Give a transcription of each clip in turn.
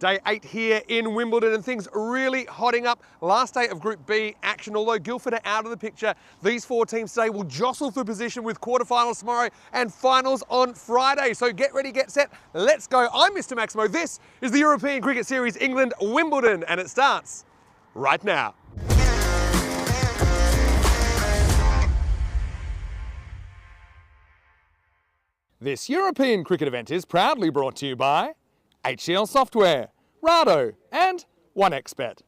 Day 8 here in Wimbledon and things really hotting up. Last day of Group B action. Although Guildford are out of the picture, these four teams today will jostle for position with quarterfinals tomorrow and finals on Friday. So get ready, get set, let's go. I'm Mr. Maximo. This is the European Cricket Series England Wimbledon and it starts right now. This European cricket event is proudly brought to you by HCL Software, Rado and 1xBet.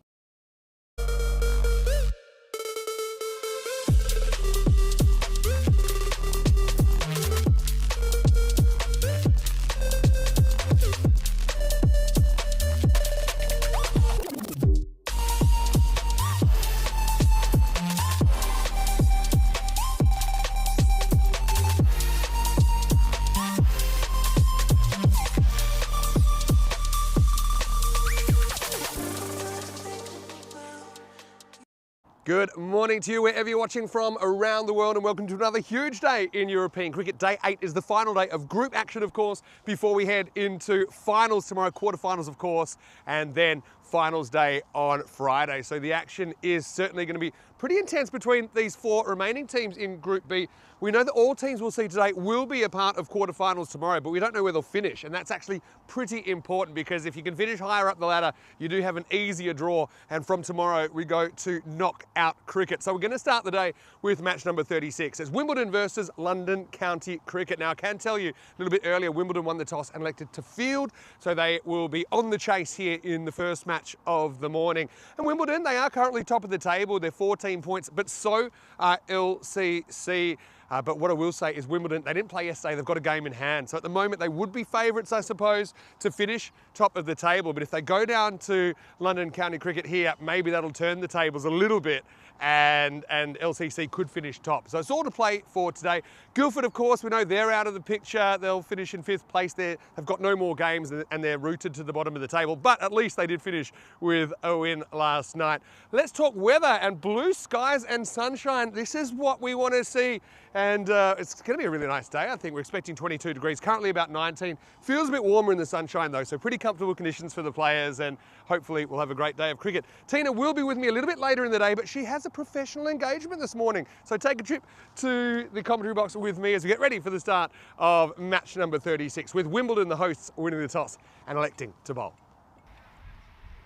Good morning to you wherever you're watching from around the world, and welcome to another huge day in European cricket. Day 8 is the final day of group action, of course, before we head into finals tomorrow, quarterfinals, of course, and then finals day on Friday. So the action is certainly going to be pretty intense between these 4 remaining teams in Group B. We know that all teams we'll see today will be a part of quarterfinals tomorrow, but we don't know where they'll finish. And that's actually pretty important, because if you can finish higher up the ladder, you do have an easier draw. And from tomorrow, we go to knockout cricket. So we're going to start the day with match number 36. It's Wimbledon versus London County Cricket. Now, I can tell you a little bit earlier, Wimbledon won the toss and elected to field. So they will be on the chase here in the first match of the morning. And Wimbledon, they are currently top of the table. They're 14 points, but so are LCC. But what I will say is Wimbledon, they didn't play yesterday. They've got a game in hand. So at the moment, they would be favourites, I suppose, to finish top of the table. But if they go down to London County Cricket here, maybe that'll turn the tables a little bit, and LCC could finish top. So it's all to play for today. Guildford, of course, we know they're out of the picture. They'll finish in 5th place there. They've got no more games, and they're rooted to the bottom of the table. But at least they did finish with a win last night. Let's talk weather and blue skies and sunshine. This is what we want to see. And it's going to be a really nice day. I think we're expecting 22 degrees, currently about 19. Feels a bit warmer in the sunshine though, so pretty comfortable conditions for the players, and hopefully we'll have a great day of cricket. Tina will be with me a little bit later in the day, but she has a professional engagement this morning. So take a trip to the commentary box with me as we get ready for the start of match number 36, with Wimbledon, the hosts, winning the toss and electing to bowl.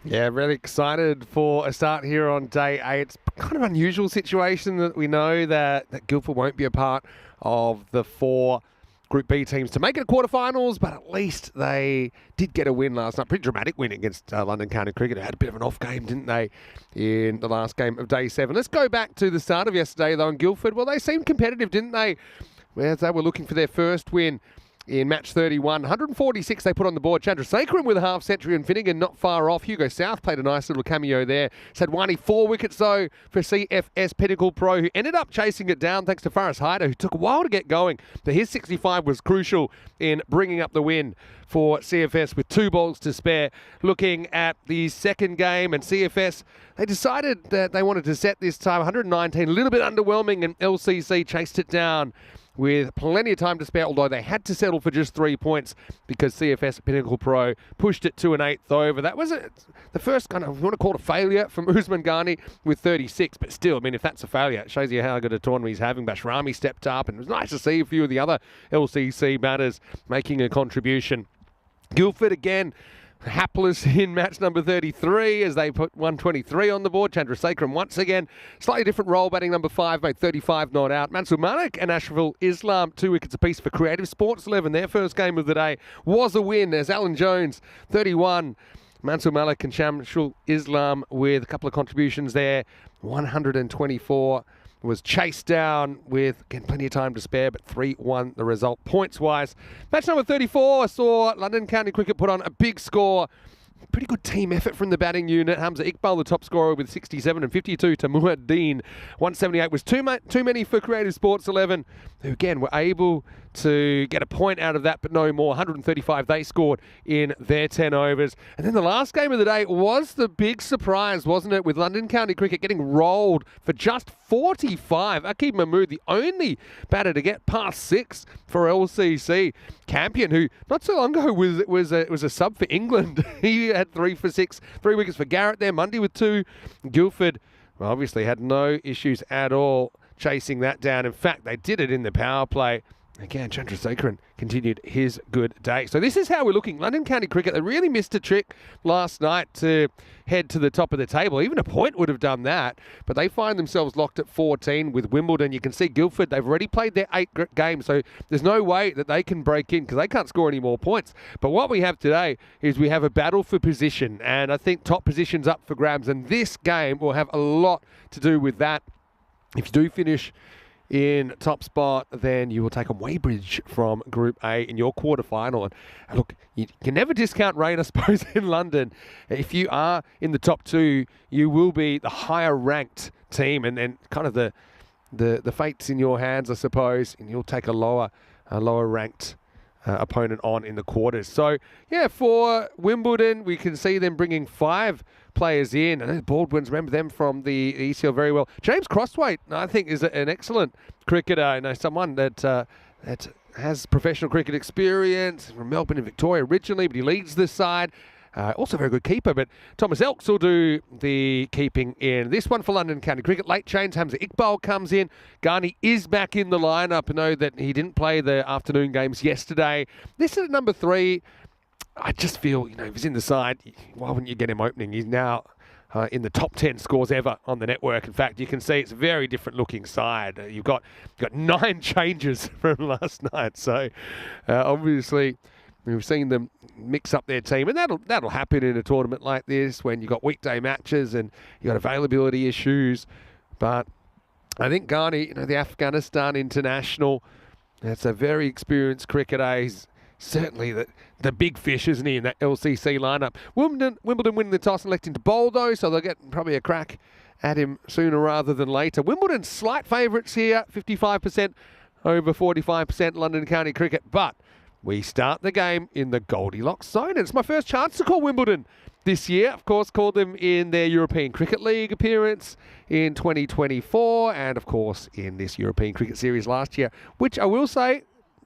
Yeah, really excited for a start here on day 8. It's kind of an unusual situation that we know that Guildford won't be a part of the 4 Group B teams to make it to quarterfinals, but at least they did get a win last night. Pretty dramatic win against London County Cricket. They had a bit of an off game, didn't they, in the last game of day 7. Let's go back to the start of yesterday, though, in Guildford. Well, they seemed competitive, didn't they? As they were looking for their first win in match 31. 146 they put on the board. Chandrasekharan with a half century, and Finnegan not far off. Hugo South played a nice little cameo there. Sadwani 4 wickets though for CFS Pinnacle Pro, who ended up chasing it down thanks to Faris Haider, who took a while to get going. But his 65 was crucial in bringing up the win for CFS with 2 balls to spare. Looking at the second game, and CFS, they decided that they wanted to set this time. 119, a little bit underwhelming, and LCC chased it down with plenty of time to spare, although they had to settle for just 3 points because CFS Pinnacle Pro pushed it to an 8th over. That was the first kind of, you want to call it a failure from Usman Ghani with 36, but still, I mean, if that's a failure, it shows you how good a tournament he's having. Bashrami stepped up, and it was nice to see a few of the other LCC batters making a contribution. Guildford again, hapless in match number 33 as they put 123 on the board. Chandrasekharan once again, slightly different role, batting number 5, made 35 not out. Mansur Malik and Ashraful Islam, 2 wickets apiece for Creative Sports 11. Their first game of the day was a win as Alan Jones, 31. Mansur Malik and Shamsul Islam with a couple of contributions there. 124 was chased down with, again, plenty of time to spare, but 3-1 the result points-wise. Match number 34 saw London County Cricket put on a big score. Pretty good team effort from the batting unit. Hamza Iqbal, the top scorer, with 67, and 52 to Muhaddin. 178 was too many for Creative Sports 11, who again were able to get a point out of that, but no more. 135 they scored in their 10 overs. And then the last game of the day was the big surprise, wasn't it, with London County Cricket getting rolled for just 45. Aqib Mahmood, the only batter to get past 6 for LCC. Campion, who not so long ago was a sub for England. He had 3 for 6, 3 wickets for Garrett there. Mundy with 2. Guildford obviously had no issues at all chasing that down. In fact, they did it in the power play. Again, Chandrasekharan continued his good day. So this is how we're looking. London County Cricket, they really missed a trick last night to head to the top of the table. Even a point would have done that. But they find themselves locked at 14 with Wimbledon. You can see Guildford, they've already played their 8 games. So there's no way that they can break in because they can't score any more points. But what we have today is we have a battle for position. And I think top position's up for grabs. And this game will have a lot to do with that. If you do finish in top spot, then you will take on Weybridge from Group A in your quarterfinal. And look, you can never discount rain, I suppose, in London. If you are in the top 2, you will be the higher ranked team, and then kind of the fate's in your hands, I suppose, and you'll take a lower ranked opponent on in the quarters. So, yeah, for Wimbledon, we can see them bringing 5 players in. I know Baldwin's, remember them from the ECL very well. James Crosswaite, I think, is an excellent cricketer. Someone that has professional cricket experience from Melbourne and Victoria originally, but he leads this side. Also a very good keeper, but Thomas Elks will do the keeping in this one for London County Cricket. Late change, Hamza Iqbal comes in. Garney is back in the lineup. I know that he didn't play the afternoon games yesterday. This is at number 3. I just feel, if he's in the side, why wouldn't you get him opening? He's now in the top 10 scores ever on the network. In fact, you can see it's a very different looking side. You've got 9 changes from last night. So obviously we've seen them mix up their team, and that'll happen in a tournament like this when you've got weekday matches and you've got availability issues. But I think Garney, the Afghanistan international, that's a very experienced cricketer. He's certainly the big fish, isn't he, in that LCC lineup. Wimbledon winning the toss and electing to bowl, though, so they'll get probably a crack at him sooner rather than later. Wimbledon slight favourites here, 55% over 45% London County Cricket, but we start the game in the Goldilocks zone. It's my first chance to call Wimbledon this year. Of course, called them in their European Cricket League appearance in 2024, and of course in this European Cricket Series last year, which I will say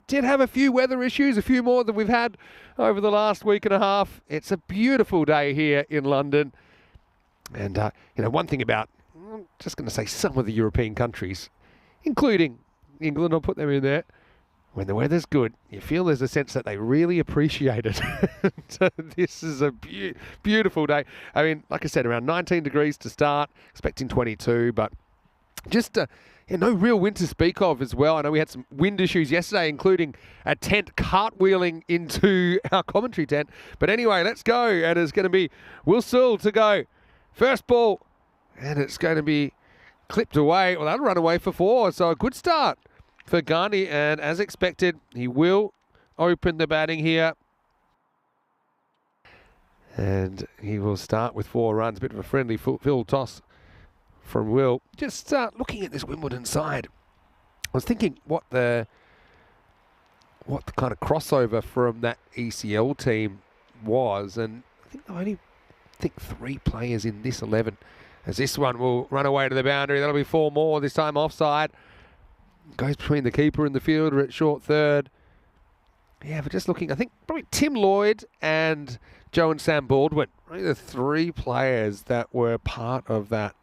did have a few weather issues, a few more than we've had over the last week and a half. It's a beautiful day here in London. And, one thing about, I'm just going to say some of the European countries, including England, I'll put them in there, when the weather's good, you feel there's a sense that they really appreciate it. So this is a beautiful day. I mean, like I said, around 19 degrees to start, expecting 22, but just no real wind to speak of as well. I know we had some wind issues yesterday, including a tent cartwheeling into our commentary tent. But anyway, let's go. And it's going to be Will Sewell to go. First ball. And it's going to be clipped away. Well, that'll run away for 4. So a good start for Garney. And as expected, he will open the batting here. And he will start with 4 runs. A bit of a friendly field toss from Will. Just looking at this Wimbledon side, I was thinking what the kind of crossover from that ECL team was, and I think I only think 3 players in this 11, as this one will run away to the boundary. That'll be 4 more, this time offside. Goes between the keeper and the fielder at short third. Yeah, but just looking, I think probably Tim Lloyd and Joe and Sam Baldwin, really the 3 players that were part of that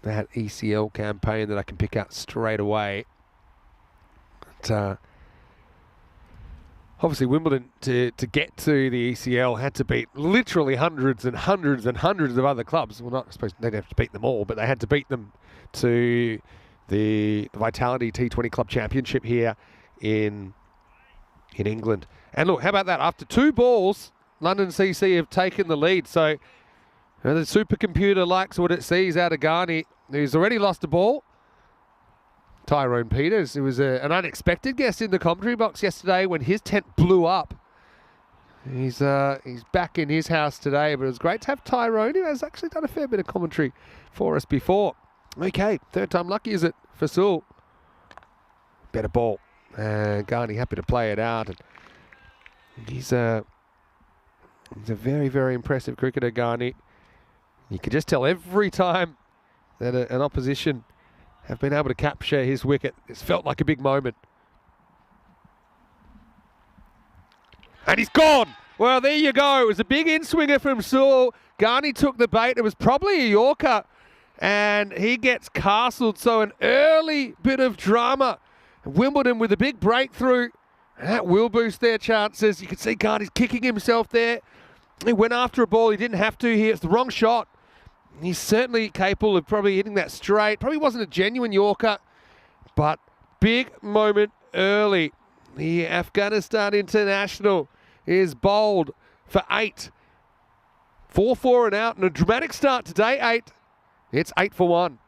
ECL campaign that I can pick out straight away. But, obviously Wimbledon to get to the ECL had to beat literally hundreds and hundreds and hundreds of other clubs. Well, not I suppose they'd have to beat them all, but they had to beat them to the Vitality T20 Club Championship here in England. And look, how about that? After 2 balls, London CC have taken the lead. So the supercomputer likes what it sees out of Garney, who's already lost a ball. Tyrone Peters, who was an unexpected guest in the commentary box yesterday when his tent blew up. He's back in his house today, but it was great to have Tyrone, who has actually done a fair bit of commentary for us before. Okay, 3rd time lucky, is it, for Sewell? Better ball. And Garney happy to play it out. And he's a very, very impressive cricketer, Garney. You can just tell every time that an opposition have been able to capture his wicket, it's felt like a big moment. And he's gone. Well, there you go. It was a big in-swinger from Sewell. Garney took the bait. It was probably a Yorker. And he gets castled. So an early bit of drama. Wimbledon with a big breakthrough. And that will boost their chances. You can see Garney's kicking himself there. He went after a ball he didn't have to here. It's the wrong shot. He's certainly capable of probably hitting that straight. Probably wasn't a genuine Yorker, but big moment early. The Afghanistan international is bowled for 8. 4-4 and out, and a dramatic start to day 8. It's 8 for 1.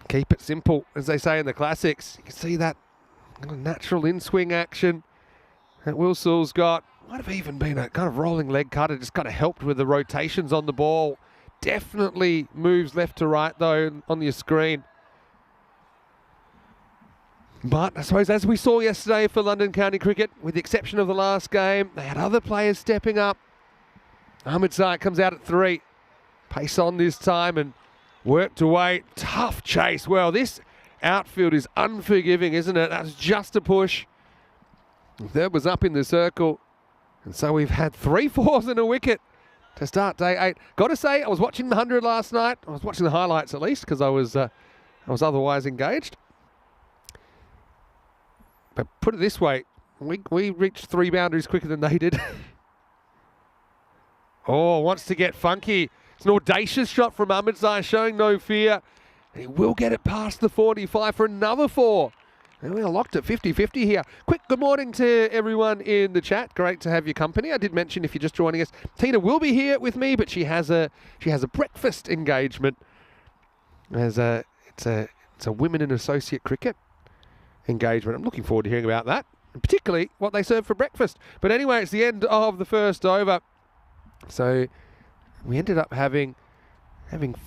Keep it simple, as they say in the classics. You can see that natural in-swing action that Will Sewell's got. Might have even been a kind of rolling leg cutter, just kind of helped with the rotations on the ball. Definitely moves left to right, though, on your screen. But I suppose as we saw yesterday for London County Cricket, with the exception of the last game, they had other players stepping up. Ahmed Zayat comes out at 3. Pace on this time and worked away. Tough chase. Well, this outfield is unforgiving, isn't it? That's just a push. Third was up in the circle. And so we've had 3 fours and a wicket to start day 8. Got to say, I was watching the 100 last night. I was watching the highlights at least because I was otherwise engaged. But put it this way, we reached 3 boundaries quicker than they did. Oh, wants to get funky. It's an audacious shot from Ahmed Zayat, showing no fear. And he will get it past the 45 for another 4. And we're locked at 50-50 here. Quick good morning to everyone in the chat. Great to have your company. I did mention, if you're just joining us, Tina will be here with me, but she has a breakfast engagement. It's a women in associate cricket engagement. I'm looking forward to hearing about that, and particularly what they serve for breakfast. But anyway, it's the end of the first over. So we ended up having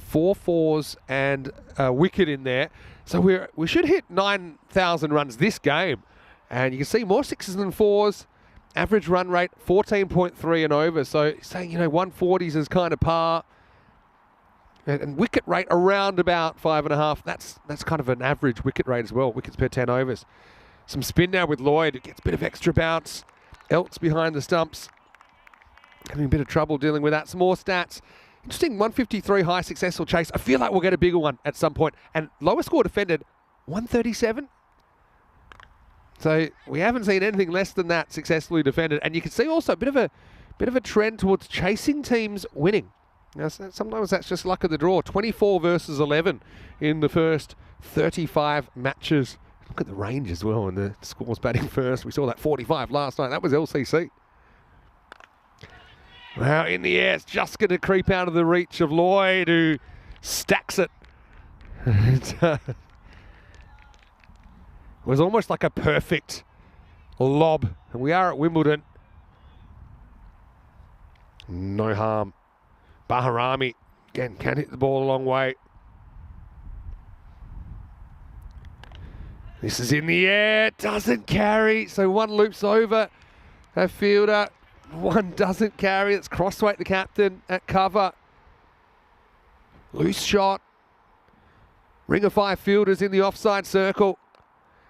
4 fours and a wicket in there. So we should hit 9,000 runs this game. And you can see more 6s than 4s. Average run rate 14.3 and over. So saying, 140s is kind of par. And wicket rate around about 5.5. That's kind of an average wicket rate as well. Wickets per 10 overs. Some spin now with Lloyd. It gets a bit of extra bounce. Elt's behind the stumps. Having a bit of trouble dealing with that. Some more stats. Interesting, 153 high successful chase. I feel like we'll get a bigger one at some point. And lowest score defended, 137. So we haven't seen anything less than that successfully defended. And you can see also a bit of a trend towards chasing teams winning. Now, sometimes that's just luck of the draw. 24 versus 11 in the first 35 matches. Look at the range as well, and the scores batting first. We saw that 45 last night. That was LCC. Well, in the air, it's just going to creep out of the reach of Lloyd, who stacks it. It was almost like a perfect lob. And we are at Wimbledon. No harm. Baharami, again, can hit the ball a long way. This is in the air, doesn't carry. So one loops over a fielder. One doesn't carry. It's Crossweight, the captain, at cover. Loose shot. Ring of 5 fielders in the offside circle.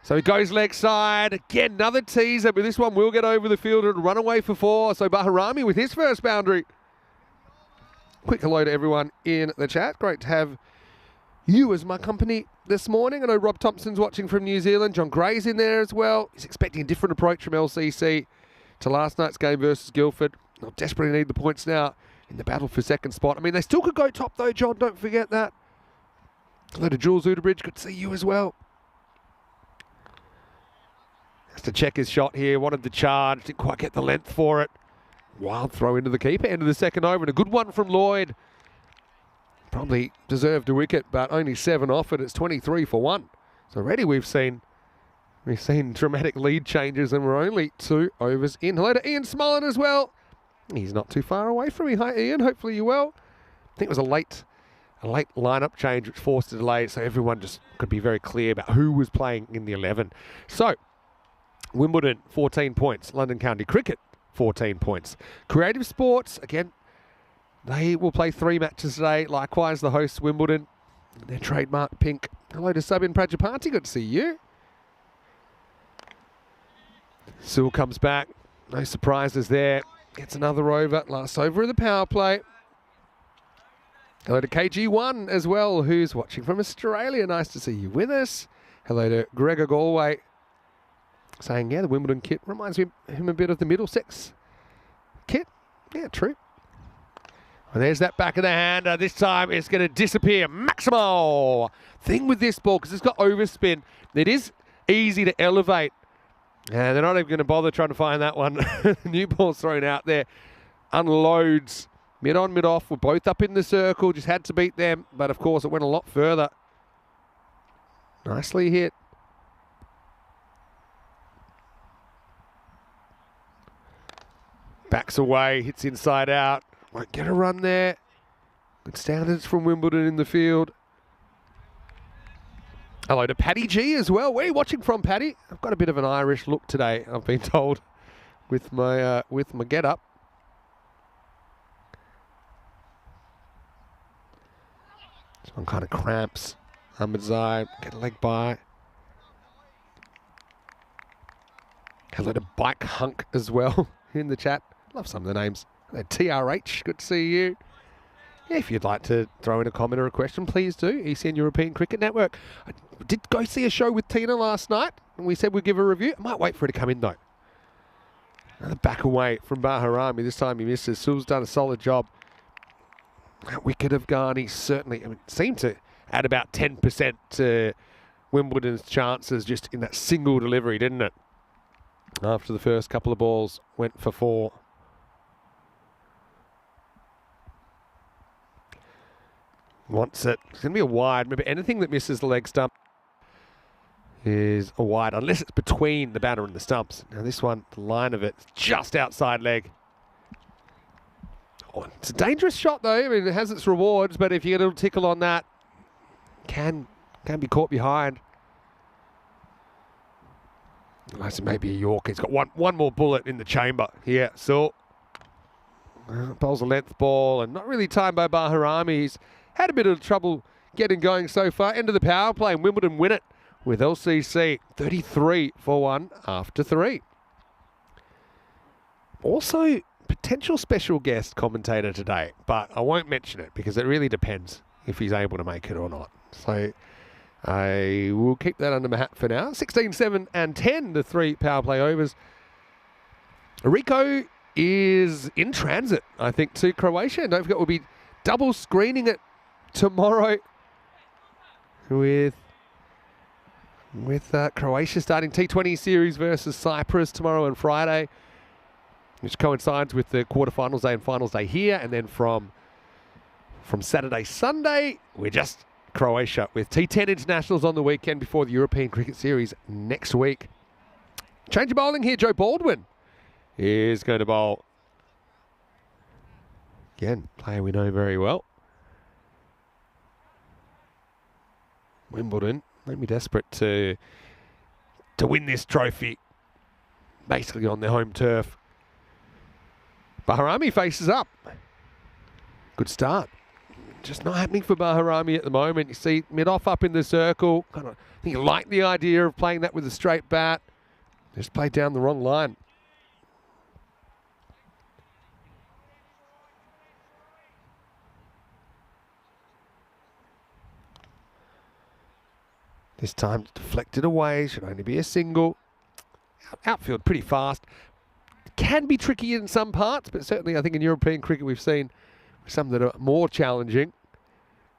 So he goes leg side. Again, another teaser, but this one will get over the fielder and run away for 4. So Baharami with his first boundary. Quick hello to everyone in the chat. Great to have you as my company this morning. I know Rob Thompson's watching from New Zealand. John Gray's in there as well. He's expecting a different approach from LCC to last night's game versus Guildford. They'll desperately need the points now in the battle for second spot. I mean, they still could go top though, John. Don't forget that. Hello to Jules Udebridge. Good to see you as well. Has to check his shot here. Wanted the charge. Didn't quite get the length for it. Wild throw into the keeper. End of the second over. And a good one from Lloyd. Probably deserved a wicket, but only 7 off it. It's 23 for 1. So already we've seen dramatic lead changes, and we're only 2 overs in. Hello to Ian Smollen as well. He's not too far away from me. Hi, Ian. Hopefully you're well. I think it was a late lineup change which forced a delay, so everyone just could be very clear about who was playing in the 11. So, Wimbledon, 14 points. London County Cricket, 14 points. Creative Sports, again, they will play 3 matches today. Likewise, the hosts, Wimbledon, their trademark pink. Hello to Sabin Prajapati. Good to see you. Sewell comes back. No surprises there. Gets another over. Last over of the power play. Hello to KG1 as well, who's watching from Australia. Nice to see you with us. Hello to Gregor Galway, saying, yeah, the Wimbledon kit reminds him a bit of the Middlesex kit. Yeah, true. And there's that back of the hand. This time it's going to disappear. Maximo! Thing with this ball, because it's got overspin, it is easy to elevate. And they're not even going to bother trying to find that one. New ball's thrown out there. Unloads. Mid on, mid off. We're both up in the circle. Just had to beat them. But, of course, it went a lot further. Nicely hit. Backs away. Hits inside out. Won't get a run there. Good standards from Wimbledon in the field. Hello to Paddy G as well. Where are you watching from, Paddy? I've got a bit of an Irish look today, I've been told, with my get-up. This one kind of cramps. Ahmedzai, get a leg by. Hello to Bike Hunk as well in the chat. Love some of the names. Hello, TRH, good to see you. Yeah, if you'd like to throw in a comment or a question, please do. ECN European Cricket Network. I did go see a show with Tina last night, and we said we'd give her a review. I might wait for her to come in, though. Another back away from Baharami. This time he misses. Sul's done a solid job. That wicket of Ghani certainly seemed to add about 10% to Wimbledon's chances just in that single delivery, didn't it? After the first couple of balls went for 4. Wants it. It's going to be a wide. Remember, anything that misses the leg stump is a wide, unless it's between the batter and the stumps. Now this one, the line of it, just outside leg. Oh, it's a dangerous shot though. I mean, it has its rewards, but if you get a little tickle on that, can be caught behind. Unless it may be a Yorker. He's got one more bullet in the chamber here. So bowls a length ball and not really timed by Baharami. He's had a bit of trouble getting going so far. End of the power play, and Wimbledon win it with LCC 33 for 1 after 3. Also, potential special guest commentator today, but I won't mention it because it really depends if he's able to make it or not. So I will keep that under my hat for now. 16, 7 and 10, the 3 power play overs. Rico is in transit, I think, to Croatia. And don't forget, we'll be double screening it tomorrow with Croatia starting T20 series versus Cyprus tomorrow and Friday, which coincides with the quarterfinals day and finals day here. And then from Saturday, Sunday, we're just Croatia with T10 internationals on the weekend before the European Cricket Series next week. Change of bowling here. Joe Baldwin is going to bowl. Again, player we know very well. Wimbledon, they'd be desperate to win this trophy, basically on their home turf. Baharami faces up. Good start. Just not happening for Baharami at the moment. You see mid-off up in the circle. I think you like the idea of playing that with a straight bat. Just played down the wrong line. This time deflected away, should only be a single. Outfield pretty fast. Can be tricky in some parts, but certainly I think in European cricket we've seen some that are more challenging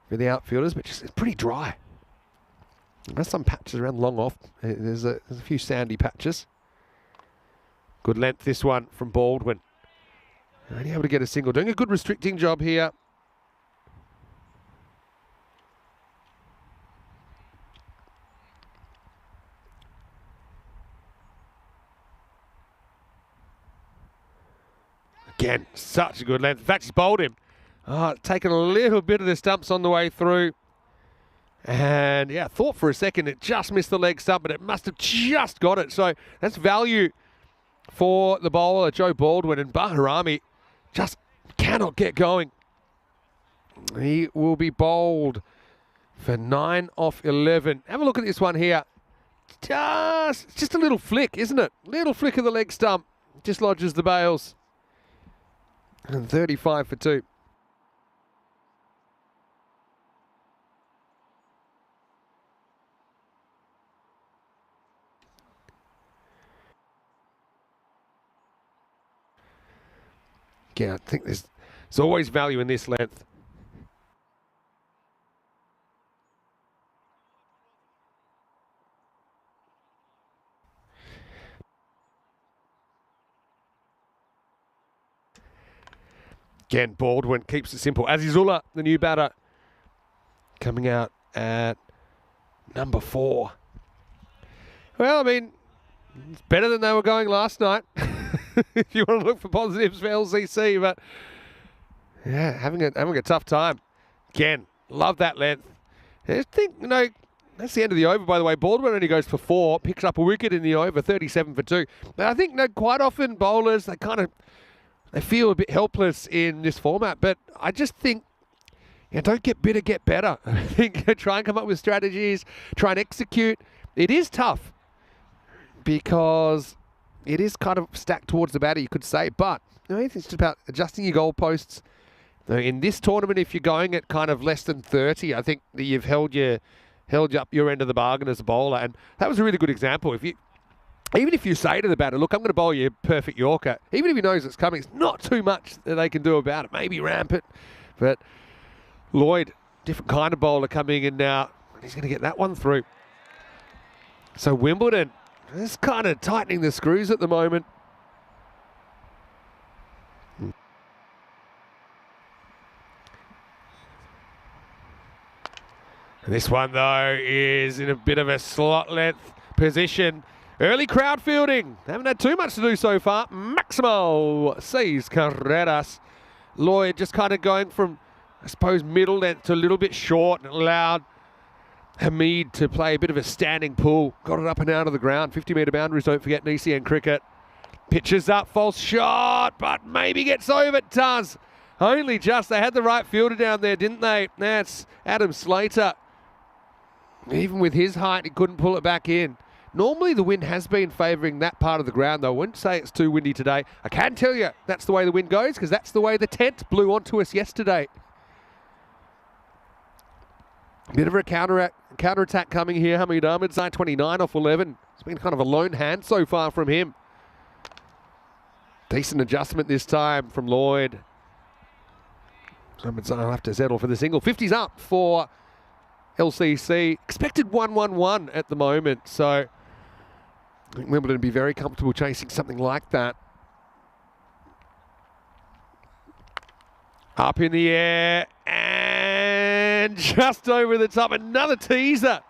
for the outfielders, but just it's pretty dry. There's some patches around long off. There's a few sandy patches. Good length this one from Baldwin. Only able to get a single. Doing a good restricting job here. Again, such a good length. In fact, he's bowled him. Taken a little bit of the stumps on the way through. And yeah, thought for a second it just missed the leg stump, but it must have just got it. So that's value for the bowler, Joe Baldwin. And Baharami just cannot get going. He will be bowled for 9 off 11. Have a look at this one here. Just a little flick, isn't it? Little flick of the leg stump. Just lodges the bails. And 35 for 2. Yeah, I think there's always value in this length. Again, Baldwin keeps it simple. Azizullah, the new batter, coming out at number 4. Well, I mean, it's better than they were going last night. If you want to look for positives for LCC, but yeah, having a tough time. Again, love that length. I think, That's the end of the over, by the way. Baldwin only goes for 4, picks up a wicket in the over, 37 for 2. But I think quite often bowlers, they feel a bit helpless in this format. But I just think, don't get bitter, get better. I think try and come up with strategies, try and execute. It is tough because it is kind of stacked towards the batter, you could say. But it's just about adjusting your goalposts. In this tournament, if you're going at kind of less than 30, I think that you've held up your end of the bargain as a bowler. And that was a really good example. Even if you say to the batter, look, I'm going to bowl you a perfect Yorker, even if he knows it's coming, it's not too much that they can do about it. Maybe ramp it. But Lloyd, different kind of bowler coming in now. He's going to get that one through. So Wimbledon is kind of tightening the screws at the moment. This one, though, is in a bit of a slot length position. Early crowd fielding. They haven't had too much to do so far. Maximo sees Carreras. Lloyd just kind of going from, I suppose, middle length to a little bit short and allowed Hamid to play a bit of a standing pull. Got it up and out of the ground. 50-metre boundaries, don't forget, in ECN cricket. Pitches up, false shot, but maybe gets over. It does. Only just. They had the right fielder down there, didn't they? That's Adam Slater. Even with his height, he couldn't pull it back in. Normally, the wind has been favouring that part of the ground, though. I wouldn't say it's too windy today. I can tell you that's the way the wind goes, because that's the way the tent blew onto us yesterday. Bit of a counter-attack coming here. Hamid Ahmedzai, 29 off 11. It's been kind of a lone hand so far from him. Decent adjustment this time from Lloyd. Ahmedzai will have to settle for the single. 50's up for LCC. Expected 1-1-1 at the moment, so I think Wimbledon would be very comfortable chasing something like that. Up in the air and just over the top. Another teaser.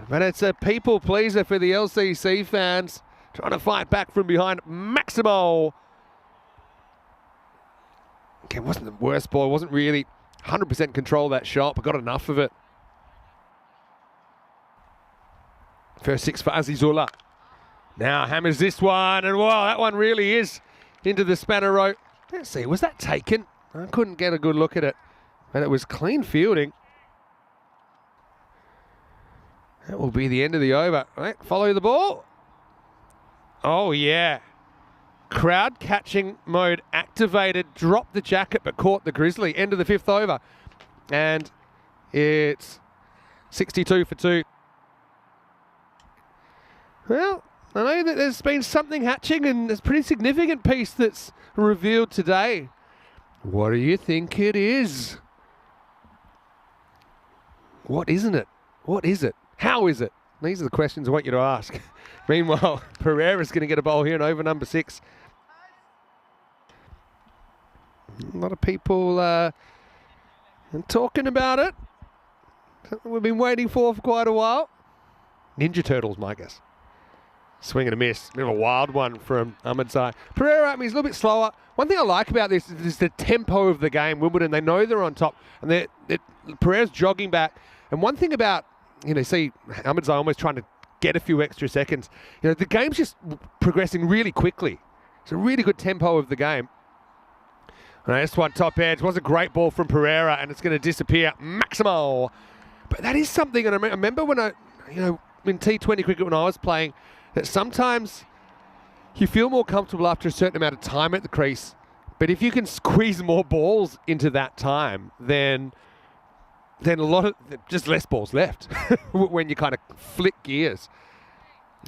But it's a people pleaser for the LCC fans. Trying to fight back from behind. Maximo. Okay, wasn't the worst ball. Wasn't really 100% control that shot, but got enough of it. First 6 for Azizullah. Now hammers this one, and wow, that one really is into the spanner rope. Let's see, was that taken? I couldn't get a good look at it, but it was clean fielding. That will be the end of the over. Right, follow the ball. Oh yeah. Crowd catching mode activated, dropped the jacket but caught the Grizzly. End of the 5th over. And it's 62 for 2. Well, I know that there's been something hatching, and there's a pretty significant piece that's revealed today. What do you think it is? What isn't it? What is it? How is it? These are the questions I want you to ask. Meanwhile, Pereira's going to get a bowl here and over number 6. A lot of people talking about it. Something we've been waiting for quite a while. Ninja Turtles, my guess. Swing and a miss. Bit of a wild one from Ahmedzai. Pereira, I mean, he's a little bit slower. One thing I like about this is the tempo of the game. Wimbledon, they know they're on top. And Pereira's jogging back. And one thing about, see Ahmedzai almost trying to get a few extra seconds. The game's just progressing really quickly. It's a really good tempo of the game. And this one, top edge. Was a great ball from Pereira, and it's going to disappear. Maximo. But that is something, and I remember when in T20 cricket when I was playing, that sometimes you feel more comfortable after a certain amount of time at the crease. But if you can squeeze more balls into that time, then just less balls left when you kind of flick gears,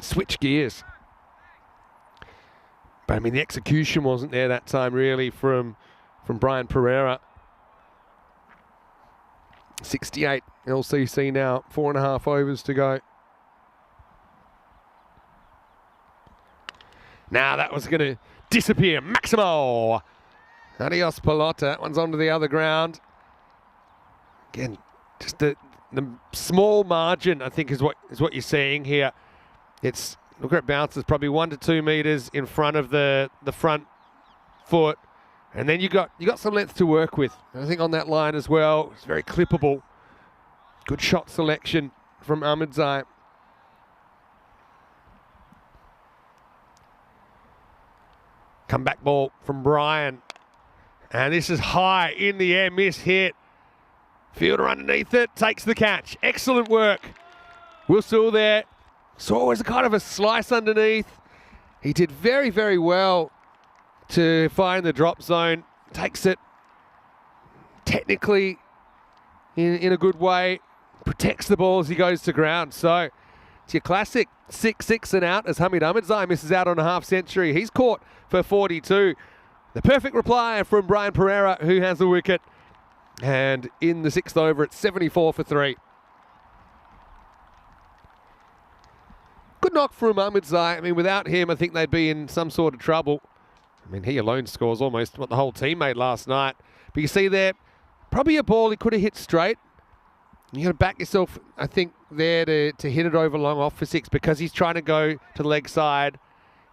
switch gears. But I mean, the execution wasn't there that time really from Brian Pereira. 68 LCC now, 4.5 overs to go. Now that was going to disappear. Maximo. Adios, Pelota. That one's onto the other ground. Again, just the small margin, I think, is what you're seeing here. It's, look at it, bounces probably 1 to 2 meters in front of the front foot, and then you got some length to work with. And I think on that line as well, it's very clippable. Good shot selection. from Ahmedzai. Comeback ball from Brian. And this is high in the air, miss hit. Fielder underneath it, takes the catch. Excellent work. Will still there. Saw was kind of a slice underneath. He did very, very well to find the drop zone. Takes it technically in a good way. Protects the ball as he goes to ground. So it's your classic 6-6 and out as Hamid Ahmedzai misses out on a half century. He's caught for 42. The perfect reply from Brian Pereira, who has the wicket. And in the 6th over, it's 74 for 3. Good knock from Ahmedzai. I mean, without him, I think they'd be in some sort of trouble. I mean, he alone scores almost what the whole team made last night. But you see there, probably a ball he could have hit straight. You got to back yourself, I think, there to hit it over long off for 6 because he's trying to go to the leg side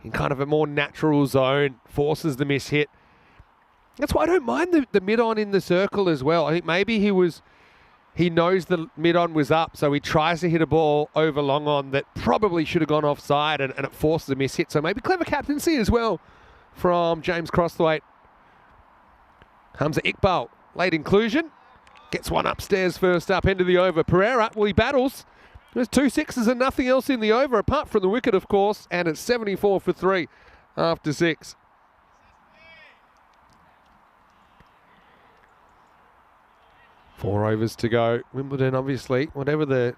in kind of a more natural zone, forces the miss hit. That's why I don't mind the mid-on in the circle as well. I think maybe he knows the mid-on was up, so he tries to hit a ball over long on that probably should have gone offside and it forces a miss hit. So maybe clever captaincy as well from James Crosthwaite. Hamza Iqbal, late inclusion. Gets one upstairs first up, end of the over. Pereira, well, he battles. There's 2 sixes and nothing else in the over, apart from the wicket, of course, and it's 74 for 3 after 6. Four overs to go. Wimbledon, obviously, whatever the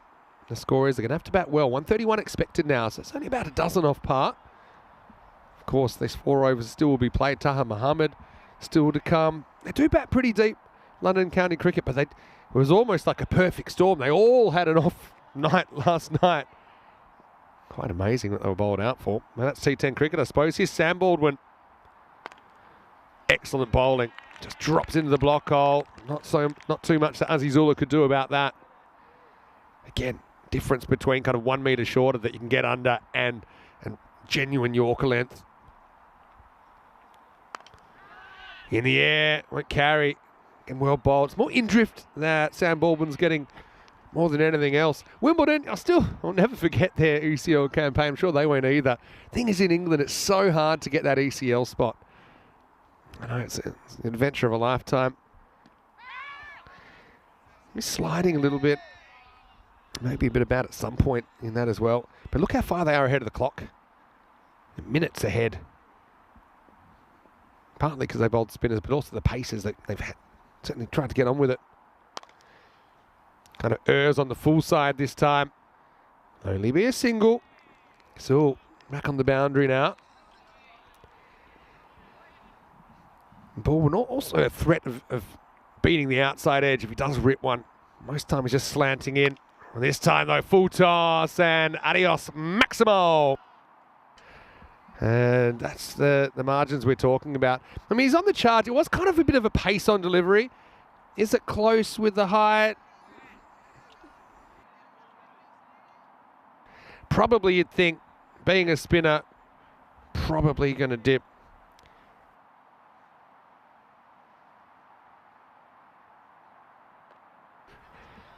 score is, they're going to have to bat well. 131 expected now, so it's only about a dozen off par. Of course, these 4 overs still will be played. Taha Mohammed still to come. They do bat pretty deep, London County Cricket, but it was almost like a perfect storm. They all had an off night last night. Quite amazing what they were bowled out for. Well, that's T10 cricket, I suppose. Here's Sam Baldwin. Excellent bowling. Just drops into the block hole. Not too much that Azizullah could do about that. Again, difference between kind of 1 metre shorter that you can get under and genuine Yorker length. In the air, won't carry. And well bowled. It's more in drift that Sam Baldwin's getting more than anything else. Wimbledon, I'll never forget their ECL campaign. I'm sure they won't either. Thing is, in England, it's so hard to get that ECL spot. I know it's an adventure of a lifetime. He's sliding a little bit. Maybe a bit about at some point in that as well. But look how far they are ahead of the clock. Minutes ahead. Partly because they bowled spinners, but also the paces that they've had. Certainly tried to get on with it. Kind of errs on the full side this time. Only be a single. So back on the boundary now. Baldwin also a threat of beating the outside edge if he does rip one. Most time he's just slanting in. And this time though, full toss and adios Maximo. And that's the margins we're talking about. I mean, he's on the charge. It was kind of a bit of a pace on delivery. Is it close with the height? Probably you'd think, being a spinner, probably going to dip.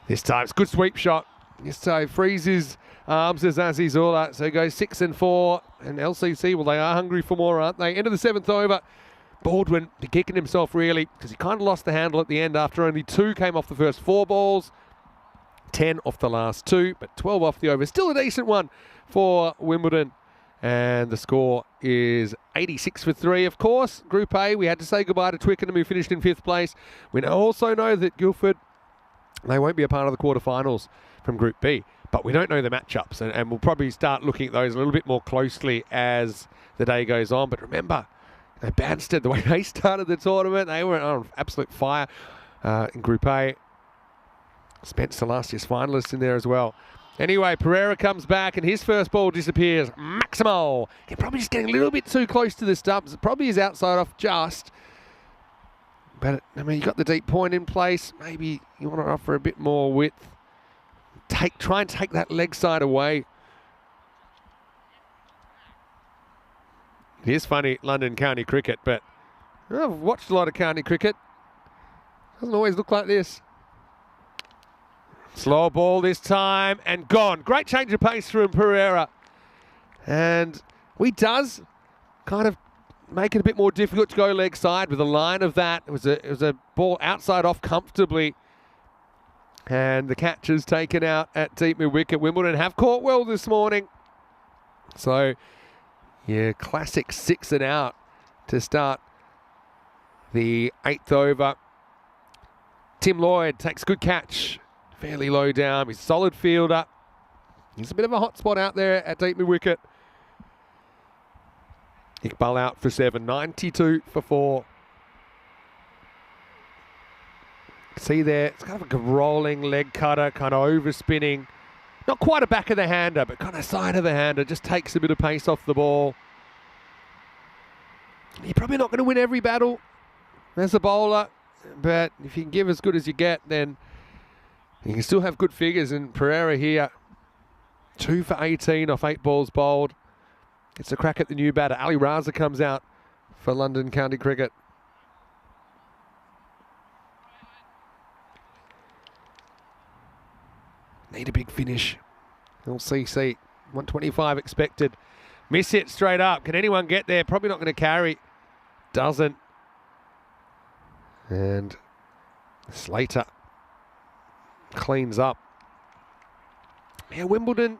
This time it's a good sweep shot. This time freezes arms as Azizullah. So he goes 6 and 4. And LCC, well, they are hungry for more, aren't they? End of the 7th over. Baldwin kicking himself really because he kind of lost the handle at the end after only 2 came off the first 4 balls. 10 off the last 2, but 12 off the over. Still a decent one for Wimbledon. And the score is 86 for 3, of course. Group A, we had to say goodbye to Twickenham, who finished in 5th place. We also know that Guildford, they won't be a part of the quarterfinals from Group B, but we don't know the matchups, and we'll probably start looking at those a little bit more closely as the day goes on. But remember, Banstead, the way they started the tournament, they were on absolute fire in Group A. Spencer, last year's finalist, in there as well. Anyway, Pereira comes back and his first ball disappears. Maximo, he's probably just getting a little bit too close to the stumps. It probably is outside off just. But, I mean, you got the deep point in place. Maybe you want to offer a bit more width. Try and take that leg side away. It is funny, London County Cricket, but I've watched a lot of county cricket. Doesn't always look like this. Slow ball this time and gone. Great change of pace from Pereira. And he does kind of make it a bit more difficult to go leg side with a line of that. It was a ball outside off comfortably. And the catch is taken out at deep mid-wicket. Wimbledon have caught well this morning. So, yeah, classic 6 and out to start the 8th over. Tim Lloyd takes good catch. Fairly low down. He's a solid fielder. He's a bit of a hot spot out there at deep mid-wicket. Iqbal out for 7. 92 for 4. See there, it's kind of a rolling leg cutter, kind of overspinning. Not quite a back of the hander, but kind of side of the hander. Just takes a bit of pace off the ball. You're probably not going to win every battle as a bowler, but if you can give as good as you get, then you can still have good figures. And Pereira here, 2 for 18 off 8 balls bowled. It's a crack at the new batter. Ali Raza comes out for London County Cricket. Need a big finish. LCC, 125 expected. Miss hit straight up. Can anyone get there? Probably not going to carry. Doesn't. And Slater cleans up. Yeah, Wimbledon,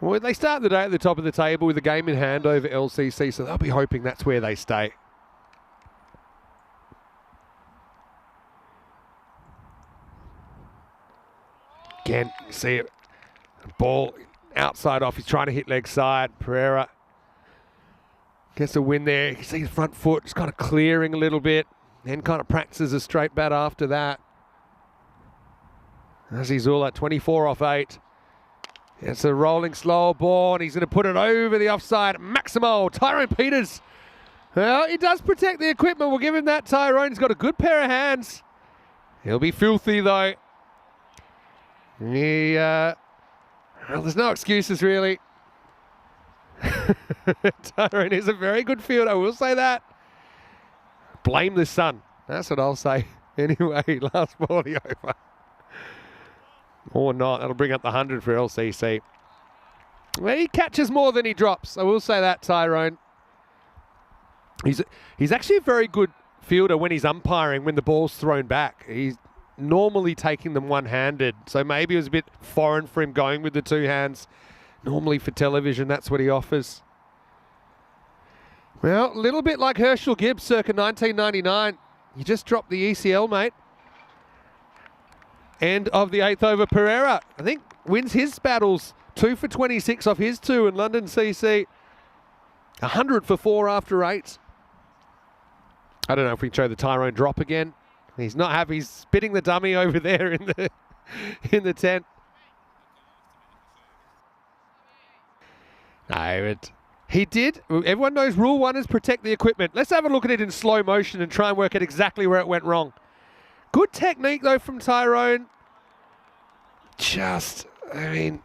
well, they start the day at the top of the table with a game in hand over LCC, so they'll be hoping that's where they stay. Again, see it. Ball outside off. He's trying to hit leg side. Pereira gets a win there. You can see his front foot just kind of clearing a little bit. Then kind of practices a straight bat after that. Azizullah, 24 off 8. It's a rolling slow ball, and he's going to put it over the offside. Maximo, Tyrone Peters. Well, he does protect the equipment. We'll give him that. Tyrone's got a good pair of hands. He'll be filthy, though. Well, there's no excuses, really. Tyrone is a very good fielder, I will say that. Blame the sun. That's what I'll say. Anyway, last ball of the over. Or not. That'll bring up the 100 for LCC. Well, he catches more than he drops. I will say that, Tyrone. He's actually a very good fielder when he's umpiring, when the ball's thrown back. He's normally taking them one-handed. So maybe it was a bit foreign for him going with the two hands. Normally for television, that's what he offers. Well, a little bit like Herschel Gibbs circa 1999. You just dropped the ECL, mate. End of the 8th over. Pereira, I think, wins his battles. 2 for 26 off his 2 in London CC. 100 for 4 after 8. I don't know if we can show the Tyrone drop again. He's not happy. He's spitting the dummy over there in the tent. No, he did. Everyone knows rule 1 is protect the equipment. Let's have a look at it in slow motion and try and work out exactly where it went wrong. Good technique, though, from Tyrone. I mean,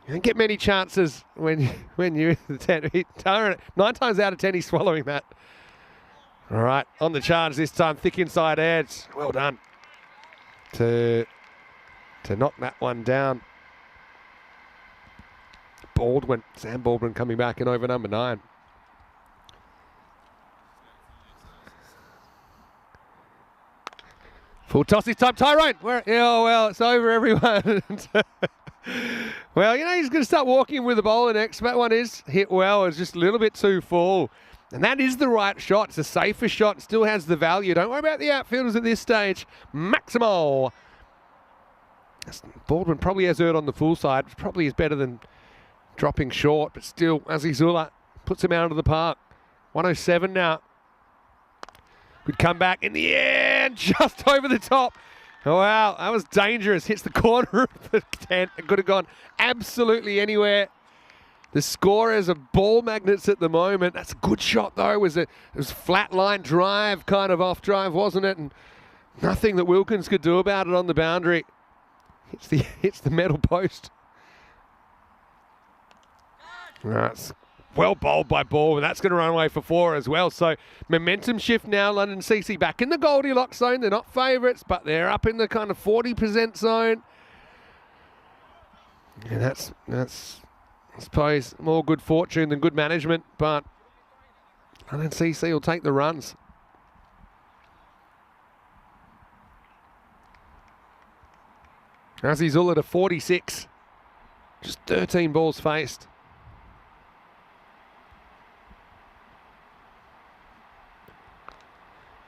you don't get many chances when you're in the tent. Tyrone, 9 times out of 10, he's swallowing that. All right, on the charge this time, thick inside edge. Well done to knock that one down. Sam Baldwin coming back in over number 9. Full toss this time, Tyrone. Oh, well, it's over, everyone. Well, you know, he's going to start walking with the bowler next. That one is hit well. It's just a little bit too full. And that is the right shot. It's a safer shot. It still has the value. Don't worry about the outfielders at this stage. Maximo. Baldwin probably has hurt on the full side. Probably is better than dropping short. But still, Azizullah puts him out of the park. 107 now. Good comeback in the air. Just over the top. Oh, wow. That was dangerous. Hits the corner of the tent. It could have gone absolutely anywhere. The scorers are ball magnets at the moment. That's a good shot, though. It was flat line drive, kind of off drive, wasn't it? And nothing that Wilkins could do about it on the boundary. Hits the metal post. Right, Well bowled by Baldwin. That's going to run away for 4 as well. So momentum shift now. London CC back in the Goldilocks zone. They're not favourites, but they're up in the kind of 40% zone. And that's I suppose more good fortune than good management, but London CC will take the runs. Azizullah to 46. Just 13 balls faced.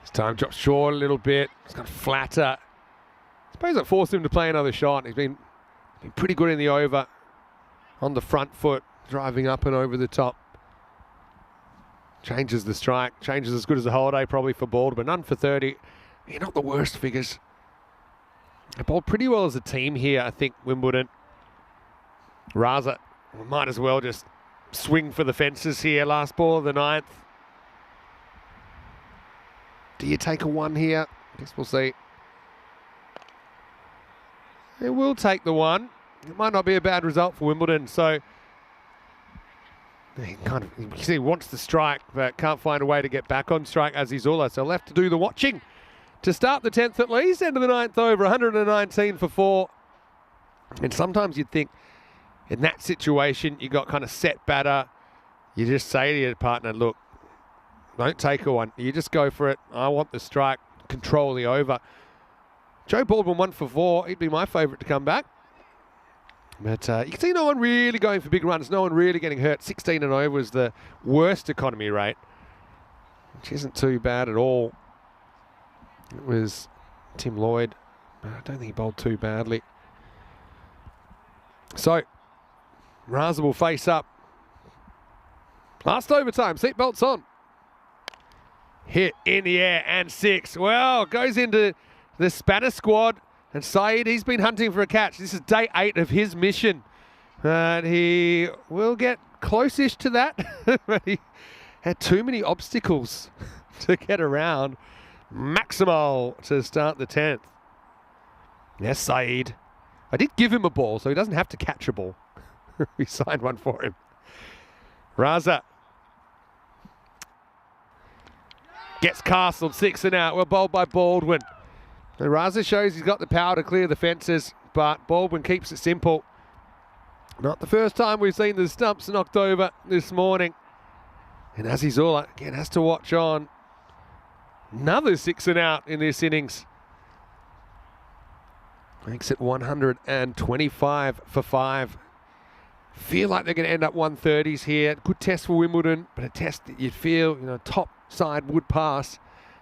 This time drops short a little bit. It's got flatter. I suppose it forced him to play another shot. He's been pretty good in the over. On the front foot, driving up and over the top. Changes the strike. Changes as good as a holiday probably for Bald, but none for 30. Yeah, not the worst figures. They bowled pretty well as a team here, I think, Wimbledon. Raza might as well just swing for the fences here. Last ball of the 9th. Do you take a 1 here? I guess we'll see. It will take the 1. It might not be a bad result for Wimbledon. So he wants to strike, but can't find a way to get back on strike as Azizullah. So he'll have to do the watching to start the 10th at least. End of the 9th over, 119 for 4. And sometimes you'd think in that situation, you got kind of set batter. You just say to your partner, look, don't take a 1. You just go for it. I want the strike, control the over. Joe Baldwin 1 for 4. He'd be my favourite to come back. But you can see no one really going for big runs. No one really getting hurt. 16 and over was the worst economy rate, which isn't too bad at all. It was Tim Lloyd. I don't think he bowled too badly. So, Raza will face up. Last overtime, seatbelts on. Hit in the air and 6. Well, goes into the Spanner squad. And Saeed, he's been hunting for a catch. This is day 8 of his mission. And he will get close-ish to that. But he had too many obstacles to get around. Maximal to start the 10th. Yes, Saeed. I did give him a ball, so he doesn't have to catch a ball. We signed one for him. Raza gets castled, 6 and out. Well bowled by Baldwin. And Raza shows he's got the power to clear the fences, but Baldwin keeps it simple. Not the first time we've seen the stumps knocked over this morning. And Azizullah, again, has to watch on. Another 6 and out in this innings. Makes it 125 for 5. Feel like they're going to end up 130s here. Good test for Wimbledon, but a test that you'd feel, top side would pass.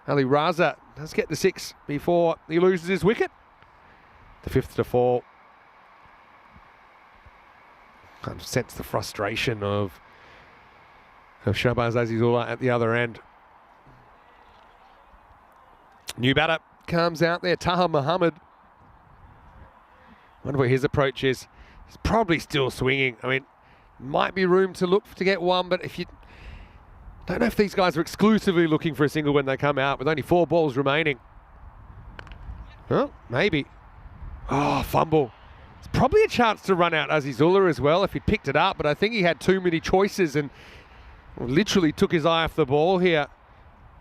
Ali Raza does get the 6 before he loses his wicket. The 5th to fall. Kind of sense the frustration of Shahbaz Azizullah at the other end. New batter comes out there, Taha Muhammad. Wonder what his approach is. He's probably still swinging. I mean, might be room to look to get 1, but if you don't know if these guys are exclusively looking for a single when they come out with only 4 balls remaining. Well, maybe. Oh, fumble. It's probably a chance to run out Azizullah as well if he picked it up, but I think he had too many choices and literally took his eye off the ball here.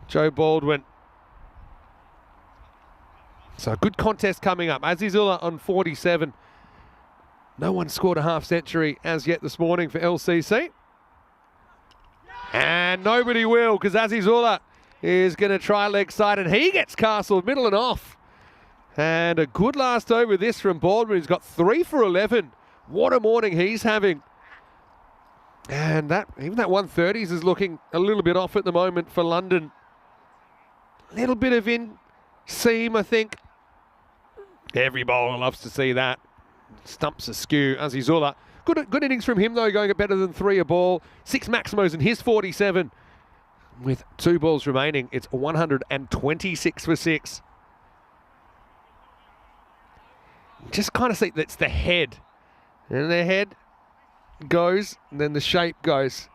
Joe Baldwin. So a good contest coming up. Azizullah on 47. No one scored a half century as yet this morning for LCC. And nobody will, because Azizullah is going to try leg side, and he gets castled middle and off. And a good last over this from Baldwin, who's got 3 for 11. What a morning he's having. And even that 130s is looking a little bit off at the moment for London. A little bit of in-seam, I think. Every bowler loves to see that. Stumps askew. Azizullah. Good innings from him, though, going at better than 3 a ball. 6 Maximos in his 47. With 2 balls remaining, it's 126 for 6. Just kind of see that's the head. And the head goes, and then the shape goes.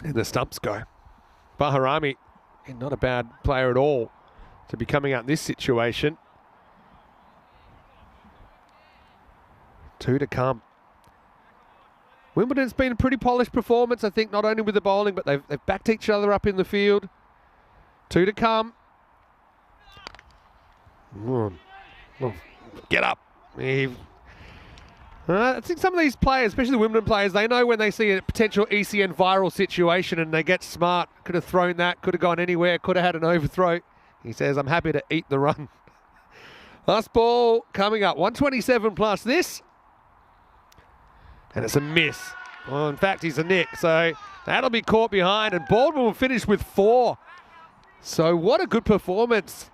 And the stumps go. Baharami, not a bad player at all to be coming out in this situation. 2 to come. Wimbledon's been a pretty polished performance, I think, not only with the bowling, but they've backed each other up in the field. 2 to come. Get up. I think some of these players, especially the Wimbledon players, they know when they see a potential ECN viral situation and they get smart. Could have thrown that, could have gone anywhere, could have had an overthrow. He says, I'm happy to eat the run. Last ball coming up, 127 plus this. And it's a miss. Well, in fact, he's a nick, so that'll be caught behind, and Baldwin will finish with 4. So what a good performance.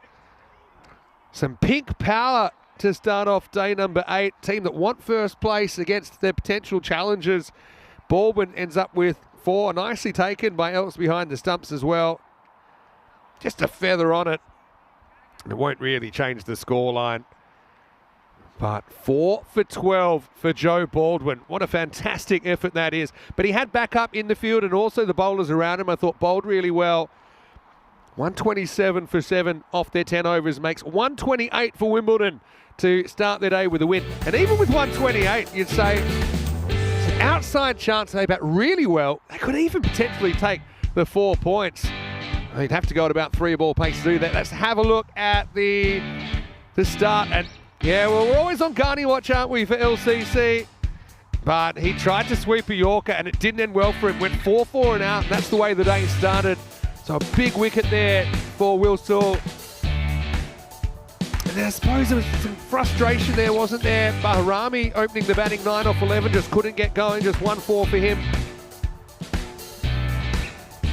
Some pink power to start off day number 8. Team that want first place against their potential challengers. Baldwin ends up with 4. Nicely taken by Elks behind the stumps as well. Just a feather on it. It won't really change the scoreline. But 4 for 12 for Joe Baldwin. What a fantastic effort that is. But he had backup in the field and also the bowlers around him, I thought, bowled really well. 127 for 7 off their 10 overs makes 128 for Wimbledon to start their day with a win. And even with 128, you'd say it's an outside chance they bat really well. They could even potentially take the 4 points. They'd have to go at about 3 ball pace to do that. Let's have a look at the start. And yeah, well, we're always on Garney watch, aren't we, for LCC? But he tried to sweep a Yorker and it didn't end well for him. Went 4-4 and out, and that's the way the day started. So a big wicket there for Will Saul. And I suppose there was some frustration there, wasn't there? Bahrami opening the batting 9 off 11, just couldn't get going, just 1-4 for him.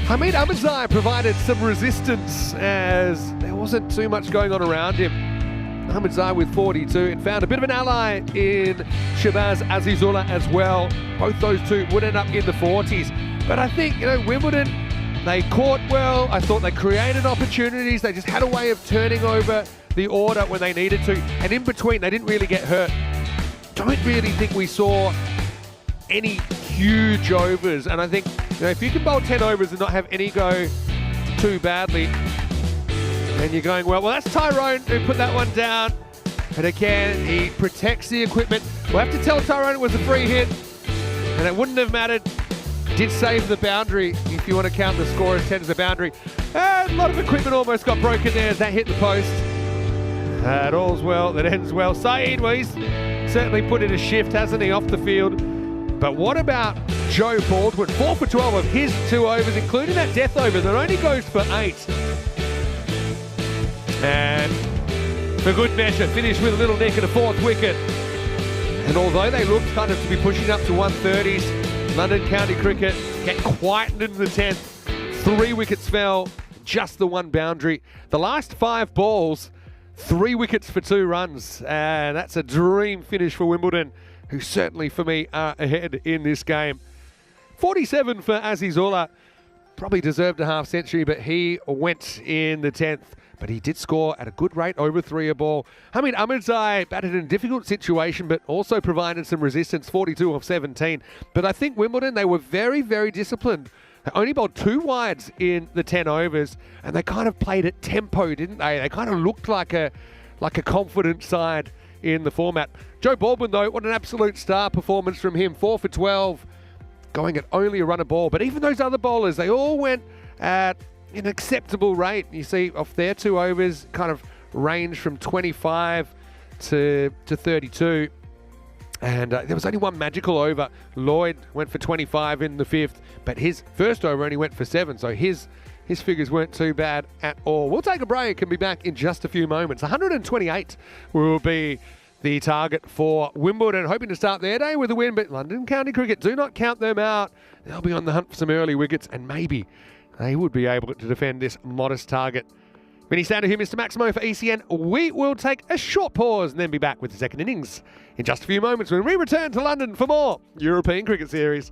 Hamid Ahmadzai provided some resistance as there wasn't too much going on around him. Ahmadzai with 42 and found a bit of an ally in Shabazz Azizullah as well. Both those two would end up in the 40s. But I think, Wimbledon, they caught well. I thought they created opportunities. They just had a way of turning over the order when they needed to. And in between, they didn't really get hurt. Don't really think we saw any huge overs. And I think, if you can bowl 10 overs and not have any go too badly, and you're going, well, that's Tyrone who put that one down. And again, he protects the equipment. We'll have to tell Tyrone it was a free hit, and it wouldn't have mattered. Did save the boundary, if you want to count the score as 10 as a boundary. And a lot of equipment almost got broken there as that hit the post. That all's well, that ends well. Saeed, well, he's certainly put in a shift, hasn't he, off the field. But what about Joe Baldwin? 4 for 12 of his 2 overs, including that death over that only goes for 8. And for good measure, finished with a little nick at a 4th wicket. And although they looked kind of to be pushing up to 130s, London County Cricket get quietened in the 10th. 3 wickets fell, just the 1 boundary. The last 5 balls, 3 wickets for 2 runs. And that's a dream finish for Wimbledon, who certainly, for me, are ahead in this game. 47 for Azizullah. Probably deserved a half century, but he went in the 10th. But he did score at a good rate, over 3 a ball. Hamid Ahmadzai batted in a difficult situation, but also provided some resistance, 42 off 17. But I think Wimbledon, they were very, very disciplined. They only bowled 2 wides in the 10 overs, and they kind of played at tempo, didn't they? They kind of looked like a confident side in the format. Joe Baldwin, though, what an absolute star performance from him. 4 for 12, going at only a run a ball. But even those other bowlers, they all went at an acceptable rate. You see, off their 2 overs, kind of range from 25 to 32. And there was only 1 magical over. Lloyd went for 25 in the 5th, but his first over only went for 7, so his figures weren't too bad at all. We'll take a break and be back in just a few moments. 128 will be the target for Wimbledon, hoping to start their day with a win, but London County Cricket, do not count them out. They'll be on the hunt for some early wickets, and maybe they would be able to defend this modest target. Vinny Sander here, Mr. Maximo for ECN. We will take a short pause and then be back with the second innings in just a few moments when we return to London for more European Cricket Series.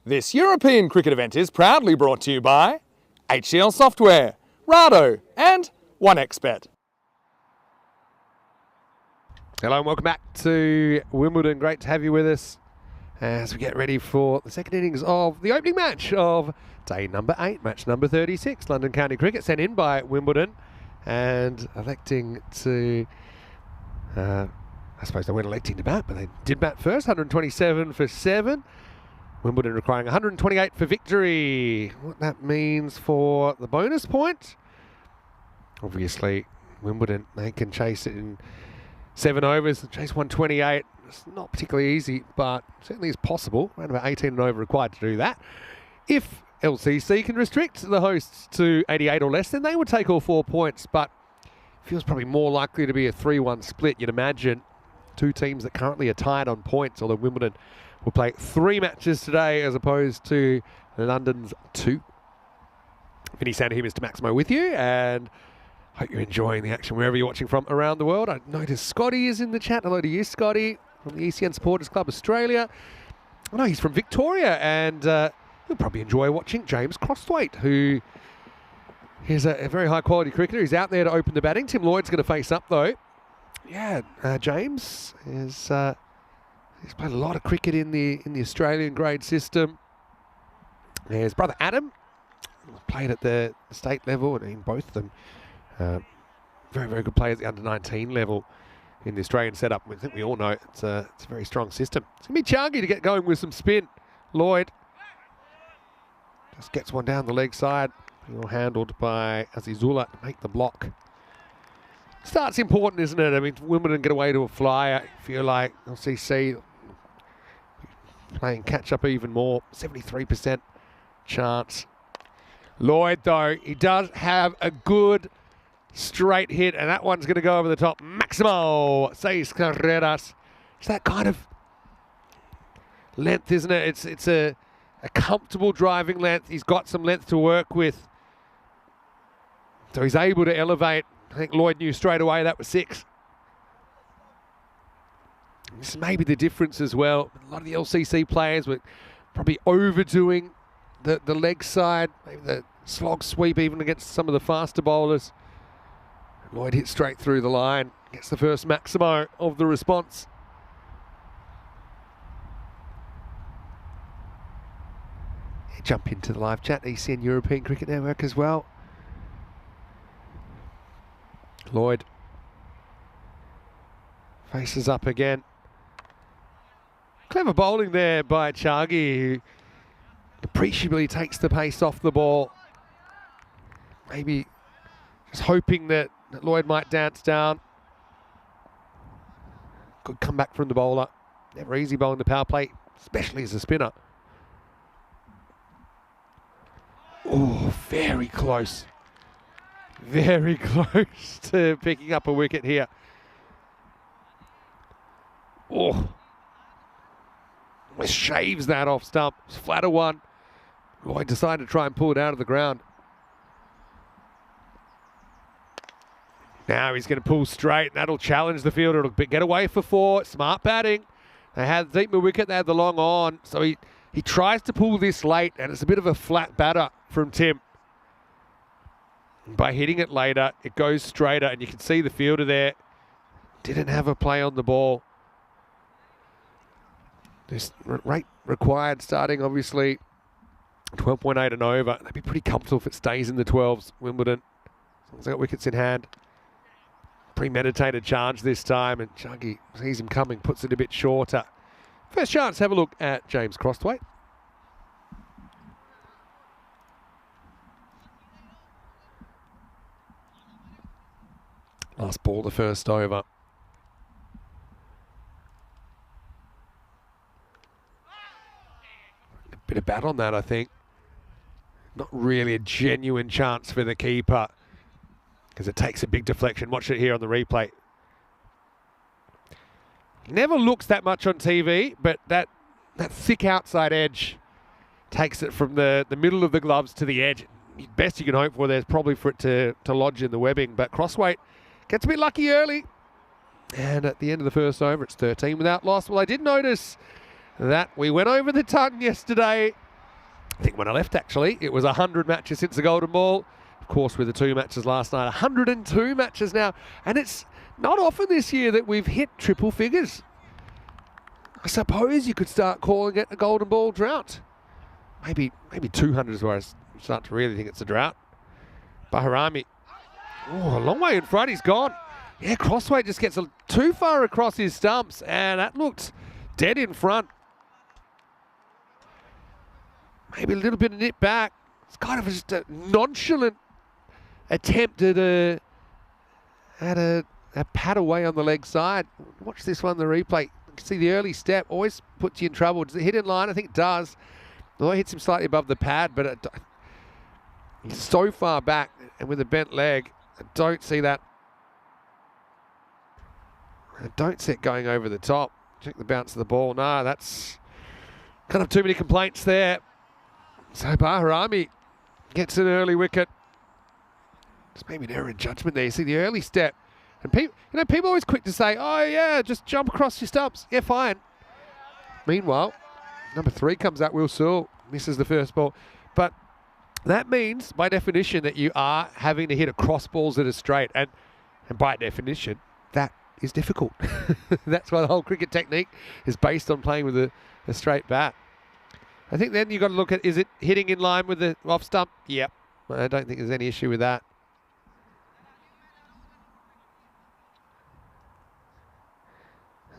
This European cricket event is proudly brought to you by HCL Software, Rado and 1xBet. Hello and welcome back to Wimbledon. Great to have you with us as we get ready for the second innings of the opening match of day number 8, match number 36. London County Cricket sent in by Wimbledon and electing to, I suppose they weren't electing to bat, but they did bat first, 127 for 7. Wimbledon requiring 128 for victory. What that means for the bonus point? Obviously, Wimbledon, they can chase it in 7 overs, chase 128. It's not particularly easy, but certainly is possible. Around about 18 and over required to do that. If LCC can restrict the hosts to 88 or less, then they would take all 4 points, but it feels probably more likely to be a 3-1 split. You'd imagine two teams that currently are tied on points, although Wimbledon will play 3 matches today as opposed to London's 2. Vinny Sander here, Mr. Maximo with you, and hope you're enjoying the action wherever you're watching from around the world. I notice Scotty is in the chat. Hello to you, Scotty, from the ECN Supporters Club Australia. I know he's from Victoria, and you'll probably enjoy watching James Crossthwaite, who is a very high-quality cricketer. He's out there to open the batting. Tim Lloyd's going to face up, though. Yeah, James is... he's played a lot of cricket in the Australian grade system. His brother Adam played at the state level, and in both of them, very, very good players at the under-19 level in the Australian setup. I think we all know it's a very strong system. It's going to be Changi to get going with some spin. Lloyd just gets one down the leg side. All handled by Azizullah to make the block. Start's important, isn't it? I mean, Wimbledon get away to a flyer. I feel like LCC playing catch-up even more. 73% chance. Lloyd, though, he does have a good straight hit, and that one's going to go over the top. Maximo Seis Carreras. It's that kind of length, isn't it? It's a comfortable driving length. He's got some length to work with. So he's able to elevate. I think Lloyd knew straight away that was 6. This may be the difference as well. A lot of the LCC players were probably overdoing the leg side, maybe the slog sweep even against some of the faster bowlers. Lloyd hit straight through the line, gets the first Maximo of the response. Yeah, jump into the live chat, ECN European Cricket Network as well. Lloyd faces up again. Clever bowling there by Changi, who appreciably takes the pace off the ball. Maybe just hoping that Lloyd might dance down. Good comeback from the bowler. Never easy bowling the power play, especially as a spinner. Oh, very close. Very close to picking up a wicket here. Oh. Shaves that off stump. It's flatter one. Lloyd decided to try and pull it out of the ground. Now he's going to pull straight, and that'll challenge the fielder. It'll get away for 4. Smart batting. They had the deep wicket, they had the long on. So he tries to pull this late, and it's a bit of a flat batter from Tim. By hitting it later, it goes straighter, and you can see the fielder there didn't have a play on the ball. This rate required starting, obviously, 12.8 and over. They'd be pretty comfortable if it stays in the 12s, Wimbledon. As long as they got wickets in hand. Premeditated charge this time, and Changi sees him coming, puts it a bit shorter. First chance, have a look at James Crossthwaite. Last ball, the first over. A bit of bat on that, I think. Not really a genuine chance for the keeper because it takes a big deflection. Watch it here on the replay. Never looks that much on TV, but that thick outside edge takes it from the middle of the gloves to the edge. Best you can hope for there is probably for it to lodge in the webbing, but Crossthwaite gets a bit lucky early. And at the end of the first over, it's 13 without loss. Well, I did notice that we went over the ton yesterday I think when I left, actually, it was 100 matches since the Golden Ball. Of course, with the 2 matches last night, 102 matches now. And it's not often this year that we've hit triple figures. I suppose you could start calling it a Golden Ball drought. Maybe 200 is where I start to really think it's a drought. Bahrami, a long way in front, he's gone. Yeah, Crossway just gets too far across his stumps, and that looked dead in front. Maybe a little bit of nip back. It's kind of just a nonchalant attempt at a pat away on the leg side. Watch this one, the replay. You can see the early step always puts you in trouble. Does it hit in line? I think it does. Although it hits him slightly above the pad, but he's so far back, and with a bent leg, I don't see that. I don't see it going over the top. Check the bounce of the ball. No, that's kind of too many complaints there. So Bahrami gets an early wicket. Just maybe an error in judgment there. You see the early step. And people, people are always quick to say, oh yeah, just jump across your stumps. Yeah, fine. Meanwhile, number 3 comes out, Will Sewell, misses the first ball. But that means, by definition, that you are having to hit across balls that are straight. And by definition, that is difficult. That's why the whole cricket technique is based on playing with a straight bat. I think then you've got to look at, is it hitting in line with the off stump? Yep. I don't think there's any issue with that.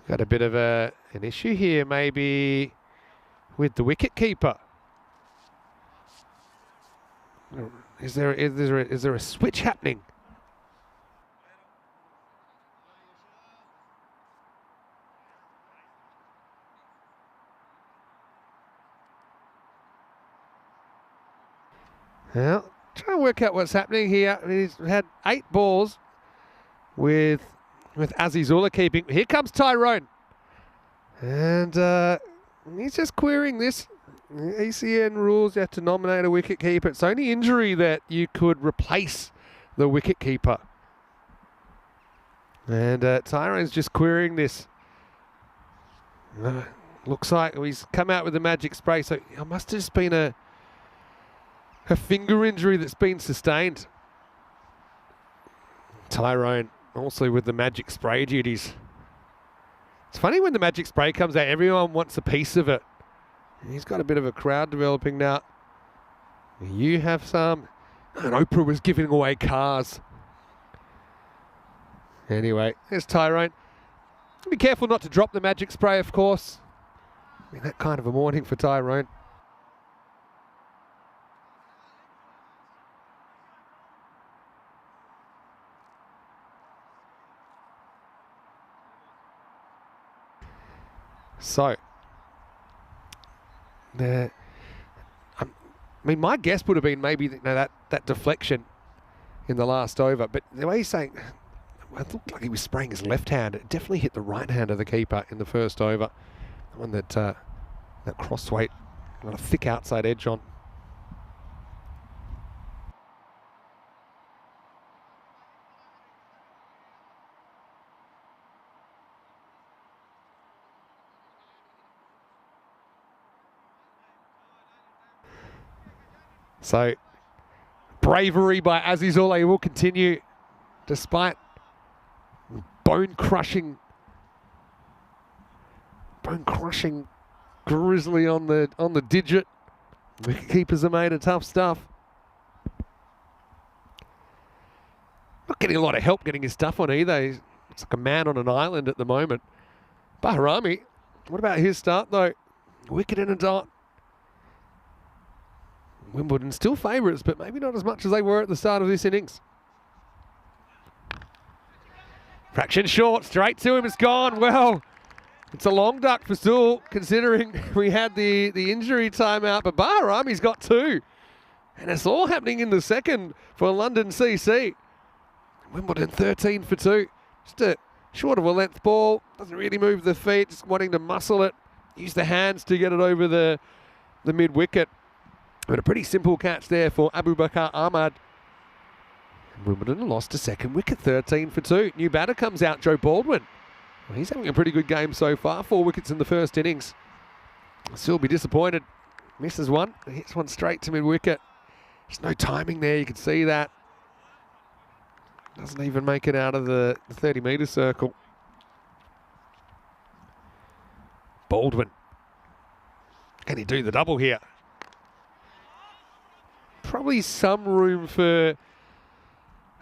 Got a bit of an issue here, maybe, with the wicket keeper. Is there a switch happening? Well, try and work out what's happening here. He's had 8 balls with Azizullah keeping. Here comes Tyrone. And he's just querying this. ECN rules, you have to nominate a wicket keeper. It's only injury that you could replace the wicket keeper. And Tyrone's just querying this. Looks like he's come out with the magic spray. So it must have just been a finger injury that's been sustained. Tyrone also with the magic spray duties. It's funny when the magic spray comes out, everyone wants a piece of it. He's got a bit of a crowd developing now. You have some. And Oprah was giving away cars. Anyway, there's Tyrone. Be careful not to drop the magic spray, of course. I mean, that kind of a morning for Tyrone. So, I mean, my guess would have been maybe that deflection in the last over, but the way he's saying, it looked like he was spraying his left hand. It definitely hit the right hand of the keeper in the first over. The one that cross weight got a thick outside edge on. So, bravery by Azizullah will continue despite bone-crushing grizzly on the digit. Wicket keepers are made of tough stuff. Not getting a lot of help getting his stuff on either. He's like a man on an island at the moment. Bahrami, what about his start though? Wicket in a dot. Wimbledon still favourites, but maybe not as much as they were at the start of this innings. Fraction short, straight to him, it's gone. Well, it's a long duck for Sewell, considering we had the injury timeout, but Bahrami's got 2. And it's all happening in the second for London CC. Wimbledon 13 for 2. Just a short of a length ball, doesn't really move the feet, just wanting to muscle it, use the hands to get it over the mid-wicket. But a pretty simple catch there for Abu Bakar Ahmad. Wimbledon lost a second wicket, 13 for 2. New batter comes out, Joe Baldwin. Well, he's having a pretty good game so far, 4 wickets in the first innings. Still be disappointed Misses one, hits one straight to mid-wicket. There's no timing there, you can see that. Doesn't even make it out of the 30-metre circle. Baldwin. Can he do the double here? Probably some room for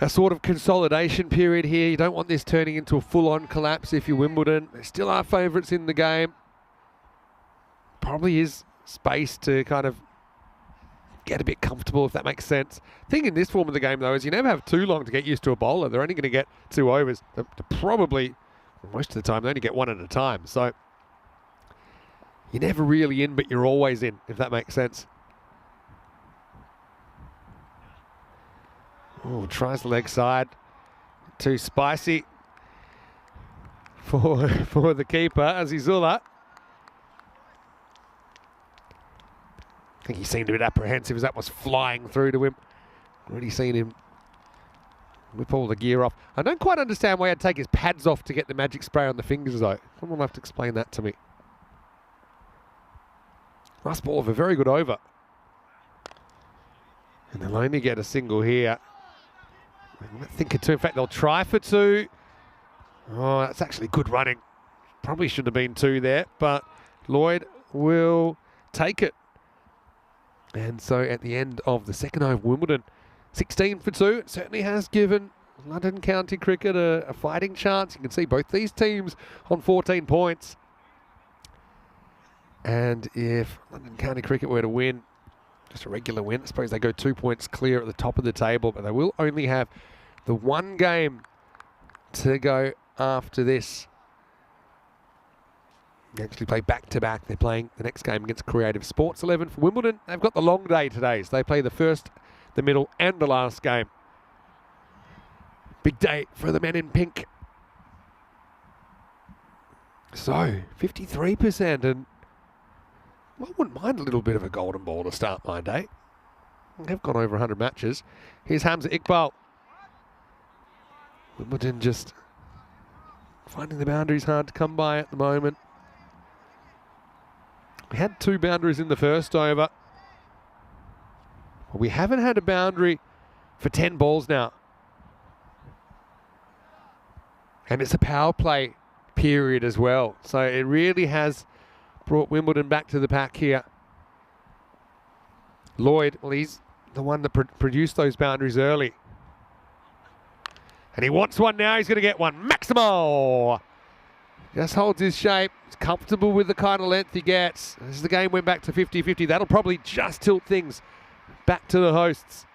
a sort of consolidation period here. You don't want this turning into a full-on collapse if you're Wimbledon. They still are favourites in the game. Probably is space to kind of get a bit comfortable, if that makes sense. Thing in this form of the game, though, is you never have too long to get used to a bowler. They're only going to get 2 overs. They're probably, most of the time, they only get 1 at a time. So you're never really in, but you're always in, if that makes sense. Oh, tries the leg side. Too spicy for the keeper, Azizullah. I think he seemed a bit apprehensive as that was flying through to him. Already seen him whip all the gear off. I don't quite understand why he'd take his pads off to get the magic spray on the fingers, though. Someone will have to explain that to me. Nice ball of a very good over. And they'll only get a single here. I think a 2. In fact, they'll try for 2. Oh, that's actually good running. Probably should have been 2 there, but Lloyd will take it. And so at the end of the second over, Wimbledon, 16 for 2. It certainly has given London County Cricket a fighting chance. You can see both these teams on 14 points. And if London County Cricket were to win, just a regular win, I suppose they go 2 points clear at the top of the table, but they will only have the 1 game to go after this. They actually play back-to-back. They're playing the next game against Creative Sports 11 for Wimbledon. They've got the long day today, so they play the first, the middle, and the last game. Big day for the men in pink. So, 53%, and I wouldn't mind a little bit of a golden ball to start my day. They've gone over 100 matches. Here's Hamza Iqbal. Wimbledon just finding the boundaries hard to come by at the moment. We had 2 boundaries in the first over. We haven't had a boundary for 10 balls now. And it's a power play period as well. So it really has brought Wimbledon back to the pack here. Lloyd, well, he's the one that produced those boundaries early. And he wants one now. He's going to get one. Maximo! Just holds his shape. He's comfortable with the kind of length he gets. As the game went back to 50-50, that'll probably just tilt things back to the hosts.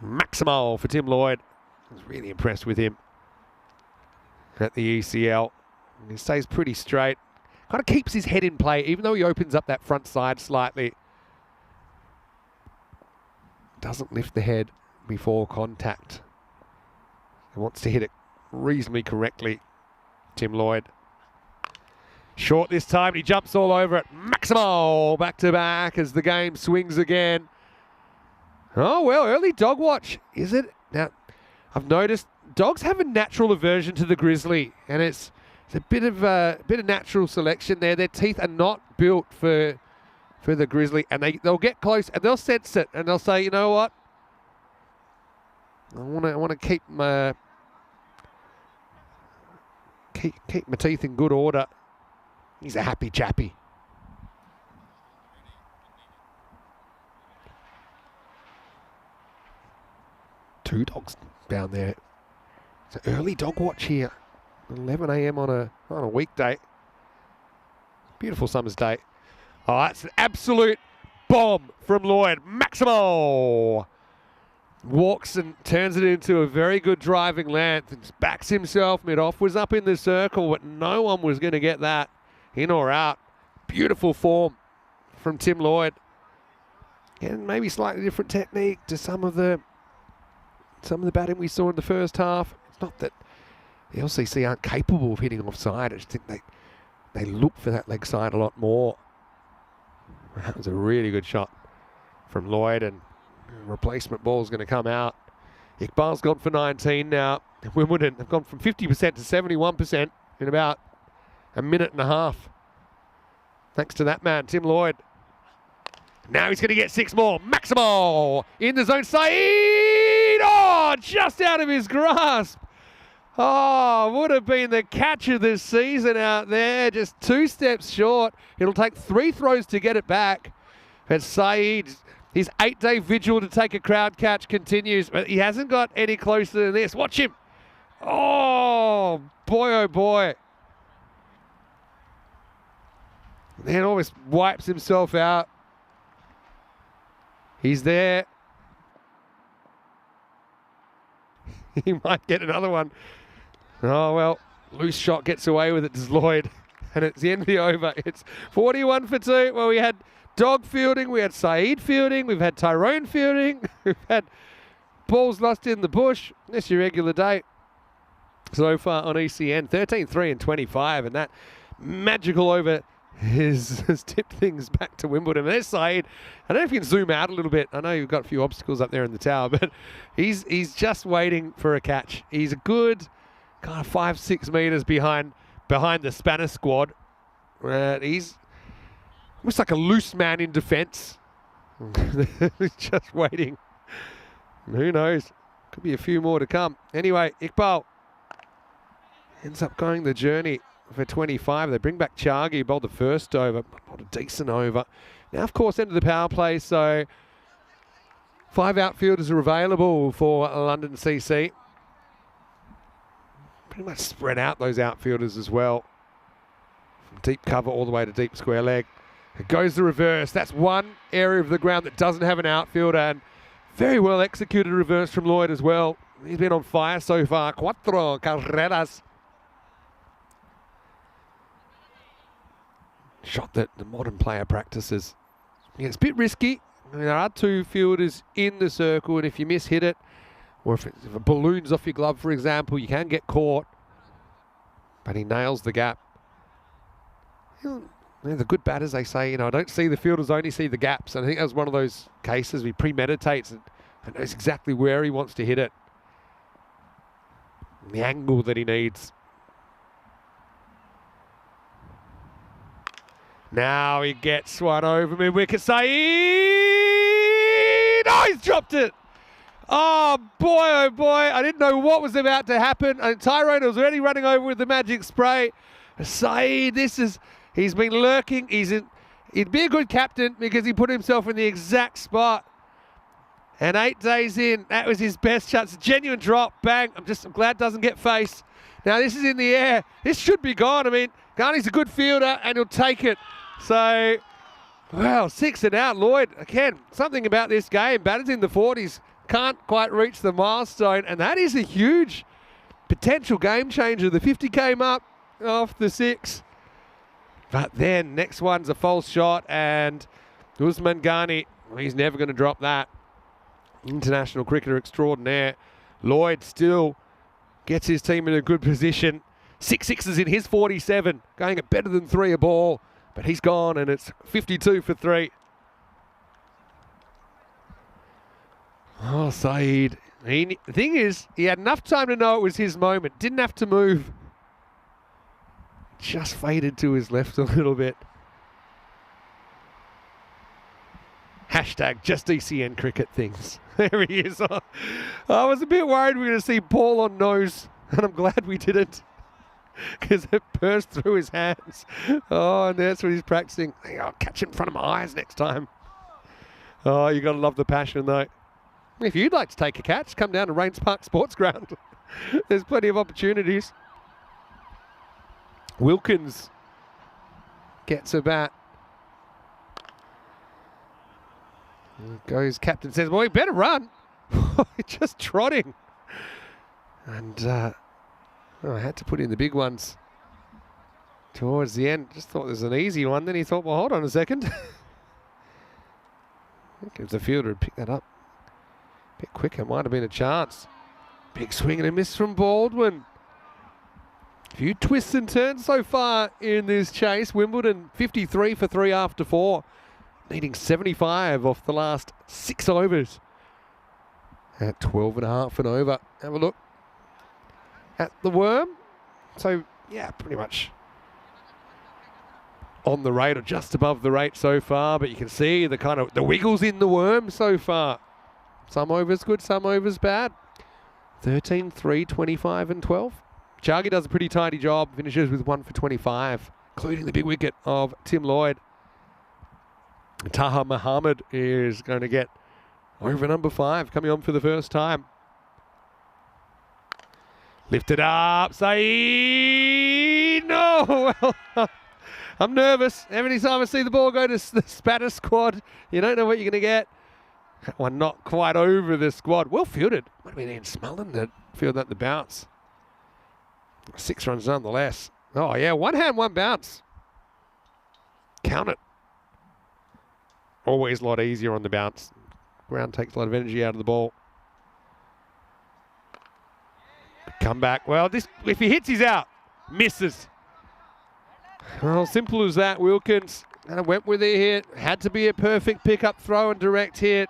Maximo for Tim Lloyd. I was really impressed with him at the ECL. He stays pretty straight. Kind of keeps his head in play, even though he opens up that front side slightly. Doesn't lift the head before contact. He wants to hit it reasonably correctly. Tim Lloyd. Short this time, he jumps all over it. Maximo back to back as the game swings again. Oh, well, early dog watch, is it? Now, I've noticed dogs have a natural aversion to the grizzly, and it's a bit of natural selection there. Their teeth are not built for the grizzly, and they'll get close and they'll sense it, and they'll say, you know what? I want to keep my teeth in good order. He's a happy chappy. Two dogs down there. It's an early dog watch here. 11 a.m. on a weekday. Beautiful summer's day. Oh, that's an absolute bomb from Lloyd. Maximo walks and turns it into a very good driving length and backs himself mid-off. Was up in the circle, but no one was going to get that in or out. Beautiful form from Tim Lloyd. And maybe slightly different technique to some of the batting we saw in the first half. It's not that the LCC aren't capable of hitting offside. I just think they look for that leg side a lot more. That was a really good shot from Lloyd, and replacement ball is going to come out. Iqbal's gone for 19 now. Wimbledon have gone from 50% to 71% in about a minute and a half. Thanks to that man, Tim Lloyd. Now he's going to get 6 more. Maximo in the zone. Saeed! Oh, just out of his grasp. Oh, would have been the catch of this season out there. Just 2 steps short. It'll take 3 throws to get it back. But Saeed, his 8-day vigil to take a crowd catch continues. But he hasn't got any closer than this. Watch him. Oh, boy. Then almost wipes himself out. He's there. He might get another one. Oh, well, loose shot gets away with it, does Lloyd. And it's the end of the over. It's 41 for 2. Well, we had Dog fielding, we had Saeed fielding, we've had Tyrone fielding, we've had balls lost in the bush. That's your regular day so far on ECN. 13, 3 and 25, and that magical over has tipped things back to Wimbledon. And there's Saeed. I don't know if you can zoom out a little bit. I know you've got a few obstacles up there in the tower, but he's just waiting for a catch. He's a good kind of 5-6 meters behind the Spanish squad. He's almost like a loose man in defence. He's just waiting. Who knows? Could be a few more to come. Anyway, Iqbal ends up going the journey for 25. They bring back Chargi, bowled the first over. What a decent over. Now, of course, into the power play, so 5 outfielders are available for London CC. Pretty much spread out those outfielders as well. From deep cover all the way to deep square leg. It goes the reverse. That's one area of the ground that doesn't have an outfielder, and very well executed reverse from Lloyd as well. He's been on fire so far. 4 carreras. Shot that the modern player practices. Yeah, it's a bit risky. I mean, there are 2 fielders in the circle, and if you miss-hit it, or if a balloon's off your glove, for example, you can get caught. But he nails the gap. The good batters, they say, I don't see the fielders, only see the gaps. And I think that was one of those cases he premeditates and knows exactly where he wants to hit it. And the angle that he needs. Now he gets one over mid-wicket. Saeed! Oh, he's dropped it! Oh boy, I didn't know what was about to happen. And Tyrone was already running over with the magic spray. Saeed, he's been lurking. He'd be a good captain because he put himself in the exact spot. And 8 days in, that was his best shot. It's a genuine drop, bang. I'm glad it doesn't get face. Now this is in the air. This should be gone. I mean, Ghani's a good fielder and he'll take it. So, well, 6 and out. Lloyd, again, something about this game. Batters in the 40s can't quite reach the milestone, and that is a huge potential game changer. The 50 came up off the 6. But then, next one's a false shot, and Usman Ghani, he's never going to drop that. International cricketer extraordinaire. Lloyd still gets his team in a good position. 6 sixes in his 47, going at better than 3 a ball. But he's gone, and it's 52 for 3. Oh, Saeed. The thing is, he had enough time to know it was his moment. Didn't have to move. Just faded to his left a little bit. Hashtag just ECN cricket things. There he is. I was a bit worried we were going to see ball on nose, and I'm glad we didn't, because it burst through his hands. Oh, and that's what he's practicing. I'll catch it in front of my eyes next time. Oh, you got to love the passion, though. If you'd like to take a catch, come down to Rains Park Sports Ground. There's plenty of opportunities. Wilkins gets a bat. Goes, captain says, well, he better run. Just trotting. And I had to put in the big ones towards the end. Just thought it was an easy one. Then he thought, well, hold on a second. I think if the fielder had picked that up a bit quicker, might have been a chance. Big swing and a miss from Baldwin. A few twists and turns so far in this chase. Wimbledon 53 for 3 after 4. Needing 75 off the last 6 overs. At 12.5 and over. Have a look at the worm. So, yeah, pretty much on the rate or just above the rate so far, but you can see the kind of the wiggles in the worm so far. Some overs good, some overs bad. 13, 3, 25 and 12. Chagi does a pretty tidy job, finishes with 1 for 25, including the big wicket of Tim Lloyd. Taha Muhammad is going to get over number 5, coming on for the first time. Lifted up, Saeed! No! Well, I'm nervous. Every time I see the ball go to the spatter squad, you don't know what you're going to get. That one not quite over the squad. Well fielded. Might have been Ian Smullen that fielded at the bounce. 6 runs nonetheless. Oh, yeah, 1 hand, 1 bounce. Count it. Always a lot easier on the bounce. Ground takes a lot of energy out of the ball. Come back. Well, this if he hits, he's out. Misses. Well, simple as that. Wilkins went with a hit. Had to be a perfect pickup throw and direct hit.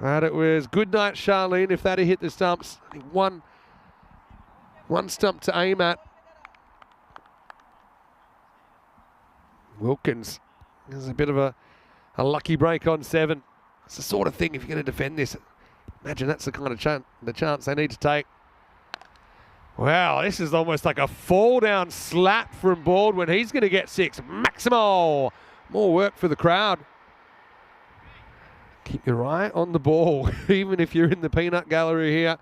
But it was good night, Charlene, if that had hit the stumps. One stump to aim at. Wilkins. There's a bit of a lucky break on 7. It's the sort of thing, if you're going to defend this, imagine that's the kind of chance they need to take. Wow, this is almost like a fall-down slap from Baldwin. He's going to get 6. Maximo! More work for the crowd. Keep your eye on the ball, even if you're in the peanut gallery here.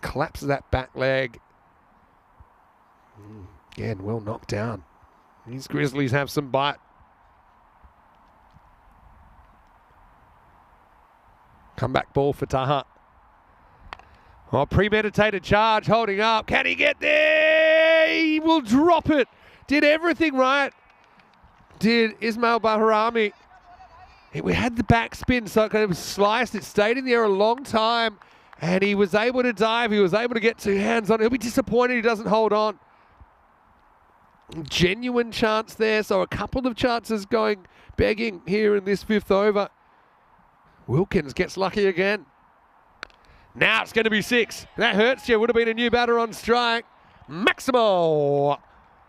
Collapses that back leg. Again, well knocked down. These Grizzlies have some bite. Comeback ball for Taha. Oh, premeditated charge, holding up. Can he get there? He will drop it. Did everything right. Did Ismail Bahrami. We had the backspin, so it kind of sliced. It stayed in the air a long time, and he was able to dive. He was able to get 2 hands on it. He'll be disappointed he doesn't hold on. Genuine chance there, so a couple of chances going begging here in this 5th over. Wilkins gets lucky again. Now it's going to be 6. That hurts you. Would have been a new batter on strike. Maximo.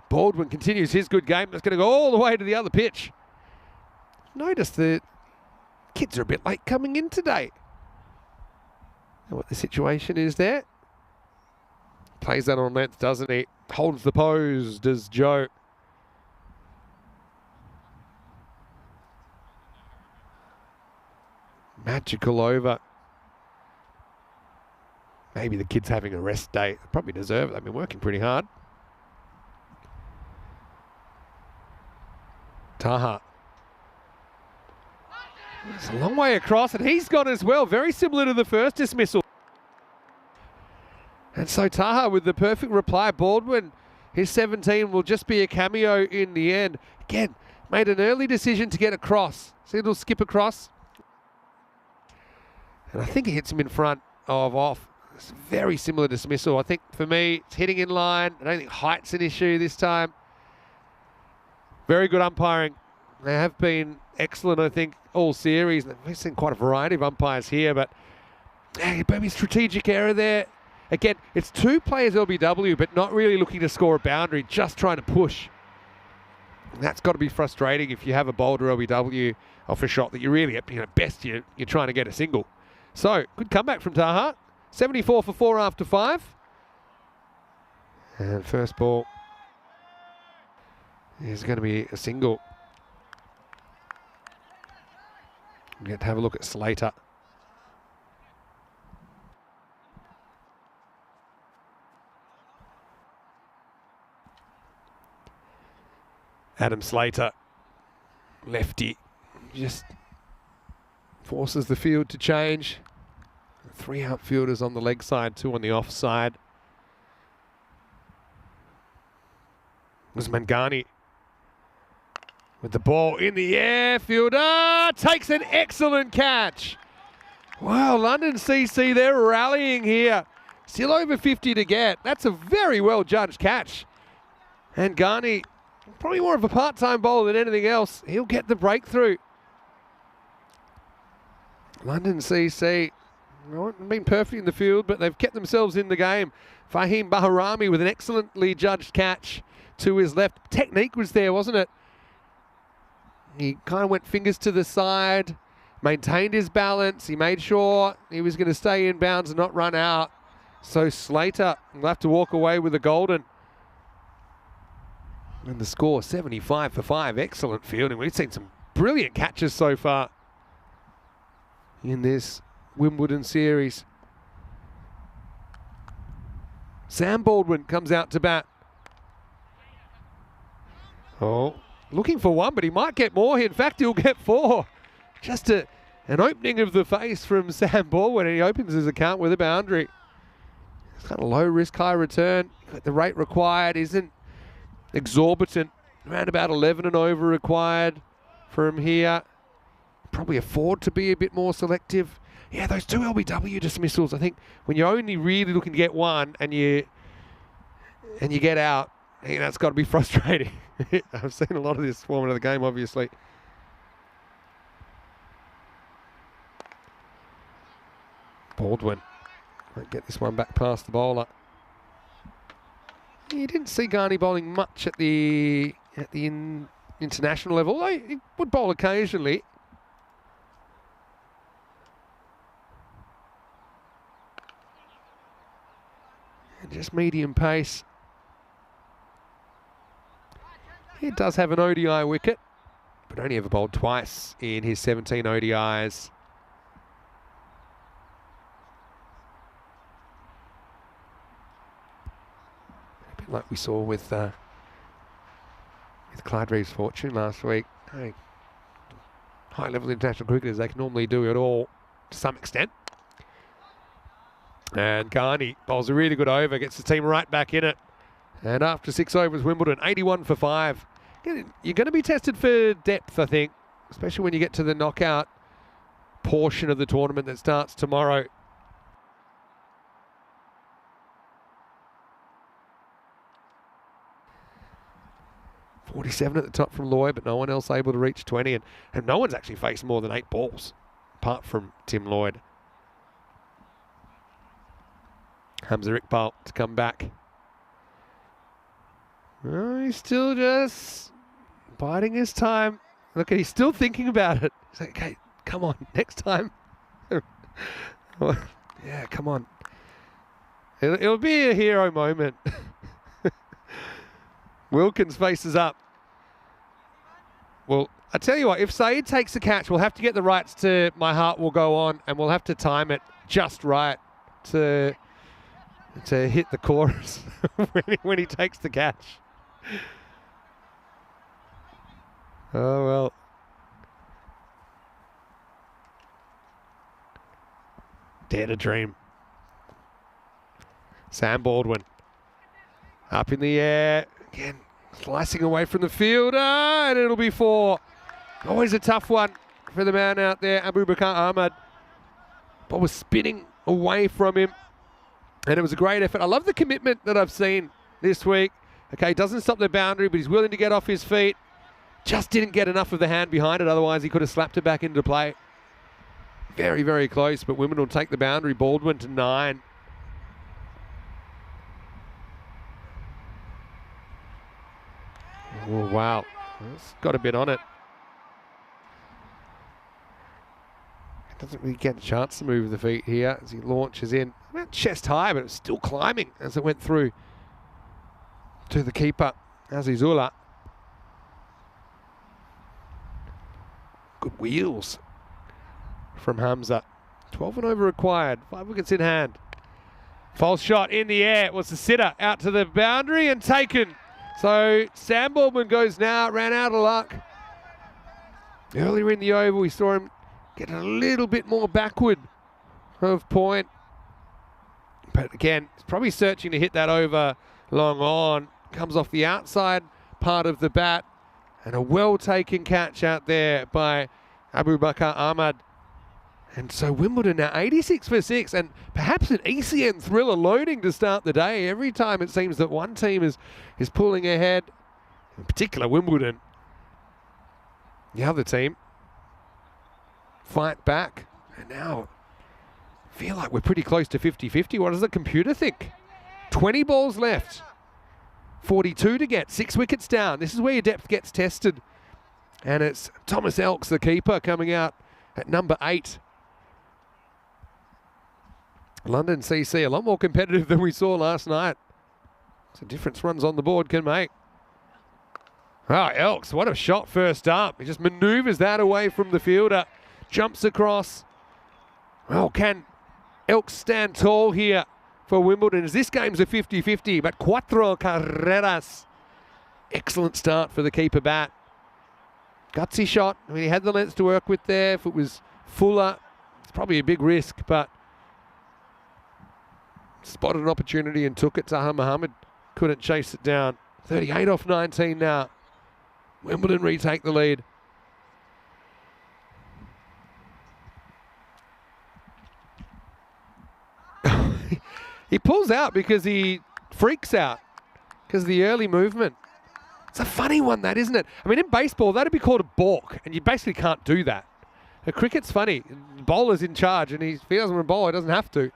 Baldwin continues his good game. That's going to go all the way to the other pitch. Notice the kids are a bit late coming in today. And what the situation is there. Plays that on length, doesn't he? Holds the pose, does Joe. Magical over. Maybe the kid's having a rest day. They probably deserve it. They've been working pretty hard. Taha. It's a long way across, and he's gone as well. Very similar to the first dismissal. And so Taha with the perfect reply. Baldwin, his 17 will just be a cameo in the end. Again, made an early decision to get across. See, it'll skip across. And I think he hits him in front of off. It's a very similar dismissal. I think for me, it's hitting in line. I don't think height's an issue this time. Very good umpiring. They have been excellent, I think, all series. We've seen quite a variety of umpires here, but maybe strategic error there. Again, it's 2 players LBW, but not really looking to score a boundary, just trying to push. And that's got to be frustrating if you have a bolder LBW off a shot that you really, best you're trying to get a single. So, good comeback from Taha. 74 for 4 after 5. And first ball is going to be a single. We get to have a look at Slater. Adam Slater, lefty, just forces the field to change. 3 outfielders on the leg side, 2 on the off side. Was Mangani with the ball in the air. Fielder takes an excellent catch. Wow, London CC, they're rallying here. Still over 50 to get. That's a very well judged catch. And Ghani, probably more of a part-time bowler than anything else. He'll get the breakthrough. London CC, not been perfect in the field, but they've kept themselves in the game. Fahim Bahrami with an excellently judged catch to his left. Technique was there, wasn't it? He kind of went fingers to the side, maintained his balance. He made sure he was going to stay in bounds and not run out. So Slater will have to walk away with a golden. And the score, 75 for 5. Excellent fielding. We've seen some brilliant catches so far in this Wimbledon series. Sam Baldwin comes out to bat. Oh, looking for one, but he might get more. In fact, he'll get 4. Just an opening of the face from Sam Baldwin, and he opens his account with a boundary. It's kind of low risk, high return. The rate required isn't exorbitant. Around about 11 and over required from here. Probably afford to be a bit more selective. Yeah, those 2 LBW dismissals, I think when you're only really looking to get one and you get out, that's got to be frustrating. I've seen a lot of this format of the game, obviously. Baldwin might get this one back past the bowler. You didn't see Garney bowling much at the international level, although he would bowl occasionally. And just medium pace. He does have an ODI wicket, but only ever bowled twice in his 17 ODIs. A bit like we saw with Clyde Reeves' fortune last week. Hey, high-level international cricketers, they can normally do it all to some extent. And Garney bowls a really good over, gets the team right back in it. And after 6 overs, Wimbledon, 81 for 5. You're going to be tested for depth, I think, especially when you get to the knockout portion of the tournament that starts tomorrow. .47 at the top from Lloyd, but no one else able to reach 20. And no one's actually faced more than 8 balls, apart from Tim Lloyd. Hamza Iqbal to come back. Oh, he's still just biding his time. Look, he's still thinking about it. He's like, okay, come on, next time. Yeah, come on. It'll be a hero moment. Wilkins faces up. Well, I tell you what, if Saeed takes the catch, we'll have to get the rights to My Heart Will Go On, and we'll have to time it just right to hit the chorus when he takes the catch. Oh, well. Dare to dream. Sam Baldwin. Up in the air. Again, slicing away from the fielder, and it'll be 4. Always a tough one for the man out there, Abu Bakar Ahmad. Ball was spinning away from him, and it was a great effort. I love the commitment that I've seen this week. Okay, doesn't stop the boundary, but he's willing to get off his feet. Just didn't get enough of the hand behind it, otherwise he could have slapped it back into play. Very, very close, but Wimbledon will take the boundary. Baldwin to 9. Oh, wow. It's got a bit on it. Doesn't really get a chance to move the feet here as he launches in. About chest high, but it's still climbing as it went through to the keeper, Azizullah. Good wheels from Hamza. 12 and over required. 5 wickets in hand. False shot in the air. It was the sitter out to the boundary and taken. So Sam Baldwin goes now. Ran out of luck. Earlier in the over, we saw him get a little bit more backward of point. But again, he's probably searching to hit that over long on. Comes off the outside part of the bat. And a well-taken catch out there by Abu Bakar Ahmad. And so Wimbledon now 86 for 6, and perhaps an ECN thriller loading to start the day. Every time it seems that one team is pulling ahead, in particular Wimbledon. The other team fight back, and now feel like we're pretty close to 50-50. What does the computer think? 20 balls left. 42 to get, 6 wickets down. This is where your depth gets tested. And it's Thomas Elks, the keeper, coming out at number 8. London CC, a lot more competitive than we saw last night. It's a difference runs on the board can make. Ah, Elks, what a shot first up. He just manoeuvres that away from the fielder. Jumps across. Well, can Elks stand tall here for Wimbledon? As this game's a 50-50, but cuatro carreras. Excellent start for the keeper bat. Gutsy shot. I mean, he had the length to work with there. If it was fuller, it's probably a big risk, but spotted an opportunity and took it. Taha Muhammad couldn't chase it down. 38 off 19 now. Wimbledon retake the lead. He pulls out because he freaks out because of the early movement. It's a funny one, that, isn't it? I mean, in baseball, that'd be called a balk, and you basically can't do that. Cricket's funny. The bowler's in charge, and if he doesn't want to bowl, he doesn't have to.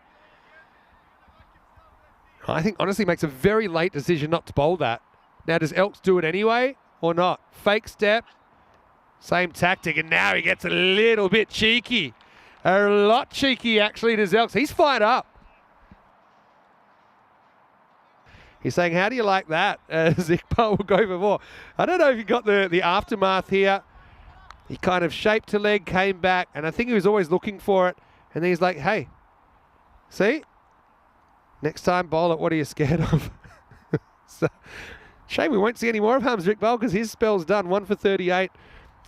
I think, honestly, makes a very late decision not to bowl that. Now, does Elks do it anyway or not? Fake step, same tactic, and now he gets a little bit cheeky. A lot cheeky, actually, does Elks. He's fired up. He's saying, how do you like that? Iqbal will go for 4. I don't know if you got the aftermath here. He kind of shaped to leg, came back, and I think he was always looking for it. And then he's like, hey, see? Next time, bowl it. What are you scared of? So, shame we won't see any more of Hamza Iqbal because his spell's done. 1 for 38.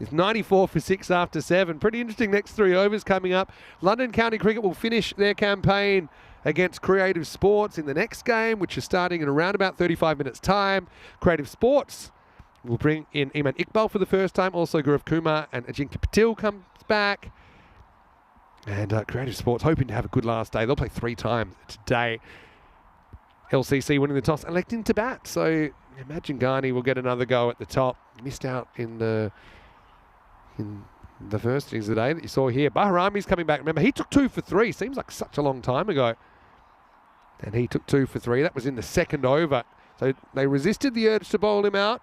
It's 94 for 6 after 7. Pretty interesting next 3 overs coming up. London County Cricket will finish their campaign against Creative Sports in the next game, which is starting in around about 35 minutes' time. Creative Sports will bring in Iman Iqbal for the first time. Also, Gaurav Kumar and Ajinkya Patil comes back. And Creative Sports hoping to have a good last day. They'll play 3 times today. LCC winning the toss, electing to bat. So imagine Ghani will get another go at the top. Missed out in the first innings of the day that you saw here. Bahrami's coming back. Remember, he took 2 for 3. Seems like such a long time ago. And he took 2 for 3. That was in the second over. So they resisted the urge to bowl him out.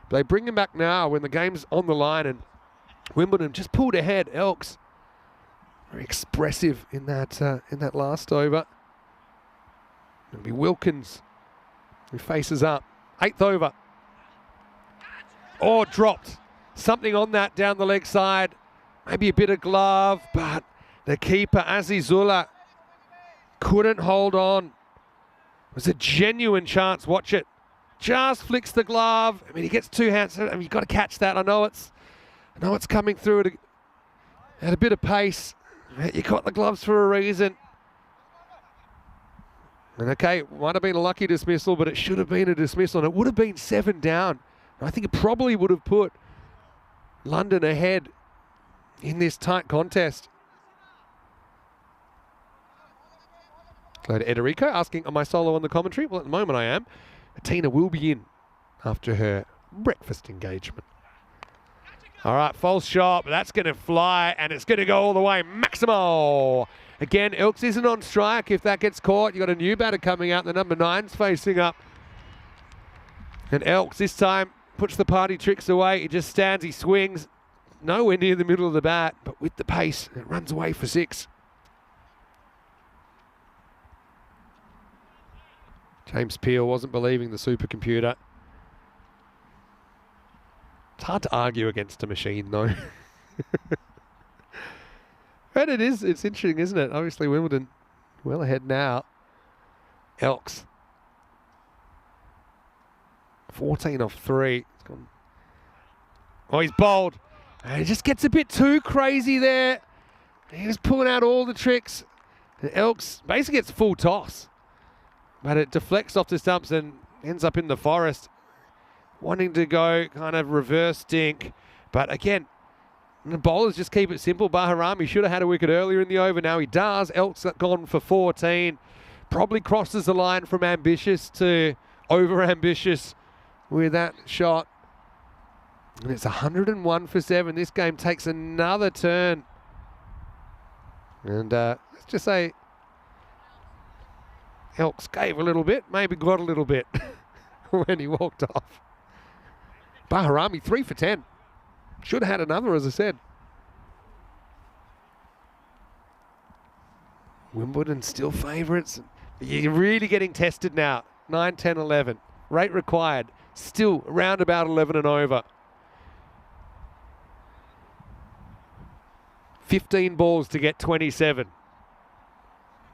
But they bring him back now when the game's on the line, and Wimbledon just pulled ahead. Elks very expressive in that last over. It'll be Wilkins who faces up. 8th over. Oh, dropped. Something on that down the leg side. Maybe a bit of glove, but the keeper, Azizullah, couldn't hold on. It was a genuine chance. Watch it. Just flicks the glove. I mean, he gets 2 hands. I mean, you've got to catch that. I know it's coming through at a bit of pace. You got the gloves for a reason. And okay, it might have been a lucky dismissal, but it should have been a dismissal. And it would have been 7 down. I think it probably would have put London ahead in this tight contest. Hello to Ederico asking, am I solo on the commentary? Well, at the moment I am. Tina will be in after her breakfast engagement. All right, false shot, but that's going to fly, and it's going to go all the way. Maximo. Again, Elks isn't on strike. If that gets caught, you've got a new batter coming out. The number 9's facing up. And Elks this time puts the party tricks away. He just stands, he swings. Nowhere near the middle of the bat, but with the pace, it runs away for 6. James Peel wasn't believing the supercomputer. It's hard to argue against a machine, though. But it's interesting, isn't it? Obviously, Wimbledon well ahead now. Elks. 14 off 3. It's gone. Oh, he's bowled. And he just gets a bit too crazy there. He's pulling out all the tricks. And Elks basically gets full toss. But it deflects off the stumps and ends up in the forest. Wanting to go kind of reverse dink. But again, the bowlers just keep it simple. Bahrami should have had a wicket earlier in the over. Now he does. Elks gone for 14. Probably crosses the line from ambitious to over-ambitious with that shot. And it's 101 for 7. This game takes another turn. And let's just say Elks gave a little bit, maybe got a little bit. when he walked off. Bahrami 3 for 10. Should have had another, as I said. Wimbledon still favourites. You're really getting tested now. 9, 10, 11. Rate required. Still around about 11 and over. 15 balls to get 27.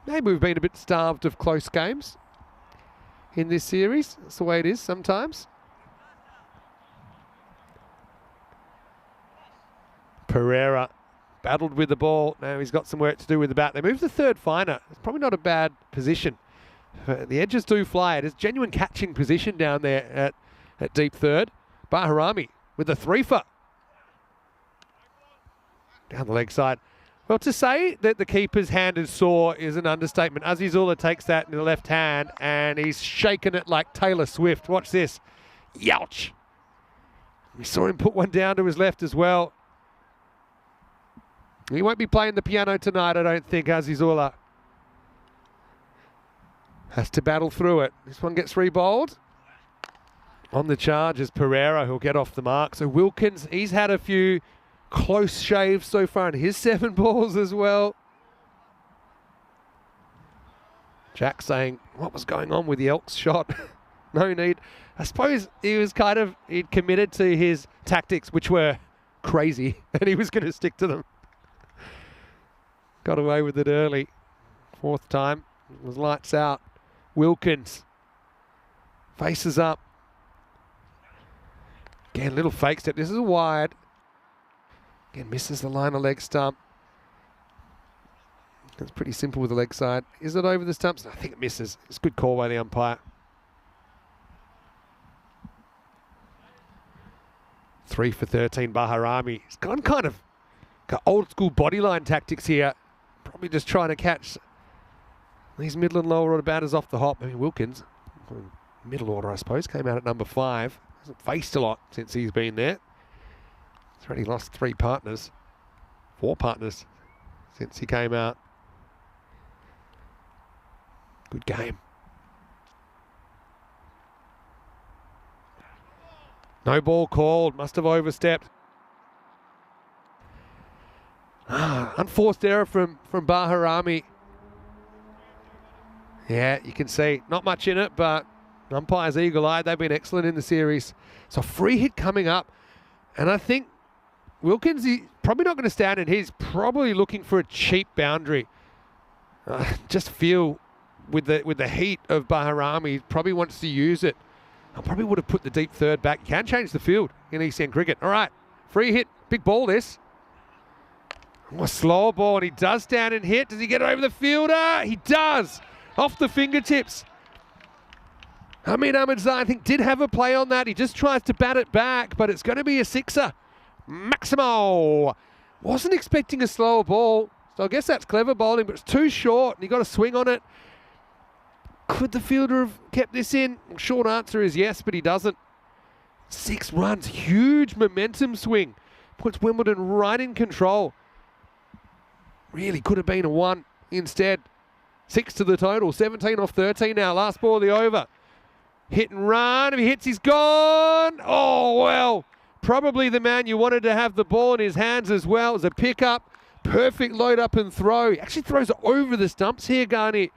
Maybe we've been a bit starved of close games in this series. That's the way it is sometimes. Pereira battled with the ball. Now he's got some work to do with the bat. They move the third finer. It's probably not a bad position. The edges do fly. It is genuine catching position down there at deep third. Bahrami with the 3-for. Down the leg side. Well, to say that the keeper's hand is sore is an understatement. Azizullah takes that in the left hand and he's shaking it like Taylor Swift. Watch this. Youch. We saw him put one down to his left as well. He won't be playing the piano tonight, I don't think, Azizullah. Has to battle through it. This one gets rebowled. On the charge is Pereira, who'll get off the mark. So Wilkins, he's had a few close shaves so far in his 7 balls as well. Jack saying, what was going on with the Elks shot? No need. I suppose he'd committed to his tactics, which were crazy, and he was going to stick to them. Got away with it early. 4th time. It was lights out. Wilkins. Faces up. Again, little fake step. This is wide. Again, misses the line of leg stump. It's pretty simple with the leg side. Is it over the stumps? I think it misses. It's a good call by the umpire. 3 for 13, Bahrami. He's gone kind of got old school bodyline tactics here. Probably just trying to catch these middle and lower order batters off the hop. I mean, Wilkins, middle order, I suppose, came out at number 5. Hasn't faced a lot since he's been there. He's already lost 4 partners since he came out. Good game. No ball called, must have overstepped. Unforced error from Bahrami. Yeah, you can see not much in it, but umpires eagle-eyed. They've been excellent in the series. So free hit coming up, and I think Wilkins is probably not going to stand in. He's probably looking for a cheap boundary. Just feel with the heat of Bahrami, he probably wants to use it. I probably would have put the deep third back. You can change the field in ECN cricket. All right, free hit, big ball this. Oh, a slower ball, and he does stand and hit. Does he get over the fielder? He does. Off the fingertips. Hamid Ahmedzai, I think, did have a play on that. He just tries to bat it back, but it's going to be a 6er. Maximo. Wasn't expecting a slower ball, so I guess that's clever bowling, but it's too short, and he got a swing on it. Could the fielder have kept this in? Short answer is yes, but he doesn't. 6 runs, huge momentum swing. Puts Wimbledon right in control. Really could have been a 1 instead. 6 to the total, 17 off 13 now. Last ball of the over. Hit and run. If he hits, he's gone. Oh, well, probably the man you wanted to have the ball in his hands as well as a pickup. Perfect load up and throw. He actually throws it over the stumps here, Garni.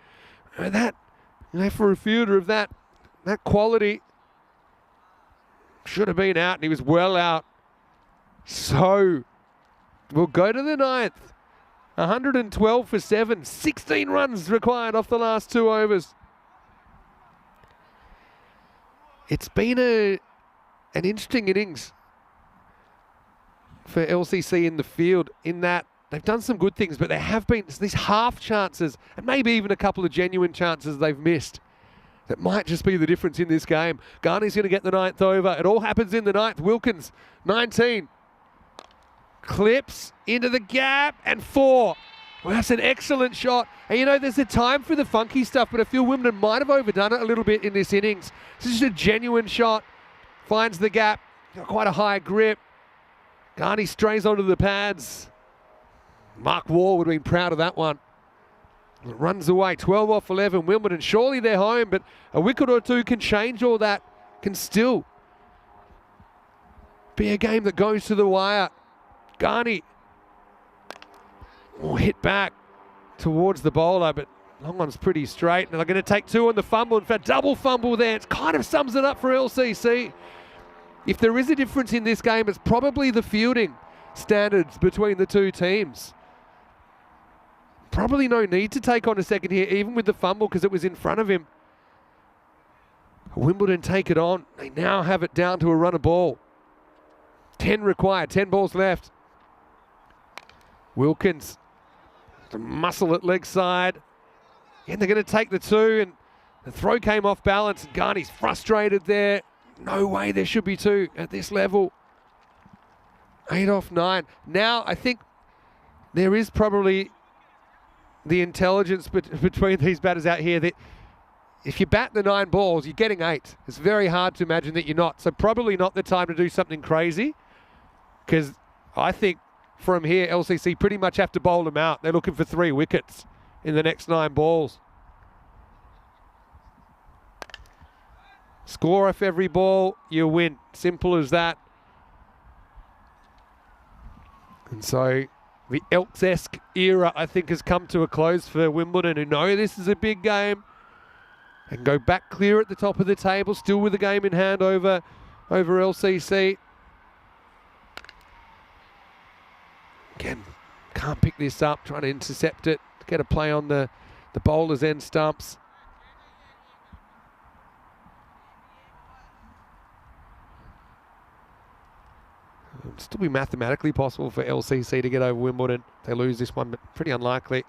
And that, for a fielder of that quality, should have been out, and he was well out. So we'll go to the 9th. 112 for 7. 16 runs required off the last 2 overs. It's been an interesting innings for LCC in the field, in that they've done some good things, but there have been these half chances and maybe even a couple of genuine chances they've missed. That might just be the difference in this game. Garni's going to get the 9th over. It all happens in the 9th. Wilkins, 19. Clips into the gap and 4. Well, that's an excellent shot. And there's a time for the funky stuff, but I feel Wimbledon might have overdone it a little bit in this innings. This is a genuine shot. Finds the gap. Got quite a high grip. Garni strays onto the pads. Mark Wall would have been proud of that one. It runs away, 12 off 11. Wimbledon, surely they're home, but a wicket or two can change all that can still be a game that goes to the wire. Garney will hit back towards the bowler, but long one's pretty straight. And they're going to take 2 on the fumble. In fact, double fumble there. It kind of sums it up for LCC. If there is a difference in this game, it's probably the fielding standards between the two teams. Probably no need to take on a second here, even with the fumble, because it was in front of him. Wimbledon take it on. They now have it down to a run of ball. 10 required, 10 balls left. Wilkins, the muscle at leg side. And they're going to take the 2, and the throw came off balance. Garney's frustrated there. No way there should be 2 at this level. 8 off 9. Now, I think there is probably the intelligence between these batters out here that if you bat the 9 balls, you're getting 8. It's very hard to imagine that you're not. So probably not the time to do something crazy, because I think from here, LCC pretty much have to bowl them out. They're looking for 3 wickets in the next 9 balls. Score off every ball, you win. Simple as that. And so the Elks-esque era, I think, has come to a close for Wimbledon, who know this is a big game and go back clear at the top of the table, still with the game in hand over LCC. Again, can't pick this up, trying to intercept it, get a play on the bowler's end stumps. It'll still be mathematically possible for LCC to get over Wimbledon. They lose this one, but pretty unlikely.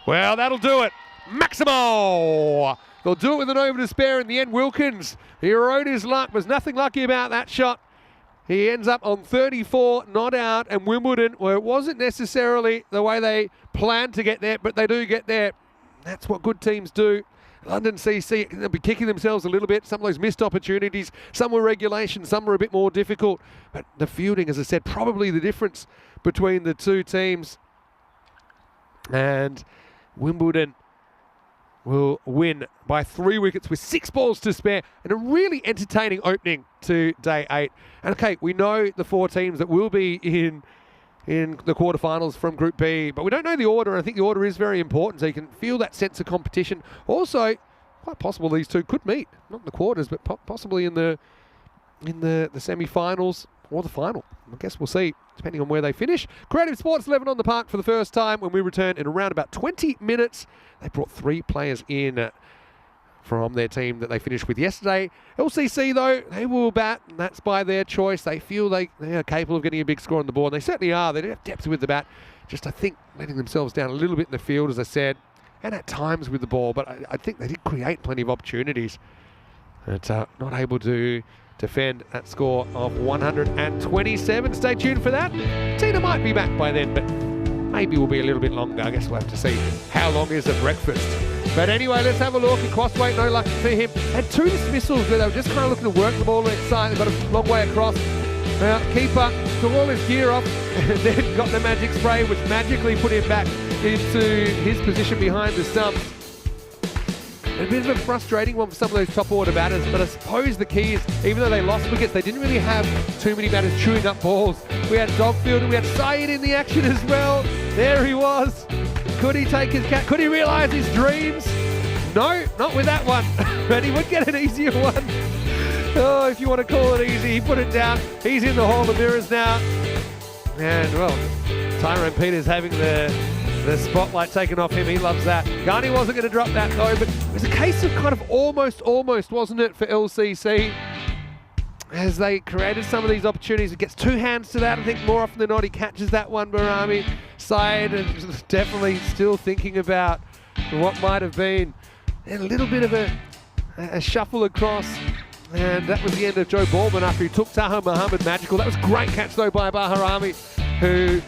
Well, that'll do it. Maximo! They'll do it with an over to spare in the end. Wilkins, he rode his luck, was nothing lucky about that shot. He ends up on 34, not out, and Wimbledon, well, it wasn't necessarily the way they planned to get there, but they do get there. That's what good teams do. London CC, they'll be kicking themselves a little bit. Some of those missed opportunities, some were regulation, some were a bit more difficult. But the fielding, as I said, probably the difference between the two teams. And Wimbledon will win by 3 wickets with 6 balls to spare, and a really entertaining opening to day 8. And okay, we know the 4 teams that will be in the quarterfinals from Group B, but we don't know the order. I think the order is very important, so you can feel that sense of competition. Also, quite possible these two could meet, not in the quarters, but possibly in the semi-finals or the final. I guess we'll see, depending on where they finish. Creative Sports 11 on the park for the first time. When we return in around about 20 minutes, they brought 3 players in from their team that they finished with yesterday. LCC, though, they will bat, and that's by their choice. They feel they are capable of getting a big score on the board, and they certainly are. They do have depth with the bat. Just, I think, letting themselves down a little bit in the field, as I said, and at times with the ball. But I think they did create plenty of opportunities, but not able to defend that score of 127. Stay tuned for that. Tina might be back by then, but maybe we'll be a little bit longer. I guess we'll have to see how long is the breakfast. But anyway, let's have a look at Crossway. No luck for him. Had 2 dismissals where they were just kind of looking to work the ball inside. They've got a long way across. Now, keeper took all his gear off and then got the magic spray, which magically put him back into his position behind the stumps. A bit of a frustrating one for some of those top order batters, but I suppose the key is, even though they lost wickets, they didn't really have too many batters chewing up balls. We had Dogfield and we had Syed in the action as well. There he was. Could he take his cat? Could he realise his dreams? No, not with that one. But he would get an easier one. Oh, if you want to call it easy, he put it down. He's in the Hall of Mirrors now. And, well, Tyrone Peters having the spotlight taken off him. He loves that. Garney wasn't going to drop that, though, but it was a case of kind of almost, wasn't it, for LCC? As they created some of these opportunities, it gets 2 hands to that. I think more often than not, he catches that one, Barami. Syed is definitely still thinking about what might have been. And a little bit of a shuffle across. And that was the end of Joe Baldwin after he took Taha Muhammad magical. That was a great catch, though, by Baharami, who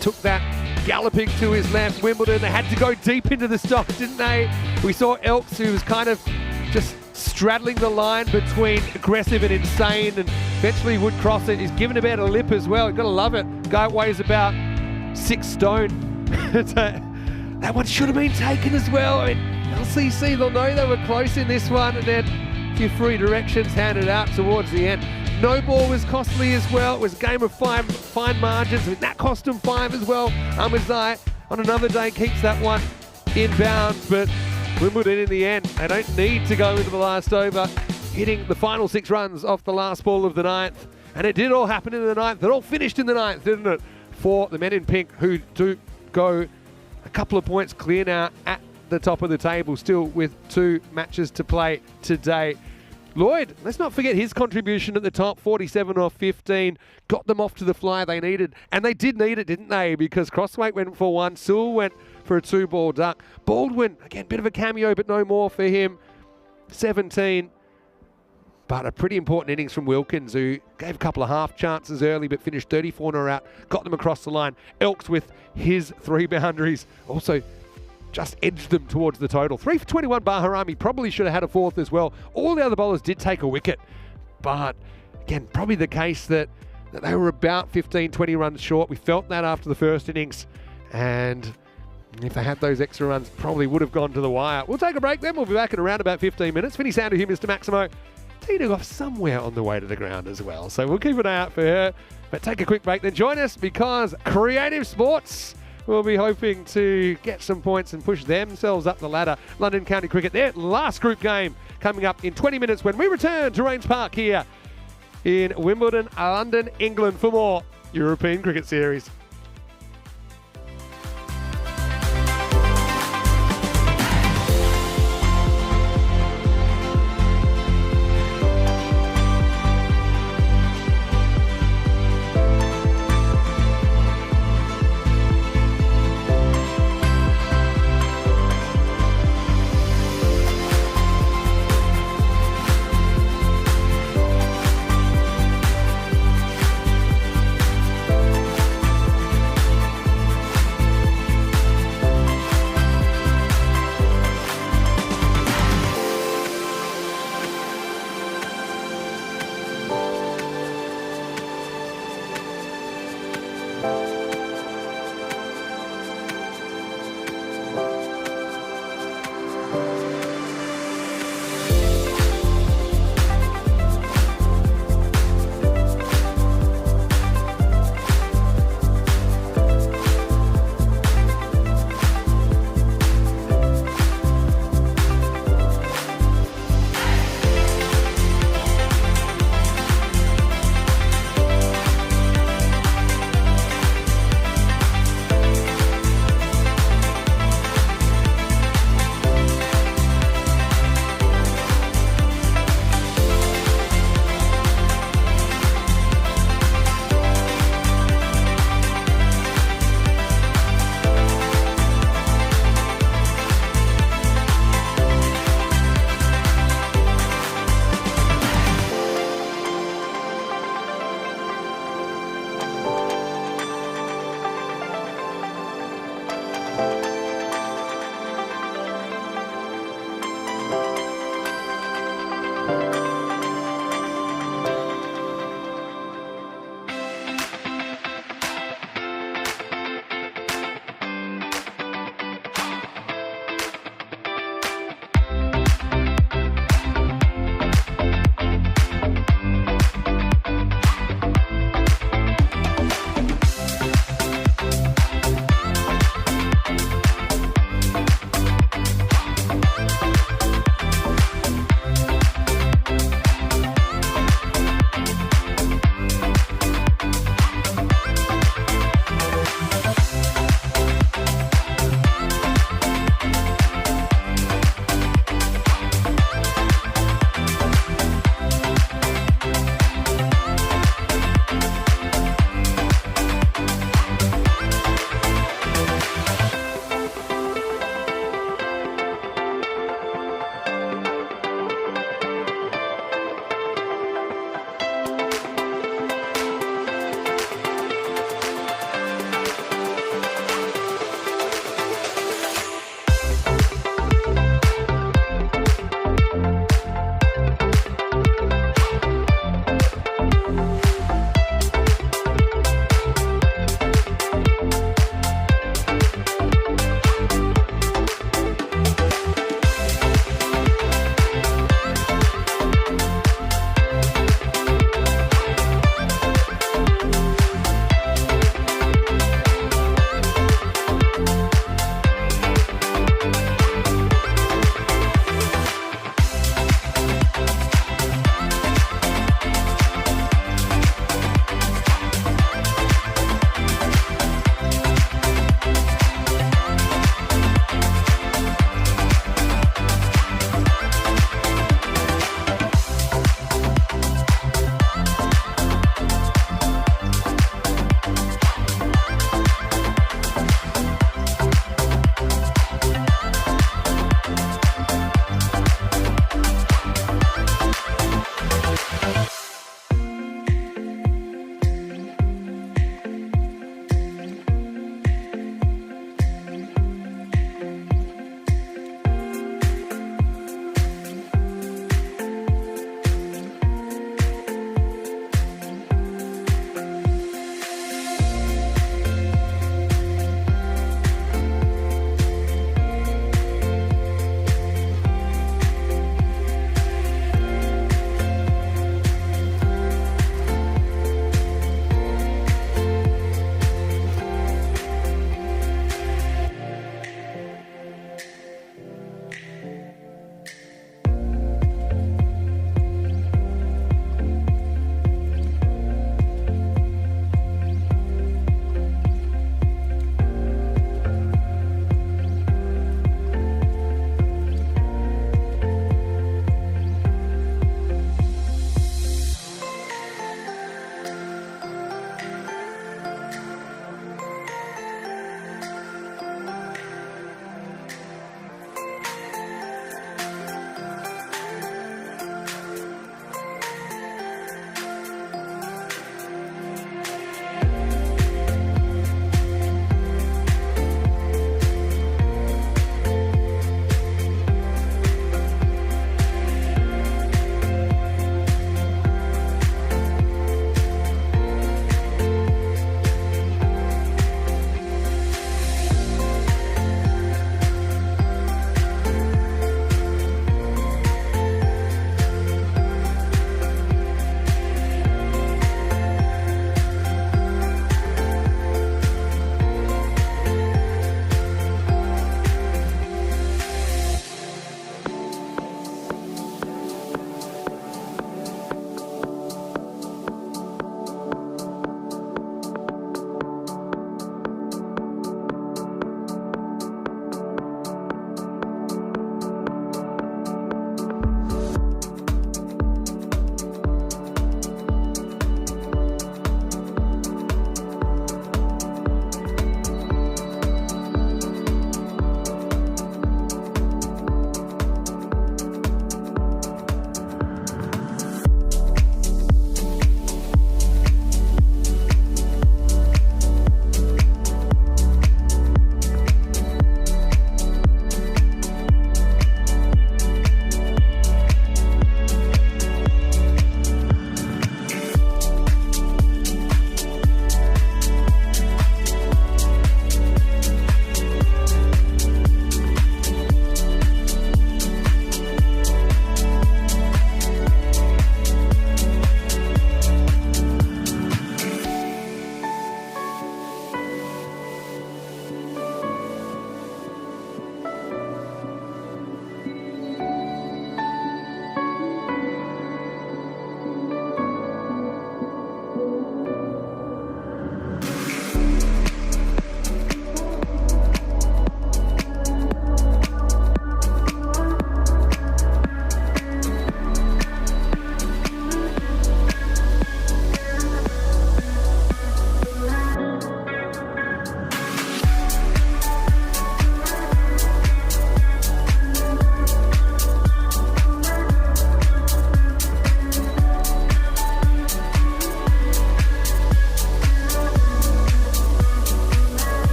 took that galloping to his left. Wimbledon, they had to go deep into the stock, didn't they? We saw Elks, who was kind of just straddling the line between aggressive and insane, and eventually would cross it. He's given about a lip as well. You've got to love it. Guy weighs about 6 stone. That one should have been taken as well. I mean, LCC, they'll know they were close in this one, and then a few free directions handed out towards the end. No ball was costly as well. It was a game of fine margins. And that cost him 5 as well. Amazai on another day keeps that one in bounds, but Wimbledon in the end, they don't need to go into the last over, hitting the final 6 runs off the last ball of the 9th. And it did all happen in the 9th. It all finished in the 9th, didn't it? For the men in pink, who do go a couple of points clear now at the top of the table, still with 2 matches to play today. Lloyd, let's not forget his contribution at the top, 47 off 15, got them off to the fly they needed. And they did need it, didn't they? Because Crossweight went for 1, Sewell went for a 2-ball duck. Baldwin, again, bit of a cameo, but no more for him. 17. But a pretty important innings from Wilkins, who gave a couple of half chances early, but finished 34 not out, got them across the line. Elks with his 3 boundaries, also just edged them towards the total. 3 for 21, Baharami probably should have had a 4th as well. All the other bowlers did take a wicket, but again, probably the case that they were about 15, 20 runs short. We felt that after the first innings, and if they had those extra runs, probably would have gone to the wire. We'll take a break then. We'll be back in around about 15 minutes. Finney Sander here, Mr. Maximo. Teeing off somewhere on the way to the ground as well. So we'll keep an eye out for her. But take a quick break, then join us, because Creative Sports will be hoping to get some points and push themselves up the ladder. London County Cricket, their last group game coming up in 20 minutes when we return to Rains Park here in Wimbledon, London, England, for more European Cricket Series.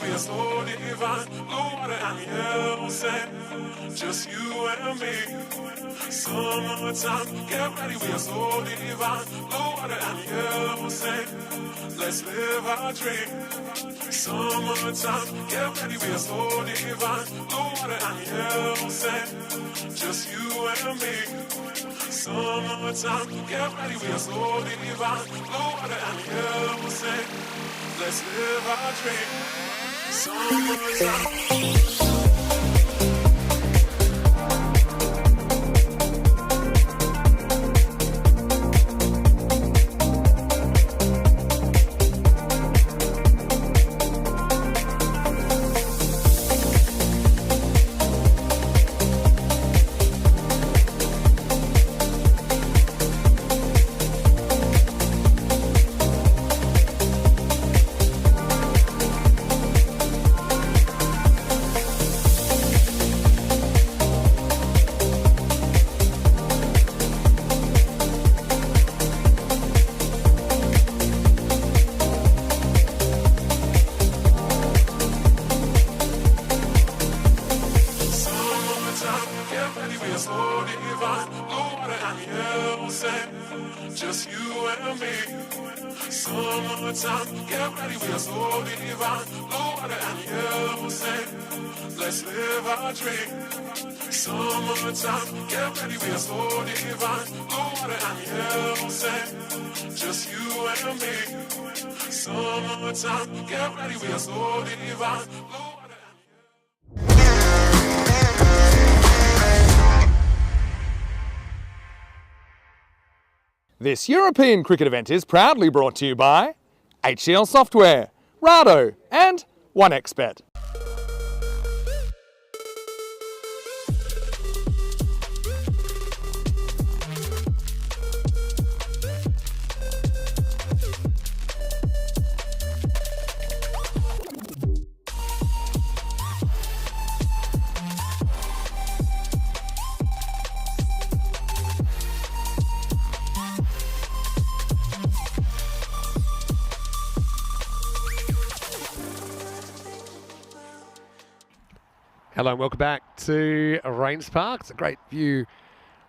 we are so divine. Blue water and yellow sand, just you and me. Summertime, get ready, we are so divine. Blue water and yellow sand, let's live our dream. Summertime, get ready, we are so divine. Blue water and yellow sand, just you and me. Summertime, get ready, we are so divine. Blue water and yellow sand, let's live our dream. Summertime. Just you and me. Summertime, get ready, we are so divine. Blue water and yellow sand, let's live our dream. Summertime, get ready, we are so divine. Blue water and yellow sand, just you and me. Summertime, get ready, we are so divine. Blue water and This European cricket event is proudly brought to you by HCL Software, Rado and 1xBet. Hello and welcome back to Rains Park. It's a great view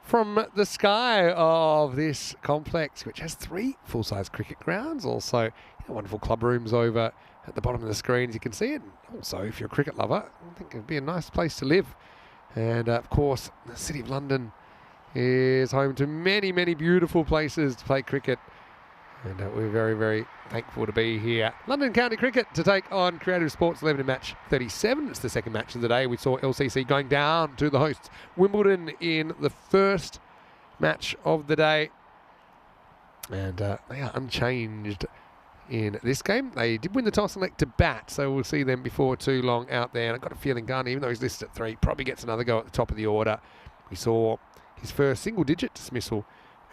from the sky of this complex, which has 3 full-size cricket grounds. Also, wonderful club rooms over at the bottom of the screen, as you can see it. Also, if you're a cricket lover, I think it'd be a nice place to live. And of course, the City of London is home to many, many beautiful places to play cricket. And we're very, very thankful to be here. London County Cricket to take on Creative Sports 11 in match 37. It's the second match of the day. We saw LCC going down to the hosts Wimbledon in the first match of the day. And they are unchanged in this game. They did win the toss and elect to bat, so we'll see them before too long out there. And I've got a feeling Garni, even though he's listed at 3, probably gets another go at the top of the order. We saw his first single-digit dismissal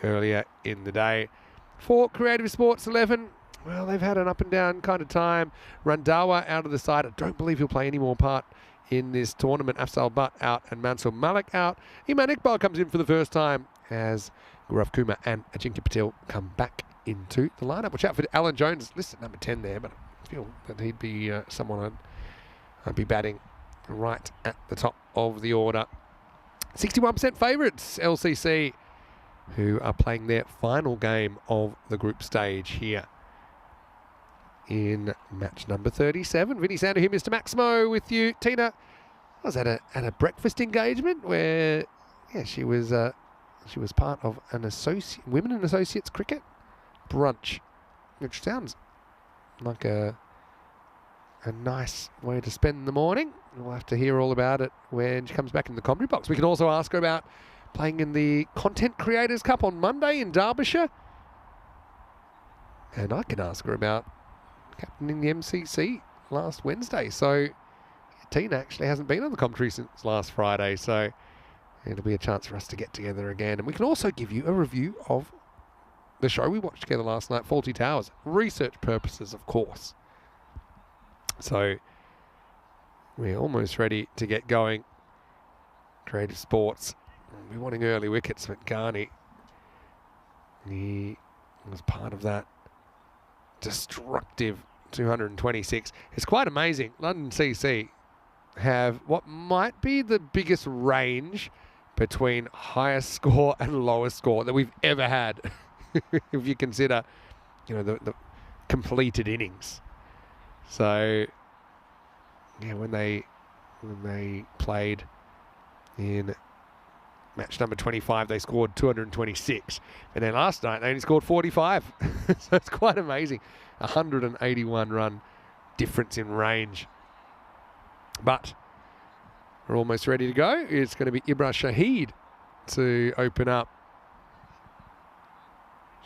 earlier in the day. For Creative Sports 11, well, they've had an up and down kind of time. Randawa out of the side. I don't believe he'll play any more part in this tournament. Afzal Butt out and Mansoor Malik out. Iman Iqbal comes in for the first time as Gaurav Kumar and Ajinkya Patel come back into the lineup. Watch out for Alan Jones, listed number 10 there, but I feel that he'd be someone I'd be batting right at the top of the order. 61% favourites, LCC, who are playing their final game of the group stage here in match number 37. Vinny Sander here, Mr. Maximo with you. Tina, I was at a breakfast engagement where, she was part of an Women and Associates cricket brunch, which sounds like a nice way to spend the morning. We'll have to hear all about it when she comes back in the commentary box. We can also ask her about playing in the Content Creators Cup on Monday in Derbyshire. And I can ask her about captaining the MCC last Wednesday. So Tina actually hasn't been on the commentary since last Friday. So it'll be a chance for us to get together again. And we can also give you a review of the show we watched together last night, Faulty Towers. Research purposes, of course. So we're almost ready to get going. Creative Sports. We're wanting early wickets, but Garni, he was part of that destructive 226. It's quite amazing. London CC have what might be the biggest range between highest score and lowest score that we've ever had. If you consider, the completed innings. So, yeah, when they played in match number 25, they scored 226. And then last night, they only scored 45. So it's quite amazing. 181 run difference in range. But we're almost ready to go. It's going to be Ibra Shahid to open up.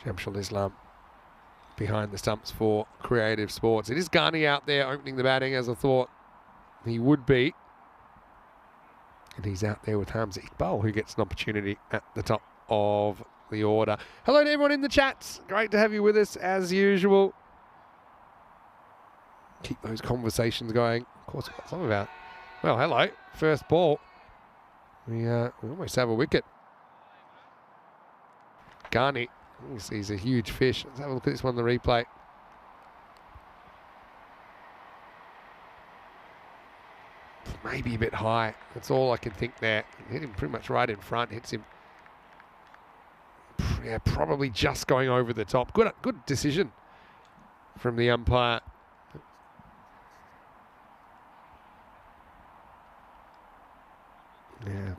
Shamsul Islam behind the stumps for Creative Sports. It is Ghani out there opening the batting, as I thought he would be. And he's out there with Hamza Iqbal, who gets an opportunity at the top of the order. Hello to everyone in the chats. Great to have you with us, as usual. Keep those conversations going. Of course, we've got some of our... Well, hello. First ball. We almost have a wicket. Ghani. He's a huge fish. Let's have a look at this one on the replay. Maybe a bit high. That's all I can think there. Hit him pretty much right in front. Hits him. Yeah, probably just going over the top. Good decision from the umpire. Yeah.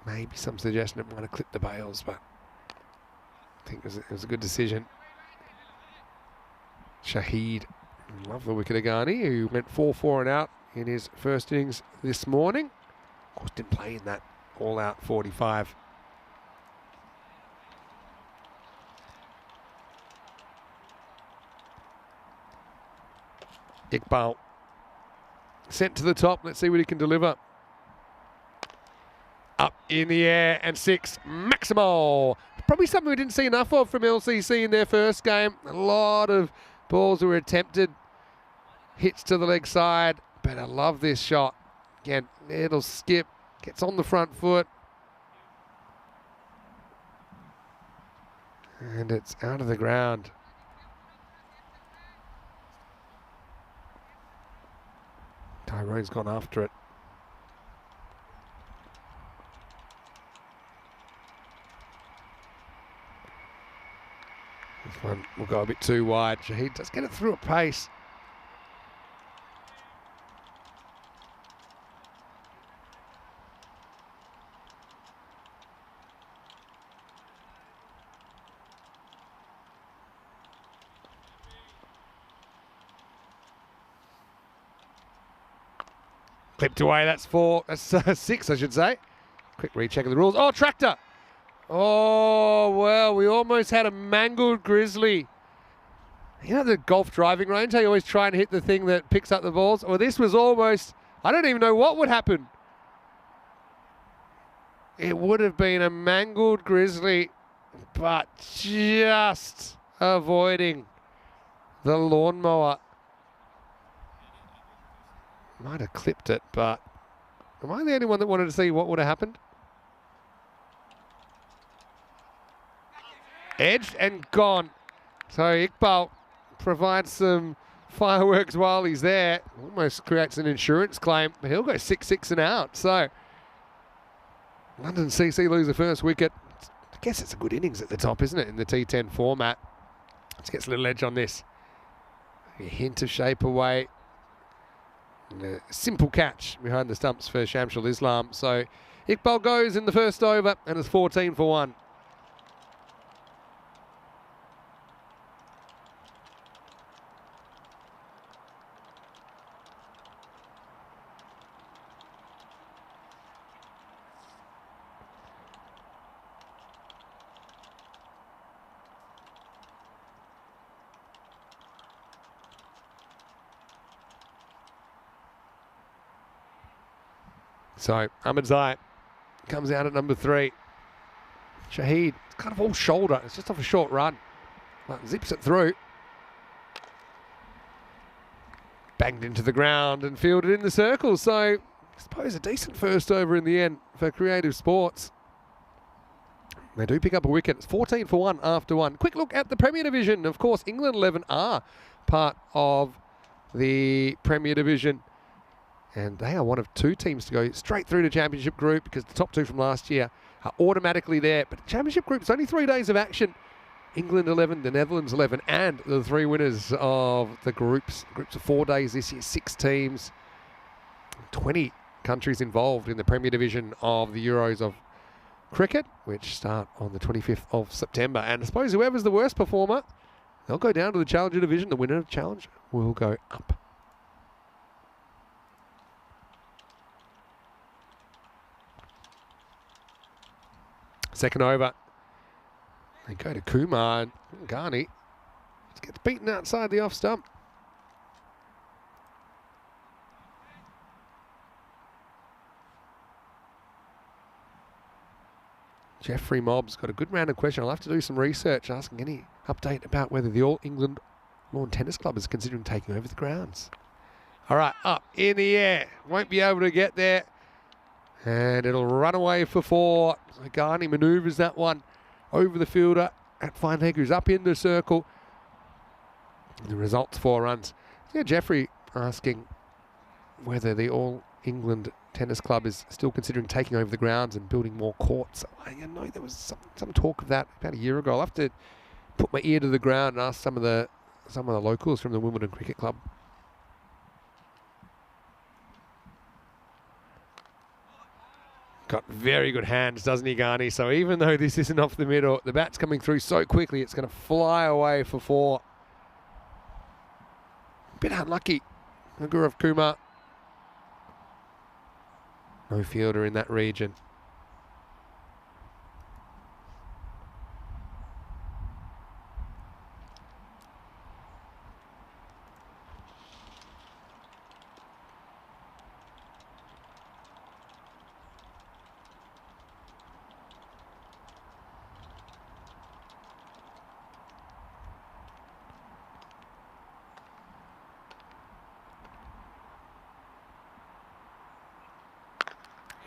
Maybe some suggestion it might have clipped the bails, but I think it was a good decision. Shahid, love the wicket of Ghani, who went 4-4 and out in his first innings this morning. Of course, didn't play in that all-out 45. Iqbal sent to the top. Let's see what he can deliver. Up in the air and 6, Maximal. Probably something we didn't see enough of from LCC in their first game. A lot of balls were attempted. Hits to the leg side. But I love this shot. Again, little skip. Gets on the front foot. And it's out of the ground. Tyrone's gone after it. This one will go a bit too wide. Shahid does get it through at pace. Clipped away, that's 4. That's 6, I should say. Quick recheck of the rules. Oh, tractor! Oh, well, we almost had a mangled grizzly. You know the golf driving range, how you always try and hit the thing that picks up the balls? Well, this was almost, I don't even know what would happen. It would have been a mangled grizzly, but just avoiding the lawnmower. Might have clipped it, but am I the only one that wanted to see what would have happened? Edged and gone. So Iqbal provides some fireworks while he's there. Almost creates an insurance claim. He'll go 6-6 and out. So London CC lose the first wicket. I guess it's a good innings at the top, isn't it, in the T10 format. Let's get a little edge on this. A hint of shape away. And a simple catch behind the stumps for Shamsul Islam. So Iqbal goes in the first over and it's 14 for 1. So Ahmed Zai comes out at number 3. Shahid, it's kind of all shoulder. It's just off a short run. Well, zips it through. Banged into the ground and fielded in the circle. So I suppose a decent first over in the end for Creative Sports. They do pick up a wicket. It's 14 for 1 after 1. Quick look at the Premier Division. Of course, England 11 are part of the Premier Division. And they are one of 2 teams to go straight through to Championship Group because the top 2 from last year are automatically there. But Championship Group's only 3 days of action. England 11, the Netherlands 11, and the 3 winners of the groups. Groups of 4 days this year, 6 teams, 20 countries involved in the Premier Division of the Euros of Cricket, which start on the 25th of September. And I suppose whoever's the worst performer, they'll go down to the Challenger Division. The winner of Challenge will go up. Second over. They go to Kumar and Ghani. Gets beaten outside the off stump. Jeffrey Mobb's got a good round of questions. I'll have to do some research asking any update about whether the All England Lawn Tennis Club is considering taking over the grounds. All right, up in the air. Won't be able to get there. And it'll run away for 4. So Ghani manoeuvres that one over the fielder at Feinheg, who's up in the circle. The result's 4 runs. Yeah, Jeffrey asking whether the All England Tennis Club is still considering taking over the grounds and building more courts. I know there was some talk of that about a year ago. I'll have to put my ear to the ground and ask some of the locals from the Wimbledon Cricket Club. Got very good hands, doesn't he, Ghani? So even though this isn't off the middle, the bat's coming through so quickly, it's going to fly away for 4. Bit unlucky. Nagurav Kumar. No fielder in that region.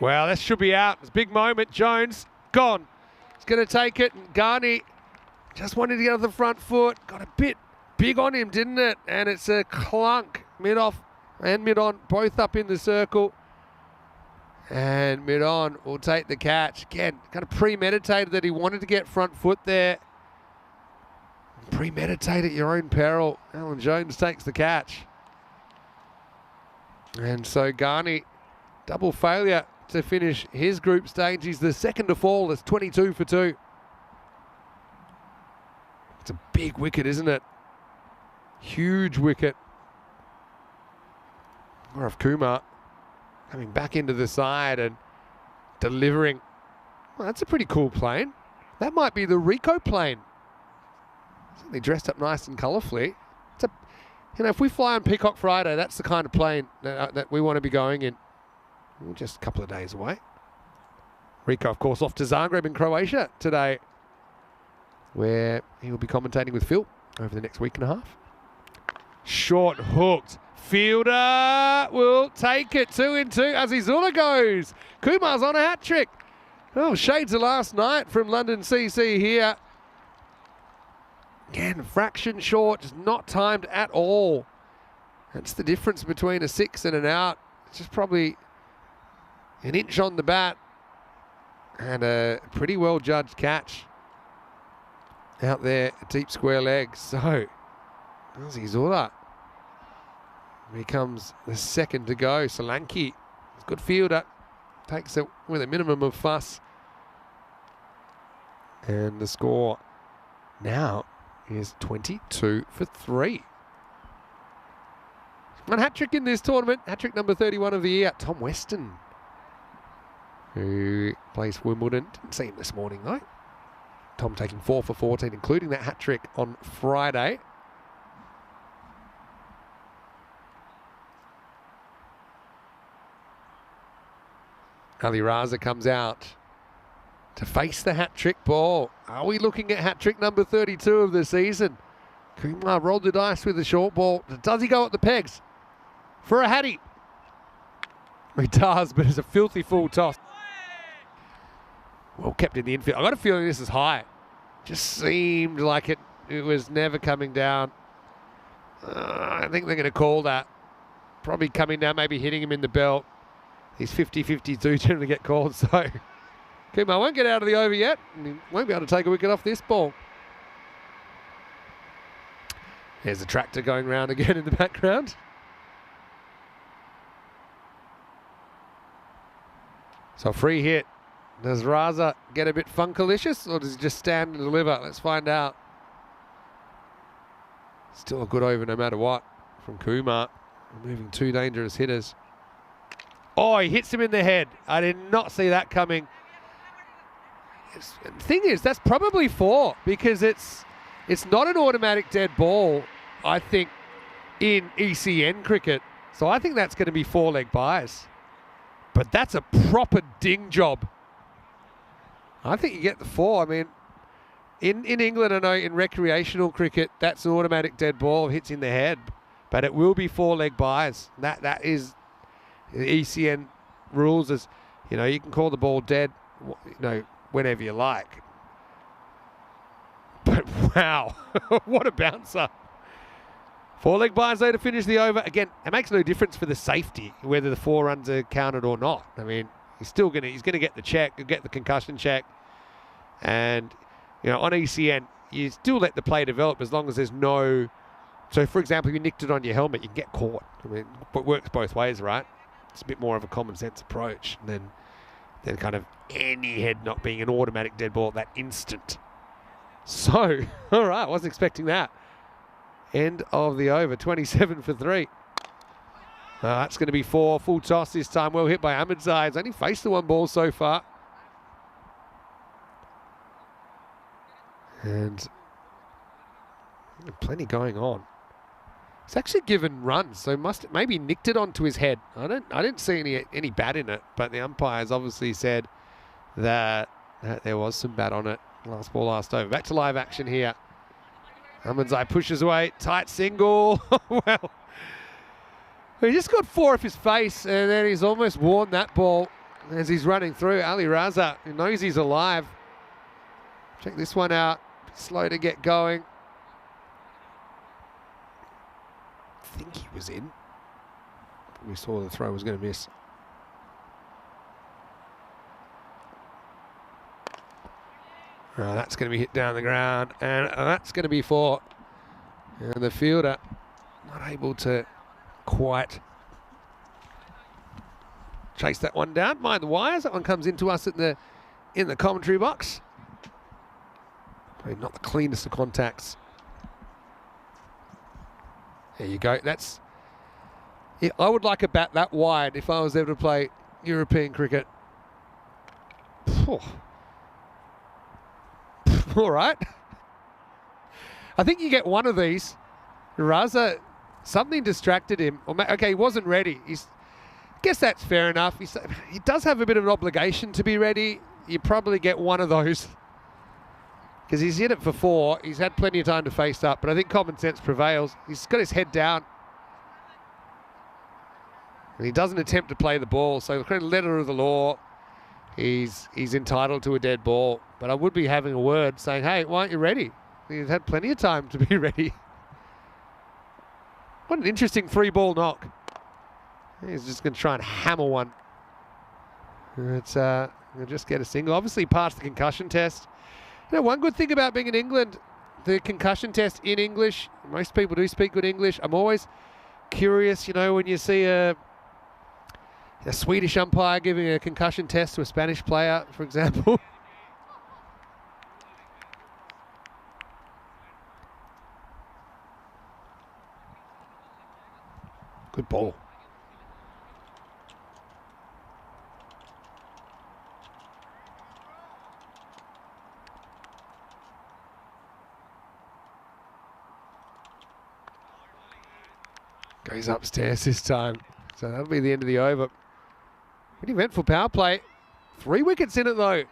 Well, this should be out. It's a big moment. Jones, gone. He's going to take it. And Ghani just wanted to get off the front foot. Got a bit big on him, didn't it? And it's a clunk. Mid-off and mid-on, both up in the circle. And mid-on will take the catch. Again, kind of premeditated that he wanted to get front foot there. Premeditate at your own peril. Alan Jones takes the catch. And so Ghani, double failure to finish his group stage. He's the second to fall. It's 22 for 2. It's a big wicket, isn't it? Huge wicket. Gaurav Kumar coming back into the side and delivering. Well, that's a pretty cool plane. That might be the Rico plane. Certainly dressed up nice and colourfully. It's a, if we fly on Peacock Friday, that's the kind of plane that we want to be going in. We're just a couple of days away. Rico, of course, off to Zagreb in Croatia today, where he will be commentating with Phil over the next week and a half. Short hooked. Fielder will take it. 2 in 2. Azizullah goes. Kumar's on a hat trick. Oh, shades of last night from London CC here. Again, fraction short, just not timed at all. That's the difference between a 6 and an out. It's just probably an inch on the bat and a pretty well judged catch out there, deep square leg. So Azizullah becomes the second to go. Solanki, good fielder, takes it with a minimum of fuss. And the score now is 22 for 3. One hat-trick in this tournament, hat-trick number 31 of the year, Tom Weston, who plays for Wimbledon. Didn't see him this morning though. Tom taking 4 for 14, including that hat-trick on Friday. Ali Raza comes out to face the hat-trick ball. Are we looking at hat-trick number 32 of the season? Kumar rolled the dice with the short ball. Does he go at the pegs for a hattie? He does, but it's a filthy full toss. Well kept in the infield. I got a feeling this is high. Just seemed like it was never coming down. I think they're going to call that. Probably coming down, maybe hitting him in the belt. These 50-50s do tend to get called, so Kumar won't get out of the over yet, and he won't be able to take a wicket off this ball. There's a tractor going round again in the background. So free hit. Does Raza get a bit funkalicious, or does he just stand and deliver? Let's find out. Still a good over no matter what from Kumar. Removing two dangerous hitters. Oh, he hits him in the head. I did not see that coming. The thing is, that's probably 4 because it's not an automatic dead ball, I think, in ECN cricket. So I think that's going to be 4-leg byes. But that's a proper ding job. I think you get the 4. I mean, in England, I know in recreational cricket, that's an automatic dead ball, hits in the head. But it will be 4-leg byes. That is the ECN rules. As you know, you can call the ball dead, whenever you like. But wow, what a bouncer! 4-leg byes though to finish the over. Again, it makes no difference for the safety whether the 4 runs are counted or not. I mean, he's gonna get the check, get the concussion check, and on ECN you still let the play develop as long as there's no. So, for example, if you nicked it on your helmet, you can get caught. I mean, it works both ways, right? It's a bit more of a common sense approach than kind of any head not being an automatic dead ball at that instant. So, all right, wasn't expecting that. End of the over, 27 for 3. That's going to be 4. Full toss this time. Well hit by Ahmedzai. He's only faced the 1 ball so far. And plenty going on. He's actually given runs, so maybe nicked it onto his head. I didn't see any bat in it, but the umpires obviously said that there was some bat on it. Last ball, last over. Back to live action here. Ahmedzai pushes away, tight single. Well, he just got 4 off his face, and then he's almost worn that ball as he's running through. Ali Raza, who knows he's alive. Check this one out. Slow to get going. I think he was in. We saw the throw was going to miss. That's going to be hit down the ground, and that's going to be 4. And the fielder not able to quite chase that one down. Mind the wires. That one comes into us in the commentary box. Probably not the cleanest of contacts. There you go. I would like a bat that wide if I was ever to play European cricket. All right. I think you get one of these. Raza, something distracted him. Okay, he wasn't ready. I guess that's fair enough. He does have a bit of an obligation to be ready. You probably get one of those. Because he's hit it for 4. He's had plenty of time to face up, but I think common sense prevails. He's got his head down. And he doesn't attempt to play the ball. So the letter of the law, he's entitled to a dead ball. But I would be having a word saying, hey, why aren't you ready? He's had plenty of time to be ready. What an interesting 3-ball knock. He's just going to try and hammer one. He'll just get a single. Obviously passed the concussion test. One good thing about being in England, the concussion test in English, most people do speak good English. I'm always curious, when you see a Swedish umpire giving a concussion test to a Spanish player, for example. Good ball. Goes upstairs this time. So that'll be the end of the over. Pretty eventful power play. 3 wickets in it though.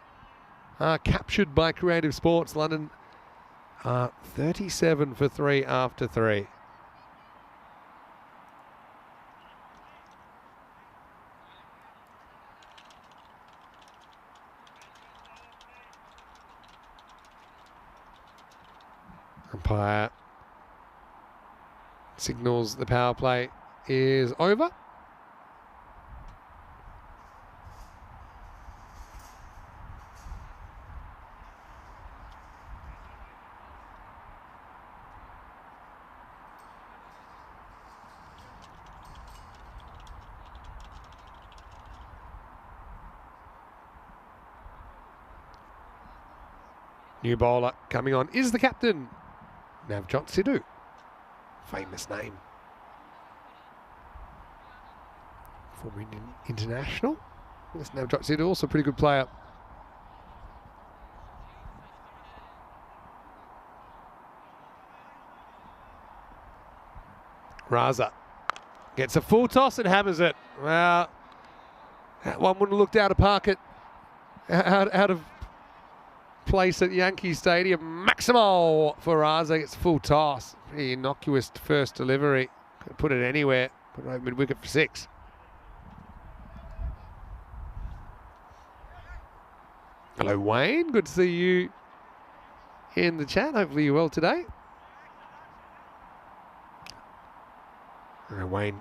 Captured by Creative Sports. London 37 for 3 after 3. Umpire Signals the power play is over. New bowler coming on is the captain, Navjot Sidhu. Famous name. Former Indian international. This Navjot Sidhu, also a pretty good player. Raza gets a full toss and hammers it. Well, that one wouldn't have looked out of pocket, out of place at Yankee Stadium. Maximal for Raza, gets a full toss. Pretty innocuous first delivery. Could put it anywhere. Put it over mid-wicket for 6. Hello, Wayne. Good to see you in the chat. Hopefully you're well today. Wayne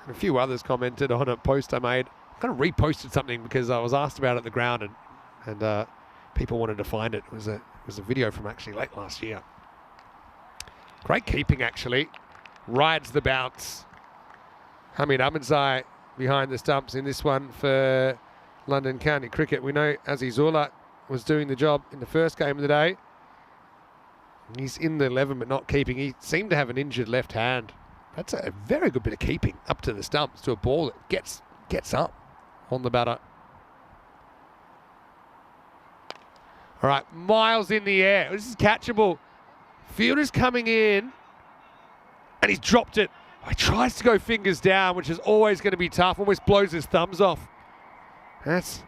and a few others commented on a post I made. I kind of reposted something because I was asked about it at the ground, and people wanted to find it. It was a video from actually late last year. Great keeping, actually. Rides the bounce. Hamid Ahmedzai behind the stumps in this one for London County Cricket. We know Azizullah was doing the job in the first game of the day. He's in the 11 but not keeping. He seemed to have an injured left hand. That's a very good bit of keeping up to the stumps to a ball that gets up on the batter. All right, miles in the air. This is catchable. Fielder's coming in, and he's dropped it. He tries to go fingers down, which is always going to be tough. Almost blows his thumbs off. That's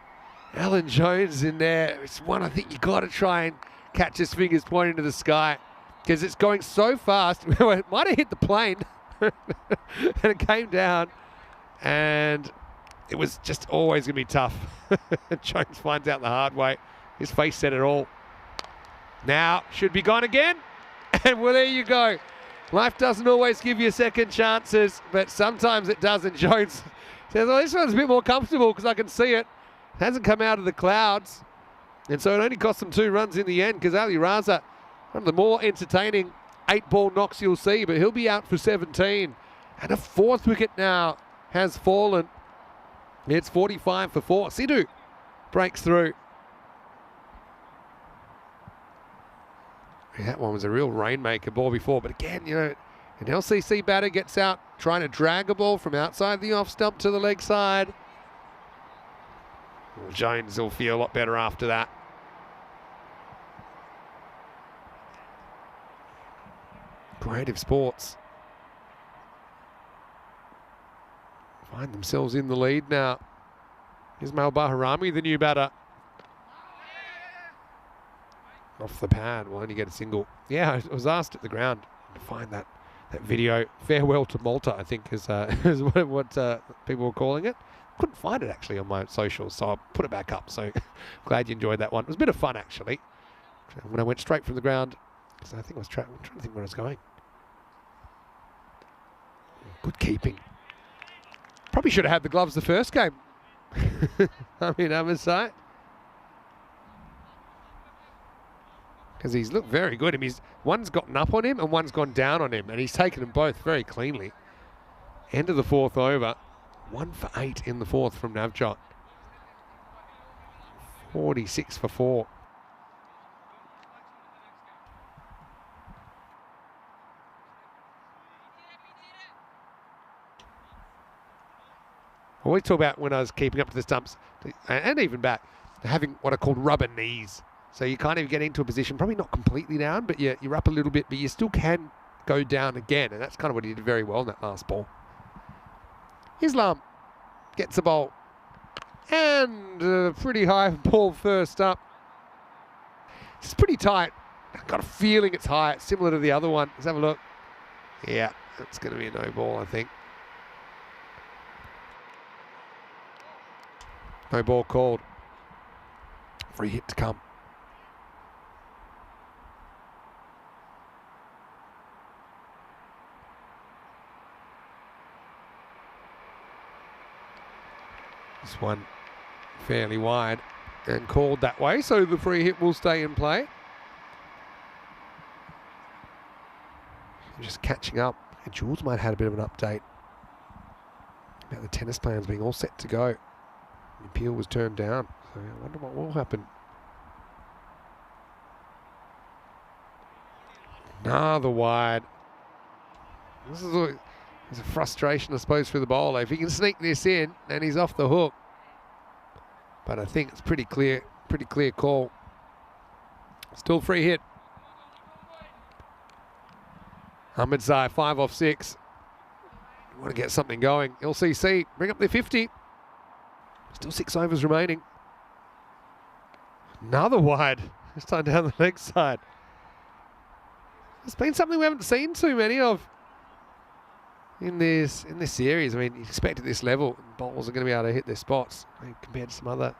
Alan Jones in there. It's one I think you got to try and catch his fingers pointing to the sky because it's going so fast. It might have hit the plane, and it came down, and it was just always going to be tough. Jones finds out the hard way. His face said it all. Now, should be gone again. And well, there you go. Life doesn't always give you second chances, but sometimes it doesn't. Jones says, well, this one's a bit more comfortable because I can see it. It hasn't come out of the clouds. And so it only cost them 2 runs in the end because Ali Raza, one of the more entertaining 8-ball knocks you'll see, but he'll be out for 17. And a 4th wicket now has fallen. It's 45 for 4. Sidhu breaks through. That one was a real rainmaker ball before, but again, you know, an LCC batter gets out trying to drag a ball from outside the off stump to the leg side. Well, Jones will feel a lot better after that. Creative Sports find themselves in the lead now. Ismail Baharami, the new batter. Off the pad, will only get a single. Yeah, I was asked at the ground to find that video. Farewell to Malta, I think, is what people were calling it. Couldn't find it actually on my socials, so I'll put it back up. So glad you enjoyed that one. It was a bit of fun actually. When I went straight from the ground, because I think I was trying to think where I was going. Good keeping. Probably should have had the gloves the first game. I mean, Ahmedzai. Because he's looked very good. I mean, one's gotten up on him and one's gone down on him, and he's taken them both very cleanly. End of the 4th over. 1 for 8 in the 4th from Navjot. 46 for 4. I always talk about when I was keeping up to the stumps, and even back, having what are called rubber knees. So you kind of get into a position, probably not completely down, but you're up a little bit, but you still can go down again. And that's kind of what he did very well in that last ball. Islam gets the ball. And a pretty high ball first up. It's pretty tight. I've got a feeling it's high. It's similar to the other one. Let's have a look. Yeah, that's going to be a no ball, I think. No ball called. Free hit to come. This one fairly wide and called that way, so the free hit will stay in play. Just catching up. And Jules might have had a bit of an update about the tennis plans being all set to go. The appeal was turned down, so I wonder what will happen. Another wide. This is a frustration, I suppose, for the bowler. If he can sneak this in, then he's off the hook. But I think it's pretty clear call. Still free hit. Ahmedzai, 5 off 6. Want to get something going. LCC, bring up their 50. Still 6 overs remaining. Another wide. This time down the leg side. It's been something we haven't seen too many of in this series. I mean, you expect at this level, bowlers are going to be able to hit their spots compared to some other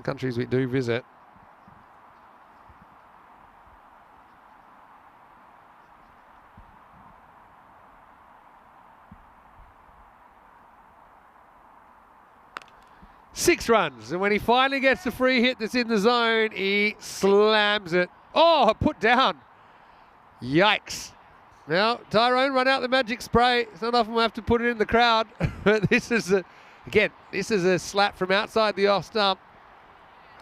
countries we do visit. Six runs, and when he finally gets the free hit that's in the zone, he slams it. Oh, put down. Yikes. Now, Tyrone, run out the magic spray. It's not often we have to put it in the crowd, but this is a slap from outside the off stump.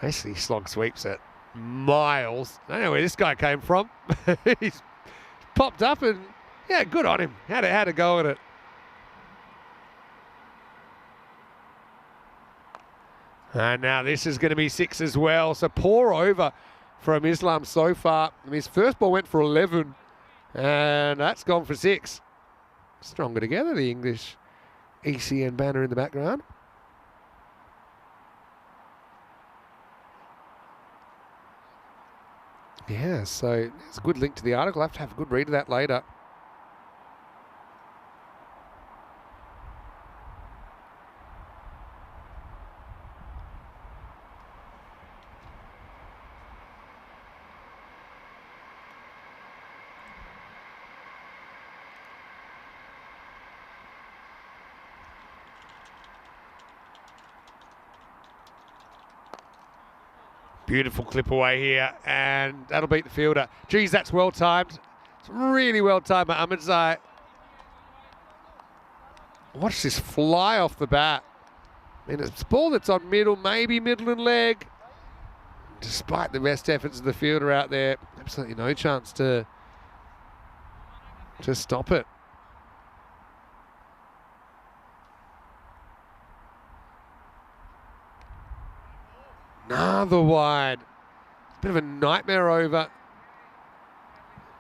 Basically, slog sweeps it miles. I don't know where this guy came from. He's popped up and, yeah, good on him. Had a go at it. And now this is going to be 6 as well. So poor over from Islam so far. And his first ball went for 11. And that's gone for 6. Stronger together, the English ECN banner in the background. Yeah, so it's a good link to the article. I'll have to have a good read of that later. Beautiful clip away here, and that'll beat the fielder. Geez, that's well timed. It's really well timed by Ahmedzai. Watch this fly off the bat. I mean, it's a ball that's on middle, maybe middle and leg. Despite the best efforts of the fielder out there, absolutely no chance to stop it. Another wide. Bit of a nightmare over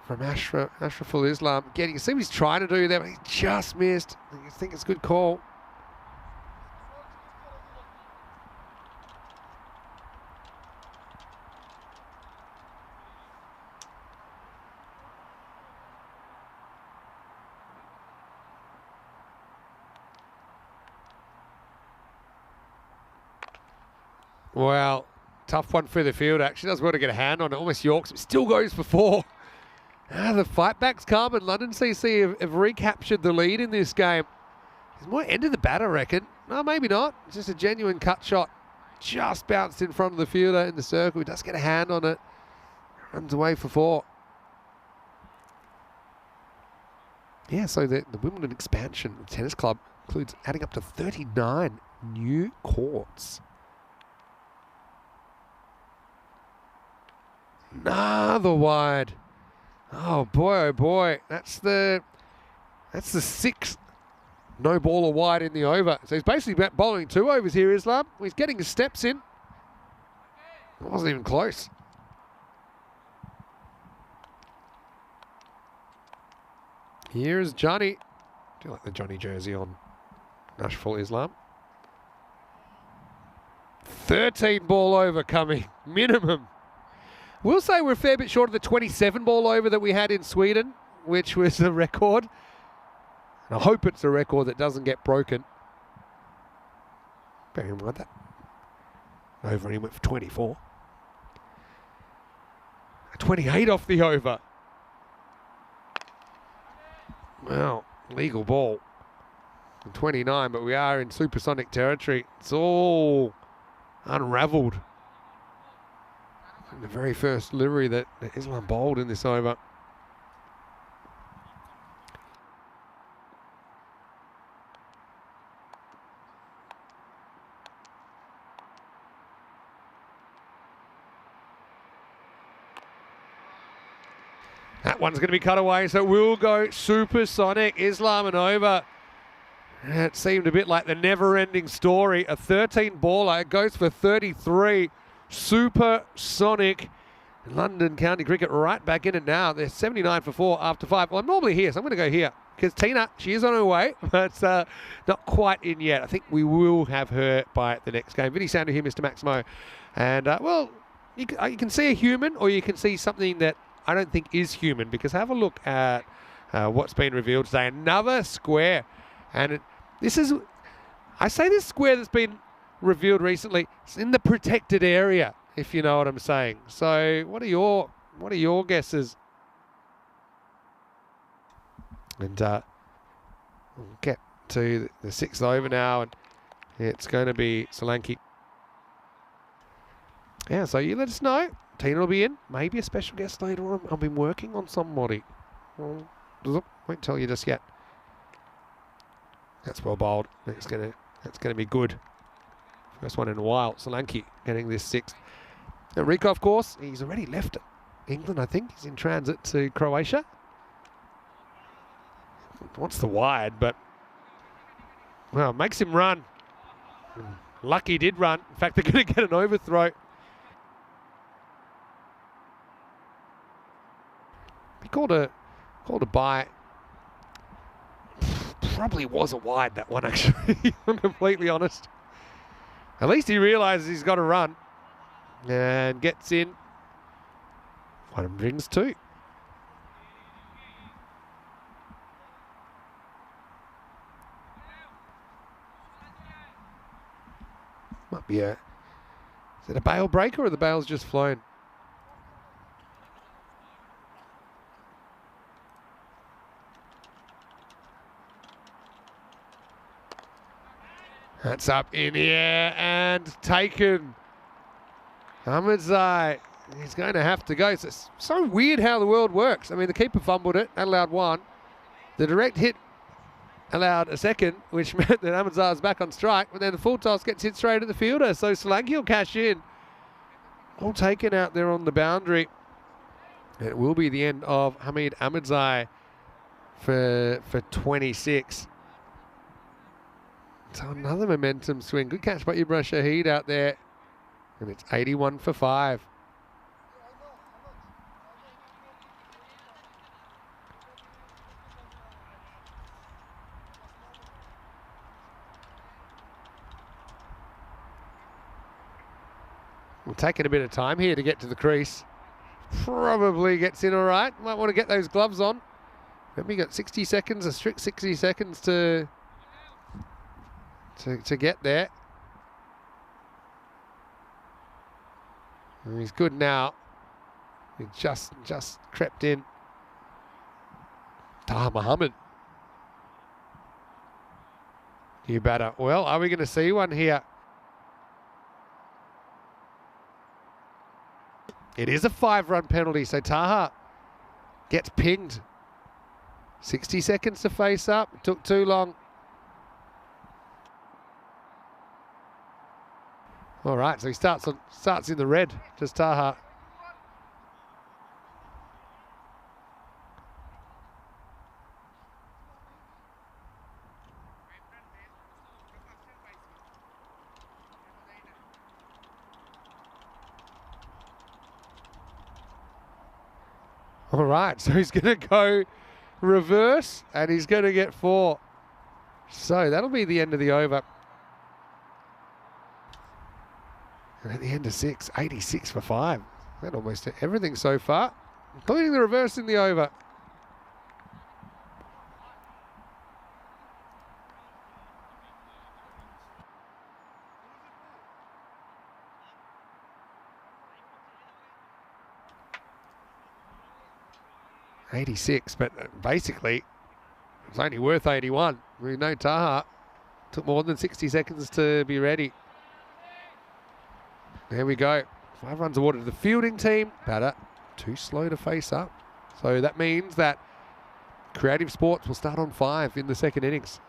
from Ashraful Islam. Again, you can see what he's trying to do there, but he just missed. I think it's a good call. Well, tough one for the field. Actually does well to get a hand on it. Almost Yorks, but still goes for 4. The fight back's come, and London CC have recaptured the lead in this game. There's more end of the bat, I reckon. No, maybe not. It's just a genuine cut shot. Just bounced in front of the fielder in the circle. He does get a hand on it. Runs away for 4. Yeah, so the Wimbledon expansion of the tennis club includes adding up to 39 new courts. Another wide. Oh boy. That's the 6th no baller wide in the over. So he's basically bowling 2 overs here, Islam. He's getting his steps in. It wasn't even close. Here's Johnny. Do you like the Johnny jersey on Ashraful Islam? 13 ball over coming, minimum. We'll say we're a fair bit short of the 27 ball over that we had in Sweden, which was a record. And I hope it's a record that doesn't get broken. Bear in mind that over, he went for 24. 28 off the over. Well, legal ball. 29, but we are in supersonic territory. It's all unravelled in the very first livery that Islam bowled in this over. That one's going to be cut away, so we'll go supersonic. Islam and over. It seemed a bit like the never-ending story. A 13-baller, it goes for 33. Supersonic. London County Cricket right back in it now. They're 79 for 4 after 5. Well, I'm normally here, so I'm going to go here. Because Tina, she is on her way, but not quite in yet. I think we will have her by the next game. Vinny Sander here, Mr. Maximo. And, well, you can see a human, or you can see something that I don't think is human, because have a look at what's been revealed today. Another square. And this is, I say this square that's been revealed recently, it's in the protected area, if you know what I'm saying. So what are your guesses? And we'll get to the 6th over now, and it's going to be Solanke. Yeah, so you let us know. Tina will be in. Maybe a special guest later on. I've been working on somebody. Well, won't tell you just yet. That's well bowled. That's gonna be good. First one in a while. Solanke getting this 6th. Enrico, of course, he's already left England, I think. He's in transit to Croatia. Wants the wide, but well, makes him run. Lucky did run. In fact, they're going to get an overthrow. He called a bye. Probably was a wide, that one, actually. I'm completely honest. At least he realises he's got to run and gets in. One brings 2. Might be is it a bail breaker, or the bail's just flown? That's up in the air and taken. Ahmedzai, he's going to have to go. It's so weird how the world works. I mean, the keeper fumbled it, that allowed 1. The direct hit allowed a 2nd, which meant that Ahmedzai was back on strike, but then the full toss gets hit straight at the fielder, so Solanke will cash in. All taken out there on the boundary. And it will be the end of Hamid Ahmedzai for 26. So another momentum swing. Good catch by Ibrahim Shahid out there. And it's 81 for 5. We're taking a bit of time here to get to the crease. Probably gets in all right. Might want to get those gloves on. Remember, you got 60 seconds, a strict 60 seconds to get there. And he's good now. He just crept in. Taha Muhammad. You better. Well, are we going to see one here? It is a 5-run penalty, so Taha gets pinged. 60 seconds to face up. It took too long. All right, so he starts in the red, just Taha. All right, so he's going to go reverse and he's going to get 4. So that'll be the end of the over. And at the end of 6, 86 for 5. That almost did everything so far, including the reverse in the over. '86, but basically it's only worth 81. We know Taha Took more than 60 seconds to be ready. There we go. 5 runs awarded to the fielding team. Batter too slow to face up. So that means that Creative Sports will start on 5 in the second innings.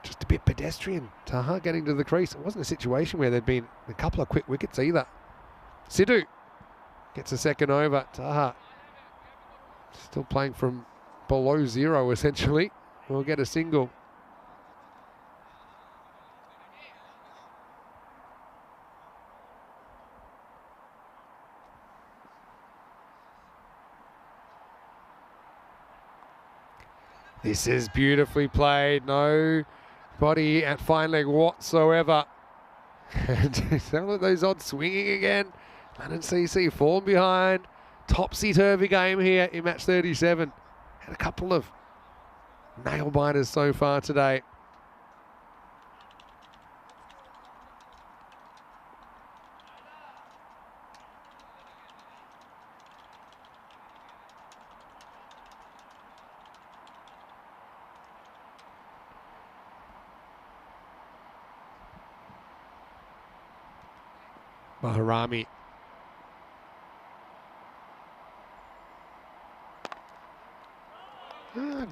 Just a bit pedestrian. Taha getting to the crease. It wasn't a situation where there'd been a couple of quick wickets either. Sidhu gets a second over. Taha still playing from below 0 essentially. We'll get a single. This is beautifully played. No body at fine leg whatsoever. And some of those odds swinging again. London CC falling behind. Topsy-turvy game here in match 37. Had a couple of nail biters so far today. Maharami.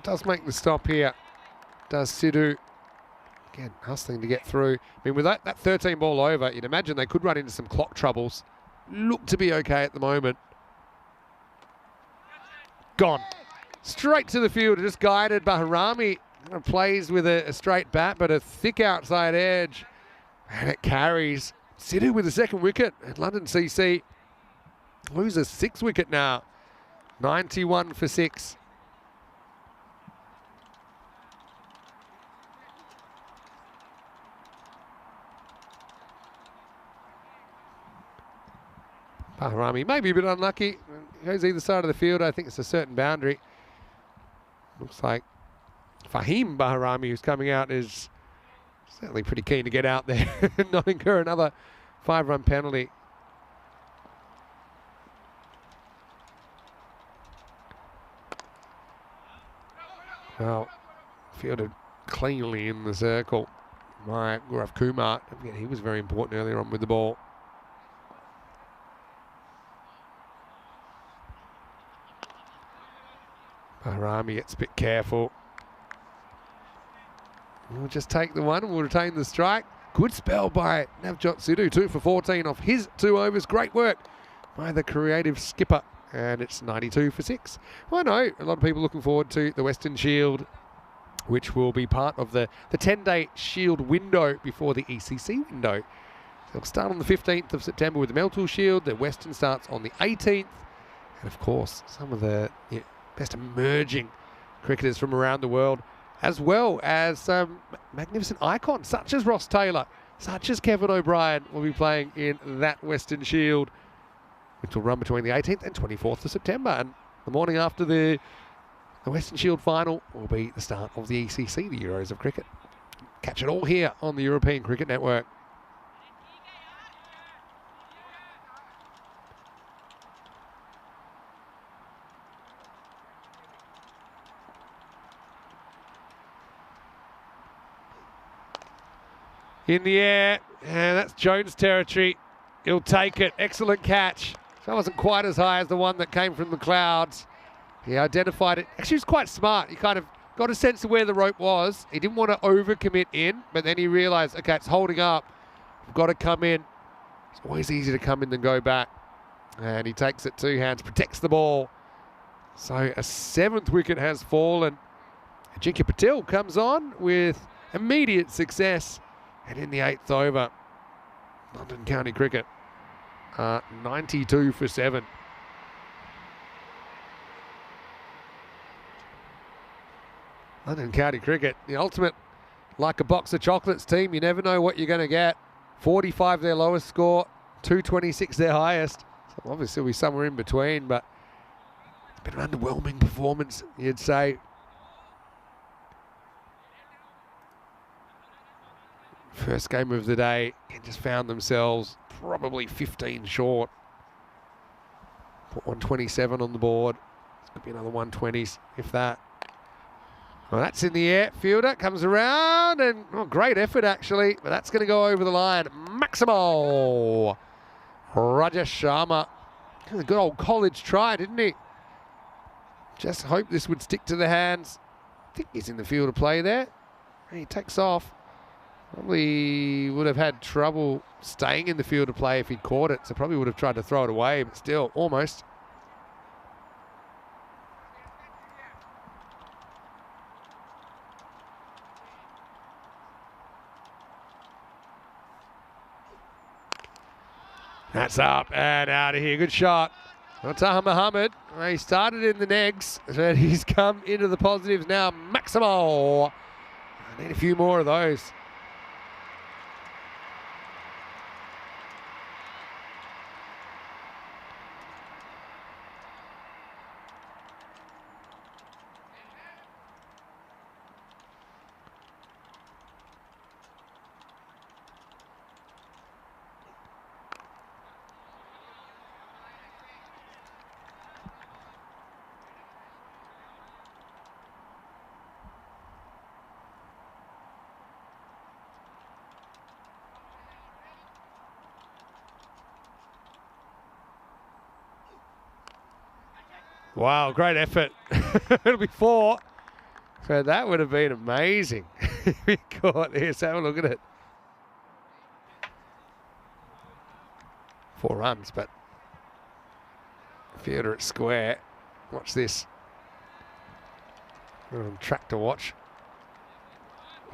Does make the stop here. Does Sidhu. Again, hustling to get through. I mean, with that 13 ball over, you'd imagine they could run into some clock troubles. Look to be okay at the moment. Gone. Straight to the field, just guided. Baharami plays with a straight bat, but a thick outside edge. And it carries. Sidhu with the second wicket, and London CC loses 6 wicket now. 91 for 6. Baharami may be a bit unlucky. Goes either side of the field. I think it's a certain boundary. Looks like Fahim Baharami, who's coming out, is certainly pretty keen to get out there and not incur another 5-run penalty. Well, fielded cleanly in the circle by Gaurav Kumar. Again, he was very important earlier on with the ball. Baharami gets a bit careful. We'll just take the one and we'll retain the strike. Good spell by Navjot Sidhu, 2 for 14 off his 2 overs. Great work by the creative skipper. And it's 92 for 6. Well, I know a lot of people looking forward to the Western Shield, which will be part of the 10-day Shield window before the ECC window. They'll start on the 15th of September with the Meltool Shield. The Western starts on the 18th. And of course, some of the best emerging cricketers from around the world, as well as some magnificent icons such as Ross Taylor, such as Kevin O'Brien, will be playing in that Western Shield, which will run between the 18th and 24th of September. And the morning after the Western Shield final will be the start of the ECC, the Euros of Cricket. Catch it all here on the European Cricket Network. In the air, and that's Jones territory. He'll take it. Excellent catch. That wasn't quite as high as the one that came from the clouds. He identified it. Actually, he was quite smart. He kind of got a sense of where the rope was. He didn't want to overcommit in, but then he realized, okay, it's holding up. I've got to come in. It's always easier to come in than go back. And he takes it 2 hands, protects the ball. So a 7th wicket has fallen. Ajinkya Patel comes on with immediate success. And in the 8th over, London County Cricket, 92 for 7. London County Cricket, the ultimate, like a box of chocolates team. You never know what you're going to get. 45 their lowest score, 226 their highest. So obviously we'll be somewhere in between, but it's been an underwhelming performance, you'd say. First game of the day, and just found themselves probably 15 short. Put 127 on the board. It's going to be another 120s, if that. Well, that's in the air. Fielder comes around and great effort actually, but that's going to go over the line. Maximo Raja Sharma. A good old college try, didn't he? Just hope this would stick to the hands. I think he's in the field of play there. He takes off. Probably would have had trouble staying in the field of play if he'd caught it, so probably would have tried to throw it away, but still, almost. That's up and out of here. Good shot. Taha Muhammad. He started in the negs, but he's come into the positives now. Maximo. I need a few more of those. Wow, great effort. It'll be 4. So that would have been amazing if he caught this. Have a look at it. 4 runs, but fielder at square. Watch this. On track to watch.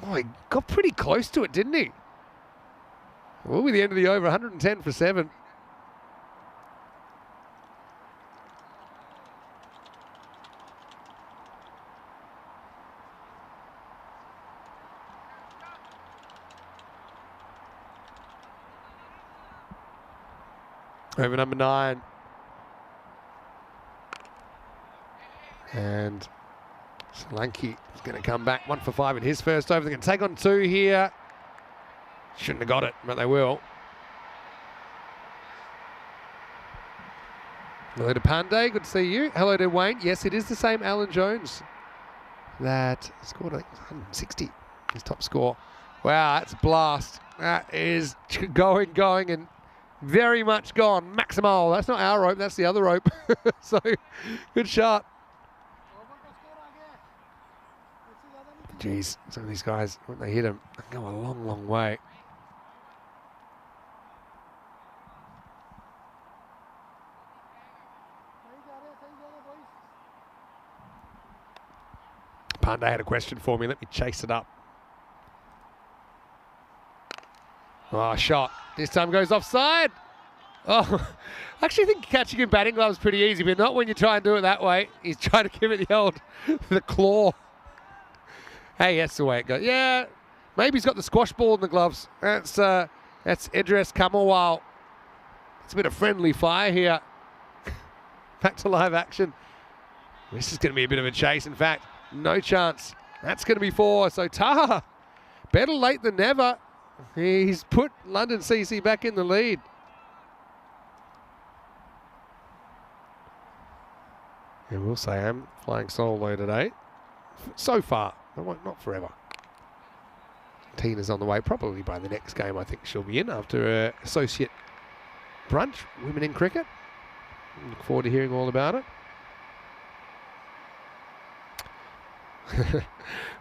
Oh, he got pretty close to it, didn't he? Well, with the end of the over, 110 for 7. Over number 9. And Solanke is going to come back 1 for 5 in his first over. They're going to take on 2 here. Shouldn't have got it, but they will. Hello to Pandey, good to see you. Hello to Wayne. Yes, it is the same Alan Jones that scored, I think, 160, his top score. Wow, that's a blast. That is going, and very much gone. Maximo, that's not our rope, that's the other rope. So, good shot. Jeez, some of these guys, when they hit them, they go a long, long way. Pandey had a question for me. Let me chase it up. Oh, shot. This time goes offside. Oh, I actually think catching in batting gloves is pretty easy, but not when you try and do it that way. He's trying to give it the old, the claw. Hey, that's the way it goes. Yeah, maybe he's got the squash ball in the gloves. That's Idris Kamalwal. It's a bit of friendly fire here. Back to live action. This is going to be a bit of a chase. In fact, no chance. That's going to be 4. So Taha, better late than never. He's put London CC back in the lead. And we'll say I'm flying solo today. So far. Not forever. Tina's on the way. Probably by the next game I think she'll be in after an associate brunch. Women in cricket. Look forward to hearing all about it.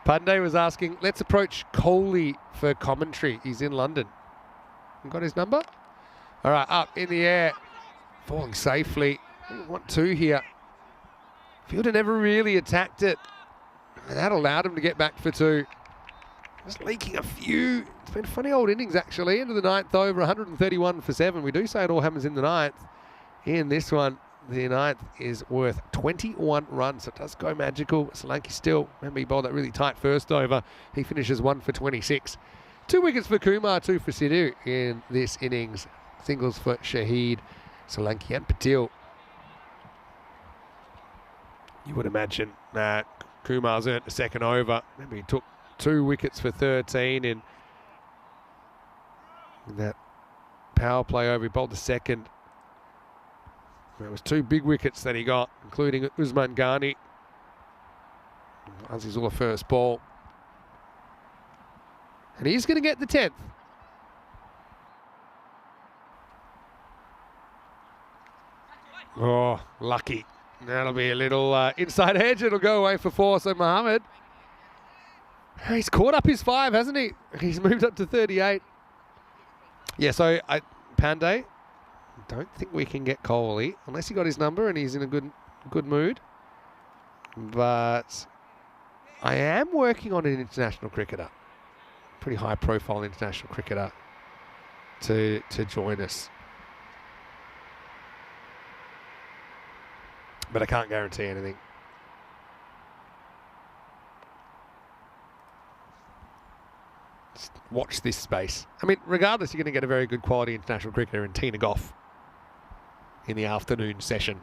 Pandey was asking, let's approach Coley for commentary. He's in London. Got his number? All right, up in the air. Falling safely. We want 2 here. Fielder never really attacked it. And that allowed him to get back for 2. Just leaking a few. It's been funny old innings, actually. Into the 9th over, 131 for 7. We do say it all happens in the 9th. In this one, the 9th is worth 21 runs. So it does go magical. Solanke still, remember he bowled that really tight first over. He finishes 1 for 26. 2 wickets for Kumar, 2 for Sidhu in this innings. Singles for Shahid, Solanke and Patil. You would imagine that Kumar's earned a second over. Remember he took 2 wickets for 13 in that power play over. He bowled the second. There was 2 big wickets that he got, including Usman Ghani. Aussie's all a first ball. And he's going to get the 10th. Oh, lucky. That'll be a little inside edge. It'll go away for 4. So Mohammed, he's caught up his 5, hasn't he? He's moved up to 38. Yeah, so Pandey, don't think we can get Coley unless he got his number and he's in a good mood. But I am working on an international cricketer, pretty high profile international cricketer to join us. But I can't guarantee anything. Just watch this space. I mean, regardless, you're going to get a very good quality international cricketer in Tina Goff in the afternoon session.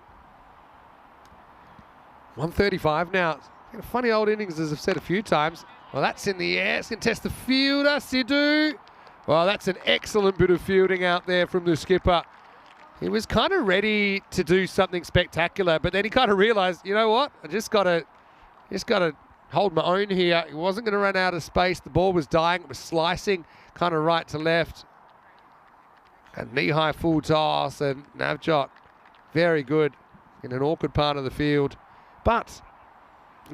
135 now. A funny old innings, as I've said a few times. Well, that's in the air. It's going to test the fielder, Sidhu. Well, that's an excellent bit of fielding out there from the skipper. He was kind of ready to do something spectacular, but then he kind of realised, you know what? I just got to hold my own here. He wasn't going to run out of space. The ball was dying. It was slicing kind of right to left. A knee-high full toss, and Navjot, very good in an awkward part of the field. But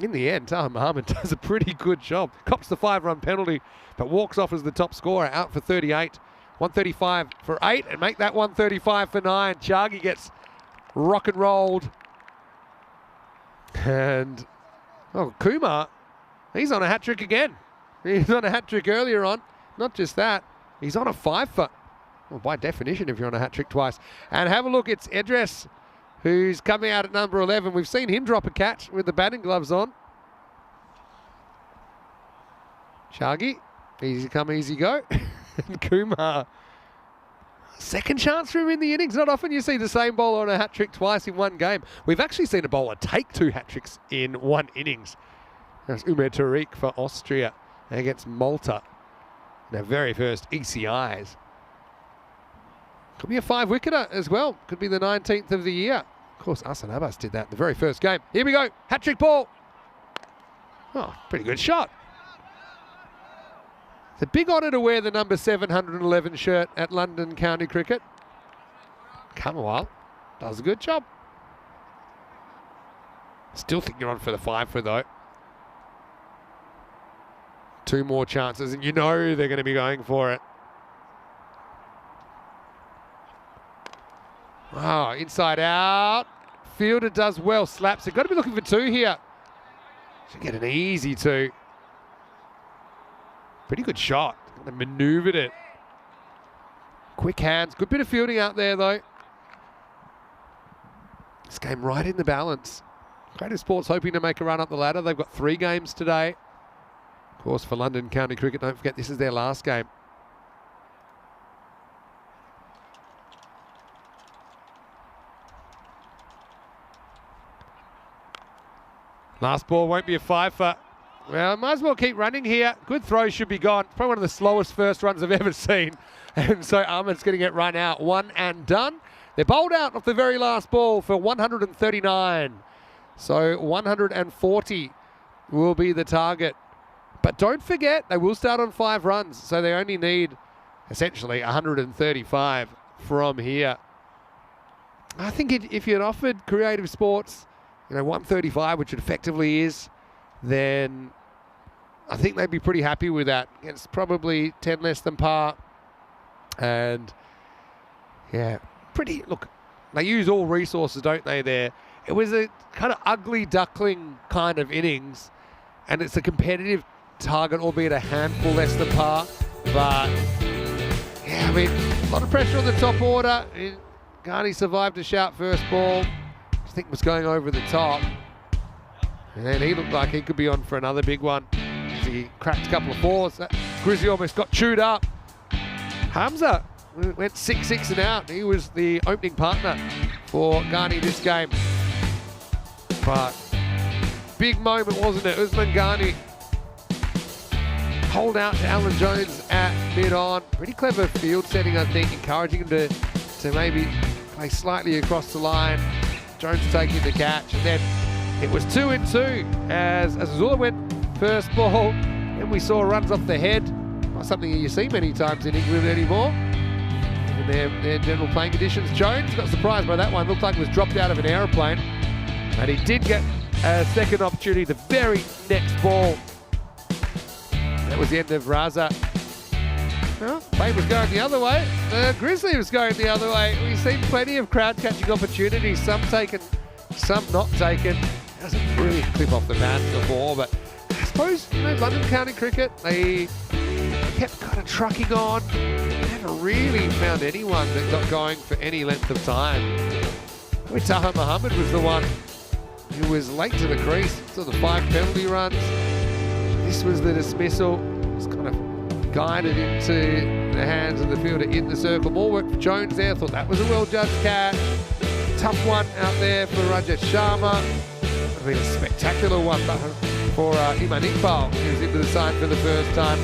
in the end, Taha Mohammed does a pretty good job. Cops the 5-run penalty, but walks off as the top scorer, out for 38. 135 for 8, and make that 135 for 9. Chagi gets rock and rolled. And, Kumar, he's on a hat-trick again. He was on a hat-trick earlier on. Not just that, he's on a 5 for, well, by definition, if you're on a hat-trick twice. And have a look, it's Edris, who's coming out at number 11. We've seen him drop a catch with the batting gloves on. Chagi, easy come, easy go. And Kumar, second chance for him in the innings. Not often you see the same bowler on a hat-trick twice in one game. We've actually seen a bowler take 2 hat-tricks in one innings. That's Umer Tariq for Austria against Malta in their very first ECIs. Could be a 5-wicketer as well. Could be the 19th of the year. Of course, Hassan Abbas did that in the very first game. Here we go. Hat-trick ball. Oh, pretty good shot. It's a big honour to wear the number 711 shirt at London County Cricket. Kamawal does a good job. Still think you're on for the 5 for though. 2 more chances and you know they're going to be going for it. Wow, inside out. Fielder does well, slaps it. Got to be looking for 2 here. Should get an easy 2. Pretty good shot. They manoeuvred it. Quick hands. Good bit of fielding out there, though. This game right in the balance. Creative Sports hoping to make a run up the ladder. They've got 3 games today. Of course, for London County Cricket, don't forget this is their last game. Last ball won't be a 5 for. Well, might as well keep running here. Good throw should be gone. Probably one of the slowest first runs I've ever seen. And so Ahmed's going to get run out. 1 and done. They're bowled out off the very last ball for 139. So 140 will be the target. But don't forget, they will start on 5 runs. So they only need, essentially, 135 from here. I think if you'd offered Creative Sports, 135, which it effectively is, then I think they'd be pretty happy with that. It's probably 10 less than par. And, yeah, look, they use all resources, don't they, there? It was a kind of ugly duckling kind of innings, and it's a competitive target, albeit a handful less than par. But, yeah, I mean, a lot of pressure on the top order. Ghani survived a shout first ball. I think was going over the top. And then he looked like he could be on for another big one. He cracked a couple of 4s. Grizzly almost got chewed up. Hamza went 6-6 and out. He was the opening partner for Ghani this game. But big moment, wasn't it? Usman Ghani hold out to Alan Jones at mid-on. Pretty clever field setting, I think, encouraging him to maybe play slightly across the line. Jones taking the catch, and then It was 2-2 as Azula went first ball, and we saw runs off the head. Not something you see many times in England anymore. In their general playing conditions. Jones got surprised by that one. Looked like he was dropped out of an aeroplane. And he did get a second opportunity, the very next ball. That was the end of Raza. Well, Payne was going the other way. Grizzly was going the other way. We've seen plenty of crowd-catching opportunities, some taken, some not taken. Doesn't really clip off the bat before, but I suppose, London County Cricket, they kept kind of trucking on. Never really found anyone that got going for any length of time. Taha Muhammad was the one who was late to the crease, so the 5 penalty runs. This was the dismissal. It's kind of guided into the hands of the fielder in the circle. More work for Jones there. Thought that was a well-judged catch. Tough one out there for Rajat Sharma. I mean, a spectacular one for Iman Iqbal, who's into the side for the first time.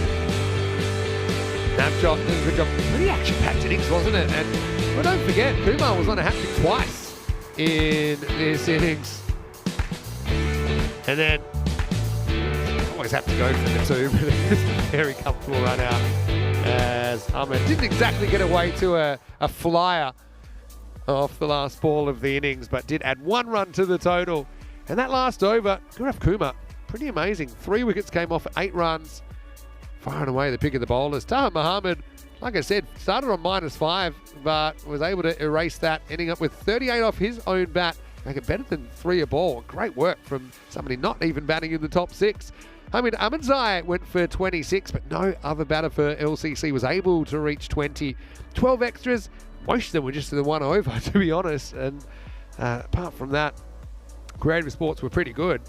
Navjot did a good job. Pretty action-packed innings, wasn't it? And well, don't forget, Kumar was on a hat-trick twice in this innings. And then, always have to go for the 2, but it's a very comfortable run out as Ahmed didn't exactly get away to a flyer off the last ball of the innings, but did add 1 run to the total. And that last over, Gaurav Kumar, pretty amazing. 3 wickets came off at 8 runs. Far and away the pick of the bowlers. Taha Muhammad, like I said, started on -5, but was able to erase that, ending up with 38 off his own bat. Make it better than 3 a ball. Great work from somebody not even batting in the top 6. I mean, Ahmedzai went for 26, but no other batter for LCC was able to reach 20. 12 extras. Most of them were just the 1 over, to be honest. And apart from that, Creative Sports were pretty good.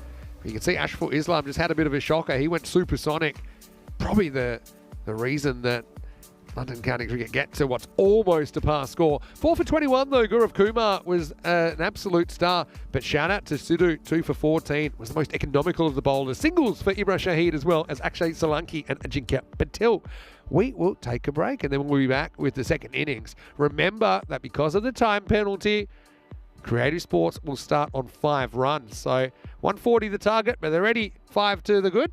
You can see Ashful Islam just had a bit of a shocker. He went supersonic. Probably the reason that London County Cricket get to what's almost a pass score. 4 for 21 though. Gaurav Kumar was an absolute star. But shout out to Sidhu, 2 for 14. Was the most economical of the bowlers. Singles for Ibra Shahid as well as Akshay Solanki and Ajinkya Patil. We will take a break and then we'll be back with the second innings. Remember that because of the time penalty, Creative Sports will start on 5 runs. So 140 the target, but they're ready 5 to the good.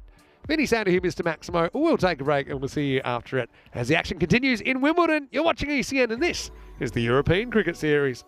Vinny Sander here, Mr. Maximo. We'll take a break and we'll see you after it. As the action continues in Wimbledon, you're watching ECN and this is the European Cricket Series.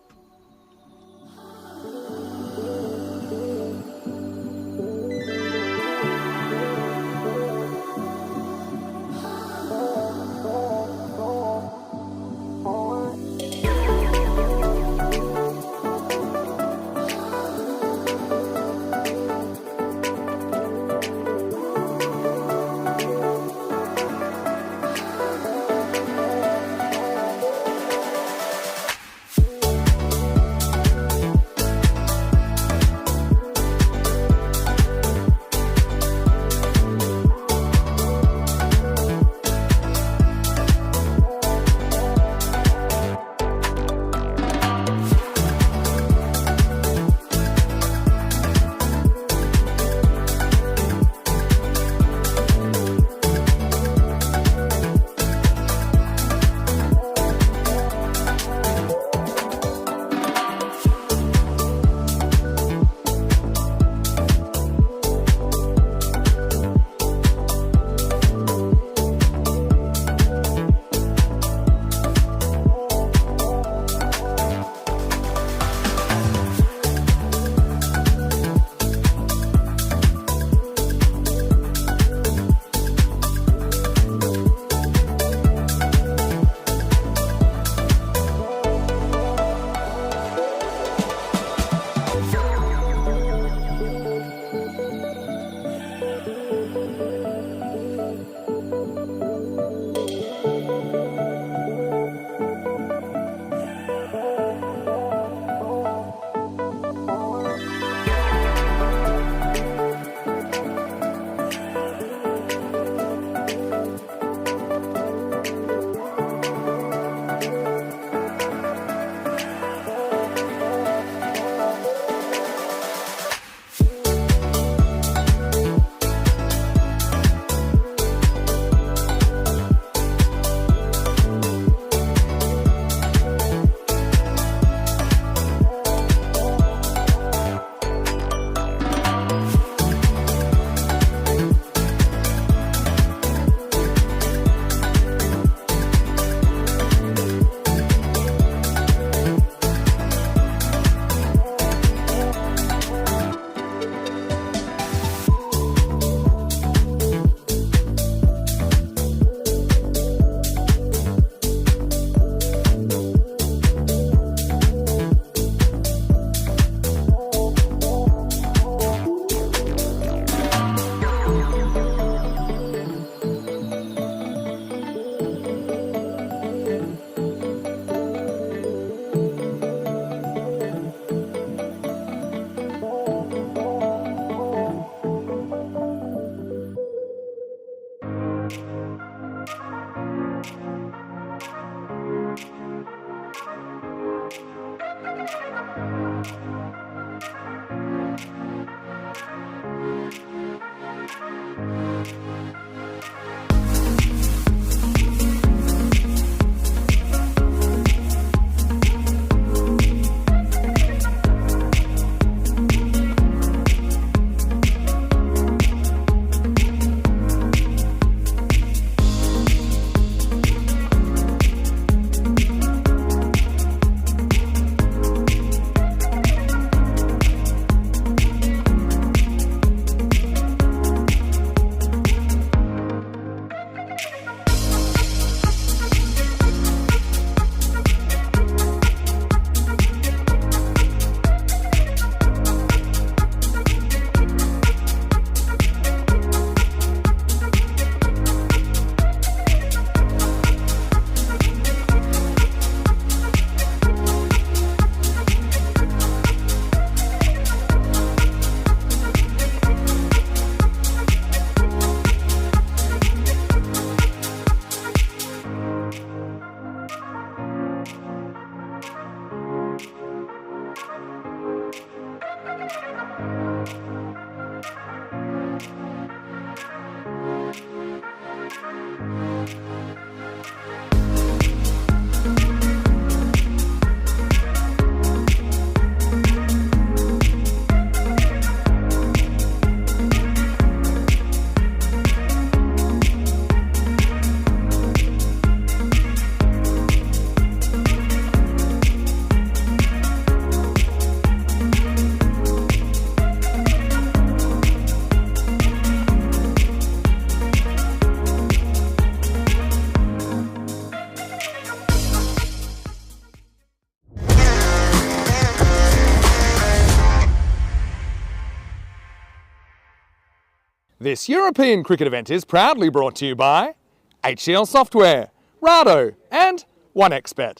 This European cricket event is proudly brought to you by HCL Software, Rado and 1xBet.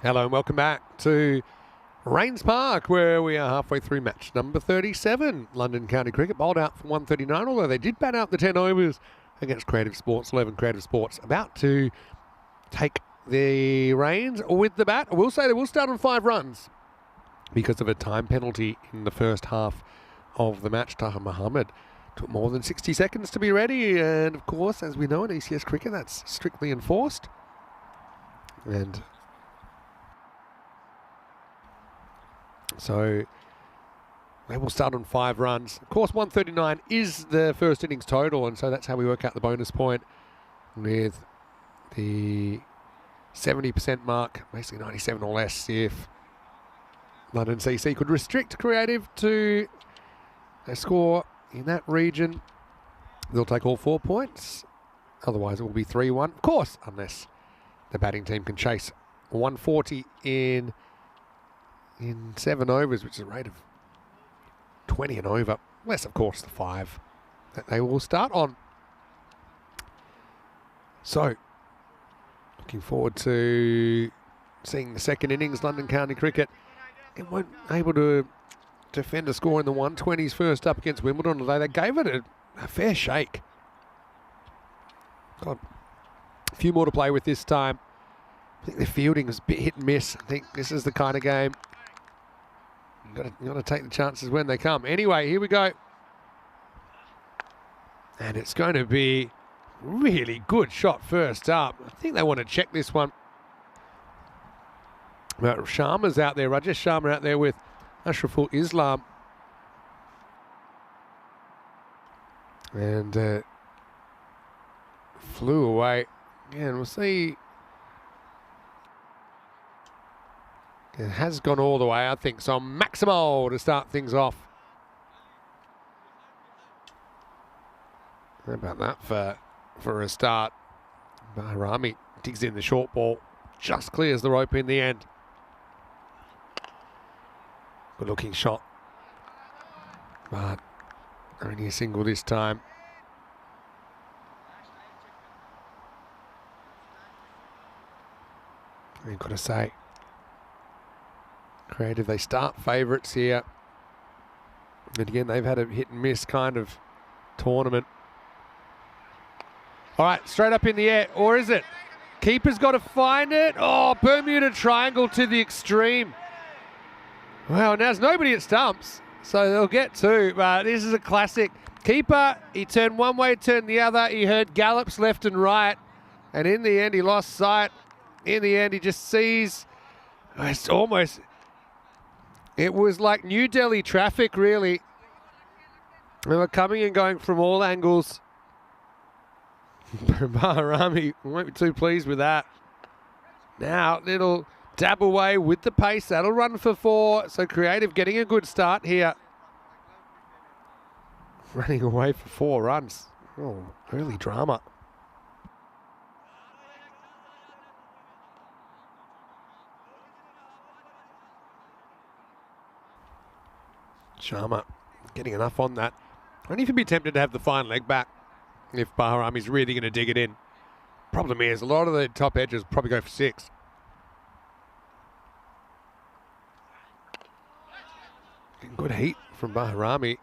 Hello and welcome back to Rains Park, where we are halfway through match number 37. London County Cricket bowled out for 139, although they did bat out the 10 overs against Creative Sports. 11 Creative Sports about to take the reins with the bat. I will say they will start on 5 runs because of a time penalty in the first half of the match. Taha Muhammad took more than 60 seconds to be ready, and of course, as we know in ECS cricket, that's strictly enforced. And so they will start on 5 runs. Of course, 139 is the first innings total, and so that's how we work out the bonus point, with the 70% mark, basically 97 or less, if London CC could restrict Creative to a score in that region. They'll take all 4 points. Otherwise, it will be 3-1. Of course, unless the batting team can chase 140 in 7 overs, which is a rate of 20 and over. Less, of course, the 5 that they will start on. So, looking forward to seeing the second innings. London County Cricket, they weren't able to defend a score in the 120s first up against Wimbledon, although they gave it a fair shake. Got a few more to play with this time. I think the fielding is a bit hit and miss. I think this is the kind of game you've got to take the chances when they come. Anyway, here we go. And it's going to be really good shot first up. I think they want to check this one. But Sharma's out there, Rajesh Sharma out there with Ashraful Islam. And flew away. Yeah, and we'll see. It has gone all the way, I think. So Maximo to start things off. How about that for a start? Bahrami digs in the short ball. Just clears the rope in the end. Good looking shot. But only a single this time. I've got to say, Creative, they start favourites here. And again, they've had a hit and miss kind of tournament. All right, straight up in the air, or is it? Keeper's got to find it. Oh, Bermuda triangle to the extreme. Well, now there's nobody at stumps, so they'll get 2. But this is a classic. Keeper, he turned one way, turned the other. He heard gallops left and right. And in the end, he lost sight. In the end, he just sees. It's almost. It was like New Delhi traffic, really. They were coming and going from all angles. Bahrami won't be too pleased with that. Now, it'll dab away with the pace. That'll run for 4. So Creative getting a good start here. Running away for 4 runs. Oh, early drama. Sharma getting enough on that. Only if you'd be tempted to have the fine leg back if Bahrami's really going to dig it in. Problem is, a lot of the top edges probably go for 6. Good heat from Bahrami.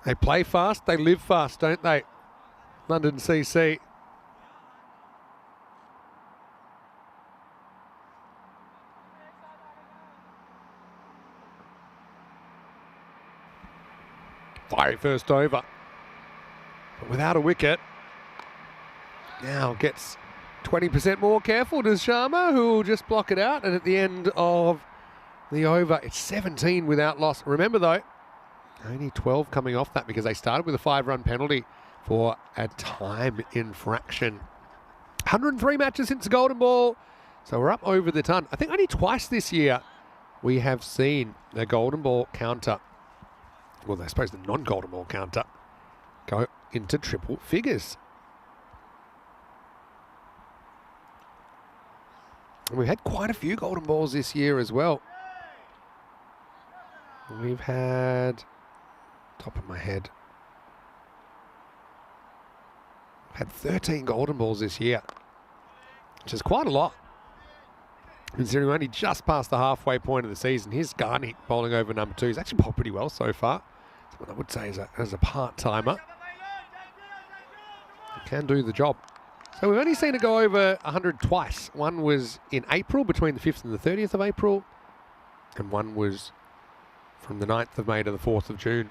They play fast, they live fast, don't they? London CC. Fiery first over, but without a wicket. Now gets 20% more careful, does Sharma, who will just block it out. And at the end of the over, it's 17 without loss. Remember though, only 12 coming off that because they started with a 5-run penalty for a time infraction. 103 matches since the Golden Ball, so we're up over the ton. I think only twice this year we have seen the Golden Ball counter, well, I suppose the non-Golden Ball counter, go into triple figures. And we've had quite a few Golden Balls this year as well. We've had top of my head. Had 13 golden balls this year, which is quite a lot. Considering we're only just past the halfway point of the season. Here's Garney bowling over number 2. He's actually bowled pretty well so far. That's what I would say as a part-timer. He can do the job. So we've only seen it go over 100 twice. One was in April, between the 5th and the 30th of April. And one was from the 9th of May to the 4th of June.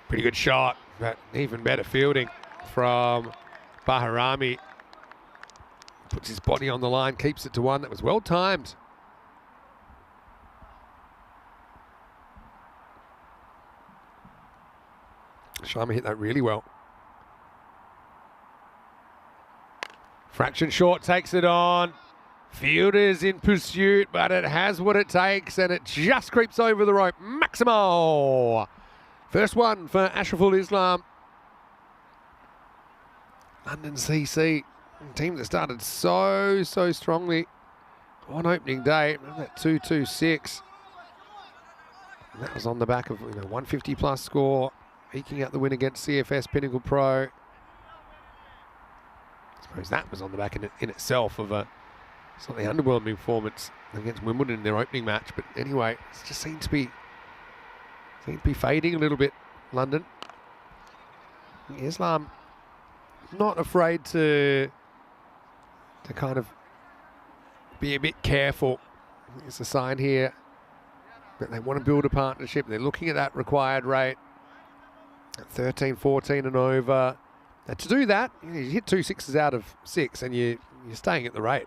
Pretty good shot, but even better fielding from Bahrami. Puts his body on the line, keeps it to 1. That was well timed. Sharma hit that really well. Fraction short takes it on. Fielders in pursuit, but it has what it takes, and it just creeps over the rope. Maximo! First one for Ashraful Islam. London CC, a team that started so strongly on opening day. Remember that 226. And that was on the back of 150 plus score, eking out the win against CFS Pinnacle Pro. I suppose that was on the back in itself of a slightly underwhelming performance against Wimbledon in their opening match. But anyway, it just seemed to be fading a little bit, London. Islam not afraid to kind of be a bit careful. It's a sign here that they want to build a partnership. They're looking at that required rate at 13, 14 and over. Now to do that, you hit 2 sixes out of 6 and you're staying at the rate.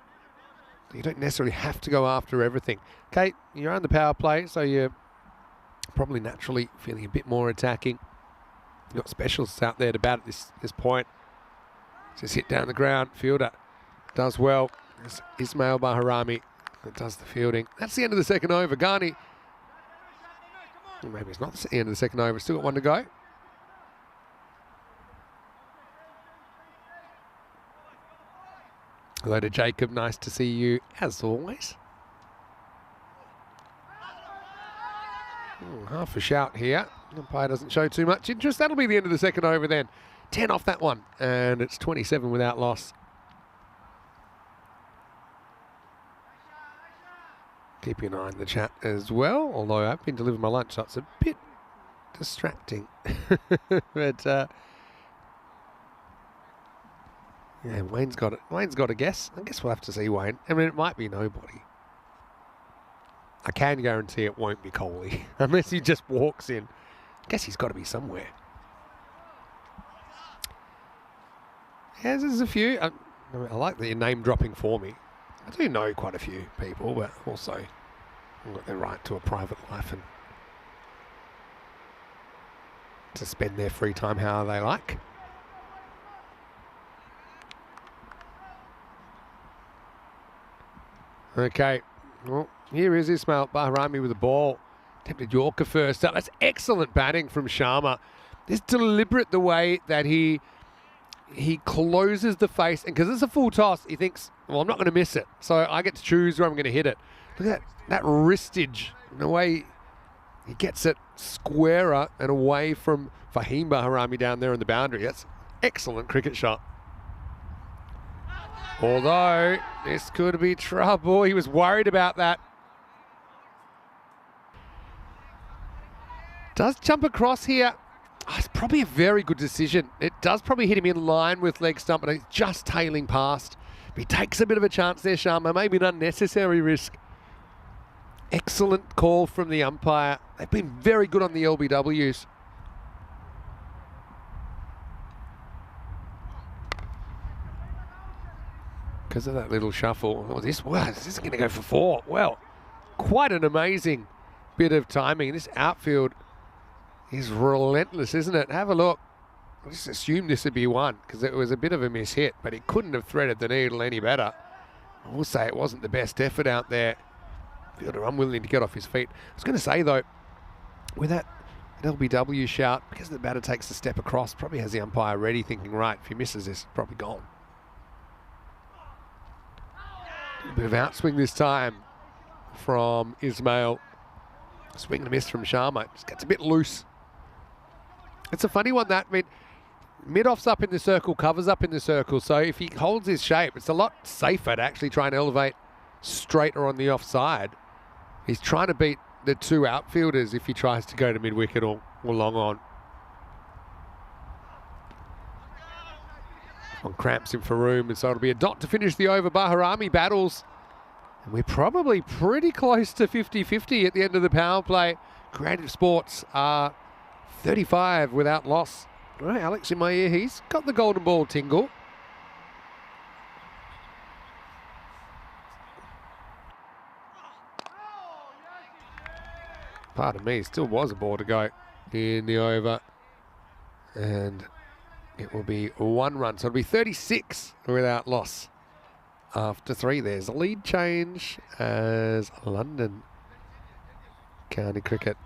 You don't necessarily have to go after everything. Okay, you're on the power play, so you're probably naturally feeling a bit more attacking. You've got specialists out there to bat at this point. Just hit down the ground. Fielder does well. There's Ismail Bahrami that does the fielding. That's the end of the second over. Ghani. Well, maybe it's not the end of the second over. Still got 1 to go. Hello to Jacob. Nice to see you as always. Half a shout here. Umpire doesn't show too much interest. That'll be the end of the second over then. 10 off that one, and it's 27 without loss. Keeping an eye on the chat as well, although I've been delivering my lunch, so it's a bit distracting. But yeah, Wayne's got it. Wayne's got a guess. I guess we'll have to see Wayne. I mean, it might be nobody. I can guarantee it won't be Coley unless he just walks in. I guess he's got to be somewhere. Yeah, there's a few. I like that you're name dropping for me. I do know quite a few people, but also I've got their right to a private life and to spend their free time how they like. Okay, well, here is Ismail Bahrami with the ball. Attempted Yorker first up. That's excellent batting from Sharma. It's deliberate the way that he closes the face, and because it's a full toss, he thinks, well, I'm not going to miss it, so I get to choose where I'm going to hit it. Look at that wristage, and the way he gets it squarer and away from Fahim Bahrami down there on the boundary. That's excellent cricket shot. Although, this could be trouble. He was worried about that. Does jump across here. Oh, it's probably a very good decision. It does probably hit him in line with leg stump, but it's just tailing past. But he takes a bit of a chance there, Sharma. Maybe an unnecessary risk. Excellent call from the umpire. They've been very good on the LBWs. Because of that little shuffle. Oh, this is going to go for 4. Well, quite an amazing bit of timing. This outfield is relentless, isn't it? Have a look. I just assumed this would be 1 because it was a bit of a mishit, but he couldn't have threaded the needle any better. I will say it wasn't the best effort out there. Fielder unwilling to get off his feet. I was going to say, though, with that LBW shout, because the batter takes a step across, probably has the umpire ready thinking, right, if he misses this, probably gone. A bit of outswing this time from Ismail. Swing and a miss from Sharma. Just gets a bit loose. It's a funny one, that. I mean, mid-off's up in the circle, covers up in the circle. So if he holds his shape, it's a lot safer to actually try and elevate straighter on the offside. He's trying to beat the two outfielders if he tries to go to mid-wicket or long on. On cramps in for room, and so it'll be a dot to finish the over. Baharami battles. And we're probably pretty close to 50-50 at the end of the power play. Creative Sports are 35 without loss. All right, Alex in my ear, he's got the golden ball tingle. Pardon me, still was a ball to go in the over. And it will be 1 run, so it'll be 36 without loss. After 3, there's a lead change as London County Cricket.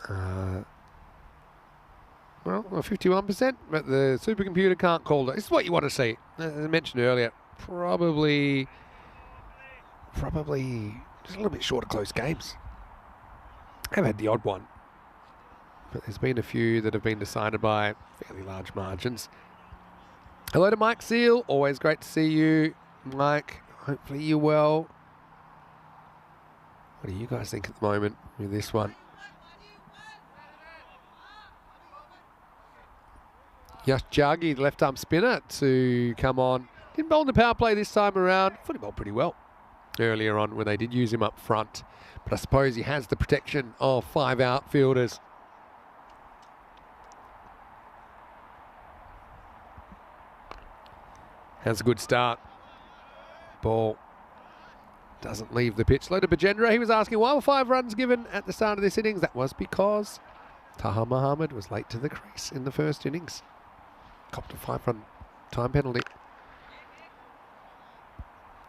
Well, 51%, but the supercomputer can't call it. This is what you want to see. As I mentioned earlier, probably just a little bit shorter close games. I've had the odd one, but there's been a few that have been decided by fairly large margins. Hello to Mike Seal. Always great to see you, Mike. Hopefully you're well. What do you guys think at the moment with this one? Yash Jaggi, the left-arm spinner, to come on. Didn't bowl in the power play this time around. Thought he bowled pretty well earlier on when they did use him up front. But I suppose he has the protection of 5 outfielders. Has a good start. Ball doesn't leave the pitch. Low to Bajendra. He was asking why were 5 runs given at the start of this innings. That was because Taha Muhammad was late to the crease in the first innings. Copped a 5-run time penalty.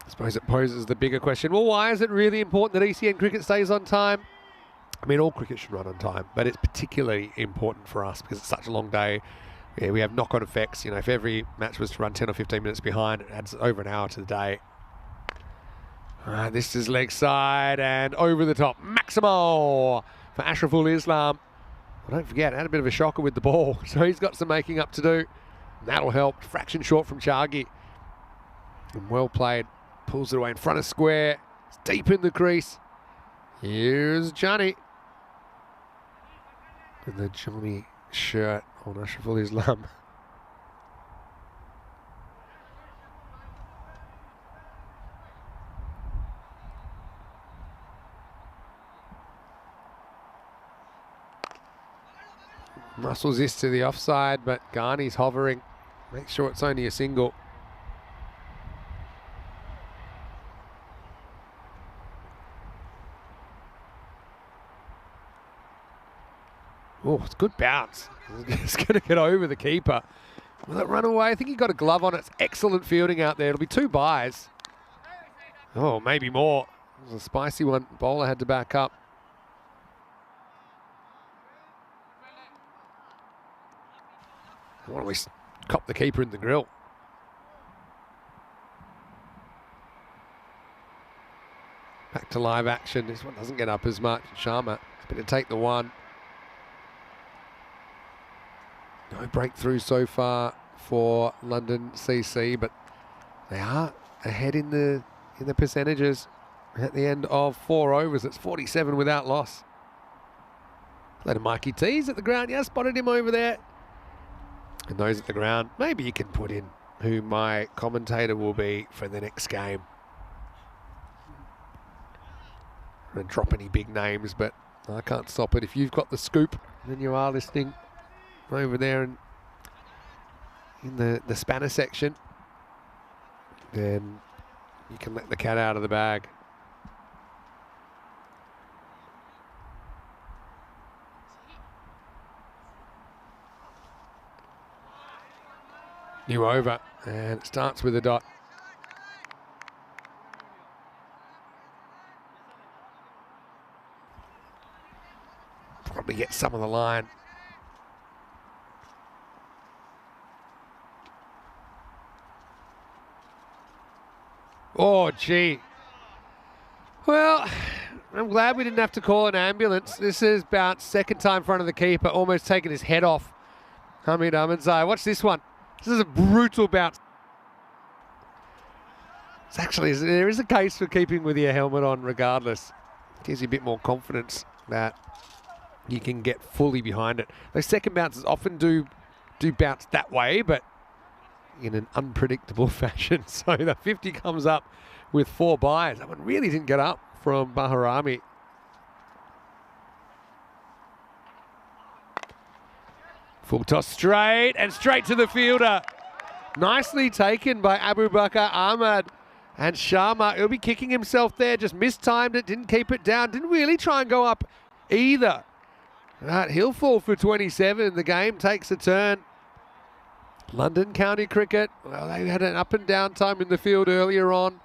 I suppose it poses the bigger question. Well, why is it really important that ECN cricket stays on time? I mean, all cricket should run on time, but it's particularly important for us because it's such a long day. Yeah, we have knock-on effects. You know, if every match was to run 10 or 15 minutes behind, it adds over an hour to the day. All right, this is leg side and over the top. Maximal for Ashraful Islam. Well, don't forget, had a bit of a shocker with the ball, so he's got some making up to do. That'll help. Fraction short from Chagi. And well played. Pulls it away in front of square. It's deep in the crease. Here's Johnny. And the Johnny shirt on Ashraful Islam. Muscles this to the offside, but Ghani's hovering. Make sure it's only a single. Oh, it's a good bounce. It's going to get over the keeper. Will it run away? I think he got a glove on it. It's excellent fielding out there. It'll be 2 byes. Oh, maybe more. It was a spicy one. Bowler had to back up. Why don't we cop the keeper in the grill? Back to live action. This one doesn't get up as much. Sharma is going to take the one. No breakthrough so far for London CC, but they are ahead in the percentages at the end of 4 overs. It's 47 without loss. Let a Mikey T's at the ground. Yeah, spotted him over there. And those at the ground, maybe you can put in who my commentator will be for the next game. I don't drop any big names, but I can't stop it. If you've got the scoop, then you are listening over there and in the spanner section, then you can let the cat out of the bag. New over, and it starts with a dot. Probably get some of the line. Oh, gee. Well, I'm glad we didn't have to call an ambulance. This is about second time in front of the keeper, almost taking his head off. Hamid Ahmadzai. Watch this one. This is a brutal bounce. It's actually, there is a case for keeping with your helmet on regardless. Gives you a bit more confidence that you can get fully behind it. Those second bounces often do bounce that way, but in an unpredictable fashion. So the 50 comes up with 4 buys. That one really didn't get up from Bahrami. Full toss straight and straight to the fielder. Nicely taken by Abu Bakar Ahmad. And Sharma, he'll be kicking himself there, just mistimed it, didn't keep it down, didn't really try and go up either. But he'll fall for 27. The game takes a turn. London County Cricket, well, they had an up and down time in the field earlier on.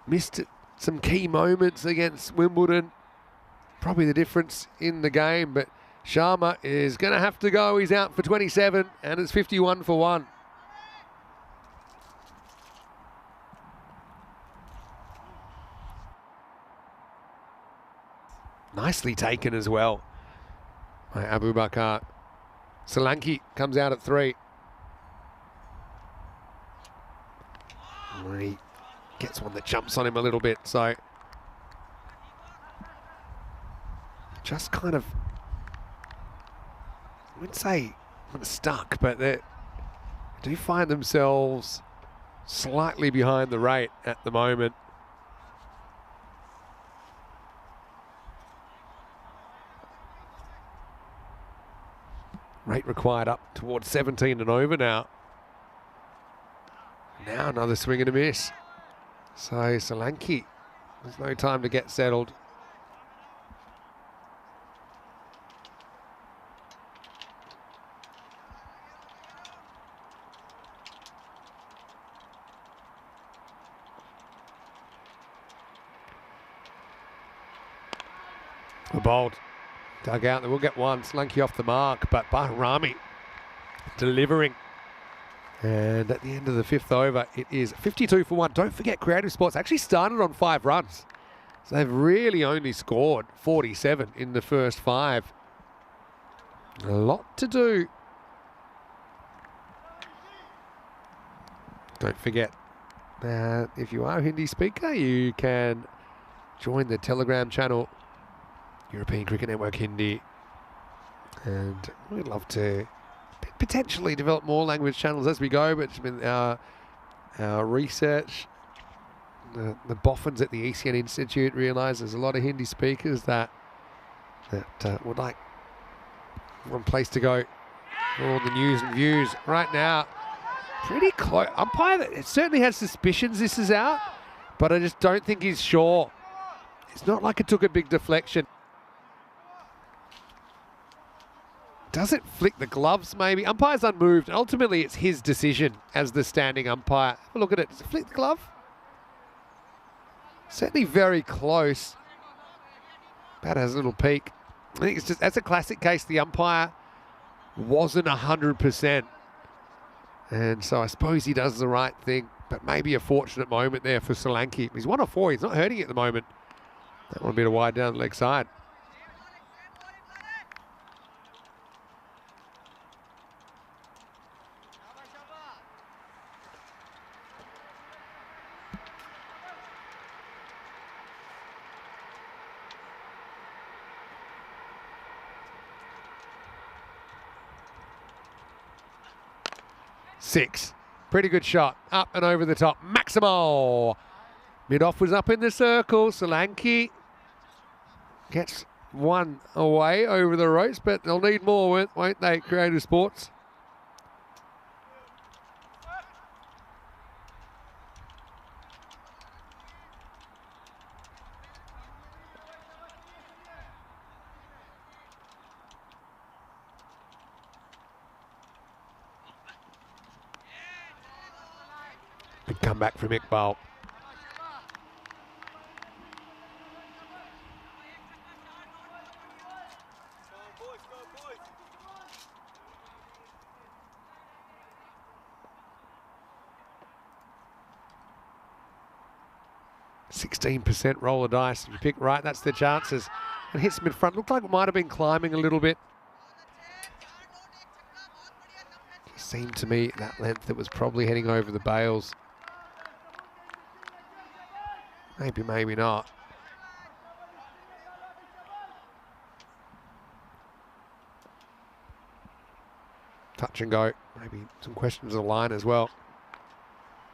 Missed some key moments against Wimbledon. Probably the difference in the game, but Sharma is going to have to go. He's out for 27, and it's 51 for 1. Nicely taken as well by Abu Bakar. Solanki comes out at 3. He gets one that jumps on him a little bit, so just kind of, I wouldn't say kind of stuck, but they do find themselves slightly behind the rate at the moment. Rate required up towards 17 and over now. Now another swing and a miss. So Solanki, there's no time to get settled. The bowled. Dug out, they will get one. Solanki off the mark, but Bahrami delivering. And at the end of the 5th over, it is 52 for 1. Don't forget, Creative Sports actually started on 5 runs. So they've really only scored 47 in the first 5. A lot to do. Don't forget, if you are a Hindi speaker, you can join the Telegram channel, European Cricket Network Hindi. And we'd love to potentially develop more language channels as we go, but it's been our research. The boffins at the ECN Institute realise there's a lot of Hindi speakers that would like one place to go for all the news and views. Right now, pretty close. Umpire it certainly has suspicions this is out, but I just don't think he's sure. It's not like it took a big deflection. Does it flick the gloves maybe? Umpire's unmoved. Ultimately, it's his decision as the standing umpire. Have a look at it. Does it flick the glove? Certainly very close. Bat has a little peek. I think it's just, that's a classic case. The umpire wasn't 100%. And so I suppose he does the right thing, but maybe a fortunate moment there for Solanki. He's 1 of 4. He's not hurting at the moment. That one a bit of wide down the leg side. Six. Pretty good shot. Up and over the top. Maximal. Mid-off was up in the circle. Solanki gets one away over the ropes, but they'll need more, won't they, Creative Sports? Good comeback from Iqbal. 16% roll of dice. If you pick right, that's their chances. And hits mid front. Looked like it might have been climbing a little bit. It seemed to me that length that was probably heading over the bails. Maybe, maybe not. Touch and go. Maybe some questions of the line as well.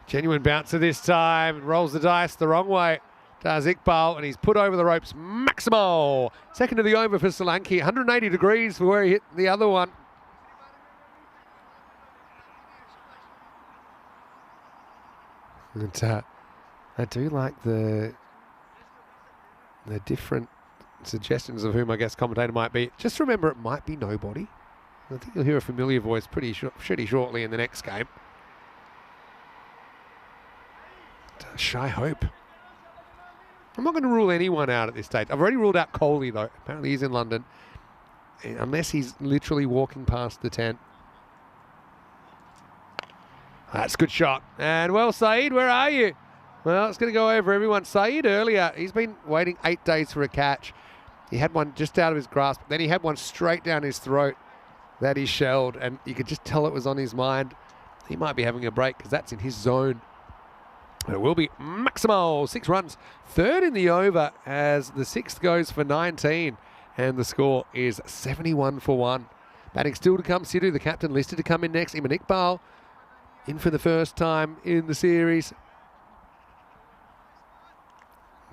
Genuine bouncer this time. Rolls the dice the wrong way. Does Iqbal, and he's put over the ropes. Maximo! Second to the over for Solanke. 180 degrees for where he hit the other one. And, I do like the different suggestions of who my guest commentator might be. Just remember, it might be nobody. I think you'll hear a familiar voice pretty shortly in the next game. Shy Hope. I'm not going to rule anyone out at this stage. I've already ruled out Coley, though. Apparently he's in London. Unless he's literally walking past the tent. That's a good shot. And, well, Saeed, where are you? Well, it's going to go over everyone. Saeed earlier, he's been waiting 8 days for a catch. He had one just out of his grasp. Then he had one straight down his throat that he shelled. And you could just tell it was on his mind. He might be having a break because that's in his zone. It will be Maximo, 6 runs, third in the over as the 6th goes for 19 and the score is 71 for 1. Batting still to come, Sidhu, the captain listed to come in next. Iman Iqbal in for the first time in the series.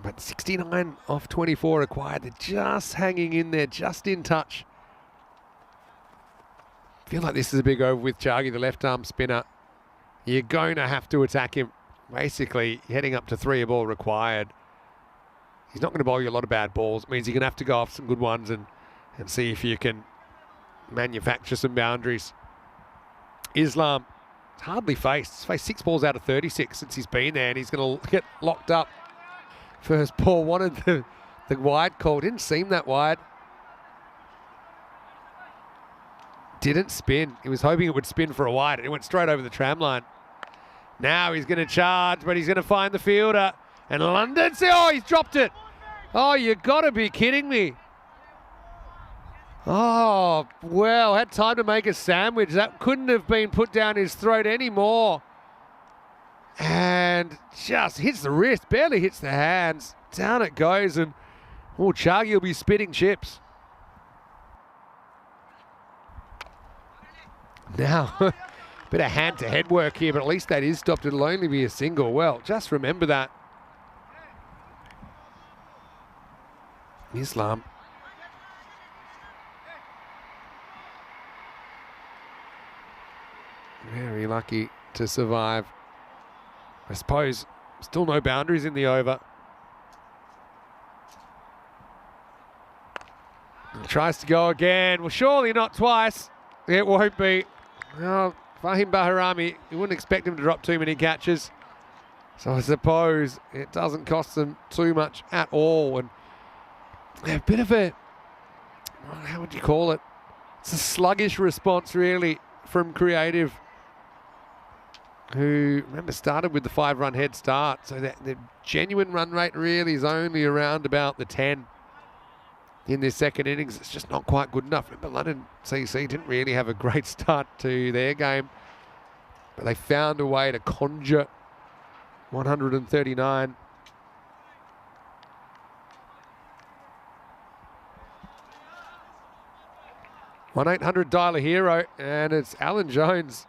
But 69 off 24 required. They're just hanging in there, just in touch. Feel like this is a big over with Chagi, the left arm spinner. You're going to have to attack him. Basically, heading up to 3 a ball required. He's not going to bowl you a lot of bad balls. It means you're going to have to go off some good ones and see if you can manufacture some boundaries. Islam, it's hardly faced. He's faced 6 balls out of 36 since he's been there, and he's going to get locked up. First ball, wanted the wide call. Didn't seem that wide. Didn't spin. He was hoping it would spin for a wide. It went straight over the tram line. Now he's going to charge, but he's going to find the fielder. And London, oh, he's dropped it. Oh, you got to be kidding me. Oh, well, had time to make a sandwich. That couldn't have been put down his throat anymore. And just hits the wrist, barely hits the hands. Down it goes, and oh, Chagi will be spitting chips. Now, bit of hand-to-head work here, but at least that is stopped. It'll only be a single. Well, just remember that. Islam. Very lucky to survive. I suppose still no boundaries in the over. He tries to go again. Well, surely not twice. It won't be. Well, Fahim Bahrami, you wouldn't expect him to drop too many catches. So I suppose it doesn't cost them too much at all. And a bit of a, how would you call it? It's a sluggish response, really, from Creative, who, remember, started with the 5-run head start. So that the genuine run rate really is only around about the 10 in this second innings. It's just not quite good enough. Remember, London CC didn't really have a great start to their game, but they found a way to conjure 139. $1-800 dial a hero, and it's Alan Jones.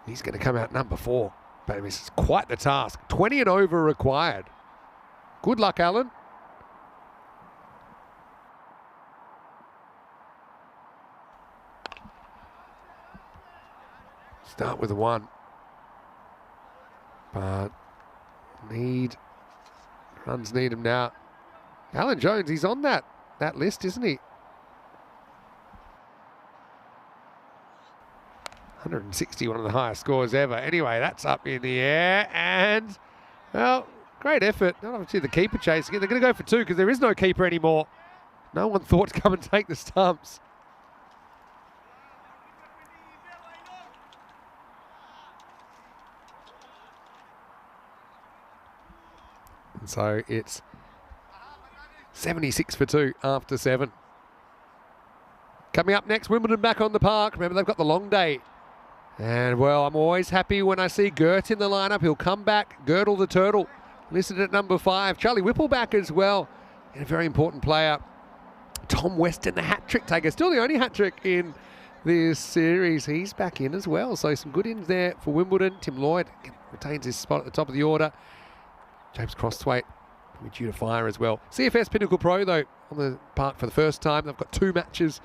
He's going to come out number 4. But this is quite the task. 20 and over required. Good luck, Alan. Start with a 1. But runs need him now. Alan Jones, he's on that list, isn't he? 160, one of the highest scores ever. Anyway, that's up in the air, and, well, great effort. Not obviously the keeper chasing it. They're going to go for 2 because there is no keeper anymore. No one thought to come and take the stumps. And so it's 76 for 2 after 7. Coming up next, Wimbledon back on the park. Remember, they've got the long day. And, well, I'm always happy when I see Gert in the lineup. He'll come back. Girdle the Turtle, listed at number 5. Charlie Whipple back as well. And a very important player, Tom Weston, the hat-trick taker. Still the only hat-trick in this series. He's back in as well. So some good ins there for Wimbledon. Tim Lloyd retains his spot at the top of the order. James Crossthwaite will be due to fire as well. CFS Pinnacle Pro, though, on the park for the first time. They've got 2 matches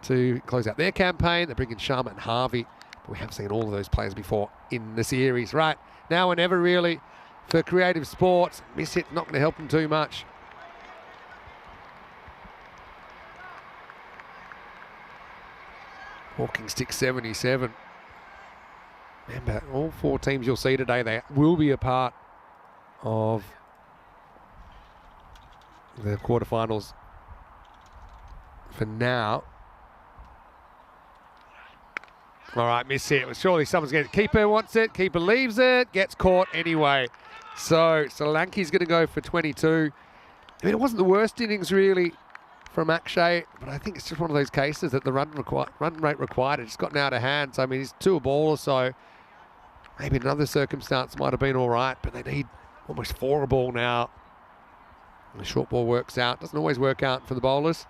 to close out their campaign. They bring in Sharma and Harvey. But we have seen all of those players before in the series. Right, now or never really for Creative Sports. Miss hit, not going to help them too much. Walking stick 77. Remember, all 4 teams you'll see today, they will be a part of the quarterfinals for now. All right, miss hit. Well, surely someone's going to... Keeper wants it. Keeper leaves it. Gets caught anyway. So Solanki's going to go for 22. I mean, it wasn't the worst innings, really, from Akshay, but I think it's just one of those cases that the run rate required, it's gotten out of hand. So, I mean, he's 2 a ball or so. Maybe in another circumstance might have been all right, but they need almost 4 a ball now. And the short ball works out. Doesn't always work out for the bowlers.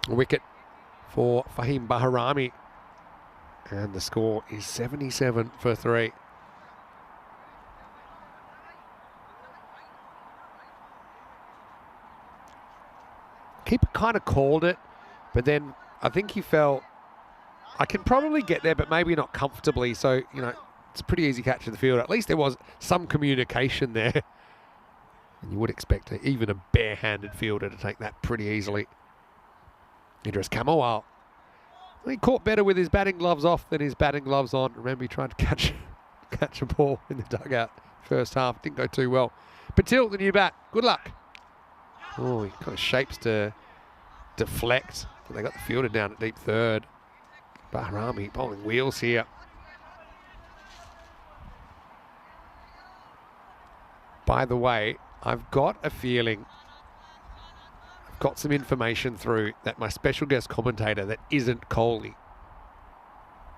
A wicket for Fahim Bahrami. And the score is 77 for 3. Keeper kind of called it, but then I think he felt, I can probably get there, but maybe not comfortably. So, you know, it's a pretty easy catch in the field. At least there was some communication there. And you would expect even a bare-handed fielder to take that pretty easily. Idris Kamalwal. He caught better with his batting gloves off than his batting gloves on. Remember, he tried to catch a ball in the dugout first half. Didn't go too well. Patil, the new bat. Good luck. Oh, he kind of shapes to deflect. But they got the fielder down at deep third. Bahrami bowling wheels here. By the way, I've got a feeling, I've got some information through that my special guest commentator that isn't Kohli,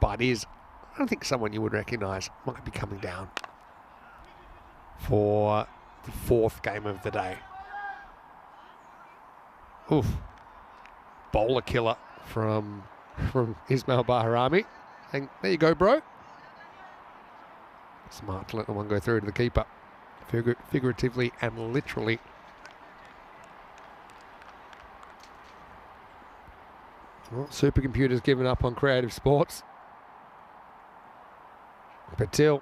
but is, I don't think someone you would recognise, might be coming down for the 4th game of the day. Oof. Bowler killer from Ismail Bahrami. And there you go, bro. Smart to let the one go through to the keeper. Figuratively and literally. Well, supercomputer's given up on Creative Sports. Patil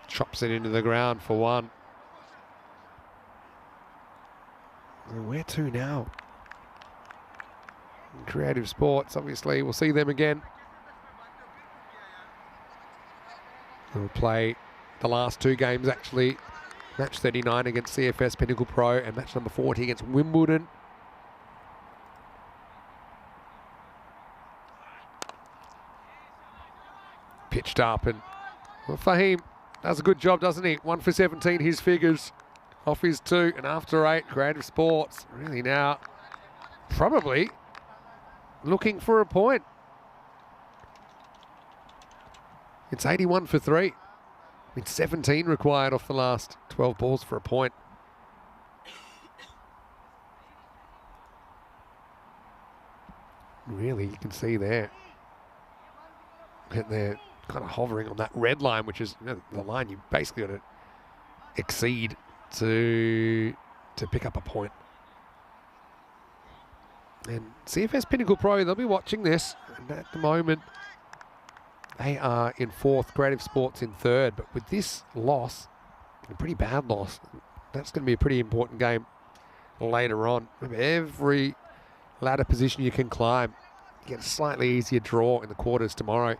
chops it into the ground for 1. And where to now? Creative Sports, obviously, we'll see them again. We'll play the last 2 games, actually. Match 39 against CFS Pinnacle Pro and match number 40 against Wimbledon. Pitched up, and well, Fahim does a good job, doesn't he? 1 for 17, his figures. Off his 2, and after 8, Creative Sports really now probably looking for a point. It's 81 for 3. I mean, 17 required off the last 12 balls for a point. Really, you can see there that they're kind of hovering on that red line, which is, you know, the line you basically got to exceed to pick up a point. And CFS Pinnacle Pro, they'll be watching this. And at the moment, they are in 4th, Creative Sports in 3rd. But with this loss, a pretty bad loss, that's going to be a pretty important game later on. Remember, every ladder position you can climb, you get a slightly easier draw in the quarters tomorrow.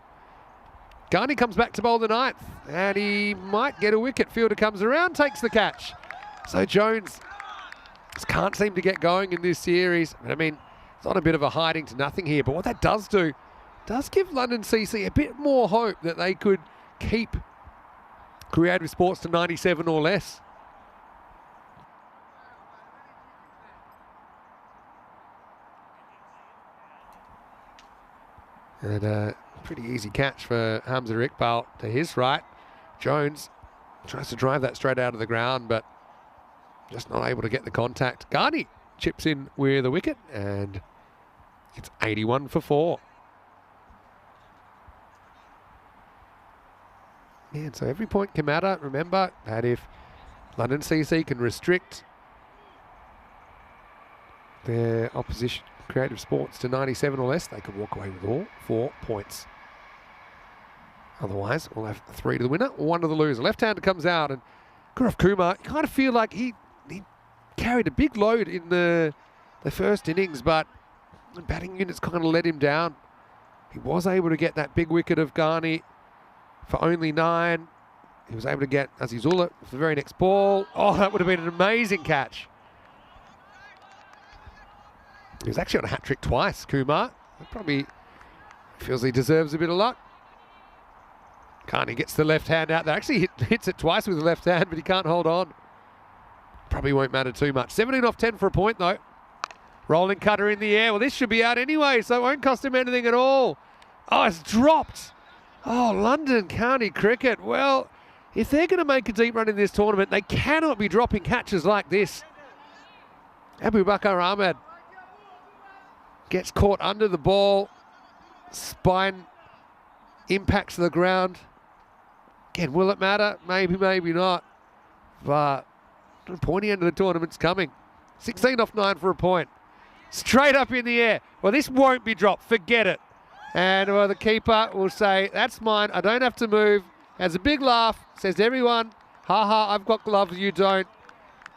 Garney comes back to bowl the 9th, and he might get a wicket. Fielder comes around, takes the catch. So Jones just can't seem to get going in this series. I mean, it's on a bit of a hiding to nothing here, but what that does do does give London CC a bit more hope that they could keep Creative Sports to 97 or less. And a pretty easy catch for Hamza Iqbal to his right. Jones tries to drive that straight out of the ground, but just not able to get the contact. Garni chips in with a wicket, and it's 81 for 4. Yeah, and so every point can matter. Remember that if London CC can restrict their opposition Creative Sports to 97 or less, they could walk away with all 4 points. Otherwise, we'll have 3 to the winner, 1 to the loser. Left-hander comes out, and Gaurav Kumar, you kind of feel like he carried a big load in the first innings, but the batting units kind of let him down. He was able to get that big wicket of Garni for only 9. He was able to get Azizullah for the very next ball. Oh, that would have been an amazing catch. He was actually on a hat-trick twice, Kumar. He probably feels he deserves a bit of luck. Garni gets the left hand out there. Actually hits it twice with the left hand, but he can't hold on. Probably won't matter too much. 17 off 10 for a point, though. Rolling cutter in the air. Well, this should be out anyway, so it won't cost him anything at all. Oh, it's dropped. Oh, London County Cricket. Well, if they're going to make a deep run in this tournament, they cannot be dropping catches like this. Abu Bakar Ahmed gets caught under the ball. Spine impacts the ground. Again, will it matter? Maybe, maybe not. But the pointy end of the tournament's coming. 16 off 9 for a point. Straight up in the air. Well, this won't be dropped. Forget it. And the keeper will say, that's mine. I don't have to move. Has a big laugh. Says to everyone, ha ha, I've got gloves, you don't.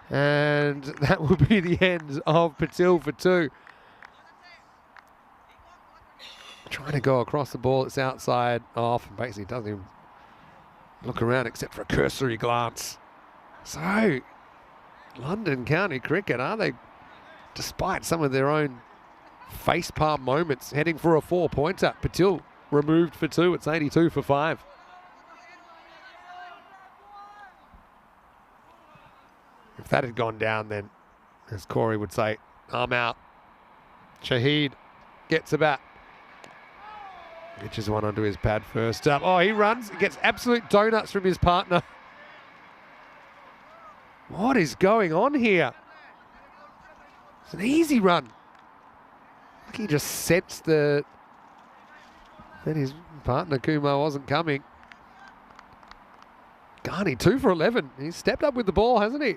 And that will be the end of Patil for 2. Trying to go across the ball. It's outside off. And basically doesn't even look around except for a cursory glance. So, London County Cricket, are they, despite some of their own facepalm moments, heading for a 4-pointer? Patil removed for 2. It's 82 for 5. If that had gone down, then, as Corey would say, I'm out. Shahid gets a bat. Pitches one onto his pad first up. Oh, he runs. He gets absolute donuts from his partner. What is going on here? It's an easy run. Like he just sensed that his partner Kumar wasn't coming. Garni 2 for 11. He's stepped up with the ball, hasn't he?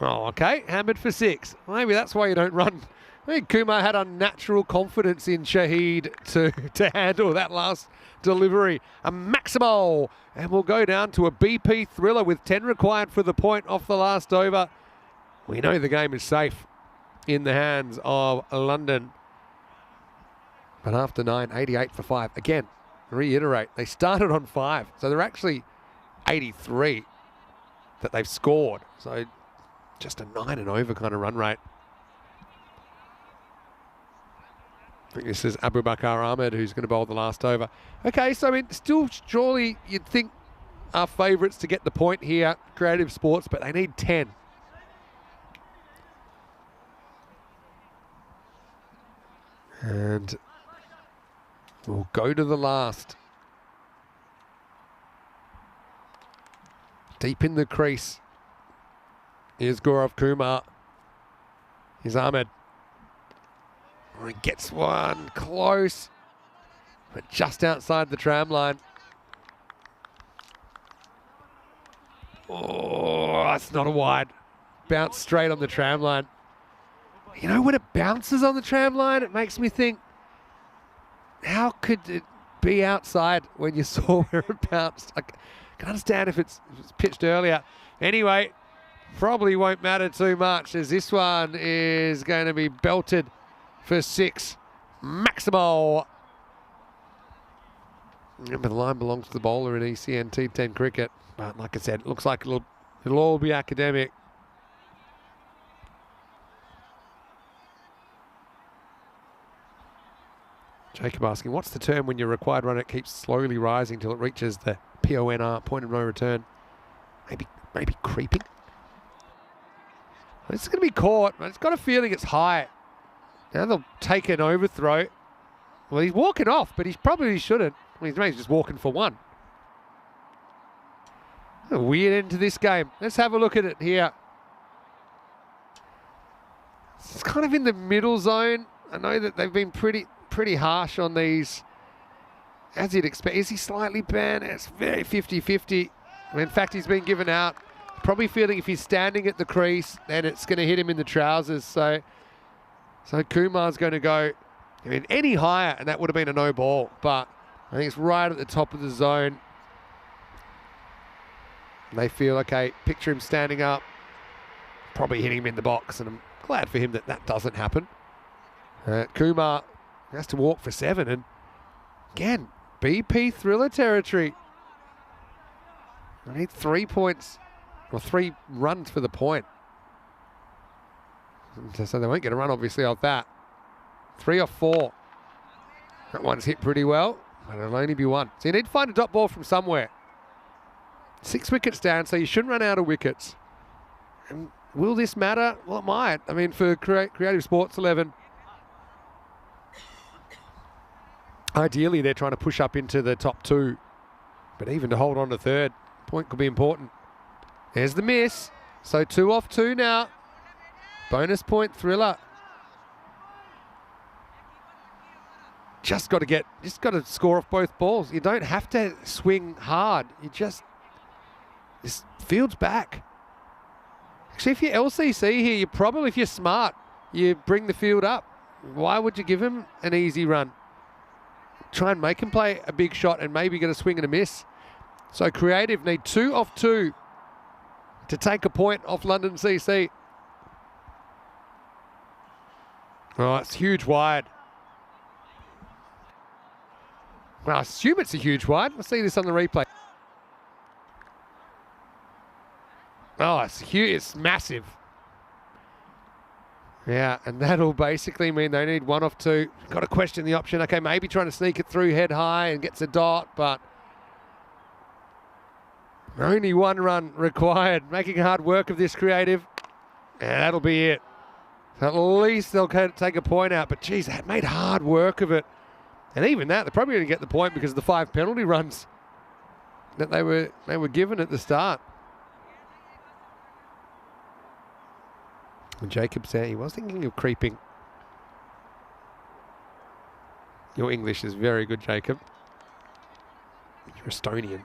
Oh, okay. Hammered for 6. Maybe that's why you don't run. I think Kumar had unnatural confidence in Shahid to handle that last delivery. A Maximo, and we'll go down to a BP thriller with 10 required for the point off the last over. We know the game is safe in the hands of London. But after 9, 88 for 5. Again, reiterate, they started on 5, so they're actually 83 that they've scored. So just a 9 and over kind of run rate. I think this is Abu Bakar Ahmed who's going to bowl the last over. Okay, so I mean, still surely you'd think our favourites to get the point here, Creative Sports, but they need 10. And we'll go to the last. Deep in the crease. Here's Gaurav Kumar. Here's Ahmed. Oh, he gets one close, but just outside the tram line. Oh, that's not a wide. Bounce straight on the tram line. You know, when it bounces on the tram line, it makes me think, how could it be outside when you saw where it bounced? I can understand if it's pitched earlier. Anyway, probably won't matter too much as this one is going to be belted for 6. Maximo. Remember, the line belongs to the bowler in ECN T10 cricket. But like I said, it looks like it'll all be academic. Jacob asking, what's the term when your required run, it keeps slowly rising till it reaches the PONR, point of no return? Maybe creeping? It's going to be caught. It's got a feeling it's high. Now they'll take an overthrow. Well, he's walking off, but he probably shouldn't. Well, he's just walking for one. A weird end to this game. Let's have a look at it here. It's kind of in the middle zone. I know that they've been pretty harsh on these, as you'd expect. Is he slightly banned? It's very 50-50. In fact, he's been given out. Probably feeling if he's standing at the crease, then it's going to hit him in the trousers. So Kumar's going to go, any higher, and that would have been a no ball. But I think it's right at the top of the zone. And they feel, okay, picture him standing up, probably hitting him in the box, and I'm glad for him that that doesn't happen. Kumar has to walk for 7, and again, BP thriller territory. I need 3 points, or 3 runs for the point. So they won't get a run, obviously, off that. 3 or 4. That one's hit pretty well, but it'll only be 1. So you need to find a dot ball from somewhere. 6 wickets down, so you shouldn't run out of wickets. And will this matter? Well, it might. I mean, for Creative Sports 11, ideally they're trying to push up into the top 2. But even to hold on to 3rd, point could be important. There's the miss. So 2 off 2 now. Bonus point thriller. Just got to score off both balls. You don't have to swing hard. This field's back. Actually, if you're LCC here, you probably, if you're smart, you bring the field up. Why would you give him an easy run? Try and make him play a big shot and maybe get a swing and a miss. So Creative need 2 off 2 to take a point off London CC. Oh, it's huge wide. Well, I assume it's a huge wide. Let's see this on the replay. Oh, it's huge. It's massive. Yeah, and that'll basically mean they need 1 off 2. Got to question the option. Okay, maybe trying to sneak it through head high and gets a dot, but only 1 run required. Making hard work of this Creative. And that'll be it. So at least they'll take a point out, but geez, they made hard work of it. And even that, they're probably going to get the point because of the 5 penalty runs that they were given at the start. And Jacob said he was thinking of creeping. Your English is very good, Jacob. You're Estonian.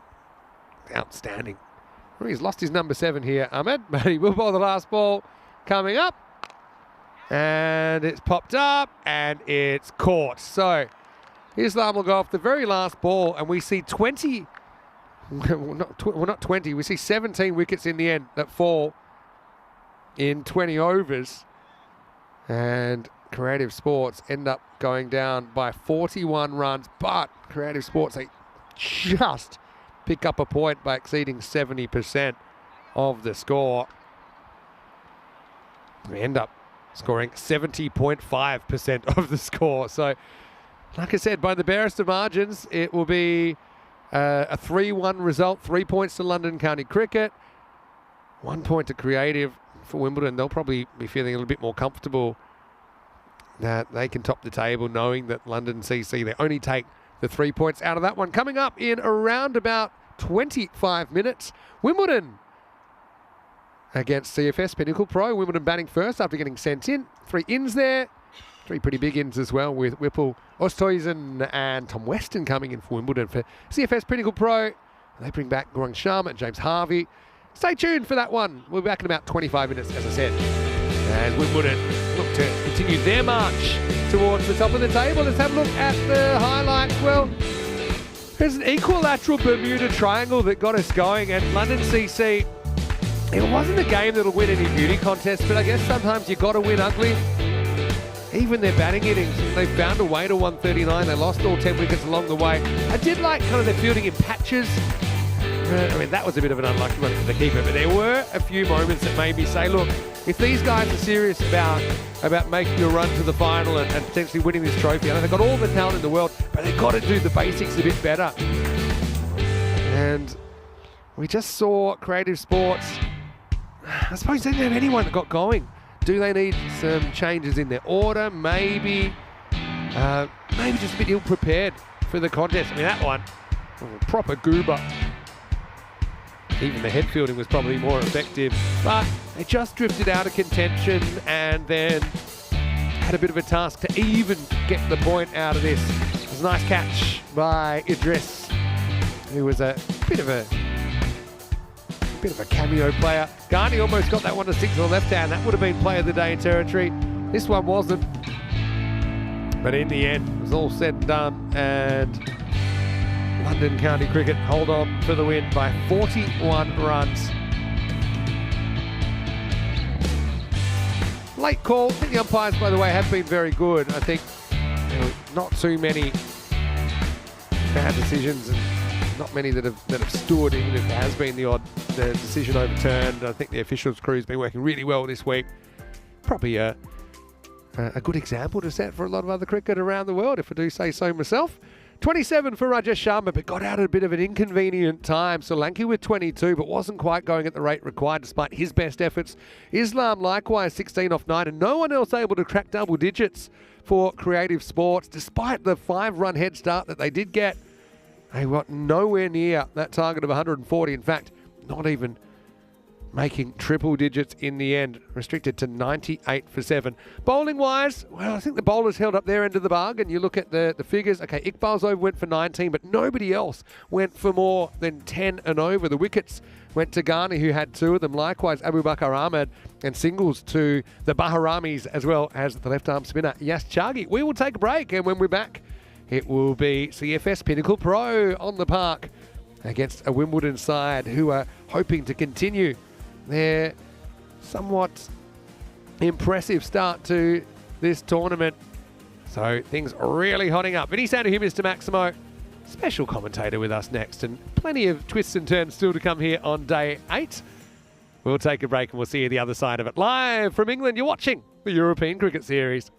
Outstanding. Well, he's lost his number 7 here, Ahmed, but he will bowl the last ball coming up. And it's popped up and it's caught. So Islam will go off the very last ball, and we see 20, not 20, we see 17 wickets in the end that fall in 20 overs. And Creative Sports end up going down by 41 runs, but Creative Sports, they just pick up a point by exceeding 70% of the score. We end up scoring 70.5% of the score. So, like I said, by the barest of margins, it will be a 3-1 result. 3 points to London County Cricket, 1 point to Creative. For Wimbledon, they'll probably be feeling a little bit more comfortable that they can top the table, knowing that London CC, they only take the 3 points out of that one. Coming up in around about 25 minutes, Wimbledon against CFS Pinnacle Pro. Wimbledon batting first after getting sent in. 3 ins there. 3 pretty big ins as well, with Whipple, Oosthuizen and Tom Weston coming in for Wimbledon. For CFS Pinnacle Pro, they bring back Gaurang Sharma and James Harvey. Stay tuned for that one. We'll be back in about 25 minutes, as I said. And Wimbledon look to continue their march towards the top of the table. Let's have a look at the highlights. Well, there's an equilateral Bermuda Triangle that got us going, and London CC, it wasn't a game that'll win any beauty contest, but I guess sometimes you've got to win ugly. Even their batting innings, they found a way to 139. They lost all 10 wickets along the way. I did like kind of their fielding in patches. I mean, that was a bit of an unlucky one for the keeper, but there were a few moments that made me say, look, if these guys are serious about making a run to the final and potentially winning this trophy, I know they've got all the talent in the world, but they've got to do the basics a bit better. And we just saw Creative Sports, I suppose they didn't have anyone that got going. Do they need some changes in their order? Maybe just a bit ill-prepared for the contest. I mean, that one, proper goober. Even the head fielding was probably more effective, but they just drifted out of contention and then had a bit of a task to even get the point out of this. It was a nice catch by Idris, who was a bit of a cameo player. Garney almost got that one to 6 on the left hand. That would have been player of the day in territory. This one wasn't. But in the end, it was all said and done, and London County Cricket hold on for the win by 41 runs. Late call. I think the umpires, by the way, have been very good. I think not too many bad decisions and not many that have stood, even if there has been the odd decision overturned. I think the officials crew's been working really well this week. Probably a good example to set for a lot of other cricket around the world, if I do say so myself. 27 for Rajesh Sharma, but got out at a bit of an inconvenient time. Solanki with 22, but wasn't quite going at the rate required despite his best efforts. Islam likewise 16 off 9, and no one else able to crack double digits for Creative Sports, despite the 5-run head start that they did get. They got nowhere near that target of 140. In fact, not even making triple digits in the end, restricted to 98 for 7. Bowling-wise, well, I think the bowlers held up their end of the bargain. You look at the figures. Okay, Iqbal's over went for 19, but nobody else went for more than 10 and over. The wickets went to Ghani, who had 2 of them. Likewise, Abu Bakar Ahmed, and singles to the Bahramis, as well as the left-arm spinner, Yas Chagi. We will take a break, and when we're back, it will be CFS Pinnacle Pro on the park against a Wimbledon side who are hoping to continue their somewhat impressive start to this tournament. So things are really hotting up. Vinny Sandu, Mr. Maximo, special commentator with us next, and plenty of twists and turns still to come here on day 8. We'll take a break and we'll see you the other side of it. Live from England, you're watching the European Cricket Series.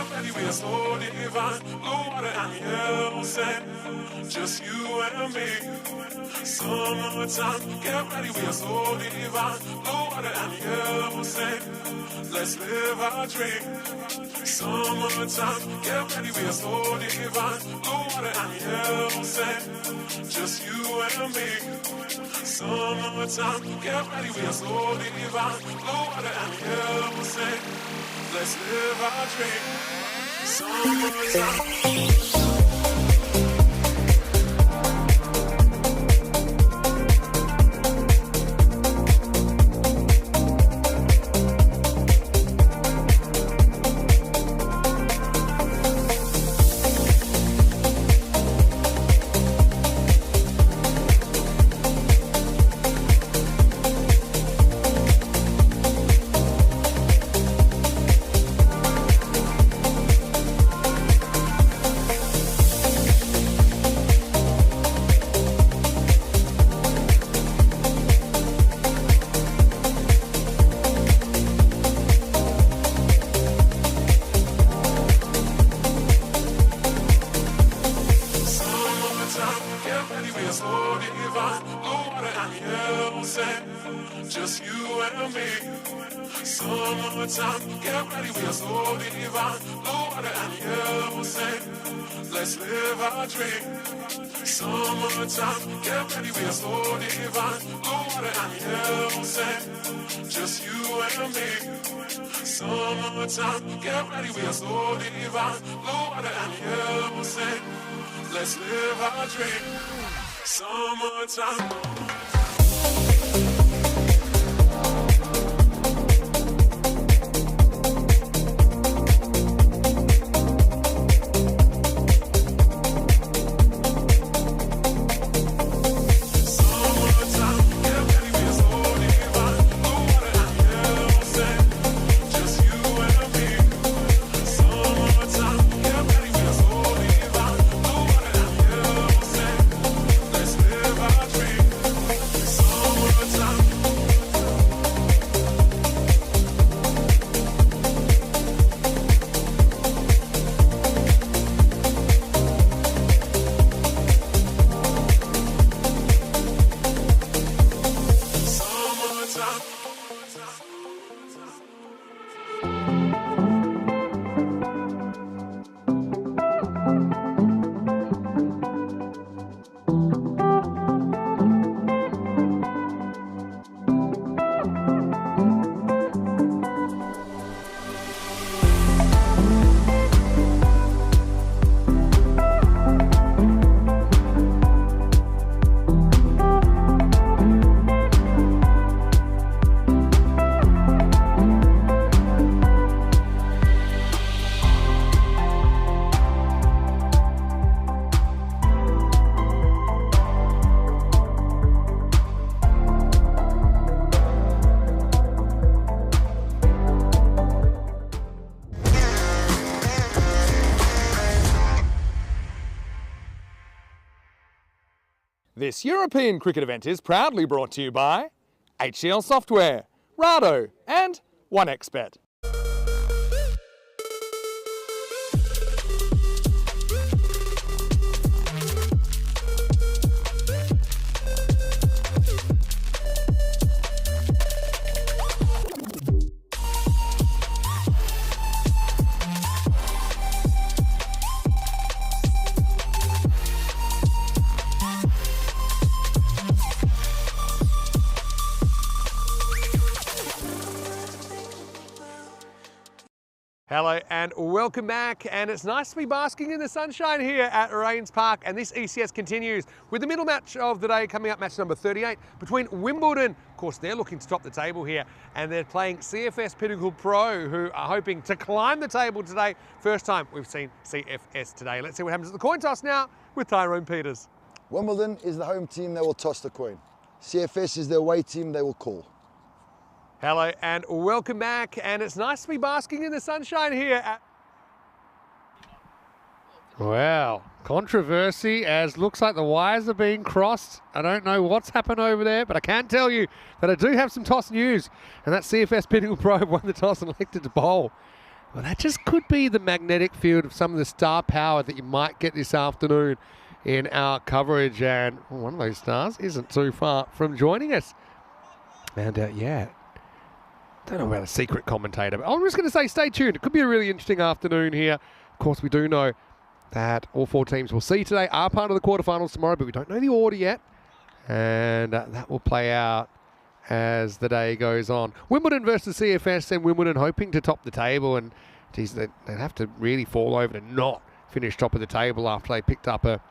get ready, we are so divine. Blue water and yellow sand, just you and me. Summertime, get ready, we are so divine. Blue water and yellow sand, let's live our dream. Summertime, get ready, we are so divine. Blue water and yellow sand, just you and me. Summertime, get ready, we are so divine. Blue water and yellow sand, let's live our dream. Summertime. Just you and me. Summertime, get ready, we are so divine. Blue water and yellow sand, let's live our dream. Summertime, get ready, we are so divine. Blue water and yellow sand, just you and me. Summertime, get ready, we are so divine. Blue water and yellow sand, let's live our dream. Summertime. This European cricket event is proudly brought to you by HCL Software, Rado and 1xBet. Hello and welcome back, and it's nice to be basking in the sunshine here at Rains Park, and this ECS continues with the middle match of the day coming up, match number 38 between Wimbledon. Of course, they're looking to top the table here, and they're playing CFS Pinnacle Pro, who are hoping to climb the table today. First time we've seen CFS today. Let's see what happens at the coin toss now with Tyrone Peters. Wimbledon is the home team, they will toss the coin. CFS is their away team, they will call. Hello and welcome back, and it's nice to be basking in the sunshine here at... Wow, controversy as looks like the wires are being crossed. I don't know what's happened over there, but I can tell you that I do have some toss news, and that CFS Pinnacle Pro won the toss and elected to bowl. Well, that just could be the magnetic field of some of the star power that you might get this afternoon in our coverage. And one of those stars isn't too far from joining us. And yeah, don't know about a secret commentator, but I'm just going to say stay tuned. It could be a really interesting afternoon here. Of course, we do know that all 4 teams we'll see today are part of the quarterfinals tomorrow, but we don't know the order yet. And that will play out as the day goes on. Wimbledon versus CFS, and Wimbledon hoping to top the table. And geez, they'd have to really fall over to not finish top of the table after they picked up a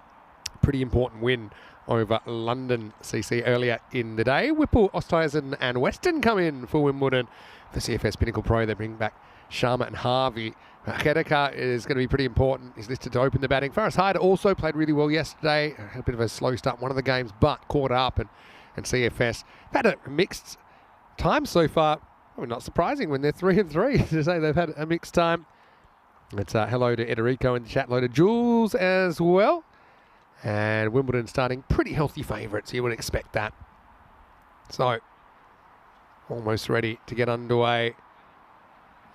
pretty important win over London CC earlier in the day. Whipple, Osthuizen and Weston come in for Wimbledon. For CFS Pinnacle Pro, they bring back Sharma and Harvey. Kedeka is going to be pretty important. He's listed to open the batting. Faris Hyder also played really well yesterday. Had a bit of a slow start in one of the games, but caught up. And CFS had a mixed time so far. Well, not surprising when they're 3-3 to say they've had a mixed time. It's hello to Ederico in the chat. Hello to Jules as well. And Wimbledon starting pretty healthy favourites. You would expect that. So, almost ready to get underway.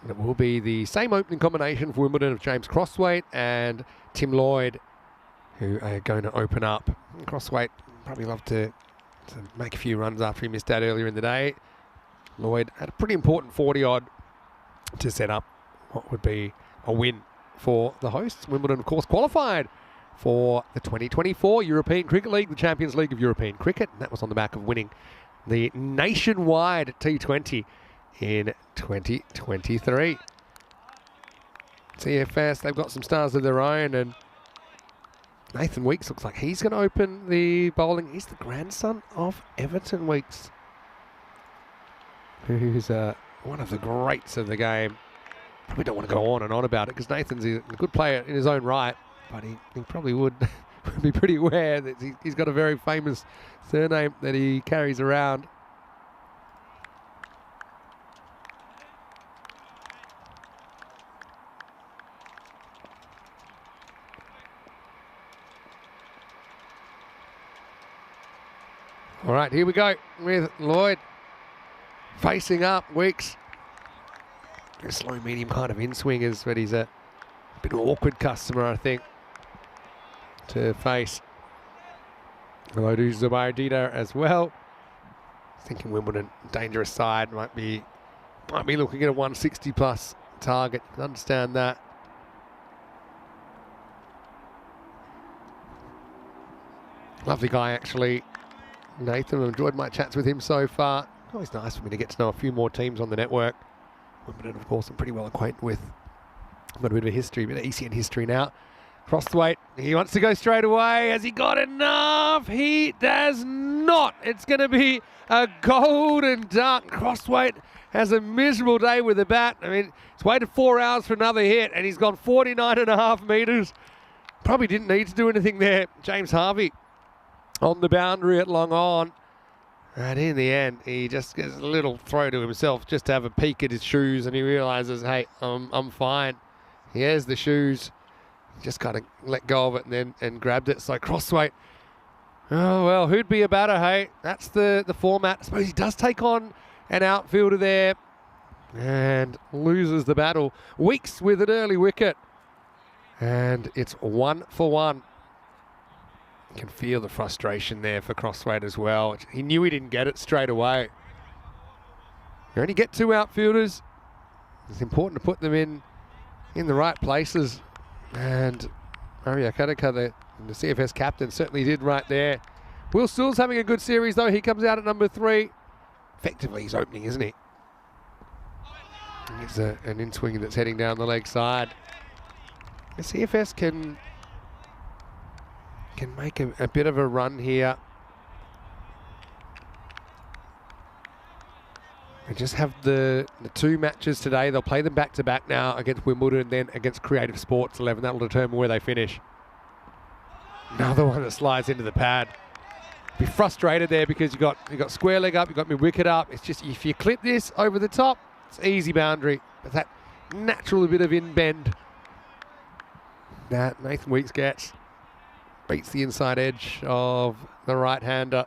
And it will be the same opening combination for Wimbledon of James Crosswaite and Tim Lloyd, who are going to open up. Crosswaite probably love to make a few runs after he missed out earlier in the day. Lloyd had a pretty important 40-odd to set up what would be a win for the hosts. Wimbledon, of course, qualified for the 2024 European Cricket League, the Champions League of European Cricket. And that was on the back of winning the nationwide T20 in 2023. CFS, they've got some stars of their own, and Nathan Weeks looks like he's going to open the bowling. He's the grandson of Everton Weeks, who's one of the greats of the game. Probably don't want to go on and on about it because Nathan's a good player in his own right, but he probably would be pretty aware that he's got a very famous surname that he carries around. All right, here we go with Lloyd facing up. Weeks, a slow medium kind of in swingers, but he's a bit of an awkward customer, I think, to face. Hello to Zubair as well. Thinking Wimbledon, dangerous side, might be looking at a 160 plus target. You can understand that. Lovely guy, actually. Nathan, I've enjoyed my chats with him so far. Always nice for me to get to know a few more teams on the network. Wimbledon, of course, I'm pretty well acquainted with. I've got a bit of a history, a bit of ECN history now. Crosswaite, he wants to go straight away. Has he got enough? He does not. It's going to be a golden duck. Crosswaite has a miserable day with the bat. I mean, he's waited 4 hours for another hit, and he's gone 49.5 metres. Probably didn't need to do anything there. James Harvey on the boundary at long on. And in the end, he just gets a little throw to himself just to have a peek at his shoes, and he realises, hey, I'm fine. He has the shoes. Just kind of let go of it and grabbed it. So Crosswaite, oh, well, who'd be a batter, hey? That's the format. I suppose he does take on an outfielder there and loses the battle. Weeks with an early wicket. And it's 1 for 1. You can feel the frustration there for Crosswaite as well. He knew he didn't get it straight away. You only get 2 outfielders. It's important to put them in the right places. And Mario Kadeka, the CFS captain, certainly did right there. Will Still's having a good series, though. He comes out at number 3. Effectively, he's opening, isn't he? It's an in-swing that's heading down the leg side. The CFS can make a bit of a run here. They just have the 2 matches today. They'll play them back-to-back now against Wimbledon and then against Creative Sports 11. That'll determine where they finish. Another one that slides into the pad. Be frustrated there because you got square leg up, you got mid-wicket up. It's just, if you clip this over the top, it's easy boundary. But that natural bit of in-bend that Nathan Weeks gets. Beats the inside edge of the right-hander.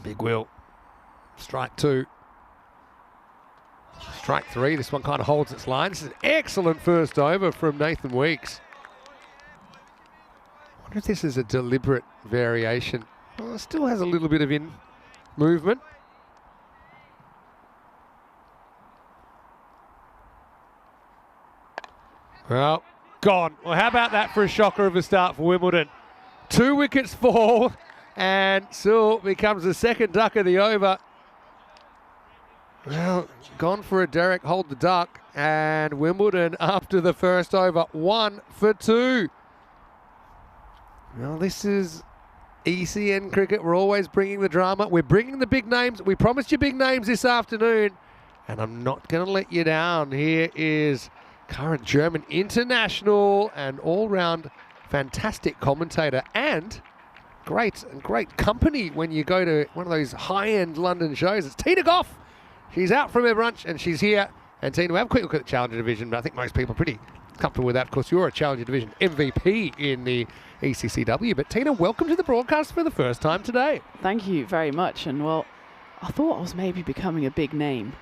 Big Will. Strike 2. Strike 3. This one kind of holds its line. This is an excellent first over from Nathan Weeks. I wonder if this is a deliberate variation. Well, it still has a little bit of in movement. Well, gone. Well, how about that for a shocker of a start for Wimbledon? 2 wickets fall, and Sewell becomes the second duck of the over. Well, gone for a Derek hold the duck, and Wimbledon after the first over, 1 for 2. Well, this is ECN cricket. We're always bringing the drama. We're bringing the big names. We promised you big names this afternoon, and I'm not going to let you down. Here is current German international and all-round fantastic commentator and great company when you go to one of those high-end London shows. It's Tina Goff. She's out from her brunch and she's here. And Tina, we'll have a quick look at the Challenger Division, but I think most people are pretty comfortable with that. Of course, you're a Challenger Division MVP in the ECCW. But Tina, welcome to the broadcast for the first time today. Thank you very much. And well, I thought I was maybe becoming a big name,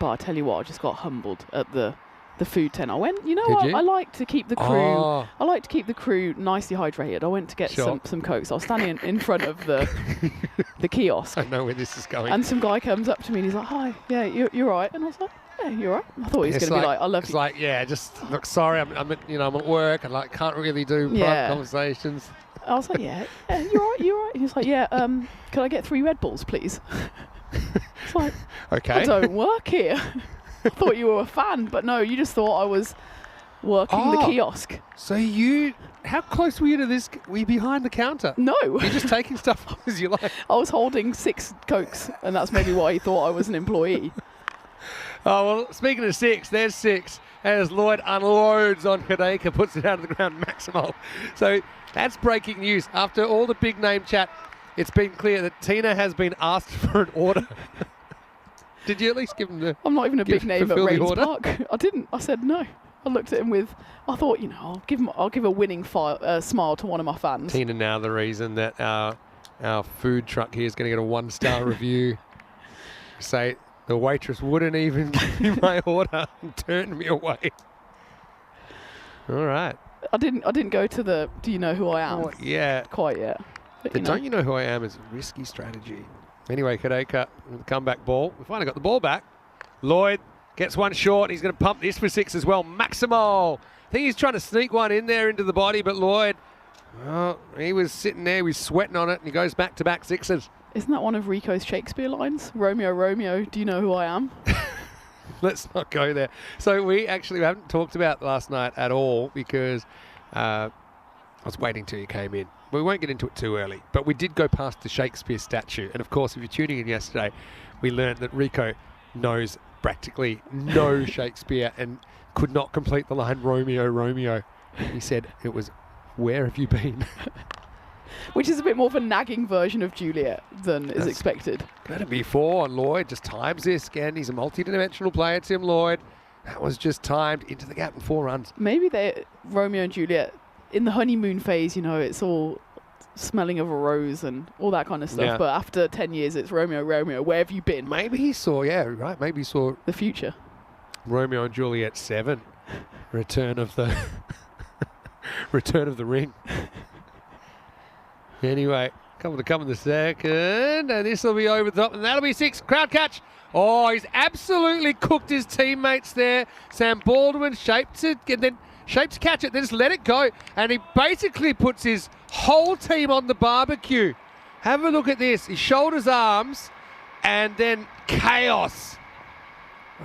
but I tell you what, I just got humbled at the food tent. I went, you know what? I like to keep the crew. Oh. I like to keep the crew nicely hydrated. I went to get some Cokes. I was standing in front of the kiosk. I know where this is going. And some guy comes up to me and he's like, "Hi, yeah, you're right." And I was like, "Yeah, you're right." I thought he was going to be like, "I love you." It's like, yeah, just look, sorry, I'm at work and like can't really do private conversations. I was like, "Yeah, you're right." And he's like, "Yeah, can I get 3 Red Bulls, please?" It's like, okay, I don't work here. I thought you were a fan, but no, you just thought I was working the kiosk. So how close were you to this? Were you behind the counter? No. You're just taking stuff as you like. I was holding 6 Cokes, and that's maybe why he thought I was an employee. Oh, well, speaking of 6, there's 6. As Lloyd unloads on Kadeka, puts it out of the ground, Maximal. So that's breaking news. After all the big name chat, it's been clear that Tina has been asked for an order. Did you at least give him the... I'm not even a big name at Rains Park. I didn't. I said no. I looked at him with... I thought, I'll give a winning smile to one of my fans. Tina now the reason that our food truck here is going to get a 1-star review. Say, the waitress wouldn't even give me my order and turned me away. All right. I didn't go to the do you know who I am? Oh, yeah. Quite yet. But don't you know who I am is a risky strategy. Anyway, Kadeka with the comeback ball. We finally got the ball back. Lloyd gets one short. He's going to pump this for 6 as well. Maximal. I think he's trying to sneak one in there into the body, but Lloyd, well, he was sitting there. He was sweating on it, and he goes back-to-back 6s. Isn't that one of Rico's Shakespeare lines? Romeo, Romeo, do you know who I am? Let's not go there. So we haven't talked about last night at all because I was waiting till you came in. We won't get into it too early, but we did go past the Shakespeare statue. And of course, if you're tuning in yesterday, we learned that Rico knows practically no Shakespeare and could not complete the line, Romeo, Romeo. He said it was, where have you been? Which is a bit more of a nagging version of Juliet than is expected. Going to be 4 on Lloyd, just times this again. He's a multi-dimensional player, Tim Lloyd. That was just timed into the gap and 4 runs. Maybe they're Romeo and Juliet. In the honeymoon phase, it's all smelling of a rose and all that kind of stuff. Yeah. But after 10 years, it's Romeo, Romeo, where have you been? Maybe he saw, maybe he saw the future. Romeo and Juliet 7, Return of the Ring. Anyway, couple to come in the second, and this will be over the top, and that'll be 6. Crowd catch. Oh, he's absolutely cooked his teammates there. Sam Baldwin shaped to catch it, then just let it go, and he basically puts his whole team on the barbecue. Have a look at this. He shoulders arms, and then chaos.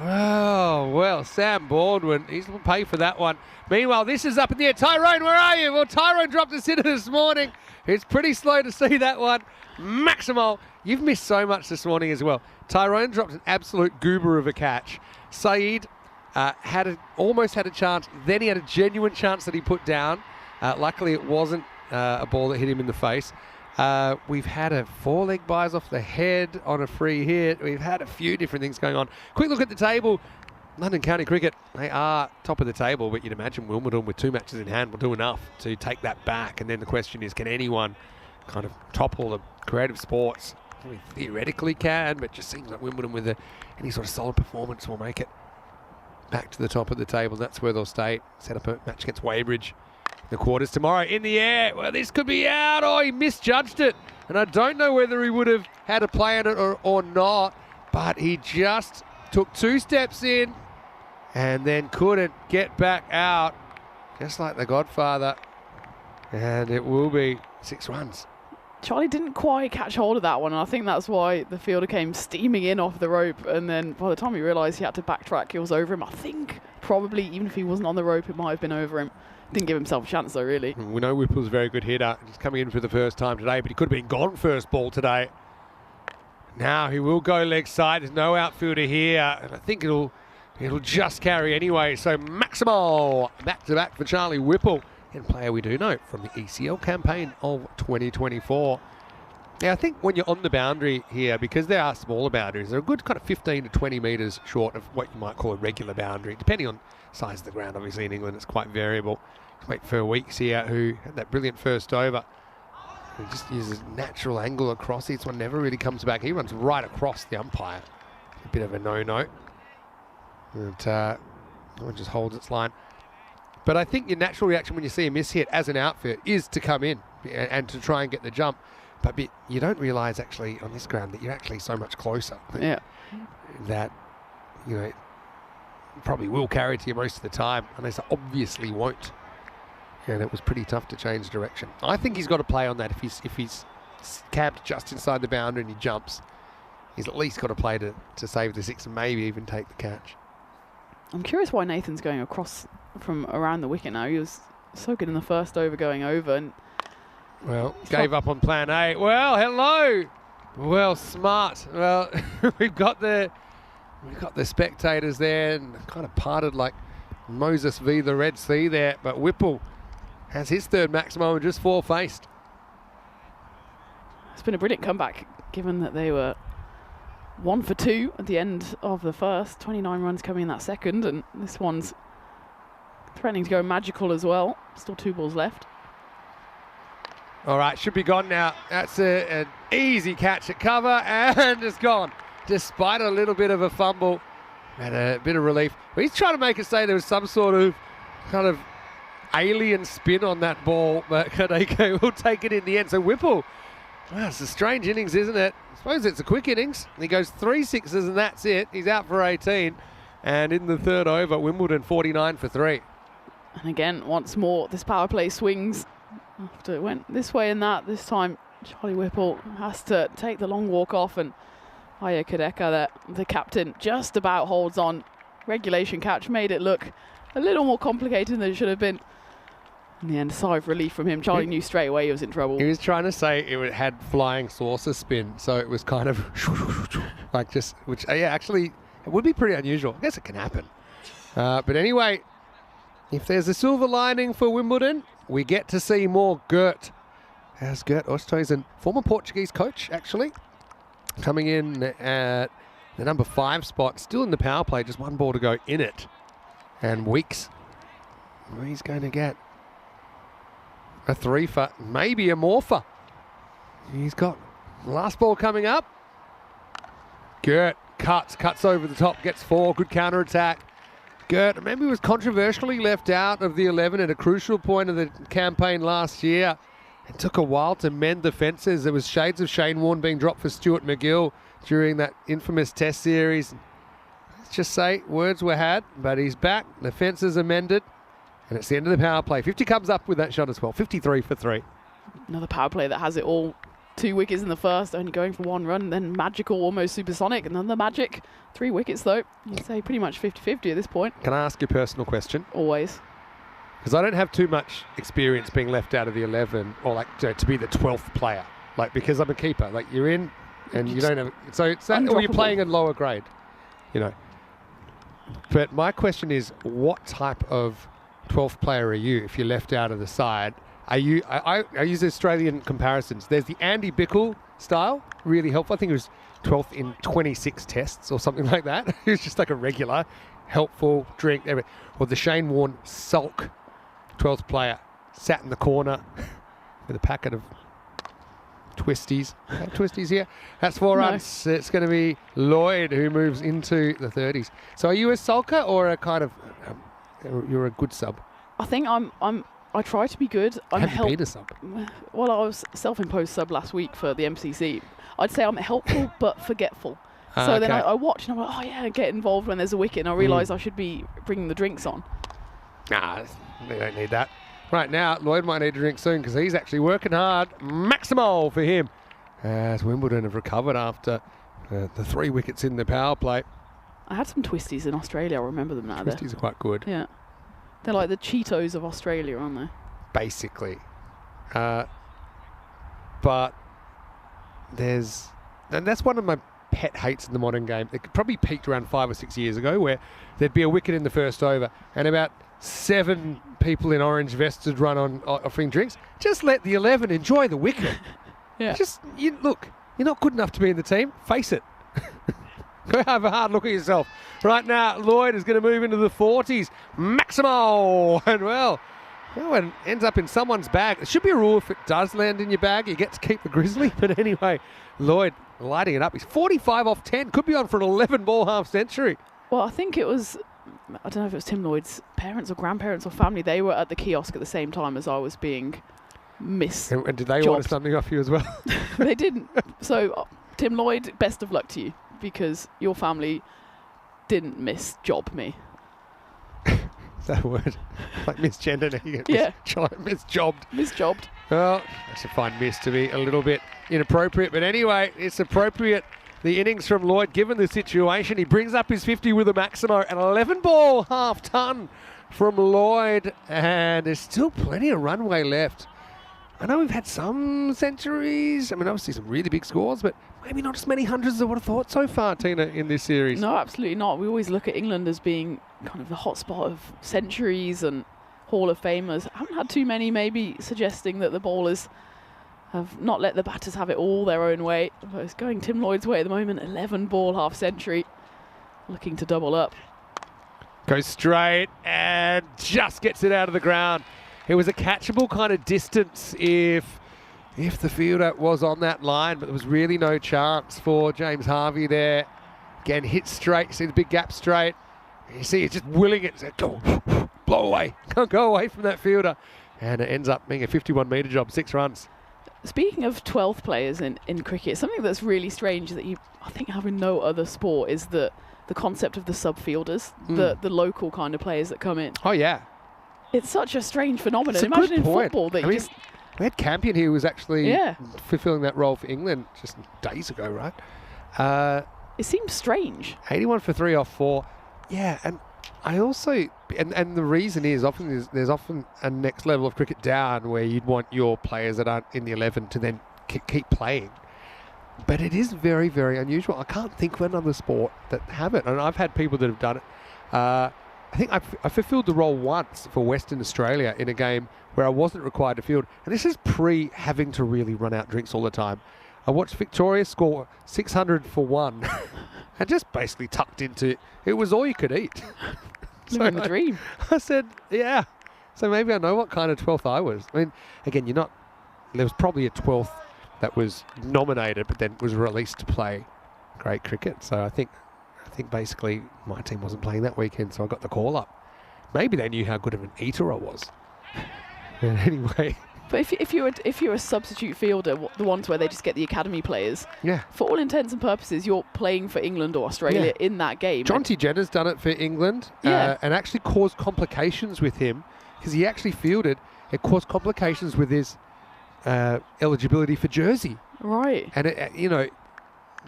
Oh, well, Sam Baldwin, he's going to pay for that one. Meanwhile, this is up in the air. Tyrone, where are you? Well, Tyrone dropped us in this morning. It's pretty slow to see that one. Maximal, you've missed so much this morning as well. Tyrone dropped an absolute goober of a catch. Saeed almost had a chance. Then he had a genuine chance that he put down. Luckily, it wasn't a ball that hit him in the face. We've had a 4-leg buys off the head on a free hit. We've had a few different things going on. Quick look at the table. London County Cricket, they are top of the table, but you'd imagine Wimbledon with 2 matches in hand will do enough to take that back. And then the question is, can anyone kind of topple the creative sports We theoretically can, but just seems like Wimbledon with any sort of solid performance will make it back to the top of the table. That's where they'll stay. Set up a match against Weybridge. The quarters tomorrow in the air. Well, this could be out. Oh, he misjudged it. And I don't know whether he would have had a play on it or not, but he just took 2 steps in and then couldn't get back out, just like the Godfather. And it will be 6 runs. Charlie didn't quite catch hold of that one, and I think that's why the fielder came steaming in off the rope, and then by the time he realised he had to backtrack, it was over him. I think probably even if he wasn't on the rope, it might have been over him. Didn't give himself a chance though, really. We know Whipple's a very good hitter. He's coming in for the first time today, but he could have been gone first ball today. Now he will go leg side. There's no outfielder here, and I think it'll just carry anyway. So Maximo back-to-back for Charlie Whipple, and player we do know from the ECL campaign of 2024. Now I think when you're on the boundary here, because there are smaller boundaries, they're a good kind of 15 to 20 metres short of what you might call a regular boundary, depending on size of the ground. Obviously in England it's quite variable. Wait for Weeks here, who had that brilliant first over. He just uses natural angle across. This one never really comes back. He runs right across the umpire. A bit of a no-no. And that one just holds its line. But I think your natural reaction when you see a miss hit as an outfit is to come in and to try and get the jump. But you don't realise actually on this ground that you're actually so much closer. Yeah. That, you know, probably will carry to you most of the time, unless it obviously won't. And it was pretty tough to change direction. I think he's got to play on that. If he's capped just inside the boundary and he jumps, he's at least got to play to save the 6 and maybe even take the catch. I'm curious why Nathan's going across from around the wicket now. He was so good in the first over going over, and well, gave up on plan A. Well, hello. Well, smart. Well, we've got the spectators there and kind of parted like Moses v the Red Sea there, but Whipple has his third maximum and just 4-faced. It's been a brilliant comeback, given that they were 1 for 2 at the end of the first, 29 runs coming in that second, and this one's threatening to go magical as well. Still 2 balls left. All right, should be gone now. That's an easy catch at cover, and it's gone. Despite a little bit of a fumble and a bit of relief. But he's trying to make it say there was some sort of kind of alien spin on that ball, but Kadeko will take it in the end. So Whipple, wow, it's a strange innings, isn't it? I suppose it's a quick innings. He goes 3 sixes and that's it. He's out for 18. And in the third over, Wimbledon 49 for 3. And again, once more, this power play swings after it went this way and that. This time, Charlie Whipple has to take the long walk off, and Aya Kadeka, the captain, just about holds on. Regulation catch made it look a little more complicated than it should have been. In the end, sigh of relief from him. Charlie knew straight away he was in trouble. He was trying to say it had flying saucer spin, so it was kind of like just, which yeah, actually it would be pretty unusual. I guess it can happen. But anyway, if there's a silver lining for Wimbledon, we get to see more Gert. As Gert Oosthuizen, former Portuguese coach, actually, coming in at the number 5 spot, still in the power play, just 1 ball to go in it. And Weeks, well, he's going to get a 3 for, maybe a more for. He's got last ball coming up. Gert cuts over the top, gets 4, good counter attack. Gert, remember, he was controversially left out of the 11 at a crucial point of the campaign last year. It took a while to mend the fences. There was shades of Shane Warne being dropped for Stuart McGill during that infamous test series. Let's just say words were had, but he's back. The fences are mended, and it's the end of the power play. 50 comes up with that shot as well. 53 for 3. Another power play that has it all. 2 wickets in the first, only going for 1 run, and then magical, almost supersonic. Another magic. 3 wickets, though. You'd say pretty much 50-50 at this point. Can I ask you a personal question? Always. Because I don't have too much experience being left out of the 11 or like to be the 12th player. Like, because I'm a keeper. Like, you're in and you don't have... So it's that, or you're playing in lower grade, you know. But my question is, what type of 12th player are you if you're left out of the side? Are you... I use Australian comparisons. There's the Andy Bickle style, really helpful. I think it was 12th in 26 tests or something like that. He was just like a regular, helpful, drink, everything. Or the Shane Warne sulk 12th player, sat in the corner with a packet of twisties. Twisties here. That's 4 No. runs. It's going to be Lloyd who moves into the 30s. So are you a sulker or a kind of you're a good sub? I think I try to be good. Have you been a sub? Well, I was self-imposed sub last week for the MCC. I'd say I'm helpful but forgetful. So then I watch and I'm like, oh yeah, get involved when there's a wicket, and I realise I should be bringing the drinks on. Nah, they don't need that. Right now, Lloyd might need a drink soon because he's actually working hard. Maximal for him. As Wimbledon have recovered after the 3 wickets in the power play. I had some twisties in Australia. I remember them now. Twisties are quite good. Yeah. They're like the Cheetos of Australia, aren't they? Basically. But there's... And that's one of my pet hates in the modern game. It probably peaked around 5 or 6 years ago where there'd be a wicket in the first over and about 7 people in orange vests would run on offering drinks. Just let the 11 enjoy the wicket. Yeah. Look, you're not good enough to be in the team. Face it. Go have a hard look at yourself. Right now, Lloyd is going to move into the 40s. Maximal! And well, it ends up in someone's bag. There should be a rule if it does land in your bag, you get to keep the grizzly. But anyway, Lloyd lighting it up. He's 45 off 10. Could be on for an 11-ball half century. Well, I think it was, I don't know if it was Tim Lloyd's parents or grandparents or family. They were at the kiosk at the same time as I was being And did they order something off you as well? They didn't. So, Tim Lloyd, best of luck to you, because your family didn't misjob me. Is that a word? Like misgender, now you get misjobbed. Misjobbed. Well, I should find miss to be a little bit inappropriate. But anyway, it's appropriate. The innings from Lloyd, given the situation, he brings up his 50 with a Maximo. An 11-ball half-ton from Lloyd. And there's still plenty of runway left. I know we've had some centuries. I mean, obviously some really big scores, but maybe not as many hundreds as I would have thought so far, Tina, in this series. No, absolutely not. We always look at England as being kind of the hotspot of centuries and Hall of Famers. I haven't had too many, maybe suggesting that the bowlers have not let the batters have it all their own way. But it's going Tim Lloyd's way at the moment. 11-ball half century, looking to double up. Goes straight and just gets it out of the ground. It was a catchable kind of distance if the fielder was on that line, but there was really no chance for James Harvey there. Again, hit straight, see the big gap straight. You see it's just willing it, go, blow away, can't go away from that fielder. And it ends up being a 51-metre job, 6 runs. Speaking of 12th players in cricket, something that's really strange that I think have in no other sport is the concept of the sub-fielders, the local kind of players that come in. Oh, yeah. It's such a strange phenomenon. It's a Imagine good in point. football that we had Campion here who was actually fulfilling that role for England just days ago, right? It seems strange. 81 for 3 off 4. Yeah, and I also, and the reason is there's often a next level of cricket down where you'd want your players that aren't in the 11 to then keep playing. But it is very, very unusual. I can't think of another sport that have it. And I've had people that have done it. I think I fulfilled the role once for Western Australia in a game where I wasn't required to field. And this is pre having to really run out drinks all the time. I watched Victoria score 600 for 1 and just basically tucked into it was all you could eat. Living the dream. I said, yeah. So maybe I know what kind of 12th I was. I mean, again, there was probably a 12th that was nominated but then was released to play great cricket. So I think basically my team wasn't playing that weekend, so I got the call up. Maybe they knew how good of an eater I was. But anyway. But if you're a substitute fielder, the ones where they just get the academy players, for all intents and purposes, you're playing for England or Australia in that game. John T. Jenner's done it for England and actually caused complications with him because he actually fielded. It caused complications with his eligibility for Jersey. Right. And,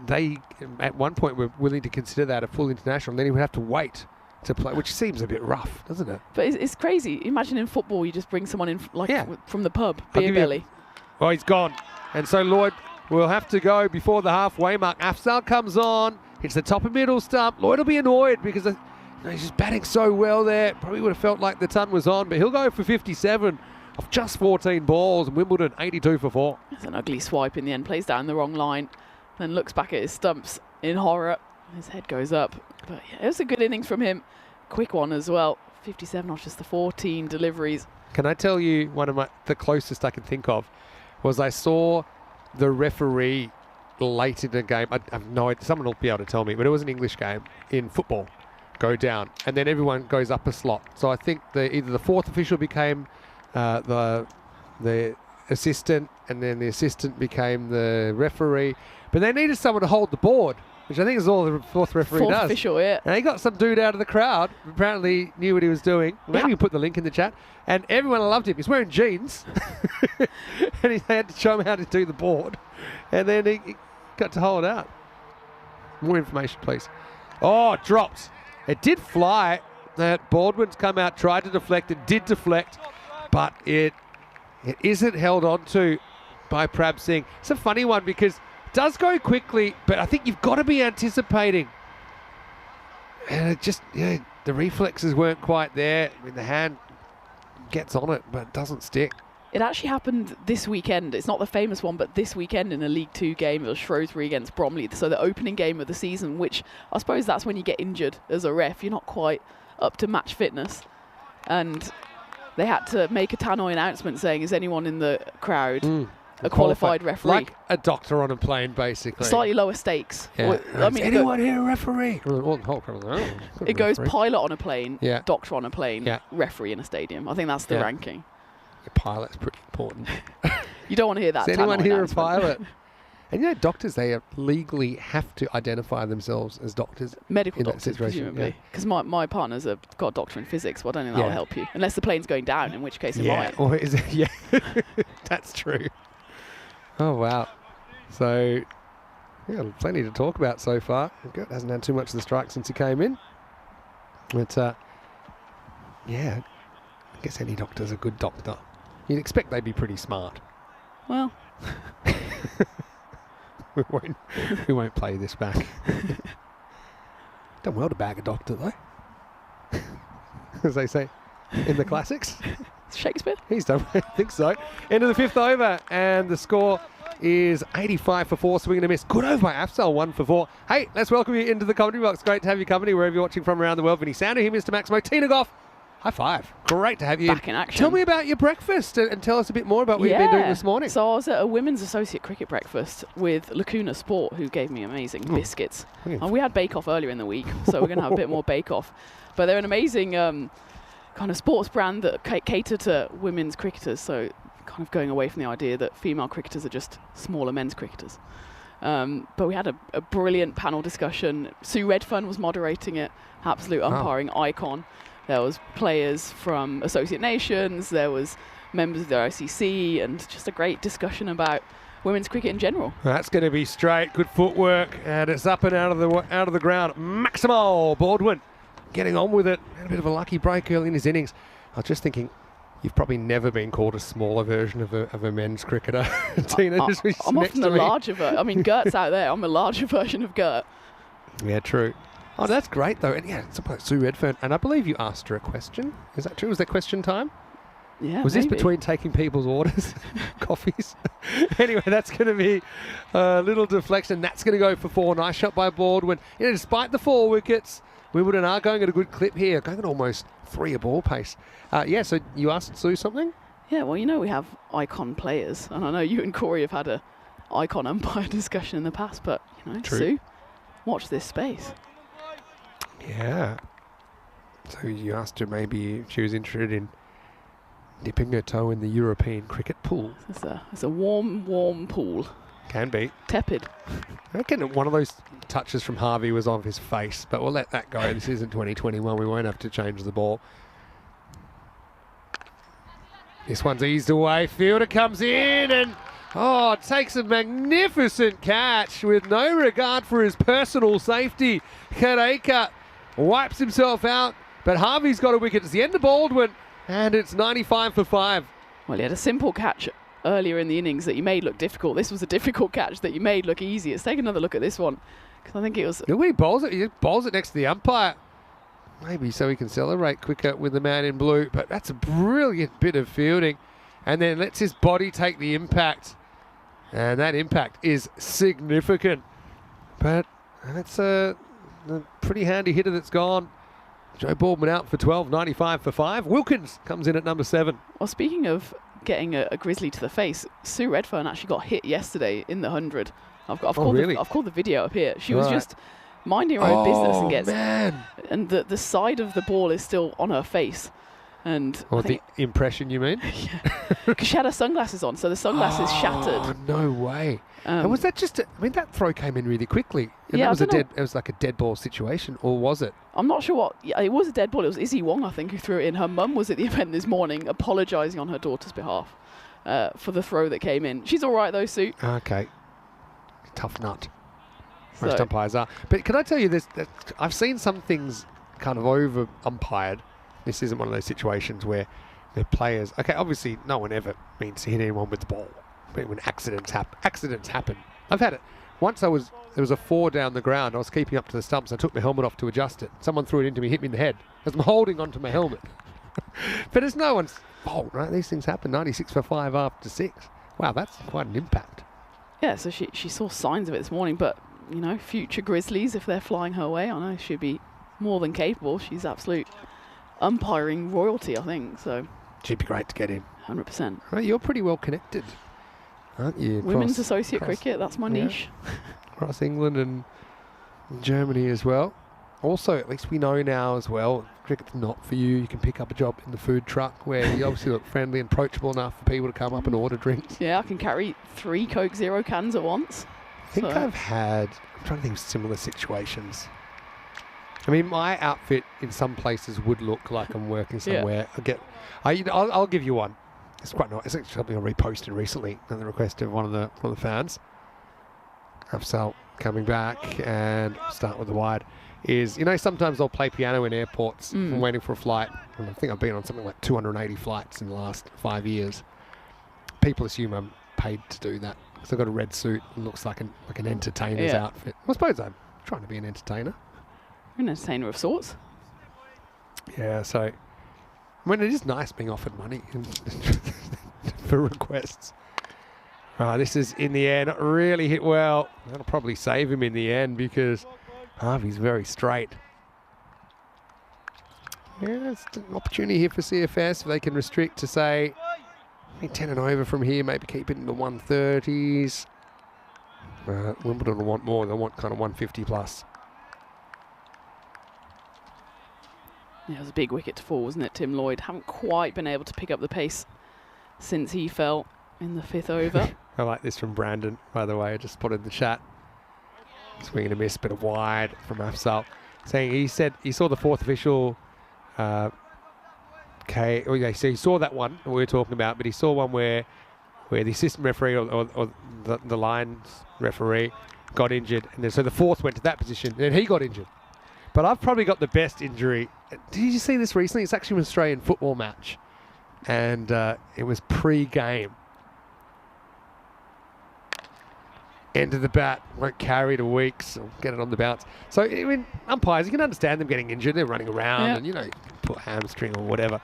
they at one point were willing to consider that a full international, and then he would have to wait to play, which seems a bit rough, doesn't it? But it's crazy. Imagine in football, you just bring someone in from the pub, beer belly. Oh, he's gone. And so Lloyd will have to go before the halfway mark. Afzal comes on. It's the top and middle stump. Lloyd will be annoyed because he's just batting so well there. Probably would have felt like the ton was on, but he'll go for 57 off just 14 balls. And Wimbledon 82 for 4. It's an ugly swipe in the end. Plays down the wrong line. Then looks back at his stumps in horror. His head goes up. But yeah, it was a good innings from him. Quick one as well. 57 off just the 14 deliveries. Can I tell you the closest I can think of was I saw the referee late in the game, I have no idea, someone will be able to tell me, but it was an English game in football, go down, and then everyone goes up a slot. So I think either the fourth official became the assistant, and then the assistant became the referee, but they needed someone to hold the board, which I think is all the fourth referee Fourth does. official, yeah. And he got some dude out of the crowd, apparently knew what he was doing. Maybe you put the link in the chat. And everyone loved him. He's wearing jeans. And he had to show him how to do the board. And then he got to hold out. More information, please. Oh, it dropped. It did fly. That Baldwin's come out, tried to deflect. It did deflect. But it isn't held on to by Prab Singh. It's a funny one because does go quickly, but I think you've got to be anticipating. And it just, the reflexes weren't quite there. I mean, the hand gets on it, but it doesn't stick. It actually happened this weekend. It's not the famous one, but this weekend in a League 2 game, it was Shrewsbury against Bromley. So the opening game of the season, which I suppose that's when you get injured as a ref. You're not quite up to match fitness. And they had to make a tannoy announcement saying, is anyone in the crowd a qualified referee? Like a doctor on a plane, basically. Slightly lower stakes. Yeah. I mean, anyone here a referee? it goes pilot on a plane, Yeah. doctor on a plane, Yeah. referee in a stadium. I think that's the Yeah. ranking. The pilot's pretty important. You don't want to hear that. Is anyone tannoy here a announcement. pilot? And doctors, they legally have to identify themselves as doctors. Medical in that doctors, situation, presumably. Because my partner's got a doctor in physics, so I don't think that'll help you. Unless the plane's going down, in which case it might. Or is it? Yeah, that's true. Oh, wow. So, plenty to talk about so far. Gert hasn't had too much of the strike since he came in. But, I guess any doctor's a good doctor. You'd expect they'd be pretty smart. Well, we won't play this back. Done well to bag a doctor, though. As they say in the classics. Shakespeare? He's done. I think so. End of the fifth over, and the score is 85 for 4, swing and a miss. Good over by Afzal, 1 for 4. Hey, let's welcome you into the commentary box. Great to have your company wherever you're watching from around the world. Vinny Sounder here, Mr. Maximo Tinagoff. High five. Great to have you Back in action. Tell me about your breakfast and tell us a bit more about what you've been doing this morning. So I was at a women's associate cricket breakfast with Lacuna Sport, who gave me amazing biscuits. And we had bake-off earlier in the week, so we're going to have a bit more bake-off. But they're an amazing kind of sports brand that cater to women's cricketers, so kind of going away from the idea that female cricketers are just smaller men's cricketers. But we had a brilliant panel discussion. Sue Redfern was moderating it, absolute umpiring icon. There was players from Associate Nations, there was members of the ICC, and just a great discussion about women's cricket in general. That's going to be straight, good footwork, and it's up and out of the ground. Maximo Baldwin getting on with it. Had a bit of a lucky break early in his innings. I was just thinking, you've probably never been called a smaller version of a men's cricketer. Tina, I'm often the larger version. I mean, Gert's out there. I'm a larger version of Gert. Yeah, true. Oh, that's great, though. And it's about Sue Redfern. And I believe you asked her a question. Is that true? Was that question time? Yeah, Was maybe. this between taking people's orders? Coffees? Anyway, that's going to be a little deflection. That's going to go for 4. Nice shot by Baldwin. Despite the 4 wickets, Wimbledon are going at a good clip here. Going at almost 3 a ball pace. So you asked Sue something? Yeah, well, we have icon players. And I know you and Corey have had a icon umpire discussion in the past, but, True. Sue, watch this space. Yeah. So you asked her maybe if she was interested in dipping her toe in the European cricket pool. It's a warm pool. Can be. Tepid. I reckon one of those touches from Harvey was on his face, but we'll let that go. This isn't 2021. We won't have to change the ball. This one's eased away. Fielder comes in and takes a magnificent catch with no regard for his personal safety. Kadeka wipes himself out, but Harvey's got a wicket. It's the end of Baldwin, and it's 95 for 5. Well, he had a simple catch earlier in the innings that you made look difficult. This was a difficult catch that you made look easy. Let's take another look at this one, because I think it was... Look when he bowls it. He just bowls it next to the umpire. Maybe so he can celebrate quicker with the man in blue, but that's a brilliant bit of fielding. And then lets his body take the impact. And that impact is significant. But that's a pretty handy hitter that's gone. Joe Baldwin out for 12, 95 for 5. Wilkins comes in at number 7. Well, speaking of getting a grizzly to the face. Sue Redfern actually got hit yesterday in the 100. I've called the video up here. She was just minding her own business and gets, and the side of the ball is still on her face. And the impression, you mean? Yeah, because she had her sunglasses on, so the sunglasses shattered. Oh, no way. And was that just that throw came in really quickly. And yeah, it was like a dead ball situation, or was it? I'm not sure what. Yeah, it was a dead ball. It was Izzy Wong, I think, who threw it in. Her mum was at the event this morning apologising on her daughter's behalf for the throw that came in. She's all right, though, Sue. Okay. Tough nut. Most umpires are. But can I tell you this? I've seen some things kind of over-umpired. This isn't one of those situations where the players... Okay, obviously, no one ever means to hit anyone with the ball. But when accidents happen. I've had it. Once there was a 4 down the ground. I was keeping up to the stumps. I took my helmet off to adjust it. Someone threw it into me, hit me in the head. As I'm holding onto my helmet. But it's no one's fault, right? These things happen. 96 for 5 after 6. Wow, that's quite an impact. Yeah, so she saw signs of it this morning. But, you know, future Grizzlies, if they're flying her way, I know she'd be more than capable. She's absolute umpiring royalty, I think. So she'd be great to get in. 100%. Right, you're pretty well connected, aren't you? Women's associate cricket, that's my niche. Across England and Germany as well. Also, at least we know now as well, cricket's not for you. You can pick up a job in the food truck where you obviously look friendly and approachable enough for people to come up and order drinks. Yeah, I can carry 3 Coke Zero cans at once. I think I'm trying to think of similar situations. I mean, my outfit in some places would look like I'm working somewhere. I'll give you one. It's quite nice. It's actually something I reposted recently at the request of one of the fans. Afsal coming back, and start with the wide. Is, you know, sometimes they'll play piano in airports from waiting for a flight. And I think I've been on something like 280 flights in the last 5 years. People assume I'm paid to do that because I've got a red suit and looks like an entertainer's outfit. I suppose I'm trying to be an entertainer. An entertainer of sorts. Yeah, so I mean, it is nice being offered money for requests. This is in the air, not really hit well. That'll probably save him in the end because Harvey's very straight. Yeah, it's an opportunity here for CFS if they can restrict to say 10 and over from here, maybe keep it in the 130s. Wimbledon will want more. They'll want kind of 150 plus. Yeah, it was a big wicket to fall, wasn't it? Tim Lloyd haven't quite been able to pick up the pace since he fell in the 5th over. I like this from Brandon, by the way. I just spotted the chat. Swing and a miss, bit of wide from Afsal. Saying he said he saw the 4th official. So he saw that one we were talking about, but he saw one where the assistant referee or the lines referee got injured, and then so the 4th went to that position, and then he got injured. But I've probably got the best injury. Did you see this recently? It's actually an Australian football match, and it was pre-game. End of the bat, won't carry to weeks, or get it on the bounce. So, I mean, umpires, you can understand them getting injured. They're running around and, you know, put a hamstring or whatever.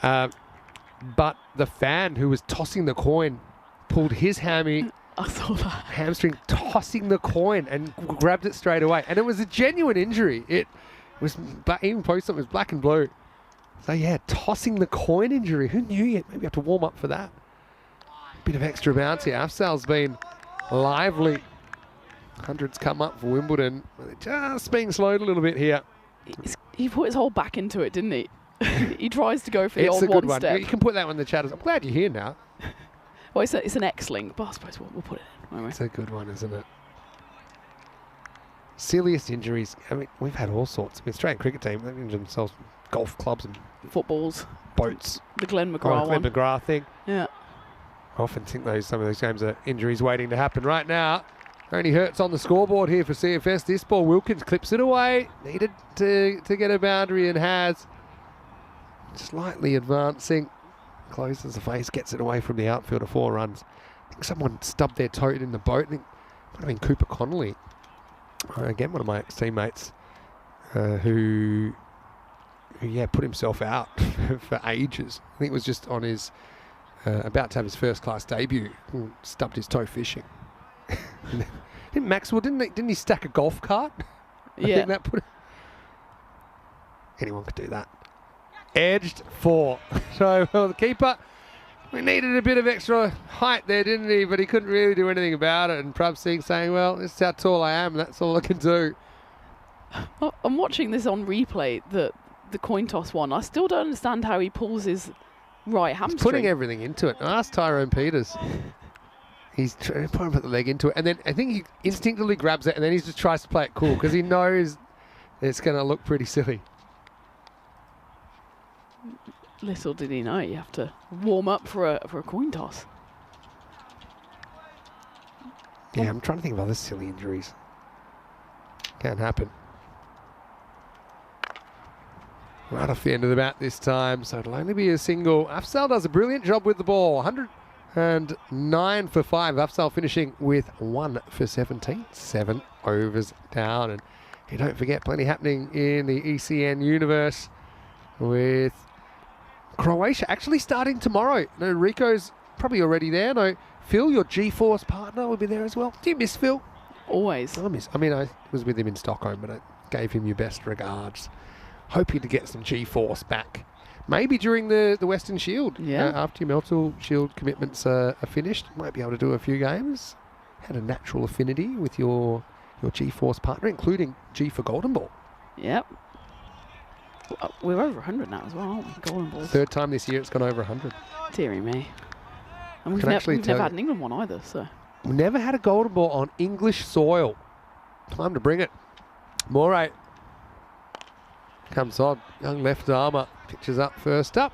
But the fan who was tossing the coin pulled his hammy. I saw that. Hamstring, tossing the coin and grabbed it straight away. And it was a genuine injury. It was, even posted it was black and blue. So, yeah, tossing the coin injury. Who knew yet? Maybe you have to warm up for that. Bit of extra bounce here. Afsal's been lively. 100s come up for Wimbledon. Just being slowed a little bit here. He put his whole back into it, didn't he? He tries to go for the old one good one. step. You can put that one in the chat. I'm glad you're here now. Well, it's an X-link, but I suppose we'll put it in, won't we? It's a good one, isn't it? Silliest injuries. I mean, we've had all sorts. The Australian cricket team, they've injured themselves with golf clubs and footballs, boats. The Glenn McGrath one. Glenn McGrath thing. Yeah. I often think some of those games are injuries waiting to happen right now. Only hurts on the scoreboard here for CFS. This ball, Wilkins clips it away. Needed to get a boundary and has. Slightly advancing. Closes the face, gets it away from the outfielder, 4 runs. I think someone stubbed their toe in the boat. I think it might have been Cooper Connolly. Again, one of my ex-teammates who put himself out for ages. I think it was just on his, about to have his first class debut, stubbed his toe fishing. Didn't Maxwell, didn't he stack a golf cart? Yeah. I think that put it. Anyone could do that. Edged 4. So the keeper, We needed a bit of extra height there, didn't he? But he couldn't really do anything about it. And Prabh Singh saying, well, this is how tall I am. That's all I can do. I'm watching this on replay, the coin toss one. I still don't understand how he pulls his right hamstring. He's putting everything into it. Ask Tyrone Peters. He's trying to put the leg into it. And then I think he instinctively grabs it and then he just tries to play it cool because he knows it's going to look pretty silly. Little did he know you have to warm up for a coin toss. Yeah, I'm trying to think of other silly injuries. Can't happen. Right off the end of the bat this time, so it'll only be a single. Afzal does a brilliant job with the ball. 109 for 5. Afzal finishing with 1 for 17. 7 overs down. And you don't forget, plenty happening in the ECN universe with Croatia actually starting tomorrow. No, Rico's probably already there. No, Phil, your G-Force partner, will be there as well. Do you miss Phil? Always. I was with him in Stockholm, but I gave him your best regards. Hoping to get some G-Force back. Maybe during the Western Shield. Yeah. After your Melton Shield commitments are finished. Might be able to do a few games. Had a natural affinity with your G-Force partner, including G for Golden Ball. Yep. We're over 100 now as well, aren't we? Golden balls. Third time this year it's gone over 100. Deary me. And we've Can actually never tell had an England one either, so. We've never had a Golden Ball on English soil. Time to bring it. Moray comes on. Young left armour. Pitches up first up.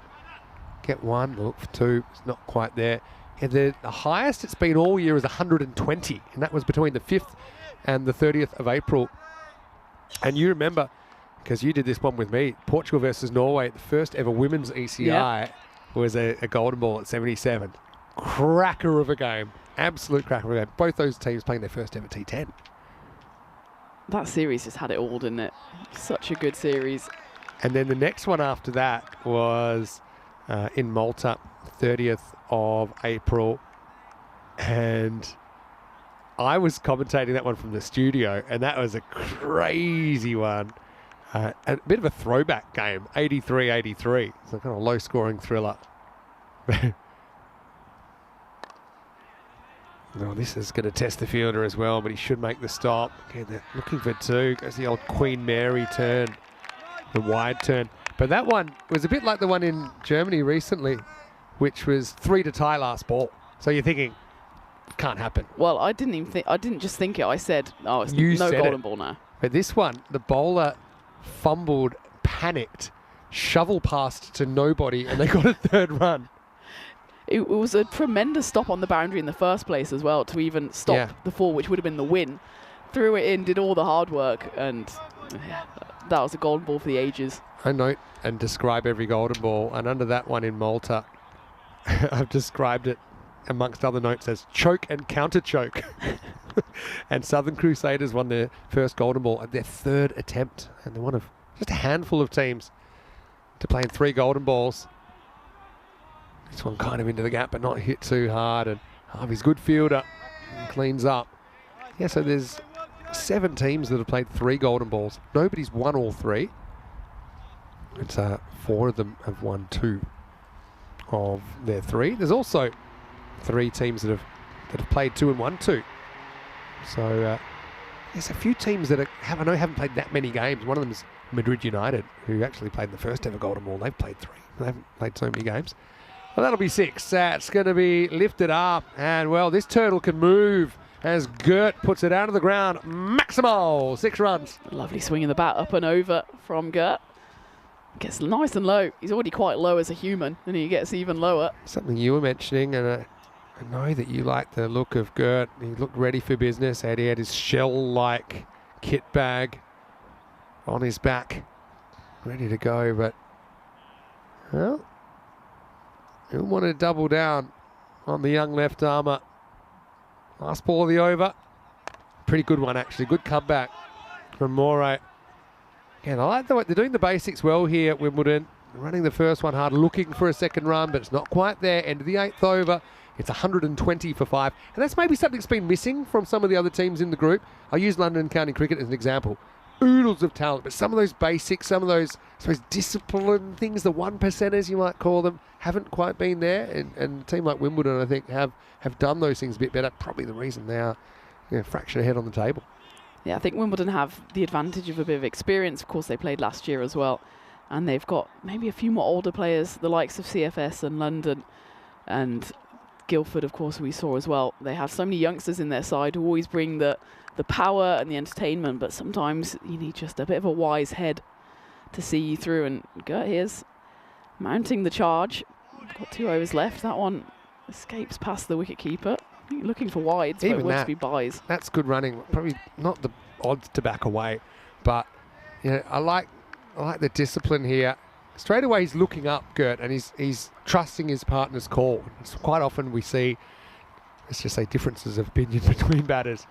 Get one. Look for two. It's not quite there. Yeah, the highest it's been all year is 120. And that was between the 5th and the 30th of April. And you remember, because you did this one with me, Portugal versus Norway, the first ever women's ECI was a Golden Ball at 77. Cracker of a game. Absolute cracker of a game. Both those teams playing their first ever T10. That series just had it all, didn't it? Such a good series. And then the next one after that was in Malta, 30th of April. And I was commentating that one from the studio, and that was a crazy one. A bit of a throwback game, 83-83. It's a kind of low-scoring thriller. Well, this is going to test the fielder as well, but he should make the stop. Again, they're looking for two. Goes the old Queen Mary turn, the wide turn. But that one was a bit like the one in Germany recently, which was 3 to tie last ball. So you're thinking, can't happen. Well, I didn't just think it. I said, oh, it's You no said golden it. ball now. But this one, the bowler fumbled, panicked, shovel passed to nobody, and they got a third run. It was a tremendous stop on the boundary in the first place as well to even stop the fall, which would have been the win. Threw it in, did all the hard work, and that was a golden ball for the ages. I note and describe every golden ball, and under that one in Malta, I've described it amongst other notes as choke and counter choke. And Southern Crusaders won their first golden ball at their 3rd attempt, and they're one of just a handful of teams to play in 3 golden balls. This one kind of into the gap, but not hit too hard. And Harvey's good fielder and cleans up. Yeah, so there's 7 teams that have played 3 golden balls. Nobody's won all 3. It's 4 of them have won 2 of their 3. There's also 3 teams that have played 2 and won 2. So there's a few teams that haven't played that many games. One of them is Madrid United, who actually played the first ever golden ball. They've played 3. They haven't played so many games. Well, that'll be 6. That's going to be lifted up. And, well, this turtle can move as Gert puts it out of the ground. Maximal, 6 runs. Lovely swing in the bat, up and over from Gert. Gets nice and low. He's already quite low as a human, and he gets even lower. Something you were mentioning, and I know that you like the look of Gert. He looked ready for business. He had his shell-like kit bag on his back, ready to go. But, well, he'll want to double down on the young left armour. Last ball of the over. Pretty good one, actually. Good comeback from Moray. Yeah, I like the way they're doing the basics well here at Wimbledon. Running the first one hard, looking for a second run, but it's not quite there. End of the 8th over. It's 120 for 5. And that's maybe something that's been missing from some of the other teams in the group. I'll use London County Cricket as an example. oodles of talent, but some of those basics, some of those, I suppose, discipline things, the 1%ers you might call them, haven't quite been there. And a team like Wimbledon, I think, have done those things a bit better. Probably the reason they are a fraction ahead on the table. Yeah, I think Wimbledon have the advantage of a bit of experience. Of course, they played last year as well. And they've got maybe a few more older players, the likes of CFS and London and Guildford, of course, we saw as well. They have so many youngsters in their side who always bring the power and the entertainment, but sometimes you need just a bit of a wise head to see you through. And Gert here's mounting the charge. Got 2 overs left. That one escapes past the wicket-keeper. Looking for wides, but it will just be buys. That's good running. Probably not the odds to back away, but I like the discipline here. Straight away he's looking up, Gert, and he's trusting his partner's call. It's quite often we see, let's just say, differences of opinion between batters.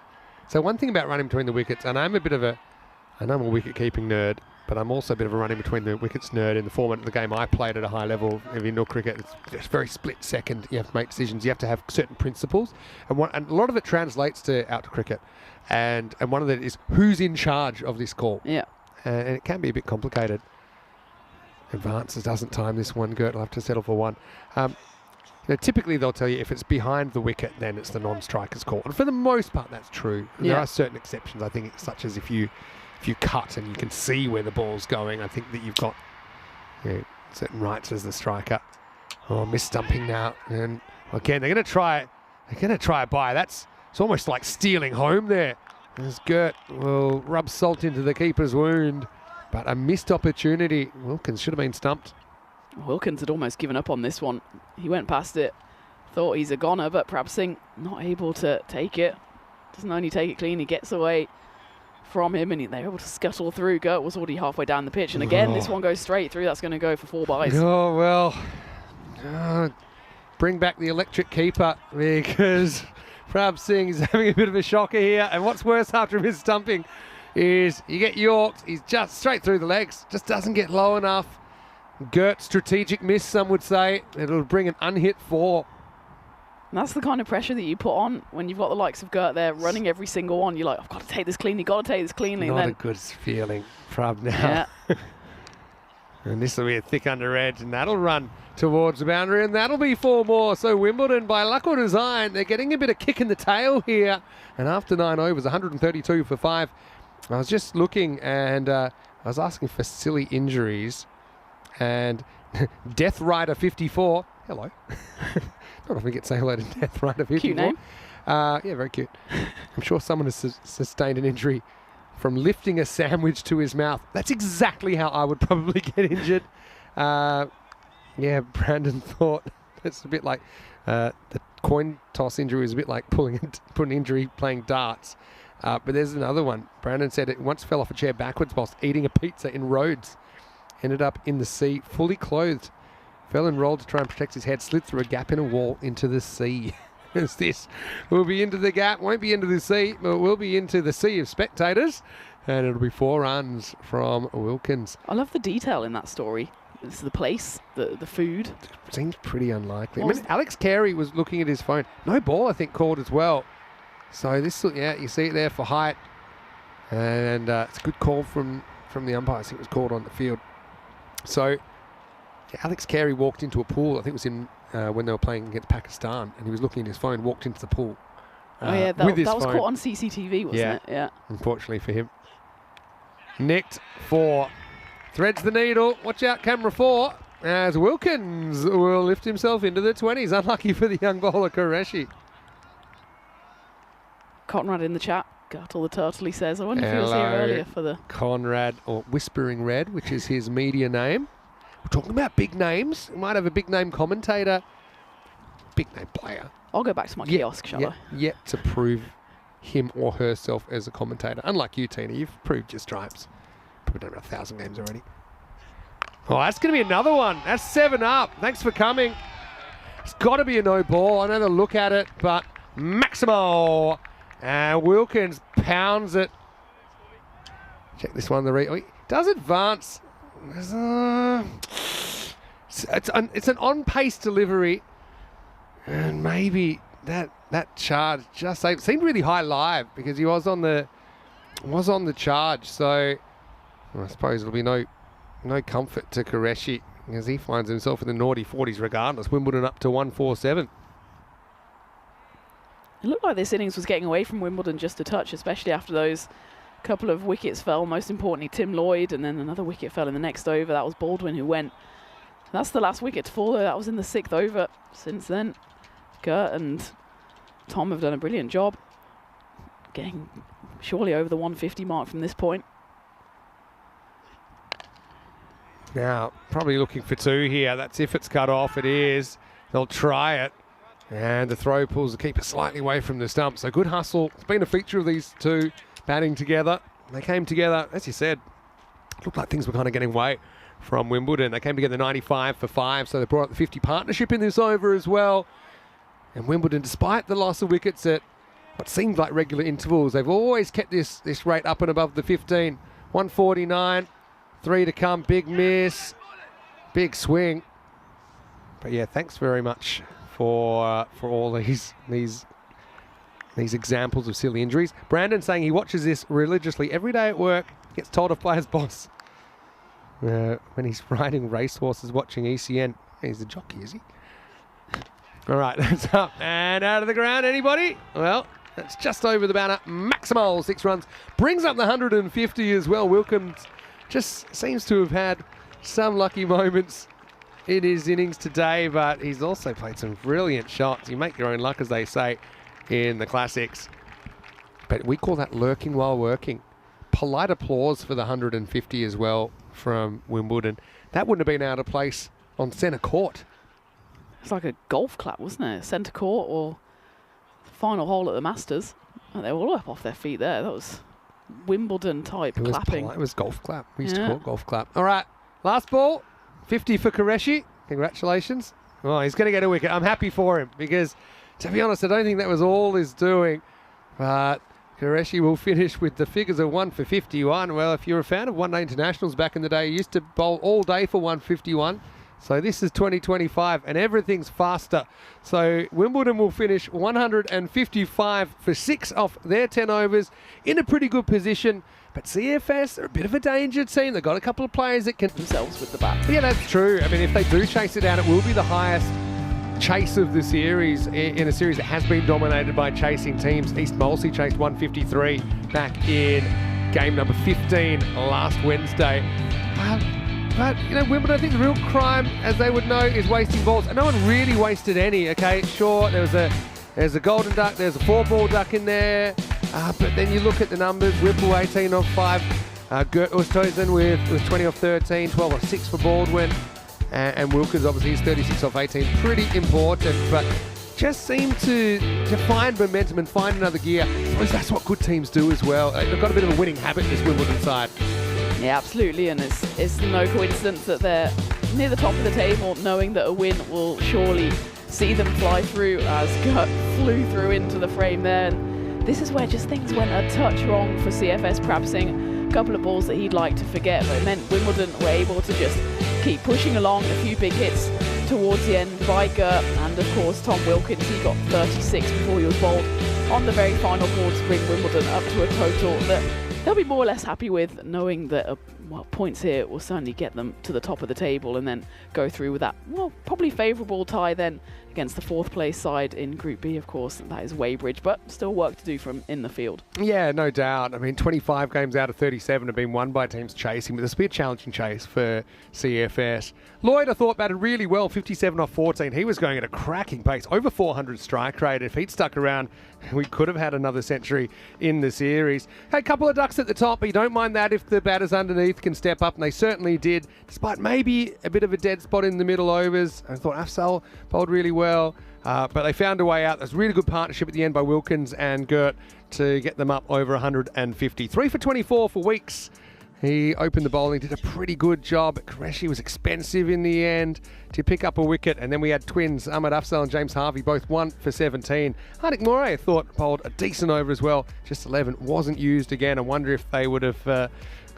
So one thing about running between the wickets, and I'm a wicket-keeping nerd, but I'm also a bit of a running between the wickets nerd in the format of the game I played at a high level of indoor cricket. It's just very split second. You have to make decisions. You have to have certain principles. And a lot of it translates to outdoor cricket. And one of them is who's in charge of this call. Yeah. And it can be a bit complicated. Advances doesn't time this one. Gert will have to settle for one. Typically they'll tell you if it's behind the wicket, then it's the non-striker's call. And for the most part, that's true. There are certain exceptions. I think such as if you cut and you can see where the ball's going, I think that you've got certain rights as the striker. Oh, miss-stumping now. And again, they're going to try a bye. It's almost like stealing home there. As Gert will rub salt into the keeper's wound. But a missed opportunity. Wilkins should have been stumped. Wilkins had almost given up on this one. He went past it, thought he's a goner, but perhaps not able to take it. Doesn't only take it clean, he gets away from him, and they're able to scuttle through. Gert was already halfway down the pitch, and again, this one goes straight through. That's going to go for 4 buys. Oh, well. Bring back the electric keeper, because Prabh Singh is having a bit of a shocker here. And what's worse after his stumping is you get Yorks, he's just straight through the legs, just doesn't get low enough. Gert, strategic miss, some would say. It'll bring an unhit 4. And that's the kind of pressure that you put on when you've got the likes of Gert there running every single one. You're like, I've got to take this cleanly, got to take this cleanly. Not a good feeling, Prabh now. Yeah. And this will be a thick under edge, and that'll run towards the boundary, and that'll be 4 more. So Wimbledon, by luck or design, they're getting a bit of kick in the tail here. And after 9 overs, 132 for 5. I was just looking, and I was asking for silly injuries. And Death Rider 54, hello. Not often we get say hello to Death Rider 54. Cute name. Yeah, very cute. I'm sure someone has sustained an injury from lifting a sandwich to his mouth. That's exactly how I would probably get injured. Yeah, Brandon thought it's a bit like the coin toss injury was a bit like putting injury playing darts. But there's another one. Brandon said it once fell off a chair backwards whilst eating a pizza in Rhodes. Ended up in the sea, fully clothed. Fell and rolled to try and protect his head, slid through a gap in a wall into the sea. As this will be into the gap, won't be into the sea, but will be into the sea of spectators. And it'll be 4 runs from Wilkins. I love the detail in that story. It's the place, the food. Seems pretty unlikely. I mean, Alex Carey was looking at his phone. No ball, I think, called as well. So this, yeah, you see it there for height. And it's a good call from the umpire. I think it was called on the field. So yeah, Alex Carey walked into a pool. I think it was in when they were playing against Pakistan, and he was looking at his phone, walked into the pool. Oh yeah, that was caught on CCTV, wasn't it? Yeah. Unfortunately for him. Nicked 4. Threads the needle. Watch out, camera 4. As Wilkins will lift himself into the 20s. Unlucky for the young bowler, Qureshi. Conrad in the chat. Guttle the turtle, he says. I wonder if he was here earlier for the... Conrad, or Whispering Red, which is his media name. We're talking about big names. We might have a big name commentator. Big name player. I'll go back to my kiosk, shall I? Yet to prove him or herself as a commentator. Unlike you, Tina, you've proved your stripes. Probably done about 1,000 games already. Oh, that's going to be another one. That's 7 up. Thanks for coming. It's got to be a no ball. I know they'll look at it, but Maximo. And Wilkins pounds it. Check this one. He does advance. It's an on-pace delivery. And maybe that charge just seemed really high live because he was on the was on the charge, so I suppose it'll be no comfort to Qureshi as he finds himself in the naughty 40s regardless. Wimbledon up to 147. It looked like this innings was getting away from Wimbledon just a touch, especially after those couple of wickets fell. Most importantly, Tim Lloyd, and then another wicket fell in the next over. That was Baldwin who went. That's the last wicket to fall, though. That was in the 6th over. Since then, Gert and Tom have done a brilliant job getting surely over the 150 mark from this point. Now, probably looking for 2 here. That's if it's cut off. It is. They'll try it. And the throw pulls the keeper slightly away from the stump. So good hustle. It's been a feature of these two batting together. They came together, as you said, looked like things were kind of getting away from Wimbledon. They came together 95 for 5, so they brought up the 50 partnership in this over as well. And Wimbledon, despite the loss of wickets at what seemed like regular intervals, they've always kept this rate up and above the 15. 149, 3 to come, big miss, big swing. But yeah, thanks very much for all these examples of silly injuries. Brandon saying he watches this religiously every day at work, gets told off by his boss. When he's riding racehorses watching ECN. He's a jockey, is he? All right, that's up and out of the ground. Anybody? Well, that's just over the banner. Maximal 6 runs. Brings up the 150 as well. Wilkins just seems to have had some lucky moments in his innings today, but he's also played some brilliant shots. You make your own luck, as they say in the classics. But we call that lurking while working. Polite applause for the 150 as well from Wimbledon. That wouldn't have been out of place on centre court. It's like a golf clap, wasn't it? Centre court or final hole at the Masters. And they were all up off their feet there. That was Wimbledon type clapping. It was golf clap. We used to call it golf clap. All right, last ball. 50 for Qureshi. Congratulations. Well, he's going to get a wicket. I'm happy for him because, to be honest, I don't think that was all he's doing. But Qureshi will finish with the figures of 1 for 51. Well, if you're a fan of one-day internationals back in the day, you used to bowl all day for 151. So this is 2025 and everything's faster. So Wimbledon will finish 155 for 6 off their 10 overs in a pretty good position. But CFS are a bit of a danger team. They've got a couple of players that can Themselves with the bat. Yeah, that's true. I mean, if they do chase it down, it will be the highest chase of the series in a series that has been dominated by chasing teams. East Molesey chased 153 back in game number 15 last Wednesday. But, you know, Wimbledon, I think the real crime, as they would know, is wasting balls. And no one really wasted any, okay? Sure, there's a golden duck, there's a 4-ball duck in there. But then you look at the numbers, Whipple 18 off 5, Gert Oosthuizen with 20 off 13, 12 off 6 for Baldwin. And Wilkins, obviously, is 36 off 18. Pretty important, but just seem to find momentum and find another gear. I suppose that's what good teams do as well. They've got a bit of a winning habit, this Wimbledon side. Yeah, absolutely, and it's no coincidence that they're near the top of the table, knowing that a win will surely see them fly through, as Gert flew through into the frame there. And this is where just things went a touch wrong for CFS. Prabsingh, a couple of balls that he'd like to forget, but it meant Wimbledon were able to just keep pushing along. A few big hits towards the end by Gert, and of course Tom Wilkins, he got 36 before he was bowled on the very final ball to bring Wimbledon up to a total that they'll be more or less happy with, knowing that points here will certainly get them to the top of the table and then go through with that, well, probably favourable tie then against the 4th place side in Group B, of course. That is Weybridge, but still work to do from in the field. Yeah, no doubt. I mean, 25 games out of 37 have been won by teams chasing, but this will be a challenging chase for CFS. Lloyd, I thought, batted really well, 57 off 14. He was going at a cracking pace, over 400 strike rate. If he'd stuck around, we could have had another century in the series. Hey, a couple of ducks at the top, but you don't mind that if the batters underneath can step up, and they certainly did, despite maybe a bit of a dead spot in the middle overs. I thought Afzal bowled really well, but they found a way out. There's a really good partnership at the end by Wilkins and Gert to get them up over 150. 3 for 24 for Weeks. He opened the bowling, did a pretty good job. Qureshi was expensive in the end to pick up a wicket. And then we had twins, Ahmed Afzal and James Harvey, both 1 for 17. Hardik Moray, I thought, bowled a decent over as well. Just 11, wasn't used again. I wonder if they would have kind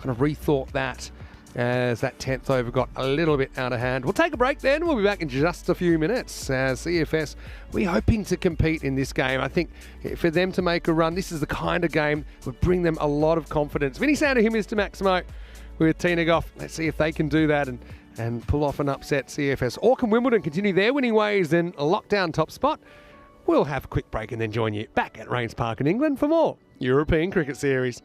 of rethought that as that 10th over got a little bit out of hand. We'll take a break then. We'll be back in just a few minutes. CFS, we're hoping to compete in this game. I think for them to make a run, this is the kind of game that would bring them a lot of confidence. Vinny Sounder here, Mr. Maximo, with Tina Goff. Let's see if they can do that and pull off an upset CFS. Or can Wimbledon continue their winning ways and lock down top spot? We'll have a quick break and then join you back at Rains Park in England for more European Cricket Series.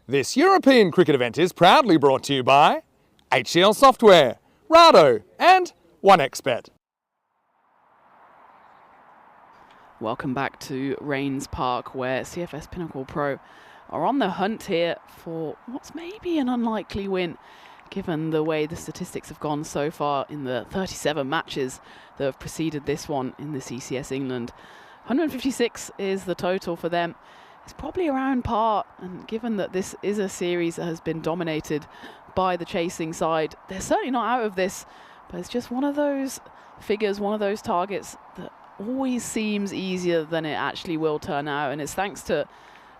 This European cricket event is proudly brought to you by HCL Software, Rado and 1xBet. Welcome back to Rains Park, where CFS Pinnacle Pro are on the hunt here for what's maybe an unlikely win, given the way the statistics have gone so far in the 37 matches that have preceded this one in this ECS England. 156 is the total for them. It's probably around par, and given that this is a series that has been dominated by the chasing side, they're certainly not out of this, but it's just one of those figures, one of those targets that always seems easier than it actually will turn out, and it's thanks to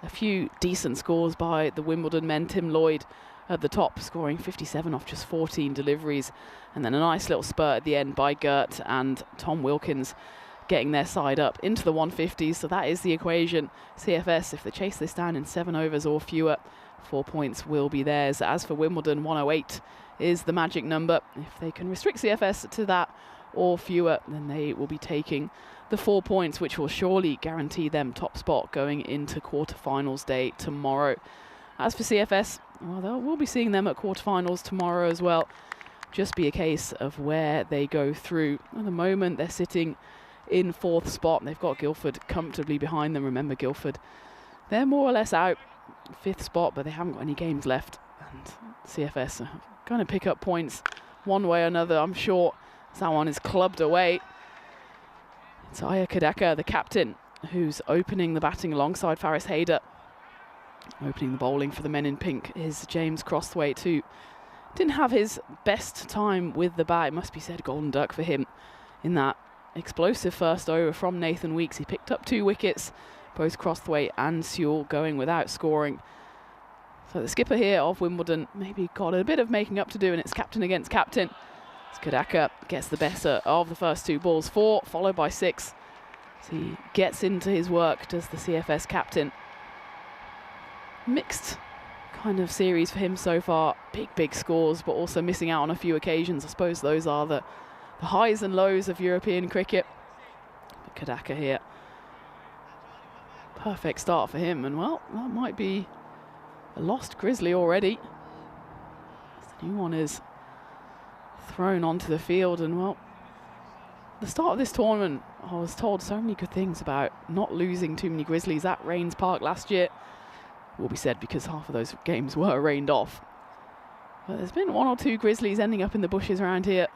a few decent scores by the Wimbledon men. Tim Lloyd at the top, scoring 57 off just 14 deliveries, and then a nice little spurt at the end by Gert and Tom Wilkins, getting their side up into the 150s. So that is the equation. CFS, if they chase this down in 7 overs or fewer, 4 points will be theirs. As for Wimbledon, 108 is the magic number. If they can restrict CFS to that or fewer, then they will be taking the 4 points, which will surely guarantee them top spot going into quarterfinals day tomorrow. As for CFS, well, we'll be seeing them at quarterfinals tomorrow as well. Just be a case of where they go through. At the moment, they're sitting in 4th spot. They've got Guildford comfortably behind them. Remember, Guildford, they're more or less out. 5th spot, but they haven't got any games left. And CFS are going to pick up points one way or another, I'm sure, as that one is clubbed away. It's Aya Kadeka, the captain, who's opening the batting alongside Faris Haider. Opening the bowling for the men in pink is James Crossthwaite, who didn't have his best time with the bat. It must be said, golden duck for him in that explosive first over from Nathan Weeks. He picked up 2 wickets, both Crossthwaite and Sewell going without scoring. So the skipper here of Wimbledon maybe got a bit of making up to do, and it's captain against captain. As Kadaka gets the better of the first 2 balls, 4 followed by 6. So he gets into his work, does the CFS captain. Mixed kind of series for him so far. Big scores, but also missing out on a few occasions. I suppose those are the highs and lows of European cricket. But Kadaka here, perfect start for him, and well, that might be a lost Grizzly already. The new one is thrown onto the field, and well, the start of this tournament, I was told so many good things about not losing too many Grizzlies at Rains Park last year. Will be said, because half of those games were rained off. But there's been 1 or 2 Grizzlies ending up in the bushes around here,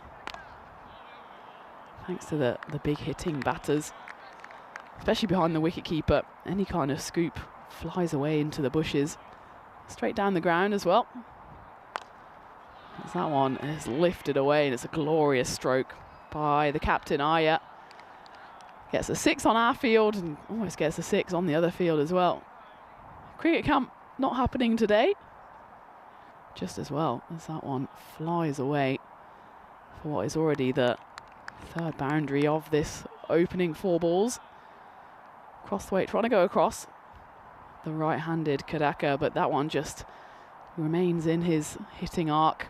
thanks to the big hitting batters, especially behind the wicketkeeper. Any kind of scoop flies away into the bushes, straight down the ground as well. As that one is lifted away, and it's a glorious stroke by the captain, Aya. Gets a 6 on our field and almost gets a 6 on the other field as well. Cricket camp not happening today, just as well as that one flies away for what is already the 3rd boundary of this opening 4 balls. Crossthwaite trying to go across the right-handed Kadaka, but that one just remains in his hitting arc,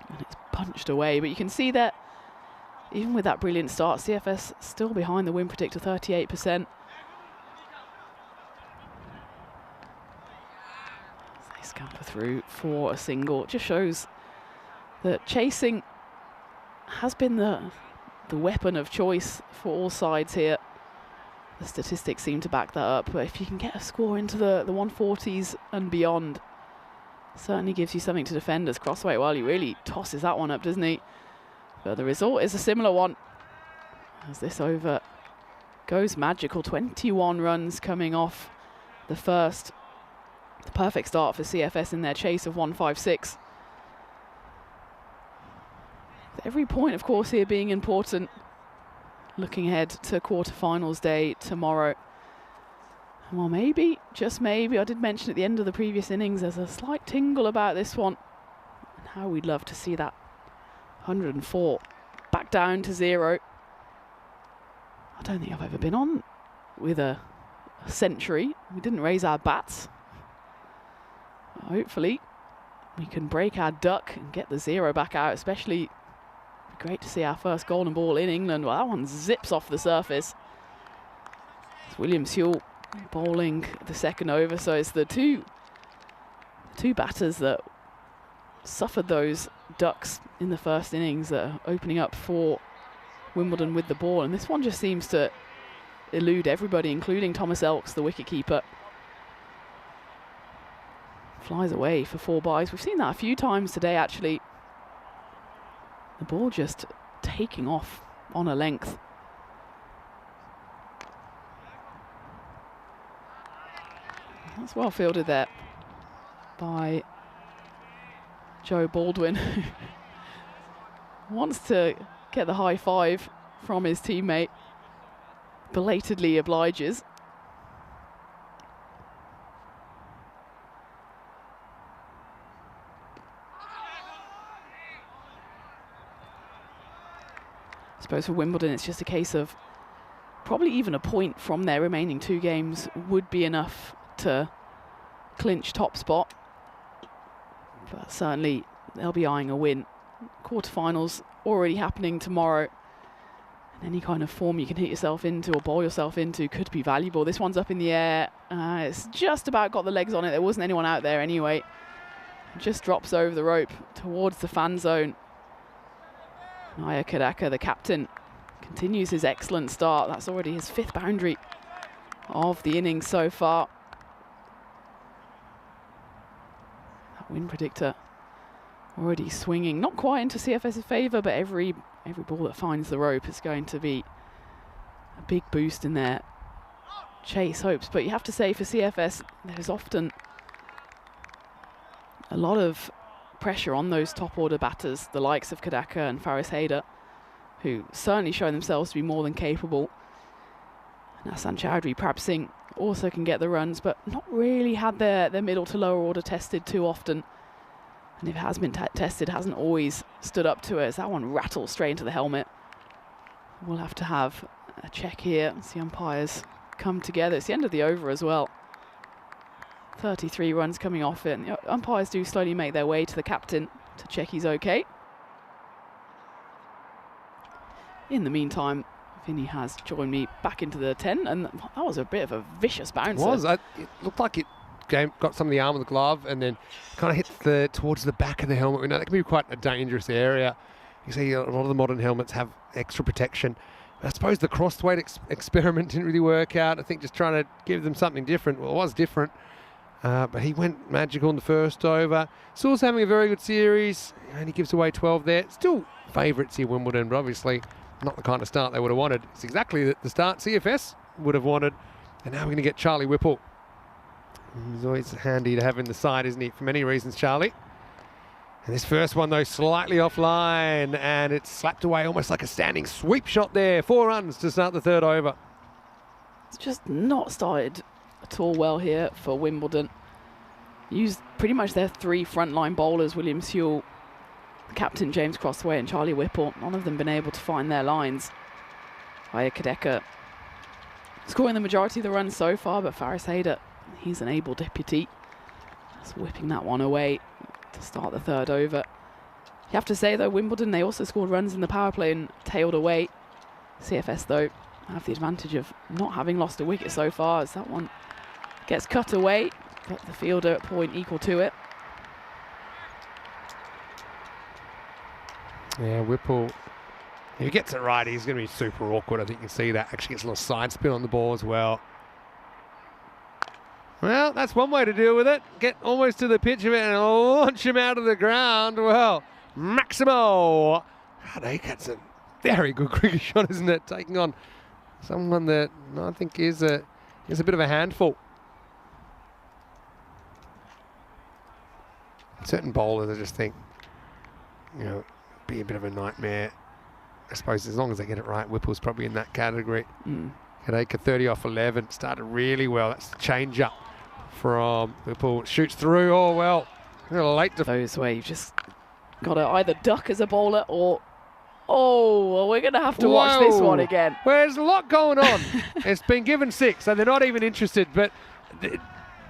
and it's punched away. But you can see that even with that brilliant start, CFS still behind the win predictor, 38%. They scamper through for a single. It just shows that chasing has been the weapon of choice for all sides here. The statistics seem to back that up, but if you can get a score into the 140s and beyond, certainly gives you something to defend. As Crossthwaite, well, he really tosses that one up, doesn't he? But the result is a similar one, as this over goes magical. 21 runs coming off the first. The perfect start for CFS in their chase of 156. Every point, of course, here being important. Looking ahead to quarterfinals day tomorrow. Well, maybe, just maybe, I did mention at the end of the previous innings, there's a slight tingle about this one, and how we'd love to see that 104 back down to 0. I don't think I've ever been on with a century. We didn't raise our bats. Hopefully we can break our duck and get the 0 back out, especially. Great to see our first golden ball in England. Well, that one zips off the surface. It's William Sewell bowling the 2nd over, so it's the 2 two batters that suffered those ducks in the first innings that are opening up for Wimbledon with the ball, and this one just seems to elude everybody, including Thomas Elks, the wicketkeeper. Flies away for 4 byes. We've seen that a few times today, actually. The ball just taking off on a length. That's well fielded there by Joe Baldwin, who wants to get the high five from his teammate, belatedly obliges. I suppose for Wimbledon it's just a case of probably even a point from their remaining 2 games would be enough to clinch top spot, but certainly they'll be eyeing a win. Quarterfinals already happening tomorrow, and any kind of form you can hit yourself into or bowl yourself into could be valuable. This one's up in the air. It's just about got the legs on it. There wasn't anyone out there anyway. It just drops over the rope towards the fan zone. Naya Kadaka, the captain, continues his excellent start. That's already his 5th boundary of the innings so far. That win predictor already swinging, not quite into CFS's favour, but every ball that finds the rope is going to be a big boost in their chase hopes. But you have to say, for CFS, there's often a lot of pressure on those top order batters, the likes of Kadaka and Faris Haider, who certainly show themselves to be more than capable. And Hassan Chowdhury, Prab Singh also can get the runs, but not really had their middle to lower order tested too often. And if it has been tested, hasn't always stood up to it, as that one rattles straight into the helmet. We'll have to have a check here as the umpires come together. It's the end of the over as well. 33 runs coming off it. And the umpires do slowly make their way to the captain to check he's okay. In the meantime, Vinny has joined me back into the 10, and that was a bit of a vicious bouncer. It was. It looked like it got some of the arm of the glove and then kind of hit towards the back of the helmet. We know that can be quite a dangerous area. You see a lot of the modern helmets have extra protection. I suppose the crossweight experiment didn't really work out. I think just trying to give them something different. Well, it was different. But he went magical in the first over. Sewell's having a very good series, and he gives away 12 there. Still favourites here, Wimbledon, but obviously not the kind of start they would have wanted. It's exactly the start CFS would have wanted. And now we're going to get Charlie Whipple. He's always handy to have in the side, isn't he, for many reasons, Charlie. And this first one, though, slightly offline, and it's slapped away almost like a standing sweep shot there. 4 runs to start the 3rd over. It's just not started at all well here for Wimbledon. Used pretty much their 3 frontline bowlers, William Sewell, the captain James Crossway and Charlie Whipple. None of them been able to find their lines. Aya Kadeka scoring the majority of the runs so far, but Faris Haider, he's an able deputy. Just whipping that one away to start the 3rd over. You have to say, though, Wimbledon, they also scored runs in the power play and tailed away. CFS, though, have the advantage of not having lost a wicket so far, as that one gets cut away, but the fielder at point equal to it. Yeah, Whipple, if he gets it right, he's going to be super awkward. I think you can see that. Actually gets a little side spin on the ball as well. Well, that's one way to deal with it. Get almost to the pitch of it and launch him out of the ground. Well, Maximo. That's a very good cricket shot, isn't it? Taking on someone that I think is a bit of a handful. Certain bowlers, I just think, be a bit of a nightmare. I suppose as long as they get it right, Whipple's probably in that category. Kadeka 30 off 11, started really well. That's the change up from Whipple. Shoots through, oh well. A little late to those where you've just got to either duck as a bowler or, oh, well, we're going to have to watch this one again. Well, there's a lot going on. It's been given 6, so they're not even interested, but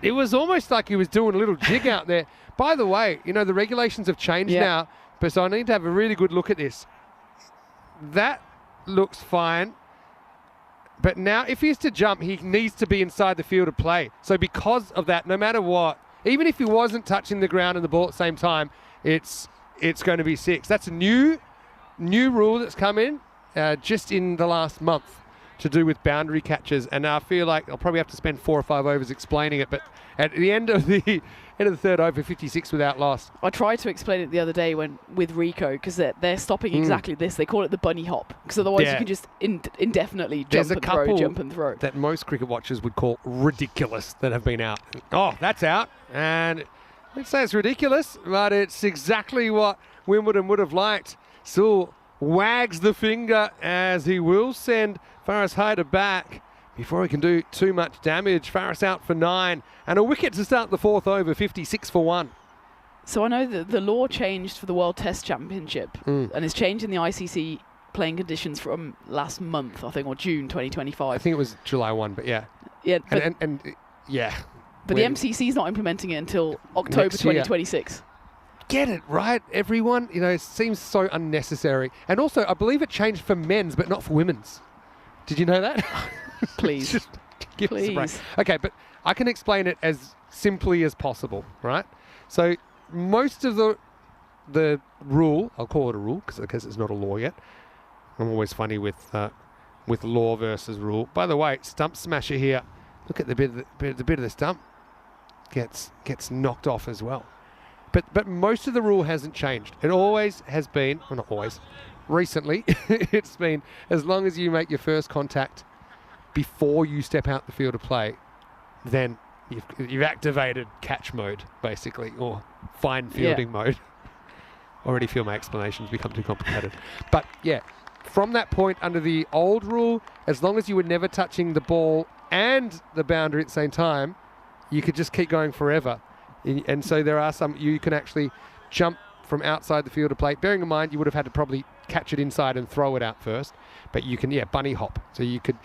it was almost like he was doing a little jig out there. By the way, the regulations have changed now, but so I need to have a really good look at this. That looks fine. But now, if he's to jump, he needs to be inside the field of play. So because of that, no matter what, Even if he wasn't touching the ground and the ball at the same time, it's going to be 6. That's a new rule that's come in just in the last month to do with boundary catches, and I feel like I'll probably have to spend 4 or 5 overs explaining it, but at the end of the third over, 56 without loss. I tried to explain it the other day with Rico, because they're stopping exactly this. They call it the bunny hop, because otherwise you can just indefinitely jump and throw. That most cricket watchers would call ridiculous that have been out. Oh, that's out. And let's say it's ridiculous, but it's exactly what Wimbledon would have liked. Still wags the finger as he will send Faris Haider back before he can do too much damage. Faris out for 9 and a wicket to start the 4th over, 56 for 1. So I know that the law changed for the World Test Championship and it's changed in the ICC playing conditions from last month, I think, or June 2025. I think it was July 1, but yeah. Yeah, but, yeah. But the MCC's not implementing it until October 2026. Get it right, everyone. You know, it seems so unnecessary. And also, I believe it changed for men's, but not for women's. Did you know that? Please. Just give us a break. Okay, but I can explain it as simply as possible, right? So most of the rule, I'll call it a rule because it's not a law yet. I'm always funny with law versus rule. By the way, stump smasher here. Look at the bit of the stump gets knocked off as well. But most of the rule hasn't changed. It always has been, well, not always, recently, it's been as long as you make your first contact before you step out the field of play, then you've activated catch mode, basically, or fine fielding mode. Already feel my explanations become too complicated. But yeah, from that point under the old rule, as long as you were never touching the ball and the boundary at the same time, you could just keep going forever. And so there are some, you can actually jump from outside the field of play. Bearing in mind, you would have had to probably catch it inside and throw it out first. But you can, bunny hop. So you could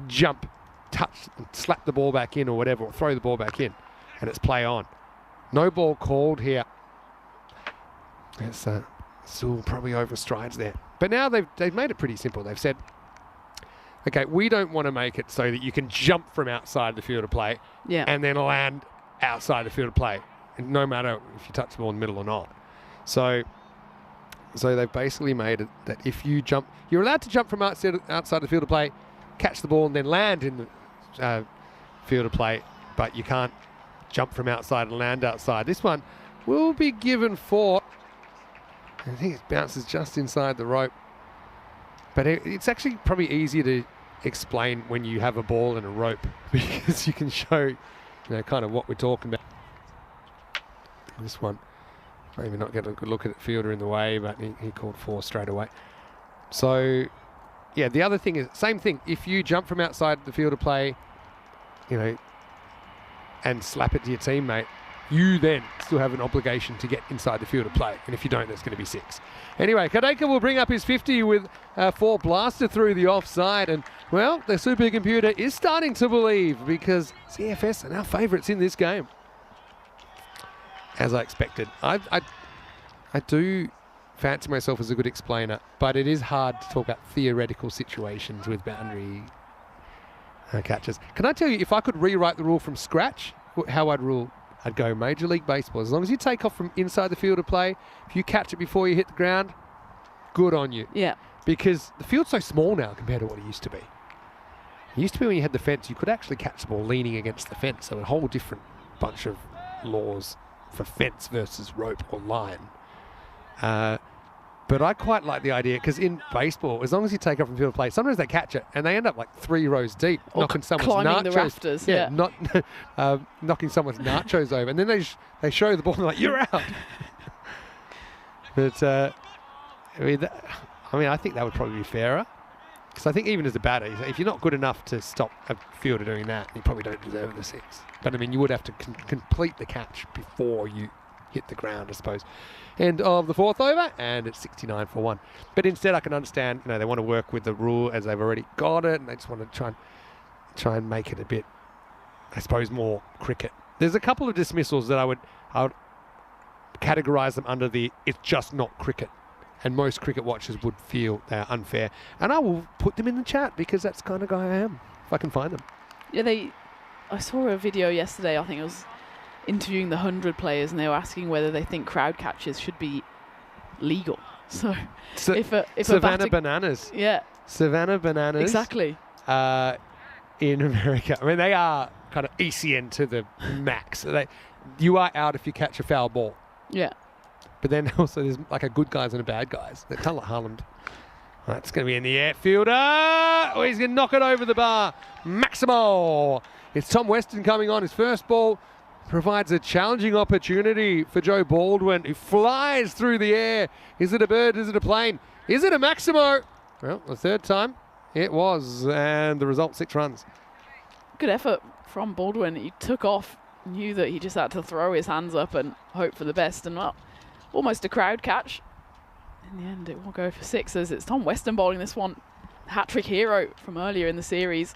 jump, touch, and slap the ball back in or whatever, or throw the ball back in. And it's play on. No ball called here. It's still probably over strides there. But now they've made it pretty simple. They've said, okay, we don't want to make it so that you can jump from outside the field of play and then land outside the field of play, and no matter if you touch the ball in the middle or not. So they've basically made it that if you jump, you're allowed to jump from outside the field of play, catch the ball and then land in the field of play, but you can't jump from outside and land outside. This one will be given 4. I think it bounces just inside the rope. But it's actually probably easier to explain when you have a ball and a rope, because you can show, kind of what we're talking about. This one, maybe not get a good look at it, fielder in the way, but he called 4 straight away. So, yeah, the other thing is, same thing. If you jump from outside the field of play, and slap it to your teammate, you then still have an obligation to get inside the field of play. And if you don't, that's going to be 6. Anyway, Kadeka will bring up his 50 with 4 blasted through the offside. And, well, the supercomputer is starting to believe, because CFS are now favourites in this game. As I expected. I do fancy myself as a good explainer, but it is hard to talk about theoretical situations with boundary catches. Can I tell you, if I could rewrite the rule from scratch, how I'd rule? I'd go Major League Baseball. As long as you take off from inside the field of play, if you catch it before you hit the ground, good on you. Yeah. Because the field's so small now compared to what it used to be. It used to be when you had the fence, you could actually catch the ball leaning against the fence. So a whole different bunch of laws for fence versus rope or line. But I quite like the idea, because in baseball, as long as you take off from field of play, sometimes they catch it and they end up like 3 rows deep, or knocking someone's climbing nachos. the rafters. Yeah, not knocking someone's nachos over, and then they show the ball and they're like, you're out. But I think that would probably be fairer, because I think even as a batter, if you're not good enough to stop a fielder doing that, you probably don't deserve the 6. But I mean, you would have to complete the catch before you hit the ground, I suppose. End of the 4th over, and it's 69 for 1. But instead, I can understand, they want to work with the rule as they've already got it, and they just want to try and make it a bit, I suppose, more cricket. There's a couple of dismissals that I would categorise them under the it's just not cricket, and most cricket watchers would feel they are unfair. And I will put them in the chat, because that's the kind of guy I am, if I can find them. Yeah, I saw a video yesterday, I think it was interviewing the 100 players, and they were asking whether they think crowd catches should be legal. So if a Savannah Bananas. Yeah. Savannah Bananas. Exactly. In America. I mean, they are kind of ECN to the max. You are out if you catch a foul ball. Yeah. But then also there's like a good guys and a bad guys. They're kind of like Harlem. That's going to be in the air. Fielder. Oh, he's going to knock it over the bar. Maximo. It's Tom Weston coming on. His first ball provides a challenging opportunity for Joe Baldwin, who flies through the air. Is it a bird? Is it a plane? Is it a Maximo? Well, the third time it was, and the result 6 runs. Good effort from Baldwin. He took off, knew that he just had to throw his hands up and hope for the best, and well, almost a crowd catch. In the end, it will go for 6s. It's Tom Weston bowling this one. Hat-trick hero from earlier in the series.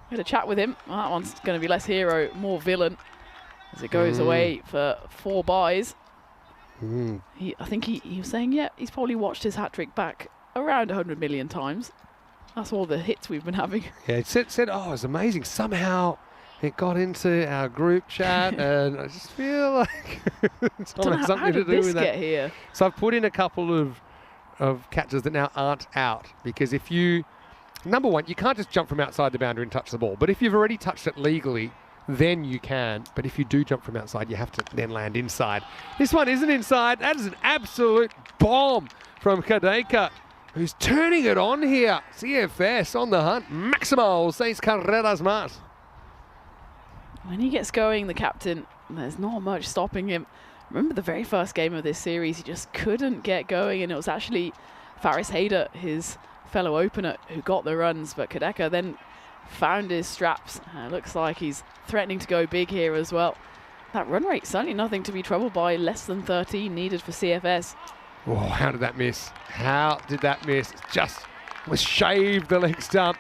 We had a chat with him. Well, that one's going to be less hero, more villain, as it goes away for 4 byes. I think he was saying, yeah, he's probably watched his hat-trick back around 100 million times. That's all the hits we've been having. Yeah, it said, oh, it was amazing. Somehow it got into our group chat, and I just feel like it's something to do with that. Get here? So I've put in a couple of catches that now aren't out, because if you, number one, you can't just jump from outside the boundary and touch the ball. But if you've already touched it legally, then you can. But if you do jump from outside, you have to then land inside. This one isn't inside. That is an absolute bomb from Kadeka, who's turning it on here. CFS on the hunt. Maximo, 6 carreras más. When he gets going, the captain, there's not much stopping him. Remember the very first game of this series, he just couldn't get going, and it was actually Faris Haider, his fellow opener, who got the runs, but Kadeka then found his straps. It looks like he's threatening to go big here as well. That run rate, certainly nothing to be troubled by, less than 13 needed for CFS. Oh, how did that miss? How did that miss? Just was shaved the leg stump.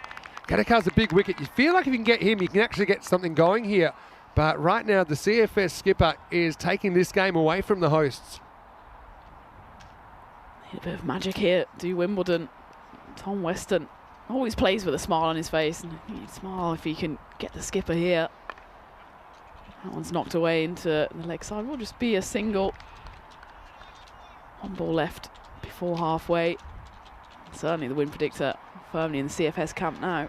Kadeka's a big wicket. You feel like if you can get him, you can actually get something going here. But right now, the CFS skipper is taking this game away from the hosts. A bit of magic here, do Wimbledon. Tom Weston always plays with a smile on his face, and he'd smile if he can get the skipper here. That one's knocked away into the leg side. Will just be a single. 1 ball left before halfway. Certainly the win predictor firmly in the CFS camp now.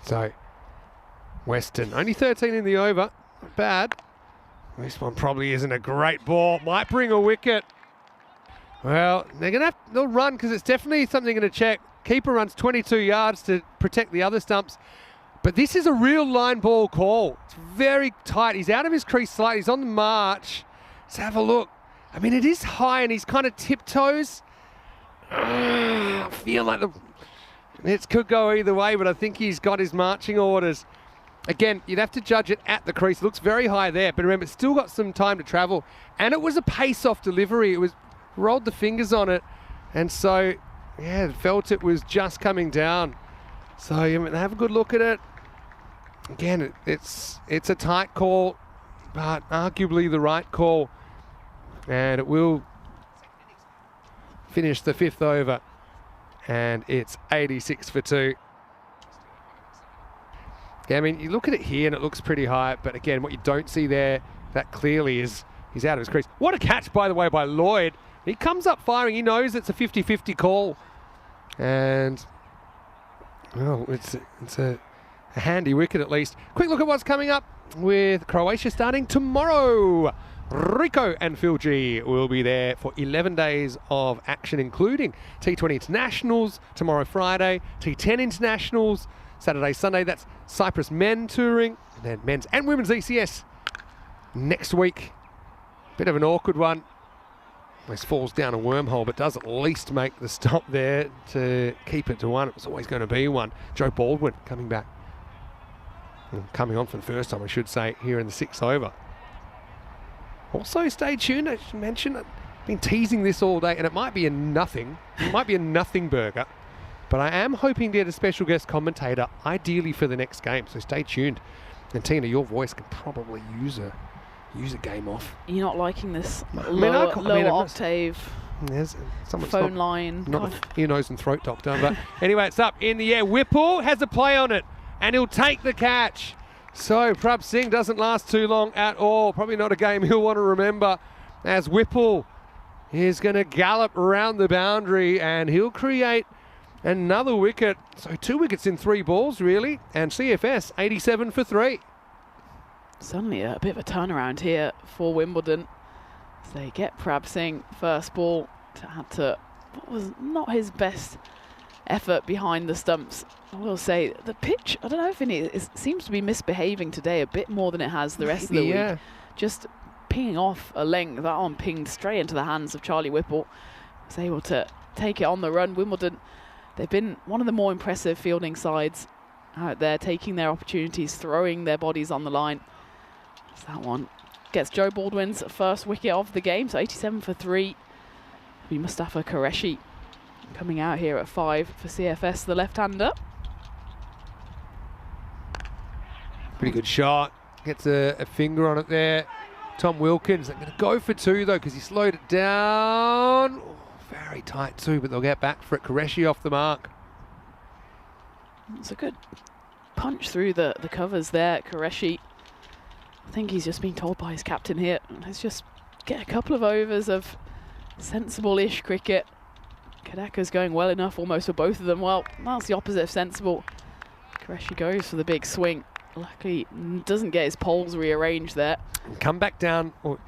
So, Weston, only 13 in the over. Not bad. This one probably isn't a great ball. Might bring a wicket. Well, they'll run, because it's definitely something going to check. Keeper runs 22 yards to protect the other stumps. But this is a real line ball call. It's very tight. He's out of his crease slightly. He's on the march. Let's have a look. I mean, it is high, and he's kind of tiptoes. I feel like it could go either way, but I think he's got his marching orders. Again, you'd have to judge it at the crease. It looks very high there, but remember, it's still got some time to travel. And it was a pace-off delivery. It was rolled the fingers on it, and so, yeah, felt it was just coming down. So have a good look at it. Again, it's a tight call, but arguably the right call. And it will finish the 5th over. And it's 86 for 2. Yeah, I mean, you look at it here and it looks pretty high. But again, what you don't see there that clearly is he's out of his crease. What a catch, by the way, by Lloyd. He comes up firing. He knows it's a 50-50 call. And, well, it's a handy wicket at least. Quick look at what's coming up with Croatia starting tomorrow. Rico and Fiji will be there for 11 days of action, including T20 Internationals tomorrow, Friday, T10 Internationals, Saturday, Sunday. That's Cyprus men touring, and then men's and women's ECS next week. Bit of an awkward one. Almost falls down a wormhole, but does at least make the stop there to keep it to 1. It was always going to be 1. Joe Baldwin coming back. Coming on for the first time, I should say, here in the 6th over. Also, stay tuned. I should mention, I've been teasing this all day, and it might be a nothing. It might be a nothing burger. But I am hoping to get a special guest commentator, ideally for the next game. So stay tuned. And Tina, your voice can probably use a game off. You're not liking this low octave There's someone's phone line. Not the ear, nose and throat doctor. But anyway, it's up in the air. Whipple has a play on it, and he'll take the catch. So Prabh Singh doesn't last too long at all. Probably not a game he'll want to remember, as Whipple is going to gallop around the boundary, and he'll create another wicket. So 2 wickets in 3 balls, really. And CFS 87 for 3. Suddenly a bit of a turnaround here for Wimbledon. So they get Prabh Singh first ball to add to what was not his best effort behind the stumps. I will say the pitch, I don't know if it seems to be misbehaving today a bit more than it has the rest of the week. Just pinging off a length. That one pinged straight into the hands of Charlie Whipple. Was able to take it on the run. Wimbledon, they've been one of the more impressive fielding sides out there, taking their opportunities, throwing their bodies on the line. So that one gets Joe Baldwin's first wicket of the game, so 87 for 3. Mustafa Qureshi coming out here at 5 for CFS, the left-hander. Pretty good shot. Gets a finger on it there. Tom Wilkins, they're going to go for 2 though, because he slowed it down. Oh, very tight too, but they'll get back for it. Qureshi off the mark. It's a good punch through the covers there, Qureshi. I think he's just being told by his captain here, let's just get a couple of overs of sensible-ish cricket. Kadeka's going well enough almost for both of them. Well, that's the opposite of sensible. Qureshi goes for the big swing. Luckily, doesn't get his poles rearranged there. Come back down, or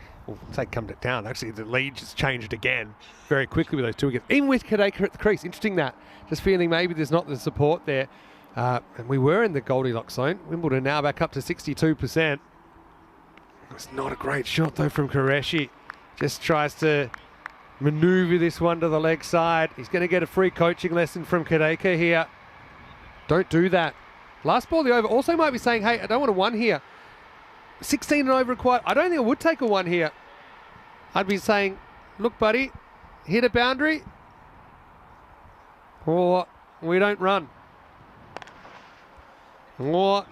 say come back down. Actually, the lead just changed again very quickly with those 2 wickets. Even with Kadeka at the crease, interesting that. Just feeling maybe there's not the support there. And we were in the Goldilocks zone. Wimbledon now back up to 62%. It's not a great shot though from Qureshi. Just tries to manoeuvre this one to the leg side. He's going to get a free coaching lesson from Kadeka here. Don't do that. Last ball of the over. Also might be saying, hey, I don't want a 1 here. 16 and over required. I don't think I would take a 1 here. I'd be saying, look, buddy, hit a boundary, or we don't run. Or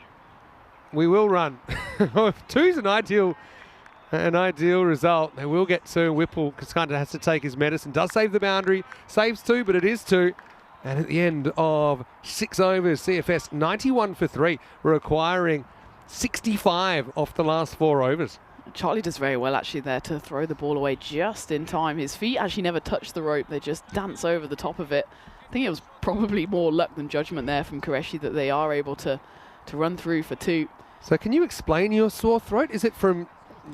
we will run. If 2's an ideal result, they will get 2. Whipple kind of has to take his medicine. Does save the boundary. Saves 2, but it is 2. And at the end of 6 overs, CFS 91 for 3, requiring 65 off the last 4 overs. Charlie does very well actually there to throw the ball away just in time. His feet actually never touch the rope. They just dance over the top of it. I think it was probably more luck than judgment there from Qureshi that they are able to run through for 2. So can you explain your sore throat? Is it from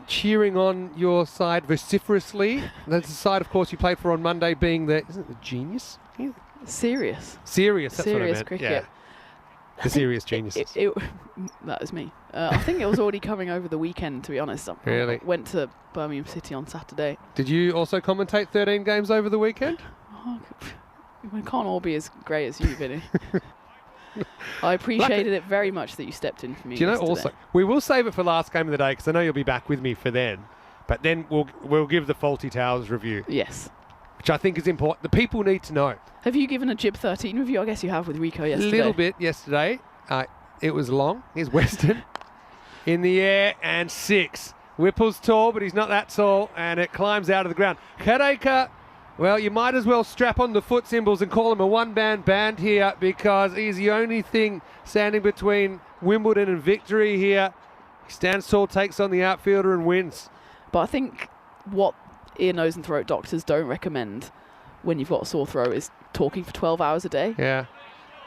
cheering on your side vociferously? That's the side, of course, you played for on Monday, being the, isn't it the Genius? Yeah. Serious. That's what I meant. Cricket. Yeah. The serious geniuses. That is me. I think it was already coming over the weekend, to be honest. Really? I went to Birmingham City on Saturday. Did you also commentate 13 games over the weekend? We can't all be as great as you, Vinny. I appreciated it very much that you stepped in for me. Do you know also, we will save it for last game of the day because I know you'll be back with me for then. But then we'll give the Faulty Towers review. Yes. Which I think is important. The people need to know. Have you given a Jib 13 review? I guess you have with Rico yesterday. A little bit yesterday. It was long. Here's Weston in the air and 6. Whipple's tall, but he's not that tall, and it climbs out of the ground. Kadeka, well, you might as well strap on the foot symbols and call him a one-man band here because he's the only thing standing between Wimbledon and victory here. He stands tall, takes on the outfielder and wins. But I think what ear, nose and throat doctors don't recommend when you've got a sore throat is talking for 12 hours a day. Yeah.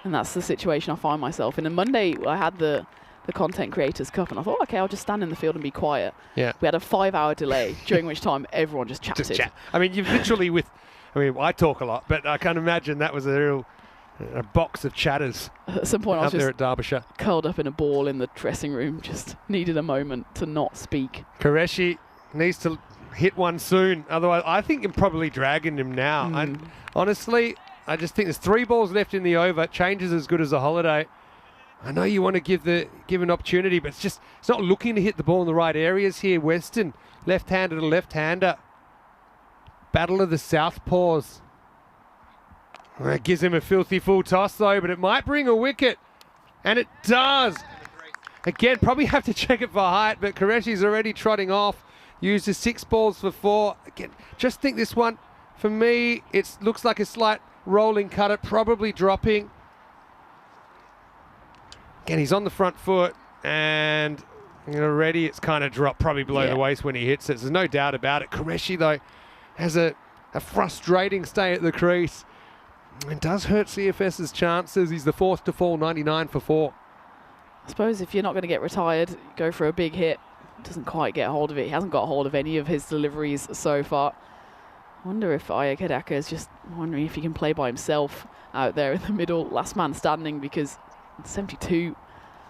And that's the situation I find myself in. And Monday, I had the Content Creators Cup, and I thought, okay, I'll just stand in the field and be quiet. Yeah. We had a 5-hour delay, during which time everyone just chatted. Just chat. I mean, you've literally I talk a lot, but I can't imagine that was a box of chatters. At some point, I was there just at Derbyshire. curled up in a ball in the dressing room, just needed a moment to not speak. Qureshi needs to hit one soon. Otherwise, I think you're probably dragging him now. Honestly, I just think there's 3 balls left in the over. Changes as good as a holiday. I know you want to give an opportunity, but it's not looking to hit the ball in the right areas here. Weston, left-hander to left-hander. Battle of the Southpaws. That gives him a filthy full toss though, but it might bring a wicket. And it does. Again, probably have to check it for height, but Qureshi's already trotting off. Uses 6 balls for 4. Again, just think this one For me, it looks like a slight rolling cutter, probably dropping. Again, he's on the front foot, and already it's kind of dropped probably below the waist when he hits it. There's no doubt about it. Qureshi, though, has a frustrating stay at the crease. It does hurt CFS's chances. He's the fourth to fall, 99 for 4. I suppose if you're not going to get retired, go for a big hit. Doesn't quite get hold of it. He hasn't got hold of any of his deliveries so far. I wonder if Aya Kadaka is just wondering if he can play by himself out there in the middle, last man standing, because 72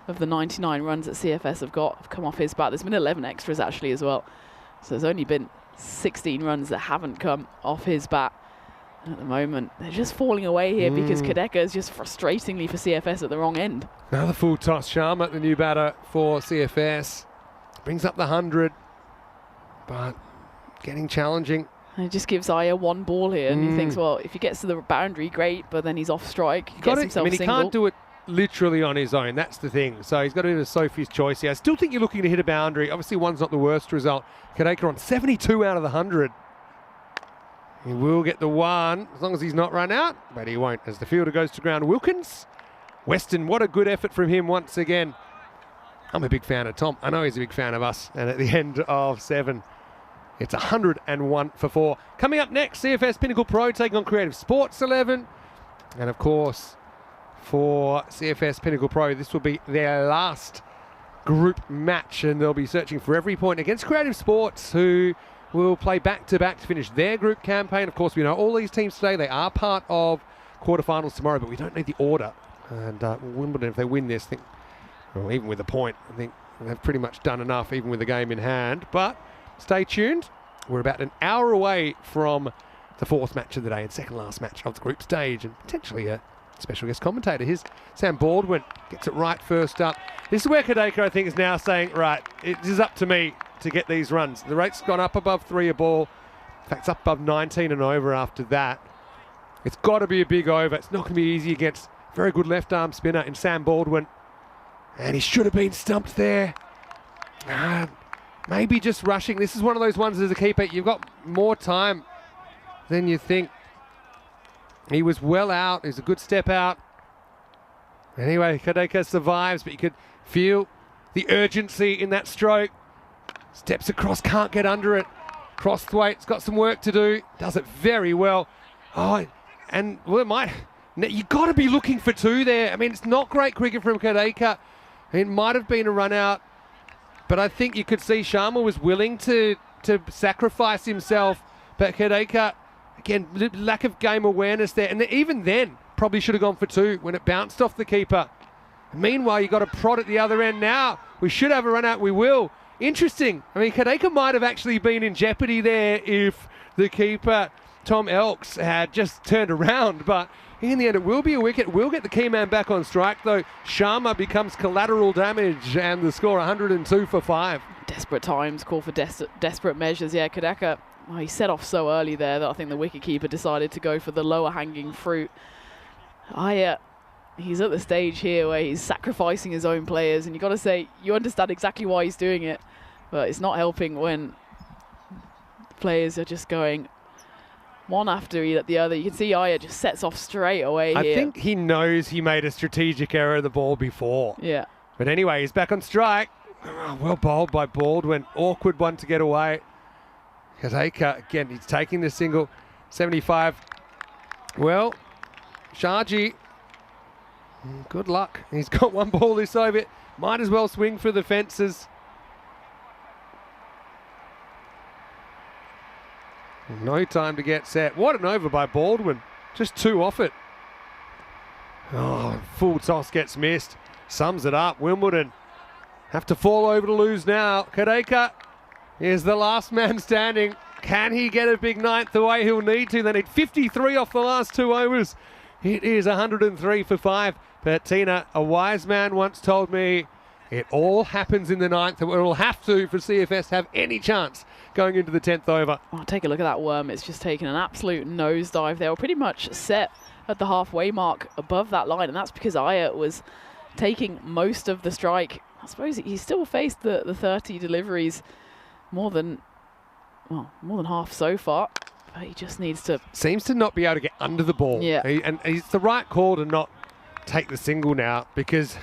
of the 99 runs that CFS have come off his bat. There's been 11 extras actually as well. So there's only been 16 runs that haven't come off his bat at the moment. They're just falling away here because Kadeka is just frustratingly for CFS at the wrong end. Another full toss. Sharma, the new batter for CFS. Brings up the 100, but getting challenging. And it just gives Aya one ball here, and he thinks, well, if he gets to the boundary, great, but then he's off strike. He gets himself single. He can't do it literally on his own. That's the thing. So he's got to do a Sophie's choice here. I still think you're looking to hit a boundary. Obviously, one's not the worst result. Kadeka on 72 out of the 100. He will get the one, as long as he's not run out, but he won't as the fielder goes to ground. Wilkins. Weston, what a good effort from him once again. I'm a big fan of Tom. I know he's a big fan of us. And at the end of 7, it's 101 for 4. Coming up next, CFS Pinnacle Pro taking on Creative Sports 11. And of course, for CFS Pinnacle Pro, this will be their last group match, and they'll be searching for every point against Creative Sports, who will play back-to-back to finish their group campaign. Of course, we know all these teams today, they are part of quarterfinals tomorrow, but we don't know the order. And Wimbledon, if they win this, well, even with a point, I think they've pretty much done enough, even with the game in hand. But stay tuned. We're about an hour away from the 4th match of the day and second last match of the group stage, and potentially a special guest commentator. Here's Sam Baldwin, gets it right first up. This is where Kadeka, I think, is now saying, right, it is up to me to get these runs. The rate's gone up above 3 a ball. In fact, it's up above 19 and over after that. It's got to be a big over. It's not going to be easy against a very good left-arm spinner in Sam Baldwin. And he should have been stumped there. Maybe just rushing. This is one of those ones as a keeper, you've got more time than you think. He was well out. It was a good step out. Anyway, Kadeka survives, but you could feel the urgency in that stroke. Steps across, can't get under it. Crossthwaite's got some work to do. Does it very well. Oh, and well, it might. You've got to be looking for 2 there. I mean, it's not great cricket from Kadeka. It might have been a run out, but I think you could see Sharma was willing to sacrifice himself. But Kadeka, again, lack of game awareness there. And even then, probably should have gone for 2 when it bounced off the keeper. Meanwhile, you got a prod at the other end now. We should have a run out. We will. Interesting. I mean, Kadeka might have actually been in jeopardy there if the keeper, Tom Elks, had just turned around. But in the end, it will be a wicket. We'll get the key man back on strike, though. Sharma becomes collateral damage, and the score 102 for 5. Desperate times call for desperate measures. Yeah, Kadeka, well, he set off so early there that I think the wicketkeeper decided to go for the lower hanging fruit. He's at the stage here where he's sacrificing his own players, and you've got to say, you understand exactly why he's doing it, but it's not helping when players are just going one after the other. You can see Aya just sets off straight away here. I think he knows he made a strategic error of the ball before. Yeah. But anyway, he's back on strike. Oh, well bowled by Baldwin. Awkward one to get away. Kadeka, again, he's taking the single. 75. Well, Shaji, good luck. He's got 1 ball this over. Might as well swing for the fences. No time to get set. What an over by Baldwin. Just 2 off it. Oh, full toss gets missed. Sums it up. Wimbledon have to fall over to lose now. Kadeka is the last man standing. Can he get a big 9th away? He'll need to. They need 53 off the last 2 overs. It is 103 for 5. But Tina, a wise man once told me, it all happens in the 9th. It will have to for CFS to have any chance going into the 10th over. Oh, take a look at that worm. It's just taken an absolute nosedive. They were pretty much set at the halfway mark above that line, and that's because Aya was taking most of the strike. I suppose he still faced the 30 deliveries, more than half so far. But he just needs to... Seems to not be able to get under the ball. Yeah. And it's the right call to not take the single now, because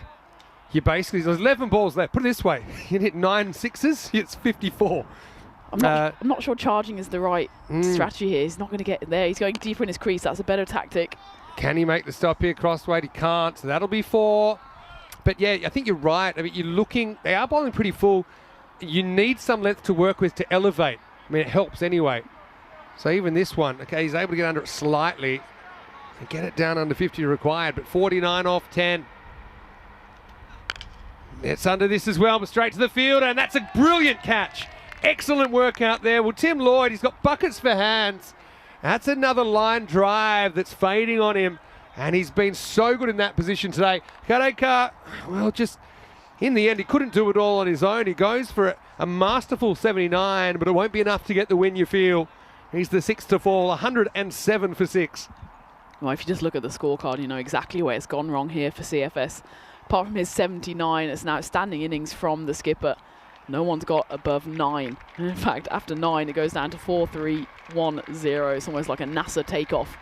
you basically, there's 11 balls left. Put it this way, you hit 9 sixes, it's 54. I'm not sure charging is the right strategy here. He's not going to get there. He's going deeper in his crease. That's a better tactic. Can he make the stop here, crossweight? He can't, so that'll be 4. But yeah, I think you're right. I mean, you're looking, they are bowling pretty full. You need some length to work with to elevate. I mean, it helps anyway. So even this one, okay, he's able to get under it slightly and get it down under 50 required, but 49 off 10. It's under this as well, but straight to the field, and that's a brilliant catch. Excellent work out there. Well, Tim Lloyd, he's got buckets for hands. That's another line drive that's fading on him, and he's been so good in that position today. Kadeka, well, just in the end, he couldn't do it all on his own. He goes for a masterful 79, but it won't be enough to get the win, you feel. He's the 6th to fall, 107 for 6. Well, if you just look at the scorecard, you know exactly where it's gone wrong here for CFS. Apart from his 79, it's an outstanding innings from the skipper. No one's got above 9. In fact, after 9, it goes down to 4-3-1-0. It's almost like a NASA takeoff.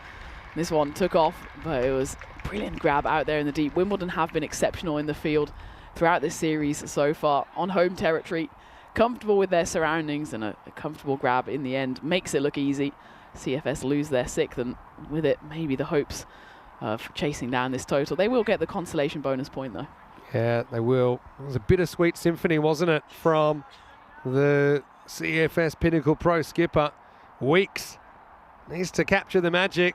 This one took off, but it was a brilliant grab out there in the deep. Wimbledon have been exceptional in the field throughout this series so far. On home territory, comfortable with their surroundings, and a comfortable grab in the end makes it look easy. CFS lose their 6th, and with it, maybe the hopes of chasing down this total. They will get the consolation bonus point, though. Yeah, they will. It was a bittersweet symphony, wasn't it, from the CFS Pinnacle Pro skipper. Weeks needs to capture the magic.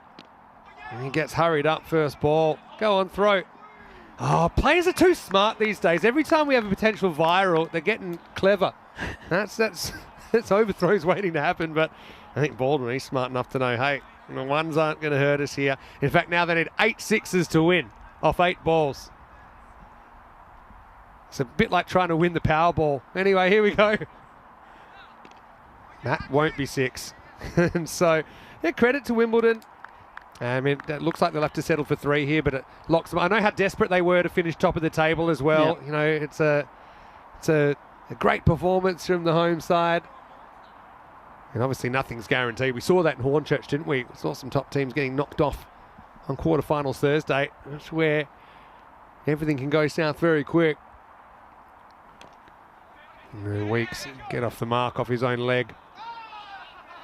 And he gets hurried up first ball. Go on, throw. Oh, players are too smart these days. Every time we have a potential viral, they're getting clever. That's overthrows waiting to happen, but I think Baldwin, he's smart enough to know, hey, the ones aren't going to hurt us here. In fact, now they need 8 sixes to win off 8 balls. It's a bit like trying to win the Powerball. Anyway, here we go. That won't be 6. And so, yeah, credit to Wimbledon. I mean, it looks like they'll have to settle for 3 here, but it locks them. I know how desperate they were to finish top of the table as well. Yep. You know, it's a great performance from the home side. And obviously nothing's guaranteed. We saw that in Hornchurch, didn't we? We saw some top teams getting knocked off on quarterfinals Thursday. That's where everything can go south very quick. And Weeks get off the mark off his own leg.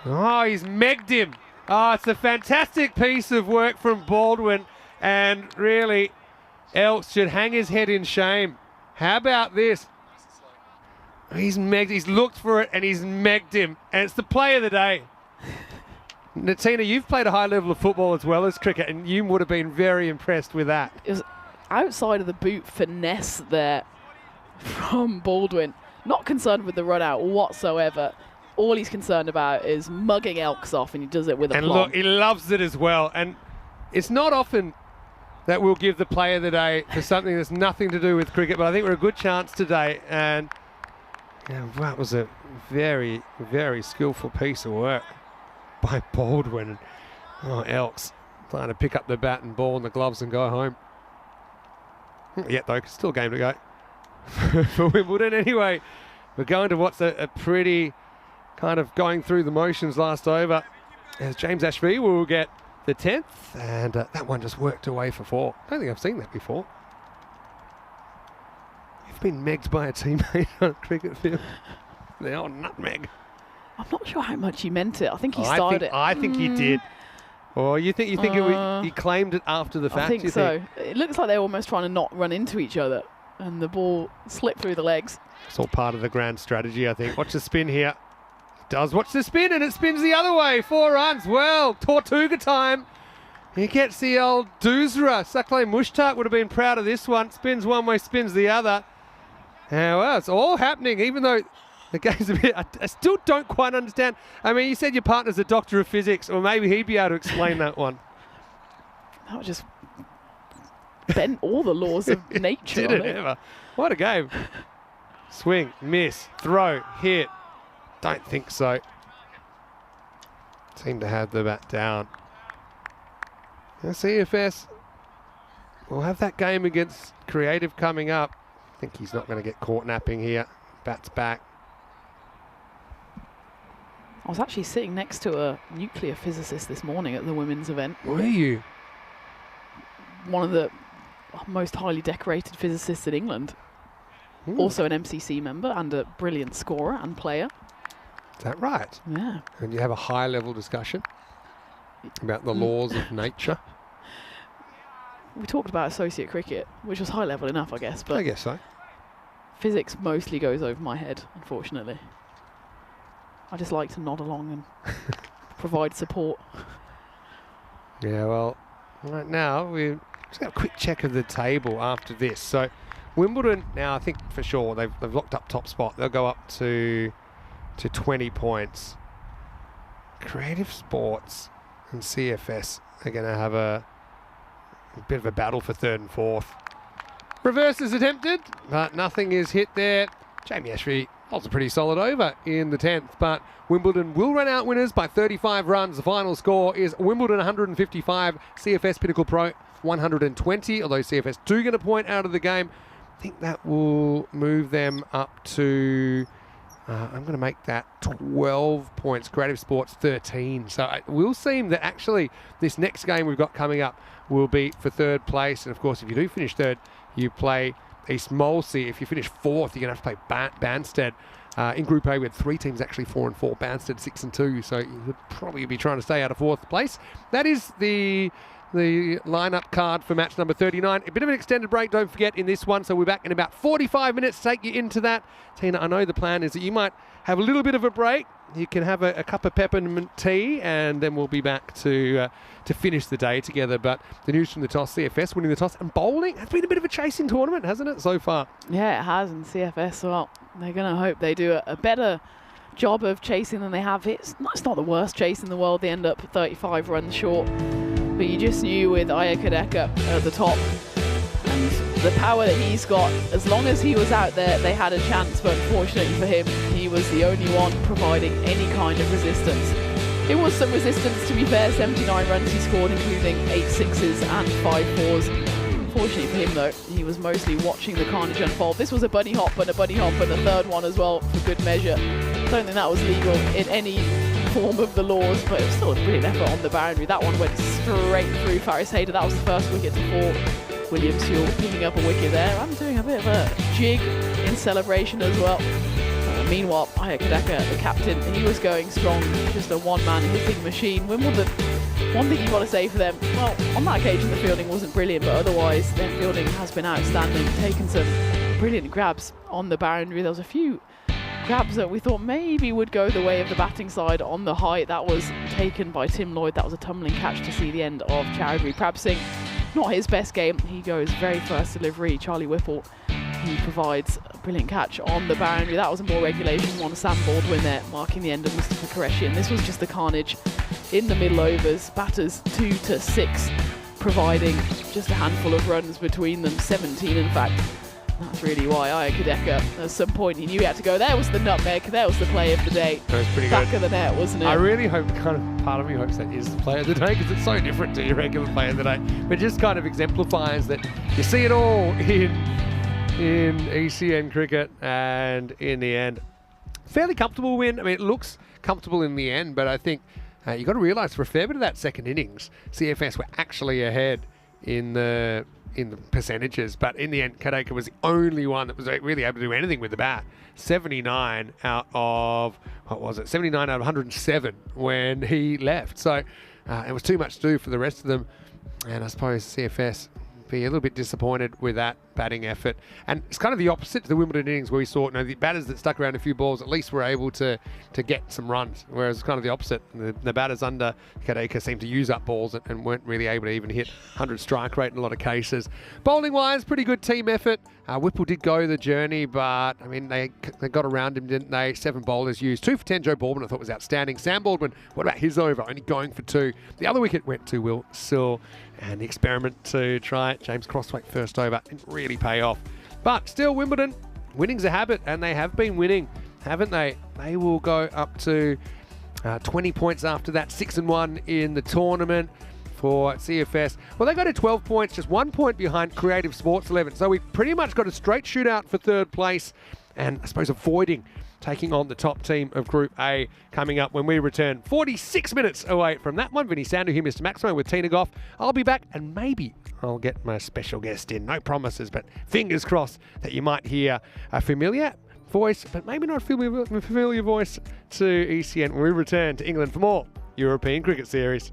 Oh, he's megged him. Oh, it's a fantastic piece of work from Baldwin, and really, Elks should hang his head in shame. How about this? He's megged, he's looked for it, and he's megged him, and it's the play of the day. Natina, you've played a high level of football as well as cricket, and you would have been very impressed with that. It was outside of the boot finesse there from Baldwin. Not concerned with the run out whatsoever. All he's concerned about is mugging Elks off, and he does it with a And plum. look, he loves it as well. And it's not often that we'll give the play of the day for something that's nothing to do with cricket, but I think we're a good chance today. And yeah, that was a very, very skillful piece of work by Baldwin. Oh, Elks trying to pick up the bat and ball and the gloves and go home. Yet though, still a game to go for Wimbledon. Anyway, we're going to what's a pretty kind of going through the motions last over, as James Ashby will get the 10th, and that one just worked away for 4. I don't think I've seen that before. You've been megged by a teammate on a cricket field. The old nutmeg. I'm not sure how much he meant it. I think he started it. I think he did. Or you think he claimed it after the fact? I think so. It looks like they're almost trying to not run into each other, and the ball slipped through the legs. It's all part of the grand strategy, I think. Watch the spin here. Does watch the spin, and it spins the other way. 4 runs. Well, Tortuga time. He gets the old Doosra. Saklay Mushtaq would have been proud of this one. Spins one way, spins the other. Well, it's all happening, even though the game's a bit... I still don't quite understand. I mean, you said your partner's a doctor of physics, or maybe he'd be able to explain that one. That was just bent all the laws of nature. Did it ever? What a game. Swing, miss, throw, hit. Don't think so. Seem to have the bat down. Now CFS will have that game against Creative coming up. I think he's not going to get caught napping here. Bat's back. I was actually sitting next to a nuclear physicist this morning at the women's event. Were you? One of the most highly decorated physicists in England. Also an MCC member and a brilliant scorer and player. Is that right? Yeah. And you have a high-level discussion about the laws of nature? We talked about associate cricket, which was high level enough, I guess, but I guess so. physics mostly goes over my head, unfortunately. I just like to nod along and provide support. Yeah, well, right now we've just got a quick check of the table after this. So Wimbledon now, I think for sure they've locked up top spot. They'll go up to 20 points. Creative Sports and CFS are going to have a bit of a battle for third and fourth. Reverse is attempted, but nothing is hit there. Jamie Ashby holds a pretty solid over in the 10th, but Wimbledon will run out winners by 35 runs. The final score is Wimbledon 155, CFS Pinnacle Pro 120, although CFS do get a point out of the game. I think that will move them up to, I'm going to make that 12 points. Creative Sports 13. So it will seem that actually this next game we've got coming up will be for third place. And of course, if you do finish third, you play East Molesey. If you finish fourth, you're going to have to play Banstead. In Group A, we had 3 teams actually 4-4, Banstead 6-2. So you would probably be trying to stay out of fourth place. That is the lineup card for match number 39. A bit of an extended break, don't forget, in this one. So we're back in about 45 minutes to take you into that. Tina, I know the plan is that you might have a little bit of a break. You can have a cup of peppermint tea, and then we'll be back to finish the day together. But the news from the toss, CFS winning the toss, and bowling has been a bit of a chasing tournament, hasn't it, so far? Yeah, it has, and CFS, well, they're going to hope they do a better job of chasing than they have. It's not the worst chase in the world. They end up 35 runs short. But you just knew with Aya Kadeka at the top and the power that he's got, as long as he was out there, they had a chance. But unfortunately for him, he was the only one providing any kind of resistance. It was some resistance, to be fair. 79 runs he scored, including 8 sixes and 5 fours. Unfortunately for him, though, he was mostly watching the carnage unfold. This was a bunny hop and the third one as well, for good measure. I don't think that was legal in any form of the laws, but it was still a brilliant effort on the boundary. That one went straight through Faris Hayder. That was the first wicket for Williams Hewell, picking up a wicket there. I'm doing a bit of a jig in celebration as well. Meanwhile, Aya Kadeka, the captain, he was going strong, just a one-man hitting machine. Wimbledon, one thing you've got to say for them, well, on that occasion the fielding wasn't brilliant, but otherwise their fielding has been outstanding, taken some brilliant grabs on the boundary. There was a few grabs that we thought maybe would go the way of the batting side on the height. That was taken by Tim Lloyd. That was a tumbling catch to see the end of Chowdhury. Prab Singh, not his best game. He goes very first delivery. Charlie Whipple, he provides a brilliant catch on the boundary. That was a more regulation one. Sam Baldwin there marking the end of Mustafa Qureshi. And this was just the carnage in the middle overs. Batters 2 to 6, providing just a handful of runs between them. 17 in fact. That's really why Aya Kadeka, at some point he knew he had to go. There was the nutmeg. There was the play of the day. That was pretty Back good. of the net, wasn't it? I really hope, part of me hopes that is the play of the day, because it's so different to your regular play of the day. But it just kind of exemplifies that you see it all in ECN cricket, and in the end, fairly comfortable win. I mean, it looks comfortable in the end, but I think you've got to realise for a fair bit of that second innings, CFS were actually ahead in the percentages, but in the end, Kadeka was the only one that was really able to do anything with the bat. 79 out of, 79 out of 107 when he left. So it was too much to do for the rest of them, and I suppose CFS be a little bit disappointed with that batting effort. And it's kind of the opposite to the Wimbledon innings, where we saw the batters that stuck around a few balls at least were able to get some runs, whereas it's kind of the opposite. The batters under Kadeka seemed to use up balls and weren't really able to even hit 100 strike rate in a lot of cases. Bowling wise, pretty good team effort. Whipple did go the journey, but I mean they got around him, didn't they? 7 bowlers used. 2 for 10. Joe Baldwin I thought was outstanding. Sam Baldwin, what about his over? Only going for 2. The other wicket went to Will Sill, and the experiment to try James Crosswaite first over didn't really pay off. But still, Wimbledon, winning's a habit, and they have been winning, haven't they? They will go up to 20 points after that, 6-1 in the tournament. For CFS, well, they got to 12 points, just 1 point behind Creative Sports 11. So we've pretty much got a straight shootout for third place, and I suppose avoiding taking on the top team of Group A coming up when we return 46 minutes away from that one. Vinny Sandu here, Mr. Maximo with Tina Goff. I'll be back and maybe I'll get my special guest in. No promises, but fingers crossed that you might hear a familiar voice, but maybe not a familiar voice to ECN when we return to England for more European Cricket Series.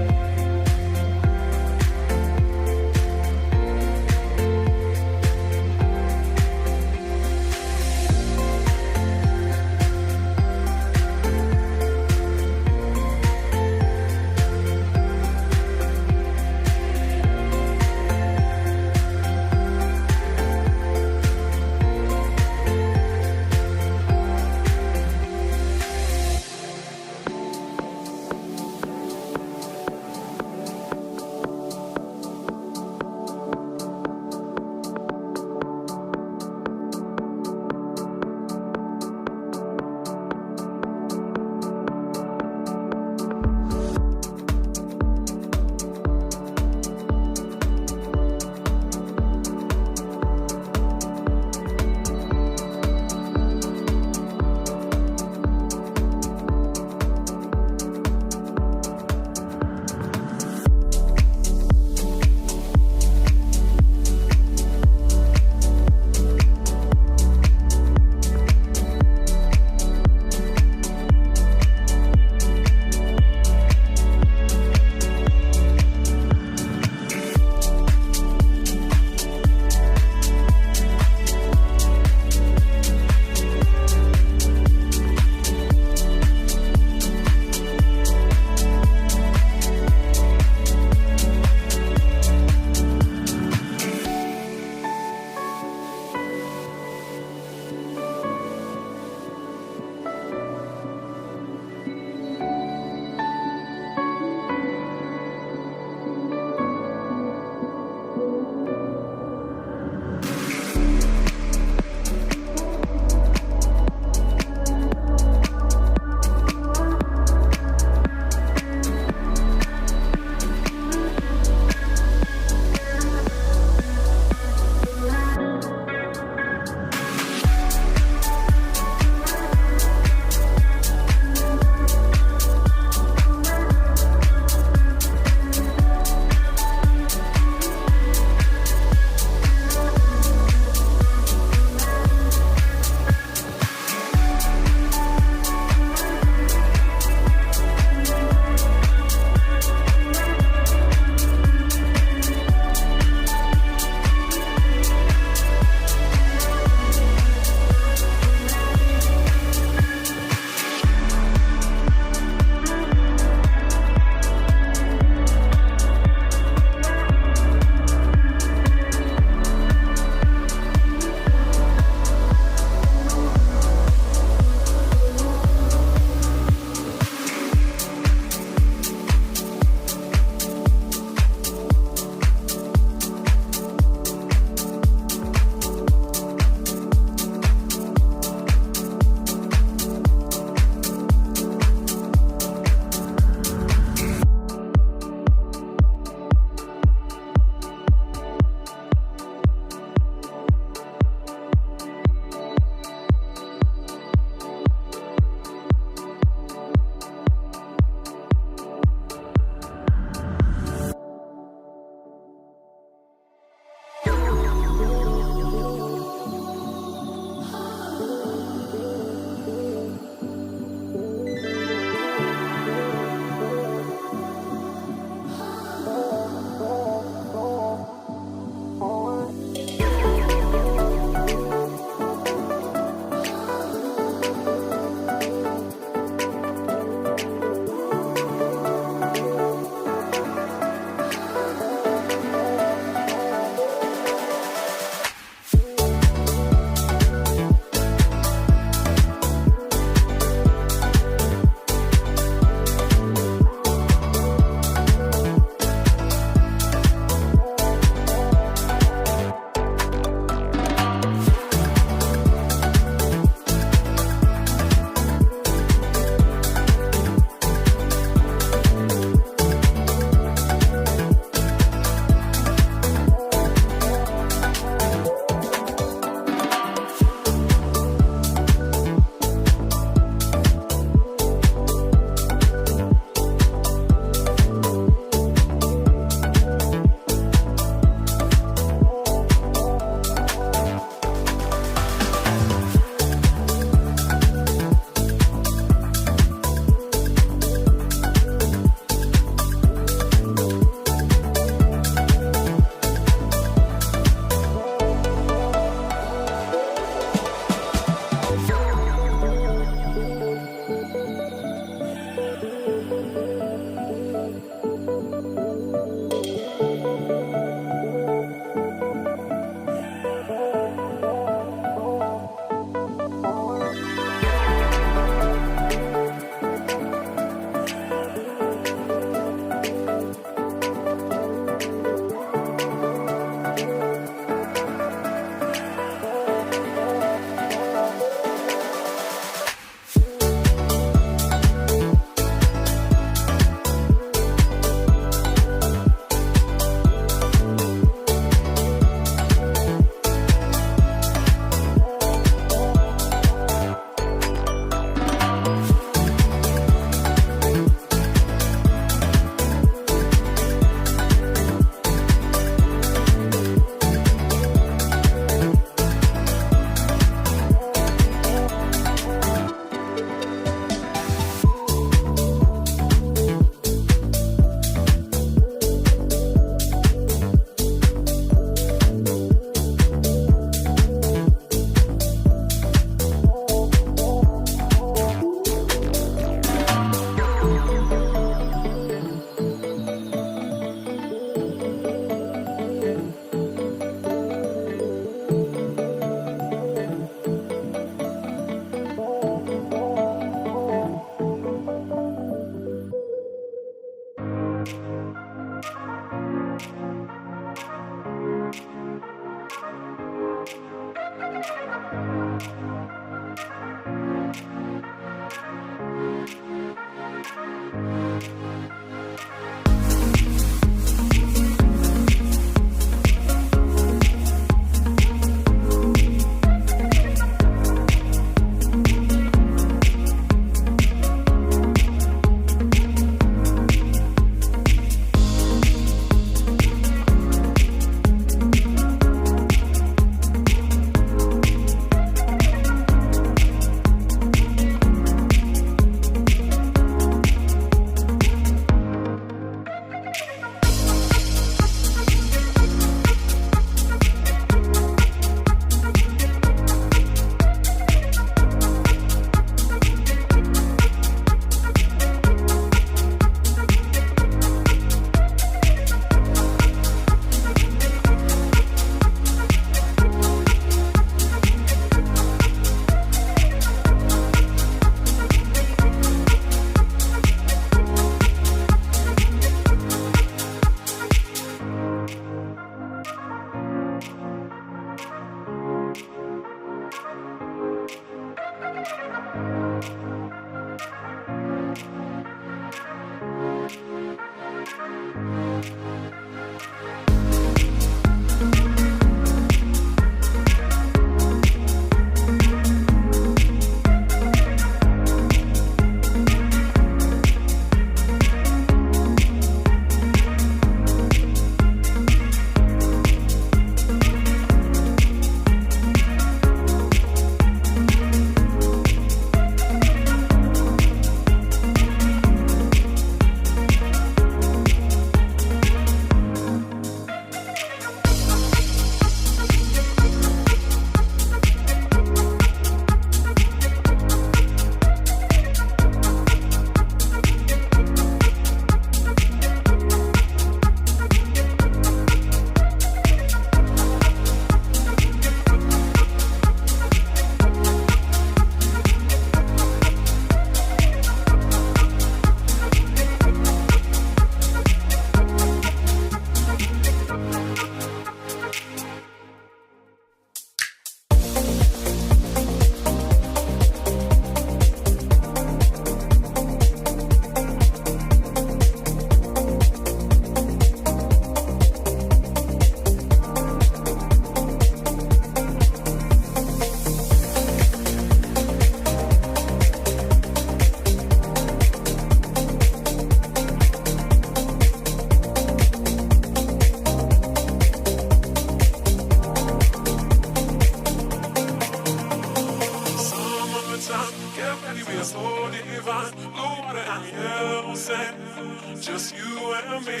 just you and me.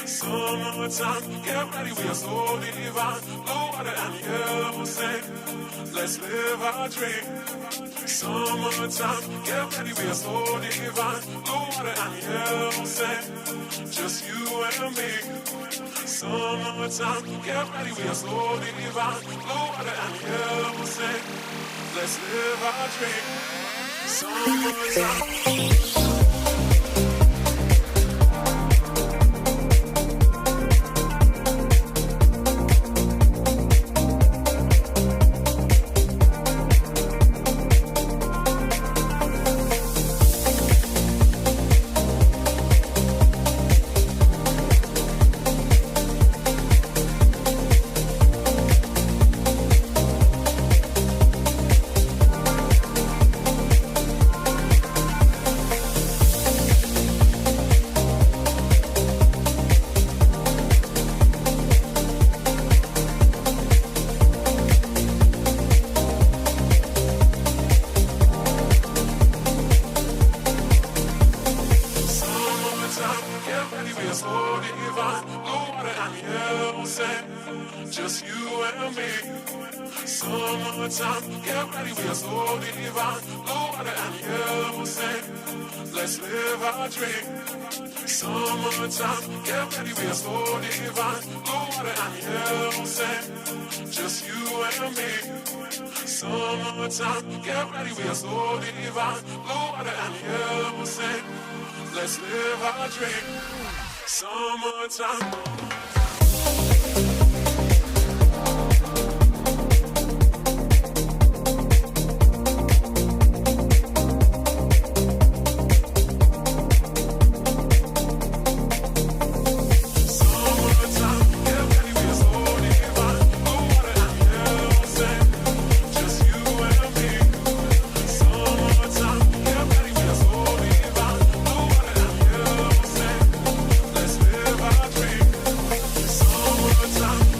Summertime, get ready, we are so divine. Blue water and yellow sand, let's live our dream. Summertime, get ready, we are so divine. Blue water and yellow sand, just you and me. Summertime, get ready, we are so divine. Blue water and yellow sand, let's live our dream. Summertime. Just you and me. Summertime, get ready, we are so divine. Blue water and yellow sand, let's live our dream. Summertime, get ready, we are so divine. Blue water and yellow sand, just you and me. Summertime, get ready, we are so divine. Blue water and yellow sand, let's live our dream. Summertime. Time.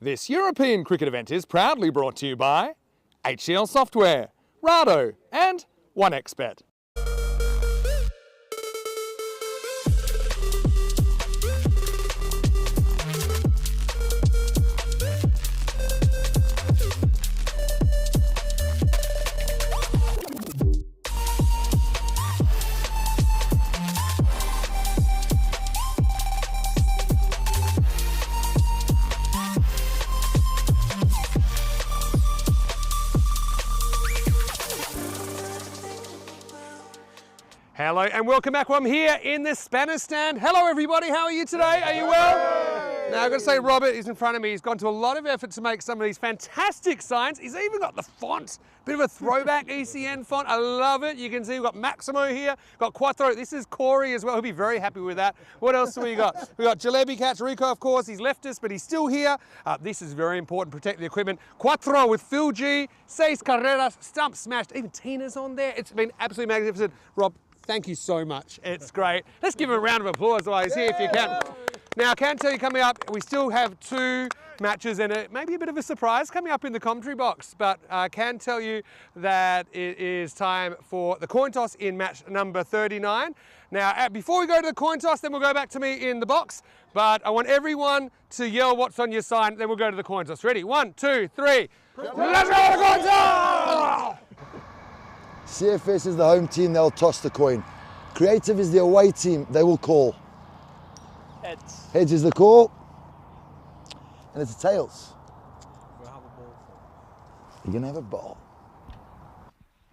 This European cricket event is proudly brought to you by HCL Software, Rado and 1xBet. Hello and welcome back. Well, I'm here in the Spanish stand. Hello everybody, how are you today? Are you well? Now I've got to say Robert is in front of me. He's gone to a lot of effort to make some of these fantastic signs. He's even got the font, bit of a throwback ECN font. I love it. You can see we've got Maximo here, got Quattro. This is Corey as well. He'll be very happy with that. What else do we got? We've got Jalebi Catch Rico, of course. He's left us, but he's still here. This is very important. Protect the equipment. Quattro with Phil G, Seis Carreras, Stump Smashed. Even Tina's on there. It's been absolutely magnificent. Rob, thank you so much. It's great. Let's give him a round of applause while he's here if you can. Now, I can tell you coming up, we still have 2 matches and maybe a bit of a surprise coming up in the commentary box, but I can tell you that it is time for the coin toss in match number 39. Now, before we go to the coin toss, then we'll go back to me in the box, but I want everyone to yell what's on your sign, then we'll go to the coin toss. Ready? 1, 2, 3. Let's go to the coin toss! CFS is the home team, they'll toss the coin. Creative is the away team, they will call. Heads. Heads is the call. And it's the tails. We'll have a ball. You're going to have a ball.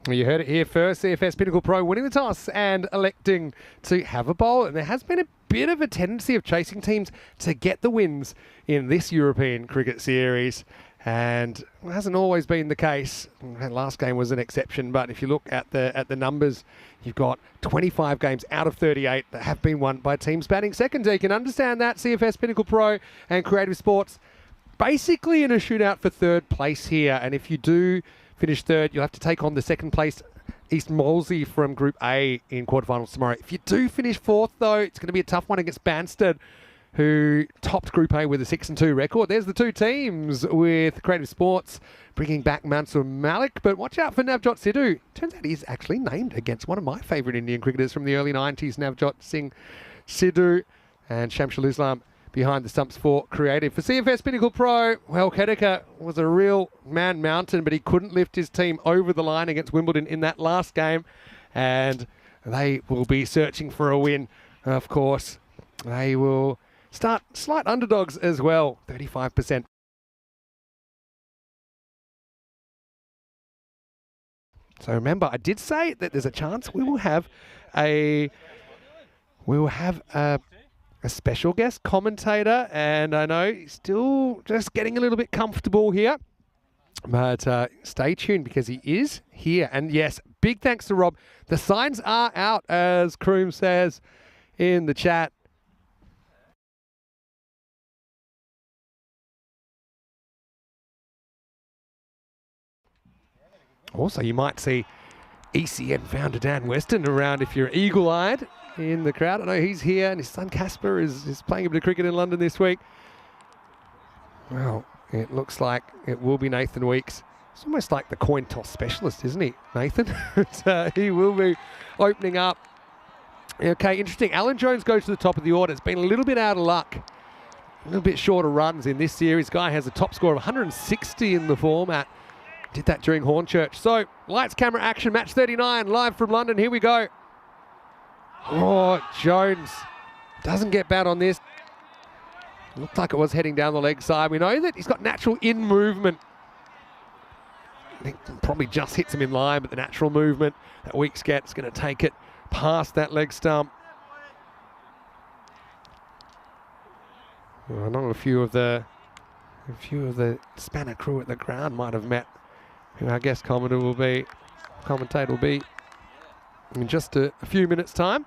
Well, you heard it here first. CFS Pinnacle Pro winning the toss and electing to have a bowl. And there has been a bit of a tendency of chasing teams to get the wins in this European cricket series. And it hasn't always been the case. That last game was an exception, but if you look at the numbers, you've got 25 games out of 38 that have been won by teams batting second. So you can understand that. CFS Pinnacle Pro and Creative Sports basically in a shootout for third place here. And if you do finish third, you'll have to take on the second place East Molesey from Group A in quarterfinals tomorrow. If you do finish fourth, though, it's going to be a tough one against Banstead, who topped Group A with a 6-2 record. There's the 2 teams with Creative Sports bringing back Mansour Malik, but watch out for Navjot Sidhu. Turns out he's actually named against one of my favourite Indian cricketers from the early 90s, Navjot Singh Sidhu, and Shamsul Islam behind the stumps for Creative. For CFS Pinnacle Pro, well, Kedeka was a real man mountain, but he couldn't lift his team over the line against Wimbledon in that last game, and they will be searching for a win, of course. They will start slight underdogs as well, 35%. So remember, I did say that there's a chance we will have a special guest commentator, and I know he's still just getting a little bit comfortable here. But stay tuned because he is here. And yes, big thanks to Rob. The signs are out, as Kroom says in the chat. Also, you might see ECN founder Dan Weston around if you're eagle-eyed in the crowd. I know he's here, and his son Casper is playing a bit of cricket in London this week. Well, it looks like it will be Nathan Weeks. It's almost like the coin toss specialist, isn't he, Nathan? He will be opening up. Okay, interesting. Alan Jones goes to the top of the order. It's been a little bit out of luck. A little bit shorter runs in this series. Guy has a top score of 160 in the format. Did that during Hornchurch. So, lights, camera, action, match 39, live from London. Here we go. Oh, Jones doesn't get bad on this. Looked like it was heading down the leg side. We know that he's got natural in movement. I think probably just hits him in line, but the natural movement that Weeks gets is going to take it past that leg stump. Well, I know a few of the Spanner crew at the ground might have met who our guest commentator will be in just a few minutes' time.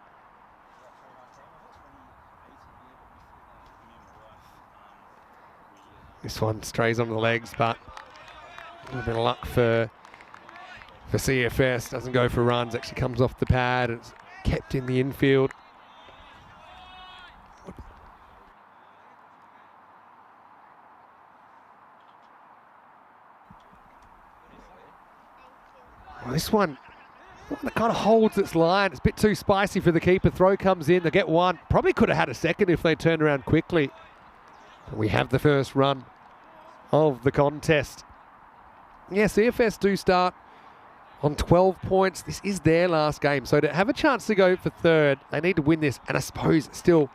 This one strays on the legs, but a little bit of luck for CFS. Doesn't go for runs, actually comes off the pad. It's kept in the infield. This one that kind of holds its line. It's a bit too spicy for the keeper. Throw comes in. They get one. Probably could have had a second if they turned around quickly. We have the first run of the contest. Yeah, CFS do start on 12 points. This is their last game. So to have a chance to go for third, they need to win this. And I suppose still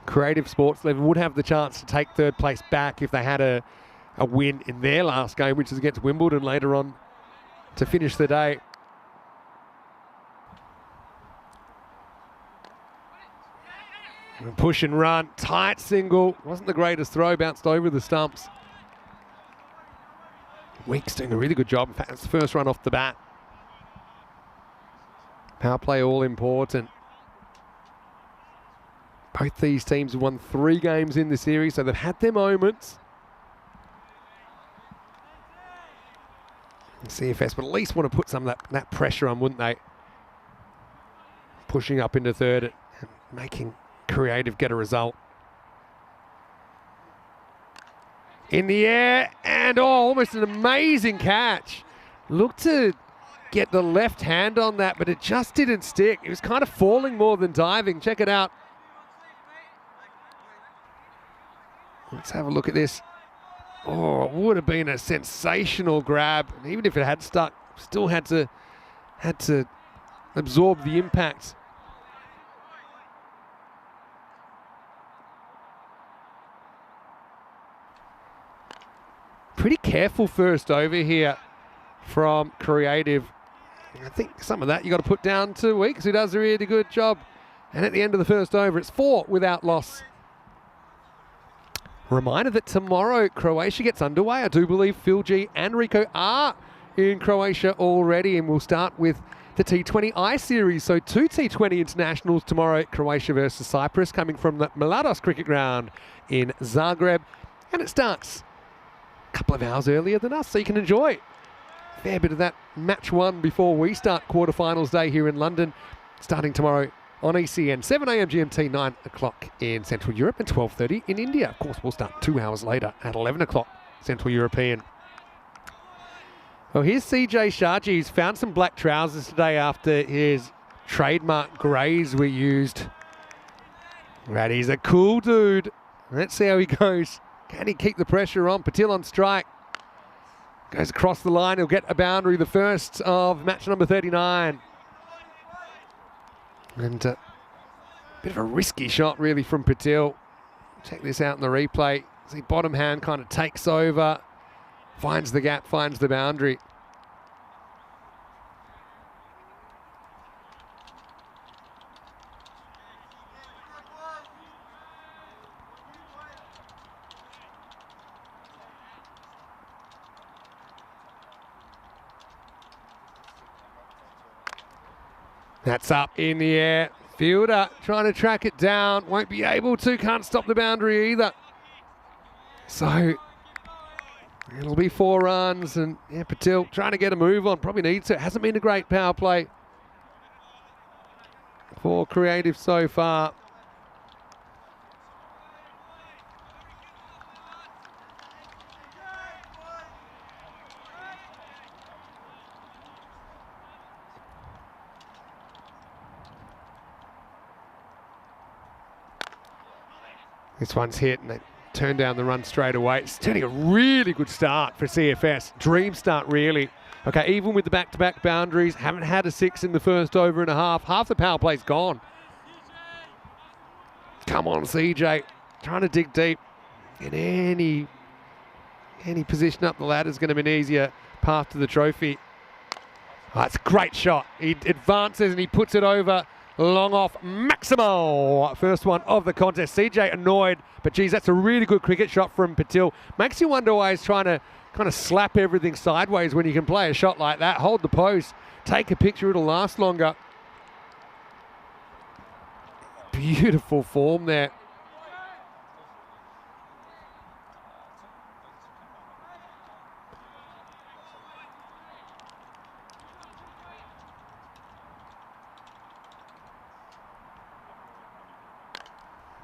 Creative Sports Level would have the chance to take third place back if they had a win in their last game, which is against Wimbledon later on to finish the day. Push and run, tight single. Wasn't the greatest throw, bounced over the stumps. Weeks doing a really good job. In fact, it's the first run off the bat. Power play all important. Both these teams have won 3 games in the series, so they've had their moments. CFS would at least want to put some of that pressure on, wouldn't they? Pushing up into third and making Creative get a result. In the air, and almost an amazing catch. Looked to get the left hand on that, but it just didn't stick. It was kind of falling more than diving. Check it out. Let's have a look at this. Oh, it would have been a sensational grab. And even if it had stuck, still had to absorb the impact. Pretty careful first over here from Creative. I think some of that you got to put down to Weeks, who does a really good job. And at the end of the first over, it's 4 without loss. Reminder that tomorrow Croatia gets underway. I do believe Phil G and Rico are in Croatia already, and we'll start with the T20 I Series. So 2 T20 internationals tomorrow, Croatia versus Cyprus, coming from the Mladost cricket ground in Zagreb. And it starts a couple of hours earlier than us, so you can enjoy a fair bit of that match 1 before we start quarterfinals day here in London, starting tomorrow on ECN, 7 a.m. GMT, 9 o'clock in Central Europe and 12:30 in India. Of course, we'll start 2 hours later at 11 o'clock Central European. Well, here's CJ Sharji. He's found some black trousers today after his trademark greys were used. But he's a cool dude. Let's see how he goes. Can he keep the pressure on? Patil on strike. Goes across the line. He'll get a boundary, the first of match number 39. And a bit of a risky shot, really, from Patil. Check this out in the replay. See, bottom hand kind of takes over, finds the gap, finds the boundary. That's up in the air. Fielder trying to track it down. Won't be able to. Can't stop the boundary either. So it'll be 4 runs. And yeah, Patil trying to get a move on. Probably needs to. Hasn't been a great power play for Creative so far. This one's hit and they turn down the run straight away. It's turning a really good start for CFS. Dream start, really. Okay, even with the back-to-back boundaries, haven't had a 6 in the first over and a half. Half the power play's gone. Come on, CJ. Trying to dig deep. In any position up the ladder is going to be an easier path to the trophy. Oh, that's a great shot. He advances and he puts it over. Long off, Maximo. First one of the contest. CJ annoyed, but geez, that's a really good cricket shot from Patil. Makes you wonder why he's trying to kind of slap everything sideways when you can play a shot like that. Hold the post, take a picture, it'll last longer. Beautiful form there.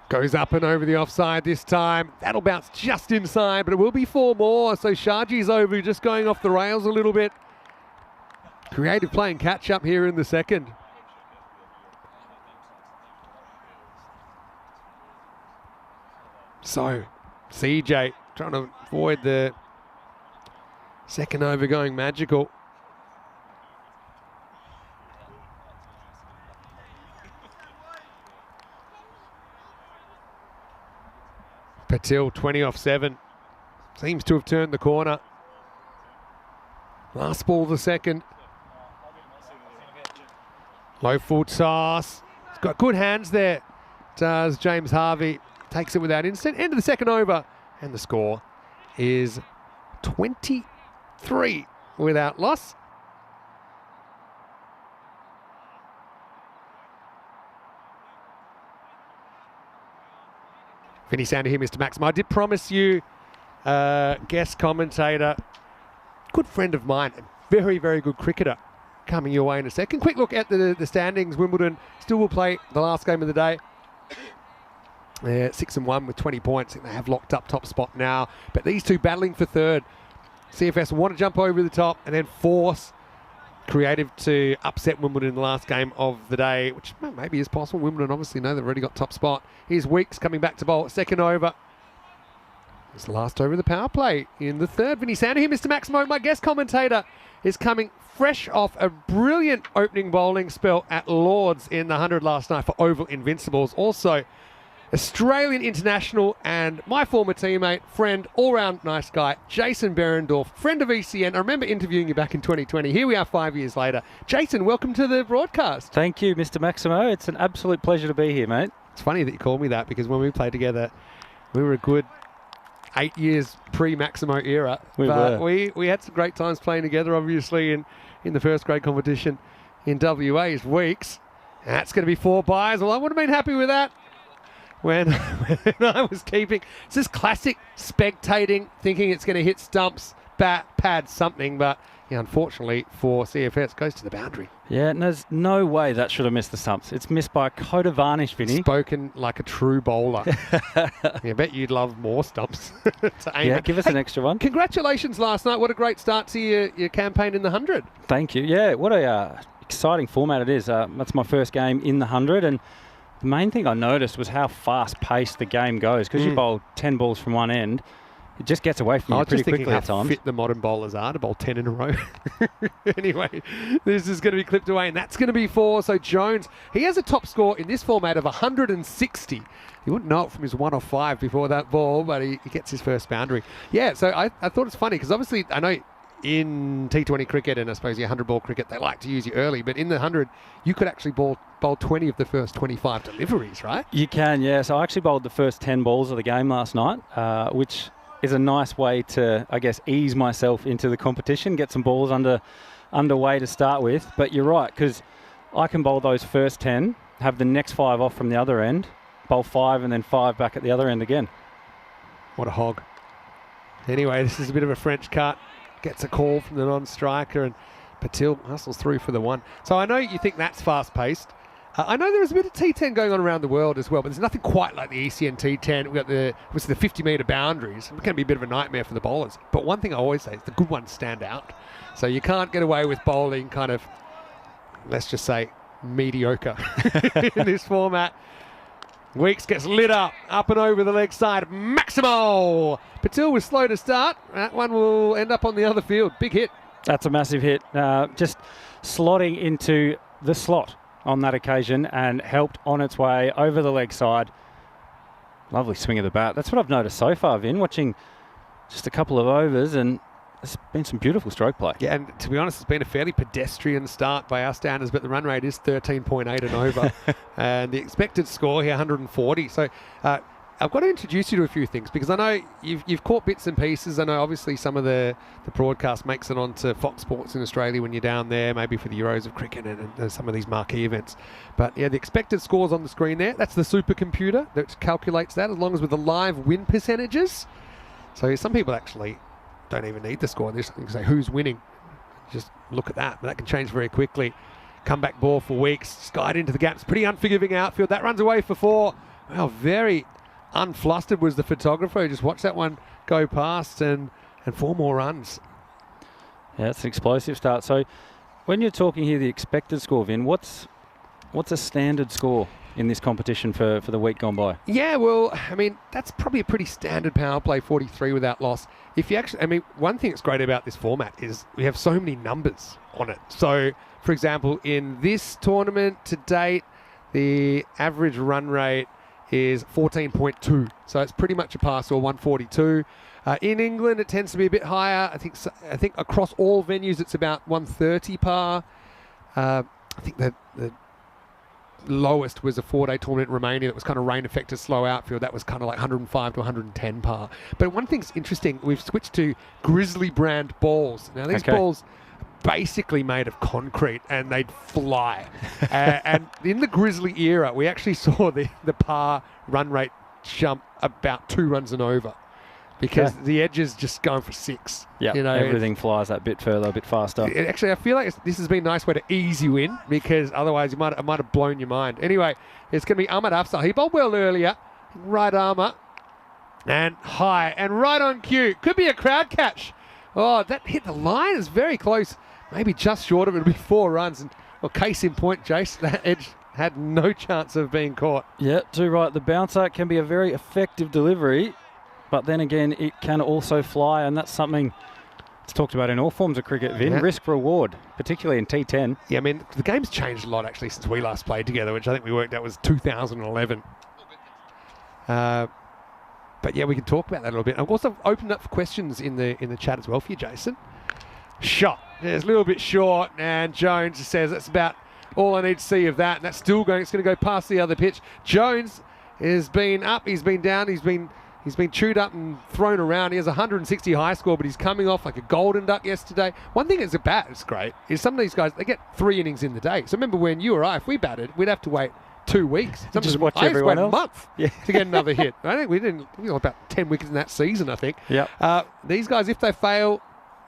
Goes up and over the offside this time. That'll bounce just inside, but it will be 4 more. So Sharji's over, just going off the rails a little bit. Creative playing catch up here in the second. So, CJ trying to avoid the second over going magical. Patil 20 off 7. Seems to have turned the corner. Last ball of the second. Low full toss. He's got good hands there. Does James Harvey. Takes it without instant. End of the second over. And the score is 23 without loss. Vinny Sander here, Mr. Maximo. I did promise you guest commentator, good friend of mine, a very, very good cricketer, coming your way in a second. Quick look at the standings. Wimbledon still will play the last game of the day. They're 6-1 with 20 points. They have locked up top spot now. But these two battling for third. CFS want to jump over the top and then force Creative to upset Wimbledon in the last game of the day, which maybe is possible. Wimbledon obviously know they've already got top spot. Here's Weeks coming back to bowl at second over. It's the last over of the power play in the third. Vinny Sander here, Mr. Maximo. My guest commentator is coming fresh off a brilliant opening bowling spell at Lords in the 100 last night for Oval Invincibles. Also, Australian international and my former teammate, friend, all-round nice guy, Jason Berendorf, friend of ECN. I remember interviewing you back in 2020. Here we are 5 years later. Jason, welcome to the broadcast. Thank you, Mr. Maximo. It's an absolute pleasure to be here, mate. It's funny that you called me that because when we played together, we were a good 8 years pre-Maximo era. We had some great times playing together, obviously, in the first grade competition in WA's Weeks. That's going to be 4 byes. Well, I would have been happy with that. When I was keeping. It's this classic spectating, thinking it's going to hit stumps, bat, pad, something, but yeah, unfortunately for CFS, goes to the boundary. Yeah, there's no way that should have missed the stumps. It's missed by a coat of varnish, Vinny. Spoken like a true bowler. Yeah, I bet you'd love more stumps to aim at. Give us an extra one. Congratulations last night. What a great start to your campaign in the 100. Thank you. Yeah, what a exciting format it is. That's my first game in the 100, and the main thing I noticed was how fast-paced the game goes. Because you bowl 10 balls from one end, it just gets away from you pretty quickly at times. Fit the modern bowlers are to bowl 10 in a row. Anyway, this is going to be clipped away, and that's going to be 4. So Jones, he has a top score in this format of 160. You wouldn't know it from his 1 off 5 before that ball, but he gets his first boundary. Yeah, so I thought it's funny because obviously I know in T20 cricket and I suppose your 100-ball cricket, they like to use you early, but in the 100, you could actually bowl 20 of the first 25 deliveries, right? You can, yeah. So I actually bowled the first 10 balls of the game last night, which is a nice way to, I guess, ease myself into the competition, get some balls underway to start with. But you're right, because I can bowl those first 10, have the next 5 off from the other end, bowl 5 and then 5 back at the other end again. What a hog. Anyway, this is a bit of a French cut. Gets a call from the non-striker and Patil hustles through for the 1. So I know you think that's fast-paced. I know there is a bit of T10 going on around the world as well, but there's nothing quite like the ECN T10. We've got the 50-metre boundaries. It's going to be a bit of a nightmare for the bowlers. But one thing I always say is the good ones stand out. So you can't get away with bowling kind of, let's just say, mediocre in this format. Weeks gets lit up and over the leg side. Maximo! Patil was slow to start. That one will end up on the other field. Big hit. That's a massive hit. Just slotting into the slot on that occasion and helped on its way over the leg side. Lovely swing of the bat. That's what I've noticed so far, Vin, watching just a couple of overs, and there's been some beautiful stroke play. Yeah, and to be honest, it's been a fairly pedestrian start by our standards, but the run rate is 13.8 and over. And the expected score here, 140. So I've got to introduce you to a few things because I know you've caught bits and pieces. I know obviously some of the broadcast makes it onto Fox Sports in Australia when you're down there, maybe for the Euros of cricket and some of these marquee events. But yeah, the expected scores on the screen there, that's the supercomputer that calculates that, as long as with the live win percentages. So some people actually don't even need the score. They just say who's winning. Just look at that. But that can change very quickly. Comeback ball for Weeks. Skied into the gaps. Pretty unforgiving outfield. That runs away for 4. Well, very unflustered was the photographer. Just watched that one go past and 4 more runs. Yeah, it's an explosive start. So When you're talking here, the expected score, Vin, what's a standard score in this competition for the week gone by? Yeah, well, I mean, that's probably a pretty standard power play, 43 without loss. If you actually, I mean, one thing that's great about this format is we have so many numbers on it. So, for example, in this tournament to date, the average run rate is 14.2. So it's pretty much a par score, 142. In England, it tends to be a bit higher. I think across all venues, it's about 130 par. I think the lowest was a 4-day tournament in Romania that was kind of rain affected, slow outfield. That was kind of like 105 to 110 par. But one thing's interesting, we've switched to Grizzly brand balls. Now these balls are basically made of concrete and they'd fly. And in the Grizzly era, we actually saw the par run rate jump about 2 runs and over. Because the edge is just going for 6. Yeah, everything flies that bit further, a bit faster. Actually, I feel like this has been a nice way to ease you in, because otherwise it might have blown your mind. Anyway, it's going to be Ahmed Afzal. He bowled well earlier. Right armour. And high. And right on cue. Could be a crowd catch. Oh, that hit the line. It's very close. Maybe just short of it. It'll be 4 runs. And well, case in point, Jace, that edge had no chance of being caught. Yeah, too right. The bouncer can be a very effective delivery. But then again, it can also fly, and that's something it's talked about in all forms of cricket, Vin. Yeah. Risk-reward, particularly in T10. Yeah, I mean, the game's changed a lot, actually, since we last played together, which I think we worked out was 2011. But yeah, we can talk about that a little bit. I've also opened up for questions in the chat as well for you, Jason. Shot. It's a little bit short, and Jones says that's about all I need to see of that, and that's still going. It's going to go past the other pitch. Jones has been up, he's been down, he's been chewed up and thrown around. He has a 160 high score, but he's coming off like a golden duck yesterday. One thing that's it's great, is some of these guys, they get 3 innings in the day. So remember when you or I, if we batted, we'd have to wait 2 weeks. Just watch everyone else. A month to get another hit. I think we got about 10 wickets in that season, I think. Yeah. These guys, if they fail,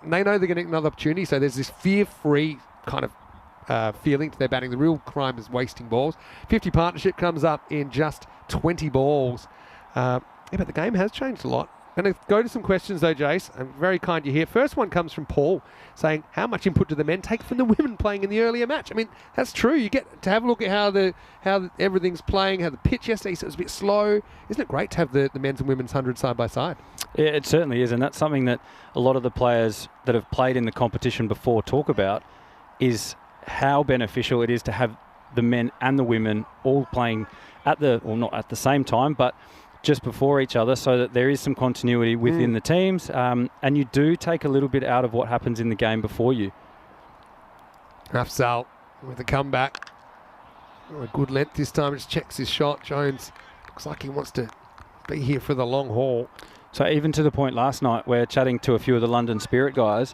they know they're going to get another opportunity. So there's this fear-free kind of feeling to their batting. The real crime is wasting balls. 50 partnership comes up in just 20 balls. Yeah, but the game has changed a lot. I'm going to go to some questions though, Jace. I'm very kind you're here. First one comes from Paul saying, how much input do the men take from the women playing in the earlier match? I mean, that's true. You get to have a look at how everything's playing, how the pitch yesterday so it was a bit slow. Isn't it great to have the men's and women's 100 side by side? Yeah, it certainly is. And that's something that a lot of the players that have played in the competition before talk about, is how beneficial it is to have the men and the women all playing not at the same time, but just before each other, so that there is some continuity within the teams, and you do take a little bit out of what happens in the game before you. Afzal with a comeback. A good length this time, just checks his shot. Jones looks like he wants to be here for the long haul. So even to the point last night where chatting to a few of the London Spirit guys,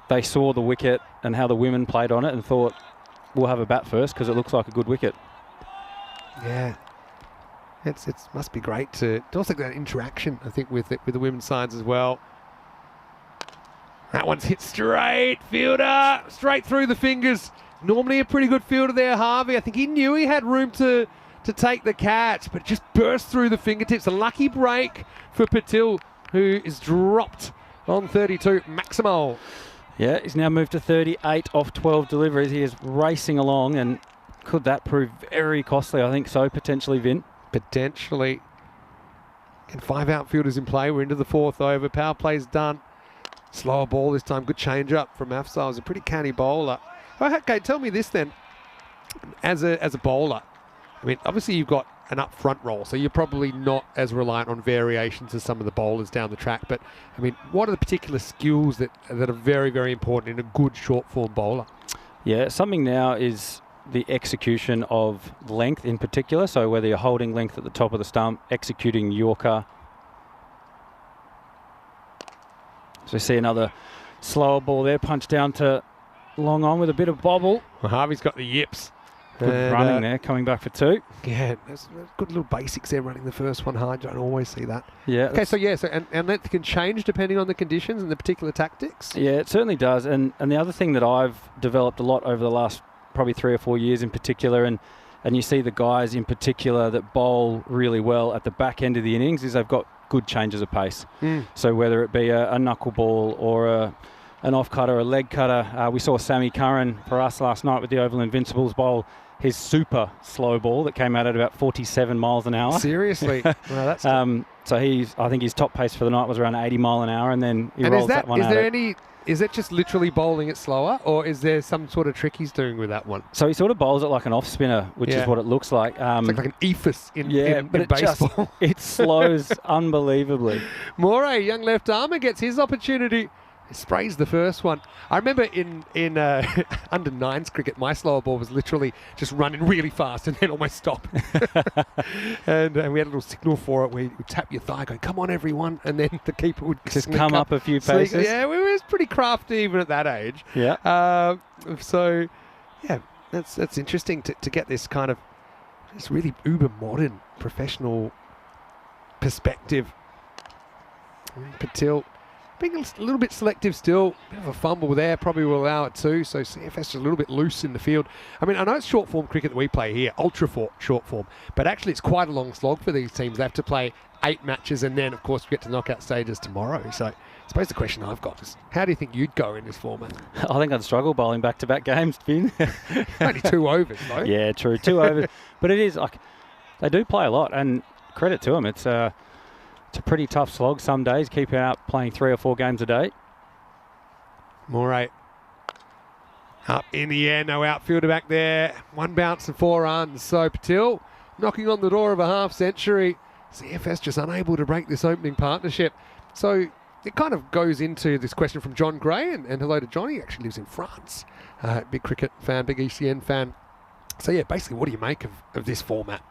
they saw the wicket and how the women played on it and thought, we'll have a bat first because it looks like a good wicket. Yeah. It must be great to also get that interaction, I think, with the women's sides as well. That one's hit straight, fielder, straight through the fingers. Normally a pretty good fielder there, Harvey. I think he knew he had room to take the catch, but just burst through the fingertips. A lucky break for Patil, who is dropped on 32. Maximal. Yeah, he's now moved to 38 off 12 deliveries. He is racing along, and could that prove very costly? I think so, potentially, Vin. Potentially. And 5 outfielders in play. We're into the 4th over. Power play's done. Slower ball this time. Good change up from Afzal. He's a pretty canny bowler. Okay, tell me this then. As a bowler, I mean, obviously you've got an up front role, so you're probably not as reliant on variations as some of the bowlers down the track. But I mean, what are the particular skills that are very, very important in a good short form bowler? Yeah, something now is the execution of length in particular. So whether you're holding length at the top of the stump, executing Yorker. So we see another slower ball there, punched down to long on with a bit of bobble. Well, Harvey's got the yips. Good running there, coming back for 2. Yeah, there's good little basics there, running the first one hard. You don't always see that. Yeah. Okay, so and that can change depending on the conditions and the particular tactics? Yeah, it certainly does. And the other thing that I've developed a lot over the last probably 3 or 4 years in particular, and you see the guys in particular that bowl really well at the back end of the innings, is they've got good changes of pace. So whether it be a knuckleball or a an off cutter, a leg cutter. We saw Sammy Curran for us last night with the Oval Invincibles bowl his super slow ball that came out at about 47 miles an hour. Seriously? Well, that's so I think his top pace for the night was around 80 mile an hour, and then he rolls that one out. Is it just literally bowling it slower, or is there some sort of trick he's doing with that one? So he sort of bowls it like an off spinner, which is what it looks like. It's like an ephus in but baseball. It slows unbelievably. Moray, young left armer, gets his opportunity. Sprays the first one. I remember in under 9s cricket, my slower ball was literally just running really fast and then almost stop. and we had a little signal for it where you would tap your thigh going, come on everyone, and then the keeper would just come up a few paces. Yeah, we were pretty crafty even at that age. Yeah. So, yeah, that's interesting to get this kind of this really uber modern professional perspective. Patil being a little bit selective still. Bit of a fumble there, probably will allow it too. So CFS is a little bit loose in the field. I mean, I know it's short form cricket that we play here, ultra short form, but actually it's quite a long slog for these teams. They have to play 8 matches, and then of course we get to knockout stages tomorrow. So I suppose the question I've got is, how do you think you'd go in this format? I think I'd struggle bowling back-to-back games, Finn. Only 2 overs though. Yeah, true, 2 overs. But it is like, they do play a lot, and credit to them. It's a pretty tough slog some days, keeping out playing 3 or 4 games a day. Moray up in the air, no outfielder back there. 1 bounce and 4 runs. So Patil knocking on the door of a half century. CFS just unable to break this opening partnership. So it kind of goes into this question from John Gray, and hello to Johnny, he actually lives in France. Big cricket fan, big ECN fan. So yeah, basically what do you make of this format?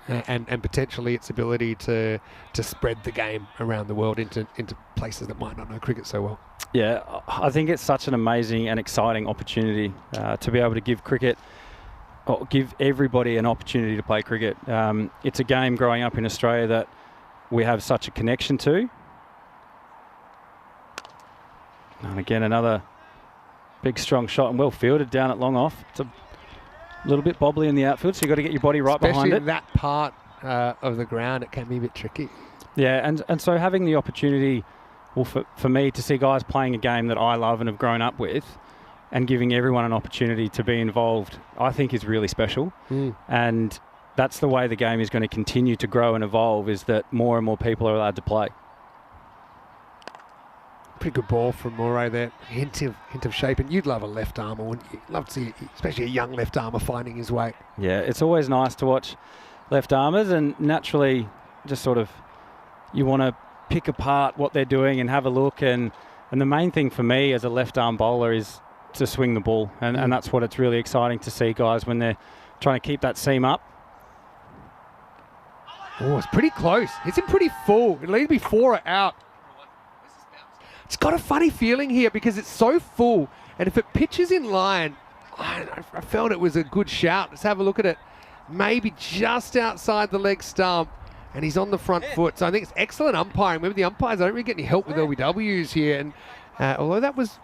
And potentially its ability to spread the game around the world into places that might not know cricket so well. Yeah, I think it's such an amazing and exciting opportunity to be able to give cricket, or give everybody an opportunity to play cricket. It's a game growing up in Australia that we have such a connection to. And again, another big strong shot and well fielded down at long off. It's a little bit bobbly in the outfield, so you've got to get your body right behind it. Especially in that part of the ground, it can be a bit tricky. Yeah, and so having the opportunity, well, for me to see guys playing a game that I love and have grown up with, and giving everyone an opportunity to be involved, I think is really special. And that's the way the game is going to continue to grow and evolve, is that more and more people are allowed to play. Pretty good ball from Moray there. Hint of shape, and you'd love a left armer, wouldn't you? Love to see, especially a young left armer finding his way. Yeah, it's always nice to watch left armers, and naturally, just sort of, you want to pick apart what they're doing and have a look. And the main thing for me as a left arm bowler is to swing the ball, and that's what it's really exciting to see guys when they're trying to keep that seam up. Oh, it's pretty close. It's in pretty full. It'll either be 4 or out. It's got a funny feeling here because it's so full, and if it pitches in line, I felt it was a good shout. Let's have a look at it. Maybe just outside the leg stump, and he's on the front foot. So I think it's excellent umpiring. Maybe the umpires don't really get any help with LBWs here, and although that was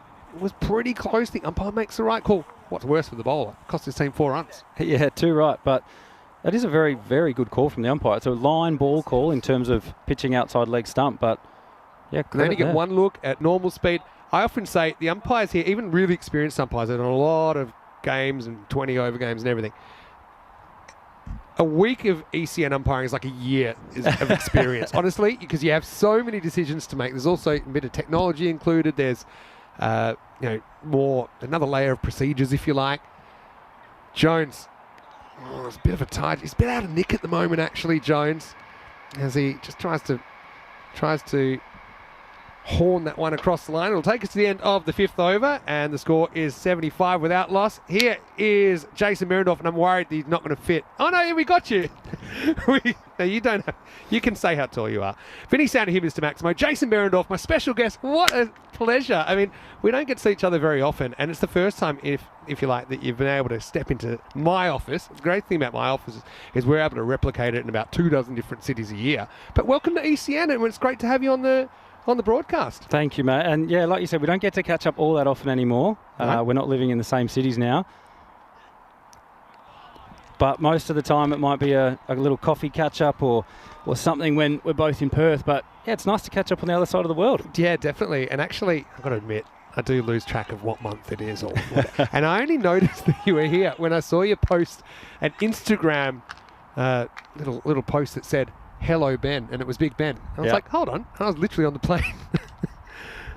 pretty close, the umpire makes the right call. What's worse for the bowler? Cost his team 4 runs. Yeah, too right, but that is a very, very good call from the umpire. It's a line ball call in terms of pitching outside leg stump, but yeah, they only get 1 look at normal speed. I often say the umpires here, even really experienced umpires, and a lot of games and 20 over games and everything. A week of ECN umpiring is like a year of experience, honestly, because you have so many decisions to make. There's also a bit of technology included. There's another layer of procedures, if you like. Jones, it's a bit of a tight. He's a bit out of nick at the moment, actually, Jones, as he just tries to horn that one across the line. It'll take us to the end of the 5th over, and the score is 75 without loss. Here is Jason Merendorf, and I'm worried that he's not going to fit. Oh no, we got you. No, you don't have, you can say how tall you are. Vinny Sounder here, Mr. Maximo. Jason Merendorf, my special guest. What a pleasure. I mean, we don't get to see each other very often, and it's the first time, if you like, that you've been able to step into my office. The great thing about my office is we're able to replicate it in about 24 different cities a year. But welcome to ECN, and it's great to have you on the broadcast. Thank you, mate. And yeah, like you said, we don't get to catch up all that often anymore. No. We're not living in the same cities now. But most of the time it might be a little coffee catch-up or something when we're both in Perth. But yeah, it's nice to catch up on the other side of the world. Yeah, definitely. And actually, I've got to admit, I do lose track of what month it is. And I only noticed that you were here when I saw you post an Instagram little post that said, "Hello, Ben," and it was Big Ben. I was like, hold on. I was literally on the plane.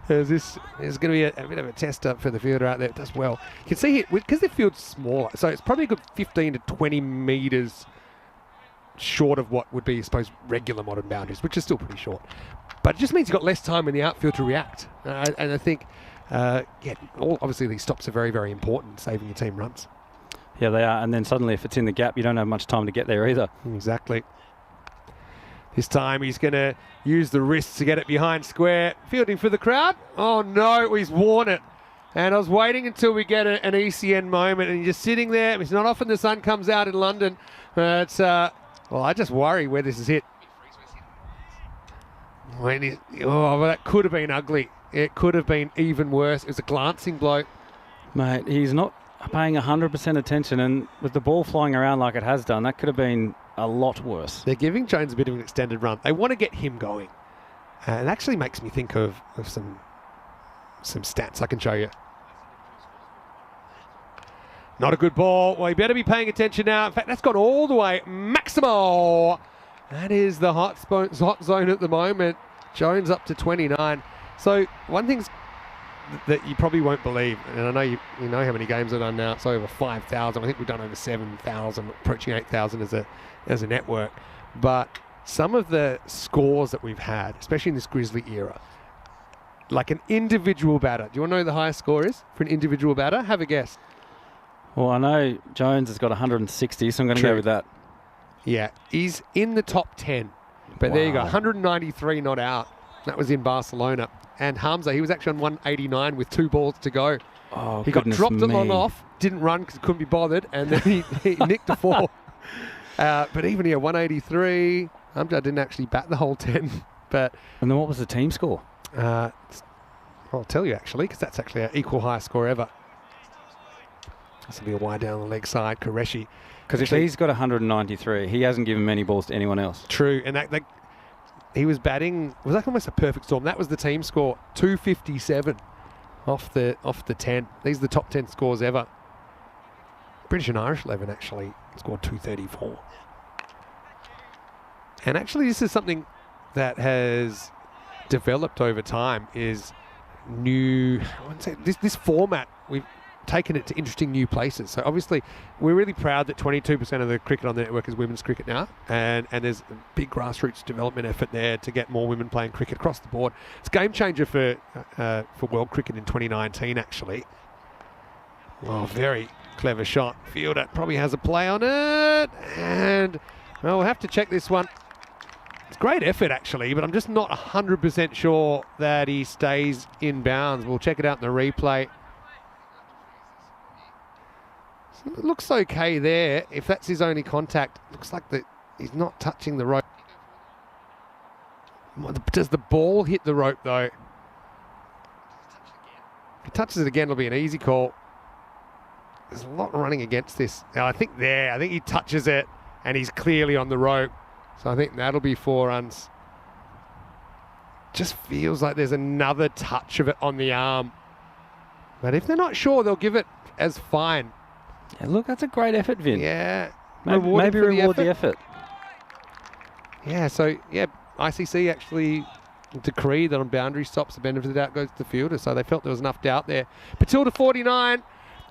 This is going to be a bit of a test up for the fielder out there. It does well. You can see it, because the field's smaller, so it's probably a good 15 to 20 metres short of what would be, I suppose, regular modern boundaries, which is still pretty short. But it just means you've got less time in the outfield to react. And I think, obviously these stops are very, very important, saving your team runs. Yeah, they are. And then suddenly if it's in the gap, you don't have much time to get there either. Exactly. This time he's going to use the wrists to get it behind square. Fielding for the crowd. Oh no, he's worn it. And I was waiting until we get an ECN moment, and he's just sitting there. It's not often the sun comes out in London. But, I just worry where this is hit. Well, that could have been ugly. It could have been even worse. It was a glancing blow. Mate, he's not paying 100% attention, and with the ball flying around like it has done, that could have been a lot worse. They're giving Jones a bit of an extended run. They want to get him going. It actually makes me think of some stats I can show you. Not a good ball. Well, you better be paying attention now. In fact, that's gone all the way. Maximo. That is the hot zone at the moment. Jones up to 29. So one thing's that you probably won't believe, and I know you know how many games I've done now. It's over 5,000. I think we've done over 7,000, approaching 8,000 as a network. But some of the scores that we've had, especially in this Grizzly era, like an individual batter. Do you want to know the highest score is for an individual batter? Have a guess. Well, I know Jones has got 160, so I'm going to go with that. Yeah, he's in the top 10. But there you go, 193 not out. That was in Barcelona. And Hamza, he was actually on 189 with 2 balls to go. Oh, he got dropped it long off, didn't run because he couldn't be bothered, and then he nicked a 4. But even here, 183. Hamza didn't actually bat the whole 10. And then what was the team score? I'll tell you actually, because that's actually our equal highest score ever. This will be a wide down the leg side, Qureshi. Because if he's got 193, he hasn't given many balls to anyone else. True, and that he was batting, was that almost a perfect storm? That was the team score, 257 off the 10. These are the top 10 scores ever. British and Irish 11 actually scored 234. And actually this is something that has developed over time, is new, I wouldn't say, this format, we've taken it to interesting new places. So obviously we're really proud that 22% of the cricket on the network is women's cricket now, and there's a big grassroots development effort there to get more women playing cricket across the board. It's a game changer for world cricket in 2019 actually. Oh, very clever shot. Fielder probably has a play on it, and well, we'll have to check this one. It's great effort actually, but I'm just not 100% sure that he stays in bounds. We'll check it out in the replay. It looks okay there. If that's his only contact, looks like that he's not touching the rope. Does the ball hit the rope though? If he touches it again, it'll be an easy call. There's a lot running against this. Now, I think he touches it and he's clearly on the rope. So I think that'll be 4 runs. Just feels like there's another touch of it on the arm. But if they're not sure, they'll give it as fine. Yeah, look, that's a great effort, Vin. Yeah. Maybe reward the effort. Yeah, so, ICC actually decreed that on boundary stops, the benefit of the doubt goes to the fielder, so they felt there was enough doubt there. Patil 49.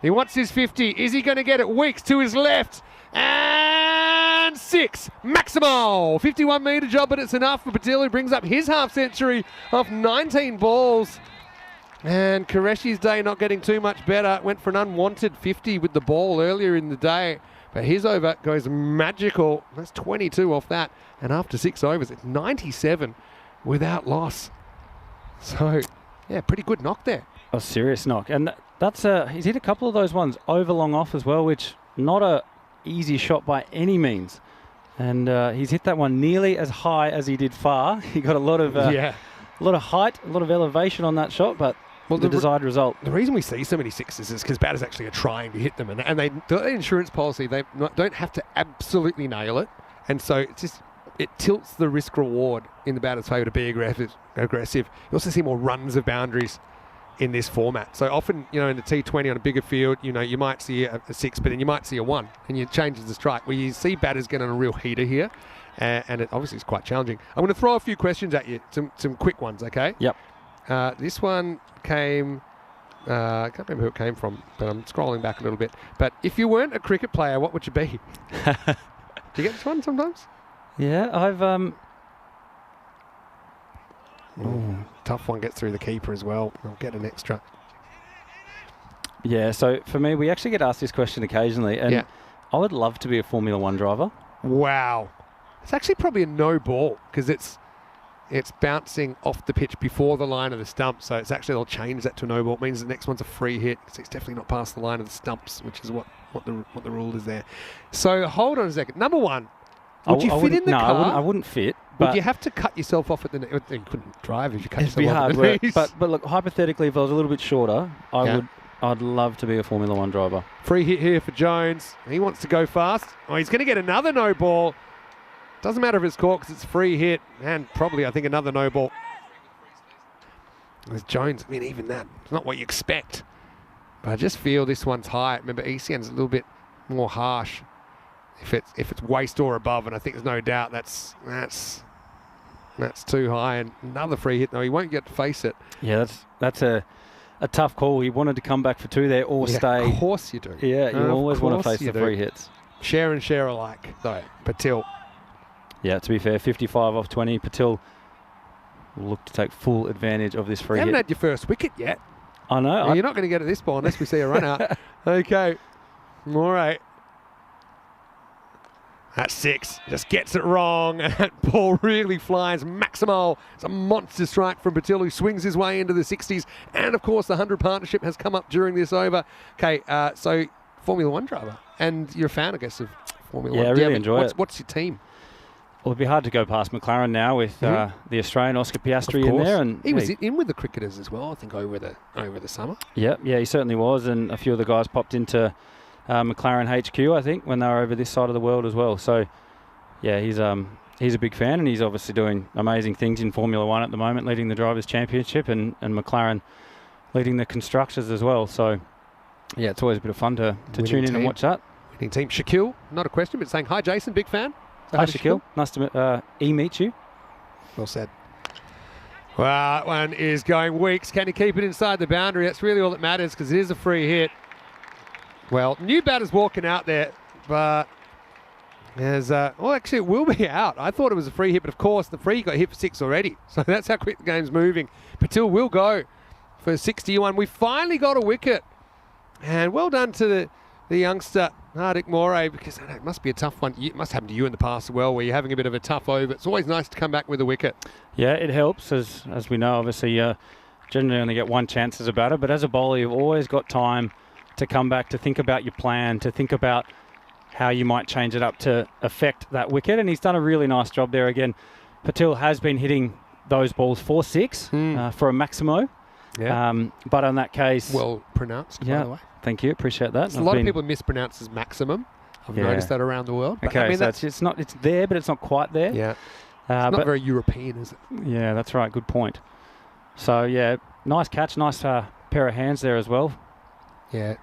He wants his 50. Is he going to get it? Weeks to his left. And 6. Maximo. 51-metre job, but it's enough for Patil, who brings up his half-century of 19 balls. And Qureshi's day not getting too much better. Went for an unwanted 50 with the ball earlier in the day. But his over goes magical. That's 22 off that. And after 6 overs, it's 97 without loss. So, yeah, pretty good knock there. A serious knock. And that's he's hit a couple of those ones over long off as well, which not a easy shot by any means. And he's hit that one nearly as high as he did far. He got a lot of height, a lot of elevation on that shot, but the desired result. The reason we see so many 6s is because batters actually are trying to hit them, and the insurance policy, they don't have to absolutely nail it, and so it tilts the risk reward in the batter's favour to be aggressive. You also see more runs of boundaries in this format. So often, you know, in the T20 on a bigger field, you know, you might see a 6, but then you might see a 1, and it changes the strike. Where you see batters get on a real heater here, and it obviously is quite challenging. I'm going to throw a few questions at you, some quick ones, okay? Yep. This one came, I can't remember who it came from, but I'm scrolling back a little bit. But if you weren't a cricket player, what would you be? Do you get this one sometimes? Yeah, I've Tough one, gets through the keeper as well. I'll get an extra. Yeah, so for me, we actually get asked this question occasionally, and Yeah. I would love to be a Formula One driver. Wow. It's actually probably a no ball because it's bouncing off the pitch before the line of the stump. So it's actually, they'll change that to a no ball. It means the next one's a free hit because it's definitely not past the line of the stumps, which is what the rule is there. So hold on a second. Number one, would you fit in the car? I wouldn't fit. Would But you have to cut yourself off at the You couldn't drive if you cut it'd be yourself off hard at the work. knees. But look, hypothetically, if I was a little bit shorter, I'd love to be a Formula One driver. Free hit here for Jones. He wants to go fast. Oh, he's going to get another no ball. Doesn't matter if it's caught because it's free hit, and probably, I think, another no ball. There's Jones. I mean, even that, it's not what you expect. But I just feel this one's high. Remember, ECN's a little bit more harsh if it's waist or above, and I think there's no doubt that's too high. And another free hit. No, he won't get to face it. Yeah, that's a tough call. He wanted to come back for 2 there or stay. Of course you do. Yeah, you always want to face the do. free hits. Share and share alike, though. Patil. Yeah, to be fair, 55 off 20. Patil will look to take full advantage of this free You haven't hit. had your first wicket yet. I know. You're not going to get at this ball unless we see a run out. Okay. All right. That's 6. Just gets it wrong. And that ball really flies. Maximo. It's a monster strike from Patil, who swings his way into the 60s. And, of course, the 100 partnership has come up during this over. Okay, so Formula One driver. And you're a fan, I guess, of Formula One. Yeah, I really enjoy it. What's your team? Well, it'd be hard to go past McLaren now with the Australian Oscar Piastri in there. And he was in with the cricketers as well, I think, over the summer. Yeah, he certainly was. And a few of the guys popped into McLaren HQ, I think, when they were over this side of the world as well. So, yeah, he's a big fan, and he's obviously doing amazing things in Formula One at the moment, leading the Drivers' Championship, and McLaren leading the Constructors as well. So, yeah, it's always a bit of fun to tune in and watch that. Winning team. Shaquille, not a question, but saying, hi, Jason, big fan. Hi, Shaquille. Nice to meet you. Well said. Well, that one is going Weeks. Can he keep it inside the boundary? That's really all that matters because it is a free hit. Well, new batter's walking out there, but there's well, actually, it will be out. I thought it was a free hit, but of course, the free got hit for 6 already. So that's how quick the game's moving. Patil will go for 61. We finally got a wicket. And well done to the youngster, Hardik Moray, because it must be a tough one. It must happen to you in the past as well, where you're having a bit of a tough over. It's always nice to come back with a wicket. Yeah, it helps, as we know. Obviously, generally only get one chance as a batter, but as a bowler, you've always got time to come back, to think about your plan, to think about how you might change it up to affect that wicket. And he's done a really nice job there again. Patil has been hitting those balls for 6 for a Maximo. Yeah. But on that case... Well pronounced, by the way. Thank you. Appreciate that. A lot of people mispronounce as maximum. I've noticed that around the world. But okay, I mean, so it's there, but it's not quite there. Yeah. It's not very European, is it? Yeah, that's right. Good point. So, yeah, nice catch. Nice pair of hands there as well. Yeah.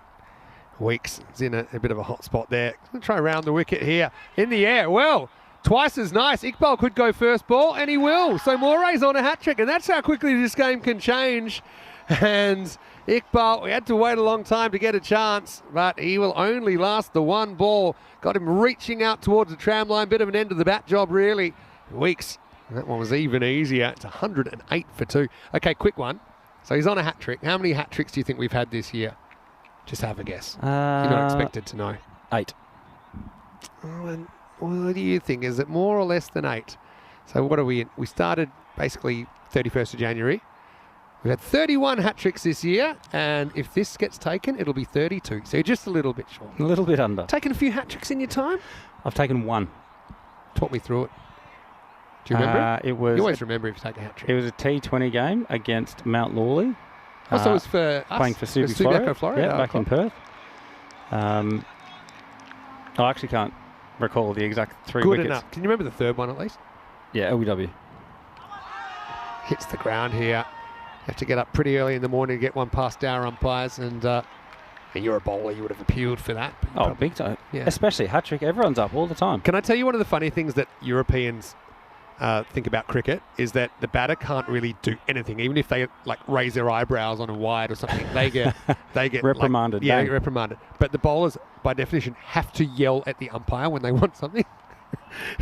Weeks is in a bit of a hot spot there. Going to try around the wicket here. In the air. Well, twice as nice. Iqbal could go first ball, and he will. So Moray's on a hat-trick, and that's how quickly this game can change. And Iqbal, we had to wait a long time to get a chance, but he will only last the one ball. Got him reaching out towards the tram line. Bit of an end of the bat job, really. Weeks. That one was even easier. It's 108 for 2. Okay, quick one. So he's on a hat-trick. How many hat-tricks do you think we've had this year? Just have a guess. You're not expected to know. 8. Oh, and what do you think? Is it more or less than 8? So what are we in? We started basically 31st of January. We've had 31 hat-tricks this year, and if this gets taken, it'll be 32. So you're just a little bit short. A little bit under. Taken a few hat-tricks in your time? I've taken 1. Talk me through it. Do you remember it? It was. You always remember if you take a hat-trick. It was a T20 game against Mount Lawley. So it was for us? Playing for Subiaco, Florida? Yeah, back in Perth. I actually can't recall the exact 3 wickets. Good enough. Can you remember the third one at least? Yeah, LBW. Hits the ground here. have to get up pretty early in the morning to get one past our umpires, and you're a bowler, you would have appealed for that. But Oh, big time. Yeah. Especially hat-trick. Everyone's up all the time. Can I tell you one of the funny things that Europeans think about cricket is that the batter can't really do anything, even if they like raise their eyebrows on a wide or something. They get Reprimanded, Like, yeah, bang. get reprimanded. But the bowlers, by definition, have to yell at the umpire when they want something.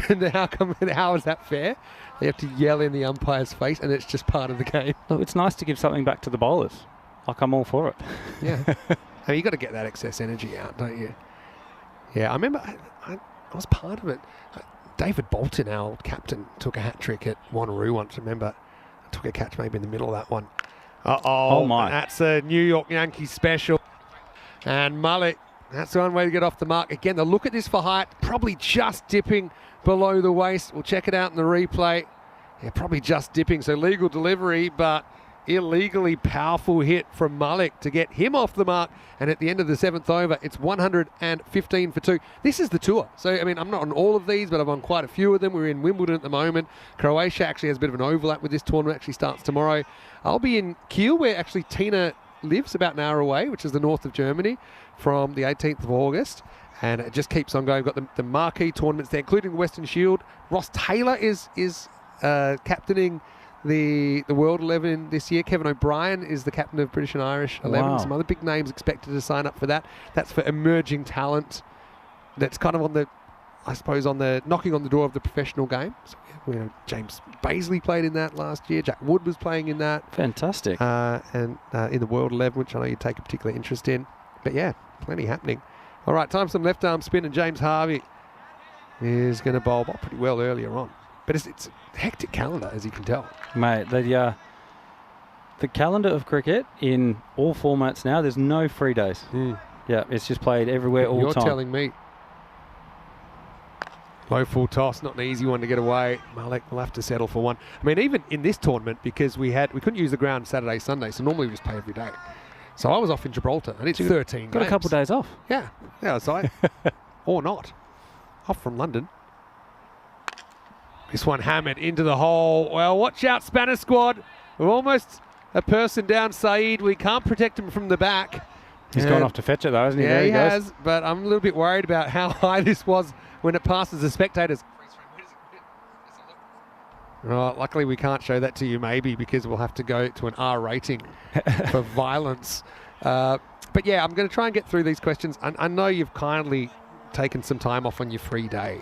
And how is that fair? They have to yell in the umpire's face, and it's just part of the game. Look, it's nice to give something back to the bowlers. Like, I'm all for it. Yeah, I mean, you got to get that excess energy out, don't you? Yeah, I remember I was part of it. David Bolton, our old captain, took a hat trick at Wanneroo once. Remember, I took a catch maybe in the middle of that one. Oh my! That's a New York Yankees special. And Mullick, that's one way to get off the mark. Again, the look at this for height, probably just dipping below the waist. We'll check it out in the replay. Yeah, probably just dipping. So legal delivery, but illegally powerful hit from Mullick to get him off the mark. And at the end of the 7th over, it's 115 for 2. This is the tour. So, I mean, I'm not on all of these, but I'm on quite a few of them. We're in Wimbledon at the moment. Croatia actually has a bit of an overlap with this tournament. Actually starts tomorrow. I'll be in Kiel, where actually Tina lives, about an hour away, which is the north of Germany, from the 18th of August. And it just keeps on going. We've got the marquee tournaments there, including the Western Shield. Ross Taylor is captaining the World 11 this year. Kevin O'Brien is the captain of British and Irish 11. Wow. Some other big names expected to sign up for that. That's for emerging talent. That's kind of on the, I suppose, on the knocking on the door of the professional game. So, James Baisley played in that last year. Jack Wood was playing in that. Fantastic. And in the World 11, which I know you take a particular interest in. But yeah, plenty happening. All right, time for some left arm spin, and James Harvey is going to bowl pretty well earlier on. But it's a hectic calendar, as you can tell. Mate, the calendar of cricket in all formats now, there's no free days. Yeah, it's just played everywhere all the time. You're telling me. Low full toss, not an easy one to get away. Mullick will have to settle for one. I mean, even in this tournament, because we couldn't use the ground Saturday, Sunday, so normally we just play every day. So I was off in Gibraltar, and it's 13 Got games. a couple of days off. Yeah, so or not. Off from London. This one hammered into the hole. Well, watch out, Spanish squad. We're almost a person down, Saeed. We can't protect him from the back. He's gone off to fetch it, though, hasn't he? Yeah, There he goes. has, but I'm a little bit worried about how high this was when it passes the spectators. Right, luckily we can't show that to you, maybe, because we'll have to go to an R rating for violence. But yeah, I'm going to try and get through these questions. I know you've kindly taken some time off on your free day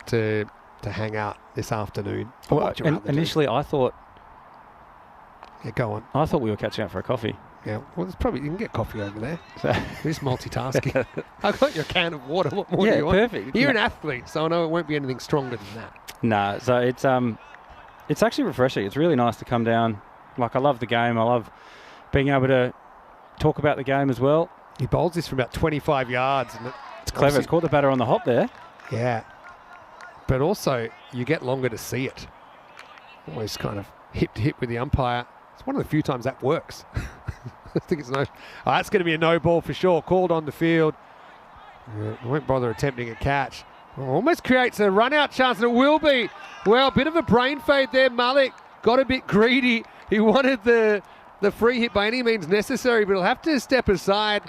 to hang out this afternoon. But Well, what would you rather do? initially, I thought Yeah, go on. we were catching up for a coffee. Yeah, well, there's probably, you can get coffee over there. So Just multitasking. I've got your can of water. What more do yeah, you want? perfect. You're an athlete, so I know it won't be anything stronger than that. Nah, so it's actually refreshing. It's really nice to come down. Like, I love the game. I love being able to talk about the game as well. He bowls this from about 25 yards. And It's clever. It's caught the batter on the hop there. Yeah. But also, you get longer to see it. Always kind of hip to hip with the umpire. It's one of the few times that works. I think it's no. Oh, that's going to be a no ball for sure. Called on the field. Won't bother attempting a catch. Almost creates a run-out chance, and it will be. Well, a bit of a brain fade there. Mullick got a bit greedy. He wanted the free hit by any means necessary, but he'll have to step aside.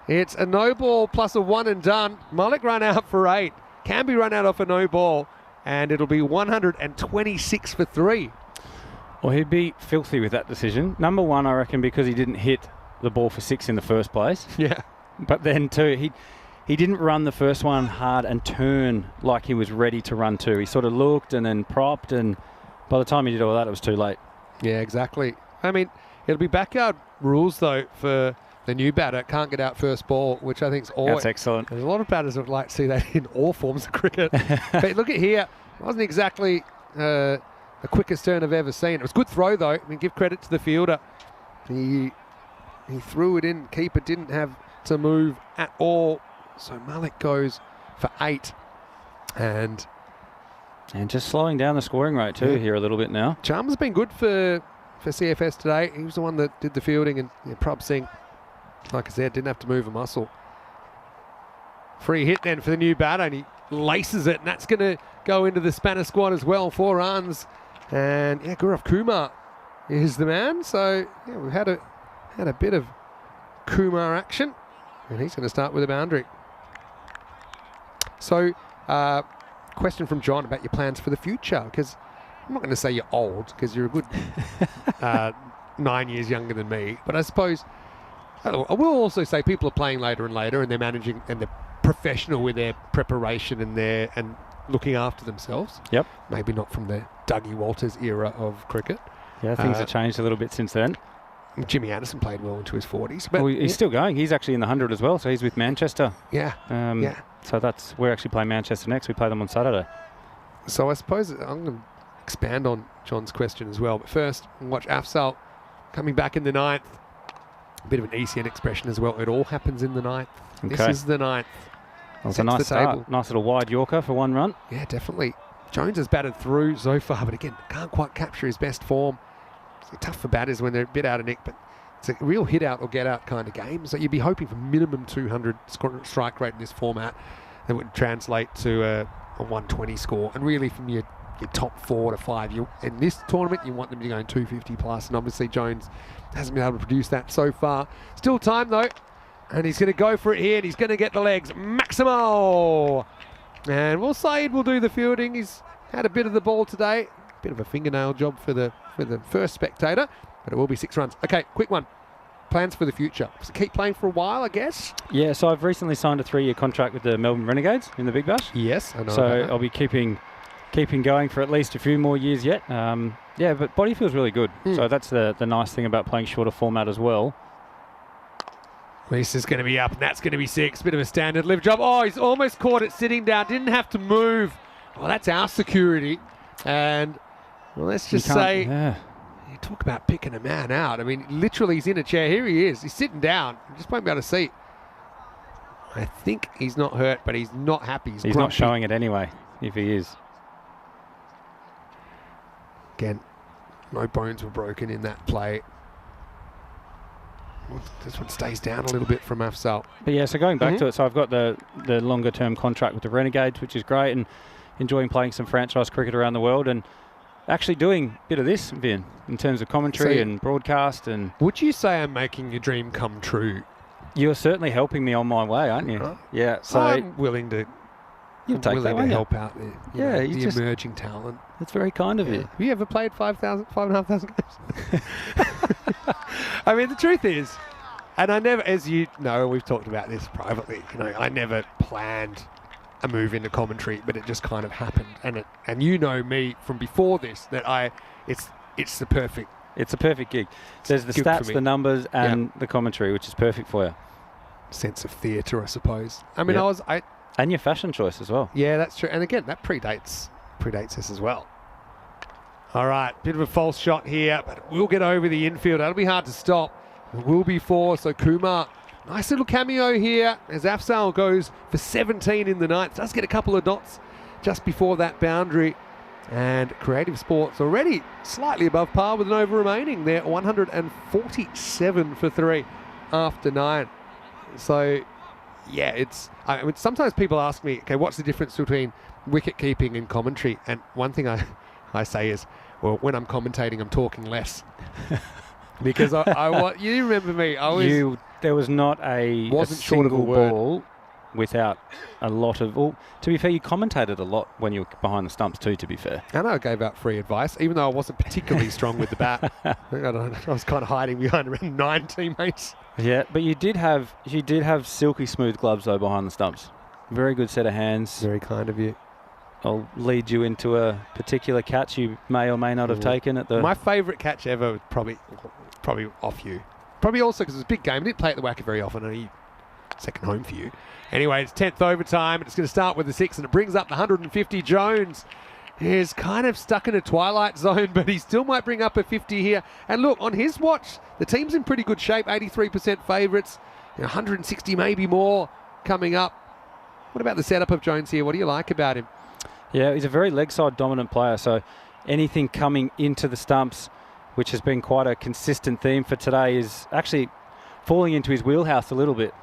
It's a no ball plus a one and done. Mullick run out for 8. Can be run out off a no ball, and it'll be 126 for 3. Well, he'd be filthy with that decision. Number one, I reckon, because he didn't hit the ball for 6 in the first place. Yeah. But then, too, he didn't run the first one hard and turn like he was ready to run 2. He sort of looked and then propped, and by the time he did all that, it was too late. Yeah, exactly. I mean, it'll be backyard rules, though, for the new batter. Can't get out first ball, which I think is always... That's excellent. There's a lot of batters that would like to see that in all forms of cricket. But look at here. It wasn't exactly the quickest turn I've ever seen. It was a good throw, though. I mean, give credit to the fielder. He threw it in. Keeper didn't have to move at all. So Mullick goes for 8. And just slowing down the scoring rate, too, here a little bit now. Chalmers has been good for CFS today. He was the one that did the fielding, and Prab Singh, like I said, didn't have to move a muscle. Free hit then for the new batter, and he laces it, and that's going to go into the Spanish squad as well. 4 runs. And yeah, Gaurav Kumar is the man. So yeah, we've had a bit of Kumar action, and he's going to start with a boundary. So, question from John about your plans for the future, because I'm not going to say you're old, because you're a good 9 years younger than me, but I suppose I will also say people are playing later and later, and they're managing and they're professional with their preparation and looking after themselves. Yep. Maybe not from the Dougie Walters era of cricket. Yeah, things have changed a little bit since then. Jimmy Anderson played well into his 40s. But Well, he's still going. He's actually in the 100 as well, so he's with Manchester. Yeah. Yeah. So we're actually playing Manchester next. We play them on Saturday. So I suppose I'm going to expand on John's question as well. But first, watch Afzal coming back in the 9th. A bit of an ECN expression as well. It all happens in the 9th. Okay. This is the 9th. Well, it's a nice start. Nice little wide Yorker for one run. Yeah, definitely. Jones has batted through so far, but again, can't quite capture his best form. It's tough for batters when they're a bit out of nick, but it's a real hit out or get out kind of game. So you'd be hoping for minimum 200 strike rate in this format that would translate to a 120 score. And really from your top 4 to 5, in this tournament, you want them to be going 250 plus. And obviously Jones hasn't been able to produce that so far. Still time though. And he's going to go for it here, and he's going to get the legs. Maximo! And Saeed will do the fielding. He's had a bit of the ball today. Bit of a fingernail job for the first spectator, but it will be 6 runs. Okay, quick one. Plans for the future. So keep playing for a while, I guess? Yeah, so I've recently signed a 3-year contract with the Melbourne Renegades in the Big Bash. Yes, I know. So I'll be keeping going for at least a few more years yet. Yeah, but body feels really good. So that's the nice thing about playing shorter format as well. Lisa's going to be up, and that's going to be 6. Bit of a standard live job. Oh, he's almost caught it sitting down. Didn't have to move. Well, that's our security. And, well, let's just say, you talk about picking a man out. I mean, literally, he's in a chair. Here he is. He's sitting down. You just won't be able to see. I think he's not hurt, but he's not happy. He's not showing it anyway, if he is. Again, no bones were broken in that play. This one stays down a little bit from Afzal. But yeah, so going back to it, so I've got the longer term contract with the Renegades, which is great, and enjoying playing some franchise cricket around the world, and actually doing a bit of this, Vin, in terms of commentary and broadcast. And would you say I'm making your dream come true? You're certainly helping me on my way, aren't you? Right. Yeah. So I'm willing to help out the emerging talent. That's very kind of you. Have you ever played 5,500 games? I mean, the truth is, and I never, as you know, we've talked about this privately, I never planned a move into commentary, but it just kind of happened. And you know me from before this, that it's the perfect. It's a perfect gig. There's the stats, the numbers, and the commentary, which is perfect for you. Sense of theatre, I suppose. I mean, and your fashion choice as well. Yeah, that's true. And again, that predates this as well. All right, bit of a false shot here, but we'll get over the infield. That'll be hard to stop. It will be 4, so Kumar, nice little cameo here as Afzal goes for 17 in the 9th. Does get a couple of dots just before that boundary. And Creative Sports already slightly above par with an over remaining. They're 147 for 3 after 9. So, yeah, I mean, sometimes people ask me, okay, what's the difference between wicket keeping and commentary? And one thing I say is, well, when I'm commentating, I'm talking less. Because you remember me, there was not a single ball without a lot of... Well, to be fair, you commentated a lot when you were behind the stumps too, to be fair. And I gave out free advice, even though I wasn't particularly strong with the bat. I was kind of hiding behind around 9 teammates. Yeah, but you did have silky smooth gloves, though, behind the stumps. Very good set of hands. Very kind of you. I'll lead you into a particular catch you may or may not have taken at the... My favourite catch ever was probably off you. Probably also because it was a big game. I didn't play at the Wacker very often, and second home for you. Anyway, it's 10th overtime, and it's going to start with the 6, and it brings up the 150. Jones is kind of stuck in a twilight zone, but he still might bring up a 50 here. And look, on his watch, the team's in pretty good shape, 83% favourites, 160 maybe more coming up. What about the setup of Jones here? What do you like about him? Yeah, he's a very leg side dominant player, so anything coming into the stumps, which has been quite a consistent theme for today, is actually falling into his wheelhouse a little bit.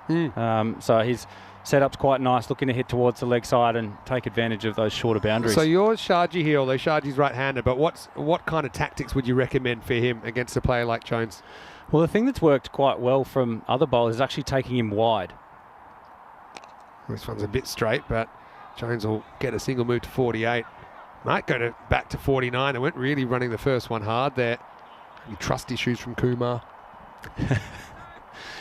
So he's setup's quite nice, looking to hit towards the leg side and take advantage of those shorter boundaries. So you're Sharji here, although Sharji's right-handed, but what kind of tactics would you recommend for him against a player like Jones? Well, the thing that's worked quite well from other bowlers is actually taking him wide. This one's a bit straight, but Jones will get a single move to 48. Might go back to 49. They weren't really running the first one hard there. Any trust issues from Kumar.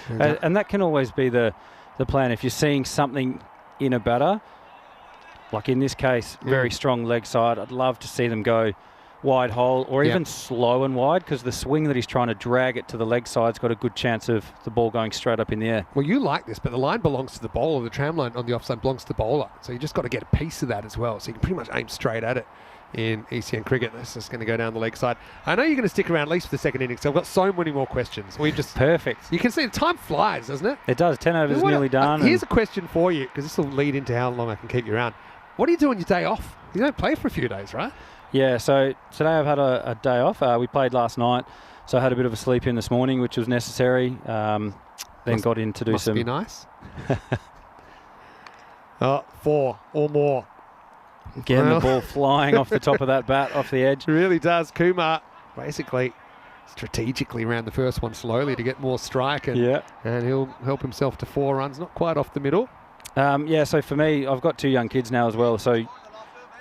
And that can always be the plan. If you're seeing something in a batter, like in this case, very strong leg side, I'd love to see them go wide hole or even slow and wide, because the swing that he's trying to drag it to the leg side's got a good chance of the ball going straight up in the air. Well, you like this, but the line belongs to the bowler. The tram line on the offside belongs to the bowler. So you just got to get a piece of that as well. So you can pretty much aim straight at it in ECN cricket. This is going to go down the leg side. I know you're going to stick around at least for the second innings, so I've got so many more questions. We just Perfect. You can see the time flies, doesn't it? It does. 10 overs nearly done. Here's a question for you, because this will lead into how long I can keep you around. What do you do on your day off? You don't play for a few days, right? Yeah, so today I've had a day off. We played last night, so I had a bit of a sleep in this morning, which was necessary. Then got in to do some... Must be nice. 4 or more. Again, the ball flying off the top of that bat, off the edge. It really does. Kumar basically strategically ran the first one slowly to get more strike, and he'll help himself to 4 runs, not quite off the middle. So for me, I've got 2 young kids now as well, so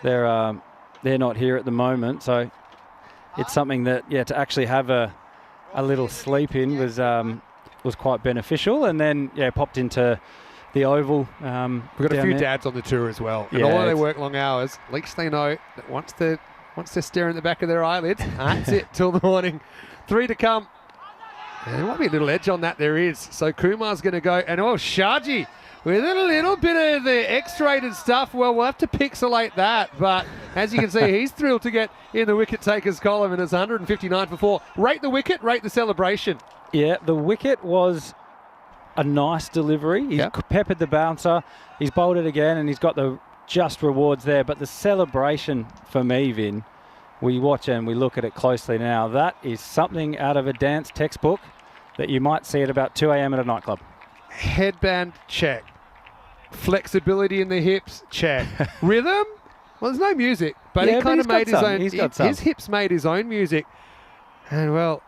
they're not here at the moment, so it's something that to actually have a little sleep in was quite beneficial, and then popped into the Oval. We've got a few dads on the tour as well, and although they work long hours, at least they know that once they're staring at the back of their eyelids, that's it till the morning. 3 to come. And there might be a little edge on that, there is. So Kumar's going to go, and Sharji with a little bit of the X-rated stuff. Well, we'll have to pixelate that, but as you can see, he's thrilled to get in the wicket takers column, and it's 159 for 4. Rate the wicket, rate the celebration. Yeah, the wicket was a nice delivery. He's peppered the bouncer, he's bowled it again, and he's got the just rewards there. But the celebration for me, Vin, we watch and we look at it closely now. That is something out of a dance textbook that you might see at about 2 a.m. at a nightclub. Headband, check. Flexibility in the hips, check. Rhythm? Well, there's no music, but he kind of made his own. His hips made his own music. And well,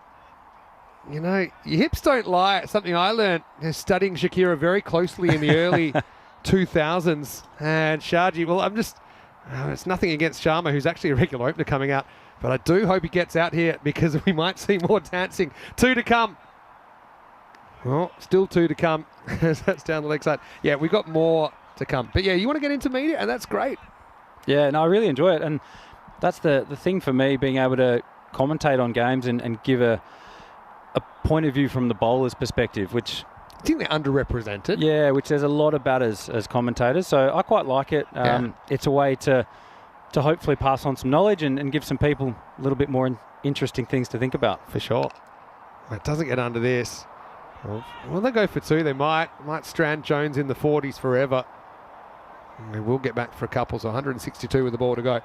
you know, your hips don't lie. It's something I learned studying Shakira very closely in the early 2000s. And Sharji, well, it's nothing against Sharma, who's actually a regular opener coming out, but I do hope he gets out here, because we might see more dancing. 2 to come. Well, still 2 to come. That's down the leg side. Yeah, we've got more to come. But yeah, you want to get intermediate, and that's great. Yeah, no, I really enjoy it. And that's the thing for me, being able to commentate on games and give a point of view from the bowler's perspective, which... I think they're underrepresented. Yeah, which there's a lot of batters as commentators. So I quite like it. It's a way to hopefully pass on some knowledge and give some people a little bit more interesting things to think about. For sure. Well, it doesn't get under this. Well, they go for 2. They might strand Jones in the 40s forever. And we will get back for a couple, so 162 with the ball to go.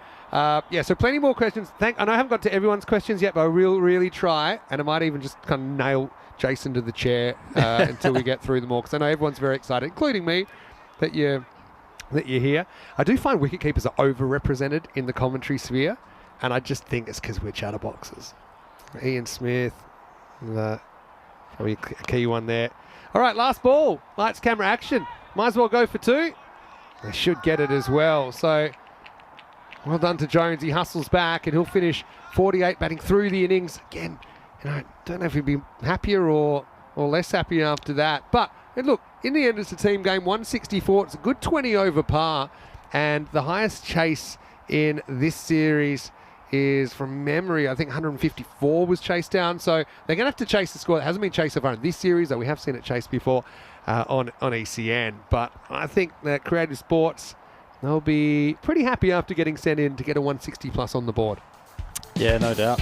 So plenty more questions. I know I haven't got to everyone's questions yet, but I will really try, and I might even just kind of nail Jason to the chair until we get through them all, because I know everyone's very excited, including me, that you're here. I do find wicketkeepers are overrepresented in the commentary sphere, and I just think it's because we're chatterboxes. Ian Smith, probably a key one there. All right, last ball. Lights, camera, action. Might as well go for 2. They should get it as well. So well done to Jones. He hustles back, and he'll finish 48, batting through the innings. Again, I don't know if he'd be happier or less happy after that. But look, in the end, it's a team game. 164. It's a good 20 over par. And the highest chase in this series is, from memory, I think 154 was chased down. So they're going to have to chase the score that hasn't been chased so far in this series, though we have seen it chased before on ECN. But I think that Creative Sports, they'll be pretty happy after getting sent in to get a 160 plus on the board. Yeah, no doubt.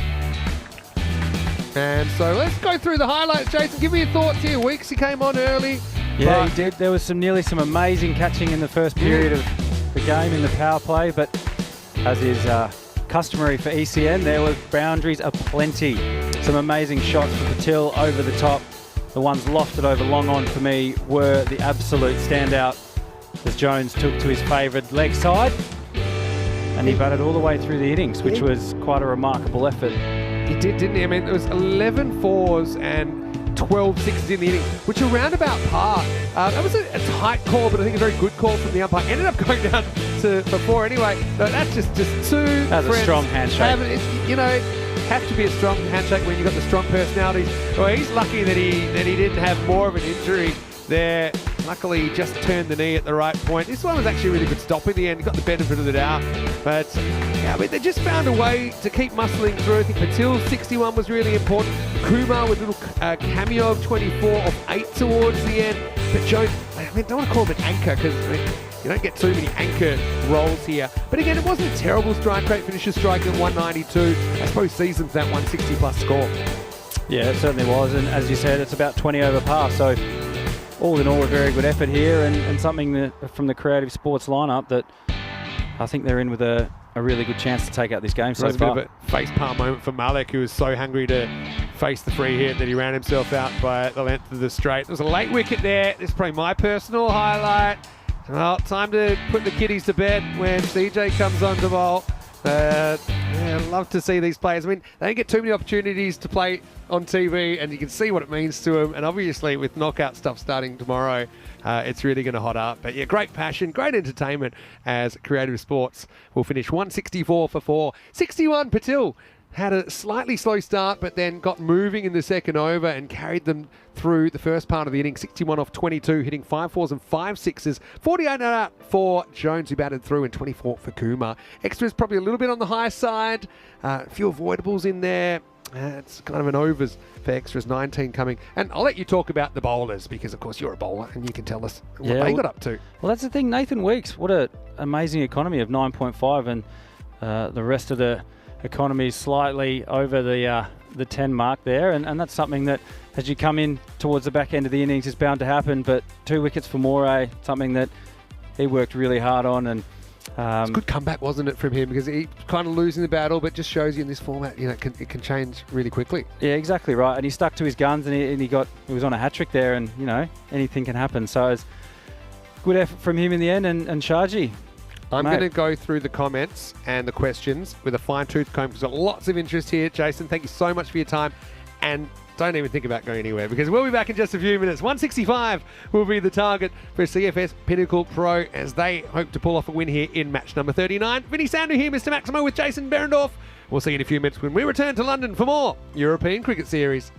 And so let's go through the highlights, Jason. Give me your thoughts here. Weeksy came on early. Yeah, he did. There was some amazing catching in the first period of the game in the power play, but as is customary for ECN, there were boundaries aplenty. Some amazing shots for Patil over the top. The ones lofted over long on, for me, were the absolute standout as Jones took to his favoured leg side. And he batted all the way through the innings, which was quite a remarkable effort. He did, didn't he? I mean, it was 11 fours and 12 sixes in the inning, which are round about par. That was a tight call, but I think a very good call from the umpire. Ended up going down for 4 anyway. So that's just two That was a strong handshake. You know, have to be a strong handshake when you've got the strong personalities. Well, he's lucky that he didn't have more of an injury there. Luckily, he just turned the knee at the right point. This one was actually a really good stop in the end. He got the benefit of the doubt. But, yeah, I mean, they just found a way to keep muscling through. I think Patil's 61 was really important. Kumar with a little cameo of 24 of 8 towards the end. But Jones, I mean, don't want to call him an anchor because, I mean, you don't get too many anchor rolls here. But again, it wasn't a terrible strike rate. Finishes striking at 192. I suppose seasons that 160 plus score. Yeah, it certainly was. And as you said, it's about 20 over par. So all in all, a very good effort here and something that, from the Creative Sports lineup that I think they're in with a really good chance to take out this game so It was far. a bit of a face-palm moment for Malik, who was so hungry to face the free hit that he ran himself out by the length of the straight. There was a late wicket there. This is probably my personal highlight. Well, time to put the kiddies to bed when CJ comes on to bowl. Yeah, I'd love to see these players. I mean, they don't get too many opportunities to play on TV, and you can see what it means to them. And obviously, with knockout stuff starting tomorrow, it's really going to hot up. But yeah, great passion, great entertainment as Creative Sports will finish 164 for 4. 61, Patil had a slightly slow start, but then got moving in the second over and carried them through the first part of the inning. 61 off 22, hitting 5 fours and 5 sixes. 48 out for Jones, who batted through, and 24 for Kumar. Extras probably a little bit on the high side. A few avoidables in there. It's kind of an overs for extras, 19 coming. And I'll let you talk about the bowlers because, of course, you're a bowler and you can tell us what they got up to. Well, that's the thing. Nathan Weeks, what an amazing economy of 9.5, and the rest of the economy is slightly over the 10 mark there. And that's something that, as you come in towards the back end of the innings, is bound to happen. But 2 wickets for Moray, something that he worked really hard on. And it's a good comeback, wasn't it, from him? Because he kind of losing the battle, but just shows you in this format, you know, it can change really quickly. Yeah, exactly right. And he stuck to his guns, and he was on a hat trick there, and you know, anything can happen. So it's good effort from him in the end. And Shaji, I'm going to go through the comments and the questions with a fine-tooth comb because we've got lots of interest here. Jason, thank you so much for your time. And don't even think about going anywhere because we'll be back in just a few minutes. 165 will be the target for CFS Pinnacle Pro as they hope to pull off a win here in match number 39. Vinny Sandu here, Mr. Maximo with Jason Berendorf. We'll see you in a few minutes when we return to London for more European Cricket Series.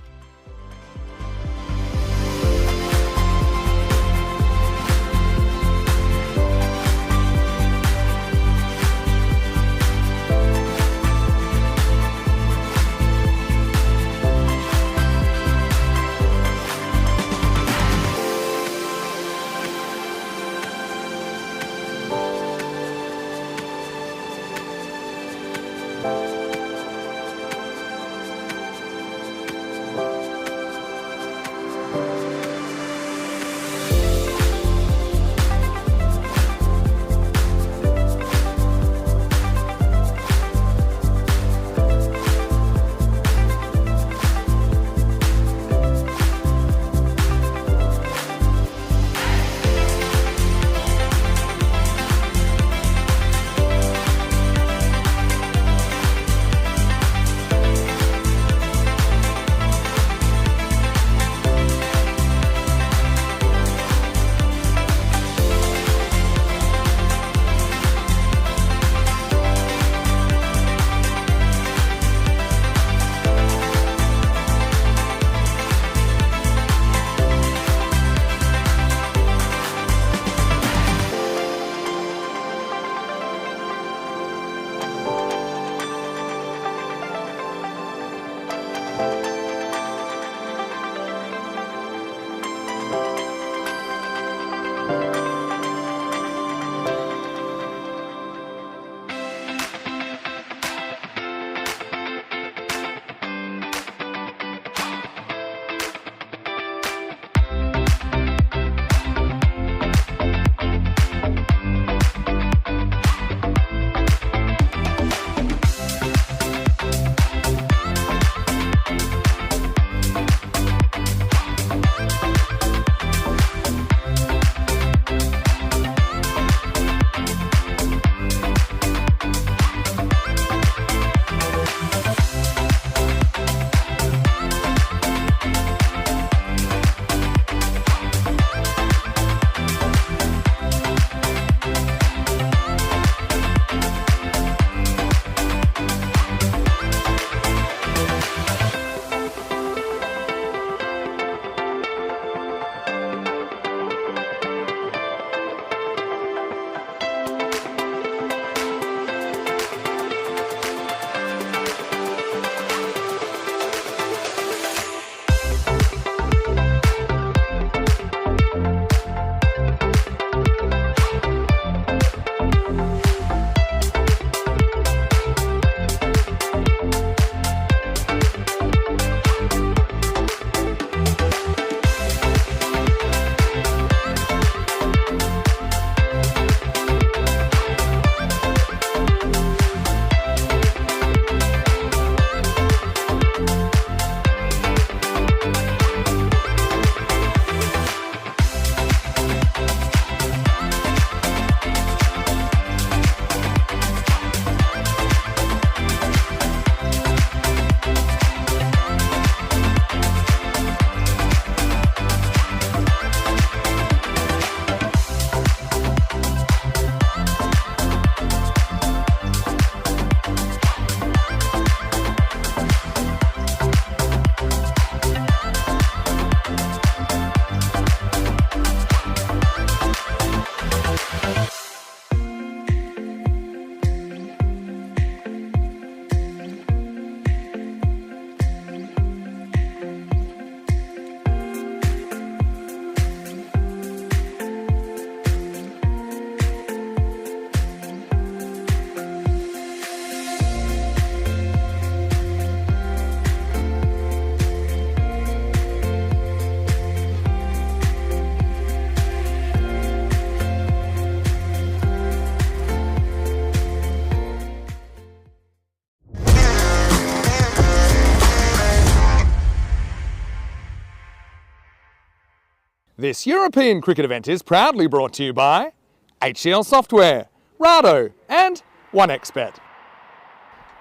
This European cricket event is proudly brought to you by HCL Software, Rado and 1xBet.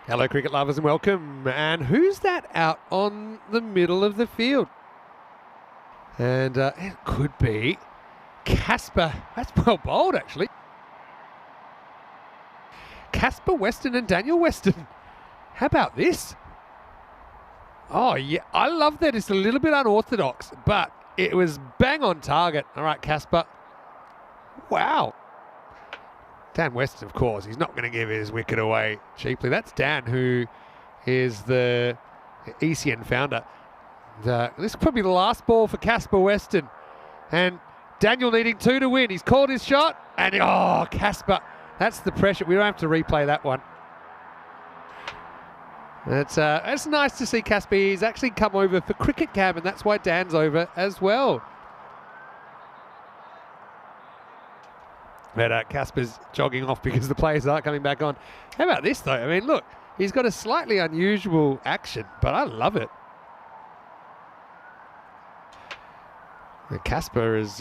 Hello, cricket lovers, and welcome. And who's that out on the middle of the field? And it could be Casper. That's well bowled, actually. Casper Weston and Daniel Weston. How about this? Oh, yeah, I love that. It's a little bit unorthodox, but it was bang on target. All right, Casper. Wow. Dan Weston, of course, he's not going to give his wicket away cheaply. That's Dan, who is the ECN founder. This could be the last ball for Casper Weston. And Daniel needing 2 to win. He's called his shot, and oh, Casper. That's the pressure. We don't have to replay that one. It's nice to see Casper. He's actually come over for cricket cam, and that's why Dan's over as well. But Casper's jogging off because the players aren't coming back on. How about this, though? I mean, look, he's got a slightly unusual action, but I love it. And Casper has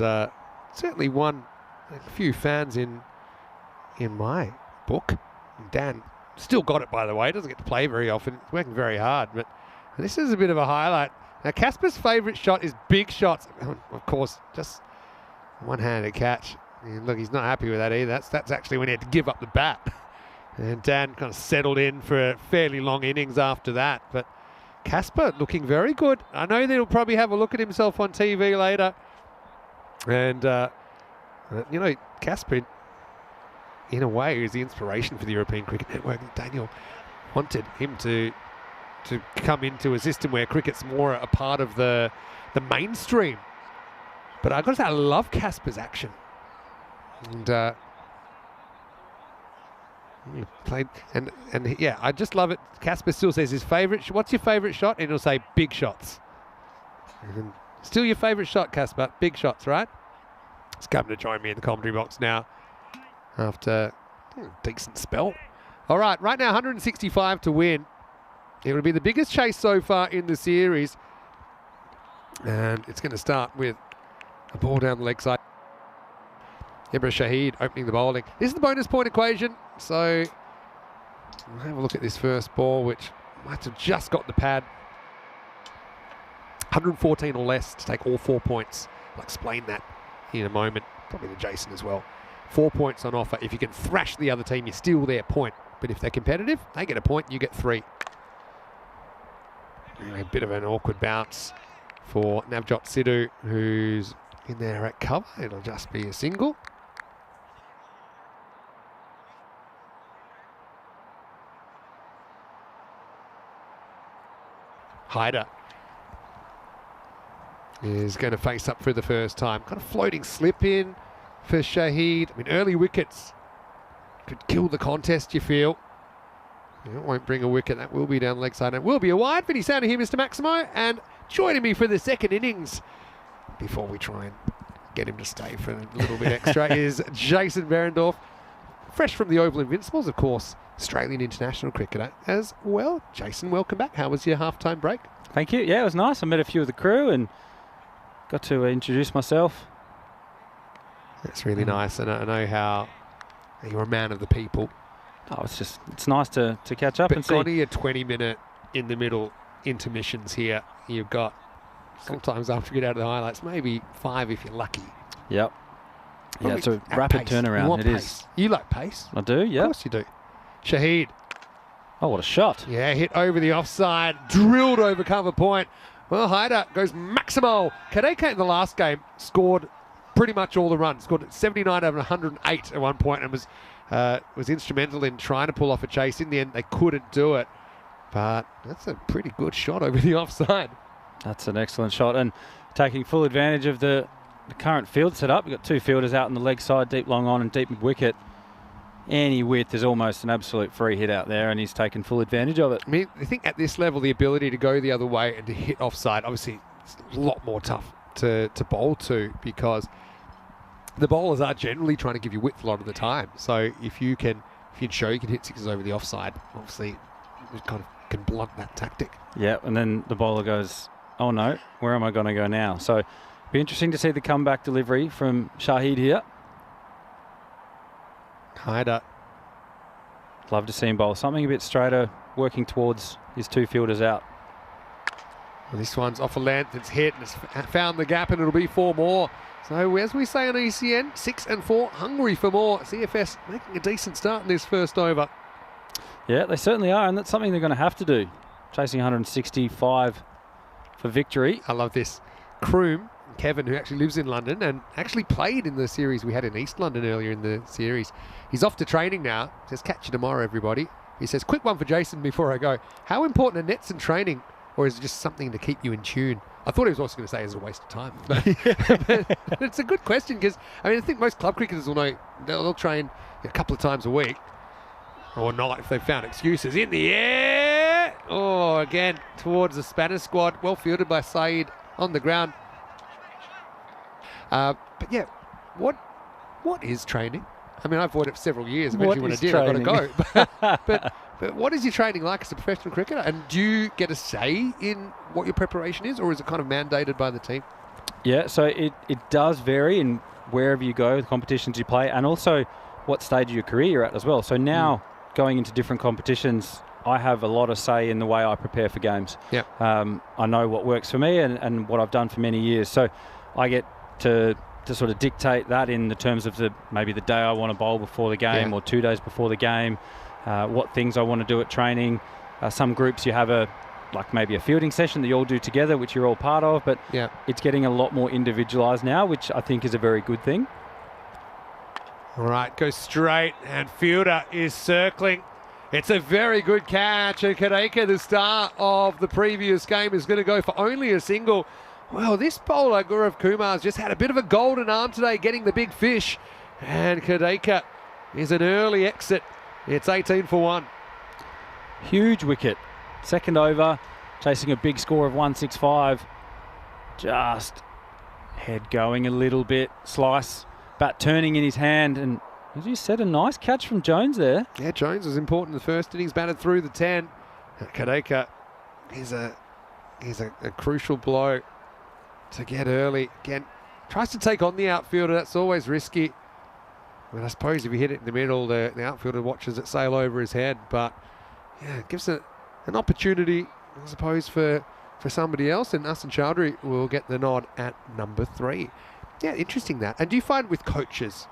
certainly won a few fans in my book. And Dan still got it, by the way. Doesn't get to play very often. He's working very hard, but this is a bit of a highlight. Now, Casper's favourite shot is big shots. Of course, just one-handed catch. And look, he's not happy with that either. That's actually when he had to give up the bat. And Dan kind of settled in for a fairly long innings after that. But Casper looking very good. I know that he'll probably have a look at himself on TV later. And, you know, Casper, in a way, is the inspiration for the European Cricket Network. Daniel wanted him to come into a system where cricket's more a part of the mainstream. But I've got to say, I love Casper's action. And he played, and yeah, I just love it. Casper still says his favourite. What's your favourite shot? And he'll say big shots. And still your favourite shot, Casper. Big shots, right? He's coming to join me in the commentary box now after a decent spell. All right, right now 165 to win. It will be the biggest chase so far in the series, and it's going to start with a ball down the leg side. Ibra Shahid opening the bowling. This is the bonus point equation. So we'll have a look at this first ball, which might have just got the pad. 114 or less to take all 4 points. I'll explain that in a moment. Probably to Jason as well. 4 points on offer. If you can thrash the other team, you're still their point. But if they're competitive, they get a point, you get 3. A bit of an awkward bounce for Navjot Sidhu, who's in there at cover. It'll just be a single. Hyder is going to face up for the first time. Kind of floating slip in for Shahid. I mean, early wickets could kill the contest, you feel. It won't bring a wicket. That will be down the leg side. It will be a wide, but he's out of here, Mr. Maximo. And joining me for the second innings, before we try and get him to stay for a little bit extra, is Jason Behrendorff. Fresh from the Oval Invincibles, of course. Australian international cricketer as well. Jason, welcome back. How was your halftime break? Thank you. Yeah, it was nice. I met a few of the crew and got to introduce myself. That's really nice, and I know how you're a man of the people. Oh, it's nice to catch up and see. But your 20-minute in the middle intermissions here, you've got sometimes after you get out of the highlights, maybe 5 if you're lucky. Yep. Yeah, it's a rapid turnaround. It is. You like pace? I do, yeah. Of course you do. Shahid. Oh, what a shot. Yeah, hit over the offside, drilled over cover point. Well, Hyder goes Maximo. Kadeka in the last game scored pretty much all the runs. Scored 79 over 108 at one point and was instrumental in trying to pull off a chase. In the end, they couldn't do it. But that's a pretty good shot over the offside. That's an excellent shot. And taking full advantage of the current field setup. We've got 2 fielders out on the leg side, deep long on and deep mid wicket. Any width is almost an absolute free hit out there, and he's taken full advantage of it. I mean, I think at this level, the ability to go the other way and to hit offside, obviously, it's a lot more tough to bowl to, because the bowlers are generally trying to give you width a lot of the time. So if you can show you can hit 6s over the offside, obviously, it kind of can blunt that tactic. Yeah, and then the bowler goes, oh no, where am I going to go now? So Be interesting to see the comeback delivery from Shahid here. Hyder. Love to see him bowl something a bit straighter, working towards his 2 fielders out. Well, this one's off a length, it's hit, and it's found the gap, and it'll be 4 more. So, as we say on ECN, 6 and 4, hungry for more. CFS making a decent start in this first over. Yeah, they certainly are, and that's something they're going to have to do. Chasing 165 for victory. I love this. Kroom, Kevin, who actually lives in London and actually played in the series we had in East London earlier in the series. He's off to training now. Says, catch you tomorrow, everybody. He says, quick one for Jason before I go. How important are nets in training, or is it just something to keep you in tune? I thought he was also going to say it's a waste of time. But it's a good question because, I think most club cricketers will know they'll train a couple of times a week. Or not if they've found excuses. In the air! Oh, again, towards the Spanish squad. Well fielded by Saeed on the ground. But yeah, what is training? I've avoided it for several years. Eventually when I did, I've got to go. But what is your training like as a professional cricketer? And do you get a say in what your preparation is, or is it kind of mandated by the team? Yeah, so it does vary in wherever you go, the competitions you play, and also what stage of your career you're at as well. So now, going into different competitions, I have a lot of say in the way I prepare for games. Yeah. I know what works for me and what I've done for many years. So I get to sort of dictate that in the terms of maybe the day I want to bowl before the game or 2 days before the game, what things I want to do at training. Some groups you have maybe a fielding session that you all do together, which you're all part of, but it's getting a lot more individualised now, which I think is a very good thing. All right, goes straight, and fielder is circling. It's a very good catch, and Kadeka, the star of the previous game, is going to go for only a single. Well, this bowler, Gaurav Kumar's just had a bit of a golden arm today, getting the big fish, and Kadeka is an early exit. It's 18 for 1. Huge wicket. Second over, chasing a big score of 165. Just head going a little bit, slice. Bat turning in his hand, and as you said, a nice catch from Jones there. Yeah, Jones was important in the first innings, batted through the 10. Kadeka is a crucial blow to get early. Again, tries to take on the outfielder. That's always risky. I suppose if you hit it in the middle, the outfielder watches it sail over his head. But yeah, it gives an opportunity, I suppose, for somebody else. And Hassan Chowdhury will get the nod at number 3. Yeah, interesting that. And do you find with coaches,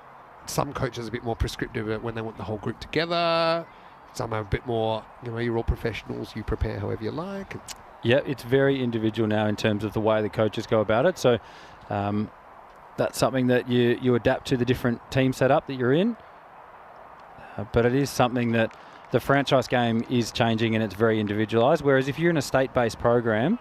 some coaches are a bit more prescriptive when they want the whole group together? Some are a bit more, you're all professionals, you prepare however you like. Yeah, it's very individual now in terms of the way the coaches go about it. So that's something that you adapt to the different team setup that you're in. But it is something that the franchise game is changing, and it's very individualised. Whereas if you're in a state-based program,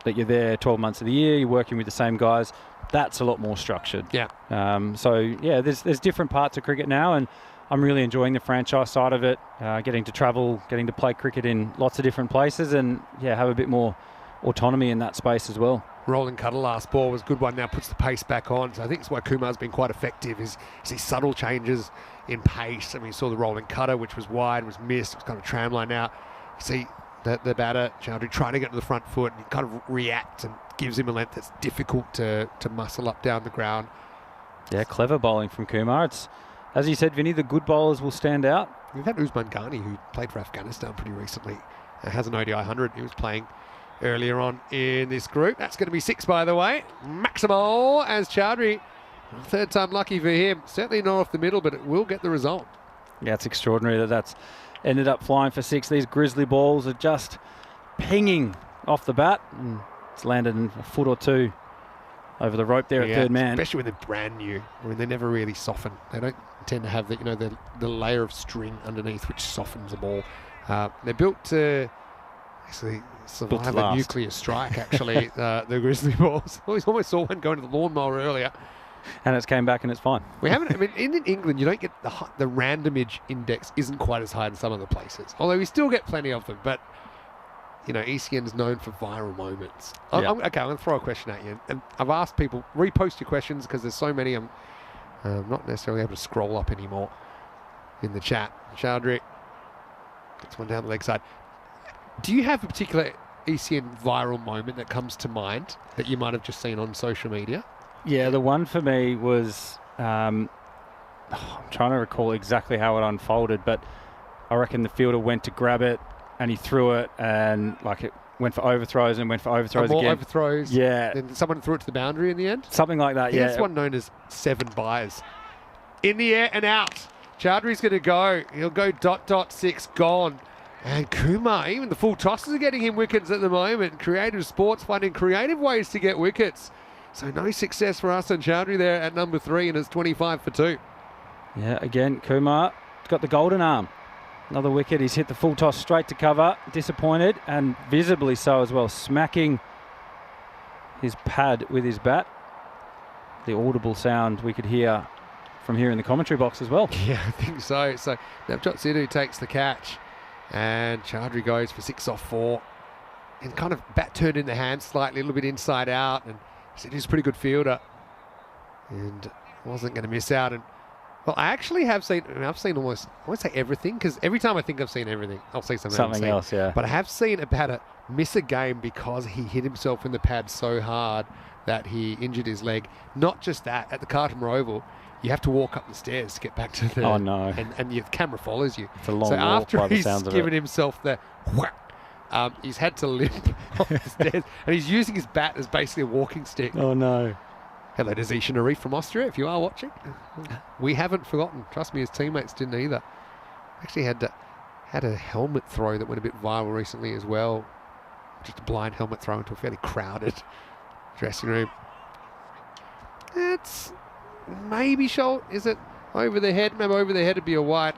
that you're there 12 months of the year, you're working with the same guys, that's a lot more structured. Yeah. There's different parts of cricket now, and I'm really enjoying the franchise side of it, getting to travel, getting to play cricket in lots of different places, and have a bit more autonomy in that space as well. Rolling cutter last ball was a good one. Now puts the pace back on. So I think it's why Kumar's been quite effective, is these subtle changes in pace. You saw the rolling cutter, which was wide, was missed. It was kind of tramline now. You see the batter, Chowdhury, trying to get to the front foot, and he kind of reacts and gives him a length that's difficult to muscle up down the ground. Yeah, clever bowling from Kumar. It's, as you said, Vinny, the good bowlers will stand out. We've had Usman Ghani, who played for Afghanistan pretty recently. Has an ODI 100. He was playing earlier on in this group. That's going to be 6, by the way. Maximal as Chowdhury. Third time lucky for him. Certainly not off the middle, but it will get the result. Yeah, it's extraordinary that that's ended up flying for 6. These grizzly balls are just pinging off the bat. And it's landed in a foot or two over the rope there at third man. Especially when they're brand new. They never really soften. They don't tend to have the layer of string underneath which softens the ball. They're built to actually survive a nuclear strike, actually, the grizzly balls. I almost saw one going to the lawnmower earlier. And it's came back and it's fine. We haven't, in England, you don't get the randomage index isn't quite as high in some other places. Although we still get plenty of them, but ECN is known for viral moments. I'm going to throw a question at you. And I've asked people, repost your questions because there's so many I'm not necessarily able to scroll up anymore in the chat. Chowdhury gets one down the leg side. Do you have a particular ECN viral moment that comes to mind that you might have just seen on social media? Yeah, the one for me was, I'm trying to recall exactly how it unfolded, but I reckon the fielder went to grab it and he threw it, and like it went for overthrows and went for overthrows more again. overthrows. Yeah. Then someone threw it to the boundary in the end. Something like that, yeah. That's one known as 7 buys. In the air and out. Chowdhury's going to go. He'll go ... 6, gone. And Kumar, even the full tossers are getting him wickets at the moment. Creative Sports finding creative ways to get wickets. So no success for Hassan Chowdhury there at number 3, and it's 25 for 2. Yeah, again, Kumar got the golden arm. Another wicket. He's hit the full toss straight to cover. Disappointed, and visibly so as well, smacking his pad with his bat. The audible sound we could hear from here in the commentary box as well. Yeah, I think so. So Navjot Sidhu takes the catch, and Chowdhury goes for 6 off 4. And kind of bat turned in the hand slightly, a little bit inside out, and Sidhu's a pretty good fielder. And wasn't going to miss out. And well, I actually have seen, I've seen almost, I won't say everything, because every time I think I've seen everything, I'll say something else, yeah. But I have seen a batter miss a game because he hit himself in the pad so hard that he injured his leg. Not just that, at the Carlton Oval, you have to walk up the stairs to get back to the... Oh, no. And your camera follows you. It's a long so walk after by the he's sounds of given it. himself the whack, he's had to limp off the stairs, and he's using his bat as basically a walking stick. Oh, no. Hello to Zishan Arif from Austria, if you are watching. We haven't forgotten. Trust me, his teammates didn't either. Actually had a helmet throw that went a bit viral recently as well. Just a blind helmet throw into a fairly crowded dressing room. It's maybe shoulder. Is it over the head? Maybe over the head would be a wide.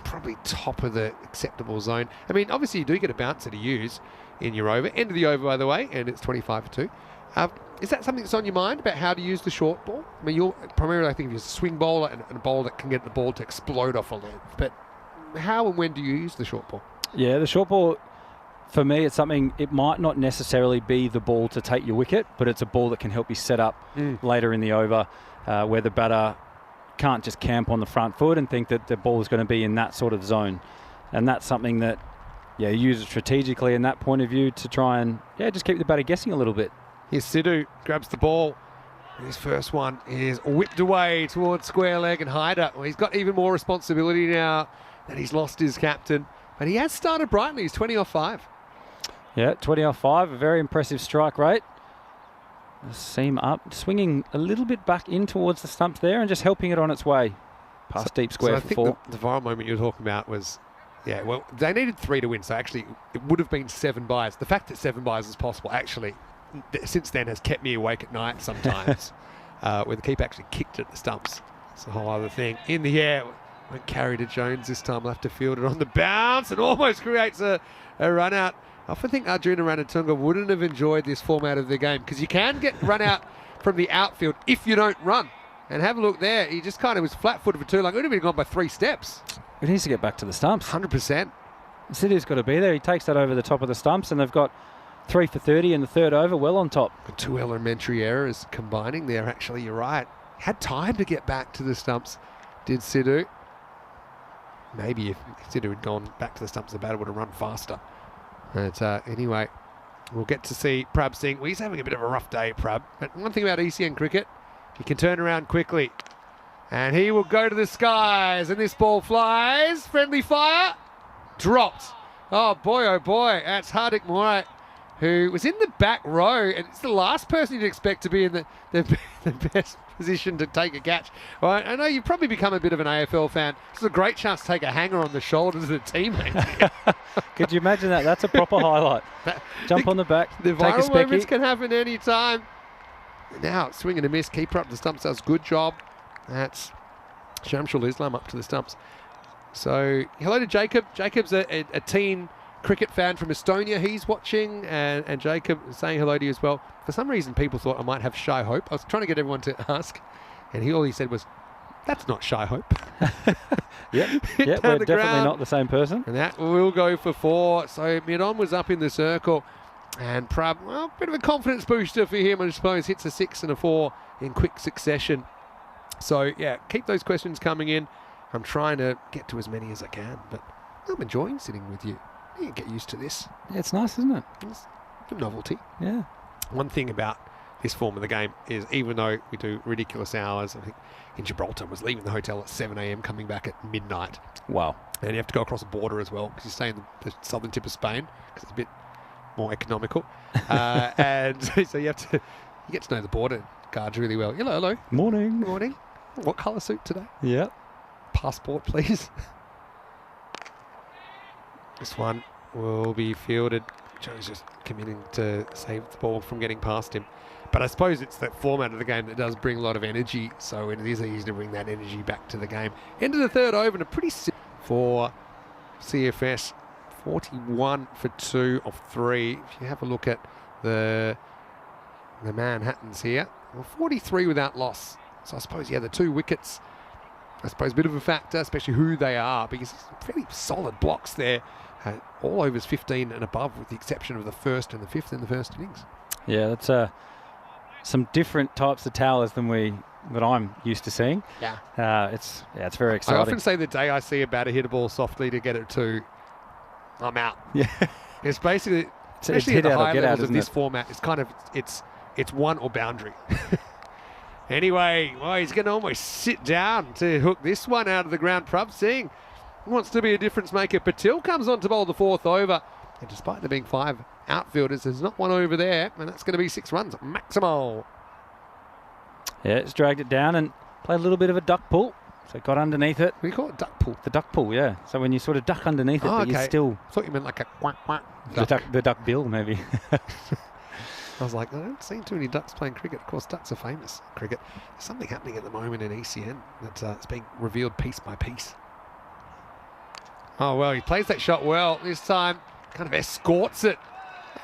Probably top of the acceptable zone. I mean, obviously you do get a bouncer to use in your over. End of the over, by the way, and it's 25 for 2. Is that something that's on your mind about how to use the short ball? I mean, you're primarily, I think, if you're a swing bowler and a bowler that can get the ball to explode off a leg. But how and when do you use the short ball? Yeah, the short ball, for me, it's something, it might not necessarily be the ball to take your wicket, but it's a ball that can help you set up later in the over where the batter can't just camp on the front foot and think that the ball is going to be in that sort of zone. And that's something that, you use it strategically in that point of view to try and, just keep the batter guessing a little bit. Here's Sidhu, grabs the ball. His first one is whipped away towards square leg and Haider. Well, he's got even more responsibility now that he's lost his captain. But he has started brightly. He's 20 off 5. Yeah, 20 off 5, a very impressive strike rate. Seam up, swinging a little bit back in towards the stumps there and just helping it on its way past deep square for 4. I think the viral moment you were talking about was, well, they needed 3 to win, so actually it would have been 7 buys. The fact that 7 buys is possible actually since then has kept me awake at night sometimes where the keeper actually kicked at the stumps. It's a whole other thing. In the air, went carry to Jones this time, left to field it on the bounce and almost creates a run out. I often think Arjuna Ranatunga wouldn't have enjoyed this format of the game because you can get run out from the outfield if you don't run. And have a look there. He just kind of was flat-footed for too long. It would have been gone by 3 steps. It needs to get back to the stumps. 100%. Sidhu's got to be there. He takes that over the top of the stumps and they've got 3 for 30 in the third over, well on top. 2 elementary errors combining there, actually, you're right. Had time to get back to the stumps, did Sidhu. Maybe if Sidhu had gone back to the stumps, the batter would have run faster. But anyway, we'll get to see Prab Singh. Well, he's having a bit of a rough day, Prab. But one thing about ECN cricket, he can turn around quickly. And he will go to the skies, and this ball flies. Friendly fire, dropped. Oh boy, that's Hardik Moray, who was in the back row, and it's the last person you'd expect to be in the best position to take a catch. Well, I know you've probably become a bit of an AFL fan. This is a great chance to take a hanger on the shoulders of the teammate. Could you imagine that? That's a proper highlight. Jump on the back, the take a viral specky. moments can happen any time. Now, swing and a miss, keeper up the stumps, does good job. That's Shamshul Islam up to the stumps. So, hello to Jacob. Jacob's a teen cricket fan from Estonia. He's watching, and Jacob is saying hello to you as well. For some reason, people thought I might have Shy Hope. I was trying to get everyone to ask, and all he said was, "That's not Shy Hope." Yep, we're definitely not the same person. And that will go for 4. So Midon was up in the circle, and Prab, well, a bit of a confidence booster for him, I suppose. Hits a 6 and a 4 in quick succession. So yeah, keep those questions coming in. I'm trying to get to as many as I can, but I'm enjoying sitting with you. You can get used to this. Yeah, it's nice, isn't it? It's a novelty. Yeah. One thing about this form of the game is even though we do ridiculous hours, I think in Gibraltar was leaving the hotel at 7 a.m, coming back at midnight. Wow. And you have to go across the border as well because you stay in the southern tip of Spain because it's a bit more economical. And so you get to know the border guards really well. Hello. Morning. Morning. What colour suit today? Yeah. Passport, please. This one will be fielded. Joe's just committing to save the ball from getting past him. But I suppose it's that format of the game that does bring a lot of energy, so it is easy to bring that energy back to the game. End of the third over, and a pretty for CFS. 41 for 2 of 3. If you have a look at the Manhattans here, well, 43 without loss. So I suppose, the 2 wickets, I suppose, a bit of a factor, especially who they are, because very solid blocks there. All overs 15 and above, with the exception of the first and the fifth in the first innings. Yeah, that's some different types of towers than that I'm used to seeing. Yeah. It's very exciting. I often say the day I see a batter hit a ball softly to get it to, I'm out. Yeah. It's basically, It's especially hit at the out or high get out, levels of isn't this it? format, it's kind of, it's one or boundary. Anyway, well, he's going to almost sit down to hook this one out of the ground. Prabh Singh wants to be a difference maker. Patil comes on to bowl the 4th over. And despite there being 5 outfielders, there's not one over there. And that's going to be 6 runs, maximal. Yeah, it's dragged it down and played a little bit of a duck pull. So it got underneath it. What do you call it? Duck pull? The duck pull, yeah. So when you sort of duck underneath it, but you still... I thought you meant like a quack quack. The duck bill, maybe. I was like, I don't see too many ducks playing cricket. Of course, ducks are famous in cricket. There's something happening at the moment in ECN that's it's being revealed piece by piece. Oh, well, he plays that shot well. This time, kind of escorts it.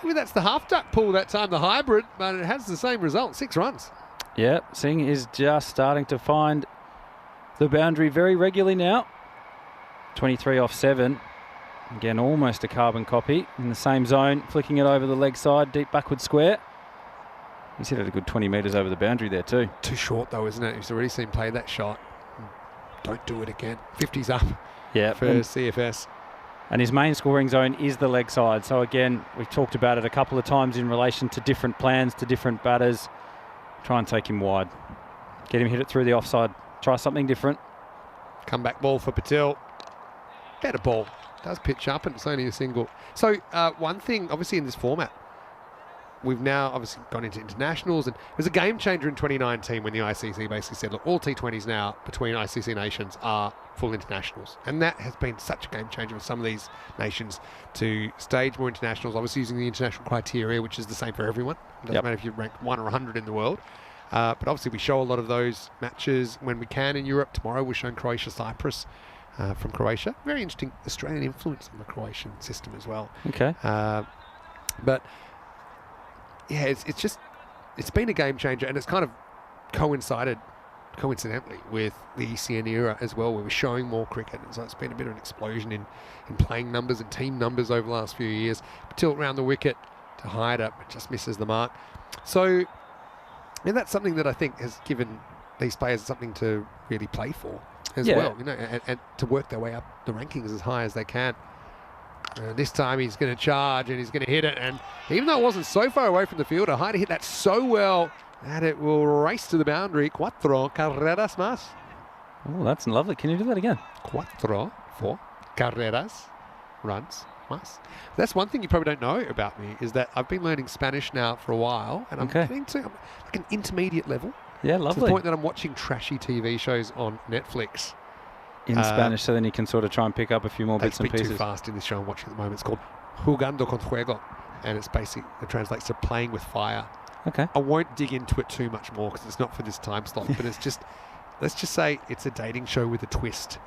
Maybe that's the half duck pull that time, the hybrid, but it has the same result, 6 runs. Yeah, Singh is just starting to find the boundary very regularly now. 23 off 7. Again, almost a carbon copy in the same zone, flicking it over the leg side, deep backward square. He's hit it a good 20 metres over the boundary there too. Too short though, isn't it? He's already seen play that shot. Don't do it again. 50's up for CFS. And his main scoring zone is the leg side. So again, we've talked about it a couple of times in relation to different plans, to different batters. Try and take him wide. Get him hit it through the offside. Try something different. Comeback ball for Patil. Better ball. Does pitch up and it's only a single. So one thing, obviously in this format, we've now obviously gone into internationals, and it was a game changer in 2019 when the ICC basically said, look, all T20s now between ICC nations are full internationals. And that has been such a game changer for some of these nations to stage more internationals, obviously using the international criteria, which is the same for everyone. It doesn't matter if you rank 1 or 100 in the world. But obviously we show a lot of those matches when we can in Europe. Tomorrow we're showing Croatia-Cyprus. From Croatia. Very interesting Australian influence on the Croatian system as well. Okay. But yeah, it's been a game changer, and it's kind of coincidentally with the ECN era as well, where we're showing more cricket. And so it's been a bit of an explosion in playing numbers and team numbers over the last few years. Tilt round the wicket to hide it, but just misses the mark. So, and that's something that I think has given these players something to really play for as well, and to work their way up the rankings as high as they can. This time he's going to charge and he's going to hit it, and even though it wasn't so far away from the fielder, Hyder hit that so well that it will race to the boundary. Cuatro carreras más. Oh, that's lovely. Can you do that again? Cuatro, 4 carreras, runs más. That's one thing you probably don't know about me, is that I've been learning Spanish now for a while, and I'm getting to like an intermediate level. Yeah, lovely. To the point that I'm watching trashy TV shows on Netflix. In Spanish, so then you can sort of try and pick up a few more bits and pieces. Too fast in this show I'm watching at the moment. It's called Jugando con Fuego, and it translates to playing with fire. Okay. I won't dig into it too much more because it's not for this time slot, but it's just, let's just say it's a dating show with a twist.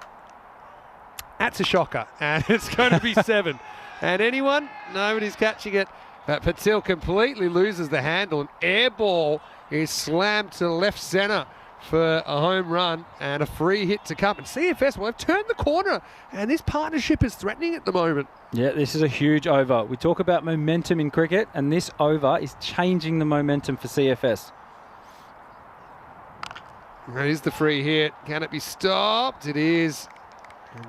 That's a shocker, and it's going to be 7. And anyone? Nobody's catching it. Patil completely loses the handle. An air ball is slammed to left centre for a home run and a free hit to come. And CFS, well, they've turned the corner, and this partnership is threatening at the moment. Yeah, this is a huge over. We talk about momentum in cricket, and this over is changing the momentum for CFS. That is the free hit. Can it be stopped? It is.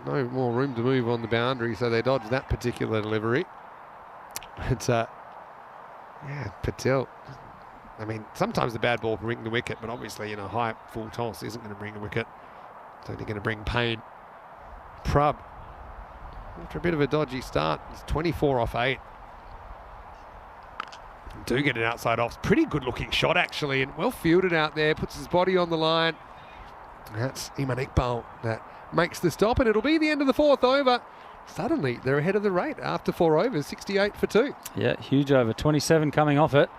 No more room to move on the boundary, so they dodged that particular delivery. But, yeah, Patel. I mean, sometimes the bad ball can bring the wicket, but obviously, high full toss isn't going to bring a wicket. It's only going to bring pain. Prub, after a bit of a dodgy start, it's 24 off 8. Do get an outside off. Pretty good looking shot, actually, and well fielded out there. Puts his body on the line. That's Iman Iqbal that makes the stop, and it'll be the end of the 4th over. Suddenly, they're ahead of the rate after 4 overs, 68 for 2. Yeah, huge over, 27 coming off it.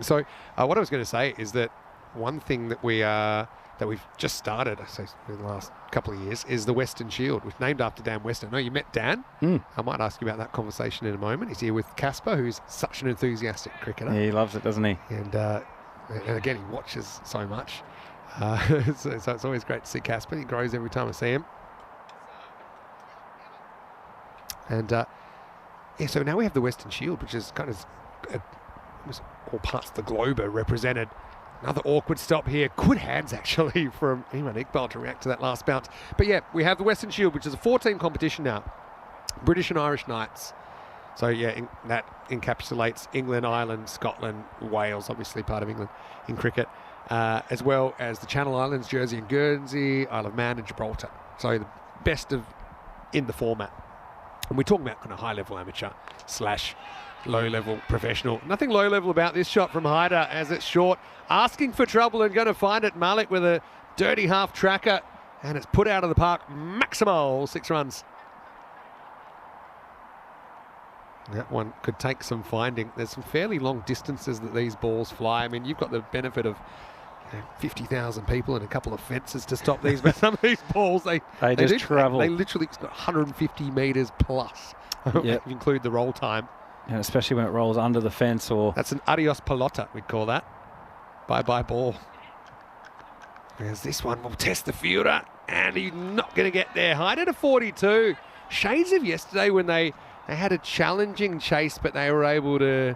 So, what I was going to say is that one thing that we've just started, I say in the last couple of years, is the Western Shield, which is named after Dan Weston. I know you met Dan. I might ask you about that conversation in a moment. He's here with Casper, who's such an enthusiastic cricketer. Yeah, he loves it, doesn't he? And again, he watches so much. So it's always great to see Casper. He grows every time I see him. And yeah, so now we have the Western Shield, which is kind of all parts of the globe are represented. Another awkward stop here. Good hands, actually, from Iman Iqbal to react to that last bounce. But yeah, we have the Western Shield, which is a 4-team competition now. British and Irish Knights. So yeah, that encapsulates England, Ireland, Scotland, Wales, obviously part of England in cricket, as well as the Channel Islands, Jersey and Guernsey, Isle of Man and Gibraltar. So the best of in the format. And we're talking about kind of high-level amateur / low-level professional. Nothing low-level about this shot from Haider as it's short. Asking for trouble and going to find it. Malik with a dirty half tracker. And it's put out of the park. Maximal, 6 runs. That one could take some finding. There's some fairly long distances that these balls fly. I mean, you've got the benefit of 50,000 people and a couple of fences to stop these. But some of these balls, they just travel. They literally got 150 metres plus. Yep. If you include the roll time. And especially when it rolls under the fence or... That's an adios pelota, we'd call that. Bye-bye ball. There's this one. We'll test the fielder. And he's not going to get there. Haider to 42. Shades of yesterday when they had a challenging chase, but they were able to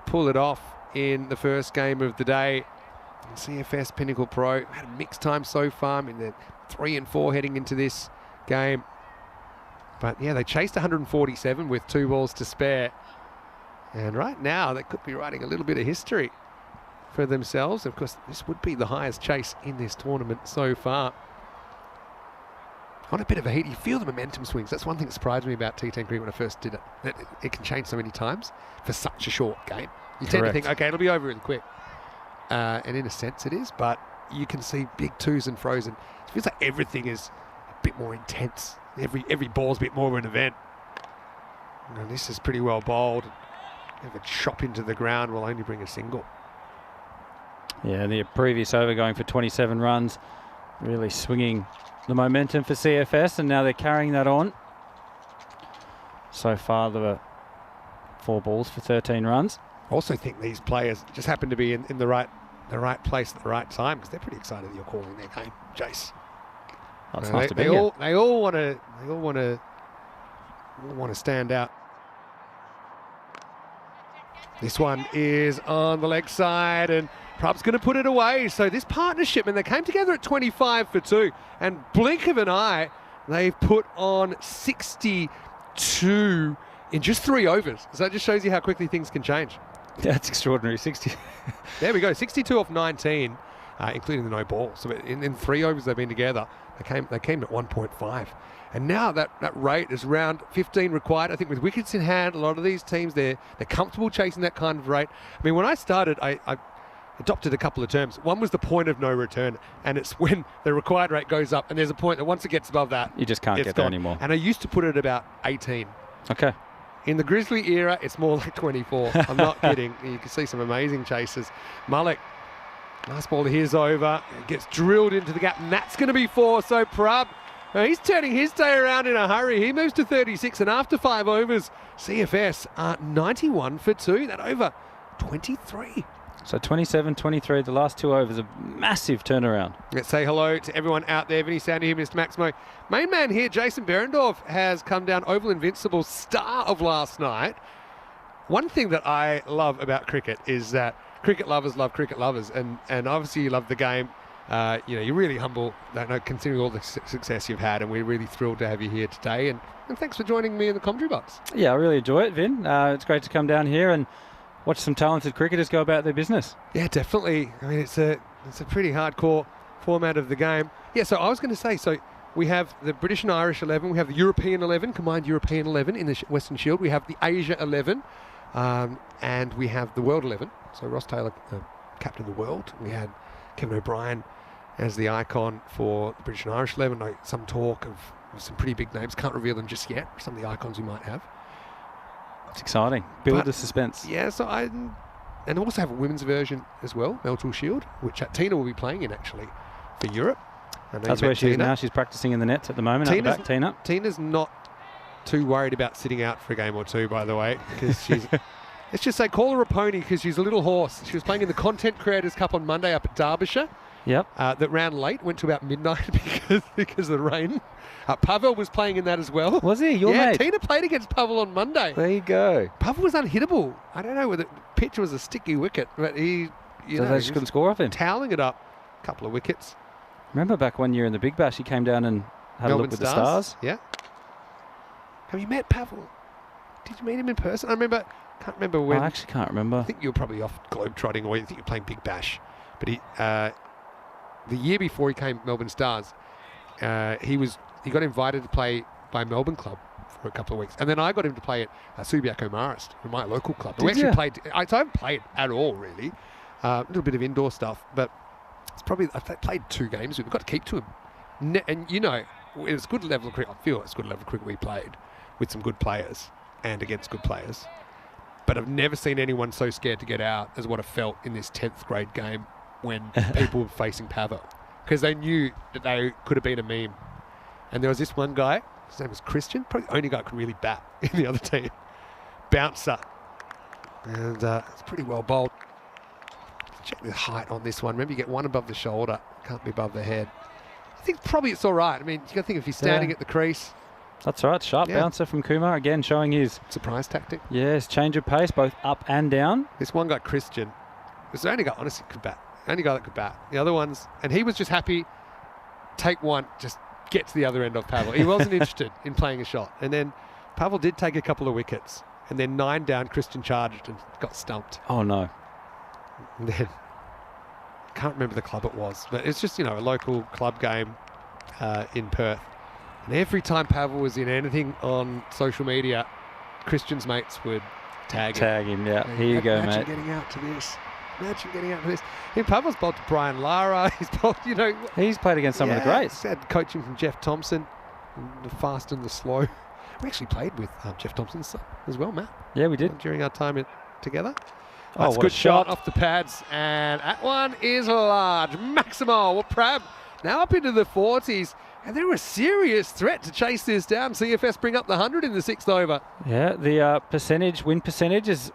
pull it off in the first game of the day. And CFS Pinnacle Pro had a mixed time so far. I mean, they're 3 and 4 heading into this game. But yeah, they chased 147 with 2 balls to spare. And right now, they could be writing a little bit of history for themselves. Of course, this would be the highest chase in this tournament so far. On a bit of a heat, you feel the momentum swings. That's one thing that surprised me about T10 cricket when I first did it. That it can change so many times for such a short game. You tend to think, okay, it'll be over really quick. And in a sense it is, but you can see big twos and frozen. It feels like everything is a bit more intense. Every ball's a bit more of an event. And this is pretty well bowled. If a chop into the ground will only bring a single. Yeah, the previous over going for 27 runs, really swinging the momentum for CFS, and now they're carrying that on. So far, there were 4 balls for 13 runs. I also think these players just happen to be in the right place at the right time, because they're pretty excited that you're calling their game, Jace. Oh, it's nice to be they here. all want to stand out. This one is on the leg side, and Prab's going to put it away. So this partnership, and they came together at 25 for 2, and blink of an eye, they've put on 62 in just 3 overs. So that just shows you how quickly things can change. That's extraordinary. 60. There we go, 62 off 19, including the no ball. So in 3 overs they've been together, they came at 1.5. And now that rate is around 15 required. I think with wickets in hand, a lot of these teams, they're comfortable chasing that kind of rate. I mean, when I started, I adopted a couple of terms. One was the point of no return, and it's when the required rate goes up, and there's a point that once it gets above that, You just can't get there anymore. And I used to put it at about 18. Okay. In the Grizzly era, it's more like 24. I'm not kidding. You can see some amazing chases. Malik, nice ball to his over. It gets drilled into the gap, and that's going to be 4. So Prab, he's turning his day around in a hurry. He moves to 36, and after 5 overs, CFS are 91 for 2. That over 23. So 27-23, the last 2 overs, a massive turnaround. Let's say hello to everyone out there. Vinny Sandy here, Mr. Maximo. Main man here, Jason Berendorf, has come down Oval Invincible, star of last night. One thing that I love about cricket is that cricket lovers love cricket lovers, and obviously you love the game. You're really humble, considering all the success you've had, and we're really thrilled to have you here today. And thanks for joining me in the commentary box. Yeah, I really enjoy it, Vin. It's great to come down here and watch some talented cricketers go about their business. Yeah, definitely. I mean, it's a pretty hardcore format of the game. Yeah, so I was going to say, so we have the British and Irish 11, we have the European 11, combined European 11 in the Western Shield, we have the Asia 11, and we have the World 11. So Ross Taylor, captain of the world. We had Kevin O'Brien as the icon for the British and Irish 11. Some talk of some pretty big names. Can't reveal them just yet. Some of the icons we might have. It's exciting. Build the suspense. Yeah, and also have a women's version as well, Melton Shield, which Tina will be playing in actually for Europe. That's where she is now. She's practicing in the nets at the moment. Tina's not too worried about sitting out for a game or two, by the way, because she's... Let's just say, call her a pony because she's a little horse. She was playing in the Content Creators Cup on Monday up at Derbyshire. Yep. That ran late, went to about midnight because of the rain. Pavel was playing in that as well. Was he? Your mate? Tina played against Pavel on Monday. There you go. Pavel was unhittable. I don't know whether the pitch was a sticky wicket, but they just couldn't score off him. Toweling it up, a couple of wickets. Remember back one year in the Big Bash, he came down and had a look with the Stars? Yeah. Have you met Pavel? Did you meet him in person? Can't remember when. I actually can't remember. I think you were probably off globetrotting, or I think you were playing Big Bash. But the year before he came Melbourne Stars, he got invited to play by Melbourne club for a couple of weeks, and then I got him to play at Subiaco Marist, my local club. We actually played. I haven't played at all really. A little bit of indoor stuff, but it's probably I played 2 games. We've got to keep to him, and it's good level of cricket. I feel it's good level of cricket we played with some good players and against good players. But I've never seen anyone so scared to get out as what I felt in this 10th grade game when people were facing Pavel. Because they knew that they could have been a meme. And there was this one guy, his name was Christian, probably the only guy who could really bat in the other team. Bouncer. And it's pretty well bowled. Check the height on this one. Remember, you get one above the shoulder, can't be above the head. I think probably it's all right. I mean, you got to think if he's standing at the crease. That's right, sharp bouncer from Kumar, again showing his... surprise tactic. Yes, change of pace, both up and down. This one guy, Christian, was the only guy, honestly, could bat. Only guy that could bat. The other ones, and he was just happy, take one, just get to the other end of Pavel. He wasn't interested in playing a shot. And then Pavel did take a couple of wickets, and then 9 down, Christian charged and got stumped. Oh, no. And then, can't remember the club it was, but it's just, a local club game in Perth. And every time Pavel was in anything on social media, Christian's mates would tag him. Yeah. Here you go, mate. Imagine getting out to this. Pavel's bowled to Brian Lara. He's bowled, He's played against some of the greats. He's had coaching from Jeff Thompson, the fast and the slow. We actually played with Jeff Thompson as well, Matt. Yeah, we did. During our time together. Oh, that's a good shot off the pads. And that one is large. Maximo Prab now up into the 40s. And they're a serious threat to chase this down. CFS bring up the 100 in the 6th over. Yeah, the win percentage is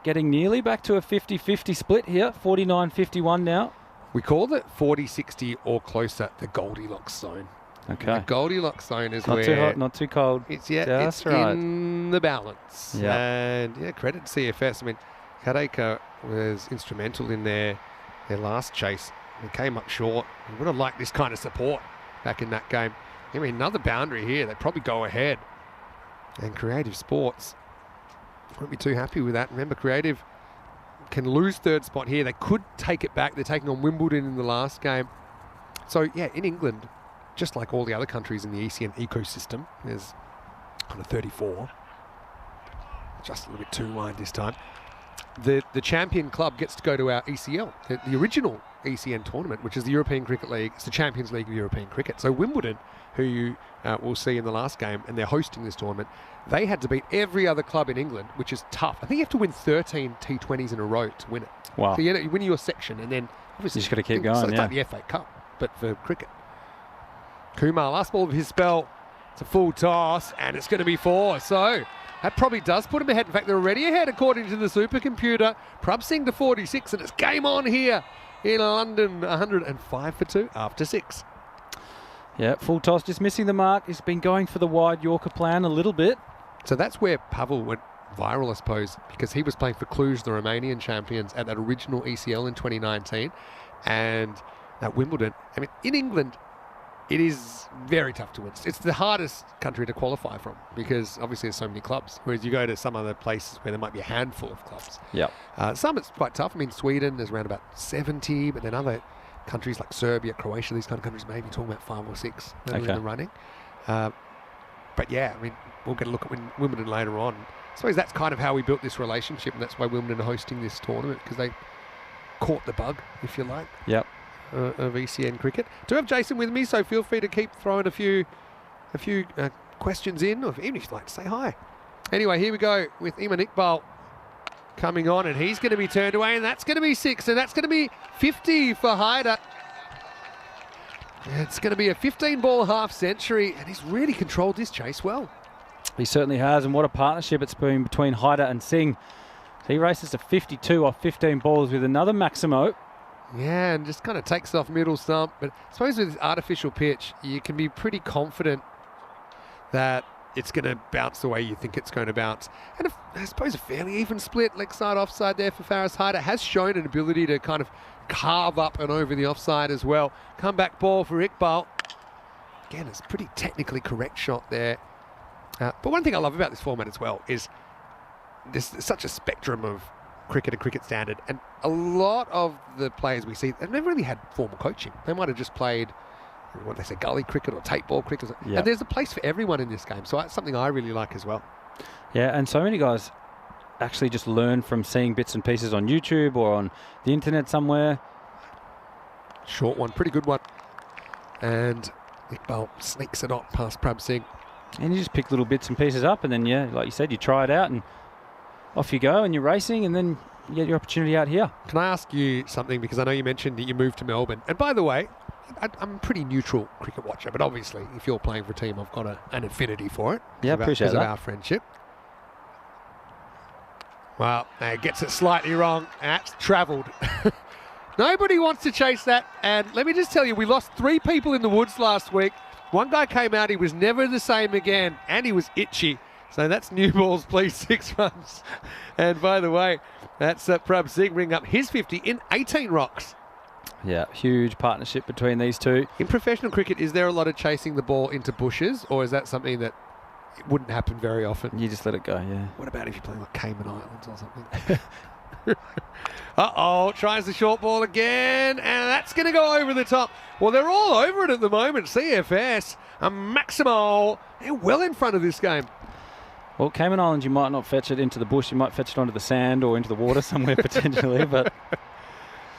getting nearly back to a 50-50 split here. 49-51 now. We call it 40-60 or closer, the Goldilocks zone. Okay. The Goldilocks zone is not where... Not too hot, not too cold. It's right. in the balance. Yeah. And, credit to CFS. I mean, Kadeka was instrumental in their last chase. They came up short. We would have liked this kind of support back in that game. I mean, another boundary here. They'd probably go ahead. And Creative Sports won't be too happy with that. Remember, Creative can lose 3rd spot here. They could take it back. They're taking on Wimbledon in the last game. So, in England, just like all the other countries in the ECN ecosystem, there's kind of 34. Just a little bit too wide this time. The champion club gets to go to our ECL, the original ECN tournament, which is the European Cricket League. It's the Champions League of European Cricket. So Wimbledon, who you will see in the last game, and they're hosting this tournament, they had to beat every other club in England, which is tough. I think you have to win 13 T20s in a row to win it. Wow. So you win your section, and then obviously you just got to keep going. So it's like the FA Cup, but for cricket. Kumar, last ball of his spell. It's a full toss, and it's going to be 4. So that probably does put them ahead. In fact, they're already ahead according to the supercomputer. Prab Singh to 46, and it's game on here in London. 105 for 2 after 6. Yeah, full toss, just missing the mark. He's been going for the wide Yorker plan a little bit. So that's where Pavel went viral, I suppose, because he was playing for Cluj, the Romanian champions, at that original ECL in 2019. And at Wimbledon. I mean, in England, it is very tough to win. It's the hardest country to qualify from because obviously there's so many clubs. Whereas you go to some other places where there might be a handful of clubs. Yep. Some it's quite tough. I mean, Sweden, there's around about 70, but then other countries like Serbia, Croatia, these kind of countries, maybe talking about 5 or 6 that are in the running. But yeah, I mean, we'll get a look at Wimbledon later on. I suppose that's kind of how we built this relationship, and that's why Wimbledon are hosting this tournament, because they caught the bug, if you like. Yep. Of ECN cricket. Do have Jason with me, so feel free to keep throwing a few questions in, or even if you'd like to say hi. Anyway, here we go with Iman Iqbal coming on, and he's going to be turned away, and that's going to be 6, and that's going to be 50 for Haider. It's going to be a 15-ball half-century, and he's really controlled this chase well. He certainly has, and what a partnership it's been between Haider and Singh. He races to 52 off 15 balls with another Maximo. Yeah, and just kind of takes it off middle stump. But I suppose with this artificial pitch, you can be pretty confident that it's going to bounce the way you think it's going to bounce. And I suppose a fairly even split, leg side, offside there for Faris Haider. Has shown an ability to kind of carve up and over the offside as well. Comeback ball for Iqbal. Again, it's a pretty technically correct shot there. But one thing I love about this format as well is there's such a spectrum of cricket and cricket standard, and a lot of the players we see have never really had formal coaching. They might have just played, what they say, gully cricket or tape ball cricket. Yep. And there's a place for everyone in this game, so that's something I really like as well. Yeah, and so many guys actually just learn from seeing bits and pieces on YouTube or on the internet somewhere. Short one, pretty good one. And Iqbal sneaks it on past Prab Singh. And you just pick little bits and pieces up, and then, yeah, like you said, you try it out, and off you go, and you're racing, and then you get your opportunity out here. Can I ask you something? Because I know you mentioned that you moved to Melbourne. And by the way, I'm a pretty neutral cricket watcher, but obviously, if you're playing for a team, I've got an affinity for it. Yeah, appreciate that. Because of our friendship. Well, gets it slightly wrong. That's travelled. Nobody wants to chase that. And let me just tell you, we lost 3 people in the woods last week. One guy came out, he was never the same again, and he was itchy. So that's new balls, please, 6 runs. And by the way, that's Prab Singh bringing up his 50 in 18 rocks. Yeah, huge partnership between these two. In professional cricket, is there a lot of chasing the ball into bushes, or is that something that it wouldn't happen very often? You just let it go, yeah. What about if you're playing like Cayman Islands or something? Uh-oh, tries the short ball again, and that's going to go over the top. Well, they're all over it at the moment. CFS, a Maximo, they're well in front of this game. Well, Cayman Islands, you might not fetch it into the bush. You might fetch it onto the sand or into the water somewhere potentially. But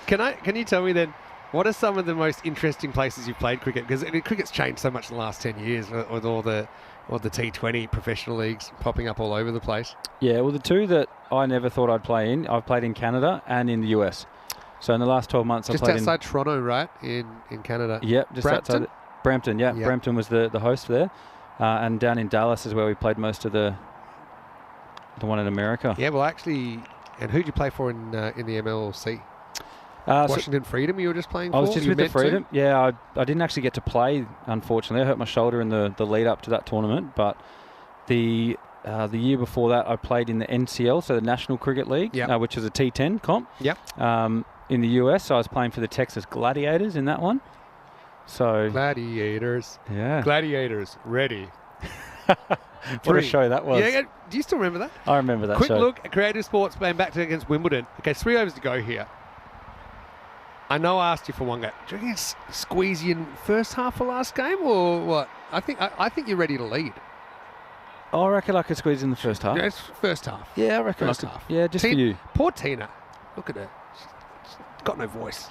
can you tell me then, what are some of the most interesting places you've played cricket? Because cricket's changed so much in the last 10 years with all the T20 professional leagues popping up all over the place. Yeah, well, the two that I never thought I'd play in, I've played in Canada and in the US. So in the last 12 months, just I played outside Toronto, right? In Canada. Yep, just Brampton? outside Brampton. Yeah, yep. Brampton was the host there, and down in Dallas is where we played most of the one in America. Yeah, well, actually, and who'd you play for in the MLC? Washington Freedom you were just playing for? I was just with the Freedom. Yeah, I didn't actually get to play, unfortunately. I hurt my shoulder in the lead up to that tournament, but the year before that I played in the NCL, so the National Cricket League, yep. Which is a T10 comp. Yep. In the US, so I was playing for the Texas Gladiators in that one. So Gladiators. Yeah. Gladiators, ready. What a show that was. Yeah, do you still remember that? I remember that Quick show. look at Creative Sports playing back against Wimbledon. Okay, 3 overs to go here. I know I asked you for one game. Do you reckon it's squeeze you in first half of last game or what? I think you're ready to lead. Oh, I reckon I could squeeze in the first half. Yeah, it's first half. Yeah, I reckon first I could. half. Yeah, just for you. Poor Tina. Look at her. She's got no voice.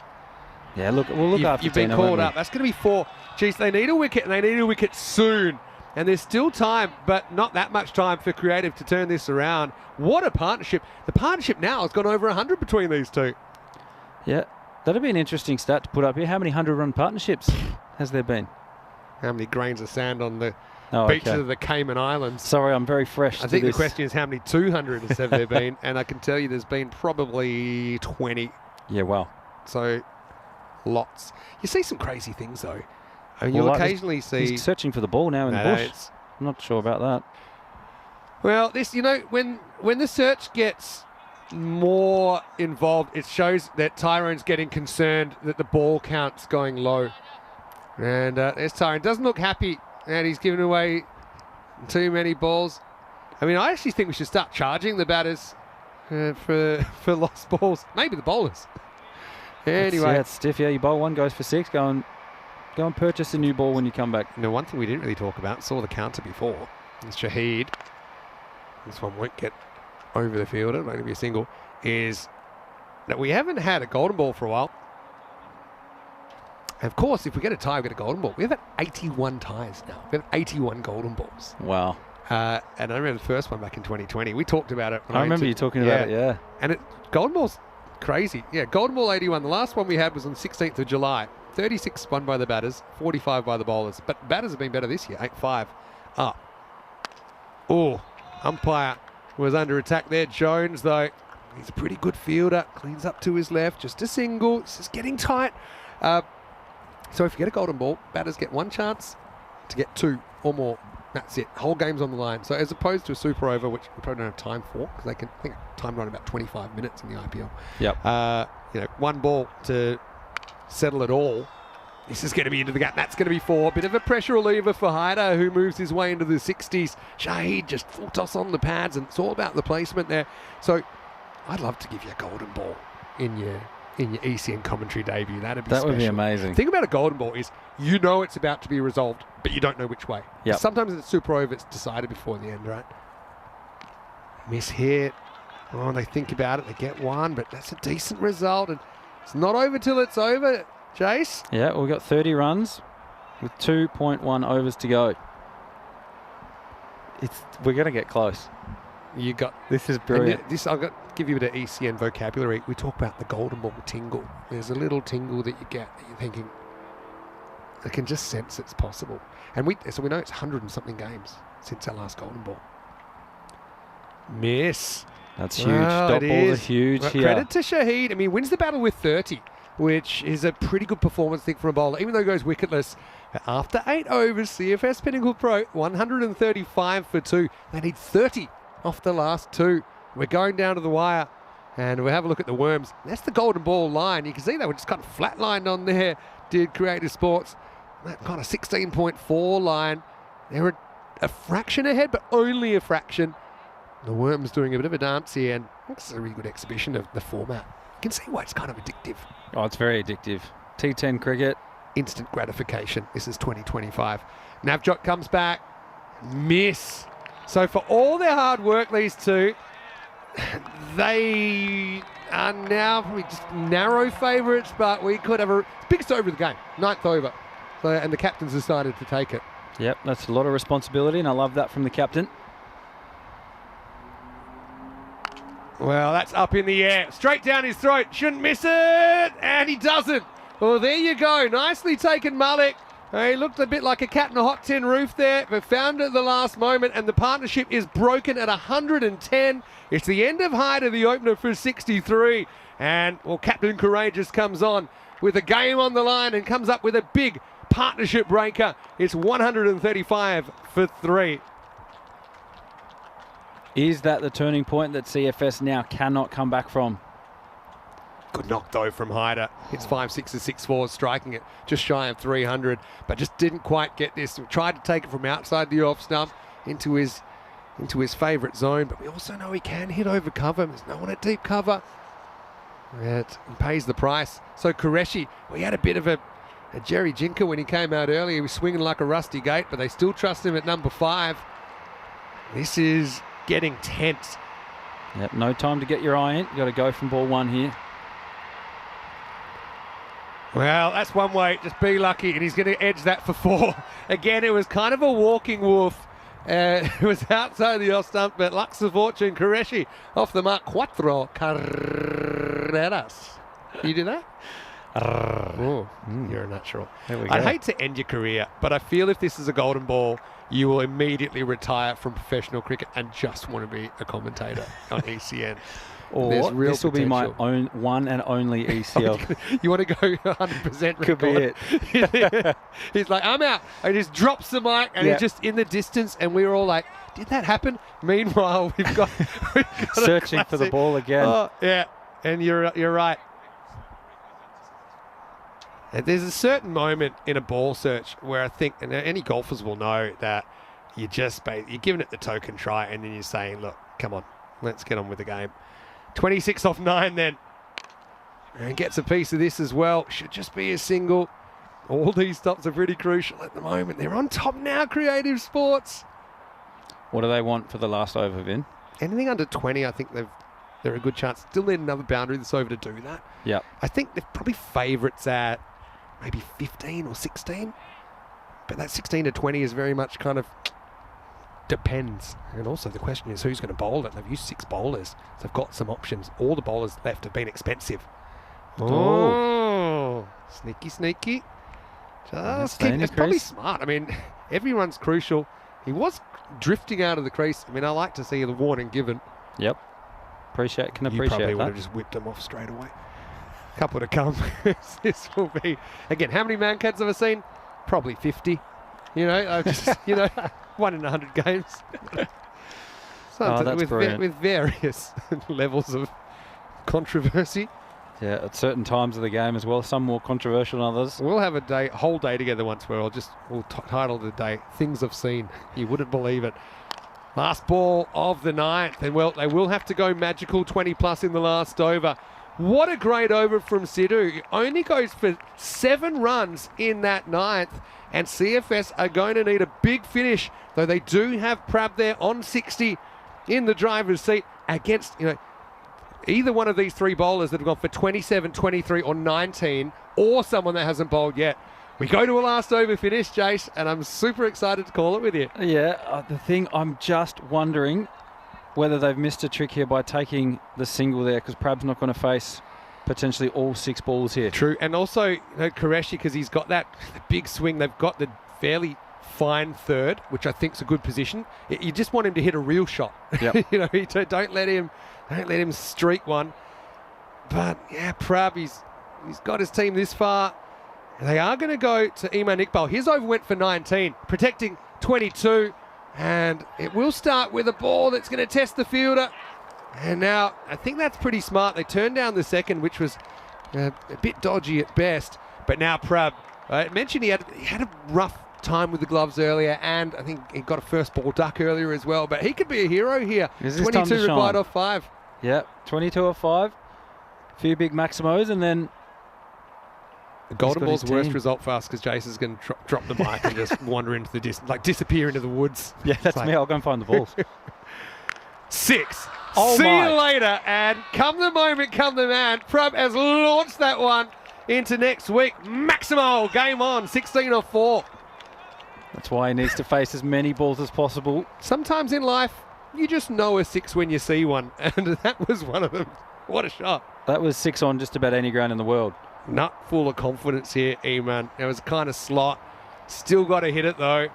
Yeah, look, we'll look after You've Tina, been called won't we? up. That's going to be 4. Geez, they need a wicket, and they need a wicket soon. And there's still time, but not that much time for Creative to turn this around. What a partnership. The partnership now has gone over 100 between these two. Yeah, that'd be an interesting stat to put up here. How many 100-run partnerships has there been? How many grains of sand on the beaches of the Cayman Islands? Sorry, I'm very fresh I think the question is how many 200s have there been? And I can tell you there's been probably 20. Yeah, wow. So, lots. You see some crazy things, though. I mean, you'll occasionally see... He's searching for the ball now in the bush. I'm not sure about that. Well, this, when the search gets more involved. It shows that Tyrone's getting concerned that the ball count's going low. And there's Tyrone. Doesn't look happy, and he's giving away too many balls. I mean, I actually think we should start charging the batters for lost balls. Maybe the bowlers. Anyway. It's stiff. Yeah, you bowl one, goes for 6. Go and purchase a new ball when you come back. Now, one thing we didn't really talk about, saw the counter before, is Shahid. This one won't get over the fielder, it'll only be a single, is that we haven't had a golden ball for a while. And of course, if we get a tie, we get a golden ball. We have had 81 ties now. We have 81 golden balls. Wow. And I remember the first one back in 2020. We talked about it. I remember you talking about it, yeah. And golden ball's crazy. Yeah, golden ball 81. The last one we had was on the 16th of July. 36 won by the batters, 45 by the bowlers. But batters have been better this year, 8-5 up. Oh, umpire was under attack there. Jones, though, he's a pretty good fielder. Cleans up to his left, just a single. This is getting tight. So if you get a golden ball, batters get one chance to get 2 or more. That's it. Whole game's on the line. So as opposed to a super over, which we probably don't have time for, because they can, I think, time run about 25 minutes in the IPL. Yep. One ball to settle it all. This is going to be into the gap. That's going to be 4. Bit of a pressure reliever for Haider, who moves his way into the 60s. Shahid just full toss on the pads, and it's all about the placement there. So I'd love to give you a golden ball in your ECN commentary debut. That would be amazing. The thing about a golden ball is you know it's about to be resolved, but you don't know which way. Yep. Sometimes it's super over, it's decided before the end, right? Miss hit. Oh, they think about it, they get 1, but that's a decent result, and it's not over till it's over, Jace. Yeah, we've got 30 runs with 2.1 overs to go. We're going to get close. This is brilliant. I've got to give you a bit of ECN vocabulary. We talk about the golden ball tingle. There's a little tingle that you get that you're thinking, I can just sense it's possible. And we know it's 100 and something games since our last golden ball. Miss. That's huge. Dot balls are huge here. Credit to Shahid. I mean, wins the battle with 30, which is a pretty good performance, I think, for a bowler, even though he goes wicketless. After 8 overs, CFS Pinnacle Pro, 135 for 2. They need 30 off the last 2. We're going down to the wire, and we'll have a look at the worms. That's the golden ball line. You can see they were just kind of flatlined on there, did Creative Sports. That kind of 16.4 line. They're a fraction ahead, but only a fraction. The worms doing a bit of a dance here, and it's a really good exhibition of the format. You can see why it's kind of addictive. Oh, it's very addictive. T10 cricket. Instant gratification. This is 2025. Navjot comes back. Miss. So for all their hard work, these two, they are now probably just narrow favourites, but we could have a biggest over of the game, 9th over. So, and the captain's decided to take it. Yep, that's a lot of responsibility, and I love that from the captain. Well, that's up in the air. Straight down his throat. Shouldn't miss it. And he doesn't. Well, there you go. Nicely taken, Malik. He looked a bit like a cat in a hot tin roof there, but found it at the last moment, and the partnership is broken at 110. It's the end of Haider, the opener, for 63. And, well, Captain Courageous comes on with a game on the line and comes up with a big partnership breaker. It's 135 for 3. Is that the turning point that CFS now cannot come back from? Good knock, though, from Haider. It's 5-6s, 6-4s, striking it just shy of 300, but just didn't quite get this. We tried to take it from outside the off stump into his favourite zone, but we also know he can hit over cover. There's no one at deep cover. He pays the price. So Qureshi, we had a bit of a Jerry Jinker when he came out earlier. He was swinging like a rusty gate, but they still trust him at number 5. This is getting tense. Yep, no time to get your eye in. You've got to go from ball 1 here. Well, that's one way. Just be lucky, and he's going to edge that for 4. Again, it was kind of a walking wolf. It was outside the off stump, but Lux of Fortune, Qureshi off the mark. 4 carreras. You do that? Oh, you're a natural. I'd hate to end your career, but I feel if this is a golden ball, you will immediately retire from professional cricket and just want to be a commentator on ECN. There's Or real this will be my potential. own one and only ECL. You want to go 100% Could be it. He's like, I'm out. And he just drops the mic and Yeah. he's just in the distance. And we were all like, did that happen? Meanwhile, we've got a Searching for the classic. ball again. Oh, yeah. And you're right. And there's a certain moment in a ball search where I think, and any golfers will know, that you're giving it the token try and then you're saying, look, come on, let's get on with the game. 26 off 9 then. And gets a piece of this as well. Should just be a single. All these stops are pretty crucial at the moment. They're on top now, Creative Sports. What do they want for the last over, Vin? Anything under 20, I think they're a good chance. Still need another boundary this over to do that. Yep. I think they're probably favourites at maybe 15 or 16. But that 16 to 20 is very much kind of depends. And also the question is who's going to bowl it. They've used 6 bowlers. So they've got some options. All the bowlers left have been expensive. Oh, sneaky. Just stay in keep, the it's probably crease. smart. I mean, everyone's crucial. He was drifting out of the crease. I mean, I like to see the warning given. Yep. You Appreciate probably would that. have just whipped him off straight away. Couple to come. This will be, again, how many man cats have I seen? Probably 50. You know, I've just, 1 in 100 games. That's brilliant. With various levels of controversy. Yeah, at certain times of the game as well. Some more controversial than others. We'll have a whole day together once where we'll title the day Things I've Seen. You wouldn't believe it. Last ball of the 9th. And well, they will have to go magical 20 plus in the last over. What a great over from Sidhu. He only goes for 7 runs in that 9th. And CFS are going to need a big finish, though they do have Prab there on 60 in the driver's seat against, either one of these 3 bowlers that have gone for 27, 23 or 19, or someone that hasn't bowled yet. We go to a last over finish, Jace, and I'm super excited to call it with you. Yeah, the thing, I'm just wondering whether they've missed a trick here by taking the single there, because Prab's not going to face potentially all 6 balls here. True, and also Qureshi, because he's got that big swing. They've got the fairly fine third, which I think's a good position. You just want him to hit a real shot. Yep. Don't let him streak one. But yeah, Prab, he's got his team this far. They are going to go to Iman Iqbal. His over went for 19, protecting 22. And it will start with a ball that's going to test the fielder. And now, I think that's pretty smart. They turned down the second, which was a bit dodgy at best. But now Prab, I mentioned he had a rough time with the gloves earlier, and I think he got a first ball duck earlier as well. But he could be a hero here. Is this time to 22 required shine? off 5. Yep, 22 or 5. A few big Maximos, and then The Golden got Ball's his worst team. result for us because Jason's going to drop the mic and just wander into the disappear into the woods. yeah, that's like- me. I'll go and find the balls. 6. Oh See my. you later. And come the moment, come the man. Prab has launched that one into next week. Maximo, game on, 16 off 4. That's why he needs to face as many balls as possible. Sometimes in life, you just know a 6 when you see one. And that was one of them. What a shot. That was 6 on just about any ground in the world. Nut full of confidence here, Eman. It was kind of slot. Still got to hit it though.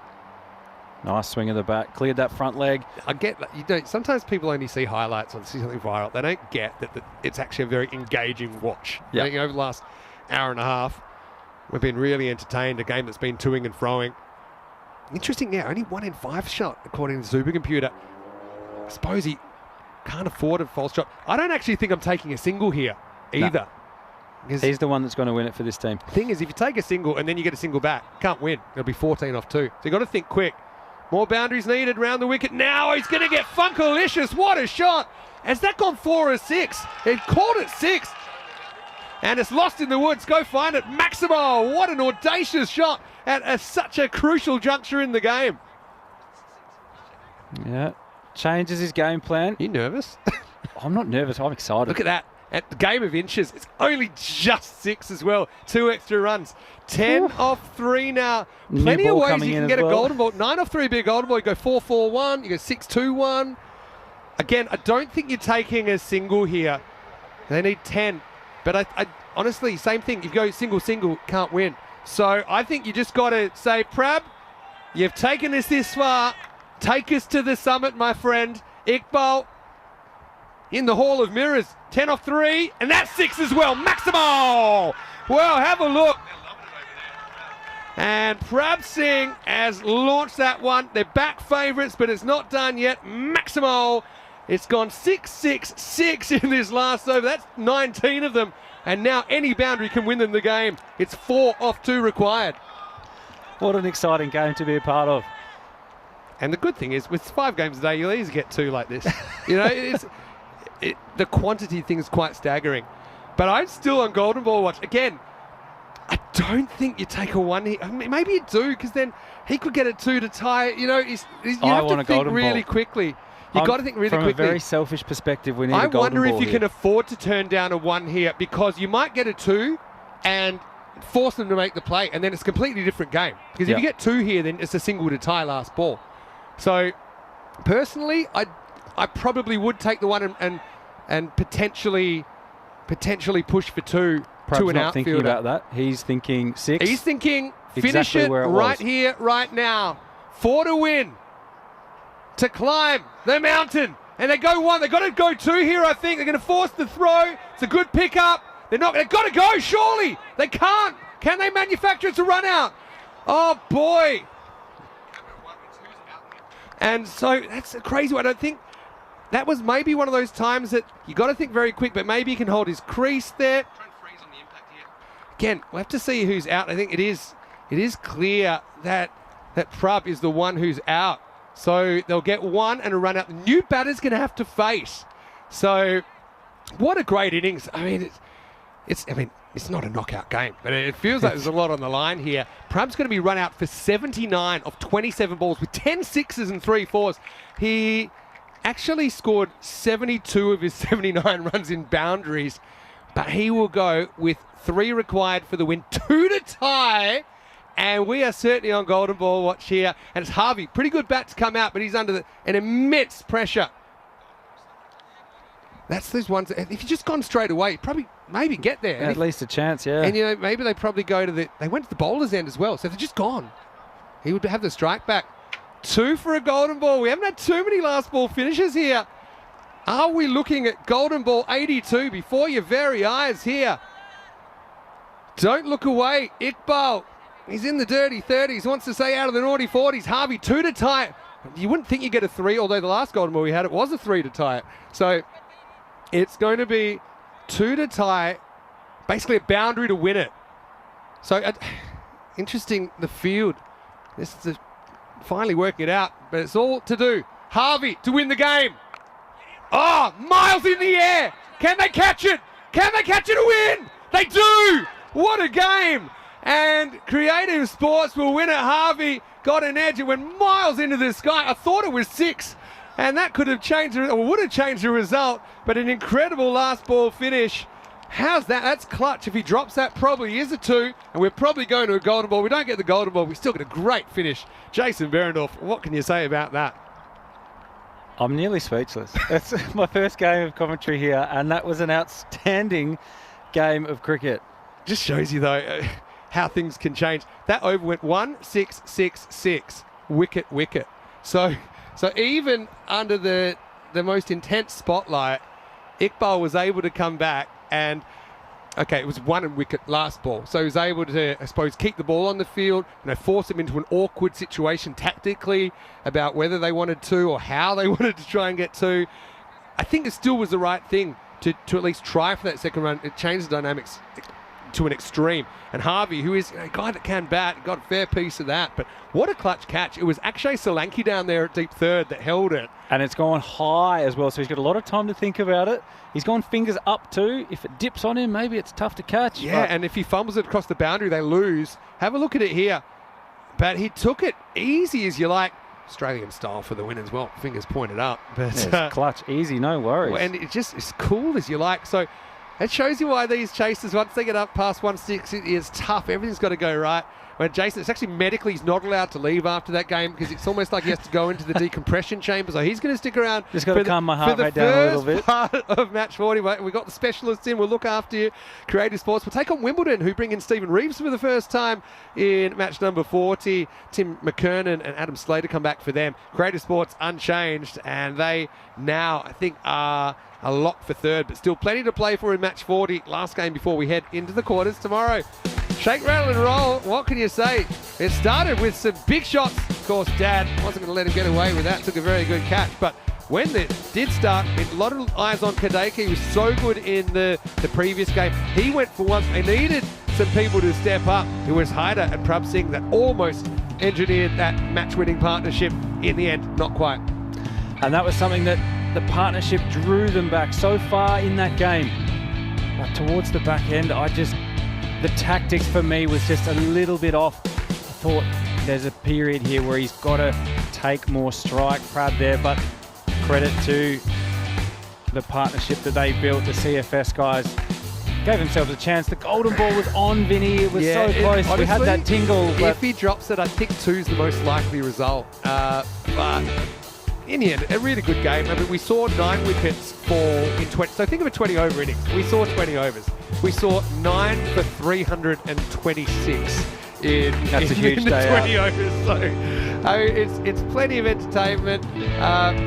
Nice swing of the bat. Cleared that front leg. I get that. Sometimes people only see highlights or see something viral. They don't get that it's actually a very engaging watch. Yeah. I think over the last hour and a half, we've been really entertained. A game that's been toing and froing. Interesting, yeah, only 1 in 5 shot according to the supercomputer. I suppose he can't afford a false shot. I don't actually think I'm taking a single here either. Because He's the one that's going to win it for this team. the thing is, if you take a single and then you get a single back, can't win. It'll be 14 off 2. So you've got to think quick. More boundaries needed around the wicket. Now he's going to get Funkalicious. What a shot. Has that gone 4 or 6? He called it 6. And it's lost in the woods. Go find it. Maximo. What an audacious shot at such a crucial juncture in the game. Yeah. Changes his game plan. You nervous? I'm not nervous. I'm excited. Look at that. At the game of inches, it's only just 6 as well. 2 extra runs. 10 off 3 now. New Plenty of ball ways coming you in can as get a well. golden ball. 9 off 3 would be a golden ball. You go 4-4-1. You go 6-2-1. Again, I don't think you're taking a single here. They need 10. But I honestly, same thing. You go single, can't win. So I think you just got to say, Prab, you've taken us this far. Take us to the summit, my friend. Iqbal, in the Hall of Mirrors. 10 off 3, and that's 6 as well. Maximal! Well, have a look. And Prab Singh has launched that one. They're back favourites, but it's not done yet. Maximal. It's gone 6-6-6 in this last over. That's 19 of them. And now any boundary can win them the game. It's 4 off 2 required. What an exciting game to be a part of. And the good thing is, with 5 games a day, you'll easily get 2 like this. You know, the quantity thing is quite staggering. But I'm still on Golden Ball watch. Again, I don't think you take a 1 here. I mean, maybe you do, because then he could get a 2 to tie. You know, you have to think really quickly. You've got to think really quickly. From a very selfish perspective, we need a golden ball. I wonder if you can afford to turn down a 1 here, because you might get a 2 and force them to make the play, and then it's a completely different game. Because if you get 2 here, then it's a single to tie last ball. So, personally, I probably would take the 1 and potentially push for 2 to an outfielder. Thinking about that. He's thinking 6. He's thinking finish exactly it where right was. here, right now. 4 to win. To climb the mountain. And they go 1. They've got to go 2 here, I think. They're going to force the throw. It's a good pickup. They've got to go, surely. They can't. Can they manufacture it to run out? Oh, boy. And so that's a crazy one. I don't think that was maybe one of those times that you got to think very quick, but maybe he can hold his crease there. Try and freeze on the impact here. Again, we'll have to see who's out. I think it is clear that Prab is the one who's out. So they'll get 1 and a run out. The new batter's going to have to face. So what a great innings. I mean, it's not a knockout game, but it feels like there's a lot on the line here. Prab's going to be run out for 79 of 27 balls with 10 sixes and 3 fours. He actually scored 72 of his 79 runs in boundaries, but he will go with 3 required for the win, 2 to tie. And we are certainly on Golden Ball watch here. And it's Harvey. Pretty good bat to come out, but he's under an immense pressure. That's those ones. If you just gone straight away, probably maybe get there. At least a chance, yeah. And, you know, maybe they probably go to they went to the bowler's end as well. So they're just gone. He would have the strike back. 2 for a Golden Ball. We haven't had too many last ball finishes here. Are we looking at Golden Ball 82 before your very eyes here? Don't look away. Iqbal. He's in the dirty 30s, wants to say out of the naughty 40s. Harvey, 2 to tie it. You wouldn't think you get a 3, although the last Golden Ball we had, it was a 3 to tie it. So it's going to be 2 to tie, basically a boundary to win it. So interesting, the field. This is finally working it out, but it's all to do. Harvey to win the game. Oh, miles in the air. Can they catch it? Can they catch it to win? They do. What a game. And Creative Sports will win it. Harvey got an edge. It went miles into the sky. I thought it was 6, and that could have changed, or would have changed the result. But an incredible last ball finish. How's that? That's clutch. If he drops that, probably is a 2, and we're probably going to a Golden Ball. We don't get the Golden Ball. We still get a great finish. Jason Berendorf, what can you say about that? I'm nearly speechless. It's my first game of commentary here, and that was an outstanding game of cricket. Just shows you, though, how things can change. That over went 1-6-6-6. Wicket. So even under the most intense spotlight, Iqbal was able to come back and, okay, it was 1 wicket last ball. So he was able to, I suppose, keep the ball on the field, force him into an awkward situation tactically about whether they wanted to or how they wanted to try and get 2. I think it still was the right thing to at least try for that second run. It changed the dynamics to an extreme. And Harvey, who is a guy that can bat, got a fair piece of that. But what a clutch catch. It was Akshay Solanki down there at deep third that held it. And it's gone high as well, so he's got a lot of time to think about it. He's gone fingers up too. If it dips on him, maybe it's tough to catch. Yeah, and if he fumbles it across the boundary, they lose. Have a look at it here. But he took it easy as you like. Australian style for the win as well. Fingers pointed up. But yeah, it's clutch, easy, no worries. And it just is cool as you like. So it shows you why these chasers, once they get up past 1-6, it is tough. Everything's got to go right. When Jason, it's actually medically, he's not allowed to leave after that game because it's almost like he has to go into the decompression chamber. So he's going to stick around. Just got to calm my heart rate down a little bit. Part of match 40. We've got the specialists in. We'll look after you. Creative Sports will take on Wimbledon, who bring in Stephen Reeves for the first time in match number 40. Tim McKernan and Adam Slater come back for them. Creative Sports unchanged, and they now, I think, are a lock for third, but still plenty to play for in match 40. Last game before we head into the quarters tomorrow. Shake, rattle and roll. What can you say? It started with some big shots. Of course, Dad wasn't going to let him get away with that. Took a very good catch, but when it did start, a lot of eyes on Kadeka. He was so good in the previous game. He went for once. They needed some people to step up. It was Haida and Prab Singh that almost engineered that match-winning partnership. In the end, not quite. And that was something that the partnership drew them back so far in that game. But towards the back end, the tactics for me was just a little bit off. I thought there's a period here where he's got to take more strike, Prab there, but credit to the partnership that they built, the CFS guys. Gave themselves a chance. The golden ball was on Vinny. It was so close. Honestly, we had that tingle. But if he drops it, I think 2's the most likely result. But in the end, a really good game. I mean, we saw 9 wickets fall in 20. So think of a 20-over innings. We saw 20 overs. We saw 9 for 326 That's a huge in the day 20 overs. So I mean, it's plenty of entertainment.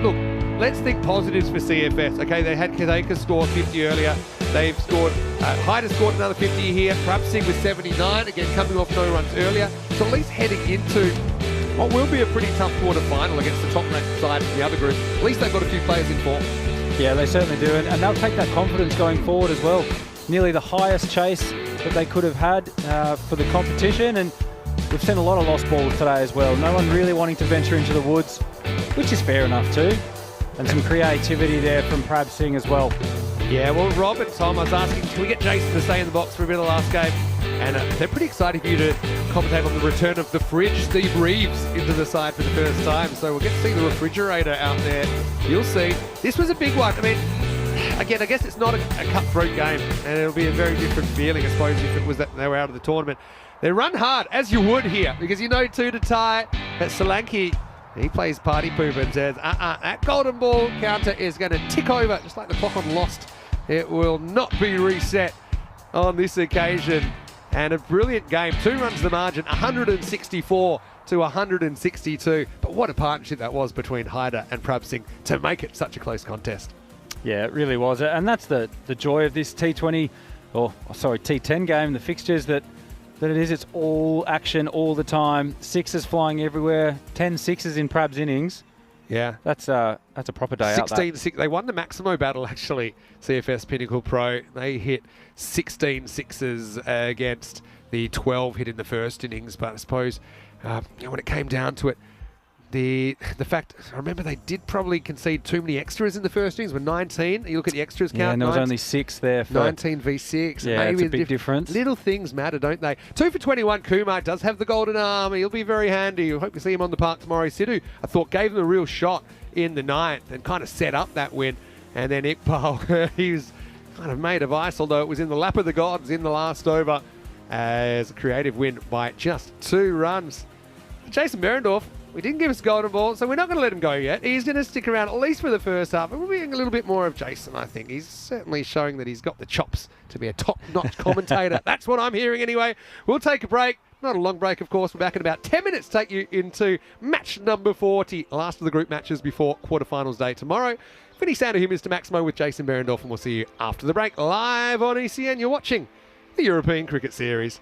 Look, let's think positives for CFS. Okay, they had Kadeka score 50 earlier. They've scored, Haida scored another 50 here. Prab Singh with 79, again coming off no runs earlier. So at least heading into what will be a pretty tough quarter final against the top-ranked side of the other group. At least they've got a few players in form. yeah, they certainly do. And they'll take that confidence going forward as well. Nearly the highest chase that they could have had for the competition. And we've seen a lot of lost balls today as well. No one really wanting to venture into the woods, which is fair enough too. And some creativity there from Prab Singh as well. Yeah, well, Rob and Tom, I was asking, can we get Jason to stay in the box for a bit of the last game? And they're pretty excited for you to commentate on the return of the fridge, Steve Reeves, into the side for the first time. So we'll get to see the refrigerator out there. You'll see. This was a big one. I mean, again, I guess it's not a cutthroat game, and it'll be a very different feeling, I suppose, if it was that they were out of the tournament. They run hard, as you would here, because you know 2 to tie. At Solanke, he plays party pooper and says, that golden ball counter is going to tick over, just like the clock on Lost. It will not be reset on this occasion. And a brilliant game. 2 runs the margin, 164 to 162. But what a partnership that was between Haida and Prab Singh to make it such a close contest. Yeah, it really was. And that's the joy of this T10 game, the fixtures, that it is. It's all action all the time. Sixes flying everywhere. 10 sixes in Prab's innings. Yeah. That's a proper day out there. 16-6. They won the Maximo battle, actually, CFS Pinnacle Pro. They hit 16 sixes against the 12 hit in the first innings. But I suppose when it came down to it, the fact, I remember they did probably concede too many extras in the first innings. Were 19. You look at the extras count. Yeah, and there was only 6 there. For 19 v 6. Yeah, maybe it's a big difference. Little things matter, don't they? 2 for 21. Kumar does have the golden arm. He'll be very handy. I hope to see him on the park tomorrow. Sidhu, I thought, gave them a real shot in the 9th and kind of set up that win. And then Iqbal, he was kind of made of ice, although it was in the lap of the gods in the last over, as a creative win by just 2 runs. Jason Behrendorff, we didn't give us a golden ball, so we're not going to let him go yet. He's going to stick around at least for the first half. And we're being a little bit more of Jason, I think. He's certainly showing that he's got the chops to be a top-notch commentator. That's what I'm hearing anyway. We'll take a break. Not a long break, of course. We're back in about 10 minutes to take you into match number 40. Last of the group matches before quarterfinals day tomorrow. Vinny Sander here, Mr. Maximo, with Jason Behrendorff, and we'll see you after the break live on ECN. You're watching the European Cricket Series.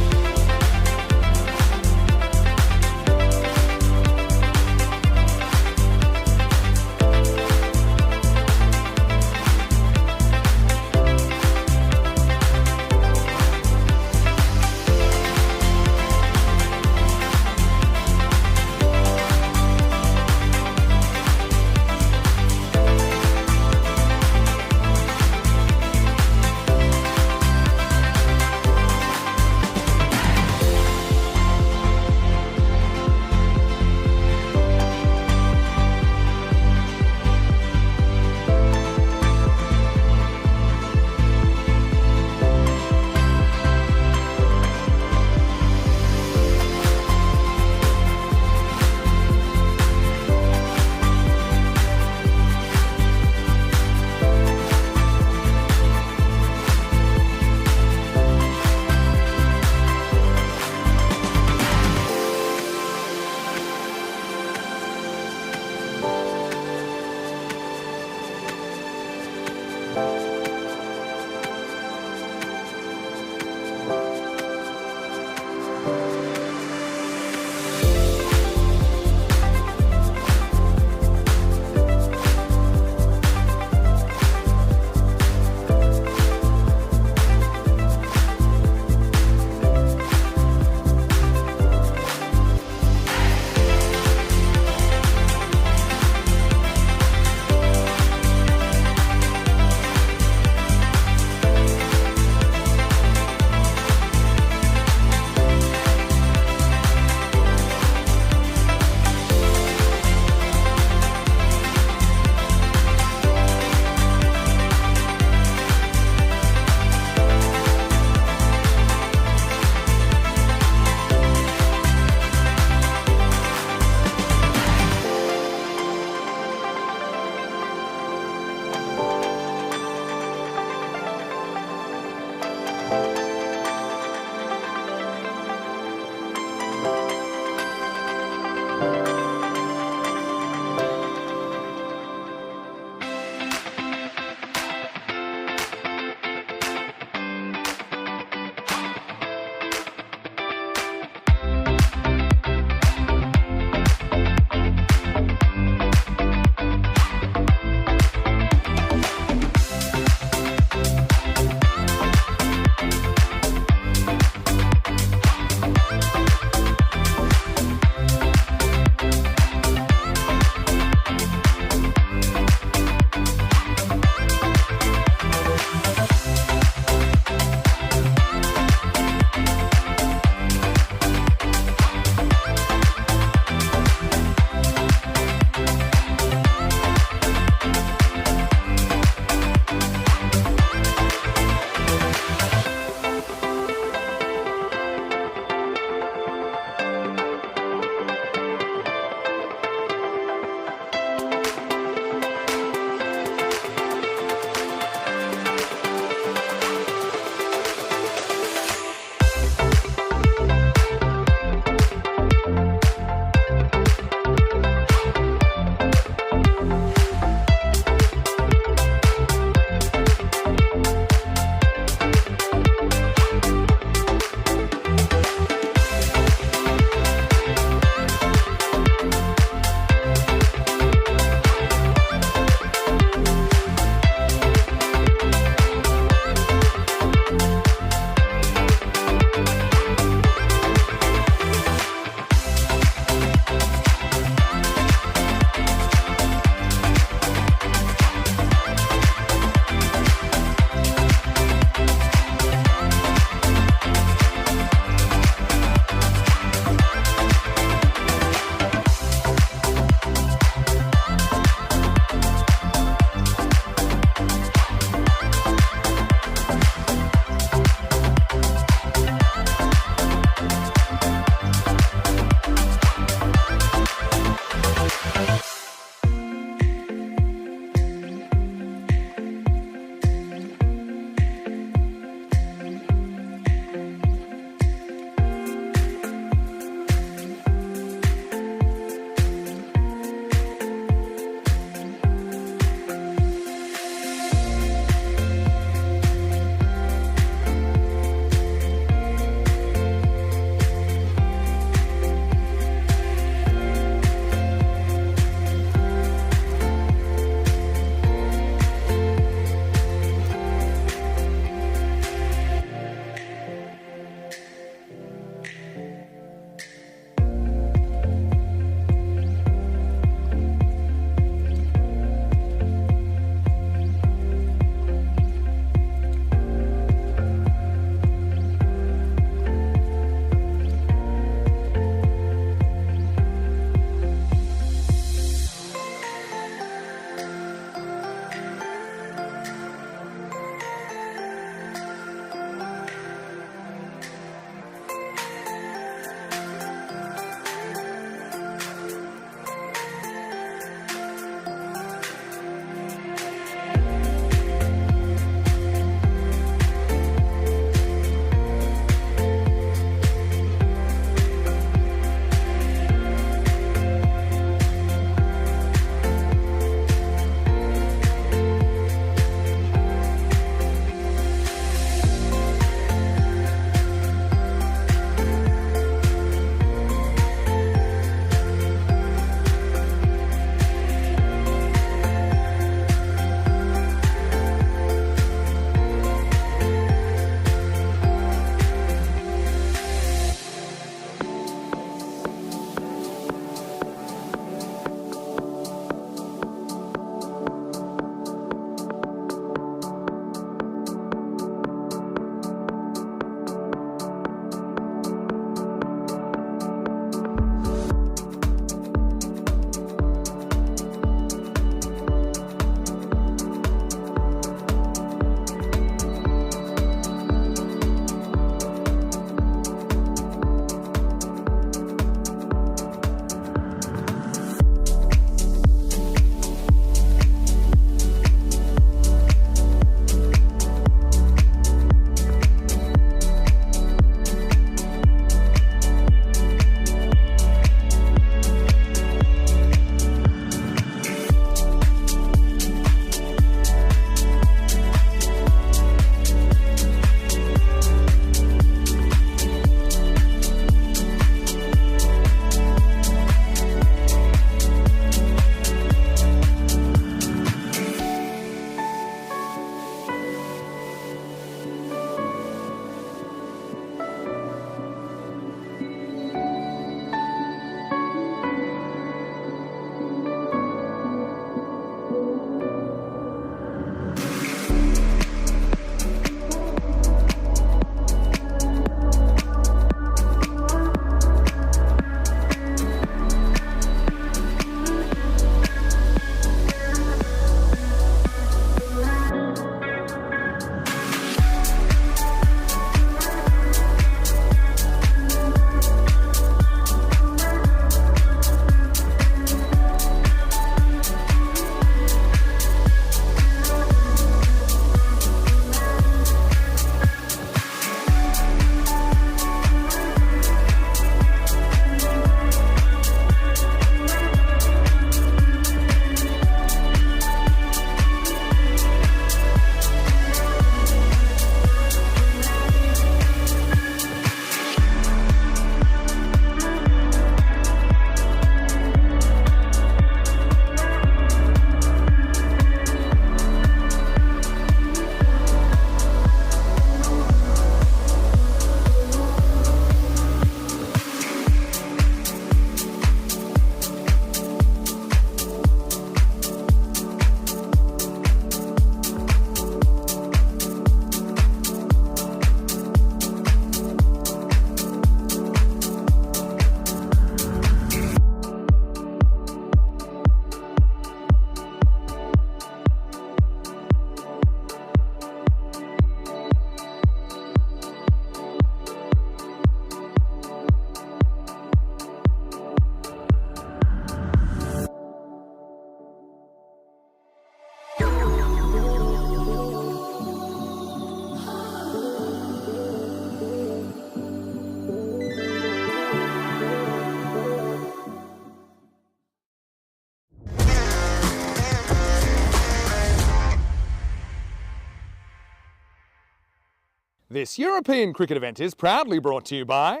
This European cricket event is proudly brought to you by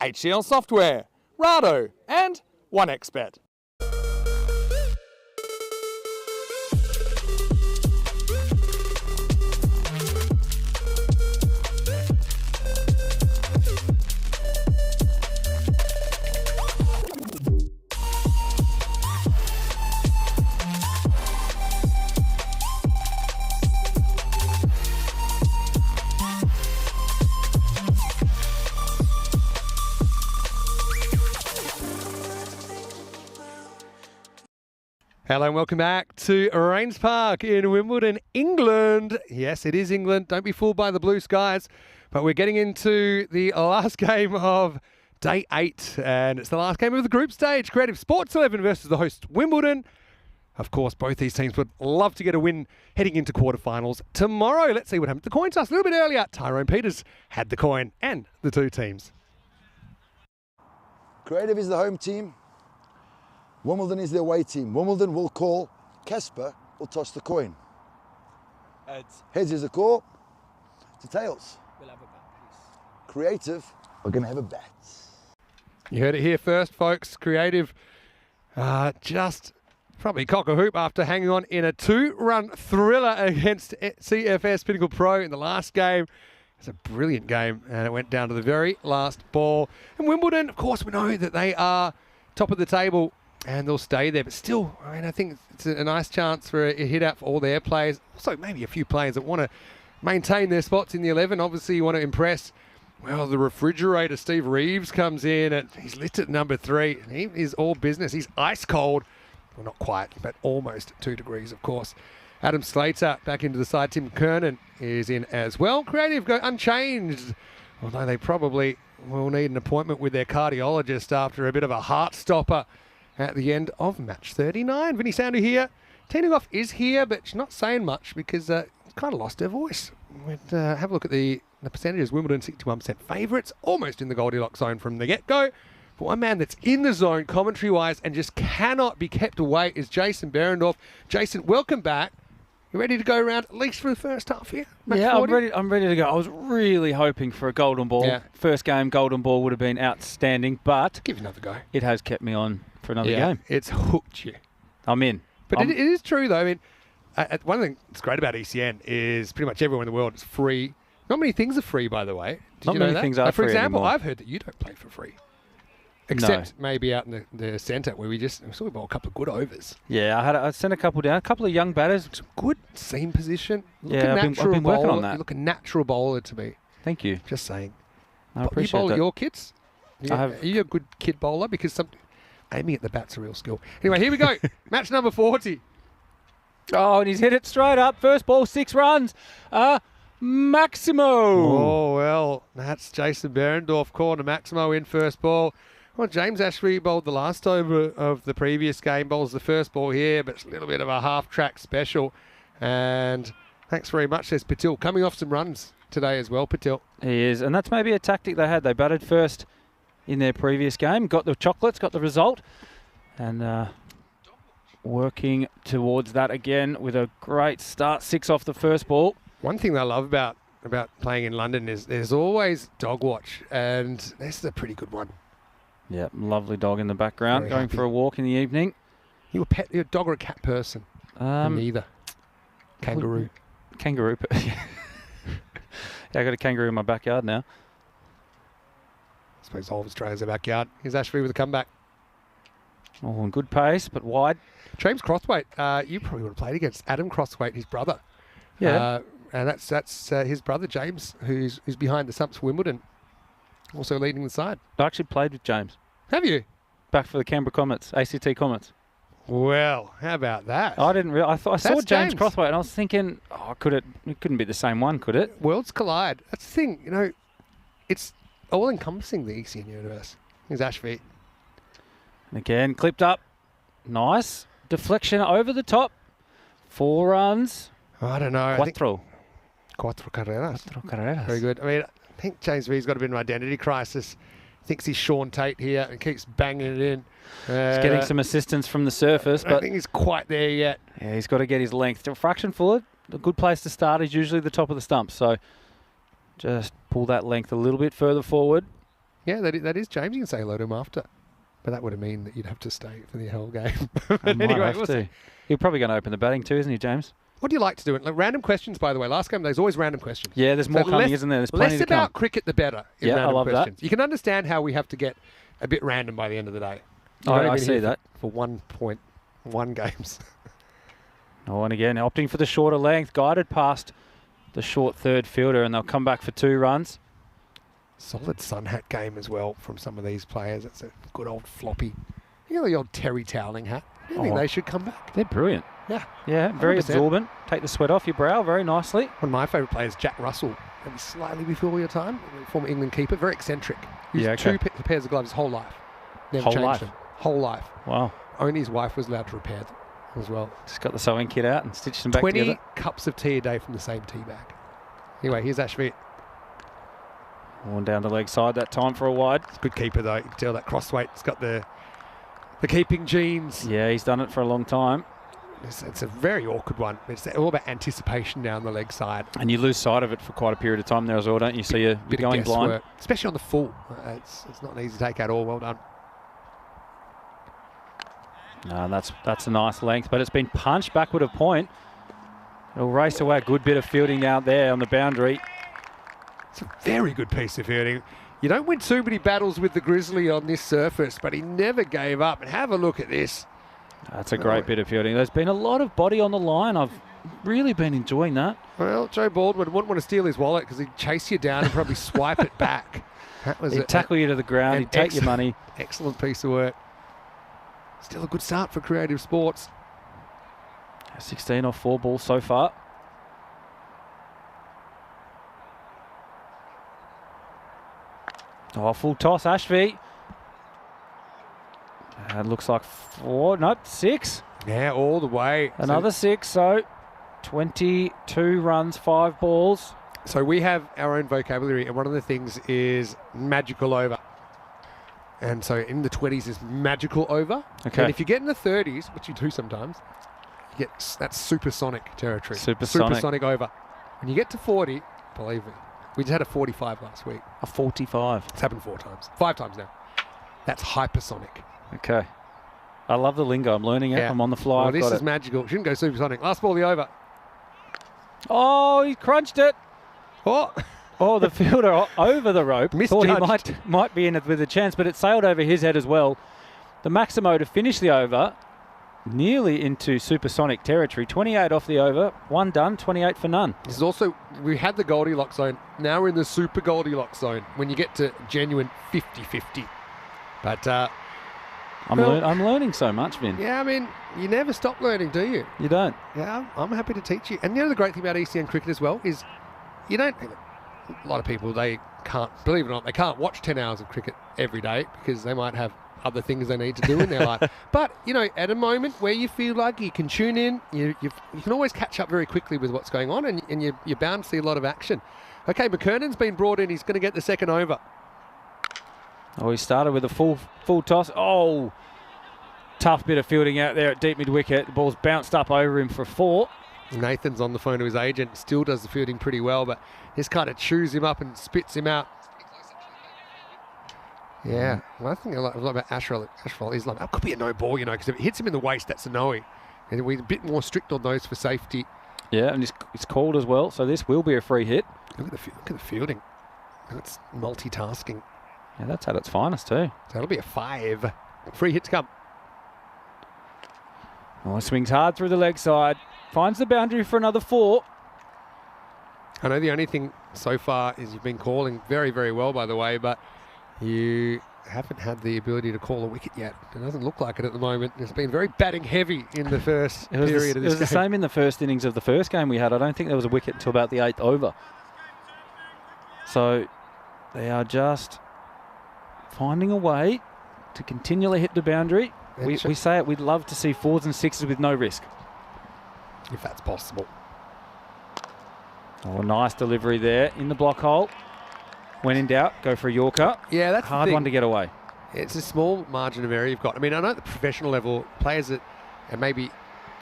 HCL Software, Rado and 1xBet. Hello and welcome back to Rains Park in Wimbledon, England. Yes, it is England. Don't be fooled by the blue skies. But we're getting into the last game of day 8. And it's the last game of the group stage. Creative Sports 11 versus the host Wimbledon. Of course, both these teams would love to get a win heading into quarterfinals tomorrow. Let's see what happened to the coin toss a little bit earlier. Tyrone Peters had the coin and the two teams. Creative is the home team. Wimbledon is the away team. Wimbledon will call. Casper will toss the coin. Heads. Heads is a call. To tails. We'll have a bet, please. Creative are going to have a bet. You heard it here first, folks. Creative just probably cock a hoop after hanging on in a 2-run thriller against CFS Pinnacle Pro in the last game. It's a brilliant game, and it went down to the very last ball. And Wimbledon, of course, we know that they are top of the table and they'll stay there. But still, I mean, I think it's a nice chance for a hit out for all their players. Also, maybe a few players that want to maintain their spots in the 11. Obviously, you want to impress. Well, the refrigerator, Steve Reeves, comes in, and he's listed at number 3. And he is all business. He's ice cold. Well, not quite, but almost 2 degrees, of course. Adam Slater back into the side. Tim Kernan is in as well. Creative go unchanged, although they probably will need an appointment with their cardiologist after a bit of a heart stopper at the end of match 39. Vinny Sandu here. Tina Goff is here, but she's not saying much because kind of lost her voice. We'd have a look at the percentages. Wimbledon 61% favourites, almost in the Goldilocks zone from the get-go. But one man that's in the zone commentary-wise and just cannot be kept away is Jason Behrendorff. Jason, welcome back. You ready to go around at least for the first half here? Yeah, I'm ready to go. I was really hoping for a golden ball. Yeah. First game, golden ball would have been outstanding, but Give it another go. it has kept me on for another game. It's hooked you. I'm in. But it is true, though. I mean, one thing that's great about ECN is pretty much everyone in the world is free. Not many things are free, by the way. Did Not you know many that? things are For free example, anymore. I've heard that you don't play for free. Except maybe out in the centre where we bowled a couple of good overs. Yeah, I sent a couple down, a couple of young batters. Some good seam position. Yeah, I've been working on that. You look a natural bowler to me. Thank you. Just saying. I You appreciate bowl that. at your kids? I Are you a good kid bowler? Because aiming at the bat's a real skill. Anyway, here we go. Match number 40. Oh, and he's hit it straight up. First ball, 6 runs. Maximo. Oh, well, that's Jason Behrendorff calling to Maximo in first ball. Well, James Ashby bowled the last over of the previous game, bowls the first ball here, but it's a little bit of a half-track special. And thanks very much, says Patil. Coming off some runs today as well, Patil. He is, and that's maybe a tactic they had. They batted first in their previous game, got the chocolates, got the result, and working towards that again with a great start. 6 off the first ball. One thing I love about playing in London is there's always dog watch, and this is a pretty good one. Yeah, lovely dog in the background, Very going happy. for a walk in the evening. You're a dog or a cat person? Neither. Kangaroo. Kangaroo. Yeah, I got a kangaroo in my backyard now. I suppose all of Australia's their backyard. Here's Ashby with a comeback. Oh, on good pace, but wide. James Crosswaite, you probably would have played against Adam Crosswaite, his brother. Yeah. And that's his brother, James, who's behind the stumps for Wimbledon, also leading the side. I actually played with James. Have you? Back for the Canberra Comets, ACT Comets. Well, how about that? I didn't realize. I saw That's James James. Crosswaite and I was thinking, it couldn't be the same one, could it? Worlds collide. That's the thing, it's all-encompassing, the ECN universe. Here's Ashby. And again, clipped up. Nice. Deflection over the top. 4 runs. I don't know. Cuatro. Cuatro carreras. Carreras. Very good. I mean, I think James V's got a bit of an identity crisis. Thinks he's Sean Tate here and keeps banging it in. He's getting some assistance from the surface, I don't but think he's quite there yet. yeah, he's got to get his length. A fraction forward, a good place to start is usually the top of the stump. So Just pull that length a little bit further forward. Yeah, that is James. You can say hello to him after. But that would mean that you'd have to stay for the whole game. I But might anyway, have we'll to. see. You're probably going to open the batting too, isn't he, James? What do you like to do? Like random questions, by the way. Last game, there's always random questions. Yeah, there's more So coming, less- isn't there? There's plenty Less to about come. cricket, the better. In Yeah, I random love that. questions. You can understand how we have to get a bit random by the end of the day. Oh, You're not I even see here that. For 1.1 games. Oh, and again, opting for the shorter length, guided past the short third fielder, and they'll come back for 2 runs. Solid sun hat game as well from some of these players. It's a good old floppy. You know the old Terry toweling hat? I think Oh. they should come back. They're brilliant. Yeah. Yeah, very 100%. absorbent. Take the sweat off your brow very nicely. One of my favourite players, Jack Russell, maybe slightly before your time, former England keeper, very eccentric. Used Yeah, okay. 2 pairs of gloves his whole life. Never Whole changed life? them. Whole life. Wow. Only his wife was allowed to repair them as well. Just got the sewing kit out and stitched them back 20 together. cups of tea a day from the same tea bag. Anyway, here's Ashby. One down the leg side that time for a wide. It's a good keeper though. You can tell that crossweight. It's got the keeping genes. Yeah, he's done it for a long time. It's a very awkward one. It's all about anticipation down the leg side. And you lose sight of it for quite a period of time there as well, don't you? So you're Bit of going blind. guesswork, especially on the full. It's not an easy take at all. Well done. No, that's a nice length, but it's been punched backward of point. It'll race away. A good bit of fielding out there on the boundary. It's a very good piece of fielding. You don't win too many battles with the Grizzly on this surface, but he never gave up. And have a look at this. That's a great bit of fielding. There's been a lot of body on the line. I've really been enjoying that. Well, Joe Baldwin wouldn't want to steal his wallet because he'd chase you down and probably swipe it back. That was He'd tackle you to the ground. an He'd take your money. Excellent piece of work. Still a good start for creative sports. 16 off 4 balls so far. Oh, full toss, Ashby. And looks like 4, nope, 6. Yeah, all the way. Another 6, so 22 runs, 5 balls. So we have our own vocabulary, and one of the things is magical over. And so in the 20s is magical over. Okay. And if you get in the 30s, which you do sometimes, you get that's supersonic territory. Supersonic. Supersonic over. When you get to 40, believe me, we just had a 45 last week. A 45. It's happened 4 times. 5 times now. That's hypersonic. Okay. I love the lingo. I'm learning it. Yeah. I'm on the fly. Well, I've this got is it. magical. Shouldn't go supersonic. Last ball, the over. Oh, he crunched it. Oh, Oh, the fielder over the rope. Thought he Misjudged. might be in it with a chance, but it sailed over his head as well. The Maximo to finish the over, nearly into supersonic territory. 28 off the over, 1 done, 28 for none. this is also, we had the Goldilocks zone. Now we're in the super Goldilocks zone when you get to genuine 50-50. But, I'm learning so much, Vin. yeah, I mean, you never stop learning, do you? You don't. Yeah, I'm happy to teach you. And you know the great thing about ECN cricket as well is you don't, a lot of people, they can't, believe it or not, they can't watch 10 hours of cricket every day because they might have other things they need to do in their life. But, you know, at a moment where you feel like you can tune in, you can always catch up very quickly with what's going on, and you're bound to see a lot of action. Okay, McKernan's been brought in. He's going to get the second over. Oh, he started with a full toss. Oh, tough bit of fielding out there at deep mid-wicket. The ball's bounced up over him for 4. Nathan's on the phone to his agent, still does the fielding pretty well, but this kind of chews him up and spits him out. Yeah, one thing I like about Ashraf is like, that could be a no ball, you know, because if it hits him in the waist, that's a no-ing. And we're a bit more strict on those for safety. Yeah, and it's called as well, so this will be a free hit. Look at the fielding. That's multitasking. Yeah, that's at its finest too. So it'll be a 5. Free hit to come. Oh, swings hard through the leg side. Finds the boundary for another 4. I know the only thing so far is you've been calling very, very well, by the way, but you haven't had the ability to call a wicket yet. It doesn't look like it at the moment. It's been very batting heavy in the first period of this It was the game. same in the first innings of the first game we had. I don't think there was a wicket until about the 8th over. So they are just finding a way to continually hit the boundary. We say it, we'd love to see 4s and 6s with no risk. If that's possible. Oh, nice delivery there in the block hole. When in doubt, go for a Yorker. Yeah, that's Hard one to get away. It's a small margin of error you've got. I mean, I know at the professional level, players that are maybe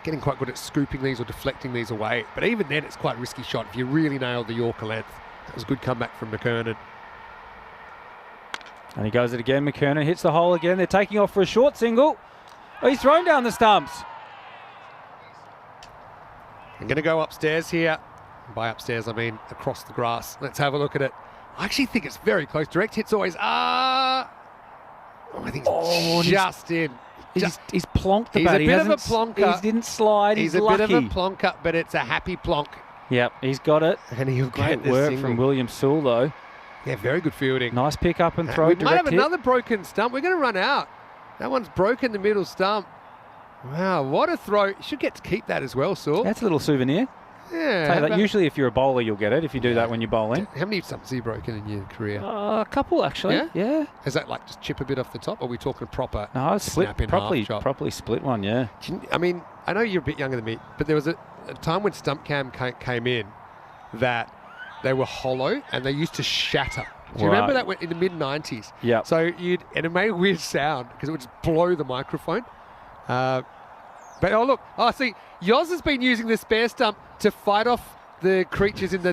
getting quite good at scooping these or deflecting these away, but even then it's quite a risky shot if you really nail the Yorker length. That was a good comeback from McKernan. And he goes it again. McKernan hits the hole again. They're taking off for a short single. Oh, he's thrown down the stumps. I'm going to go upstairs here. By upstairs, I mean across the grass. Let's have a look at it. I actually think it's very close. Direct hits always are. I think it's just in. He's plonked the He's bat. a He bit of a hasn't- plonker. He didn't slide. He's He's a lucky. bit of a plonker, but it's a happy plonk. Yep, he's got it. And he'll Great get the work single. from William Sewell, though. Yeah, very good fielding. Nice pick up and throw. We might have direct hit. another broken stump. We're going to run out. That one's broken the middle stump. Wow, what a throw. You should get to keep that as well, Saul. That's a little souvenir. Yeah. Take how that. about- Usually, if you're a bowler, you'll get it. If you do that when you're bowling. How many stumps have you broken in your career? A couple, actually. Yeah? Yeah. Is that like just chip a bit off the top? Or are we talking proper? No, split. Snap in Properly, half chop? properly split one. Yeah. I mean, I know you're a bit younger than me, but there was a time when stump cam came in that they were hollow and they used to shatter. Do you remember that in the mid-90s? Yeah. So and it made a weird sound because it would just blow the microphone. But oh look, see, Yoz has been using the spare stump to fight off the creatures in the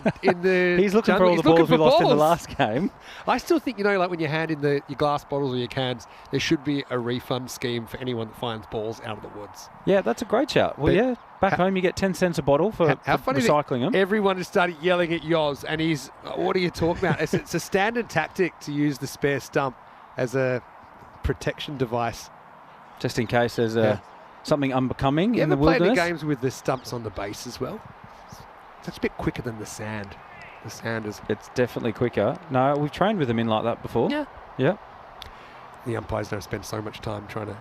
He's looking jungle. for all the balls we lost in the balls. last game. I still think, like when you hand in your glass bottles or your cans, there should be a refund scheme for anyone that finds balls out of the woods. Yeah, that's a great shout. Well, But yeah, back home you get 10 cents a bottle for, How for funny recycling them. Everyone has started yelling at Yoz, and he's, what are you talking about? It's a standard tactic to use the spare stump as a protection device. Just in case there's something unbecoming You in the ever played wilderness. any games with the stumps on the base as well? It's a bit quicker than the sand. The sand is... It's definitely quicker. No, we've trained with them in like that before. Yeah. Yeah. The umpires don't spend so much time trying to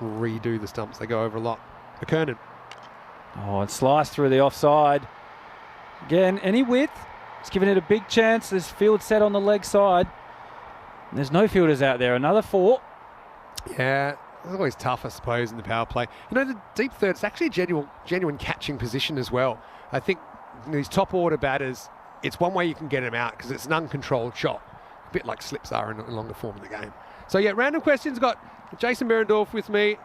redo the stumps. They go over a lot. McKernan. Oh, and sliced through the offside. Again, any width. It's giving it a big chance. There's field set on the leg side. And there's no fielders out there. Another 4. Yeah, it's always tough, I suppose, in the power play. The deep third, it's actually a genuine catching position as well. I think these top order batters, it's one way you can get them out because it's an uncontrolled shot. A bit like slips are in longer form of the game. So yeah, random questions. Got Jason Berendorf with me.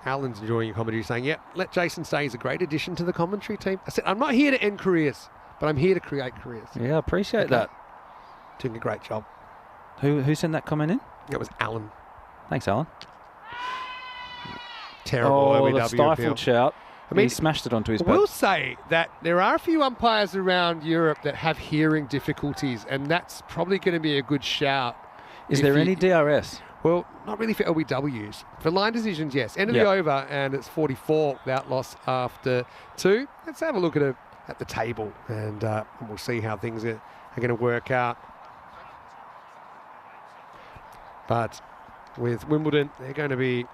Alan's enjoying your commentary, saying, yep, let Jason stay. He's a great addition to the commentary team. I said, I'm not here to end careers, but I'm here to create careers. Yeah, I appreciate that. Doing a great job. Who sent that comment in? It was Alan. Thanks, Alan. Terrible Oh, OEW the stifled appeal. shout. I mean, he smashed it onto his I bat. will say that there are a few umpires around Europe that have hearing difficulties, and that's probably going to be a good shout. Is if there you- any DRS? Well, not really for LBWs. For line decisions, yes. End of Yep. the over, and it's 44 without loss after 2. Let's have a look at the table, and we'll see how things are going to work out. But with Wimbledon, they're going to be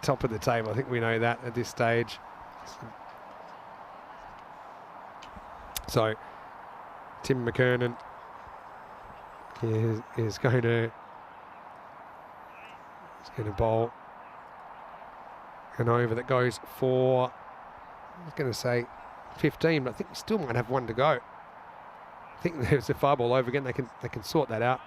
top of the table. I think we know that at this stage. So Tim McKernan is going to bowl an over that goes for, I was going to say 15, but I think we still might have one to go. I think there's a fire ball over again. They can sort that out.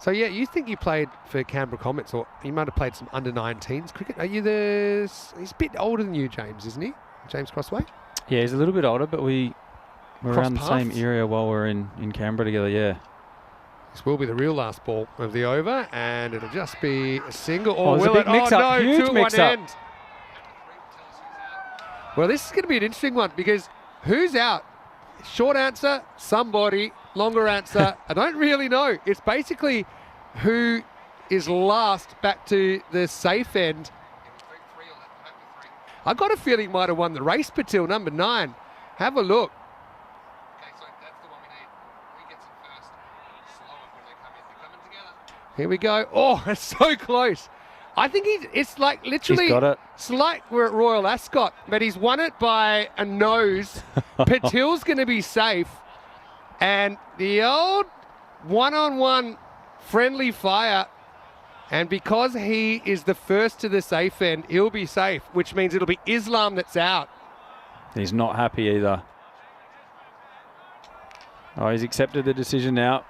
So yeah, you think you played for Canberra Comets, or you might have played some under-19s cricket. Are you he's a bit older than you, James, isn't he? James Crossway? Yeah, he's a little bit older, but we're Cross around the same paths? area while we're in Canberra together, yeah. This will be the real last ball of the over, and it'll just be a single. Oh, there's a will big it? mix-up, Oh, no, huge 2 at one mix-up. end. Well, this is going to be an interesting one because who's out? Short answer, somebody. Longer answer, I don't really know. It's basically who is last back to the safe end. I've got a feeling he might have won the race, Patil, number 9. Have a look. Here we go. Oh, it's so close. I think it's like literally, He's got it. it's like we're at Royal Ascot, but he's won it by a nose. Patil's going to be safe. And the old one-on-one friendly fire. And because he is the first to the safe end, he'll be safe, which means it'll be Islam that's out. He's not happy either. Oh, he's accepted the decision now.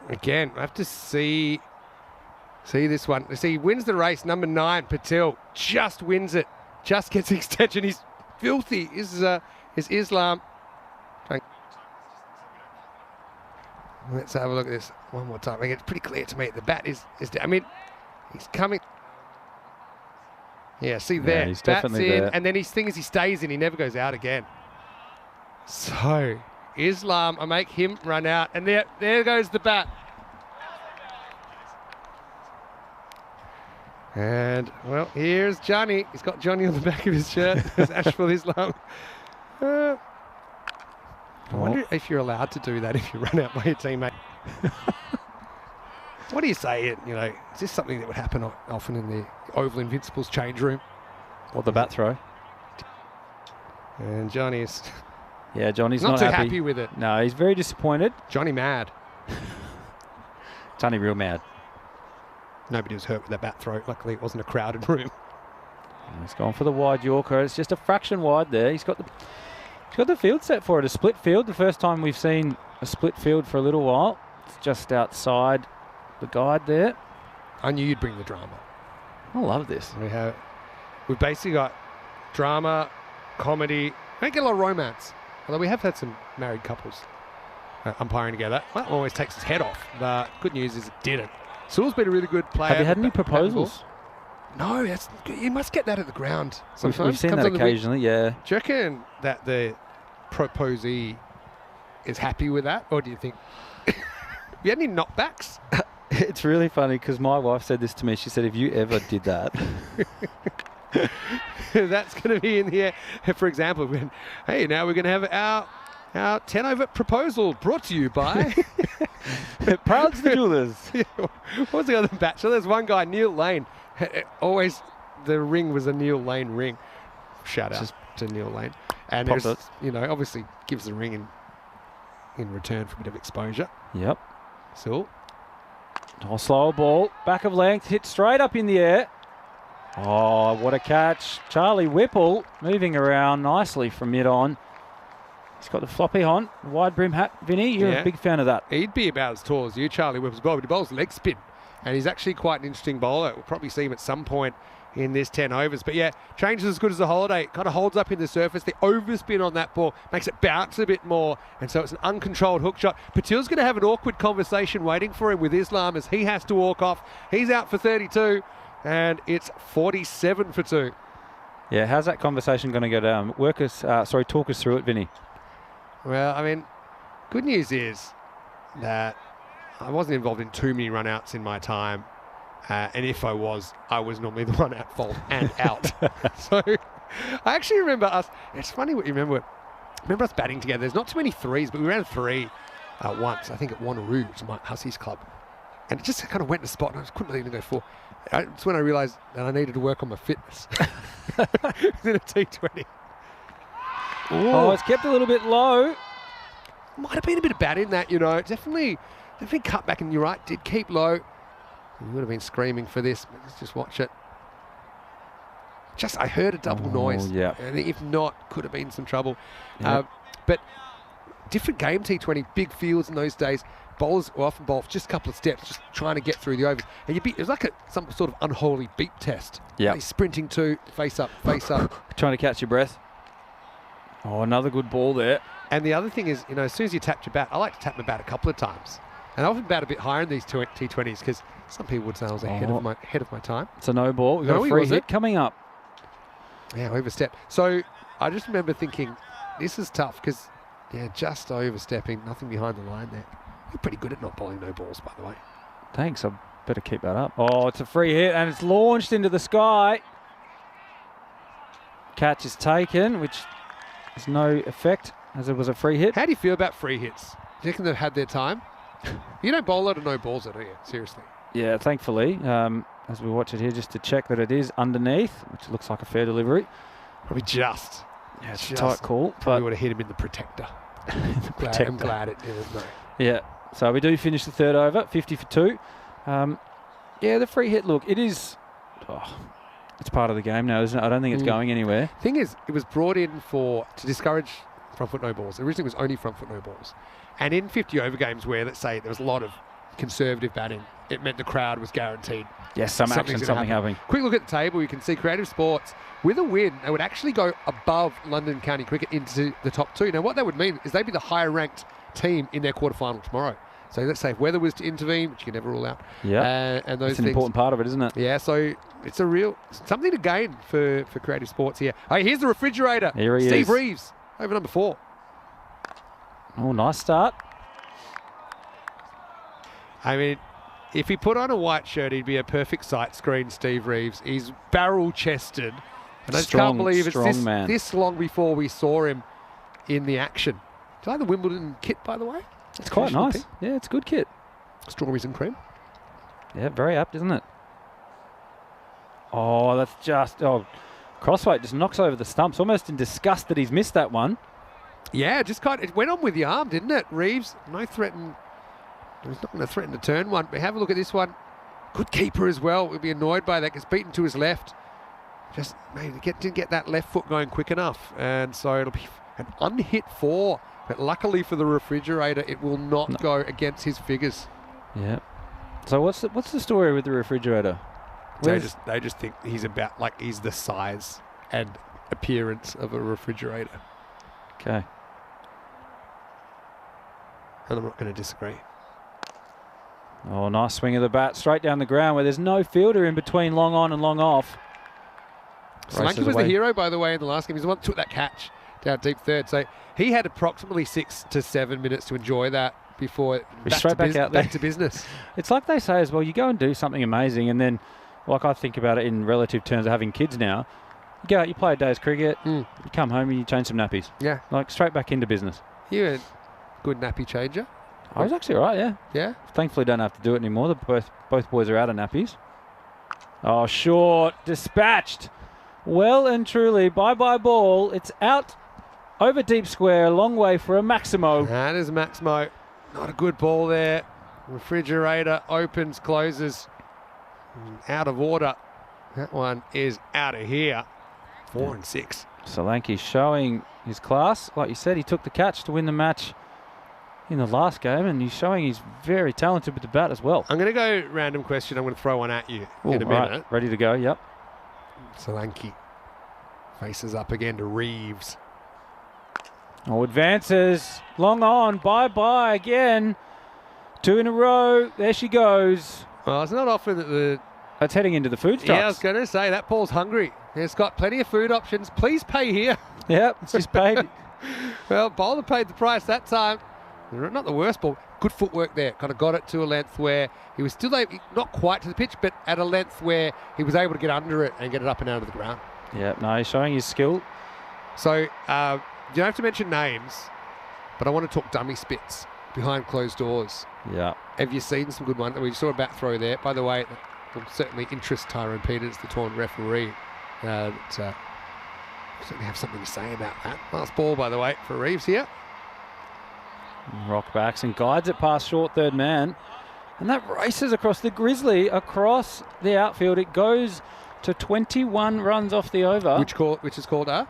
Again, I have to see this one. See, he wins the race. Number 9, Patil, just wins it. Just gets the extension. He's filthy. Is Islam. Let's have a look at this one more time. I mean, it's pretty clear to me the bat is down. I mean, he's coming. Yeah, see there. He's Bat's definitely in, there. and then his thing is he stays in. He never goes out again. So, Islam, I make him run out, and there goes the bat. And, well, here's Johnny. He's got Johnny on the back of his shirt. There's Ashful Islam. I wonder if you're allowed to do that if you run out by your teammate. What do you say? You know, is this something that would happen often in the Oval Invincibles change room? Or the bat throw. And Johnny is Yeah, Johnny's not not too happy. happy with it. No, he's very disappointed. Johnny mad. Johnny real mad. Nobody was hurt with that bat throw. Luckily, it wasn't a crowded room. He's gone for the wide Yorker. It's just a fraction wide there. He's got the field set for it. A split field. The first time we've seen a split field for a little while. It's just outside the guide there. I knew you'd bring the drama. I love this. We've basically got drama, comedy. We don't get a lot of romance. Although we have had some married couples umpiring together. That always takes his head off. The good news is it didn't. Sewell's been a really good player. Have you had any proposals? No, you must get that at the ground sometimes. We've seen Comes that on the wing. occasionally, yeah. Do you reckon that the proposee is happy with that? Or do you think... Have you had any knockbacks? It's really funny because my wife said this to me. She said, if you ever did that... That's going to be in here. For example, when, hey, now we're going to have our 10 over proposal brought to you by... Proud to the Jewelers. What was the other bachelor? There's one guy, Neil Lane. Always the ring was a Neil Lane ring. Shout out to Neil Lane. And there's, obviously gives the ring in return for a bit of exposure. Yep. So. Oh, slower ball. Back of length. Hit straight up in the air. Oh, what a catch. Charlie Whipple moving around nicely from mid-on. He's got the floppy on. Wide brim hat. Vinny, you're a big fan of that. He'd be about as tall as you, Charlie Whipple's ball, but he bowls leg spin. And he's actually quite an interesting bowler. We'll probably see him at some point in this 10 overs. But yeah, changes as good as the Holiday. It kind of holds up in the surface. The overspin on that ball makes it bounce a bit more. And so it's an uncontrolled hook shot. Patil's going to have an awkward conversation waiting for him with Islam as he has to walk off. He's out for 32 and it's 47 for 2. Yeah, how's that conversation going to go down? Talk us through it, Vinny. Well, I mean, good news is that I wasn't involved in too many run-outs in my time. And if I was normally the run-out fault and out. So I actually remember us. It's funny what you remember. Remember us batting together. There's not too many threes, but we ran 3 once, I think at Wanneroo, which is my Hussies club. And it just kind of went to spot, and I couldn't even go 4. That's when I realised that I needed to work on my fitness. It was in a T20. Oh, it's kept a little bit low. Might have been a bit of bat in that, Definitely cut back, and you're right, did keep low. You would have been screaming for this, but let's just watch it. I heard a double noise. Yeah. And if not, could have been some trouble. Yep. But different game, T20, big fields in those days. Bowlers were often bowled just a couple of steps, just trying to get through the overs. And it was like some sort of unholy beat test. Yeah. Sprinting to face up, face up. Trying to catch your breath. Oh, another good ball there. And the other thing is, as soon as you tap your bat, I like to tap my bat a couple of times. And I often bat a bit higher in these T20s because some people would say I was ahead of my time. It's a no ball. We've got a free hit coming up. Yeah, overstep. So I just remember thinking, this is tough because, just overstepping, nothing behind the line there. You're pretty good at not bowling no balls, by the way. Thanks. I better keep that up. Oh, it's a free hit and it's launched into the sky. Catch is taken, which has no effect as it was a free hit. How do you feel about free hits? Do you reckon they've had their time? You don't bowl out of no balls, do you? Seriously. Yeah, thankfully, as we watch it here, just to check that it is underneath, which looks like a fair delivery. Probably just. Yeah, it's a tight call. Probably would have hit him in the protector. I'm glad it didn't, though. Yeah, so we do finish the third over, 50 for 2. The free hit, look, it is... it's part of the game now, isn't it? I don't think it's going anywhere. Thing is, it was brought in to discourage front foot no balls. Originally, it was only front foot no balls. And in 50 over games where, let's say, there was a lot of conservative batting, it meant the crowd was guaranteed. Yes, something happening. Quick look at the table. You can see Creative Sports, with a win, they would actually go above London County Cricket into the top 2. Now, what that would mean is they'd be the higher ranked team in their quarterfinal tomorrow. So let's say if weather was to intervene, which you can never rule out. Yeah. And those It's an things. important part of it, isn't it? Yeah, so it's a real something to gain for creative sports here. Hey, here's the refrigerator. Here he Steve is. Reeves, over number 4. Oh, nice start. I mean, if he put on a white shirt, he'd be a perfect sight screen, Steve Reeves. He's barrel-chested. And I just can't believe it's this long before we saw him in the action. Do you like the Wimbledon kit, by the way? It's quite nice. Pink. Yeah, it's a good kit. Strawberries and cream. Yeah, very apt, isn't it? Oh, that's just... Oh, Crossweight just knocks over the stumps, almost in disgust that he's missed that one. Yeah, just it went on with the arm, didn't it? Reeves, he's not going to threaten to turn one, but have a look at this one. Good keeper as well. We'll be annoyed by that. Gets beaten to his left. Just maybe didn't get that left foot going quick enough. And so it'll be an unhit 4. But luckily for the refrigerator, it will not go against his figures. Yeah. So what's the story with the refrigerator? They just think he's he's the size and appearance of a refrigerator. Okay. And I'm not going to disagree. Oh, nice swing of the bat straight down the ground where there's no fielder in between long on and long off. Solanke was the hero, by the way, in the last game. He's the one that took that catch down deep third. So he had approximately 6 to 7 minutes to enjoy that before back to business. It's like they say as well, you go and do something amazing and then, like I think about it in relative terms of having kids now, you go out, you play a day's cricket, you come home and you change some nappies. Yeah. Like straight back into business. You're a good nappy changer. I was actually all right, yeah. Yeah? Thankfully don't have to do it anymore. Both boys are out of nappies. Oh, short. Dispatched. Well and truly. Bye-bye ball. It's out over deep square. Long way for a Maximo. That is Maximo. Not a good ball there. Refrigerator opens, closes. Out of order. That one is out of here. 4 and 6. Solanke showing his class. Like you said, he took the catch to win the match in the last game, and he's showing he's very talented with the bat as well. I'm going to go random question. I'm going to throw one at you in a minute. Right, ready to go, yep. Solanke faces up again to Reeves. Oh, advances. Long on. Bye-bye again. 2 in a row. There she goes. Well, it's not often that That's heading into the food trucks. Yeah, I was going to say, that ball's hungry. It's got plenty of food options. Please pay here. Yep, it's just paid. Well, bowler paid the price that time. Not the worst ball. Good footwork there. Kind of got it to a length where he was still able, not quite to the pitch, but at a length where he was able to get under it and get it up and out of the ground. Yeah, no, he's showing his skill. So, you don't have to mention names, but I want to talk dummy spits behind closed doors. Yeah. Have you seen some good ones? We saw a bat throw there. By the way, it will certainly interest Tyrone Peters, the tournament referee. Certainly have something to say about that. Last ball, by the way, for Reeves here. Rock backs and guides it past short third man. And that races across the Grizzly, across the outfield. It goes to 21 runs off the over. Which is called a?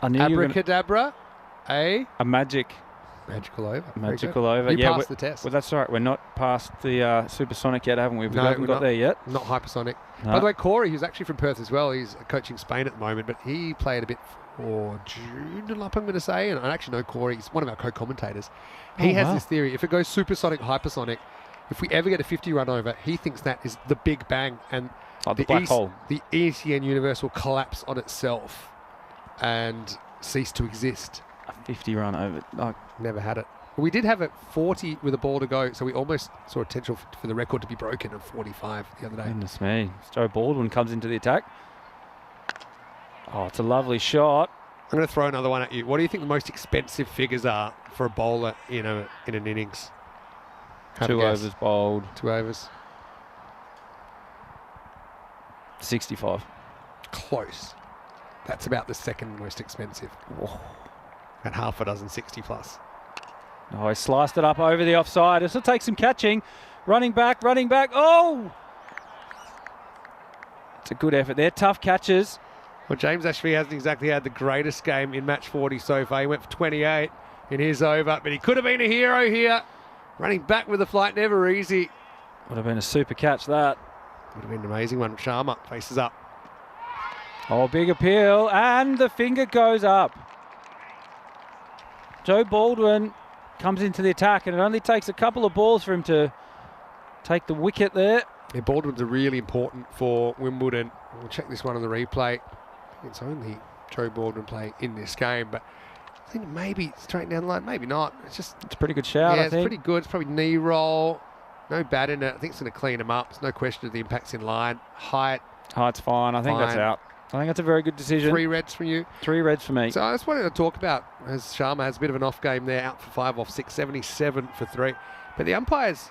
Abracadabra. A magical over. Magical over. You passed the test. Well, that's all right. We're not past the supersonic yet, haven't we? We haven't got there yet. Not hypersonic. No. By the way, Corey, who's actually from Perth as well, he's coaching Spain at the moment, but he played a bit for Joondalup, I'm going to say, and I actually know Corey. He's one of our co-commentators. He has this theory. If it goes supersonic, hypersonic, if we ever get a 50 run over, he thinks that is the big bang, and the black hole. The ECN universe will collapse on itself and cease to exist. A 50 run over. Oh. Never had it. We did have it 40 with a ball to go, so we almost saw a potential for the record to be broken at 45 the other day. Goodness me. Joe Baldwin comes into the attack. Oh, it's a lovely shot. I'm going to throw another one at you. What do you think the most expensive figures are for a bowler in an innings? 2 overs bowled. 2 overs. 65. Close. That's about the second most expensive. Whoa. At half a dozen 60 plus. Oh, he sliced it up over the offside. This will take some catching. Running back. Oh! It's a good effort there. Tough catches. Well, James Ashby hasn't exactly had the greatest game in match 40 so far. He went for 28 in his over, but he could have been a hero here. Running back with the flight, never easy. Would have been a super catch, that. Would have been an amazing one. Sharma faces up. Oh, big appeal, and the finger goes up. Joe Baldwin comes into the attack, and it only takes a couple of balls for him to take the wicket there. Yeah, Baldwin's are really important for Wimbledon. We'll check this one on the replay. It's only Joe Baldwin play in this game, but I think maybe straight down the line, maybe not. It's a pretty good shout, yeah, I think. It's pretty good. It's probably knee roll. No bat in it. I think it's going to clean him up. There's no question of the impact's in line. Height's fine. I think that's out. I think that's a very good decision. 3 reds from you. 3 reds for me. So I just wanted to talk about, as Sharma has a bit of an off game there, out for 5 off 6, 77 for 3. But the umpires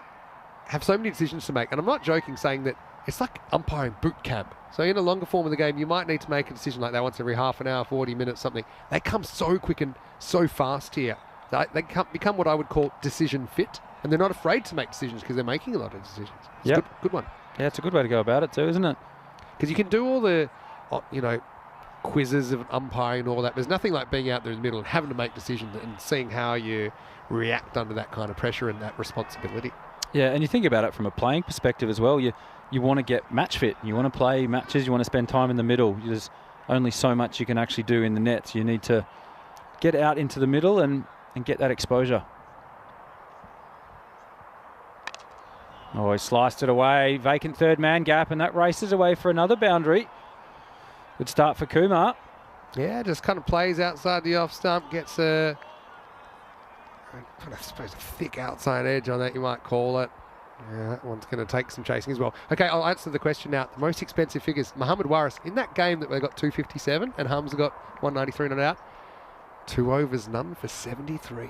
have so many decisions to make. And I'm not joking saying that it's like umpiring boot camp. So in a longer form of the game, you might need to make a decision like that once every half an hour, 40 minutes, something. They come so quick and so fast here. They become what I would call decision fit. And they're not afraid to make decisions because they're making a lot of decisions. It's a good one. Yeah, it's a good way to go about it too, isn't it? Because you can do all the, quizzes of umpiring and all that. There's nothing like being out there in the middle and having to make decisions and seeing how you react under that kind of pressure and that responsibility. Yeah, and you think about it from a playing perspective as well. You want to get match fit. You want to play matches. You want to spend time in the middle. There's only so much you can actually do in the nets. You need to get out into the middle and get that exposure. Oh, he sliced it away. Vacant third man gap, and that races away for another boundary. Good start for Kumar. Yeah, just kind of plays outside the off stump, gets I suppose a thick outside edge on that, you might call it. Yeah, that one's going to take some chasing as well. Okay, I'll answer the question now. The most expensive figures, Mohamed Waris, in that game that they got 257 and Hum's got 193 not out, 2 overs, none for 73.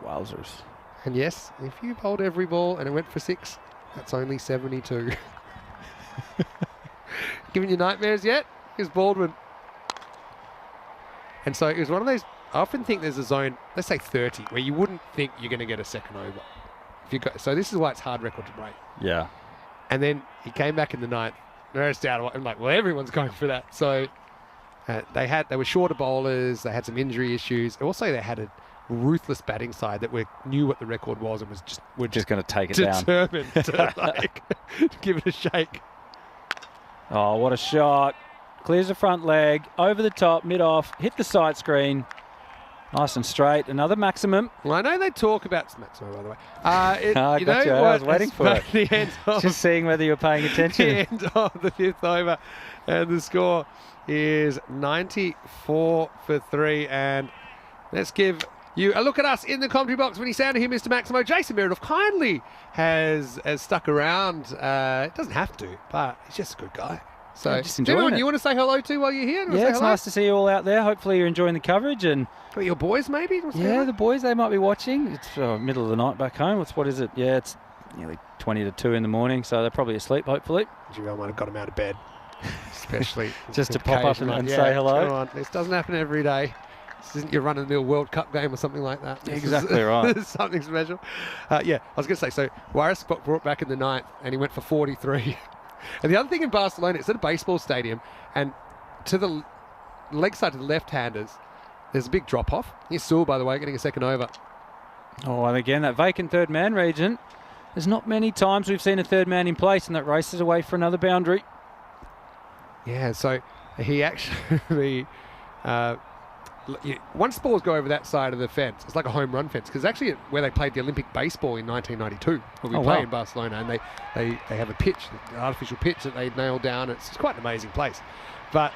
Wowzers. And yes, if you bowled every ball and it went for 6, that's only 72. Giving you nightmares yet? Here's Baldwin. And so it was one of those, I often think there's a zone, let's say 30, where you wouldn't think you're going to get a second over. So this is why it's hard record to break. Yeah. And then he came back in the 9th, nursed out. I'm like, well, everyone's going for that. So they were shorter bowlers. They had some injury issues. Also, they had a ruthless batting side that knew what the record was and were just going to take it down. Determined to give it a shake. Oh, what a shot. Clears the front leg, over the top, mid-off, hit the side screen. Nice and straight. Another maximum. Well, I know they talk about maximum, by the way. I was waiting for it. The end of, just seeing whether you were paying attention. The end of the 5th over. And the score is 94 for 3. And let's give you a look at us in the commentary box. When you sound to hear Mr. Maximo, Jason Meredith kindly has stuck around. It doesn't have to, but he's just a good guy. So, yeah, just enjoying it. You want to say hello to while you're here? Yeah, it's nice to see you all out there. Hopefully you're enjoying the coverage. And got your boys, maybe? Yeah, the boys, they might be watching. It's middle of the night back home. What is it? Yeah, it's nearly 20 to 2 in the morning, so they're probably asleep, hopefully. Gee, I might have got them out of bed. Especially just to pop up and say hello. Come on. This doesn't happen every day. This isn't your run-of-the-mill World Cup game or something like that. This exactly right. This is something special. Yeah, I was going to say, so Waris got brought back in the 9th, and he went for 43. And the other thing in Barcelona, it's at a baseball stadium, and to the leg side to the left-handers, there's a big drop-off. Here's Sewell, by the way, getting a second over. Oh, and again, that vacant third man region. There's not many times we've seen a third man in place, and that races away for another boundary. Yeah, so he actually... once balls go over that side of the fence, it's like a home run fence, because actually where they played the Olympic baseball in 1992, where we play in Barcelona, and they have a pitch, an artificial pitch that they nailed down. It's quite an amazing place. But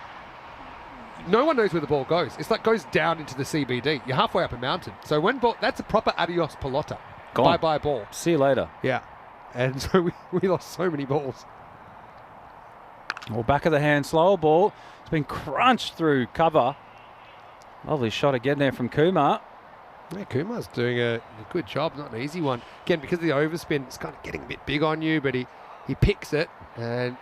no one knows where the ball goes. It's like goes down into the CBD. You're halfway up a mountain. So when ball, that's a proper adios pelota. Bye-bye ball. See you later. Yeah. And so we lost so many balls. Well, back of the hand, slower ball. It's been crunched through cover. Lovely shot again there from Kumar. Yeah, Kumar's doing a good job, not an easy one. Again, because of the overspin, it's kind of getting a bit big on you, but he picks it. And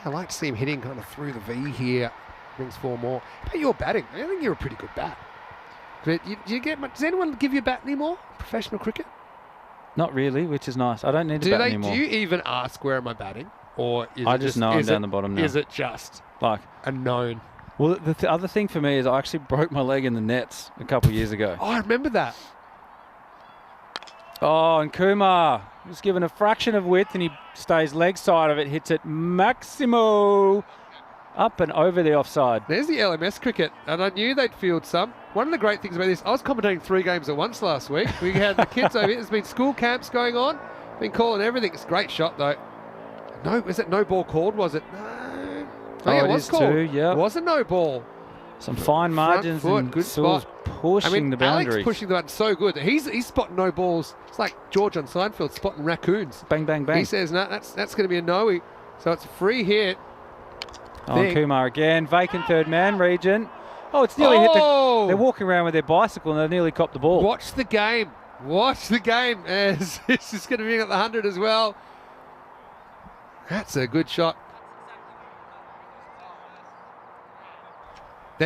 I like to see him hitting kind of through the V here. Brings 4 more. How about your batting? I think you're a pretty good bat. But does anyone give you a bat anymore? Professional cricket? Not really, which is nice. I don't need a bat anymore. Do you even ask where am I batting? Or is I just know I'm down the bottom now. Is it just like a known? Well, the other thing for me is I actually broke my leg in the nets a couple of years ago. Oh, I remember that. Oh, and Kumar was given a fraction of width, and he stays leg side of it, hits it Maximo. Up and over the offside. There's the LMS cricket, and I knew they'd field some. One of the great things about this, I was commentating 3 games at once last week. We had the kids over here. There's been school camps going on. Been calling everything. It's a great shot, though. No, was it no ball called, was it? No. Oh, Yeah, it was is called. too, yeah. It was a no ball. Some fine margins foot, and good Sewell's spot. pushing the boundaries. Alex pushing the button so good that he's spotting no balls. It's like George on Seinfeld spotting raccoons. Bang, bang, bang. He says, no, that's going to be a no. So it's a free hit. On Kumar again. Vacant third man region. Oh, it's nearly hit the... They're walking around with their bicycle and they've nearly copped the ball. Watch the game. Watch the game. As this is going to be at the 100 as well. That's a good shot.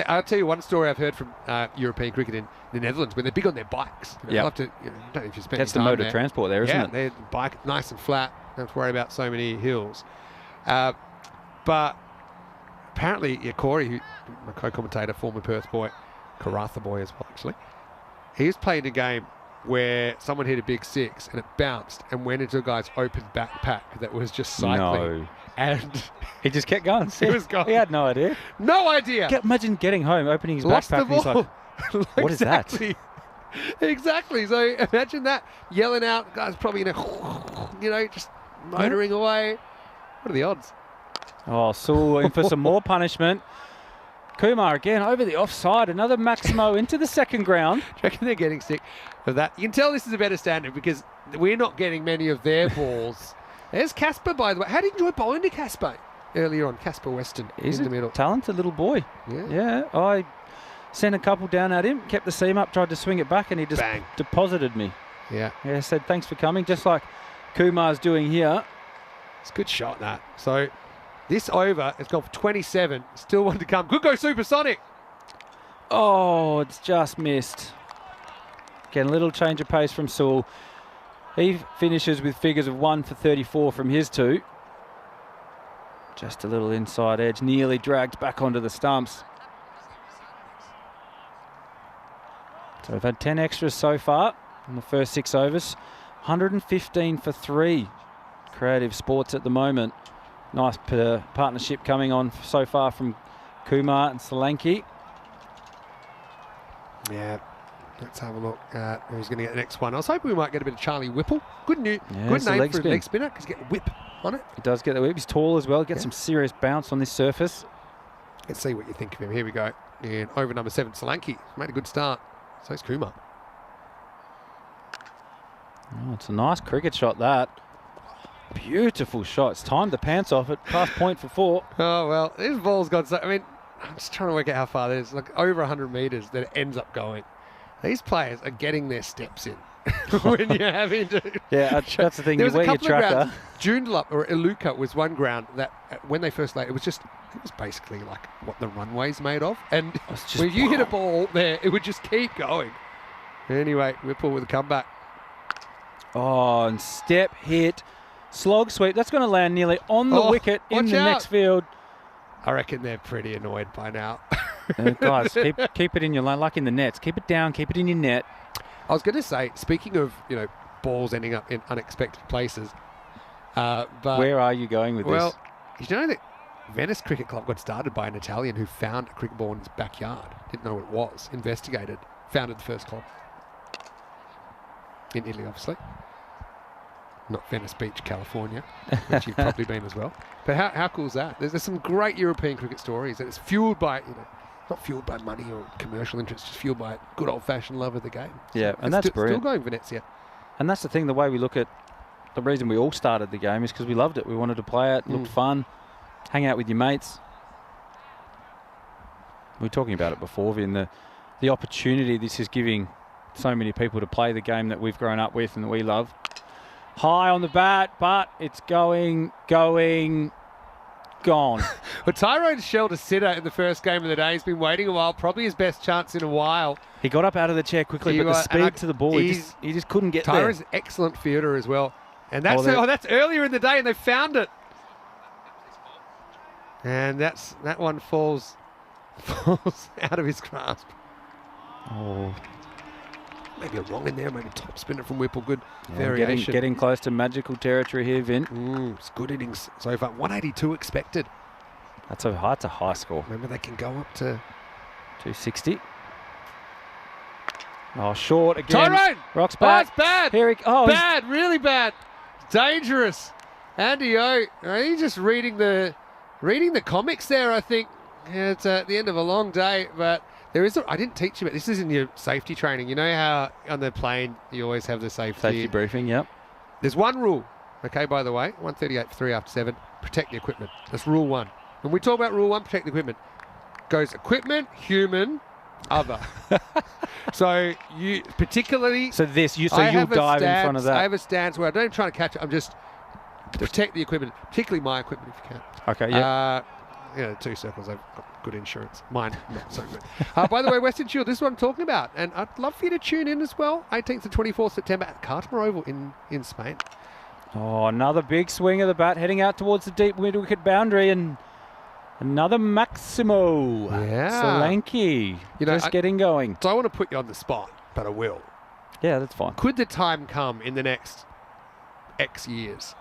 I'll tell you one story I've heard from European cricket in the Netherlands, where they're big on their bikes. You know, Yep. love to, don't know if you spend That's the any time mode of there. transport there, isn't Yeah, it? their bike nice and flat. Don't have to worry about so many hills. But apparently, Corey, who, my co-commentator, former Perth boy, Karatha boy as well, actually, he was playing a game where someone hit a big 6 and it bounced and went into a guy's open backpack that was just cycling. No. And He just kept going. He was going. He had no idea. no idea. Imagine getting home, opening his Lost backpack, the and he's ball. like, what is that? Exactly. Exactly. So imagine that, yelling out, guys probably just motoring away. What are the odds? oh, Sewell in for some more punishment. Kumar again over the offside. Another Maximo into the second ground. Do you reckon they're getting sick of that? You can tell this is a better standard because we're not getting many of their balls. There's Casper, by the way. How did you enjoy bowling to Casper earlier on? Casper Weston He's in a the middle. talented little boy. Yeah. Yeah, I sent a couple down at him, kept the seam up, tried to swing it back, and he just Bang. deposited me. Yeah. Yeah, said thanks for coming, just like Kumar's doing here. It's a good shot, that. So this over has gone for 27. Still one to come. Could go supersonic. Oh, it's just missed. Again, a little change of pace from Sewell. He finishes with figures of 1 for 34 from his 2. Just a little inside edge, nearly dragged back onto the stumps. So we've had 10 extras so far in the first 6 overs. 115 for 3. Creative Sports at the moment. Nice partnership coming on so far from Kumar and Solanki. Yeah. Let's have a look at who's going to get the next one. I was hoping we might get a bit of Charlie Whipple. Good it's name a for leg a spin. leg spinner because you get a whip on it. He does get the whip. He's tall as well. Gets Yeah. some serious bounce on this surface. Let's see what you think of him. Here we go. And over number 7, Solanki. Made a good start. So is Kumar. Oh, it's a nice cricket shot, that. Beautiful shot. It's timed the pants off it. Past point for 4. Oh, well, this ball's got so... I mean, I'm just trying to work out how far that is. Like over 100 metres that it ends up going. These players are getting their steps in when you're having to... Yeah, that's the thing. There You was a wear your couple of tracker. grounds. Joondalup or Iluka was one ground that when they first laid, it was basically like what the runway's made of. And It's just- when you hit a ball there, it would just keep going. Anyway, Whipple with a comeback. Oh, and step hit. Slog sweep. That's going to land nearly on the wicket in watch the out. next field. I reckon they're pretty annoyed by now. Guys, keep it in your line, like in the nets. Keep it down, keep it in your net. I was going to say, speaking of, balls ending up in unexpected places, but Where are you going with well, this? you know that Venice Cricket Club got started by an Italian who found a cricket ball in his backyard. Didn't know what it was. Investigated. Founded the first club. In Italy, obviously. Not Venice Beach, California, which you've probably been as well. But how cool is that? There's some great European cricket stories, and it's fueled by, not fueled by money or commercial interest, just fueled by good old-fashioned love of the game. Yeah, and that's still brilliant. going Venezia. And that's the thing, the way we look at the reason we all started the game is because we loved it. We wanted to play it, looked fun, hang out with your mates. We were talking about it before, Vin, the opportunity this is giving so many people to play the game that we've grown up with and that we love. High on the bat, but it's going, gone. Well, Tyrone shelled a sitter in the first game of the day. He's been waiting a while, probably his best chance in a while. He got up out of the chair quickly, He but the was- and speed to the ball, he just couldn't get Tyrone's there. an excellent fielder as well. And that's Oh, that's earlier in the day, and they found it. And that one falls out of his grasp. Oh, Maybe a wrong in there, maybe top spinner from Whipple. Good yeah, variation. getting close to magical territory here, Vin. It's good innings so far. 182 expected. That's a high score. Remember, they can go up to 260. Oh, short again. Tyrone! Rocks Oh, back. it's bad. Here he, oh, he's- Bad, really bad. Dangerous. Andy O, he's just reading the comics there, I think. Yeah, it's at the end of a long day, but there is I didn't teach you about this. Is in your safety training. You know how on the plane you always have the safety briefing, yep. There's one rule, okay, by the way, 138 for 3 after 7, protect the equipment. That's rule 1. When we talk about rule 1, protect the equipment, goes equipment, human, other. So you particularly... So you'll dive in front of that. I have a stance where I don't try to catch it, I'm just protect the equipment, particularly my equipment if you can. Okay, yeah. 2 circles, I've got good insurance. Mine, not so good. By the way, Western Shield, this is what I'm talking about. And I'd love for you to tune in as well. 18th to 24th September at Cartmore Oval in Spain. Oh, another big swing of the bat heading out towards the deep mid-wicket boundary, and another Maximo. Yeah. Solanke. Just getting going. So I want to put you on the spot, but I will. Yeah, that's fine. Could the time come in the next X years?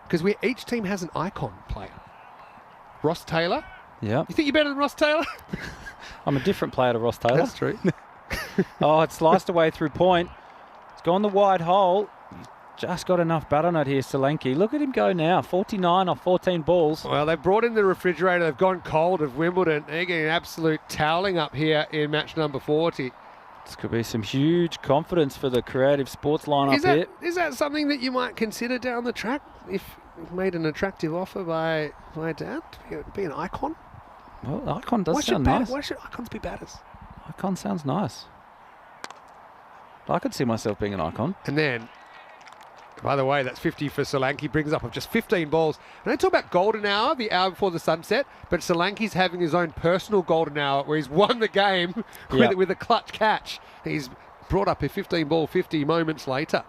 Because each team has an icon player. Ross Taylor. Yeah. You think you're better than Ross Taylor? I'm a different player to Ross Taylor. That's true. Oh, it's sliced away through point. It's gone the wide hole. He's just got enough bat on it here, Solanke. Look at him go now. 49 off 14 balls. Well, they've brought in the refrigerator. They've gone cold of Wimbledon. They're getting an absolute toweling up here in match number 40. This could be some huge confidence for the creative sports lineup here. Is that something that you might consider down the track if made an attractive offer by Dad to be an icon? Well, icon does sound nice. Why should icons be batters? Icon sounds nice. I could see myself being an icon. And then, by the way, that's 50 for Solanke, brings up of just 15 balls. And I talk about golden hour, the hour before the sunset, but Solanke's having his own personal golden hour where he's won the game with a clutch catch. He's brought up a 15-ball 50 moments later.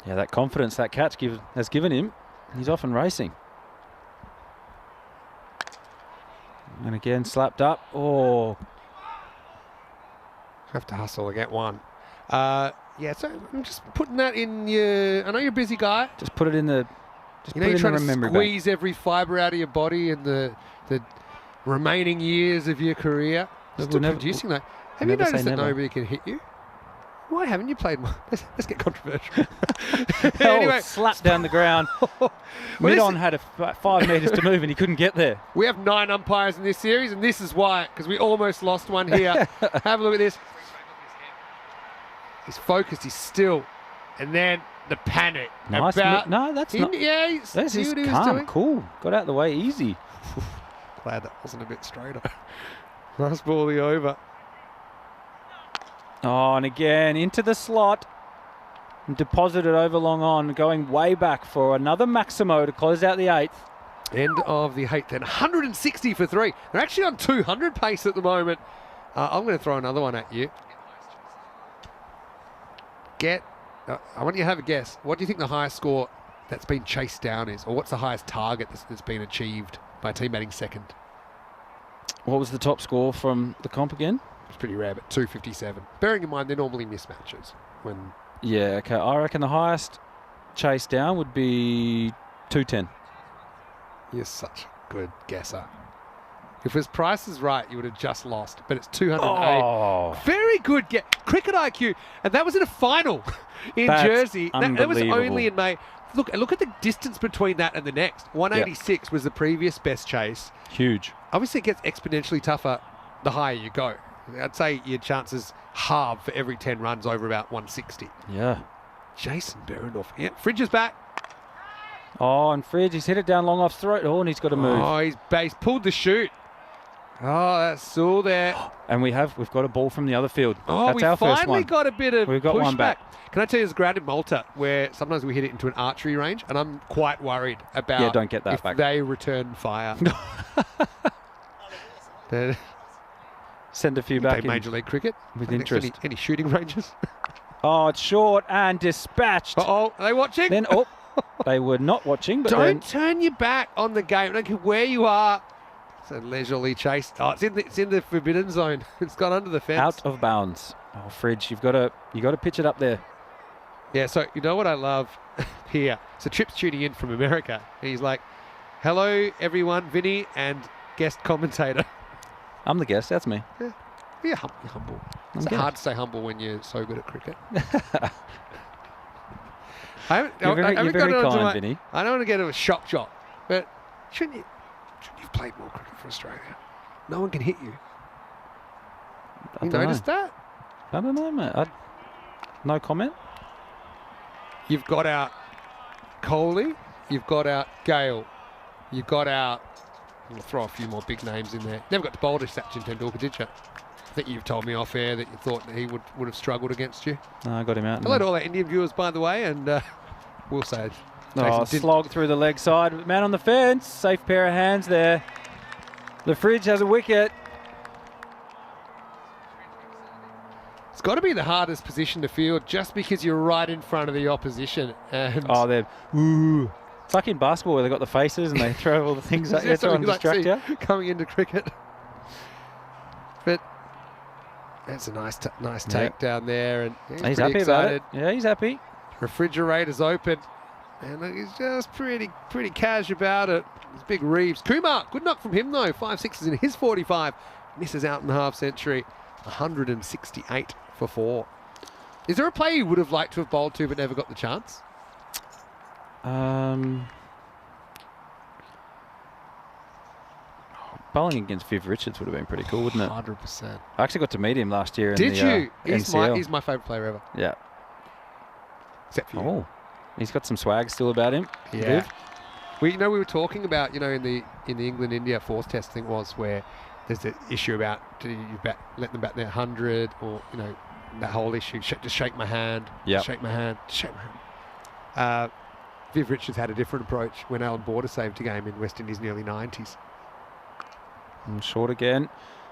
Yeah, that confidence that catch has given him. He's off and racing. And again, slapped up. Oh. Have to hustle to get one. Yeah, so I'm just putting that in your... I know you're a busy guy. Just put it in the... You're trying to squeeze every fibre out of your body in the remaining years of your career. Still producing that. Have you noticed that nobody can hit you? Why haven't you played more? Let's get controversial. Anyway, slapped down the ground. Mid-on had 5 metres to move and he couldn't get there. We have 9 umpires in this series, and this is why, because we almost lost one here. Have a look at this. He's focused, he's still. And then the panic. Nice. No, that's not. Yeah, he's calm, cool. Got out of the way easy. Glad that wasn't a bit straighter. Nice ball the over. Oh, and again, into the slot. And deposited over long on, going way back for another Maximo to close out the 8th. End of the 8th, and 160 for 3. They're actually on 200 pace at the moment. I'm going to throw another one at you. I want you to have a guess. What do you think the highest score that's been chased down is? Or what's the highest target that's been achieved by a team batting second? What was the top score from the comp again? It's pretty rare, but 257. Bearing in mind, they're normally mismatches. Yeah, okay. I reckon the highest chase down would be 210. You're such a good guesser. If his price is right, you would have just lost, but it's 208. Oh. Very good cricket IQ, and that was in a final in Jersey. That was only in May. Look at the distance between that and the next. 186 was the previous best chase. Huge. Obviously, it gets exponentially tougher the higher you go. I'd say your chances halve for every 10 runs over about 160. Yeah. Jason Berendorf. Yeah, Fridge is back. Oh, and Fridge, he's hit it down long off throat. Oh, and he's got to move. Oh, he's pulled the chute. Oh, that's still there. And we've got a ball from the other field. Oh, that's our first one. We finally got a bit of We've got one back. Can I tell you, there's a ground in Malta where sometimes we hit it into an archery range, and I'm quite worried about don't get that if back. they return fire. Send a few back in. Major League Cricket with interest. Any shooting ranges? Oh, it's short and dispatched. Uh-oh, are they watching? Then they were not watching. But don't turn your back on the game. I don't care where you are. It's a leisurely chase. Oh, it's in the forbidden zone. It's gone under the fence. Out of bounds. Oh, Fridge, you got to pitch it up there. Yeah. So you know what I love here. So Trip's tuning in from America, and he's like, "Hello, everyone, Vinny, and guest commentator. I'm the guest. That's me. You're humble. It's good. hard to stay humble when you're so good at cricket. I haven't You're very got it onto kind, Vinny. I don't want to get a shock job, but shouldn't you have played more cricket for Australia? No one can hit you. I You don't noticed know. that? I don't know, mate. No comment. You've got out Kohli, you've got out Gale, you've got out. We'll throw a few more big names in there. Never got to bowl to Sachin Tendulkar, did you? I think you've told me off air that you thought that he would have struggled against you. No, I got him out. Hello to all our Indian viewers, by the way, and we'll say Oh, slog through the leg side. Man on the fence. Safe pair of hands there. The Fridge has a wicket. it's got to be the hardest position to field just because you're right in front of the opposition. And Oh, they're... Ooh. It's like in basketball where they've got the faces and they throw all the things at you, try and distract you. Coming into cricket. But that's a nice take down there. And He's pretty happy excited. about it. Yeah, he's happy. Refrigerator's open. And look, he's just pretty cash about it. It's big Reeves. Kumar, good knock from him though. 5 sixes in his 45. Misses out in the half century. 168 for 4. Is there a player you would have liked to have bowled to but never got the chance? Bowling against Viv Richards would have been pretty cool, wouldn't it? 100%. I actually got to meet him last year. Did in the, you? NCL. He's my favourite player ever. Yeah. Except for you. Oh, he's got some swag still about him. Yeah. Viv. We were talking about, in the England-India fourth test, I think it was, where there's the issue about do you let them bat their 100 or, that whole issue, just shake my hand, Yep. shake my hand, shake my hand. Viv Richards had a different approach when Alan Border saved a game in West Indies in the early 90s. And short again.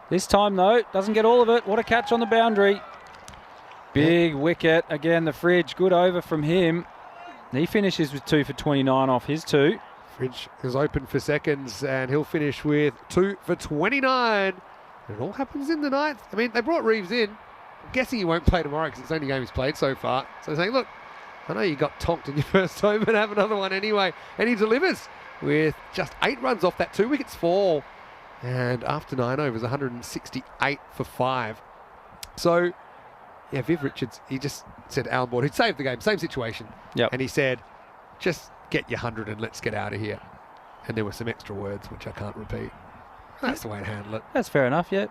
This time, though, doesn't get all of it. What a catch on the boundary. Big wicket. Again, the Fridge. Good over from him. He finishes with 2 for 29 off his 2. Fridge is open for seconds and he'll finish with 2 for 29. And it all happens in the ninth. I mean, they brought Reeves in. I'm guessing he won't play tomorrow because it's the only game he's played so far. So they're saying, look, I know you got tonked in your first home, but have another one anyway. And he delivers with just 8 runs off that 2 wickets fall. And after 9 overs, 168 for 5. So, yeah, Viv Richards, he just said Alan Border, who'd saved the game, same situation. Yep. And he said, just get your 100 and let's get out of here. And there were some extra words, which I can't repeat. That's the way to handle it. That's fair enough, yeah.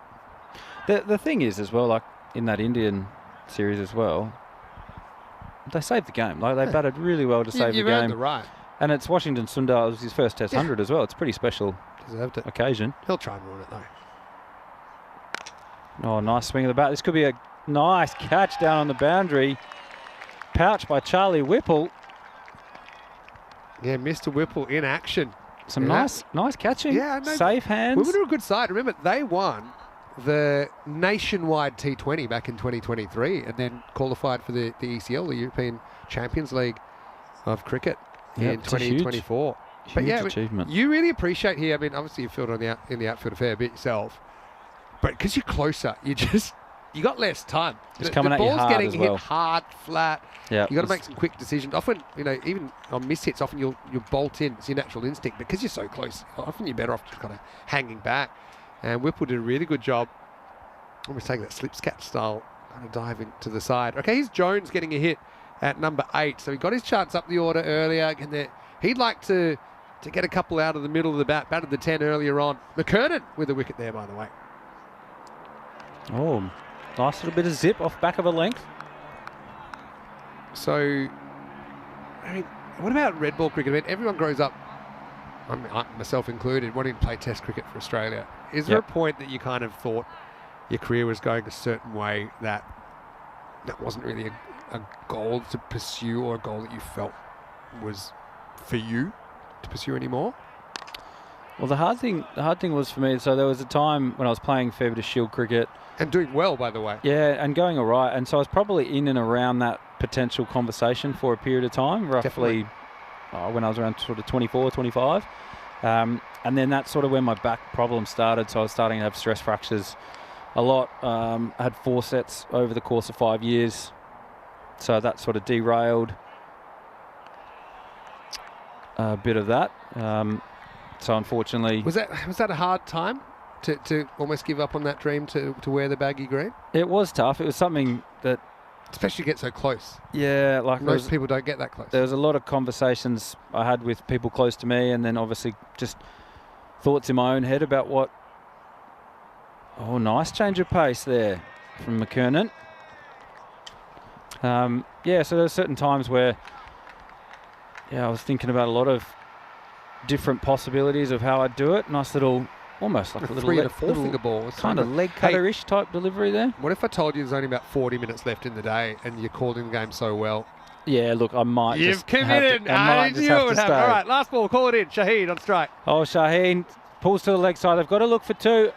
The thing is as well, like in that Indian series as well, they saved the game. Like they batted really well to save the You've game. earned the right. And it's Washington Sundar, it was his first Test 100 as well. It's a pretty special Deserved it. occasion. He'll try and ruin it though. Oh, nice swing of the bat. This could be a nice catch down on the boundary. Pouch by Charlie Whipple. Yeah, Mr. Whipple in action. Some Yeah. nice catching. Yeah, I know. Safe hands. Wimbledon are a good side. Remember, they won the nationwide T20 back in 2023 and then qualified for the ECL, the European Champions League of cricket Yep, in it's a huge- 2024. But Huge yeah, achievement. you really appreciate here. I mean, obviously you fielded in the outfield a fair bit yourself, but because you're closer, you got less time. It's coming at you ball's hard getting as well. hit hard, flat. Yeah, You got to make some quick decisions. Often, even on miss hits, often you'll bolt in. It's your natural instinct. But because you're so close, often you're better off just kind of hanging back. And Whipple did a really good job. Almost taking that slip catch style, kind of diving to the side. Okay, here's Jones getting a hit at number 8. So he got his chance up the order earlier. And he'd like to get a couple out of the middle of the bat. Batted the 10 earlier on. McKernan with a wicket there, by the way. Oh, nice little bit of zip off back of a length. So, I mean, what about red ball cricket? I mean, everyone grows up, I myself included, wanting to play Test cricket for Australia. Is there a point that you kind of thought your career was going a certain way that wasn't really a goal to pursue or a goal that you felt was for you to pursue anymore? Well, the hard thing was for me, so there was a time when I was playing fair bit of Shield cricket. And doing well, by the way. Yeah, and going all right. And so I was probably in and around that potential conversation for a period of time, roughly when I was around sort of 24, 25. And then that's sort of when my back problem started. So I was starting to have stress fractures a lot. I had 4 sets over the course of 5 years. So that sort of derailed a bit of that. So unfortunately, Was that a hard time to almost give up on that dream to wear the baggy green? it was tough. It was something that, Especially get so close. yeah, like Most people don't get that close. there was a lot of conversations I had with people close to me, and then obviously just thoughts in my own head about what. Oh, nice change of pace there from McKernan. Yeah, so there's certain times where, I was thinking about a lot of different possibilities of how I'd do it. Nice little, almost like a little 3 and a leg- 4 finger ball. It's kind of leg cutter-ish type delivery there. What if I told you there's only about 40 minutes left in the day and you're calling the game so well? Yeah, look, I might You've just committed. I knew it would happen. All right, last ball. Call it in. Shaheen on strike. Oh, Shaheen pulls to the leg side. They've got to look for 2.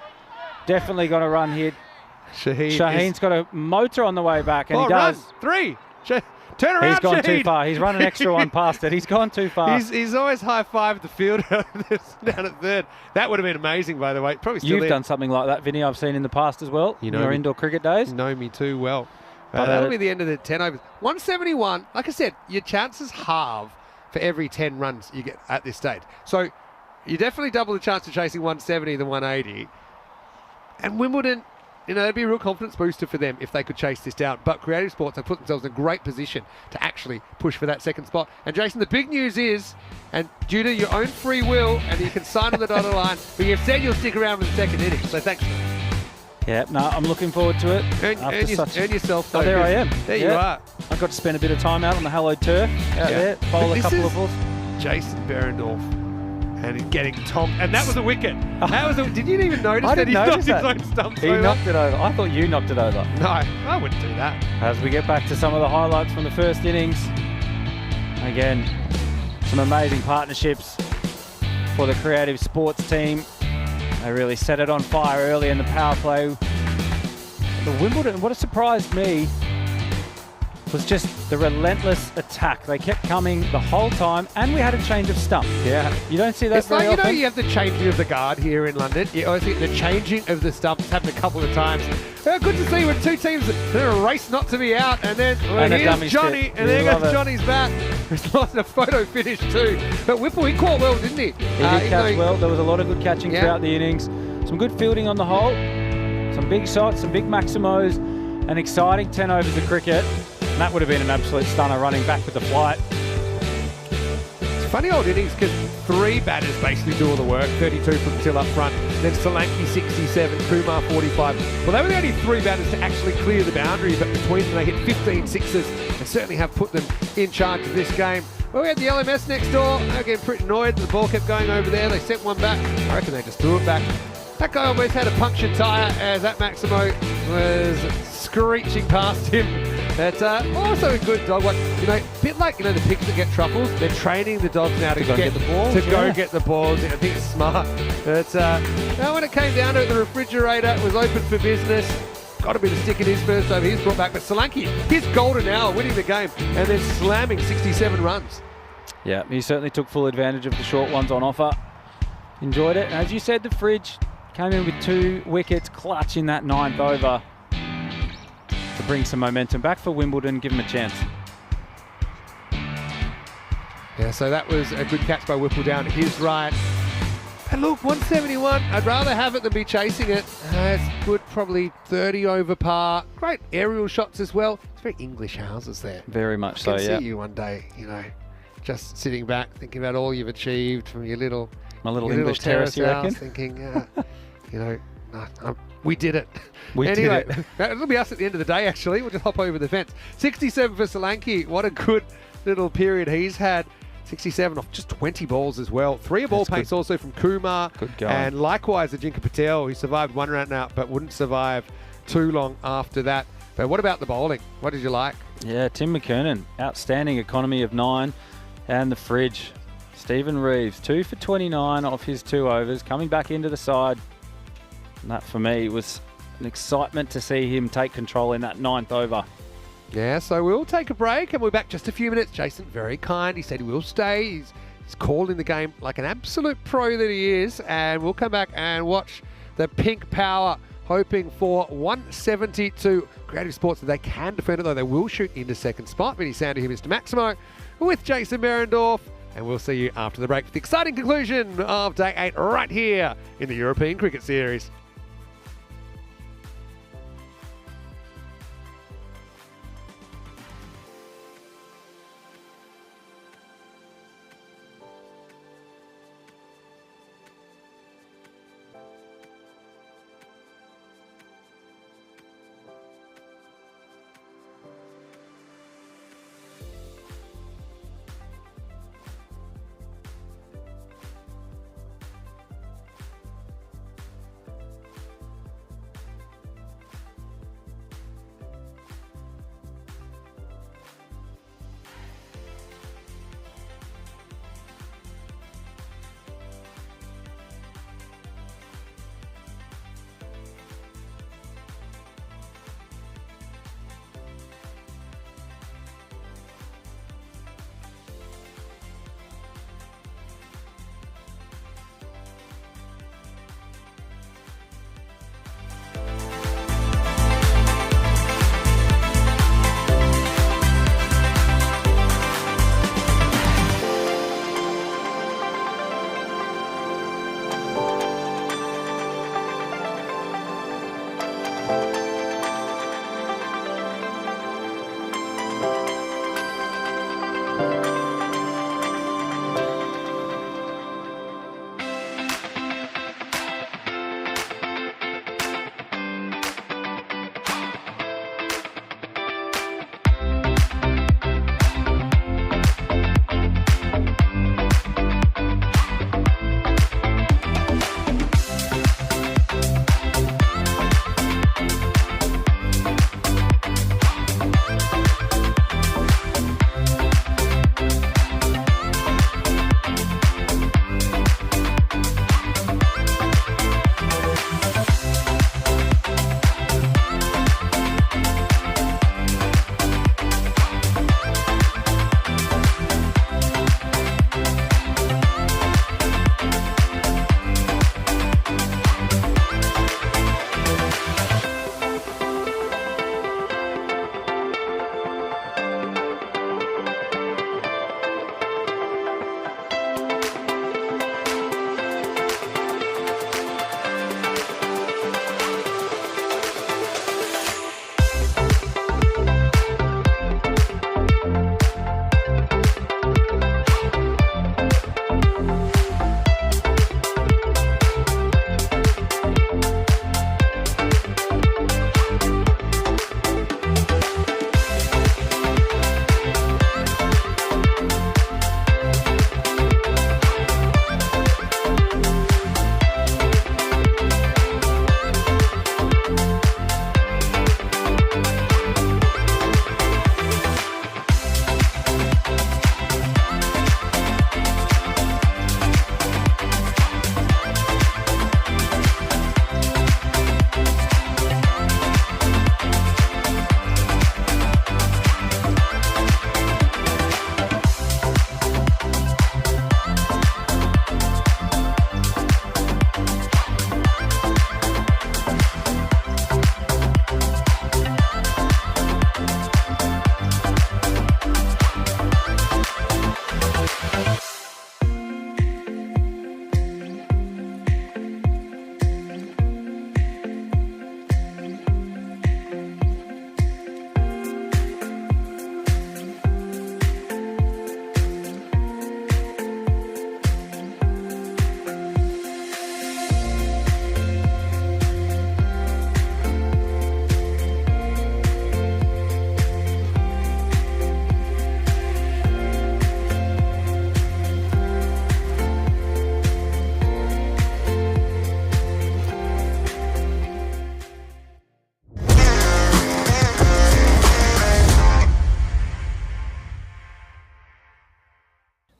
Definitely got to run here. Shaheen's got a motor on the way back, and he does. Run. 3. Turn around, He's gone Shaheen. too far. He's run an extra one past it. He's gone too far. He's always high-fived the fielder down at third. That would have been amazing, by the way. Probably still You've done something like that, Vinny, I've seen in the past as well, in your indoor cricket days. You know me too well. But, That'll be the end of the 10 overs. 171, like I said, your chances halve for every 10 runs you get at this stage. So you definitely double the chance of chasing 170 than 180. And Wimbledon, that'd be a real confidence booster for them if they could chase this down. But Creative Sports have put themselves in a great position to actually push for that second spot. And Jason, the big news is, and due to your own free will, and you can sign on the dotted line, but you've said you'll stick around for the second inning. So thanks. Yeah, no, I'm looking forward to it. Earn yourself, though. Oh, there I am. There you are. I got to spend a bit of time out on the hallowed turf out there, bowl a couple of balls. Jason Behrendorff. And getting tonked. And that was a wicket. Did you even notice I that he didn't knocked notice his own stumps He over? knocked it over. I thought you knocked it over. No, I wouldn't do that. As we get back to some of the highlights from the first innings. Again, some amazing partnerships for the Creative Sports team. They really set it on fire early in the power play. The Wimbledon, what surprised me was just the relentless attack. They kept coming the whole time, and we had a change of stump. Yeah. You don't see that It's very like, often. you have the changing of the guard here in London. You always see the changing of the stumps happened a couple of times. Good to see when two teams are in a race not to be out, and then here's Johnny, and there goes Johnny's bat. It's nice a photo finish too. But Whipple, he caught well, didn't he? He did catch well. There was a lot of good catching throughout the innings. Some good fielding on the whole. Some big shots, some big maximos, an exciting 10 overs of cricket. And that would have been an absolute stunner running back with the flight. It's funny old innings because 3 batters basically do all the work. 32 from Till up front, then Solanke 67, Kumar 45. Well, they were the only 3 batters to actually clear the boundary, but between them they hit 15 sixes and certainly have put them in charge of this game. Well, we had the LMS next door. They're getting pretty annoyed. The ball kept going over there. They sent one back. I reckon they just threw it back. That guy almost had a punctured tyre as that Maximo was screeching past him. That's also a good dog. A bit like the pigs that get truffles. They're training the dogs now to go get the balls. Go get the balls. I think it's smart. But now when it came down to it, the refrigerator was open for business. Got to be the stick in his first over. He's brought back. But Solanke, his golden hour, winning the game and then slamming 67 runs. Yeah, he certainly took full advantage of the short ones on offer. Enjoyed it. And as you said, the fridge came in with 2 wickets, clutch in that 9th over to bring some momentum back for Wimbledon, give them a chance. Yeah, so that was a good catch by Whipple down to his right. And look, 171, I'd rather have it than be chasing it. It's good, probably 30 over par. Great aerial shots as well. It's very English houses there. Very much I so, can see you one day, just sitting back, thinking about all you've achieved from your little... My little English terrace, you reckon? Thinking, we did it. Did it. It'll be us at the end of the day, actually. We'll just hop over the fence. 67 for Solanke. What a good little period he's had. 67 off just 20 balls as well. 3 ball pace also from Kumar. Good going. And likewise, Ajinka Patel, who survived 1 round out, but wouldn't survive too long after that. But what about the bowling? What did you like? Yeah, Tim McKernan, outstanding economy of 9. And the fridge, Stephen Reeves, 2 for 29 off his 2 overs, coming back into the side. And that, for me, was an excitement to see him take control in that 9th over. Yeah, so we'll take a break and we're back just a few minutes. Jason, very kind. He said he will stay. He's calling the game like an absolute pro that he is. And we'll come back and watch the Pink Power, hoping for 172. Creative Sports, they can defend it, though they will shoot into second spot. Many sound to hear Mr. Maximo with Jason Behrendorff And we'll see you after the break for the exciting conclusion of Day 8 right here in the European Cricket Series.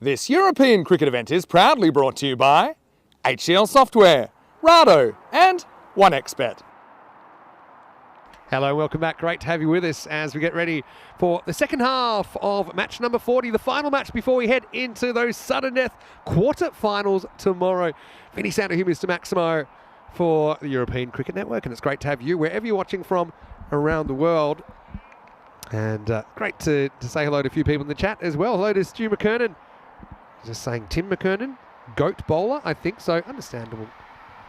This European cricket event is proudly brought to you by HCL Software, Rado and 1xBet. Hello, welcome back. Great to have you with us as we get ready for the second half of match number 40, the final match before we head into those sudden death quarter-finals tomorrow. Vinny Santo here, Mr. Maximo, for the European Cricket Network, and it's great to have you wherever you're watching from around the world. And great to say hello to a few people in the chat as well. Hello to Stu McKernan. Just saying, Tim McKernan, GOAT bowler, I think so. Understandable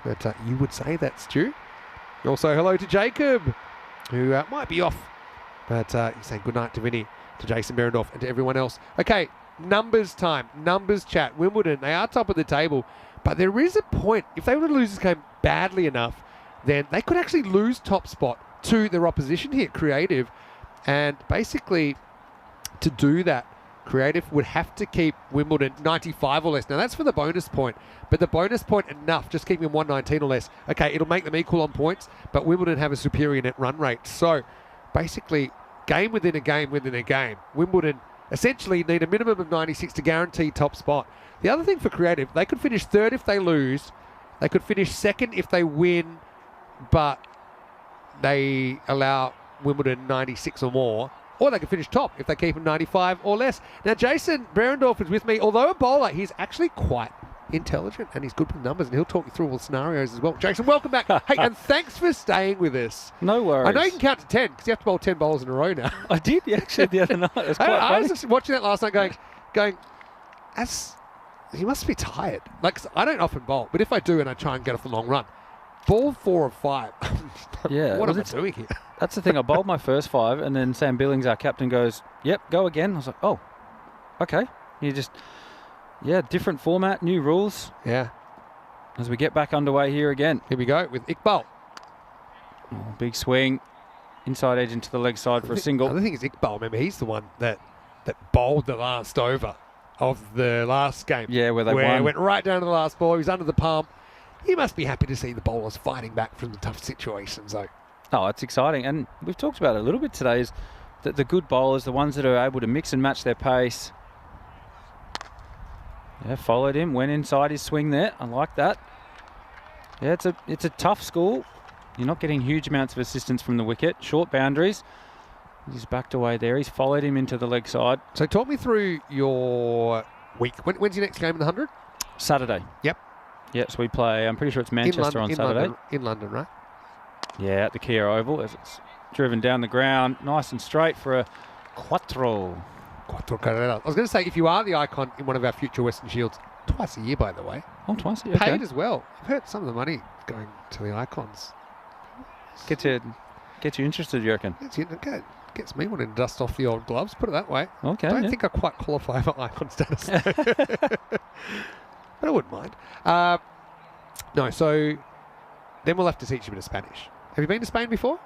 that you would say that, Stu. Also, hello to Jacob, who might be off, but he's saying good night to Vinny, to Jason Berendorf, and to everyone else. Okay, numbers time, numbers chat. Wimbledon, they are top of the table, but there is a point. If they were to lose this game badly enough, then they could actually lose top spot to their opposition here, Creative. And basically, to do that, Creative would have to keep Wimbledon 95 or less. Now, that's for the bonus point, but the bonus point enough, just keeping them 119 or less. Okay, it'll make them equal on points, but Wimbledon have a superior net run rate. So, basically, game within a game within a game. Wimbledon essentially need a minimum of 96 to guarantee top spot. The other thing for Creative, they could finish third if they lose. They could finish second if they win, but they allow Wimbledon 96 or more. Or they could finish top if they keep them 95 or less. Now, Jason Berendorf is with me. Although a bowler, he's actually quite intelligent and he's good with numbers, and he'll talk you through all the scenarios as well. Jason, welcome back. Hey, and thanks for staying with us. No worries. I know you can count to 10 because you have to bowl 10 bowls in a row now. I did actually the other night. It was quite I funny. was just watching that last night going, as he must be tired. Like, I don't often bowl, but if I do and I try and get off the long run, ball 4 or 5. Yeah, what well, am I doing here? That's the thing. I bowled my first 5, and then Sam Billings, our captain, goes, "Yep, go again." I was like, "Oh, okay." You just, different format, new rules. Yeah. As we get back underway here again. Here we go with Iqbal. Oh, big swing, inside edge into the leg side for a single. The other thing is Iqbal. Remember, he's the one that bowled the last over of the last game. Yeah, where they won. Went right down to the last ball. He was under the palm. He must be happy to see the bowlers fighting back from the tough situations, though. Oh, it's exciting. And we've talked about it a little bit today, is that the good bowlers, the ones that are able to mix and match their pace. Yeah, followed him, went inside his swing there. I like that. Yeah, it's a tough school. You're not getting huge amounts of assistance from the wicket. Short boundaries. He's backed away there. He's followed him into the leg side. So talk me through your week. When's your next game in the 100? Saturday. Yep. Yep, so we play, I'm pretty sure it's Manchester on Saturday. In London, right? Yeah, at the Kia Oval as it's driven down the ground, nice and straight for a quattro. Quattro carrera. I was going to say, if you are the icon in one of our future Western Shields, twice a year, by the way. Oh, twice a year. Paid Okay. as well. I've heard some of the money going to the icons. Get you interested, you reckon? Gets me wanting to dust off the old gloves, put it that way. Okay. I don't yeah. think I quite qualify for icon status. But I wouldn't mind. No, so then we'll have to teach you a bit of Spanish. Have you been to Spain before?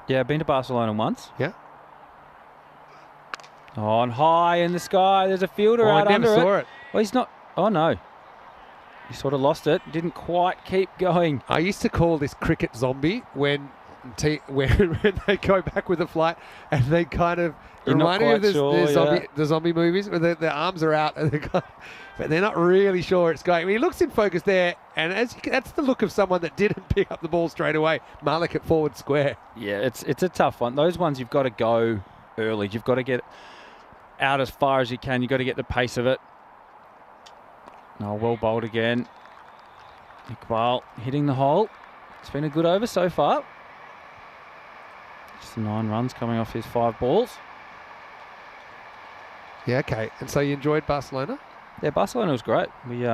Yeah, I've been to Barcelona once. Yeah. On high in the sky, there's a fielder out I never under saw it. it. Well, he's not. Oh, no. He sort of lost it. Didn't quite keep going. I used to call this cricket zombie when they go back with a flight and they kind of remind me of the zombie movies where their arms are out and but they're not really sure it's going. I mean, he looks in focus there, and that's the look of someone that didn't pick up the ball straight away. Malik at forward square. Yeah, it's a tough one. Those ones you've got to go early. You've got to get out as far as you can. You've got to get the pace of it. Oh, well bowled again. Iqbal hitting the hole. It's been a good over so far. Just 9 runs coming off his 5 balls. Yeah, okay. And so you enjoyed Barcelona? Yeah, Barcelona was great. We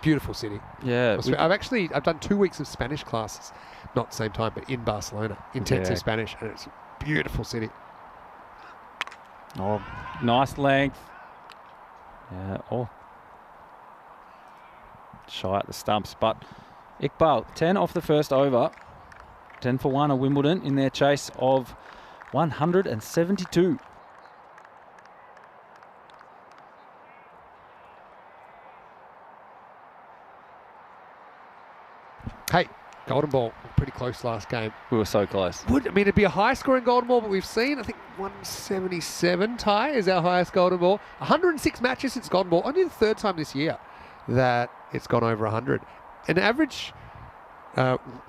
Beautiful city. yeah, I've done 2 weeks of Spanish classes, not the same time, but in Barcelona, intensive Yeah. Spanish, and it's a beautiful city. oh, nice length. Yeah, oh, shy at the stumps, but Iqbal 10 off the first over. 10 for 1 of Wimbledon in their chase of 172. Hey, golden ball, pretty close last game. We were so close. It'd be a high-scoring golden ball, but we've seen, I think, 177 tie is our highest golden ball. 106 matches since golden ball. Only the 3rd time this year that it's gone over 100. An average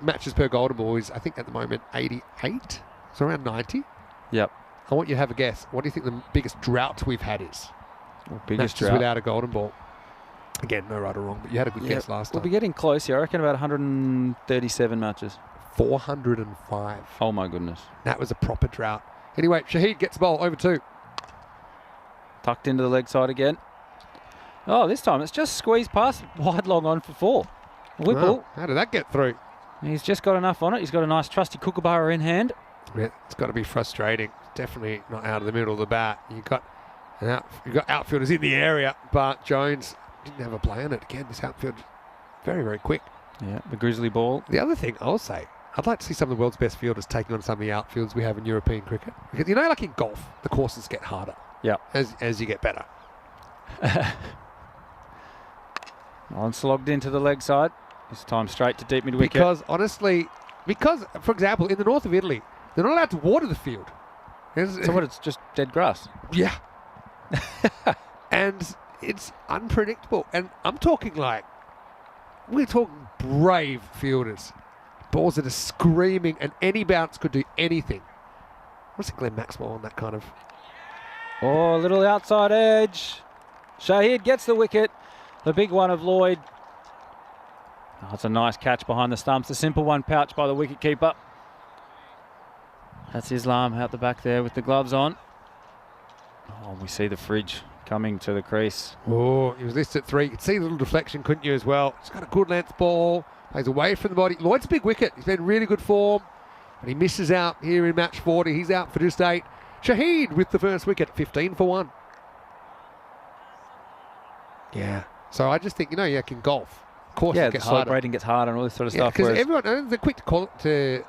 matches per golden ball is, I think, at the moment 88. So around 90. Yep. I want you to have a guess. What do you think the biggest drought we've had is? Well, biggest matches drought. without a golden ball. Again, no right or wrong, but you had a good guess last We'll time. be getting close here. I reckon about 137 matches. 405. Oh my goodness. That was a proper drought. Anyway, Shahid gets the ball over 2. Tucked into the leg side again. Oh, this time it's just squeezed past wide long on for 4. Whipple. Oh, how did that get through? He's just got enough on it. He's got a nice trusty kookaburra in hand. Yeah, it's got to be frustrating. Definitely not out of the middle of the bat. You've got outfielders in the area, but Jones didn't have a play on it. Again, this outfield very, very quick. Yeah, the grizzly ball. The other thing I'll say, I'd like to see some of the world's best fielders taking on some of the outfields we have in European cricket. Because, like in golf, the courses get harder. Yeah. As you get better. On slogged into the leg side. This time straight to deep mid wicket. Because, honestly, for example, in the north of Italy, they're not allowed to water the field. So what, it's just dead grass? Yeah. And it's unpredictable. And I'm talking we're talking brave fielders. Balls that are screaming, and any bounce could do anything. What's Glenn Maxwell on that kind of... Oh, a little outside edge. Shahid gets the wicket. The big one of Lloyd. Oh, it's a nice catch behind the stumps. A simple one pouched by the wicketkeeper. That's Islam out the back there with the gloves on. Oh, we see the fridge coming to the crease. Oh, he was listed at 3. You could see the little deflection, couldn't you, as well? He's got a good length ball. Plays away from the body. Lloyd's a big wicket. He's been in really good form. But he misses out here in match 40. He's out for just 8. Shahid with the first wicket, 15 for 1. Yeah. So I just think, in golf, of course, Yeah, it the gets slope harder. rating gets harder and all this sort of Yeah, stuff. because whereas- everyone, they're quick to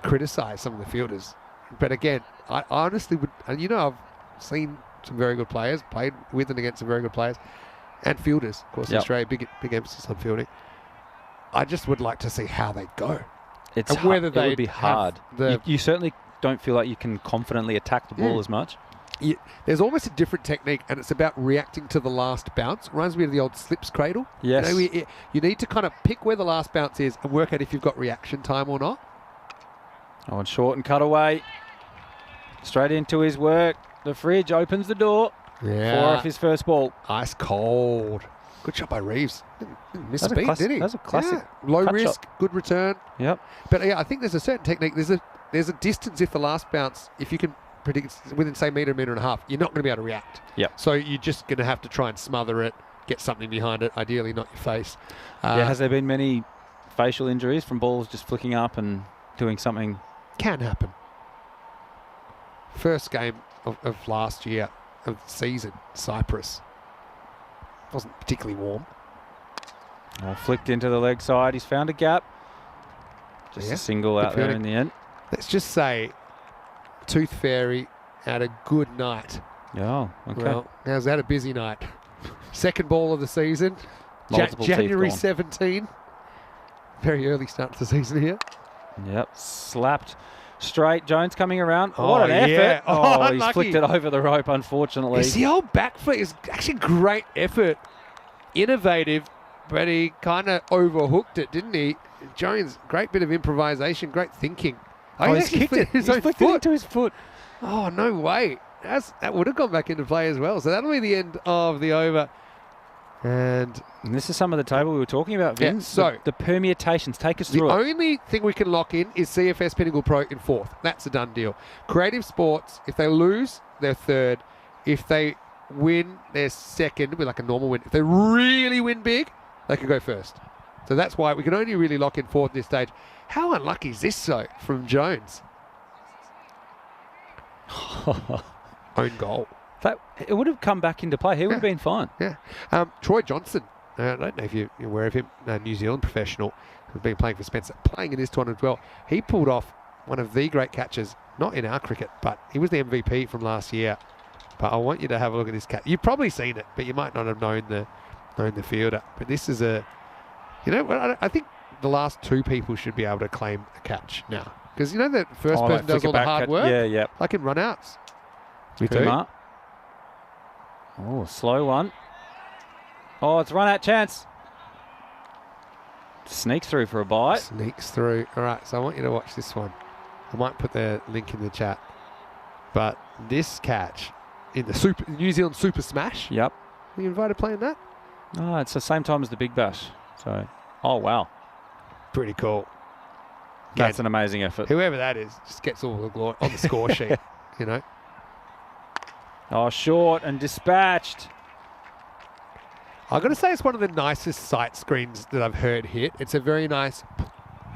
criticise some of the fielders. But again, I honestly would, and I've seen some very good players, played with and against some very good players, and fielders. Of course, in Yep. Australia, big emphasis on fielding. I just would like to see how they go. It's and hard. whether It they would be have hard. the- You certainly don't feel like you can confidently attack the ball as much. There's almost a different technique, and it's about reacting to the last bounce. Reminds me of the old slips cradle. Yes. You need to kind of pick where the last bounce is and work out if you've got reaction time or not. Oh, and short and cut away. Straight into his work. The fridge opens the door. Yeah. 4 off his first ball. Ice cold. Good shot by Reeves. Didn't miss That's a a beat, classic- did he? that's a classic Yeah. Low cut risk, shot. good return. Yep. But I think there's a certain technique. There's a distance if the last bounce, if you can predict it's within, say, metre and a half, you're not going to be able to react. Yep. So you're just going to have to try and smother it, get something behind it, ideally not your face. Has there been many facial injuries from balls just flicking up and doing something? Can happen. First game of last year, of the season, Cyprus. Wasn't particularly warm. Oh, flicked into the leg side. He's found a gap. Just Yeah, a single good out there fielding. in the end. Let's just say Tooth Fairy had a good night. Oh, okay. Well, how's that a busy night? Second ball of the season. Multiple teeth January gone. 17. Very early start to the season here. Yep. Slapped straight. Jones coming around. Oh, What an effort. yeah. Oh, he's unlucky. flicked it over the rope, unfortunately. It's the old back flick. It's actually great effort. Innovative, but he kind of overhooked it, didn't he? Jones, great bit of improvisation, great thinking. Oh, he he's actually kicked it. his He's own flicked it foot. into his foot. Oh, no way. That would have gone back into play as well. So that'll be the end of the over. And And this is some of the table we were talking about, Yeah, Vince. so- the permutations. Take us the through it. only thing we can lock in is CFS Pinnacle Pro in 4th. That's a done deal. Creative Sports, if they lose, they're 3rd. If they win, they're 2nd with like a normal win. If they really win big, they can go 1st. So that's why we can only really lock in 4th at this stage. How unlucky is this, though, from Jones? Own goal. It would have come back into play. He would have been fine. Yeah. Troy Johnson, I don't know if you're aware of him, a New Zealand professional who's been playing for Spencer, playing in this tournament as well. He pulled off one of the great catches, not in our cricket, but he was the MVP from last year. But I want you to have a look at this catch. You've probably seen it, but you might not have known the fielder. But this is I think the last 2 people should be able to claim a catch now. Because the first Oh, person that does all the flicker back hard catch. work. Yeah, yeah. Like in run-outs. Me too. Kumar. Oh, slow one. Oh, it's run out chance. Sneaks through for a bite. Sneaks through. All right, so I want you to watch this one. I might put the link in the chat. But this catch in the New Zealand Super Smash. Yep. Are you invited playing that? Oh, it's the same time as the Big Bash. So, oh, wow. Pretty cool. That's an amazing effort. Whoever that is just gets all the glory on the score sheet. Oh, short and dispatched. I've got to say it's one of the nicest sight screens that I've heard hit. It's a very nice...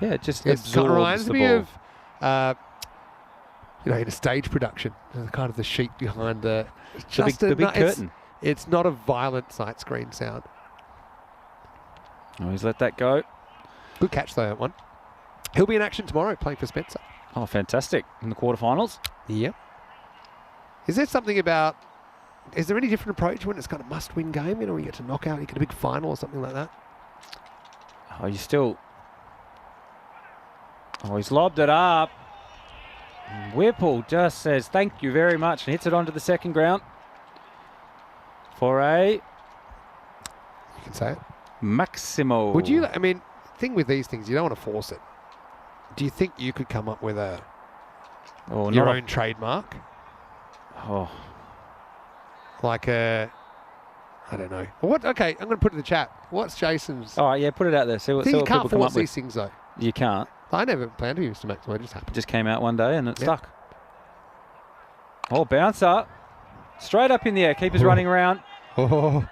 Yeah, it just It absorbs reminds the me ball. of, in a stage production, kind of the sheet behind the... The big curtain. It's not a violent sight screen sound. Oh, he's let that go. Good catch though, that one. He'll be in action tomorrow playing for Spencer. Oh, fantastic. In the quarterfinals. Yep. Is there something about... Is there any different approach when it's kind of must-win game? You know, when you get to knockout, you get a big final or something like that? Oh, you still... Oh, he's lobbed it up. And Whipple just says thank you very much and hits it onto the second ground for a You can say it. Maximo. Would you... I mean, thing with these things, you don't want to force it. Do you think you could come up with your own trademark? Oh, Like a... I don't know. What? Okay, I'm going to put it in the chat. What's Jason's... all right, yeah, put it out there. See what, thing see you what can't people come force up with. these things, though. You can't. I never planned to use Mr. Maximo. It just happened. Just came out one day and it Yep. stuck. Oh, bouncer. Straight up in the air. Keeper's running around. Oh,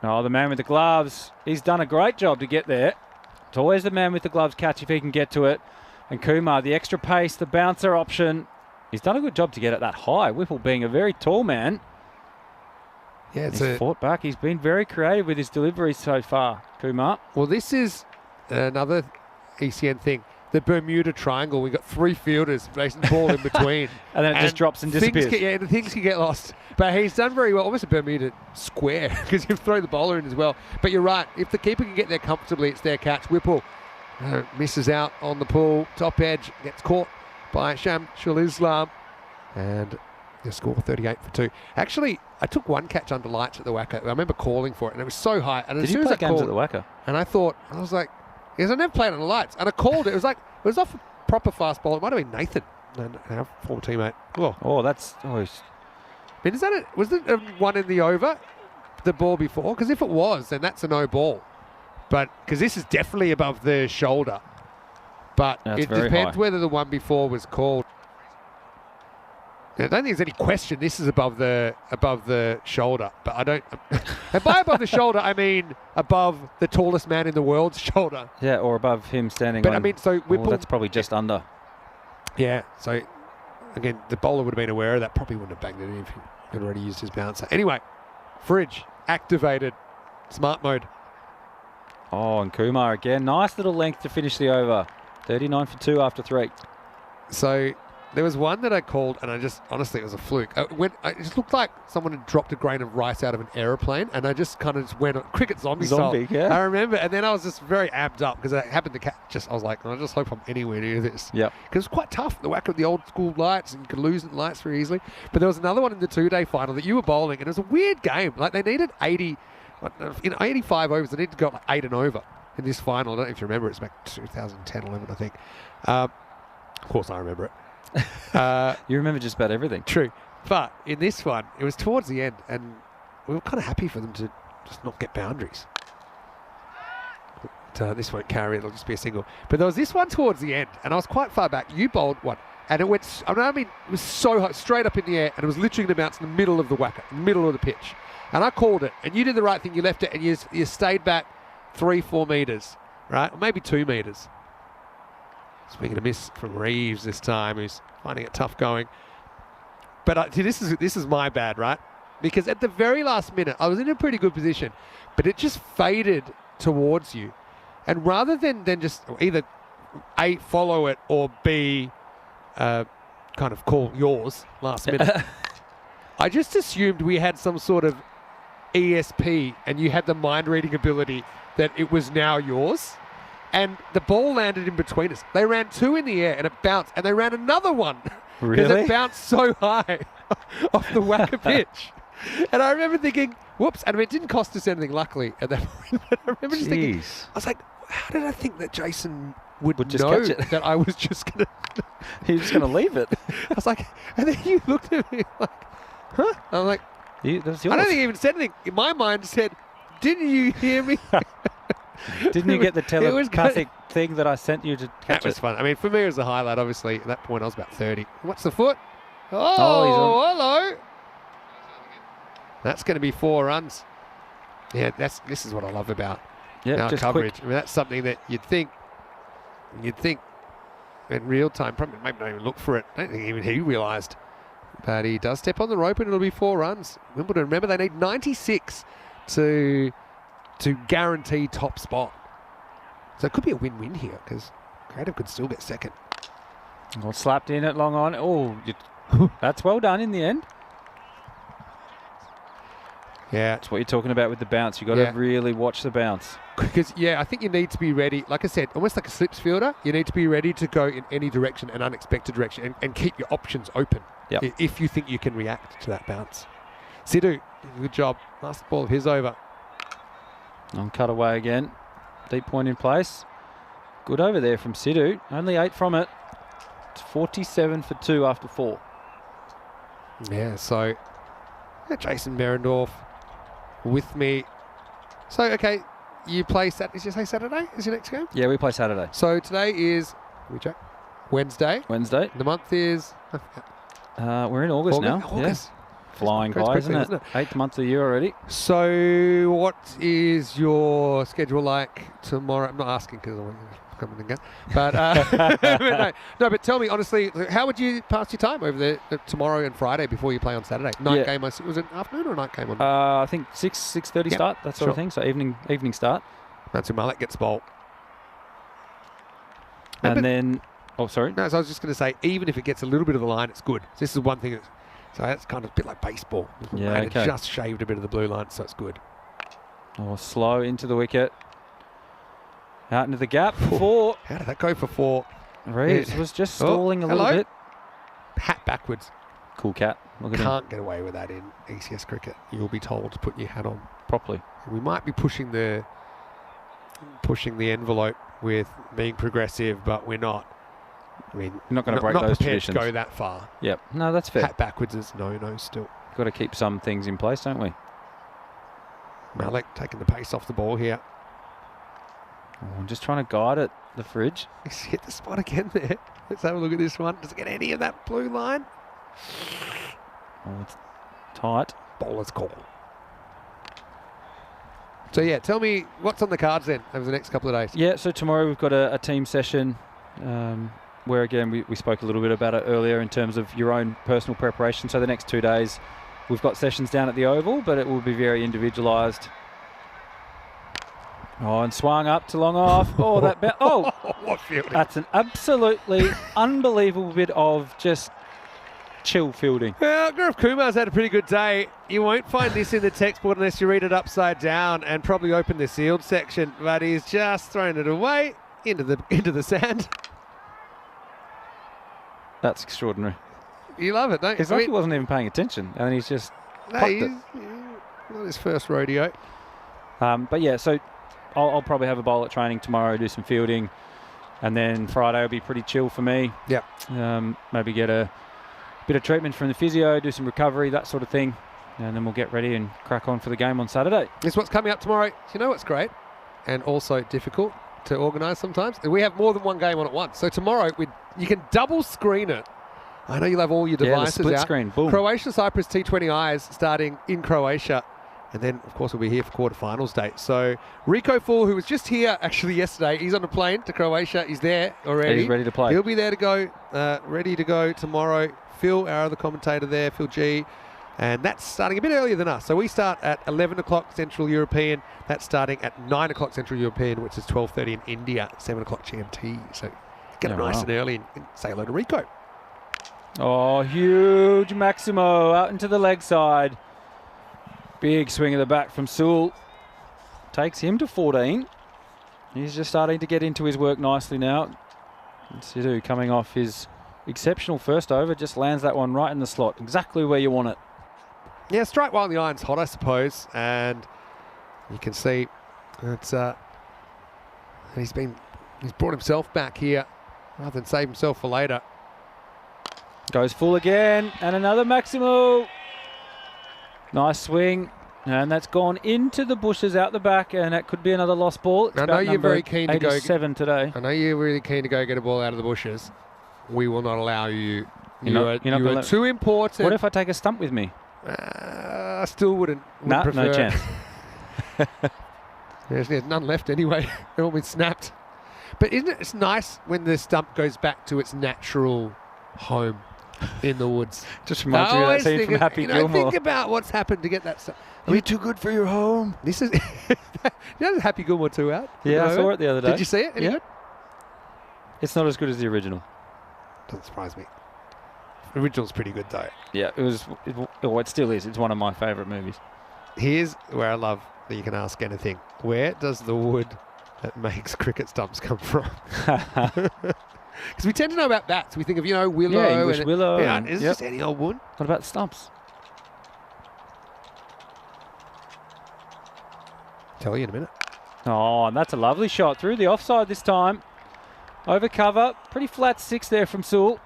Oh, the man with the gloves. He's done a great job to get there. It's always the man with the gloves catch if he can get to it. And Kumar, the extra pace, the bouncer option. He's done a good job to get it that high. Whipple being a very tall man. yeah, it's He's fought back. He's been very creative with his deliveries so far, Kumar. Well, this is another ECN thing. The Bermuda Triangle. We've got three fielders placing the ball in between. And then it just drops and disappears. The things can get lost. But he's done very well. Almost a Bermuda square because you throw the bowler in as well. But you're right. If the keeper can get there comfortably, it's their catch. Whipple misses out on the pull. Top edge gets caught by Shamsul Islam. And the score 38 for 2. Actually, I took one catch under lights at the Wacker. I remember calling for it, and it was so high. And Did as you soon as play I games called, at the Wacker? and I thought, I was like, because I never played on the lights. And I called it. It was like, it was off a proper fast ball. It might have been Nathan, and our former teammate. Oh, Oh, that's... Oh, I mean, is that it? Was it one in the over, the ball before? Because if it was, then that's a no ball. But because this is definitely above the shoulder. But That's it very depends high. whether the one before was called. I don't think there's any question. This is above the shoulder, but I don't. And by above the shoulder, I mean above the tallest man in the world's shoulder. Yeah, or above him standing But on... I mean, so Oh, Whipple. that's probably just under. Yeah. So again, the bowler would have been aware of that. Probably wouldn't have banged it in if he had already used his bouncer. Anyway, Fridge activated, smart mode. Oh, and Kumar again. Nice little length to finish the over. 39 for 2 after 3. So there was one that I called, and I just, honestly, it was a fluke. It just looked like someone had dropped a grain of rice out of an aeroplane, and I just kind of just went on cricket zombie style. Yeah. I remember, and then I was just very amped up because I happened to catch. I was like, I just hope I'm anywhere near this. Yep. Because it's quite tough, the whack of the old school lights, and you could lose the lights very easily. But there was another one in the 2-day final that you were bowling, and it was a weird game. Like, they needed 80, 85 overs. They needed to go like 8 and over in this final. I don't know if you remember, it's back 2010, 11, I think. Of course I remember it. You remember just about everything. True. But in this one, it was towards the end, and we were kind of happy for them to just not get boundaries. But, this won't carry, it'll just be a single. But there was this one towards the end, and I was quite far back. You bowled one, and it went, it was so high, straight up in the air, and it was literally going to bounce in the middle of the whacker, middle of the pitch. And I called it, and you did the right thing. You left it, and you stayed back 3-4 metres, right? Or maybe 2 metres. Speaking of miss from Reeves this time, who's finding it tough going. But this is my bad, right? Because at the very last minute, I was in a pretty good position, but it just faded towards you. And rather than just either A, follow it, or B, kind of call yours last minute, I just assumed we had some sort of ESP and you had the mind-reading ability that it was now yours. And the ball landed in between us. They ran 2 in the air and it bounced, and they ran another one. Because Really? it bounced so high off the whacker pitch. And I remember thinking, whoops. And it didn't cost us anything, luckily, at that point. But I remember just thinking, Jeez. I was like, how did I think that Jason would just know catch it? that I was just going to... You're just going to leave it. I was like, and then you looked at me like, huh? I'm like, That's I yours. don't think he even said anything. In my mind, said, didn't you hear me? Didn't you get the It was telepathic thing that I sent you to catch That was it? fun. I mean, for me, it was a highlight, obviously. At that point, I was about 30. What's the foot? Oh, Oh, hello. That's going to be 4 runs. Yeah, this is what I love about Yeah, our just coverage. quick. I mean, that's something that you'd think in real time, probably maybe not even look for it. I don't think even he realised. But he does step on the rope and it'll be 4 runs. Wimbledon, remember, they need 96 to guarantee top spot. So it could be a win-win here because Creative could still get second. Well, slapped in at long on. Oh, that's well done in the end. Yeah. That's what you're talking about with the bounce. You've got to really watch the bounce. Because, I think you need to be ready. Like I said, almost like a slips fielder, you need to be ready to go in any direction, an unexpected direction, and keep your options open if you think you can react to that bounce. Sidhu, good job. Last ball of his over. On cutaway again. Deep point in place. Good over there from Sidhu. Only 8 from it. It's 47 for 2 after 4. Yeah, so Jason Berendorf with me. So, okay, you play did you say Saturday is your next game? Yeah, we play Saturday. So today is Wednesday. Wednesday. The month is We're in August now. August. Yeah. Flying by, isn't it? 8th month of the year already. So what is your schedule like tomorrow? I'm not asking because I want you to come in and go. But, but tell me, honestly, how would you pass your time over there tomorrow and Friday before you play on Saturday? Night game, was it afternoon or night game? I think 6:30 start, that sort of thing. So evening start. Matsu Malik gets bowled. And then, sorry. No, so I was just going to say, even if it gets a little bit of the line, it's good. So this is one thing so that's kind of a bit like baseball. Yeah, It just shaved a bit of the blue line, so it's good. Oh, slow into the wicket. Out into the gap. 4. How did that go for 4? Reeves was just stalling a little bit. Hat backwards. Cool cat. Look at him. Can't get away with that in ECS cricket. You'll be told to put your hat on properly. We might be pushing the envelope with being progressive, but we're not. I mean, you're not going to break those traditions. Not prepared to go that far. Yep. No, that's fair. Hat backwards is no still. Got to keep some things in place, don't we? Malik taking the pace off the ball here. Oh, I'm just trying to guide it, the fridge. He's hit the spot again there. Let's have a look at this one. Does it get any of that blue line? Oh, it's tight. Bowler's call. So, yeah, tell me what's on the cards then over the next couple of days. Yeah, so tomorrow we've got a team session where, again, we spoke a little bit about it earlier in terms of your own personal preparation. So the next 2 days we've got sessions down at the Oval, but it will be very individualised. Oh, and swung up to long off. Oh, that what fielding. That's an absolutely unbelievable bit of just chill fielding. Well, Gaurav Kumar's had a pretty good day. You won't find this in the textbook unless you read it upside down and probably open the sealed section, but he's just thrown it away into the sand. That's extraordinary. You love it, don't you? It's like he wasn't even paying attention, and he's just not his first rodeo. But yeah, so I'll probably have a bowl at training tomorrow, do some fielding, and then Friday will be pretty chill for me. Yeah. Maybe get a bit of treatment from the physio, do some recovery, that sort of thing, and then we'll get ready and crack on for the game on Saturday. It's what's coming up tomorrow. You know what's great and also difficult to organise sometimes? We have more than one game on at once. So tomorrow you can double screen it. I know you'll have all your devices split out. Screen, boom. Croatia-Cyprus T20Is starting in Croatia. And then, of course, we'll be here for quarterfinals date. So Rico Full, who was just here actually yesterday, he's on a plane to Croatia. He's there already. He's ready to play. He'll be there to go, ready to go tomorrow. Phil, our other commentator there, Phil G. And that's starting a bit earlier than us. So we start at 11 o'clock Central European. That's starting at 9 o'clock Central European, which is 12:30 in India, 7 o'clock GMT. So get it nice and early and say hello to Rico. Oh, huge Maximo out into the leg side. Big swing of the bat from Sewell. Takes him to 14. He's just starting to get into his work nicely now. And Sidhu coming off his exceptional first over, just lands that one right in the slot, exactly where you want it. Yeah, strike while the iron's hot, I suppose. And you can see it's he's brought himself back here rather than save himself for later. Goes full again, and another Maximo. Nice swing, and that's gone into the bushes out the back, and that could be another lost ball. It's I know you're very keen to go 87 today. I know you're really keen to go get a ball out of the bushes. We will not allow you. You are too important. What if I take a stump with me? I still wouldn't no prefer. chance. There's none left anyway. They've all been snapped. But isn't it it's nice when the stump goes back to its natural home in the woods? Just reminds me of that scene from Happy Gilmore. Think about what's happened to get that stuff. You're too good for your home. This is... there's Happy Gilmore 2 out. Yeah, I saw it the other day. Did you see it? Any good? It's not as good as the original. Doesn't surprise me. The original's pretty good though. Yeah, it still is. It's one of my favourite movies. Here's where I love that you can ask anything. Where does the wood that makes cricket stumps come from? Because we tend to know about bats. We think of, willow. Yeah, English willow. Yeah, it's just any old wood. What about stumps? Tell you in a minute. Oh, and that's a lovely shot through the offside this time. Over cover. Pretty flat 6 there from Sewell.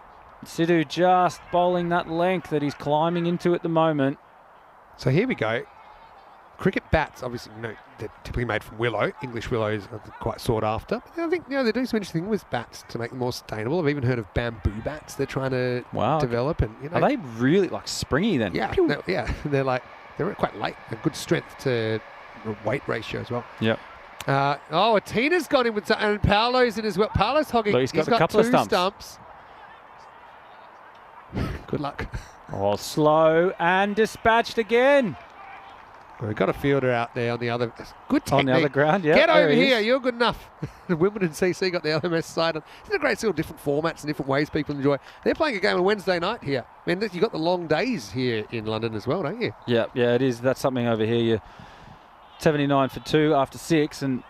Sidhu just bowling that length that he's climbing into at the moment. So here we go. Cricket bats, obviously, they're typically made from willow. English willows are quite sought after. But I think, they're doing some interesting things with bats to make them more sustainable. I've even heard of bamboo bats they're trying to develop. And Are they really springy then? Yeah, they're quite light. They're good strength to weight ratio as well. Yep. Tina's got him with and Paolo's in as well. Paolo's hogging. He's got a couple of stumps. Good luck. Oh, slow and dispatched again. We've got a fielder out there on the other. Good technique. On the other ground, yeah. Get over here. You're good enough. The Wimbledon CC got the LMS side. It's a great sort of different formats and different ways people enjoy. They're playing a game on Wednesday night here. I mean, you've got the long days here in London as well, don't you? Yeah, it is. That's something over here. You're 79 for 2 after 6. And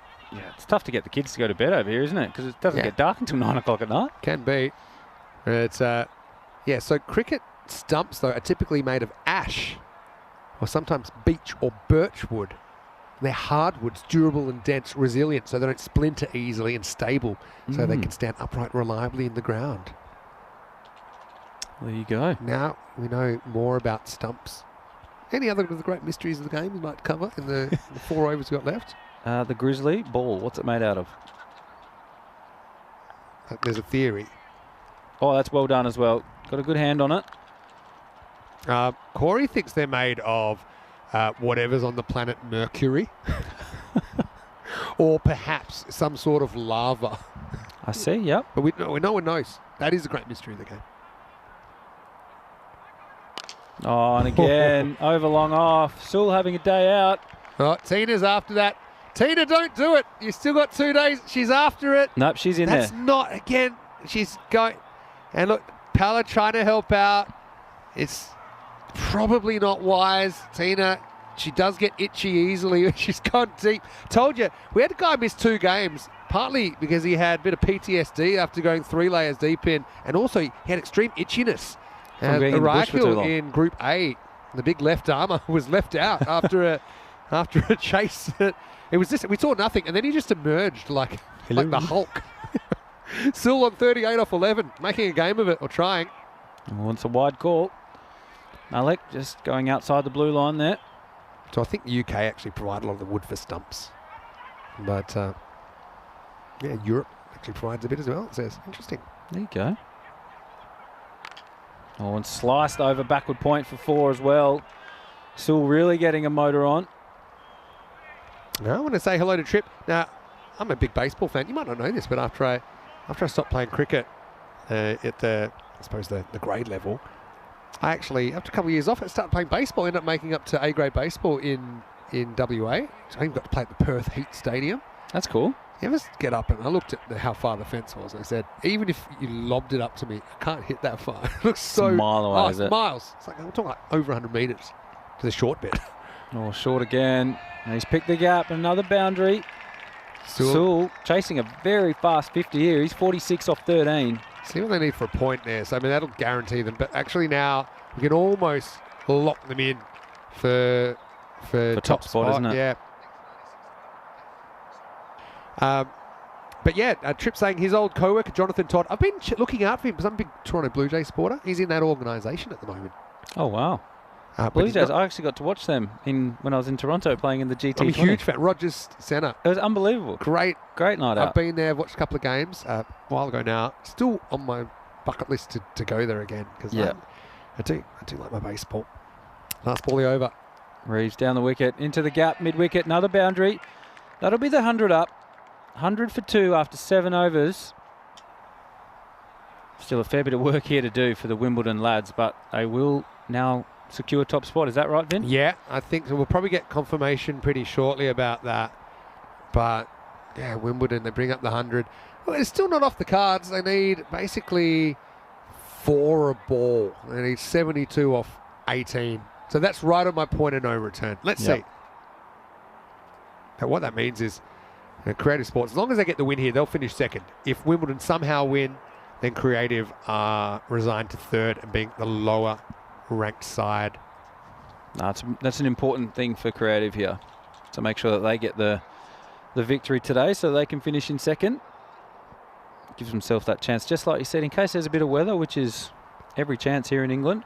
it's tough to get the kids to go to bed over here, isn't it? Because it doesn't get dark until 9 o'clock at night. Can be. It's so cricket stumps, though, are typically made of ash or sometimes beech or birch wood. They're hardwoods, durable and dense, resilient, so they don't splinter easily and stable, so they can stand upright reliably in the ground. There you go. Now we know more about stumps. Any other of the great mysteries of the game you might cover in the 4 overs we've got left? The grizzly ball, what's it made out of? There's a theory. Oh, that's well done as well. Got a good hand on it. Corey thinks they're made of whatever's on the planet Mercury. Or perhaps some sort of lava. I see, yep. But no one knows. That is a great mystery of the game. Oh, and again, over long off. Still having a day out. Oh, Tina's after that. Tina, don't do it. You still got 2 days. She's after it. Nope, she's in That's there. not, again, she's going. And look, Pala trying to help out. It's probably not wise. Tina, she does get itchy easily. She's gone deep. Told you, we had a guy miss 2 games, partly because he had a bit of PTSD after going 3 layers deep in, and also he had extreme itchiness. From being in the bush for too long. In Group A, the big left armour was left out after a chase. It was just, we saw nothing, and then he just emerged like the Hulk. Still on 38 off 11, making a game of it, or trying. Oh, it's a wide call. Malik just going outside the blue line there. So I think the UK actually provide a lot of the wood for stumps. But, Europe actually provides a bit as well, it says. Interesting. There you go. Oh, and sliced over backward point for 4 as well. Still really getting a motor on. Now I want to say hello to Trip. Now, I'm a big baseball fan. You might not know this, but after I stopped playing cricket at the grade level, I actually, after a couple of years off, I started playing baseball. Ended up making up to A-grade baseball in WA. So I even got to play at the Perth Heat Stadium. That's cool. You ever get up and I looked at how far the fence was. I said, even if you lobbed it up to me, I can't hit that far. It looks so... It's a mile away, is it? Miles. It's like, we're talking like over 100 metres to the short bit. Oh, short again. And he's picked the gap. Another boundary. Sewell chasing a very fast 50 here. He's 46 off 13. See what they need for a point there. So, I mean, that'll guarantee them. But actually now, we can almost lock them in for top spot, isn't it? Yeah. But yeah, Tripp saying his old co-worker, Jonathan Todd, I've been looking out for him because I'm a big Toronto Blue Jays supporter. He's in that organisation at the moment. Oh, wow. Blue Jays, I actually got to watch them when I was in Toronto playing in the GT20. I'm a huge fan. Rogers Centre. It was unbelievable. Great night out. I've been there, watched a couple of games a while ago now. Still on my bucket list to go there again because I do like my baseball. Last ball over. Reeves down the wicket, into the gap, mid-wicket, another boundary. That'll be the 100 up. 100 for 2 after 7 overs. Still a fair bit of work here to do for the Wimbledon lads, but they will now secure top spot. Is that right, Vin? Yeah, I think so. We'll probably get confirmation pretty shortly about that. But, yeah, Wimbledon, they bring up the 100. Well, it's still not off the cards. They need basically 4 a ball. They need 72 off 18. So that's right on my point of no return. Let's see. But what that means is, Creative Sports, as long as they get the win here, they'll finish second. If Wimbledon somehow win, then Creative are resigned to third and being the lower ranked side. No, that's an important thing for Creative here, to make sure that they get the victory today so they can finish in second. Gives themselves that chance, just like you said, in case there's a bit of weather, which is every chance here in England.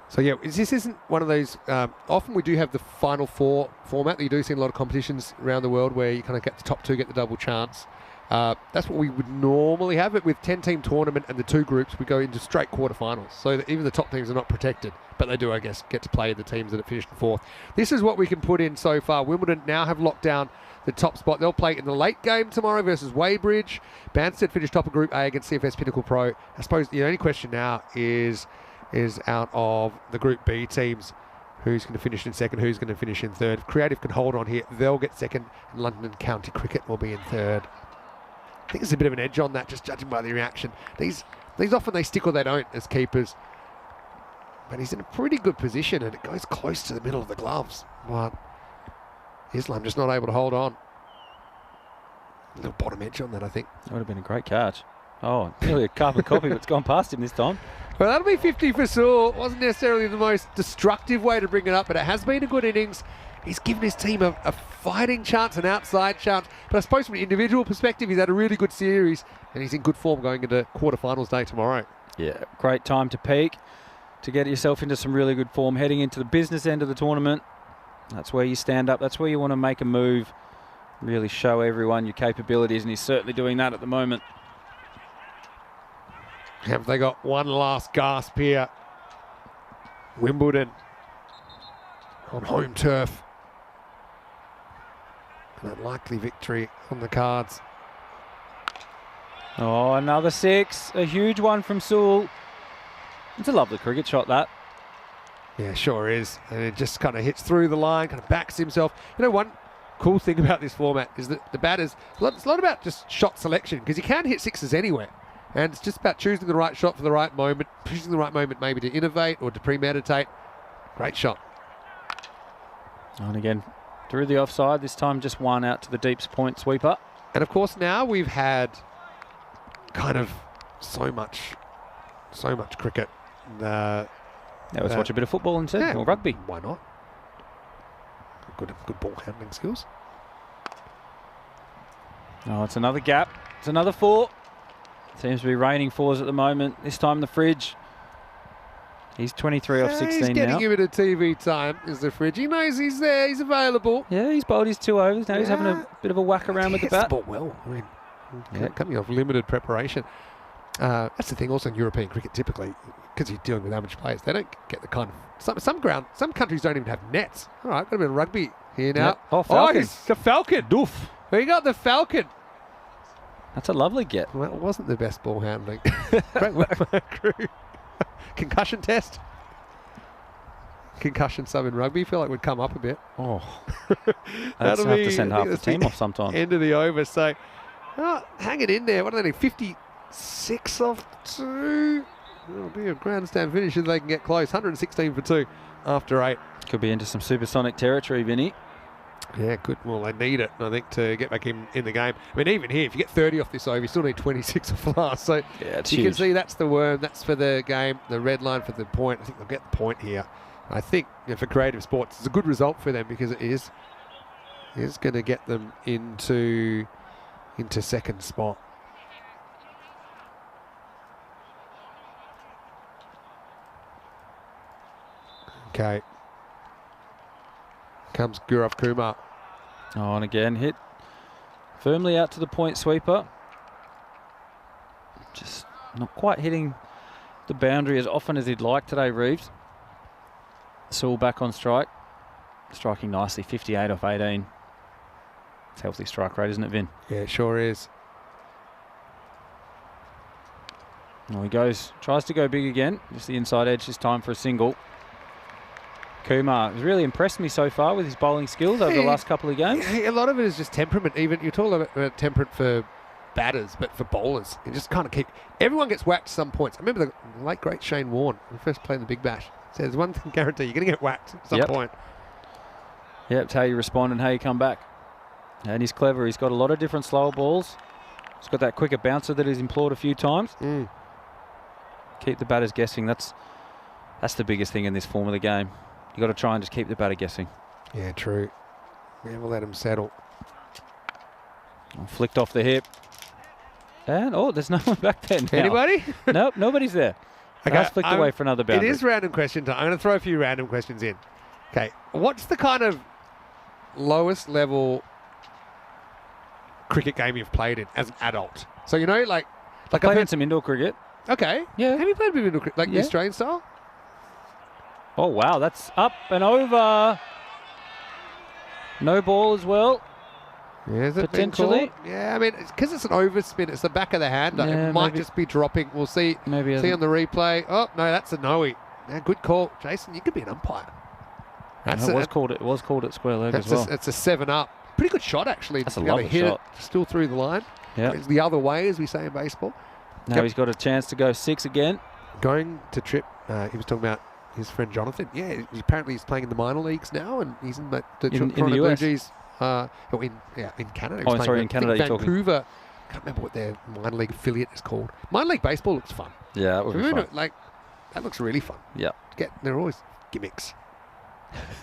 So, yeah, this isn't one of those... often we do have the Final Four format that you do see in a lot of competitions around the world where you kind of get the top 2 get the double chance. That's what we would normally have it with 10-team tournament and the 2 groups. We go into straight quarterfinals. So that even the top teams are not protected, but they do, I guess, get to play the teams that have finished in 4th. This is what we can put in so far. Wimbledon now have locked down the top spot. They'll play in the late game tomorrow versus Weybridge. Banstead finished top of Group A against CFS Pinnacle Pro. I suppose the only question now is out of the Group B teams, who's going to finish in second, who's going to finish in third. If Creative can hold on here, they'll get second, and London County Cricket will be in third. I think there's a bit of an edge on that, just judging by the reaction. These often they stick or they don't as keepers. But he's in a pretty good position, and it goes close to the middle of the gloves. But Islam just not able to hold on. A little bottom edge on that, I think. That would have been a great catch. Oh, nearly a carbon copy, but it's gone past him this time. Well, that'll be 50 for Sewell. Wasn't necessarily the most destructive way to bring it up, but it has been a good innings. He's given his team a fighting chance, an outside chance. But I suppose from an individual perspective, he's had a really good series, and he's in good form going into quarterfinals day tomorrow. Yeah, great time to peak, to get yourself into some really good form, heading into the business end of the tournament. That's where you stand up. That's where you want to make a move, really show everyone your capabilities, and he's certainly doing that at the moment. Have they got one last gasp here? Wimbledon on home turf. An unlikely victory on the cards. Oh, another 6. A huge one from Sewell. It's a lovely cricket shot, that. Yeah, sure is. And it just kind of hits through the line, kind of backs himself. You know, one cool thing about this format is that the batters, it's not about just shot selection, because you can hit 6s anywhere. And it's just about choosing the right shot for the right moment, choosing the right moment maybe to innovate or to premeditate. Great shot. And again, through the offside, this time just one out to the deeps point sweeper. And of course now we've had kind of so much cricket. Now let's watch a bit of football instead, or rugby. Why not? Good ball handling skills. Oh, it's another gap. It's another 4. Seems to be raining 4s at the moment. This time the Fridge. He's 23 off 16 now. He's getting a bit of TV time, is the Fridge. He knows he's there, he's available. Yeah, he's bowled his 2 overs. Now he's having a bit of a whack around with the bat. The ball well. I mean, coming off limited preparation. That's the thing also in European cricket typically, because you're dealing with amateur players, they don't get the kind of... Some countries don't even have nets. All right, got a bit of rugby here now. Yep. Oh, Falcon. He's the Falcon. Doof. We got the Falcon. That's a lovely get. Well, it wasn't the best ball handling. Great work by the crew. Concussion test. Concussion sub in rugby. Feel like we'd come up a bit. Oh, that's have to send half the team off sometime. End of the over. So, hang it in there. What do they need? 56 off 2. It'll be a grandstand finish if they can get close. 116 for 2 after 8. Could be into some supersonic territory, Vinny. Yeah, good. Well, they need it, I think, to get back in the game. I mean, even here, if you get 30 off this over, you still need 26 off the last. So yeah, it's you huge. can see that's the worm. That's for the game. The red line for the point. I think they'll get the point here. I think for Creative Sports, it's a good result for them because it is going to get them into second spot. Okay. Comes Gaurav Kumar. Oh, and again, hit firmly out to the point sweeper. Just not quite hitting the boundary as often as he'd like today, Reeves. Sewell back on strike. striking nicely, 58 off 18. It's a healthy strike rate, isn't it, Vin? Yeah, it sure is. Well, he goes, tries to go big again. Just the inside edge this time for a single. Kumar has really impressed me so far with his bowling skills over the last couple of games. A lot of it is just temperament. Even you're talking about temperament for batters, but for bowlers, you just kind of keep. Everyone gets whacked at some points. I remember the late great Shane Warne, when he first played in the Big Bash, says one thing guarantee: you're going to get whacked at some point. Yep, it's how you respond and how you come back. And he's clever. He's got a lot of different slower balls. He's got that quicker bouncer that he's employed a few times. Keep the batters guessing. That's the biggest thing in this form of the game. You got to try and just keep the batter guessing. Yeah, true. Never let him settle. Flicked off the hip. And, there's no one back there now. Anybody? Nope, nobody's there. Okay, That's flicked away for another boundary. It is random question time. I'm going to throw a few random questions in. Okay, what's the kind of lowest level cricket game you've played in as an adult? So, you know, like I played in some indoor cricket. Okay. Yeah. Have you played a bit of indoor cricket? Like the Australian style? Oh, wow, that's up and over. No ball as well. Yeah, is it potentially? Yeah, I mean, because it's an overspin, it's the back of the hand. Yeah, it might maybe. just be dropping. We'll see. Maybe See on the replay. Oh, no, that's a no-y. Yeah, good call. Jason, you could be an umpire. It was called at square leg as well. It's a 7-up. Pretty good shot, actually. That's a To be able to lovely hit shot. it still through the line. Yeah. It's the other way, as we say in baseball. Now he's got a chance to go 6 again. Going to trip, he was talking about his friend Jonathan. Yeah, apparently he's playing in the minor leagues now, and he's in the Toronto Blue US? Jays. In Canada. Oh, sorry, in Canada you're talking. Vancouver. I can't remember what their minor league affiliate is called. Minor league baseball looks fun. Yeah, that would be fun. That looks really fun. Yeah. They're always gimmicks.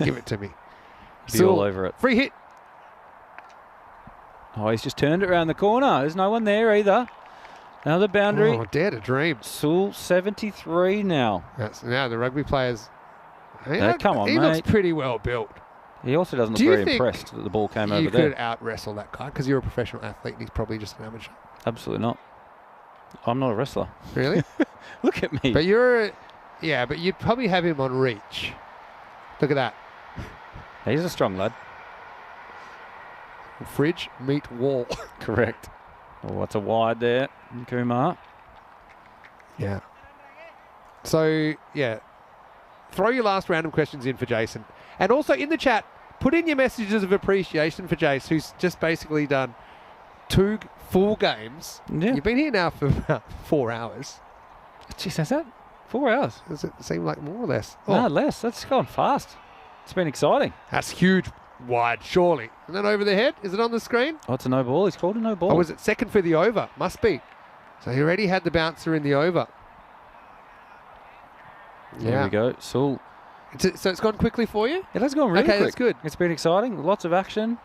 Give it to me. Be all over it. Free hit. Oh, he's just turned it around the corner. There's no one there either. Another boundary. Oh, dare to dream. Sewell 73 now. Now the rugby players. Come on, he mate. looks pretty well built. He also doesn't look Do you very think impressed that the ball came over You there. could out wrestle that guy because you're a professional athlete and he's probably just an amateur. Absolutely not. I'm not a wrestler. Really? Look at me. But but you'd probably have him on reach. Look at that. He's a strong lad. Fridge meet wall. Correct. Oh, what's a wide there? Kumar. Yeah. So, throw your last random questions in for Jason. And also in the chat, put in your messages of appreciation for Jace, who's just basically done 2 full games. Yeah. You've been here now for about 4 hours. Jeez, that's that? 4 hours? Does it seem like more or less? No, less. That's gone fast. It's been exciting. That's huge. Wide, surely. And then over the head. Is it on the screen? Oh, it's a no ball. He's called a no ball. Oh, was it second for the over? Must be. So he already had the bouncer in the over. There we go. Sewell. So it's gone quickly for you? It has gone really quick. That's good. It's been exciting. Lots of action.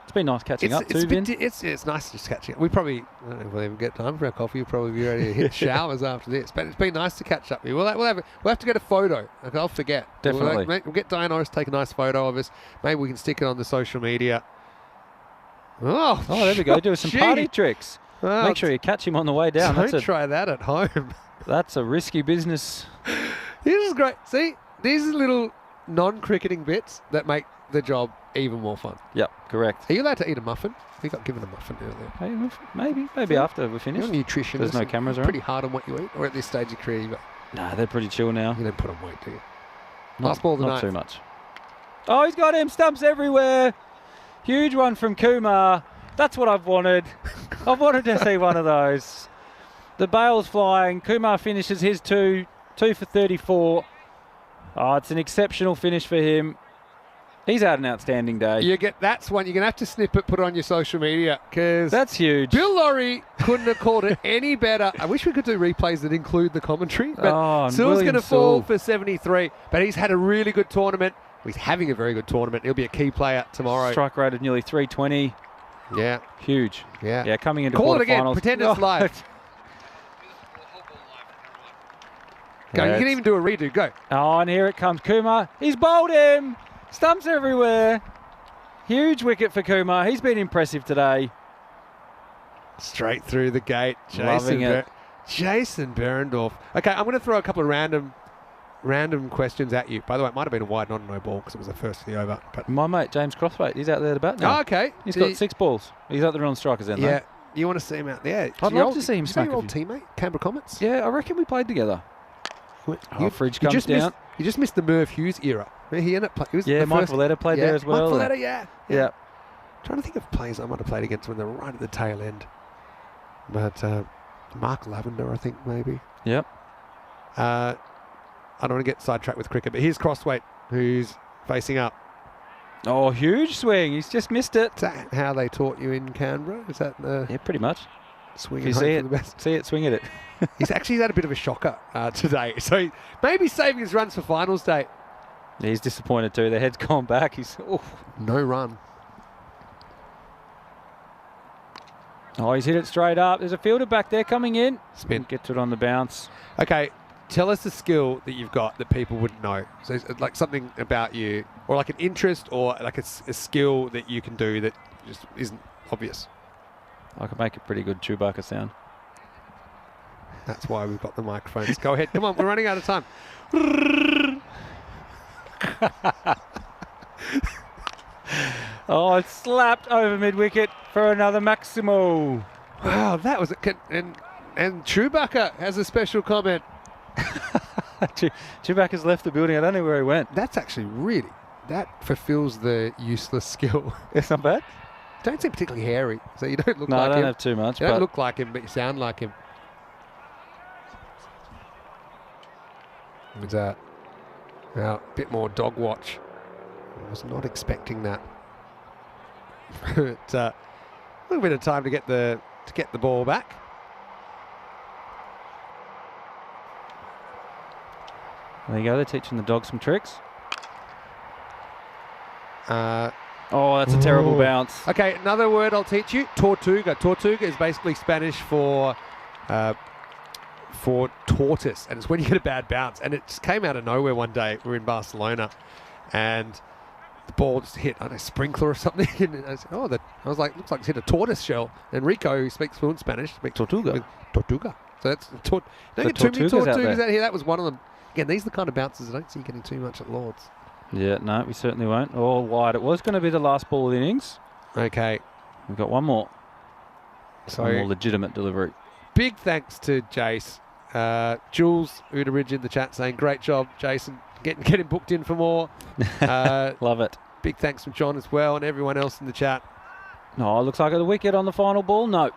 It's been nice catching up too, Vin. It's nice just catching up. We probably, I don't know if we'll even get time for our coffee. We'll probably be ready to hit showers after this. But it's been nice to catch up. We'll have to get a photo. Okay, I'll forget. Definitely. We'll get Diane Norris to take a nice photo of us. Maybe we can stick it on the social media. Oh, there we go. Do some party tricks. Well, Make sure you catch him on the way down. Don't try that at home. That's a risky business. This is great. See, these are little non-cricketing bits that make the job even more fun. Yep, correct. Are you allowed to eat a muffin? We got given a muffin earlier. Maybe after we finish. You're a nutritionist. There's no cameras around. Pretty hard on what you eat, or at this stage of your career, Nah, they're pretty chill now. you don't put on weight, do you? Last ball of the Not night. too much. Oh, he's got him. Stumps everywhere. Huge one from Kumar. That's what I've wanted. I've wanted to see one of those. The bail's flying. Kumar finishes his 2 for 34. Oh, it's an exceptional finish for him. He's had an outstanding day. That's one you're gonna have to snip it, put it on your social media, because That's huge. Bill Laurie couldn't have called it any better. I wish we could do replays that include the commentary. But Sewell's going to fall for 73, but he's had a really good tournament. He's having a very good tournament. He'll be a key player tomorrow. Strike rate of nearly 320. Yeah. Huge. Yeah. Yeah, coming into Call it again. quarterfinals. Pretend it's live. Go. You can even do a redo. Go. Oh, and here it comes. Kumar. He's bowled him. Stumps everywhere. Huge wicket for Kumar. He's been impressive today. Straight through the gate. Loving it. Jason Behrendorff. Okay, I'm going to throw a couple of random random questions at you. By the way, it might have been a wide, not a no ball, because it was the first of the over. But My mate James Crosswaite, he's out there to bat now. oh, okay. He's got 6 balls. He's out there on strikers end. Yeah. You want to see him out there? I'd love to see him Is that smack your a old teammate, Canberra Comets? Yeah, I reckon we played together. Fridge you comes just down. You just missed the Merv Hughes era. He ended up playing. Yeah, Mike Valletta played there as well. Mike Valletta, yeah. Yeah. Trying to think of players I might have played against when they were right at the tail end. But Mark Lavender, I think, maybe. Yep. I don't want to get sidetracked with cricket, but here's Crosswaite, who's facing up. Oh, huge swing. He's just missed it. Is that how they taught you in Canberra? Is that Yeah, pretty much. swing If you and see hope for the it, best? see it, swing at it. He's had a bit of a shocker today. So maybe saving his runs for finals day. He's disappointed too. The head's gone back. He's No run. he's hit it straight up. There's a fielder back there coming in. Spin. Get to it on the bounce. Okay, tell us a skill that you've got that people wouldn't know. So it's like something about you, or like an interest, or like a skill that you can do that just isn't obvious. I could make a pretty good Chewbacca sound. That's why we've got the microphones. Go ahead. Come on, we're running out of time. Oh, it's slapped over mid-wicket for another Maximo. Wow, that was and Chewbacca has a special comment. Chewbacca's left the building. I don't know where he went. That's actually that fulfills the useless skill. It's not bad. Don't seem particularly hairy, so you don't look No, like I don't him. have too much. You don't But look like him, but you sound like him. It's a bit more dog watch. I was not expecting that. But a little bit of time to get the ball back. there you go. They're teaching the dog some tricks. Oh, that's a terrible bounce. Okay, another word I'll teach you. Tortuga. Tortuga is basically Spanish for tortoise, and it's when you get a bad bounce. And it just came out of nowhere one day. We were in Barcelona, and the ball just hit a sprinkler or something. And I said, I was like, looks like it's hit a tortoise shell. And Rico, who speaks fluent Spanish, speaks Tortuga. Tortuga. So that's don't get too many tortugas out here. That was one of them. Again, these are the kind of bounces I don't see getting too much at Lords. Yeah, no, we certainly won't. All wide. It was going to be the last ball of the innings. Okay. We've got one more. So One more legitimate delivery. big thanks to Jace. Jules Uderidge in the chat saying, great job, Jason. Get him booked in for more. Love it. Big thanks from John as well and everyone else in the chat. Oh, it looks like a wicket on the final ball. No.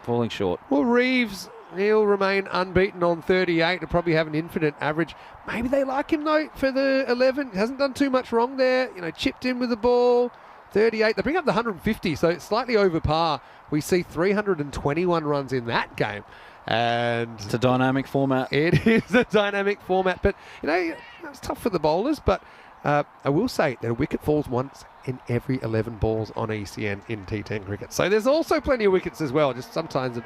Falling short. Well, Reeves, he'll remain unbeaten on 38. He'll probably have an infinite average. Maybe they like him, though, for the 11. Hasn't done too much wrong there. Chipped in with the ball. 38. They bring up the 150, so it's slightly over par. We see 321 runs in that game. And It's a dynamic format. it is a dynamic format. But, it's tough for the bowlers. But I will say that a wicket falls once in every 11 balls on ECN in T10 cricket. So there's also plenty of wickets as well. Just sometimes the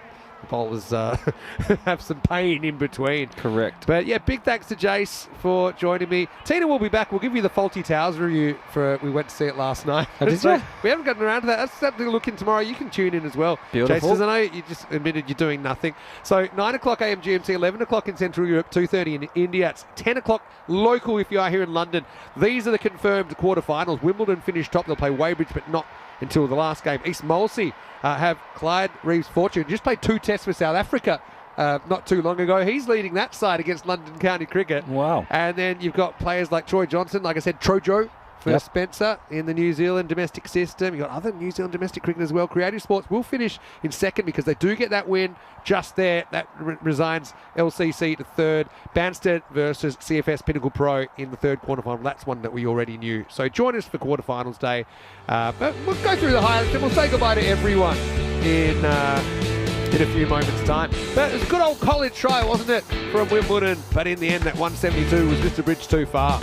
bowlers have some pain in between. Correct. But yeah, big thanks to Jace for joining me. Tina will be back. We'll give you the Faulty Towers review we went to see it last night. Oh, did So you? we haven't gotten around to that. That's something to look in tomorrow. You can tune in as well. Beautiful. Jace, 'cause I know you just admitted you're doing nothing. So 9 o'clock AM GMT, 11 o'clock in Central Europe, 2:30 in India. It's 10 o'clock local if you are here in London. These are the confirmed quarterfinals. Wimbledon finished top. They'll play Weybridge, but not until the last game. East Molesey have Clyde Reeves-Fortune. Just played 2 tests for South Africa not too long ago. He's leading that side against London County Cricket. Wow. And then you've got players like Troy Johnson, like I said, Trojo for Yep. Spencer in the New Zealand domestic system. You've got other New Zealand domestic cricket as well. Creative Sports will finish in second because they do get that win just there. That resigns LCC to third. Banstead versus CFS Pinnacle Pro in the third quarterfinal. That's one that we already knew. So join us for quarterfinals day. But we'll go through the highlights and we'll say goodbye to everyone in a few moments' time. But it was a good old college try, wasn't it, from Wimbledon? But in the end, that 172 was just a bridge too far.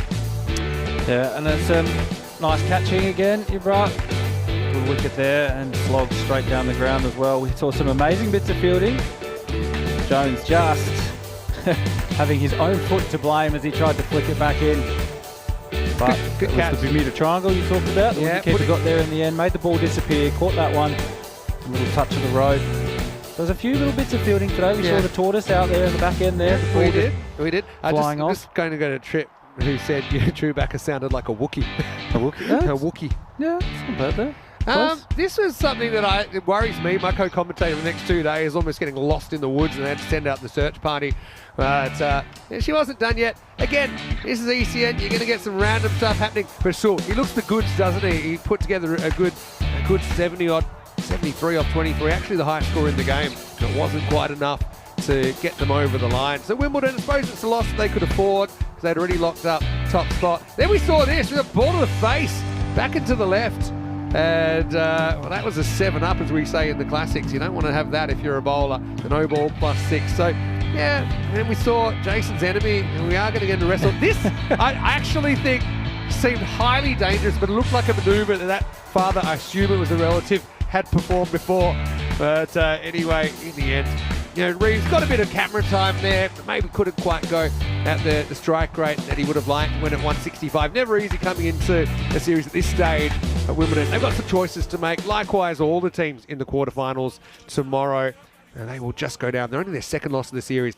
Yeah, and it's nice catching again, Ibra. Good wicket there and slogged straight down the ground as well. We saw some amazing bits of fielding. Jones just having his own foot to blame as he tried to flick it back in. But Good it catch. was the Bermuda Triangle you talked about. The Yeah, wicketkeeper got there in the end, made the ball disappear, caught that one. A little touch of the road. There's a few little bits of fielding today. We saw the tortoise out there in the back end there. We did. Flying off. Just going to go to Trip, who said Chewbacca sounded like a Wookiee. A Wookiee? Yeah, A Wookiee. yeah, it's not bad there. Close. This was something that it worries me. My co-commentator for the next 2 days almost getting lost in the woods, and they had to send out the search party. But she wasn't done yet. Again, this is ECN. You're going to get some random stuff happening. But sure, he looks the goods, doesn't he? He put together a good 70-odd, 73 off 23. Actually, the highest score in the game. It wasn't quite enough to get them over the line. So Wimbledon, I suppose it's a loss that they could afford because they'd already locked up top spot. Then we saw this with a ball to the face, back into the left. And well, that was a 7-up, as we say in the classics. You don't want to have that if you're a bowler. The no ball +6. So, yeah, and then we saw Jason's enemy, and we are going to get into wrestle. This, I actually think, seemed highly dangerous, but it looked like a manoeuvre that father, I assume it was a relative, had performed before. But anyway, in the end, Reeves got a bit of camera time there, but maybe couldn't quite go at the strike rate that he would have liked when at 165. Never easy coming into a series at this stage at Wimbledon. They've got some choices to make. Likewise, all the teams in the quarterfinals tomorrow, and they will just go down. They're only their second loss of the series.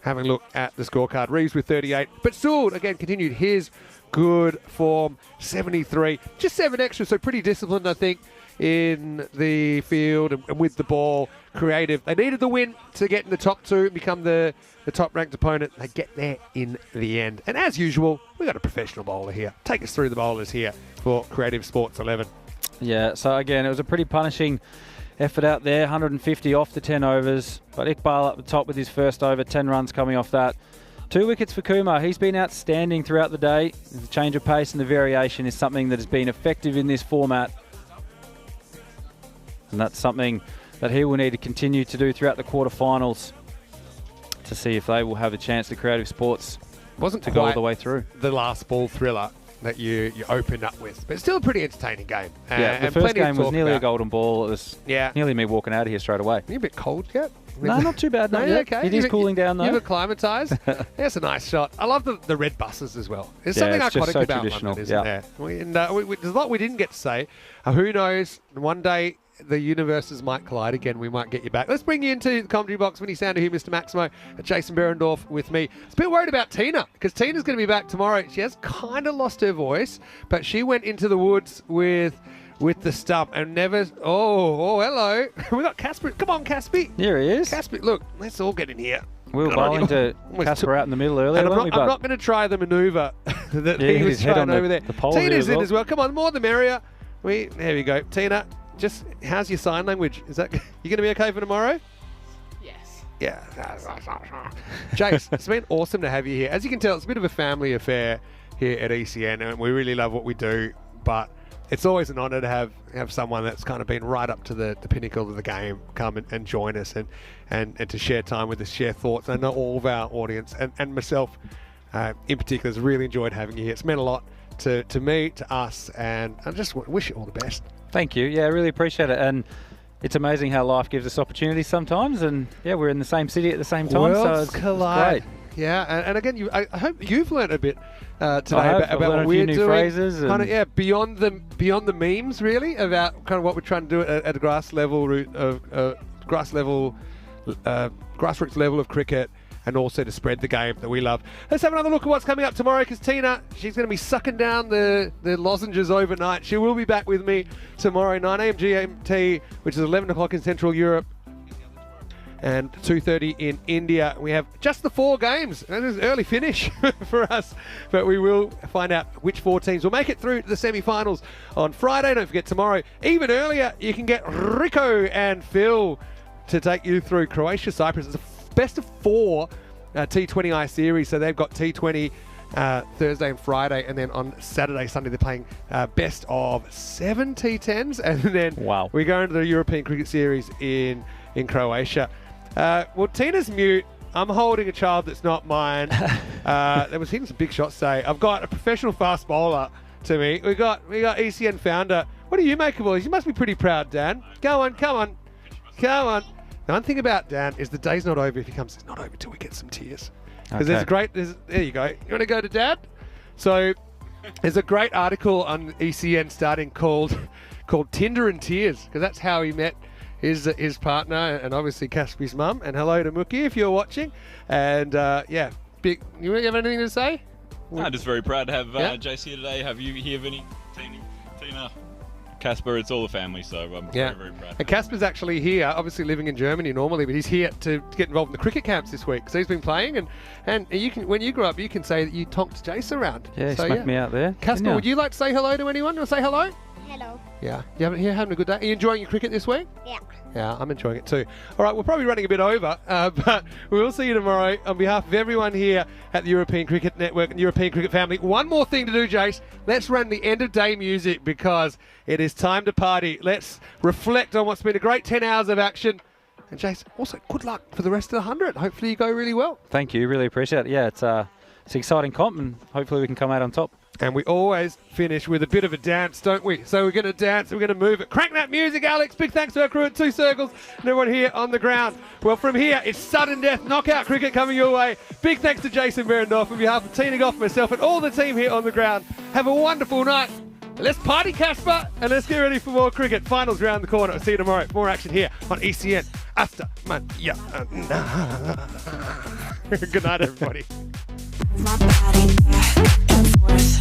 Having a look at the scorecard, Reeves with 38, but Sewell again continued his good form, 73, just 7 extras, so pretty disciplined, I think, in the field and with the ball. Creative. They needed the win to get in the top 2 and become the top-ranked opponent. They get there in the end. And as usual, we've got a professional bowler here. Take us through the bowlers here for Creative Sports 11. Yeah, so again, it was a pretty punishing effort out there. 150 off the 10 overs. But Iqbal up the top with his first over, 10 runs coming off that. 2 wickets for Kumar. He's been outstanding throughout the day. The change of pace and the variation is something that has been effective in this format. And that's something that he will need to continue to do throughout the quarterfinals to see if they will have a chance to Creative Sports Wasn't to go all the way through. The last ball thriller that you opened up with, but still a pretty entertaining game. Yeah, the first game was nearly a golden ball. It was nearly me walking out of here straight away. Are you a bit cold yet? No, not too bad. Not yet. Okay. It is cooling down though. You've acclimatised. That's a nice shot. I love the red buses as well. There's something it's just iconic so about traditional. London, isn't there? There's a lot we didn't get to say. Who knows? One day the universes might collide again. We might get you back. Let's bring you into the commentary box. Vinny Sounder here, Mr. Maximo, Jason Berendorf with me. I was a bit worried about Tina because Tina's going to be back tomorrow. She has kind of lost her voice, but she went into the woods with the stump and never. Oh, hello. We got Casper. Come on, Caspy. Here he is. Caspy, look, let's all get in here. We were bowling to Casper out in the middle earlier, and weren't we? I'm not going to try the manoeuvre that he was head trying on over there. The pole Tina's there in as well. Come on, more the merrier. There we go. Tina, just how's your sign language? Is that you going to be okay for tomorrow? Yes. Yeah. Jace, it's been awesome to have you here. As you can tell, it's a bit of a family affair here at ECN, and we really love what we do, but it's always an honour to have someone that's kind of been right up to the pinnacle of the game come and join us and to share time with us, share thoughts. I know all of our audience and myself in particular has really enjoyed having you here. It's meant a lot to me, to us, and I just wish you all the best. Thank you. Yeah, I really appreciate it. And it's amazing how life gives us opportunities sometimes. And yeah, we're in the same city at the same time. Worlds so it's collide. Great. Yeah, and again, I hope you've learned a bit today I've about learned what a we're few new doing. phrases. Kind of, beyond the memes, really, about kind of what we're trying to do at a grassroots level of cricket, and also to spread the game that we love. Let's have another look at what's coming up tomorrow, because Tina, she's going to be sucking down the lozenges overnight. She will be back with me tomorrow, 9 a.m. GMT, which is 11 o'clock in Central Europe, and 2:30 in India. We have just the 4 games. It is an early finish for us, but we will find out which 4 teams will make it through to the semi-finals on Friday. Don't forget, tomorrow, even earlier, you can get Rico and Phil to take you through Croatia, Cyprus. It's a best of 4 T20I series, so they've got T20 Thursday and Friday, and then on Saturday, Sunday, they're playing best of 7 T10s, and then we go into the European Cricket Series in Croatia. Well, Tina's mute. I'm holding a child that's not mine. There was hitting some big shots today. I've got a professional fast bowler to me. We got ECN founder. What do you make of all these? You must be pretty proud, Dan. Go on, come on. The one thing about Dan is the day's not over if he comes. It's not over till we get some tears. Because there you go. You want to go to Dad? So there's a great article on ECN starting called Tinder and Tears, because that's how he met his partner, and obviously Caspy's mum. And hello to Mookie if you're watching. And yeah, big. You have anything to say? I'm just very proud to have Yeah. Jace here today. Have you here, Vinny, Tina, Casper? It's all the family, so I'm Yeah. very, very proud. And Casper's actually here, obviously living in Germany normally, but he's here to get involved in the cricket camps this week. So he's been playing, and you can, when you grow up, you can say that you tonked Jace around. Yeah, so, smacked me out there. Casper, Yeah. would you like to say hello to anyone? Want to say hello? Hello. Yeah. You having a good day? Are you enjoying your cricket this week? Yeah. Yeah, I'm enjoying it too. All right, we're probably running a bit over, but we will see you tomorrow. On behalf of everyone here at the European Cricket Network and European Cricket family, one more thing to do, Jace. Let's run the end of day music because it is time to party. Let's reflect on what's been a great 10 hours of action. And Jace, also good luck for the rest of the 100. Hopefully you go really well. Thank you. Really appreciate it. Yeah, it's an exciting comp, and hopefully we can come out on top. And we always finish with a bit of a dance, don't we? So we're going to dance, we're going to move it. Crank that music, Alex. Big thanks to our crew at Two Circles and everyone here on the ground. Well, from here, it's sudden death knockout cricket coming your way. Big thanks to Jason Berendorf on behalf of Tina Goff, myself, and all the team here on the ground. Have a wonderful night. Let's party, Casper, and let's get ready for more cricket. Finals round the corner. I'll see you tomorrow. More action here on ECN. Hasta mañana. Good night, everybody. My body back and forth.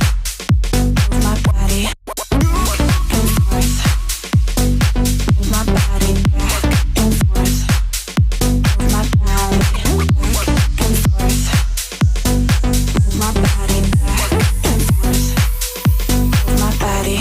Move my body back and forth. Move my body back and forth. Move my body back and forth. Move my body back and forth. Move my body.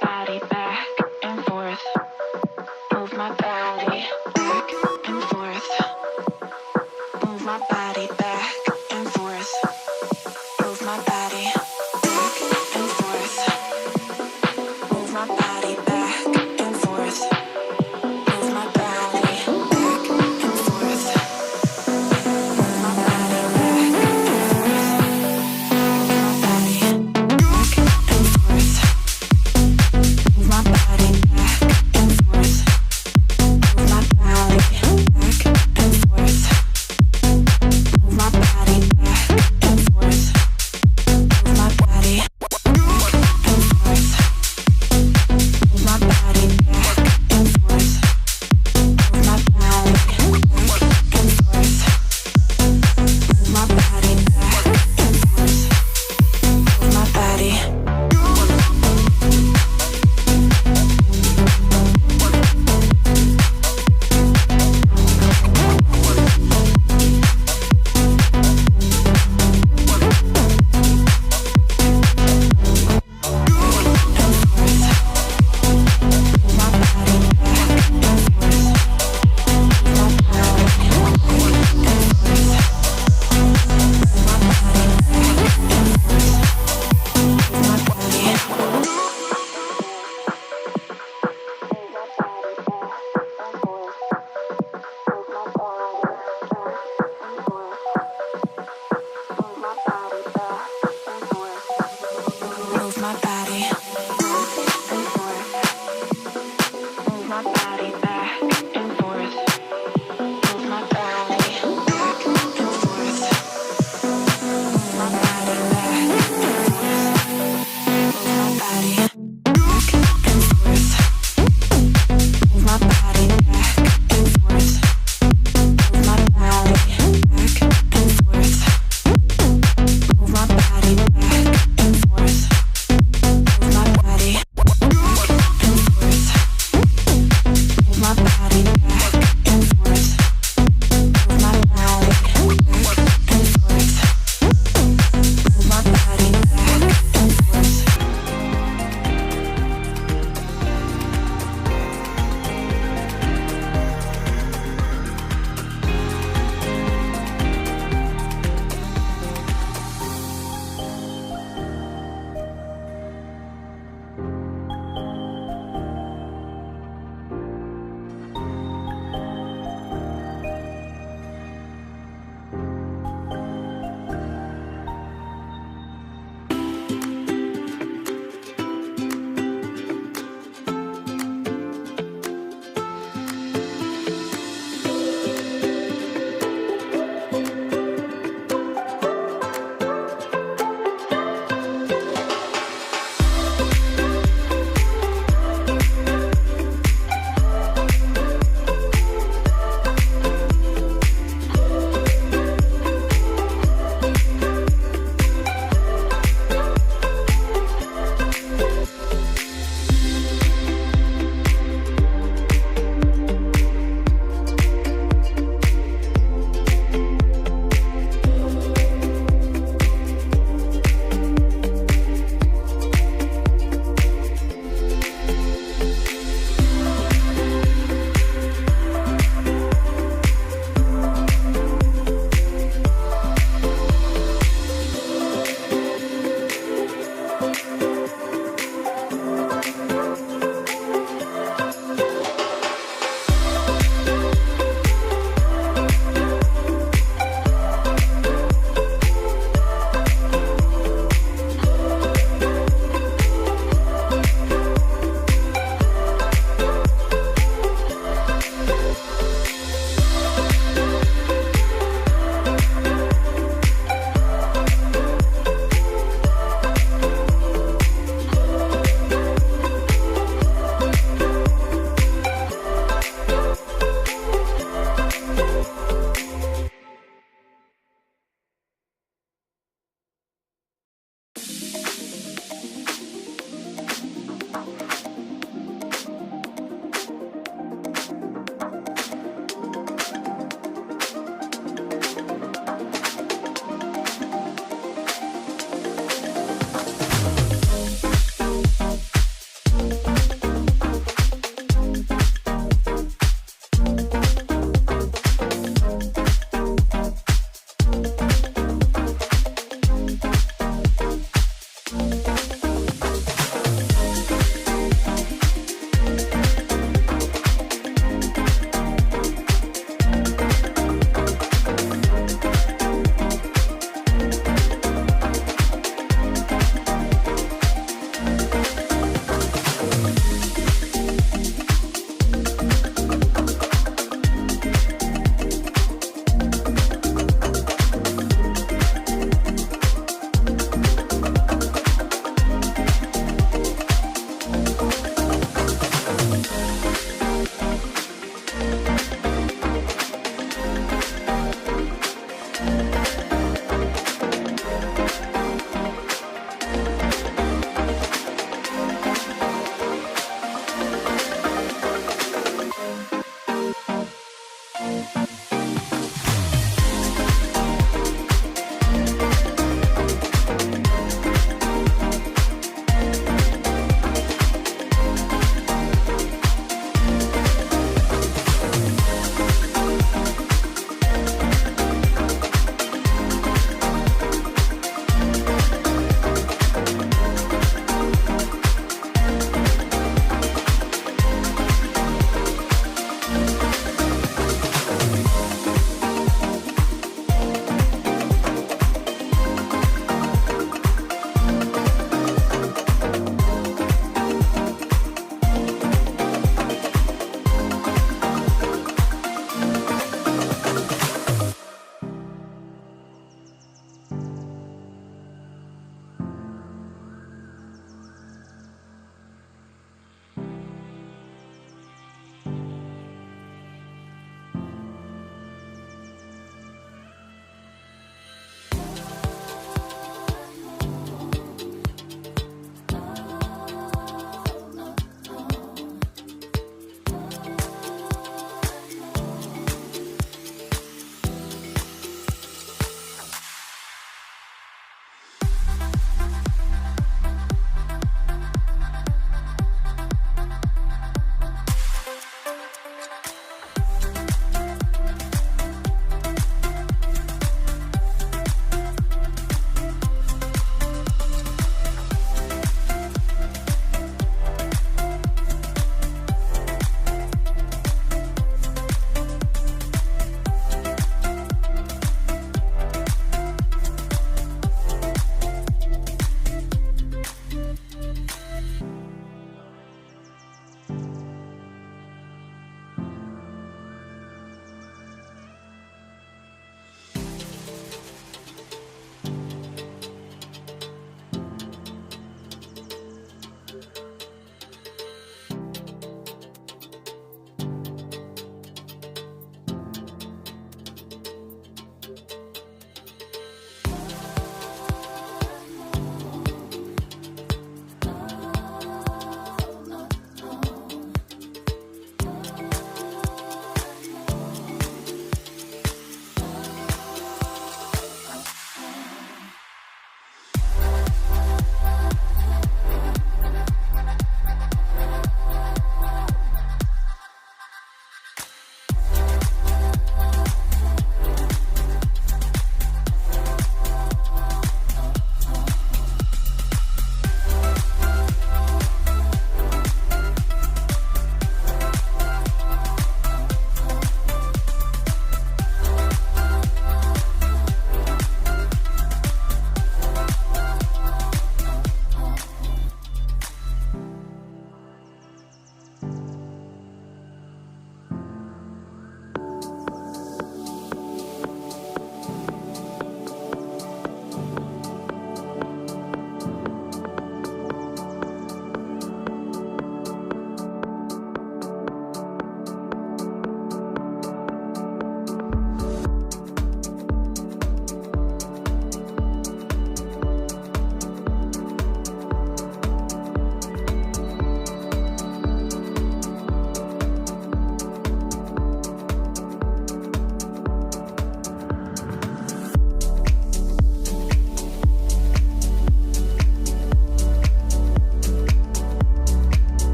body back and forth. Move my body back and forth. Move my body back and forth. Move my body back and forth. Move my body back.